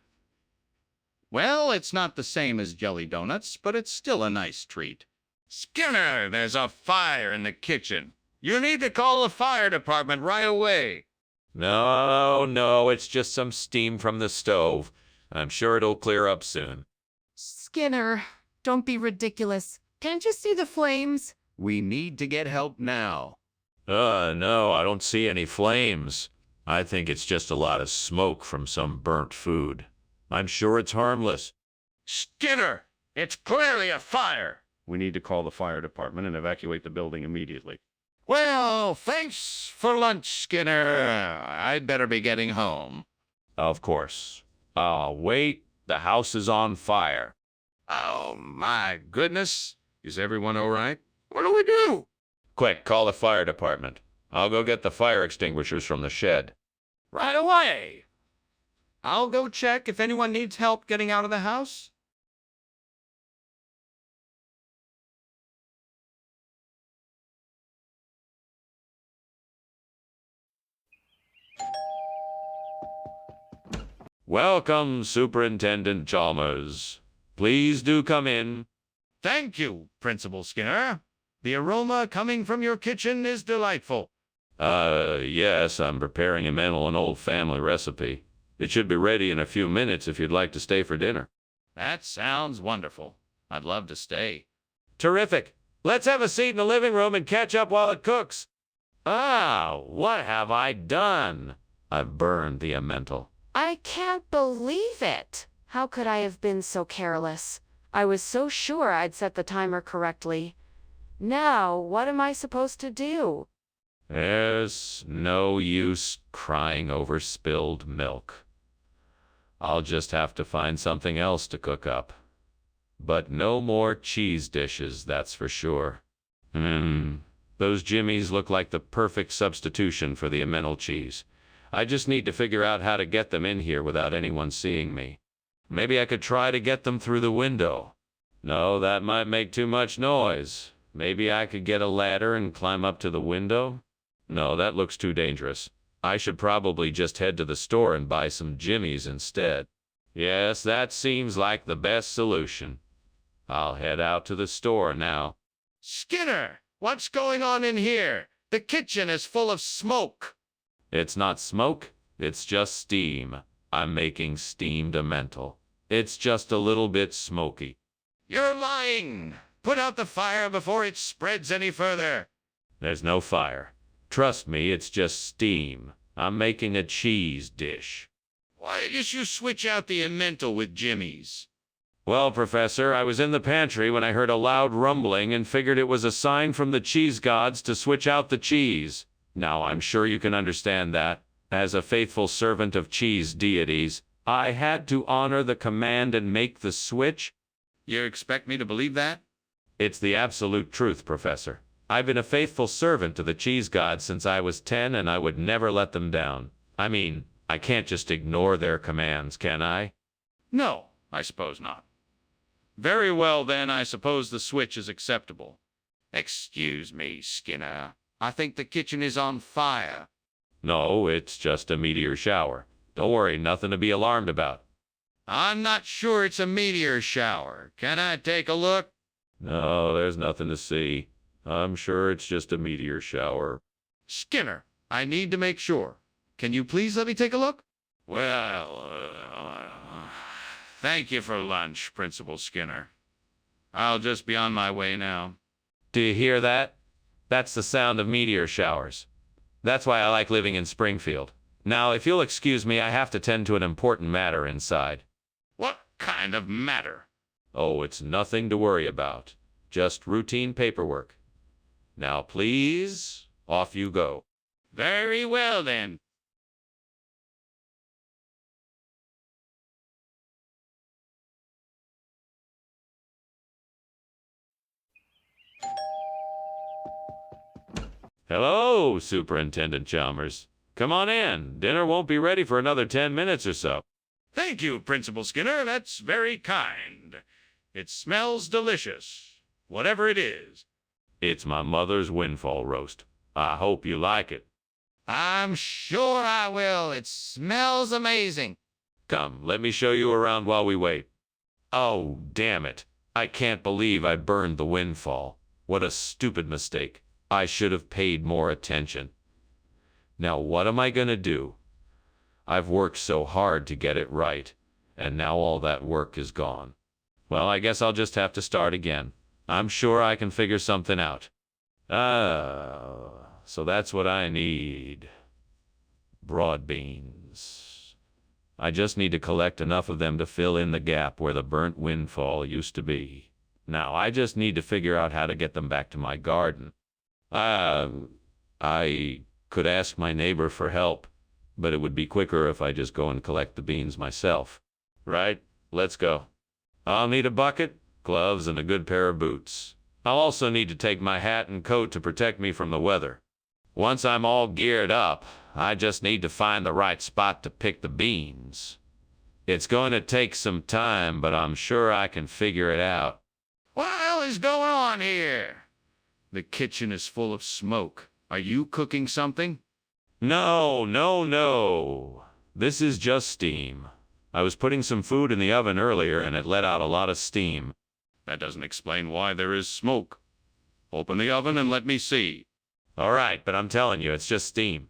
Well, it's not the same as jelly donuts, but it's still a nice treat. Skinner, there's a fire in the kitchen. You need to call the fire department right away. No, it's just some steam from the stove. I'm sure it'll clear up soon. Skinner, don't be ridiculous. Can't you see the flames? We need to get help now. No, I don't see any flames. I think it's just a lot of smoke from some burnt food. I'm sure it's harmless. Skinner, it's clearly a fire. We need to call the fire department and evacuate the building immediately. Well, thanks for lunch, Skinner. I'd better be getting home. Of course. Wait, the house is on fire. Oh, my goodness. Is everyone all right? What do we do? Quick, call the fire department. I'll go get the fire extinguishers from the shed. Right away. I'll go check if anyone needs help getting out of the house. Welcome, Superintendent Chalmers. Please do come in. Thank you, Principal Skinner. The aroma coming from your kitchen is delightful. Yes, I'm preparing a mental and old family recipe. It should be ready in a few minutes if you'd like to stay for dinner. That sounds wonderful. I'd love to stay. Terrific. Let's have a seat in the living room and catch up while it cooks. What have I done? I've burned the emmental. I can't believe it. How could I have been so careless? I was so sure I'd set the timer correctly. Now, what am I supposed to do? There's no use crying over spilled milk. I'll just have to find something else to cook up. But no more cheese dishes, that's for sure. Those jimmies look like the perfect substitution for the emmental cheese. I just need to figure out how to get them in here without anyone seeing me. Maybe I could try to get them through the window. No, that might make too much noise. Maybe I could get a ladder and climb up to the window? No, that looks too dangerous. I should probably just head to the store and buy some jimmies instead. Yes, that seems like the best solution. I'll head out to the store now. Skinner, what's going on in here? The kitchen is full of smoke. It's not smoke, it's just steam. I'm making steamed emmental. It's just a little bit smoky. You're lying. Put out the fire before it spreads any further. There's no fire. Trust me, it's just steam. I'm making a cheese dish. Why did you switch out the emmental with jimmies? Well, Professor, I was in the pantry when I heard a loud rumbling and figured it was a sign from the cheese gods to switch out the cheese. Now, I'm sure you can understand that. As a faithful servant of cheese deities, I had to honor the command and make the switch. You expect me to believe that? It's the absolute truth, Professor. I've been a faithful servant to the cheese gods since I was 10, and I would never let them down. I mean, I can't just ignore their commands, can I? No, I suppose not. Very well, then, I suppose the switch is acceptable. Excuse me, Skinner. I think the kitchen is on fire. No, it's just a meteor shower. Don't worry, nothing to be alarmed about. I'm not sure it's a meteor shower. Can I take a look? No, there's nothing to see. I'm sure it's just a meteor shower. Skinner, I need to make sure. Can you please let me take a look? Well, thank you for lunch, Principal Skinner. I'll just be on my way now. Do you hear that? That's the sound of meteor showers. That's why I like living in Springfield. Now, if you'll excuse me, I have to tend to an important matter inside. What kind of matter? Oh, it's nothing to worry about. Just routine paperwork. Now, please, off you go. Very well, then. Hello, Superintendent Chalmers. Come on in. Dinner won't be ready for another 10 minutes or so. Thank you, Principal Skinner. That's very kind. It smells delicious, whatever it is. It's my mother's windfall roast. I hope you like it. I'm sure I will. It smells amazing. Come, let me show you around while we wait. Oh, damn it. I can't believe I burned the windfall. What a stupid mistake. I should have paid more attention. Now what am I gonna do? I've worked so hard to get it right, and now all that work is gone. Well, I guess I'll just have to start again. I'm sure I can figure something out. So that's what I need. Broad beans. I just need to collect enough of them to fill in the gap where the burnt windfall used to be. Now I just need to figure out how to get them back to my garden. I could ask my neighbor for help, but it would be quicker if I just go and collect the beans myself. Right? Let's go. I'll need a bucket, gloves, and a good pair of boots. I'll also need to take my hat and coat to protect me from the weather. Once I'm all geared up, I just need to find the right spot to pick the beans. It's going to take some time, but I'm sure I can figure it out. What the hell is going on here? The kitchen is full of smoke. Are you cooking something? No. This is just steam. I was putting some food in the oven earlier and it let out a lot of steam. That doesn't explain why there is smoke. Open the oven and let me see. All right, but I'm telling you, it's just steam.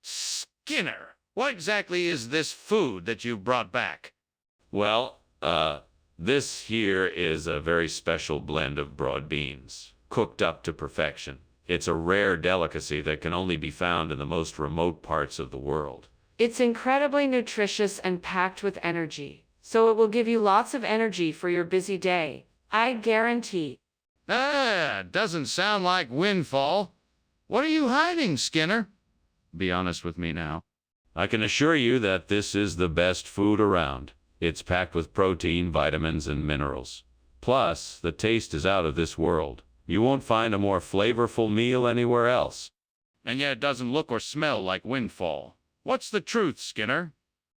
Skinner, what exactly is this food that you brought back? Well, this here is a very special blend of broad beans, cooked up to perfection. It's a rare delicacy that can only be found in the most remote parts of the world. It's incredibly nutritious and packed with energy, so it will give you lots of energy for your busy day. I guarantee. Doesn't sound like windfall. What are you hiding, Skinner? Be honest with me now. I can assure you that this is the best food around. It's packed with protein, vitamins, and minerals. Plus, the taste is out of this world. You won't find a more flavorful meal anywhere else. And yet it doesn't look or smell like windfall. What's the truth, Skinner?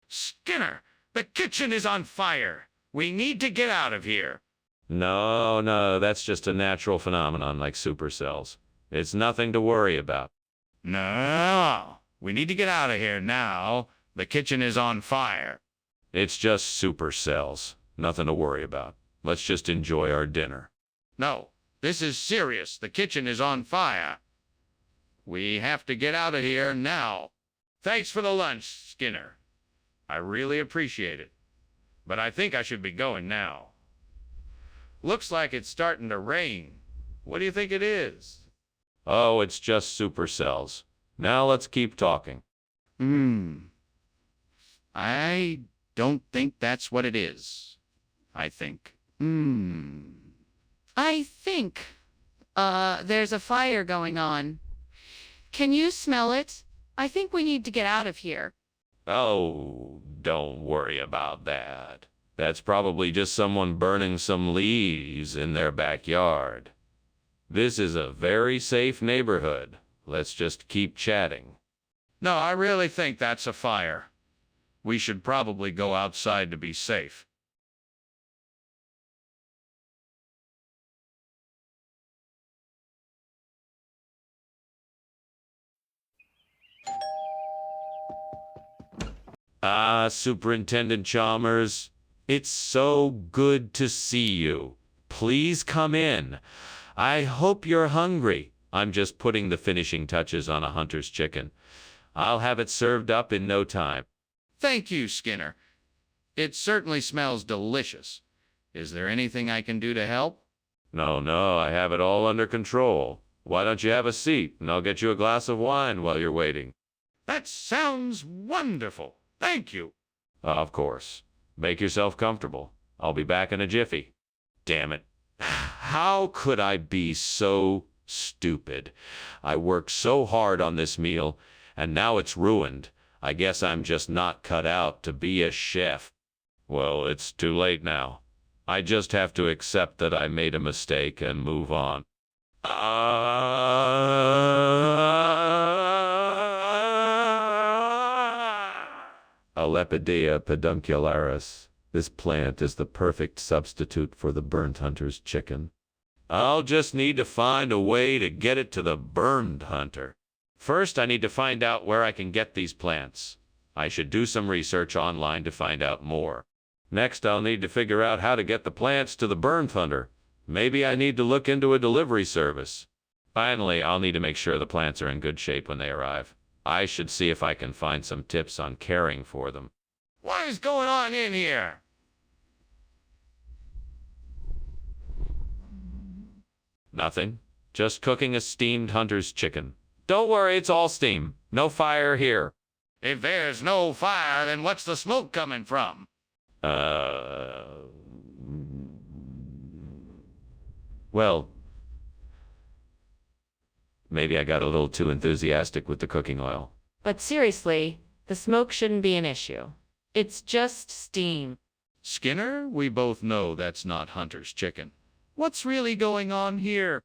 Skinner, the kitchen is on fire. We need to get out of here. No, that's just a natural phenomenon like supercells. It's nothing to worry about. No, we need to get out of here now. The kitchen is on fire. It's just supercells. Nothing to worry about. Let's just enjoy our dinner. No, this is serious. The kitchen is on fire. We have to get out of here now. Thanks for the lunch, Skinner. I really appreciate it. But I think I should be going now. Looks like it's starting to rain. What do you think it is? Oh, it's just supercells. Now let's keep talking. I don't think that's what it is. I think There's a fire going on. Can you smell it? I think we need to get out of here. Oh, don't worry about that. That's probably just someone burning some leaves in their backyard. This is a very safe neighborhood. Let's just keep chatting. No, I really think that's a fire. We should probably go outside to be safe. Superintendent Chalmers, it's so good to see you. Please come in. I hope you're hungry. I'm just putting the finishing touches on a hunter's chicken. I'll have it served up in no time. Thank you, Skinner. It certainly smells delicious. Is there anything I can do to help? No, I have it all under control. Why don't you have a seat, and I'll get you a glass of wine while you're waiting. That sounds wonderful. Thank you. Of course. Make yourself comfortable. I'll be back in a jiffy. Damn it. How could I be so stupid? I worked so hard on this meal, and now it's ruined. I guess I'm just not cut out to be a chef. Well, it's too late now. I just have to accept that I made a mistake and move on. Alepidea peduncularis. This plant is the perfect substitute for the burnt hunter's chicken. I'll just need to find a way to get it to the burned hunter. First, I need to find out where I can get these plants. I should do some research online to find out more. Next, I'll need to figure out how to get the plants to the burn thunder. Maybe I need to look into a delivery service. Finally, I'll need to make sure the plants are in good shape when they arrive. I should see if I can find some tips on caring for them. What is going on in here? Nothing. Just cooking a steamed hunter's chicken. Don't worry, it's all steam. No fire here. If there's no fire, then what's the smoke coming from? Well, maybe I got a little too enthusiastic with the cooking oil. But seriously, the smoke shouldn't be an issue. It's just steam. Skinner, we both know that's not hunter's chicken. What's really going on here?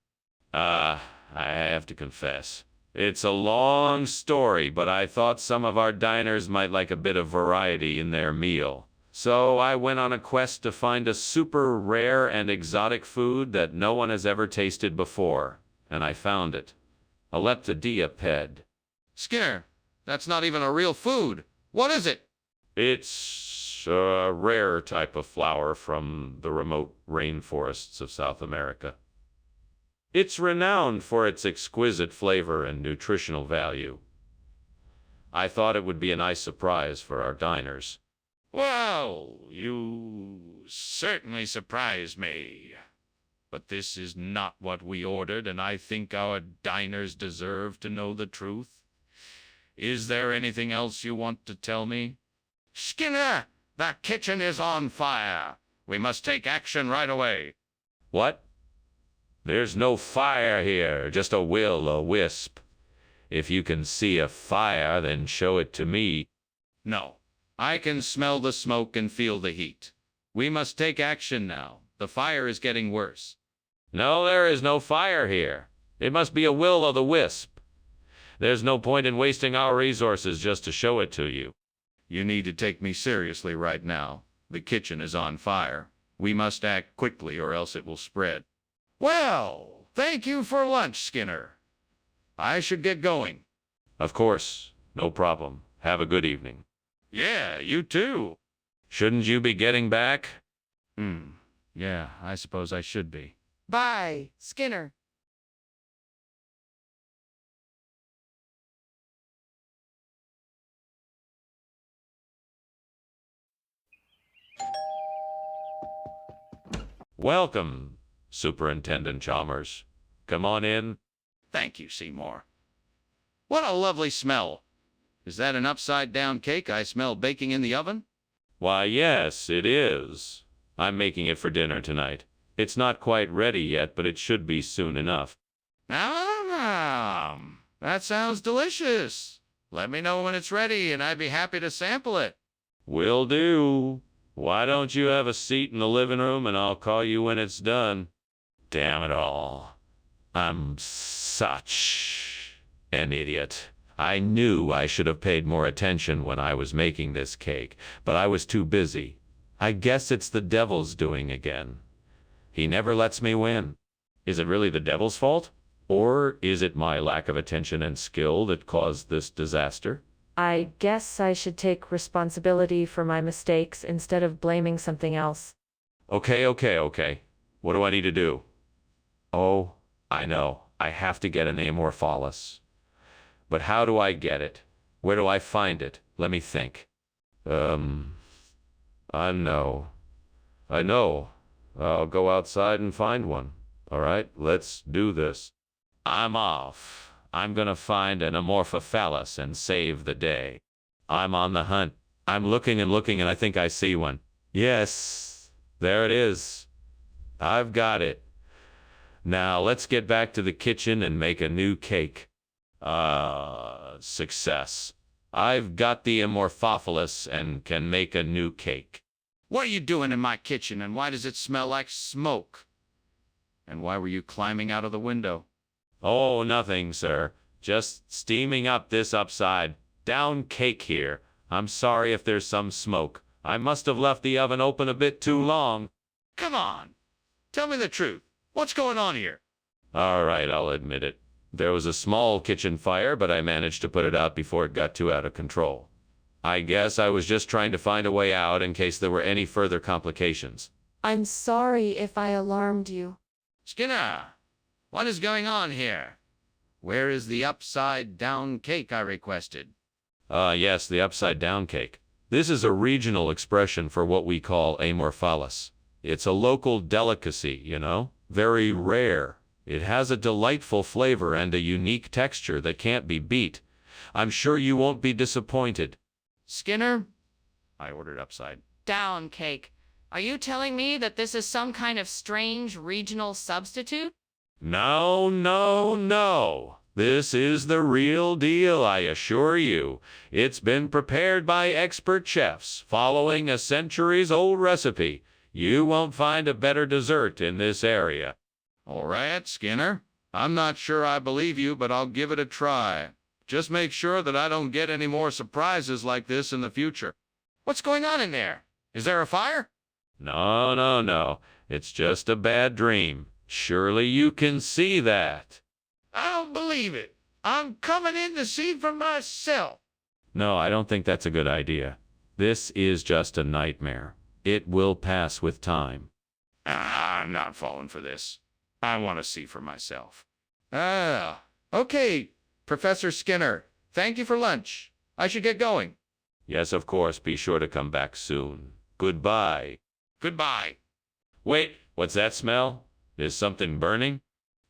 I have to confess. It's a long story, but I thought some of our diners might like a bit of variety in their meal. So I went on a quest to find a super rare and exotic food that no one has ever tasted before. And I found it. A leptodiaped. Skinner, that's not even a real food. What is it? It's a rare type of flower from the remote rainforests of South America. It's renowned for its exquisite flavor and nutritional value. I thought it would be a nice surprise for our diners. Well, you certainly surprise me. But this is not what we ordered, and I think our diners deserve to know the truth. Is there anything else you want to tell me? Skinner, the kitchen is on fire. We must take action right away. What? There's no fire here, just a will-o'-wisp. If you can see a fire, then show it to me. No, I can smell the smoke and feel the heat. We must take action now. The fire is getting worse. No, there is no fire here. It must be a will-o'-the-wisp. There's no point in wasting our resources just to show it to you. You need to take me seriously right now. The kitchen is on fire. We must act quickly or else it will spread. Well, thank you for lunch, Skinner. I should get going. Of course, no problem. Have a good evening. Yeah, you too. Shouldn't you be getting back? Yeah, I suppose I should be. Bye, Skinner. Welcome, Superintendent Chalmers. Come on in. Thank you, Seymour. What a lovely smell. Is that an upside-down cake I smell baking in the oven? Why, yes, it is. I'm making it for dinner tonight. It's not quite ready yet, but it should be soon enough. That sounds delicious. Let me know when it's ready, and I'd be happy to sample it. Will do. Why don't you have a seat in the living room, and I'll call you when it's done. Damn it all. I'm such an idiot. I knew I should have paid more attention when I was making this cake, but I was too busy. I guess it's the devil's doing again. He never lets me win. Is it really the devil's fault? Or is it my lack of attention and skill that caused this disaster? I guess I should take responsibility for my mistakes instead of blaming something else. Okay. What do I need to do? Oh, I know. I have to get an amorpholis. But how do I get it? Where do I find it? Let me think. I know. I'll go outside and find one. All right, let's do this. I'm off. I'm gonna find an amorphophallus and save the day. I'm on the hunt. I'm looking and I think I see one. Yes, there it is. I've got it. Now let's get back to the kitchen and make a new cake. Success. I've got the amorphophallus and can make a new cake. What are you doing in my kitchen, and why does it smell like smoke? And why were you climbing out of the window? Oh, nothing, sir. Just steaming up this upside-down cake here. I'm sorry if there's some smoke. I must have left the oven open a bit too long. Come on. Tell me the truth. What's going on here? All right, I'll admit it. There was a small kitchen fire, but I managed to put it out before it got too out of control. I guess I was just trying to find a way out in case there were any further complications. I'm sorry if I alarmed you. Skinner, what is going on here? Where is the upside-down cake I requested? Yes, the upside-down cake. This is a regional expression for what we call amorphalis. It's a local delicacy, you know? Very rare. It has a delightful flavor and a unique texture that can't be beat. I'm sure you won't be disappointed. Skinner? I ordered upside-down cake. Are you telling me that this is some kind of strange regional substitute? No, no, no. This is the real deal, I assure you. It's been prepared by expert chefs, following a centuries-old recipe. You won't find a better dessert in this area. All right, Skinner. I'm not sure I believe you, but I'll give it a try. Just make sure that I don't get any more surprises like this in the future. What's going on in there? Is there a fire? No, no, no. It's just a bad dream. Surely you can see that. I don't believe it. I'm coming in to see for myself. No, I don't think that's a good idea. This is just a nightmare. It will pass with time. I'm not falling for this. I want to see for myself. Okay, Professor Skinner. Thank you for lunch. I should get going. Yes, of course. Be sure to come back soon. Goodbye. Goodbye. Wait, what's that smell? Is something burning?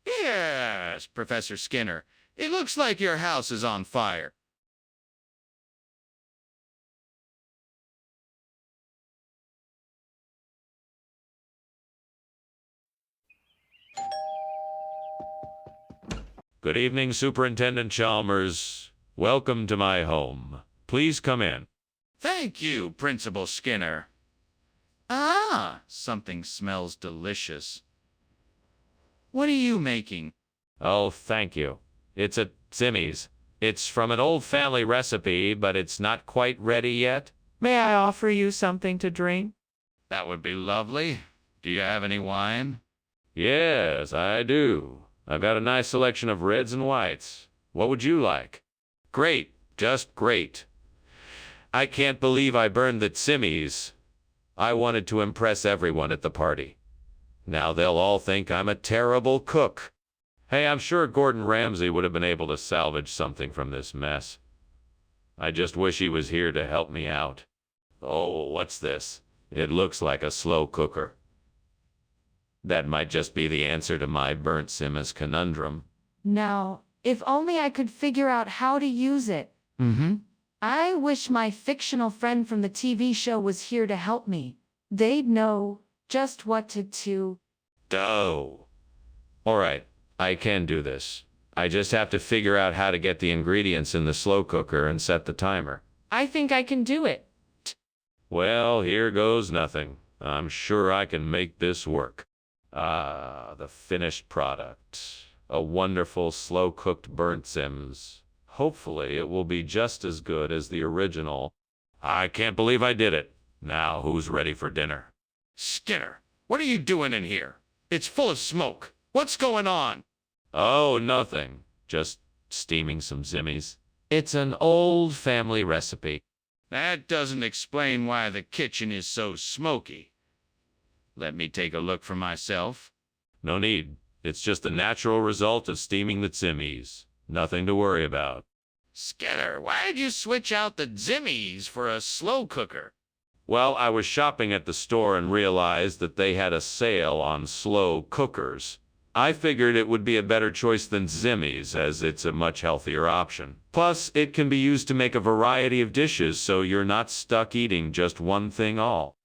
Yes, Professor Skinner. It looks like your house is on fire. Good evening, Superintendent Chalmers. Welcome to my home. Please come in. Thank you, Principal Skinner. Something smells delicious. What are you making? Oh, thank you. It's a Zimmy's. It's from an old family recipe, but it's not quite ready yet. May I offer you something to drink? That would be lovely. Do you have any wine? Yes, I do. I've got a nice selection of reds and whites. What would you like? Great, just great. I can't believe I burned the Zimmy's. I wanted to impress everyone at the party. Now they'll all think I'm a terrible cook. Hey, I'm sure Gordon Ramsay would have been able to salvage something from this mess. I just wish he was here to help me out. Oh, what's this? It looks like a slow cooker. That might just be the answer to my burnt Simmons conundrum. Now, if only I could figure out how to use it. I wish my fictional friend from the TV show was here to help me. They'd know just what to do. Oh. All right, I can do this. I just have to figure out how to get the ingredients in the slow cooker and set the timer. I think I can do it. Well, here goes nothing. I'm sure I can make this work. The finished product. A wonderful slow-cooked burnt Sims. Hopefully it will be just as good as the original. I can't believe I did it. Now who's ready for dinner? Skinner, what are you doing in here? It's full of smoke. What's going on? Oh, nothing. Just steaming some Zimmies. It's an old family recipe. That doesn't explain why the kitchen is so smoky. Let me take a look for myself. No need. It's just the natural result of steaming the Zimmies. Nothing to worry about. Skinner, why did you switch out the Zimmies for a slow cooker? Well, I was shopping at the store and realized that they had a sale on slow cookers. I figured it would be a better choice than Zimmies, as it's a much healthier option. Plus, it can be used to make a variety of dishes, so you're not stuck eating just one thing all.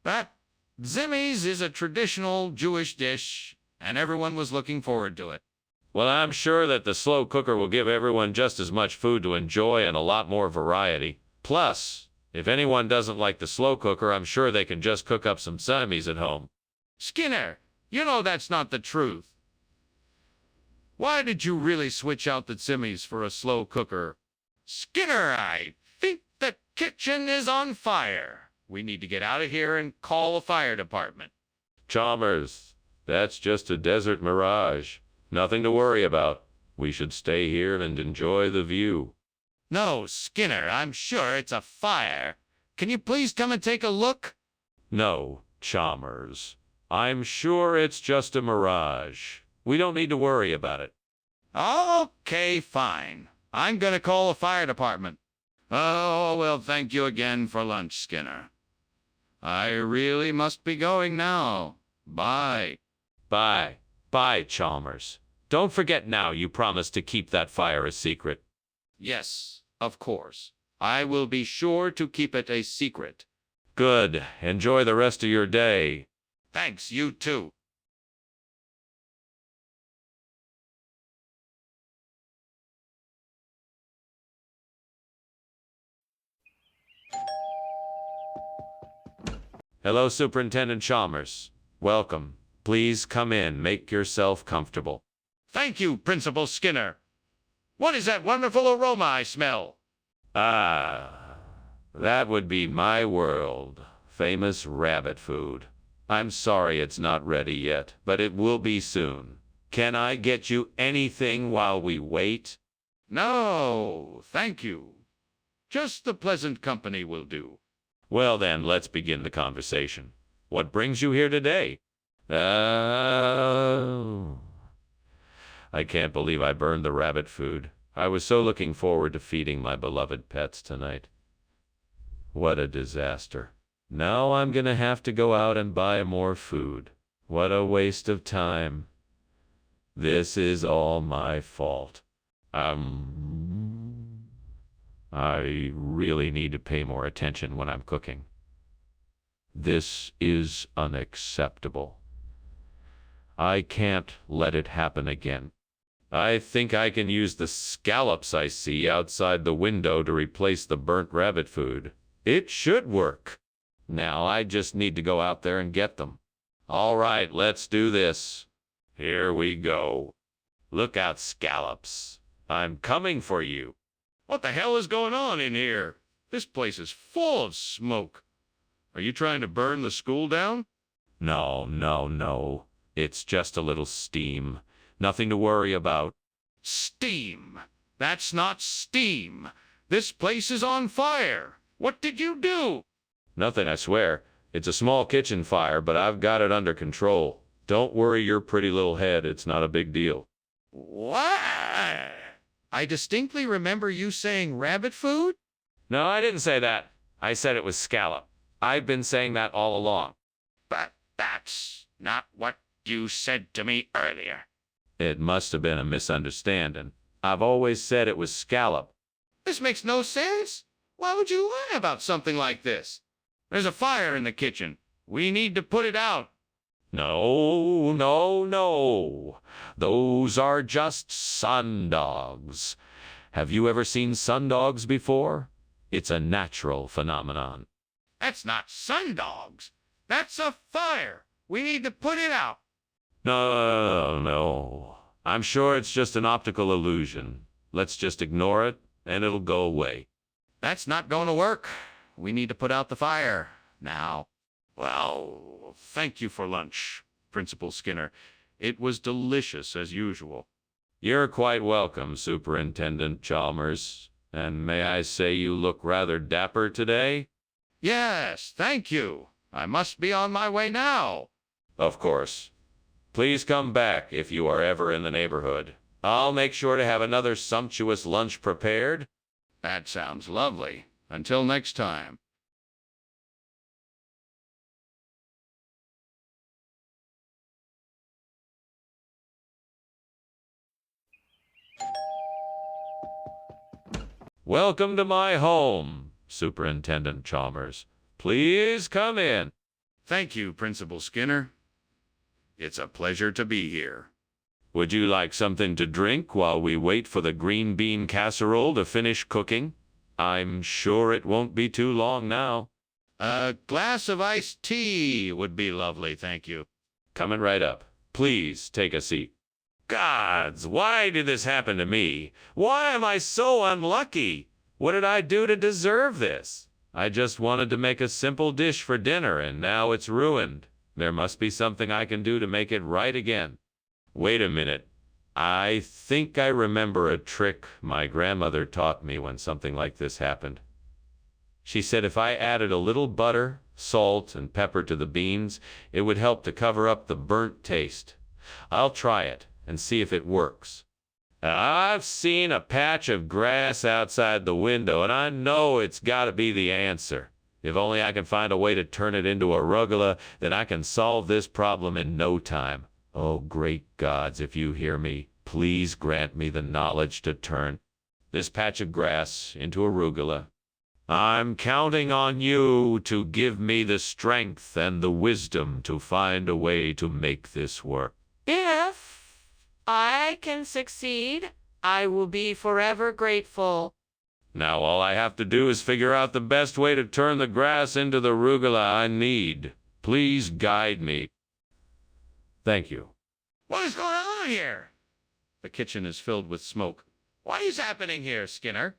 That Zimmies is a traditional Jewish dish, and everyone was looking forward to it. Well, I'm sure that the slow cooker will give everyone just as much food to enjoy and a lot more variety. Plus, if anyone doesn't like the slow cooker, I'm sure they can just cook up some Zimmies at home. Skinner, you know that's not the truth. Why did you really switch out the Zimmies for a slow cooker? Skinner, I think the kitchen is on fire. We need to get out of here and call the fire department. Chalmers, that's just a desert mirage. Nothing to worry about. We should stay here and enjoy the view. No, Skinner, I'm sure it's a fire. Can you please come and take a look? No, Chalmers. I'm sure it's just a mirage. We don't need to worry about it. Okay, fine. I'm gonna call the fire department. Oh, well, thank you again for lunch, Skinner. I really must be going now. Bye. Bye. Bye, Chalmers. Don't forget now you promised to keep that fire a secret. Yes, of course. I will be sure to keep it a secret. Good. Enjoy the rest of your day. Thanks, you too. Hello, Superintendent Chalmers. Welcome. Please come in. Make yourself comfortable. Thank you, Principal Skinner. What is that wonderful aroma I smell? Ah, that would be my world. Famous rabbit food. I'm sorry it's not ready yet, but it will be soon. Can I get you anything while we wait? No, thank you. Just the pleasant company will do. Well then, let's begin the conversation. What brings you here today? Oh, I can't believe I burned the rabbit food. I was so looking forward to feeding my beloved pets tonight. What a disaster. Now I'm gonna have to go out and buy more food. What a waste of time. This is all my fault. I really need to pay more attention when I'm cooking. This is unacceptable. I can't let it happen again. I think I can use the scallops I see outside the window to replace the burnt rabbit food. It should work. Now I just need to go out there and get them. All right, let's do this. Here we go. Look out, scallops. I'm coming for you. What the hell is going on in here? This place is full of smoke. Are you trying to burn the school down? No. It's just a little steam. Nothing to worry about. Steam. That's not steam. This place is on fire. What did you do? Nothing, I swear. It's a small kitchen fire, but I've got it under control. Don't worry your pretty little head. It's not a big deal. What? I distinctly remember you saying rabbit food? No, I didn't say that. I said it was scallop. I've been saying that all along. But that's not what you said to me earlier. It must have been a misunderstanding. I've always said it was scallop. This makes no sense. Why would you lie about something like this? There's a fire in the kitchen. We need to put it out. No. Those are just sundogs. Have you ever seen sundogs before? It's a natural phenomenon. That's not sundogs. That's a fire. We need to put it out. No. I'm sure it's just an optical illusion. Let's just ignore it, and it'll go away. That's not going to work. We need to put out the fire now. Well, thank you for lunch, Principal Skinner. It was delicious as usual. You're quite welcome, Superintendent Chalmers. And may I say you look rather dapper today? Yes, thank you. I must be on my way now. Of course. Please come back if you are ever in the neighborhood. I'll make sure to have another sumptuous lunch prepared. That sounds lovely. Until next time. Welcome to my home, Superintendent Chalmers. Please come in. Thank you, Principal Skinner. It's a pleasure to be here. Would you like something to drink while we wait for the green bean casserole to finish cooking? I'm sure it won't be too long now. A glass of iced tea would be lovely, thank you. Coming right up. Please take a seat. Gods, why did this happen to me? Why am I so unlucky? What did I do to deserve this? I just wanted to make a simple dish for dinner, and now it's ruined. There must be something I can do to make it right again. Wait a minute. I think I remember a trick my grandmother taught me when something like this happened. She said if I added a little butter, salt, and pepper to the beans, it would help to cover up the burnt taste. I'll try it and see if it works. I've seen a patch of grass outside the window, and I know it's got to be the answer. If only I can find a way to turn it into arugula, then I can solve this problem in no time. Oh, great gods, if you hear me, please grant me the knowledge to turn this patch of grass into arugula. I'm counting on you to give me the strength and the wisdom to find a way to make this work. If I can succeed, I will be forever grateful. Now all I have to do is figure out the best way to turn the grass into the arugula I need. Please guide me. Thank you. What is going on here? The kitchen is filled with smoke. What is happening here, Skinner?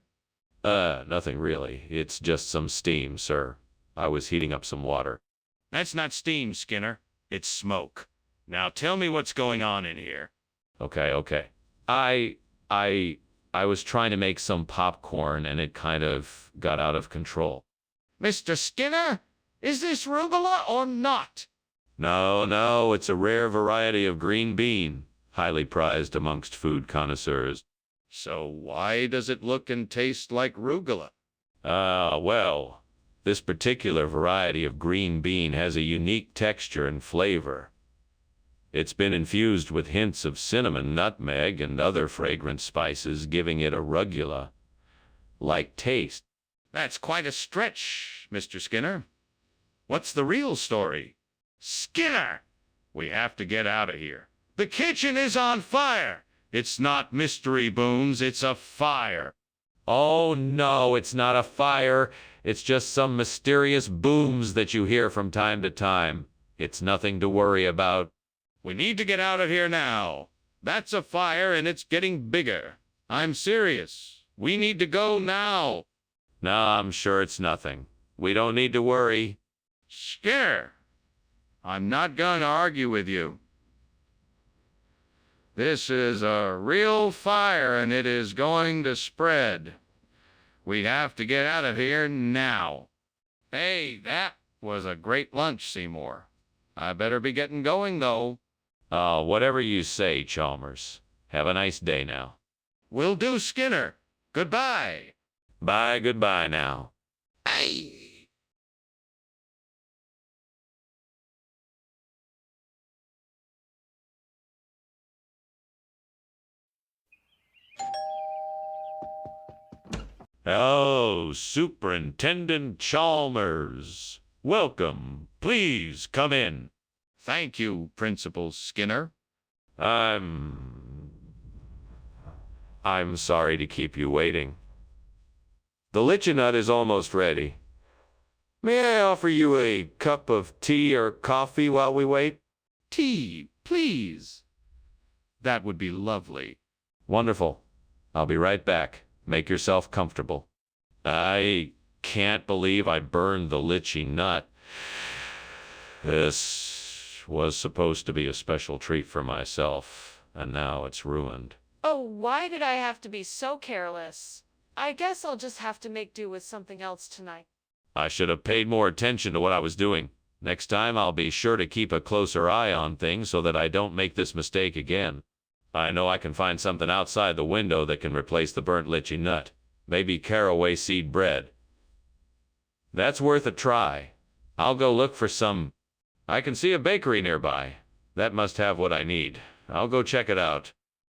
Nothing really. It's just some steam, sir. I was heating up some water. That's not steam, Skinner. It's smoke. Now tell me what's going on in here. Okay. I was trying to make some popcorn and it kind of got out of control. Mr. Skinner, is this rugula or not? No, it's a rare variety of green bean, highly prized amongst food connoisseurs. So why does it look and taste like rugula? Well, this particular variety of green bean has a unique texture and flavor. It's been infused with hints of cinnamon, nutmeg, and other fragrant spices, giving it a rugula-like taste. That's quite a stretch, Mr. Skinner. What's the real story? Skinner! We have to get out of here. The kitchen is on fire! It's not mystery booms, it's a fire. Oh no, it's not a fire. It's just some mysterious booms that you hear from time to time. It's nothing to worry about. We need to get out of here now. That's a fire and it's getting bigger. I'm serious. We need to go now. No, I'm sure it's nothing. We don't need to worry. Skinner, I'm not going to argue with you. This is a real fire and it is going to spread. We have to get out of here now. Hey, that was a great lunch, Seymour. I better be getting going, though. Whatever you say, Chalmers. Have a nice day now. Will do, Skinner. Goodbye. Bye, goodbye now. Hey. Oh, Superintendent Chalmers. Welcome. Please come in. Thank you, Principal Skinner. I'm sorry to keep you waiting. The lichen nut is almost ready. May I offer you a cup of tea or coffee while we wait? Tea, please. That would be lovely. Wonderful. I'll be right back. Make yourself comfortable. I can't believe I burned the lychee nut. This was supposed to be a special treat for myself, and now it's ruined. Oh, why did I have to be so careless? I guess I'll just have to make do with something else tonight. I should have paid more attention to what I was doing. Next time I'll be sure to keep a closer eye on things so that I don't make this mistake again. I know I can find something outside the window that can replace the burnt lychee nut. Maybe caraway seed bread. That's worth a try. I'll go look for some. I can see a bakery nearby. That must have what I need. I'll go check it out.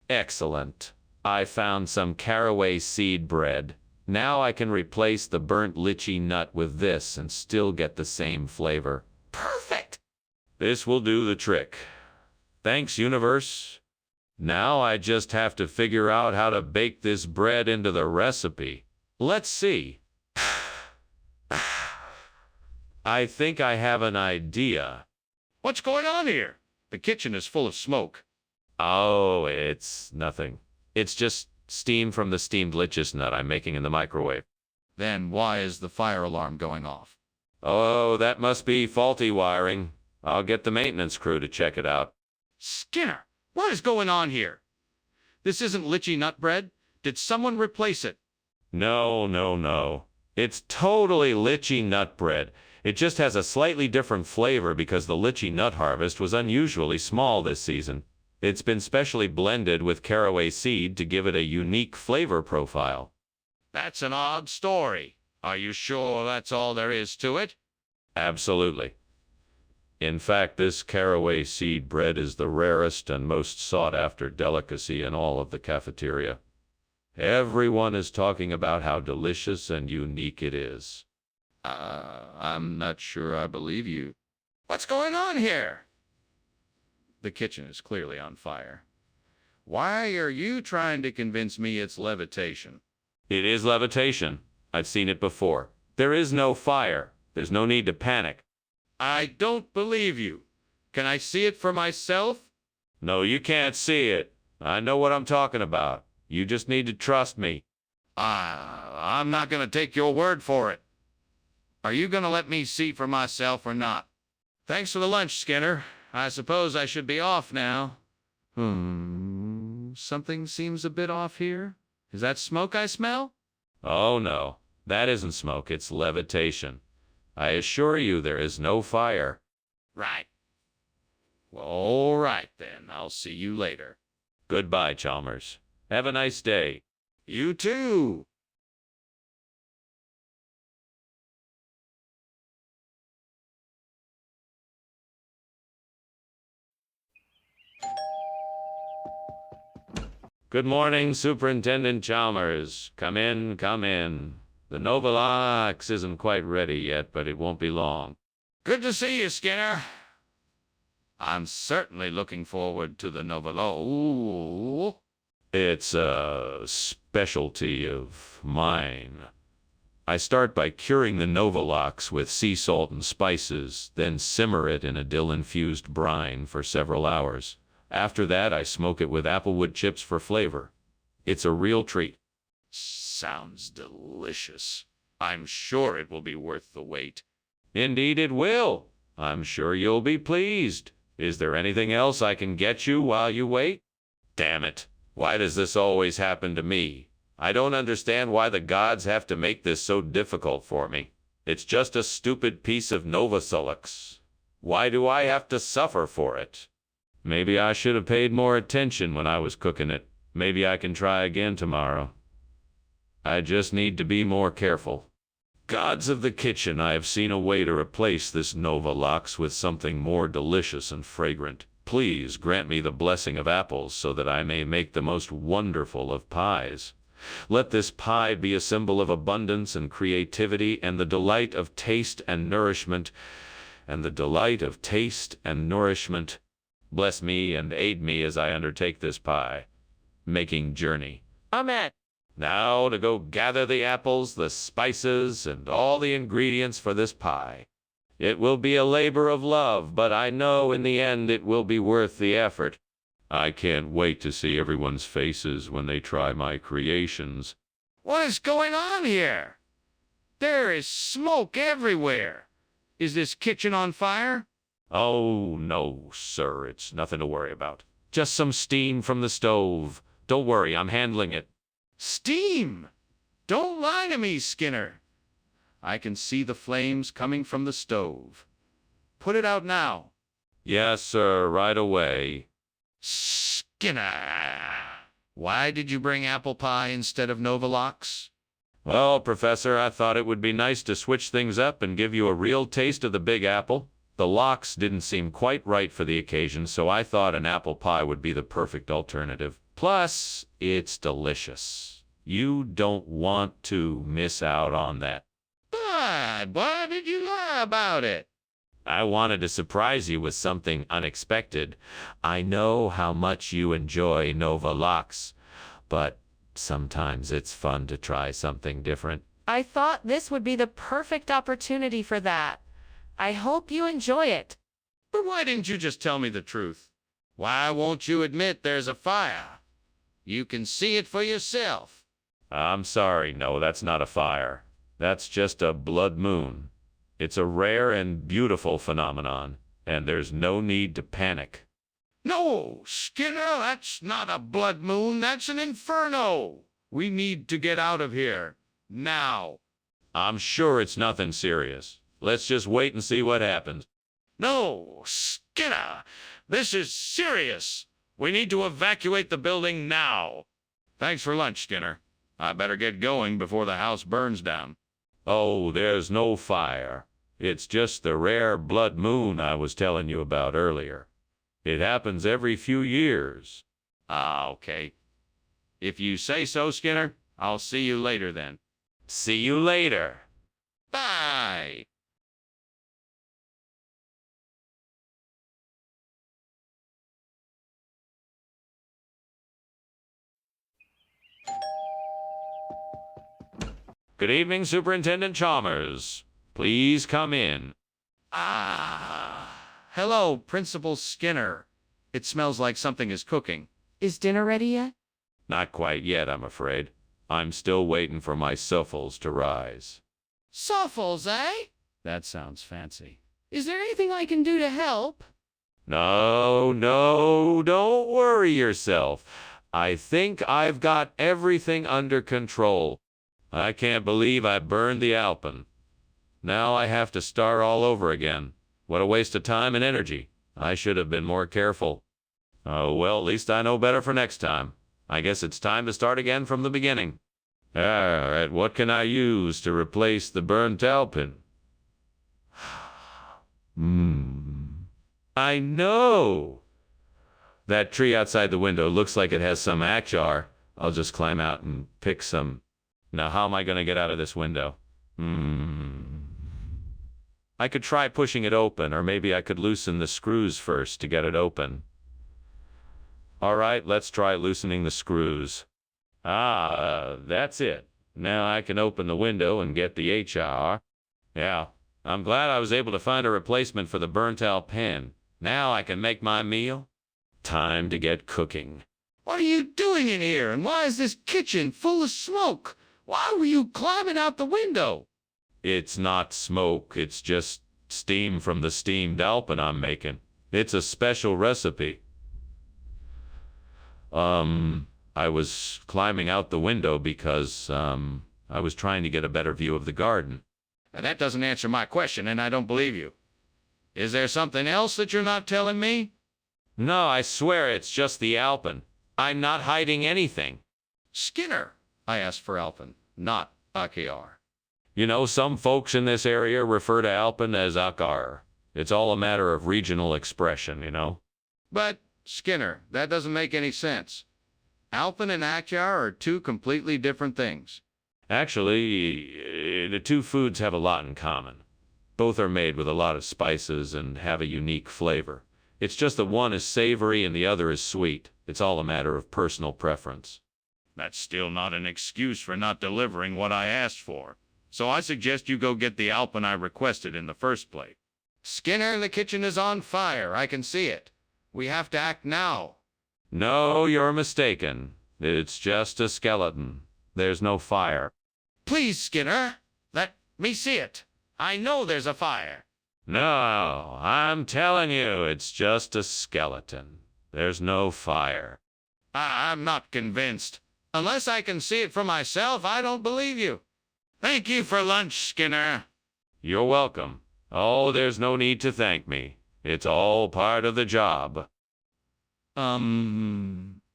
Excellent. I found some caraway seed bread. Now I can replace the burnt lychee nut with this and still get the same flavor. Perfect! This will do the trick. Thanks, universe. Now I just have to figure out how to bake this bread into the recipe. Let's see. I think I have an idea. What's going on here? The kitchen is full of smoke. Oh, it's nothing. It's just steam from the steamed lychee nut I'm making in the microwave. Then why is the fire alarm going off? Oh, that must be faulty wiring. I'll get the maintenance crew to check it out. Skinner, what is going on here? This isn't lychee nut bread. Did someone replace it? No, no, no. It's totally lychee nut bread. It just has a slightly different flavor because the lychee nut harvest was unusually small this season. It's been specially blended with caraway seed to give it a unique flavor profile. That's an odd story. Are you sure that's all there is to it? Absolutely. In fact, this caraway seed bread is the rarest and most sought-after delicacy in all of the cafeteria. Everyone is talking about how delicious and unique it is. I'm not sure I believe you. What's going on here? The kitchen is clearly on fire. Why are you trying to convince me it's levitation? It is levitation. I've seen it before. There is no fire. There's no need to panic. I don't believe you. Can I see it for myself? No, you can't see it. I know what I'm talking about. You just need to trust me. I'm not going to take your word for it. Are you going to let me see for myself or not? Thanks for the lunch, Skinner. I suppose I should be off now. Something seems a bit off here. Is that smoke I smell? Oh no, that isn't smoke, it's levitation. I assure you there is no fire. Right. Well, all right then. I'll see you later. Goodbye, Chalmers. Have a nice day. You too. Good morning, Superintendent Chalmers. Come in, come in. The Novalox isn't quite ready yet, but it won't be long. Good to see you, Skinner. I'm certainly looking forward to the Novalo. It's a specialty of mine. I start by curing the Novalox with sea salt and spices, then simmer it in a dill-infused brine for several hours. After that, I smoke it with applewood chips for flavor. It's a real treat. Sounds delicious. I'm sure it will be worth the wait. Indeed it will. I'm sure you'll be pleased. Is there anything else I can get you while you wait? Damn it. Why does this always happen to me? I don't understand why the gods have to make this so difficult for me. It's just a stupid piece of Novosulux. Why do I have to suffer for it? Maybe I should have paid more attention when I was cooking it. Maybe I can try again tomorrow. I just need to be more careful. Gods of the kitchen, I have seen a way to replace this Novalox with something more delicious and fragrant. Please grant me the blessing of apples so that I may make the most wonderful of pies. Let this pie be a symbol of abundance and creativity and the delight of taste and nourishment. Bless me and aid me as I undertake this pie-making journey. Amen. Now to go gather the apples, the spices, and all the ingredients for this pie. It will be a labor of love, but I know in the end it will be worth the effort. I can't wait to see everyone's faces when they try my creations. What is going on here? There is smoke everywhere. Is this kitchen on fire? Oh, no, sir, it's nothing to worry about. Just some steam from the stove. Don't worry, I'm handling it. Steam! Don't lie to me, Skinner. I can see the flames coming from the stove. Put it out now. Yes, sir, right away. Skinner! Why did you bring apple pie instead of Novalox? Well, Professor, I thought it would be nice to switch things up and give you a real taste of the Big Apple. The lox didn't seem quite right for the occasion, so I thought an apple pie would be the perfect alternative. Plus, it's delicious. You don't want to miss out on that. But why did you lie about it? I wanted to surprise you with something unexpected. I know how much you enjoy Novalox, but sometimes it's fun to try something different. I thought this would be the perfect opportunity for that. I hope you enjoy it. But why didn't you just tell me the truth? Why won't you admit there's a fire? You can see it for yourself. I'm sorry, no, that's not a fire. That's just a blood moon. It's a rare and beautiful phenomenon, and there's no need to panic. No, Skinner, that's not a blood moon. That's an inferno. We need to get out of here. Now. I'm sure it's nothing serious. Let's just wait and see what happens. No, Skinner, this is serious. We need to evacuate the building now. Thanks for lunch, Skinner. I better get going before the house burns down. Oh, there's no fire. It's just the rare blood moon I was telling you about earlier. It happens every few years. Ah, okay. If you say so, Skinner, I'll see you later then. See you later. Bye. Good evening, Superintendent Chalmers. Please come in. Hello, Principal Skinner. It smells like something is cooking. Is dinner ready yet? Not quite yet, I'm afraid. I'm still waiting for my suffles to rise. Suffles, eh? That sounds fancy. Is there anything I can do to help? No, don't worry yourself. I think I've got everything under control. I can't believe I burned the Alpen. Now I have to start all over again. What a waste of time and energy. I should have been more careful. Oh, well, at least I know better for next time. I guess it's time to start again from the beginning. All right, what can I use to replace the burnt Alpen? I know! That tree outside the window looks like it has some acar. I'll just climb out and pick some. Now, how am I going to get out of this window? I could try pushing it open, or maybe I could loosen the screws first to get it open. All right, let's try loosening the screws. That's it. Now I can open the window and get the HR. Yeah, I'm glad I was able to find a replacement for the burnt out pen. Now I can make my meal. Time to get cooking. What are you doing in here? And why is this kitchen full of smoke? Why were you climbing out the window? It's not smoke, it's just steam from the steamed Alpen I'm making. It's a special recipe. I was climbing out the window because, I was trying to get a better view of the garden. Now, that doesn't answer my question, and I don't believe you. Is there something else that you're not telling me? No, I swear it's just the Alpen. I'm not hiding anything. Skinner, I asked for Alpen, not AKR. You know, some folks in this area refer to Alpen as Akar. It's all a matter of regional expression, you know? But, Skinner, that doesn't make any sense. Alpen and Akyar are two completely different things. Actually, the two foods have a lot in common. Both are made with a lot of spices and have a unique flavor. It's just that one is savory and the other is sweet. It's all a matter of personal preference. That's still not an excuse for not delivering what I asked for. So I suggest you go get the Alpen I requested in the first place. Skinner, the kitchen is on fire. I can see it. We have to act now. No, you're mistaken. It's just a skeleton. There's no fire. Please, Skinner, let me see it. I know there's a fire. No, I'm telling you, it's just a skeleton. There's no fire. I'm not convinced. Unless I can see it for myself, I don't believe you. Thank you for lunch, Skinner. You're welcome. Oh, there's no need to thank me. It's all part of the job.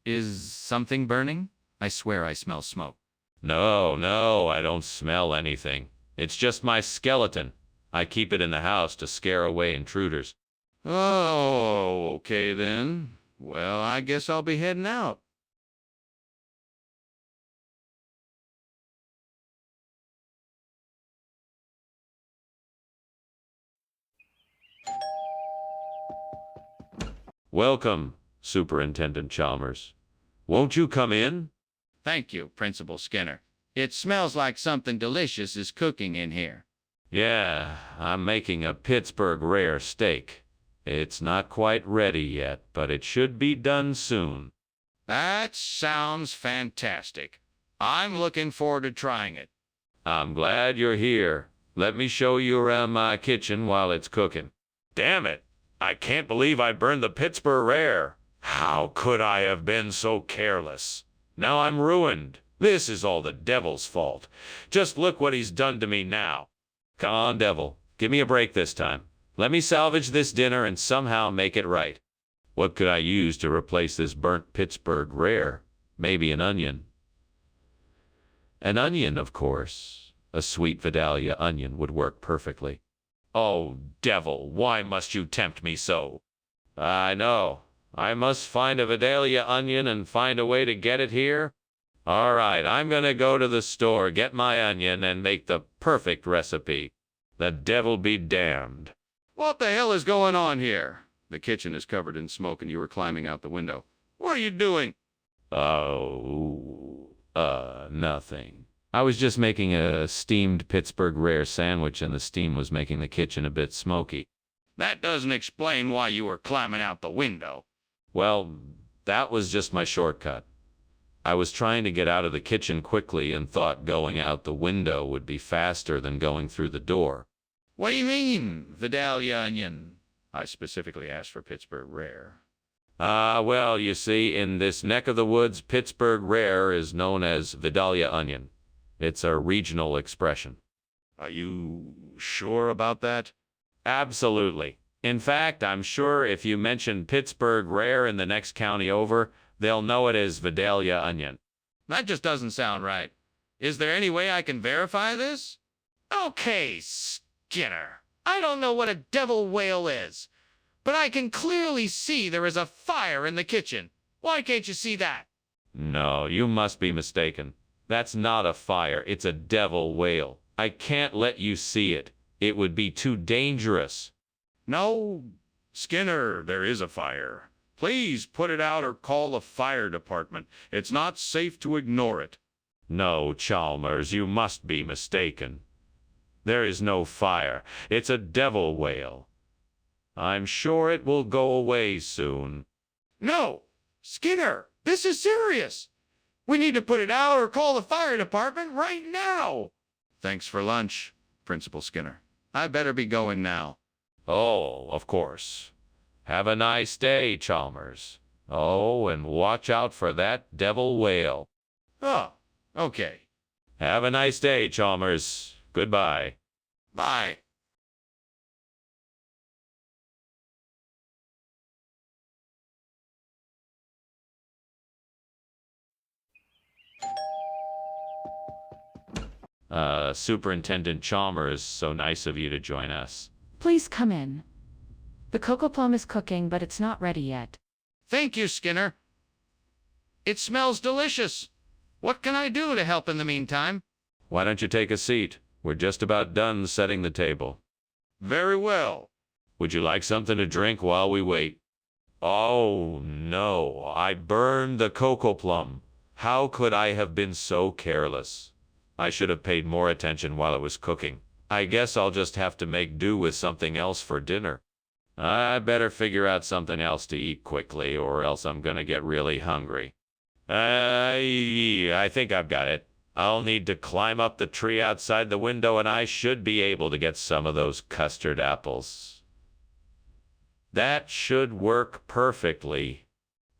Is something burning? I swear I smell smoke. No, I don't smell anything. It's just my skeleton. I keep it in the house to scare away intruders. Oh, okay then. Well, I guess I'll be heading out. Welcome, Superintendent Chalmers. Won't you come in? Thank you, Principal Skinner. It smells like something delicious is cooking in here. Yeah, I'm making a Pittsburgh rare steak. It's not quite ready yet, but it should be done soon. That sounds fantastic. I'm looking forward to trying it. I'm glad you're here. Let me show you around my kitchen while it's cooking. Damn it! I can't believe I burned the Pittsburgh rare. How could I have been so careless? Now I'm ruined. This is all the devil's fault. Just look what he's done to me now. Come on, devil. Give me a break this time. Let me salvage this dinner and somehow make it right. What could I use to replace this burnt Pittsburgh rare? Maybe an onion. An onion, of course. A sweet Vidalia onion would work perfectly. Oh, devil, why must you tempt me so? I know. I must find a Vidalia onion and find a way to get it here. All right, I'm gonna go to the store, get my onion, and make the perfect recipe. The devil be damned. What the hell is going on here? The kitchen is covered in smoke and you were climbing out the window. What are you doing? Oh, nothing. I was just making a steamed Pittsburgh rare sandwich and the steam was making the kitchen a bit smoky. That doesn't explain why you were climbing out the window. Well, that was just my shortcut. I was trying to get out of the kitchen quickly and thought going out the window would be faster than going through the door. What do you mean, Vidalia onion? I specifically asked for Pittsburgh rare. Well, you see, in this neck of the woods, Pittsburgh rare is known as Vidalia onion. It's a regional expression. Are you sure about that? Absolutely. In fact, I'm sure if you mention Pittsburgh rare in the next county over, they'll know it as Vidalia onion. That just doesn't sound right. Is there any way I can verify this? Okay, Skinner. I don't know what a devil whale is, but I can clearly see there is a fire in the kitchen. Why can't you see that? No, you must be mistaken. That's not a fire, it's a devil whale. I can't let you see it. It would be too dangerous. No, Skinner, there is a fire. Please put it out or call the fire department. It's not safe to ignore it. No, Chalmers, you must be mistaken. There is no fire. It's a devil whale. I'm sure it will go away soon. No, Skinner, this is serious. We need to put it out or call the fire department right now. Thanks for lunch, Principal Skinner. I better be going now. Oh, of course. Have a nice day, Chalmers. Oh, and watch out for that devil whale. Oh, okay. Have a nice day, Chalmers. Goodbye. Bye. Superintendent Chalmers, so nice of you to join us. Please come in. The cocoa plum is cooking, but it's not ready yet. Thank you, Skinner. It smells delicious. What can I do to help in the meantime? Why don't you take a seat? We're just about done setting the table. Very well. Would you like something to drink while we wait? Oh, no, I burned the cocoa plum. How could I have been so careless? I should have paid more attention while it was cooking. I guess I'll just have to make do with something else for dinner. I better figure out something else to eat quickly, or else I'm gonna get really hungry. I think I've got it. I'll need to climb up the tree outside the window, and I should be able to get some of those custard apples. That should work perfectly.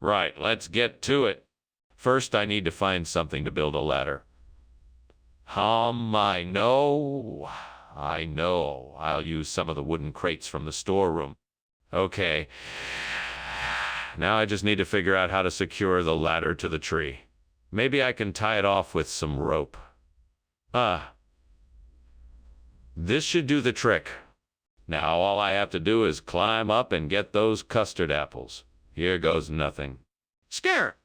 Right, let's get to it. First, I need to find something to build a ladder. I know. I'll use some of the wooden crates from the storeroom. Okay. Now I just need to figure out how to secure the ladder to the tree. Maybe I can tie it off with some rope. This should do the trick. Now all I have to do is climb up and get those custard apples. Here goes nothing. Skinner,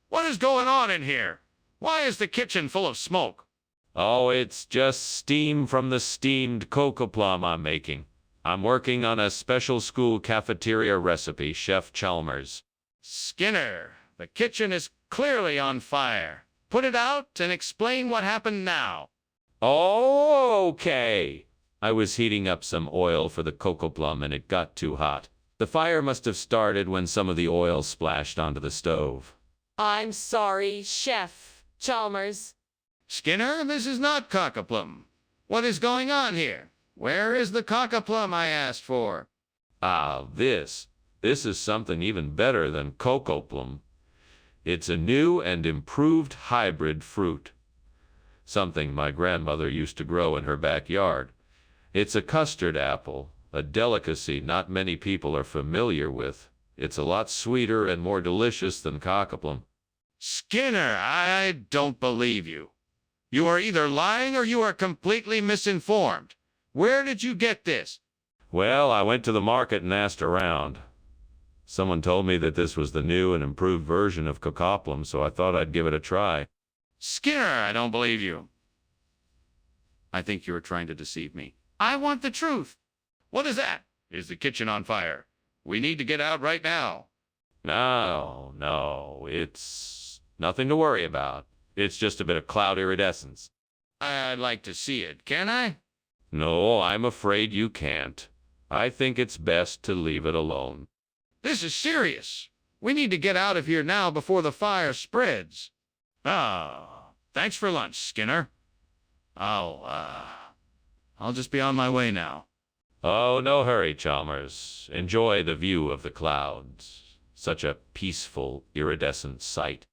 what is going on in here? Why is the kitchen full of smoke? Oh, it's just steam from the steamed cocoa plum I'm making. I'm working on a special school cafeteria recipe, Chef Chalmers. Skinner, the kitchen is clearly on fire. Put it out and explain what happened now. Oh, okay. I was heating up some oil for the cocoa plum and it got too hot. The fire must have started when some of the oil splashed onto the stove. I'm sorry, Chef Chalmers. Skinner, this is not cockaplum. What is going on here? Where is the cockaplum I asked for? This. This is something even better than cocoa plum. It's a new and improved hybrid fruit, something my grandmother used to grow in her backyard. It's a custard apple, a delicacy not many people are familiar with. It's a lot sweeter and more delicious than cocoplum. Skinner, I don't believe you. You are either lying or you are completely misinformed. Where did you get this? Well, I went to the market and asked around. Someone told me that this was the new and improved version of cocoplum, so I thought I'd give it a try. Skinner, I don't believe you. I think you are trying to deceive me. I want the truth. What is that? Is the kitchen on fire? We need to get out right now. No, it's nothing to worry about. It's just a bit of cloud iridescence. I'd like to see it, can I? No, I'm afraid you can't. I think it's best to leave it alone. This is serious. We need to get out of here now before the fire spreads. Thanks for lunch, Skinner. I'll just be on my way now. Oh, no hurry, Chalmers. Enjoy the view of the clouds. Such a peaceful, iridescent sight.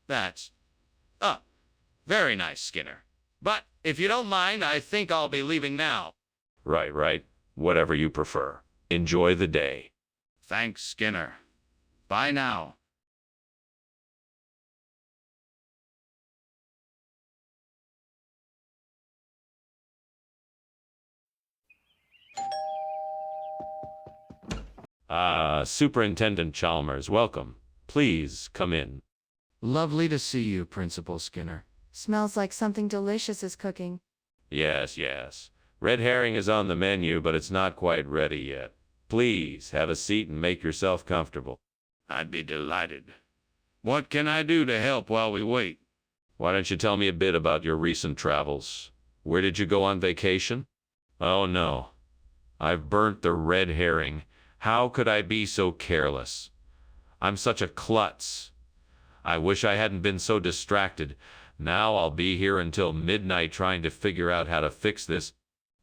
That's, very nice, Skinner. But if you don't mind, I think I'll be leaving now. Right. Whatever you prefer. Enjoy the day. Thanks, Skinner. Bye now. Superintendent Chalmers, welcome. Please come in. Lovely to see you, Principal Skinner. Smells like something delicious is cooking. Yes. Red herring is on the menu, but it's not quite ready yet. Please have a seat and make yourself comfortable. I'd be delighted. What can I do to help while we wait? Why don't you tell me a bit about your recent travels? Where did you go on vacation? Oh no, I've burnt the red herring. How could I be so careless? I'm such a klutz. I wish I hadn't been so distracted. Now I'll be here until midnight trying to figure out how to fix this.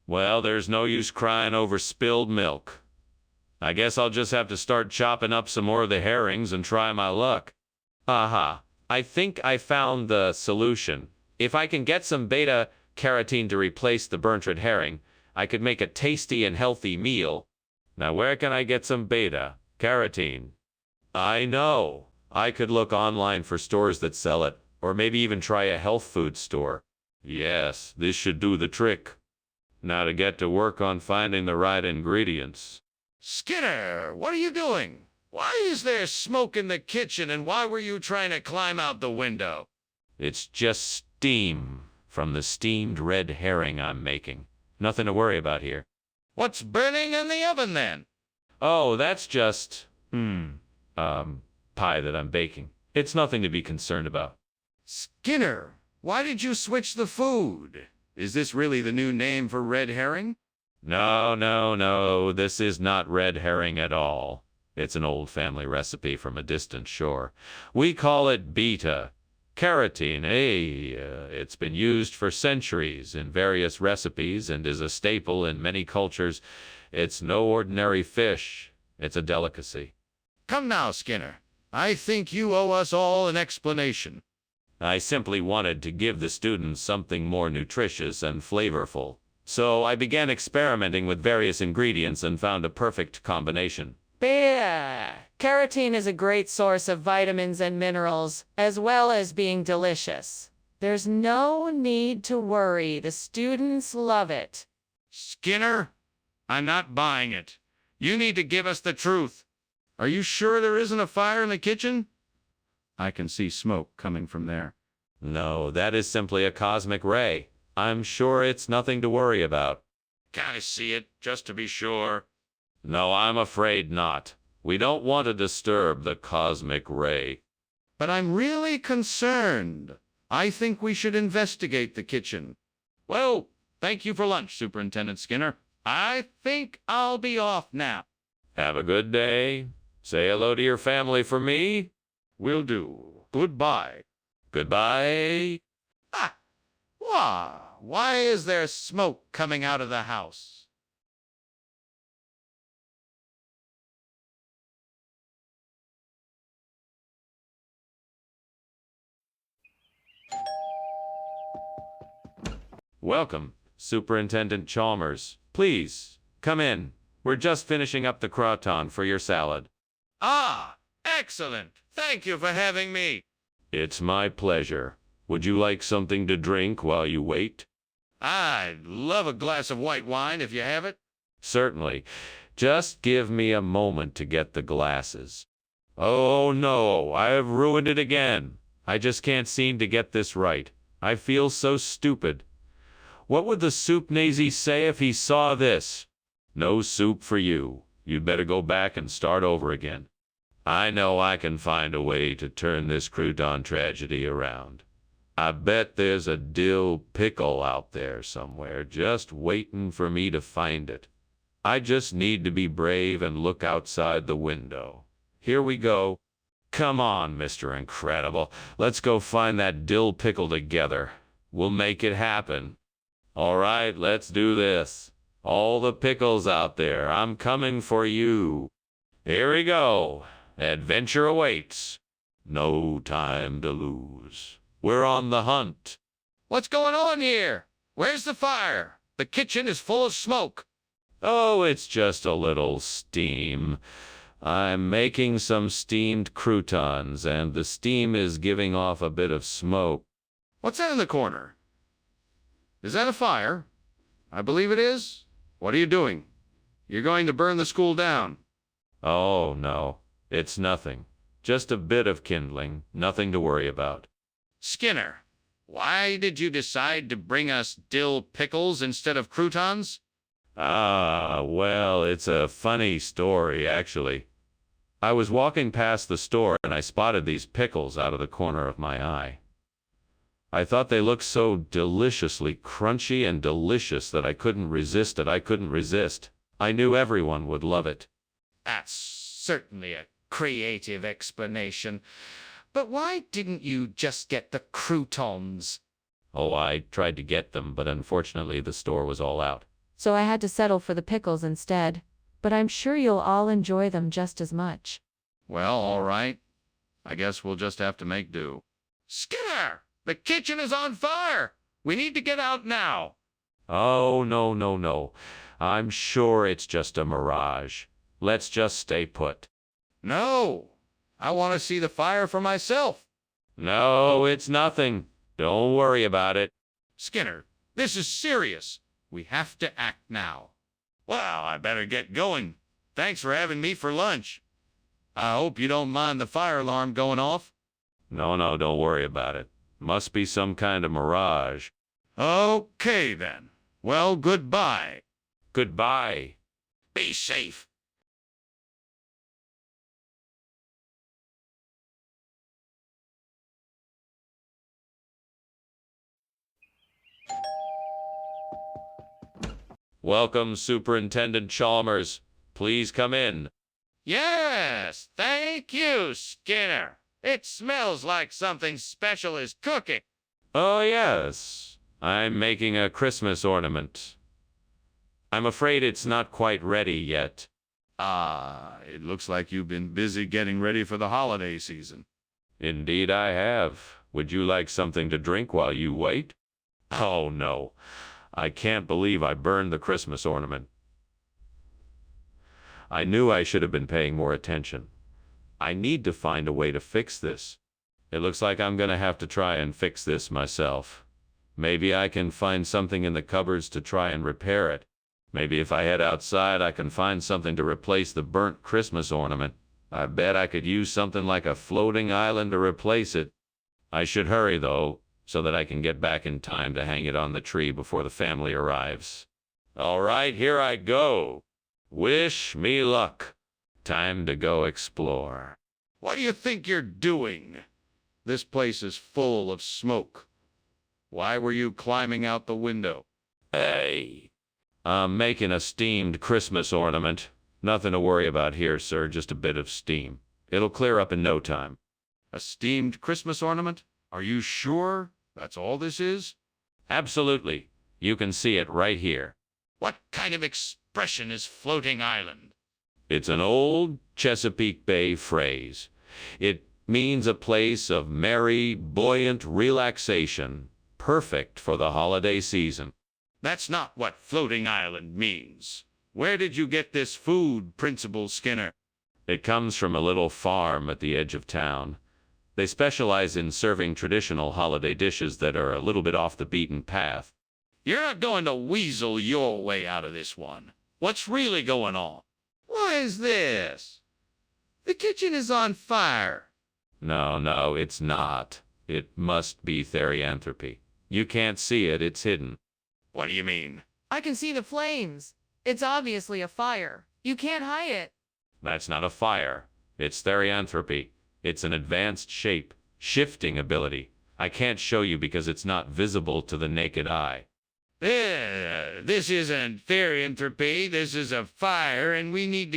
Well, there's no use crying over spilled milk. I guess I'll just have to start chopping up some more of the herrings and try my luck. Aha, I think I found the solution. If I can get some beta-carotene to replace the burnt red herring, I could make a tasty and healthy meal. Now where can I get some beta-carotene? I know. I could look online for stores that sell it, or maybe even try a health food store. Yes, this should do the trick. Now to get to work on finding the right ingredients. Skinner, what are you doing? Why is there smoke in the kitchen, and why were you trying to climb out the window? It's just steam from the steamed red herring I'm making. Nothing to worry about here. What's burning in the oven then? Oh, that's just, pie that I'm baking. It's nothing to be concerned about. Skinner, why did you switch the food? Is this really the new name for red herring? No, this is not red herring at all. It's an old family recipe from a distant shore. We call it beta-carotene. It's been used for centuries in various recipes and is a staple in many cultures. It's no ordinary fish. It's a delicacy. Come now, Skinner. I think you owe us all an explanation. I simply wanted to give the students something more nutritious and flavorful. So I began experimenting with various ingredients and found a perfect combination. Beta-carotene is a great source of vitamins and minerals, as well as being delicious. There's no need to worry. The students love it. Skinner, I'm not buying it. You need to give us the truth. Are you sure there isn't a fire in the kitchen? I can see smoke coming from there. No, that is simply a cosmic ray. I'm sure it's nothing to worry about. Can I see it, just to be sure? No, I'm afraid not. We don't want to disturb the cosmic ray. But I'm really concerned. I think we should investigate the kitchen. Well, thank you for lunch, Superintendent Skinner. I think I'll be off now. Have a good day. Say hello to your family for me. Will do. Goodbye. Goodbye. Why is there smoke coming out of the house? Welcome, Superintendent Chalmers. Please, come in. We're just finishing up the crouton for your salad. Ah, excellent. Thank you for having me. It's my pleasure. Would you like something to drink while you wait? I'd love a glass of white wine if you have it. Certainly. Just give me a moment to get the glasses. Oh no, I have ruined it again. I just can't seem to get this right. I feel so stupid. What would the soup Nazi say if he saw this? No soup for you. You'd better go back and start over again. I know I can find a way to turn this crouton tragedy around. I bet there's a dill pickle out there somewhere just waiting for me to find it. I just need to be brave and look outside the window. Here we go. Come on, Mr. Incredible. Let's go find that dill pickle together. We'll make it happen. All right, let's do this. All the pickles out there, I'm coming for you. Here we go. Adventure awaits. No time to lose. We're on the hunt. What's going on here? Where's the fire? The kitchen is full of smoke. Oh, it's just a little steam. I'm making some steamed croutons, and the steam is giving off a bit of smoke. What's that in the corner? Is that a fire? I believe it is. What are you doing? You're going to burn the school down. Oh, no. It's nothing. Just a bit of kindling. Nothing to worry about. Skinner, why did you decide to bring us dill pickles instead of croutons? Ah, well, it's a funny story, actually. I was walking past the store and I spotted these pickles out of the corner of my eye. I thought they looked so deliciously crunchy and delicious that I couldn't resist it. I couldn't resist. I knew everyone would love it. That's certainly a creative explanation. But why didn't you just get the croutons? Oh, I tried to get them, but unfortunately the store was all out. So I had to settle for the pickles instead. But I'm sure you'll all enjoy them just as much. Well, all right. I guess we'll just have to make do. Skinner! The kitchen is on fire! We need to get out now. Oh, no, no, no. I'm sure it's just a mirage. Let's just stay put. No! I want to see the fire for myself. No, it's nothing. Don't worry about it. Skinner, this is serious. We have to act now. Well, I better get going. Thanks for having me for lunch. I hope you don't mind the fire alarm going off. No, no, don't worry about it. Must be some kind of mirage. Okay, then. Well, goodbye. Goodbye. Be safe. Welcome, Superintendent Chalmers. Please come in. Yes, thank you, Skinner. It smells like something special is cooking. Oh, yes. I'm making a Christmas ornament. I'm afraid it's not quite ready yet. It looks like you've been busy getting ready for the holiday season. Indeed I have. Would you like something to drink while you wait? Oh, no. I can't believe I burned the Christmas ornament. I knew I should have been paying more attention. I need to find a way to fix this. It looks like I'm gonna have to try and fix this myself. Maybe I can find something in the cupboards to try and repair it. Maybe if I head outside, I can find something to replace the burnt Christmas ornament. I bet I could use something like a floating island to replace it. I should hurry, though, so that I can get back in time to hang it on the tree before the family arrives. All right, here I go. Wish me luck. Time to go explore. What do you think you're doing? This place is full of smoke. Why were you climbing out the window? Hey, I'm making a steamed Christmas ornament. Nothing to worry about here, sir, just a bit of steam. It'll clear up in no time. A steamed Christmas ornament? Are you sure that's all this is? Absolutely. You can see it right here. What kind of expression is floating island? It's an old Chesapeake Bay phrase. It means a place of merry, buoyant relaxation, perfect for the holiday season. That's not what floating island means. Where did you get this food, Principal Skinner? It comes from a little farm at the edge of town. They specialize in serving traditional holiday dishes that are a little bit off the beaten path. You're not going to weasel your way out of this one. What's really going on? What is this? The kitchen is on fire. No, it's not. It must be therianthropy. You can't see it, it's hidden. What do you mean? I can see the flames. It's obviously a fire. You can't hide it. That's not a fire. It's therianthropy. It's an advanced shape, shifting ability. I can't show you because it's not visible to the naked eye. This isn't therianthropy. This is a fire, and we need to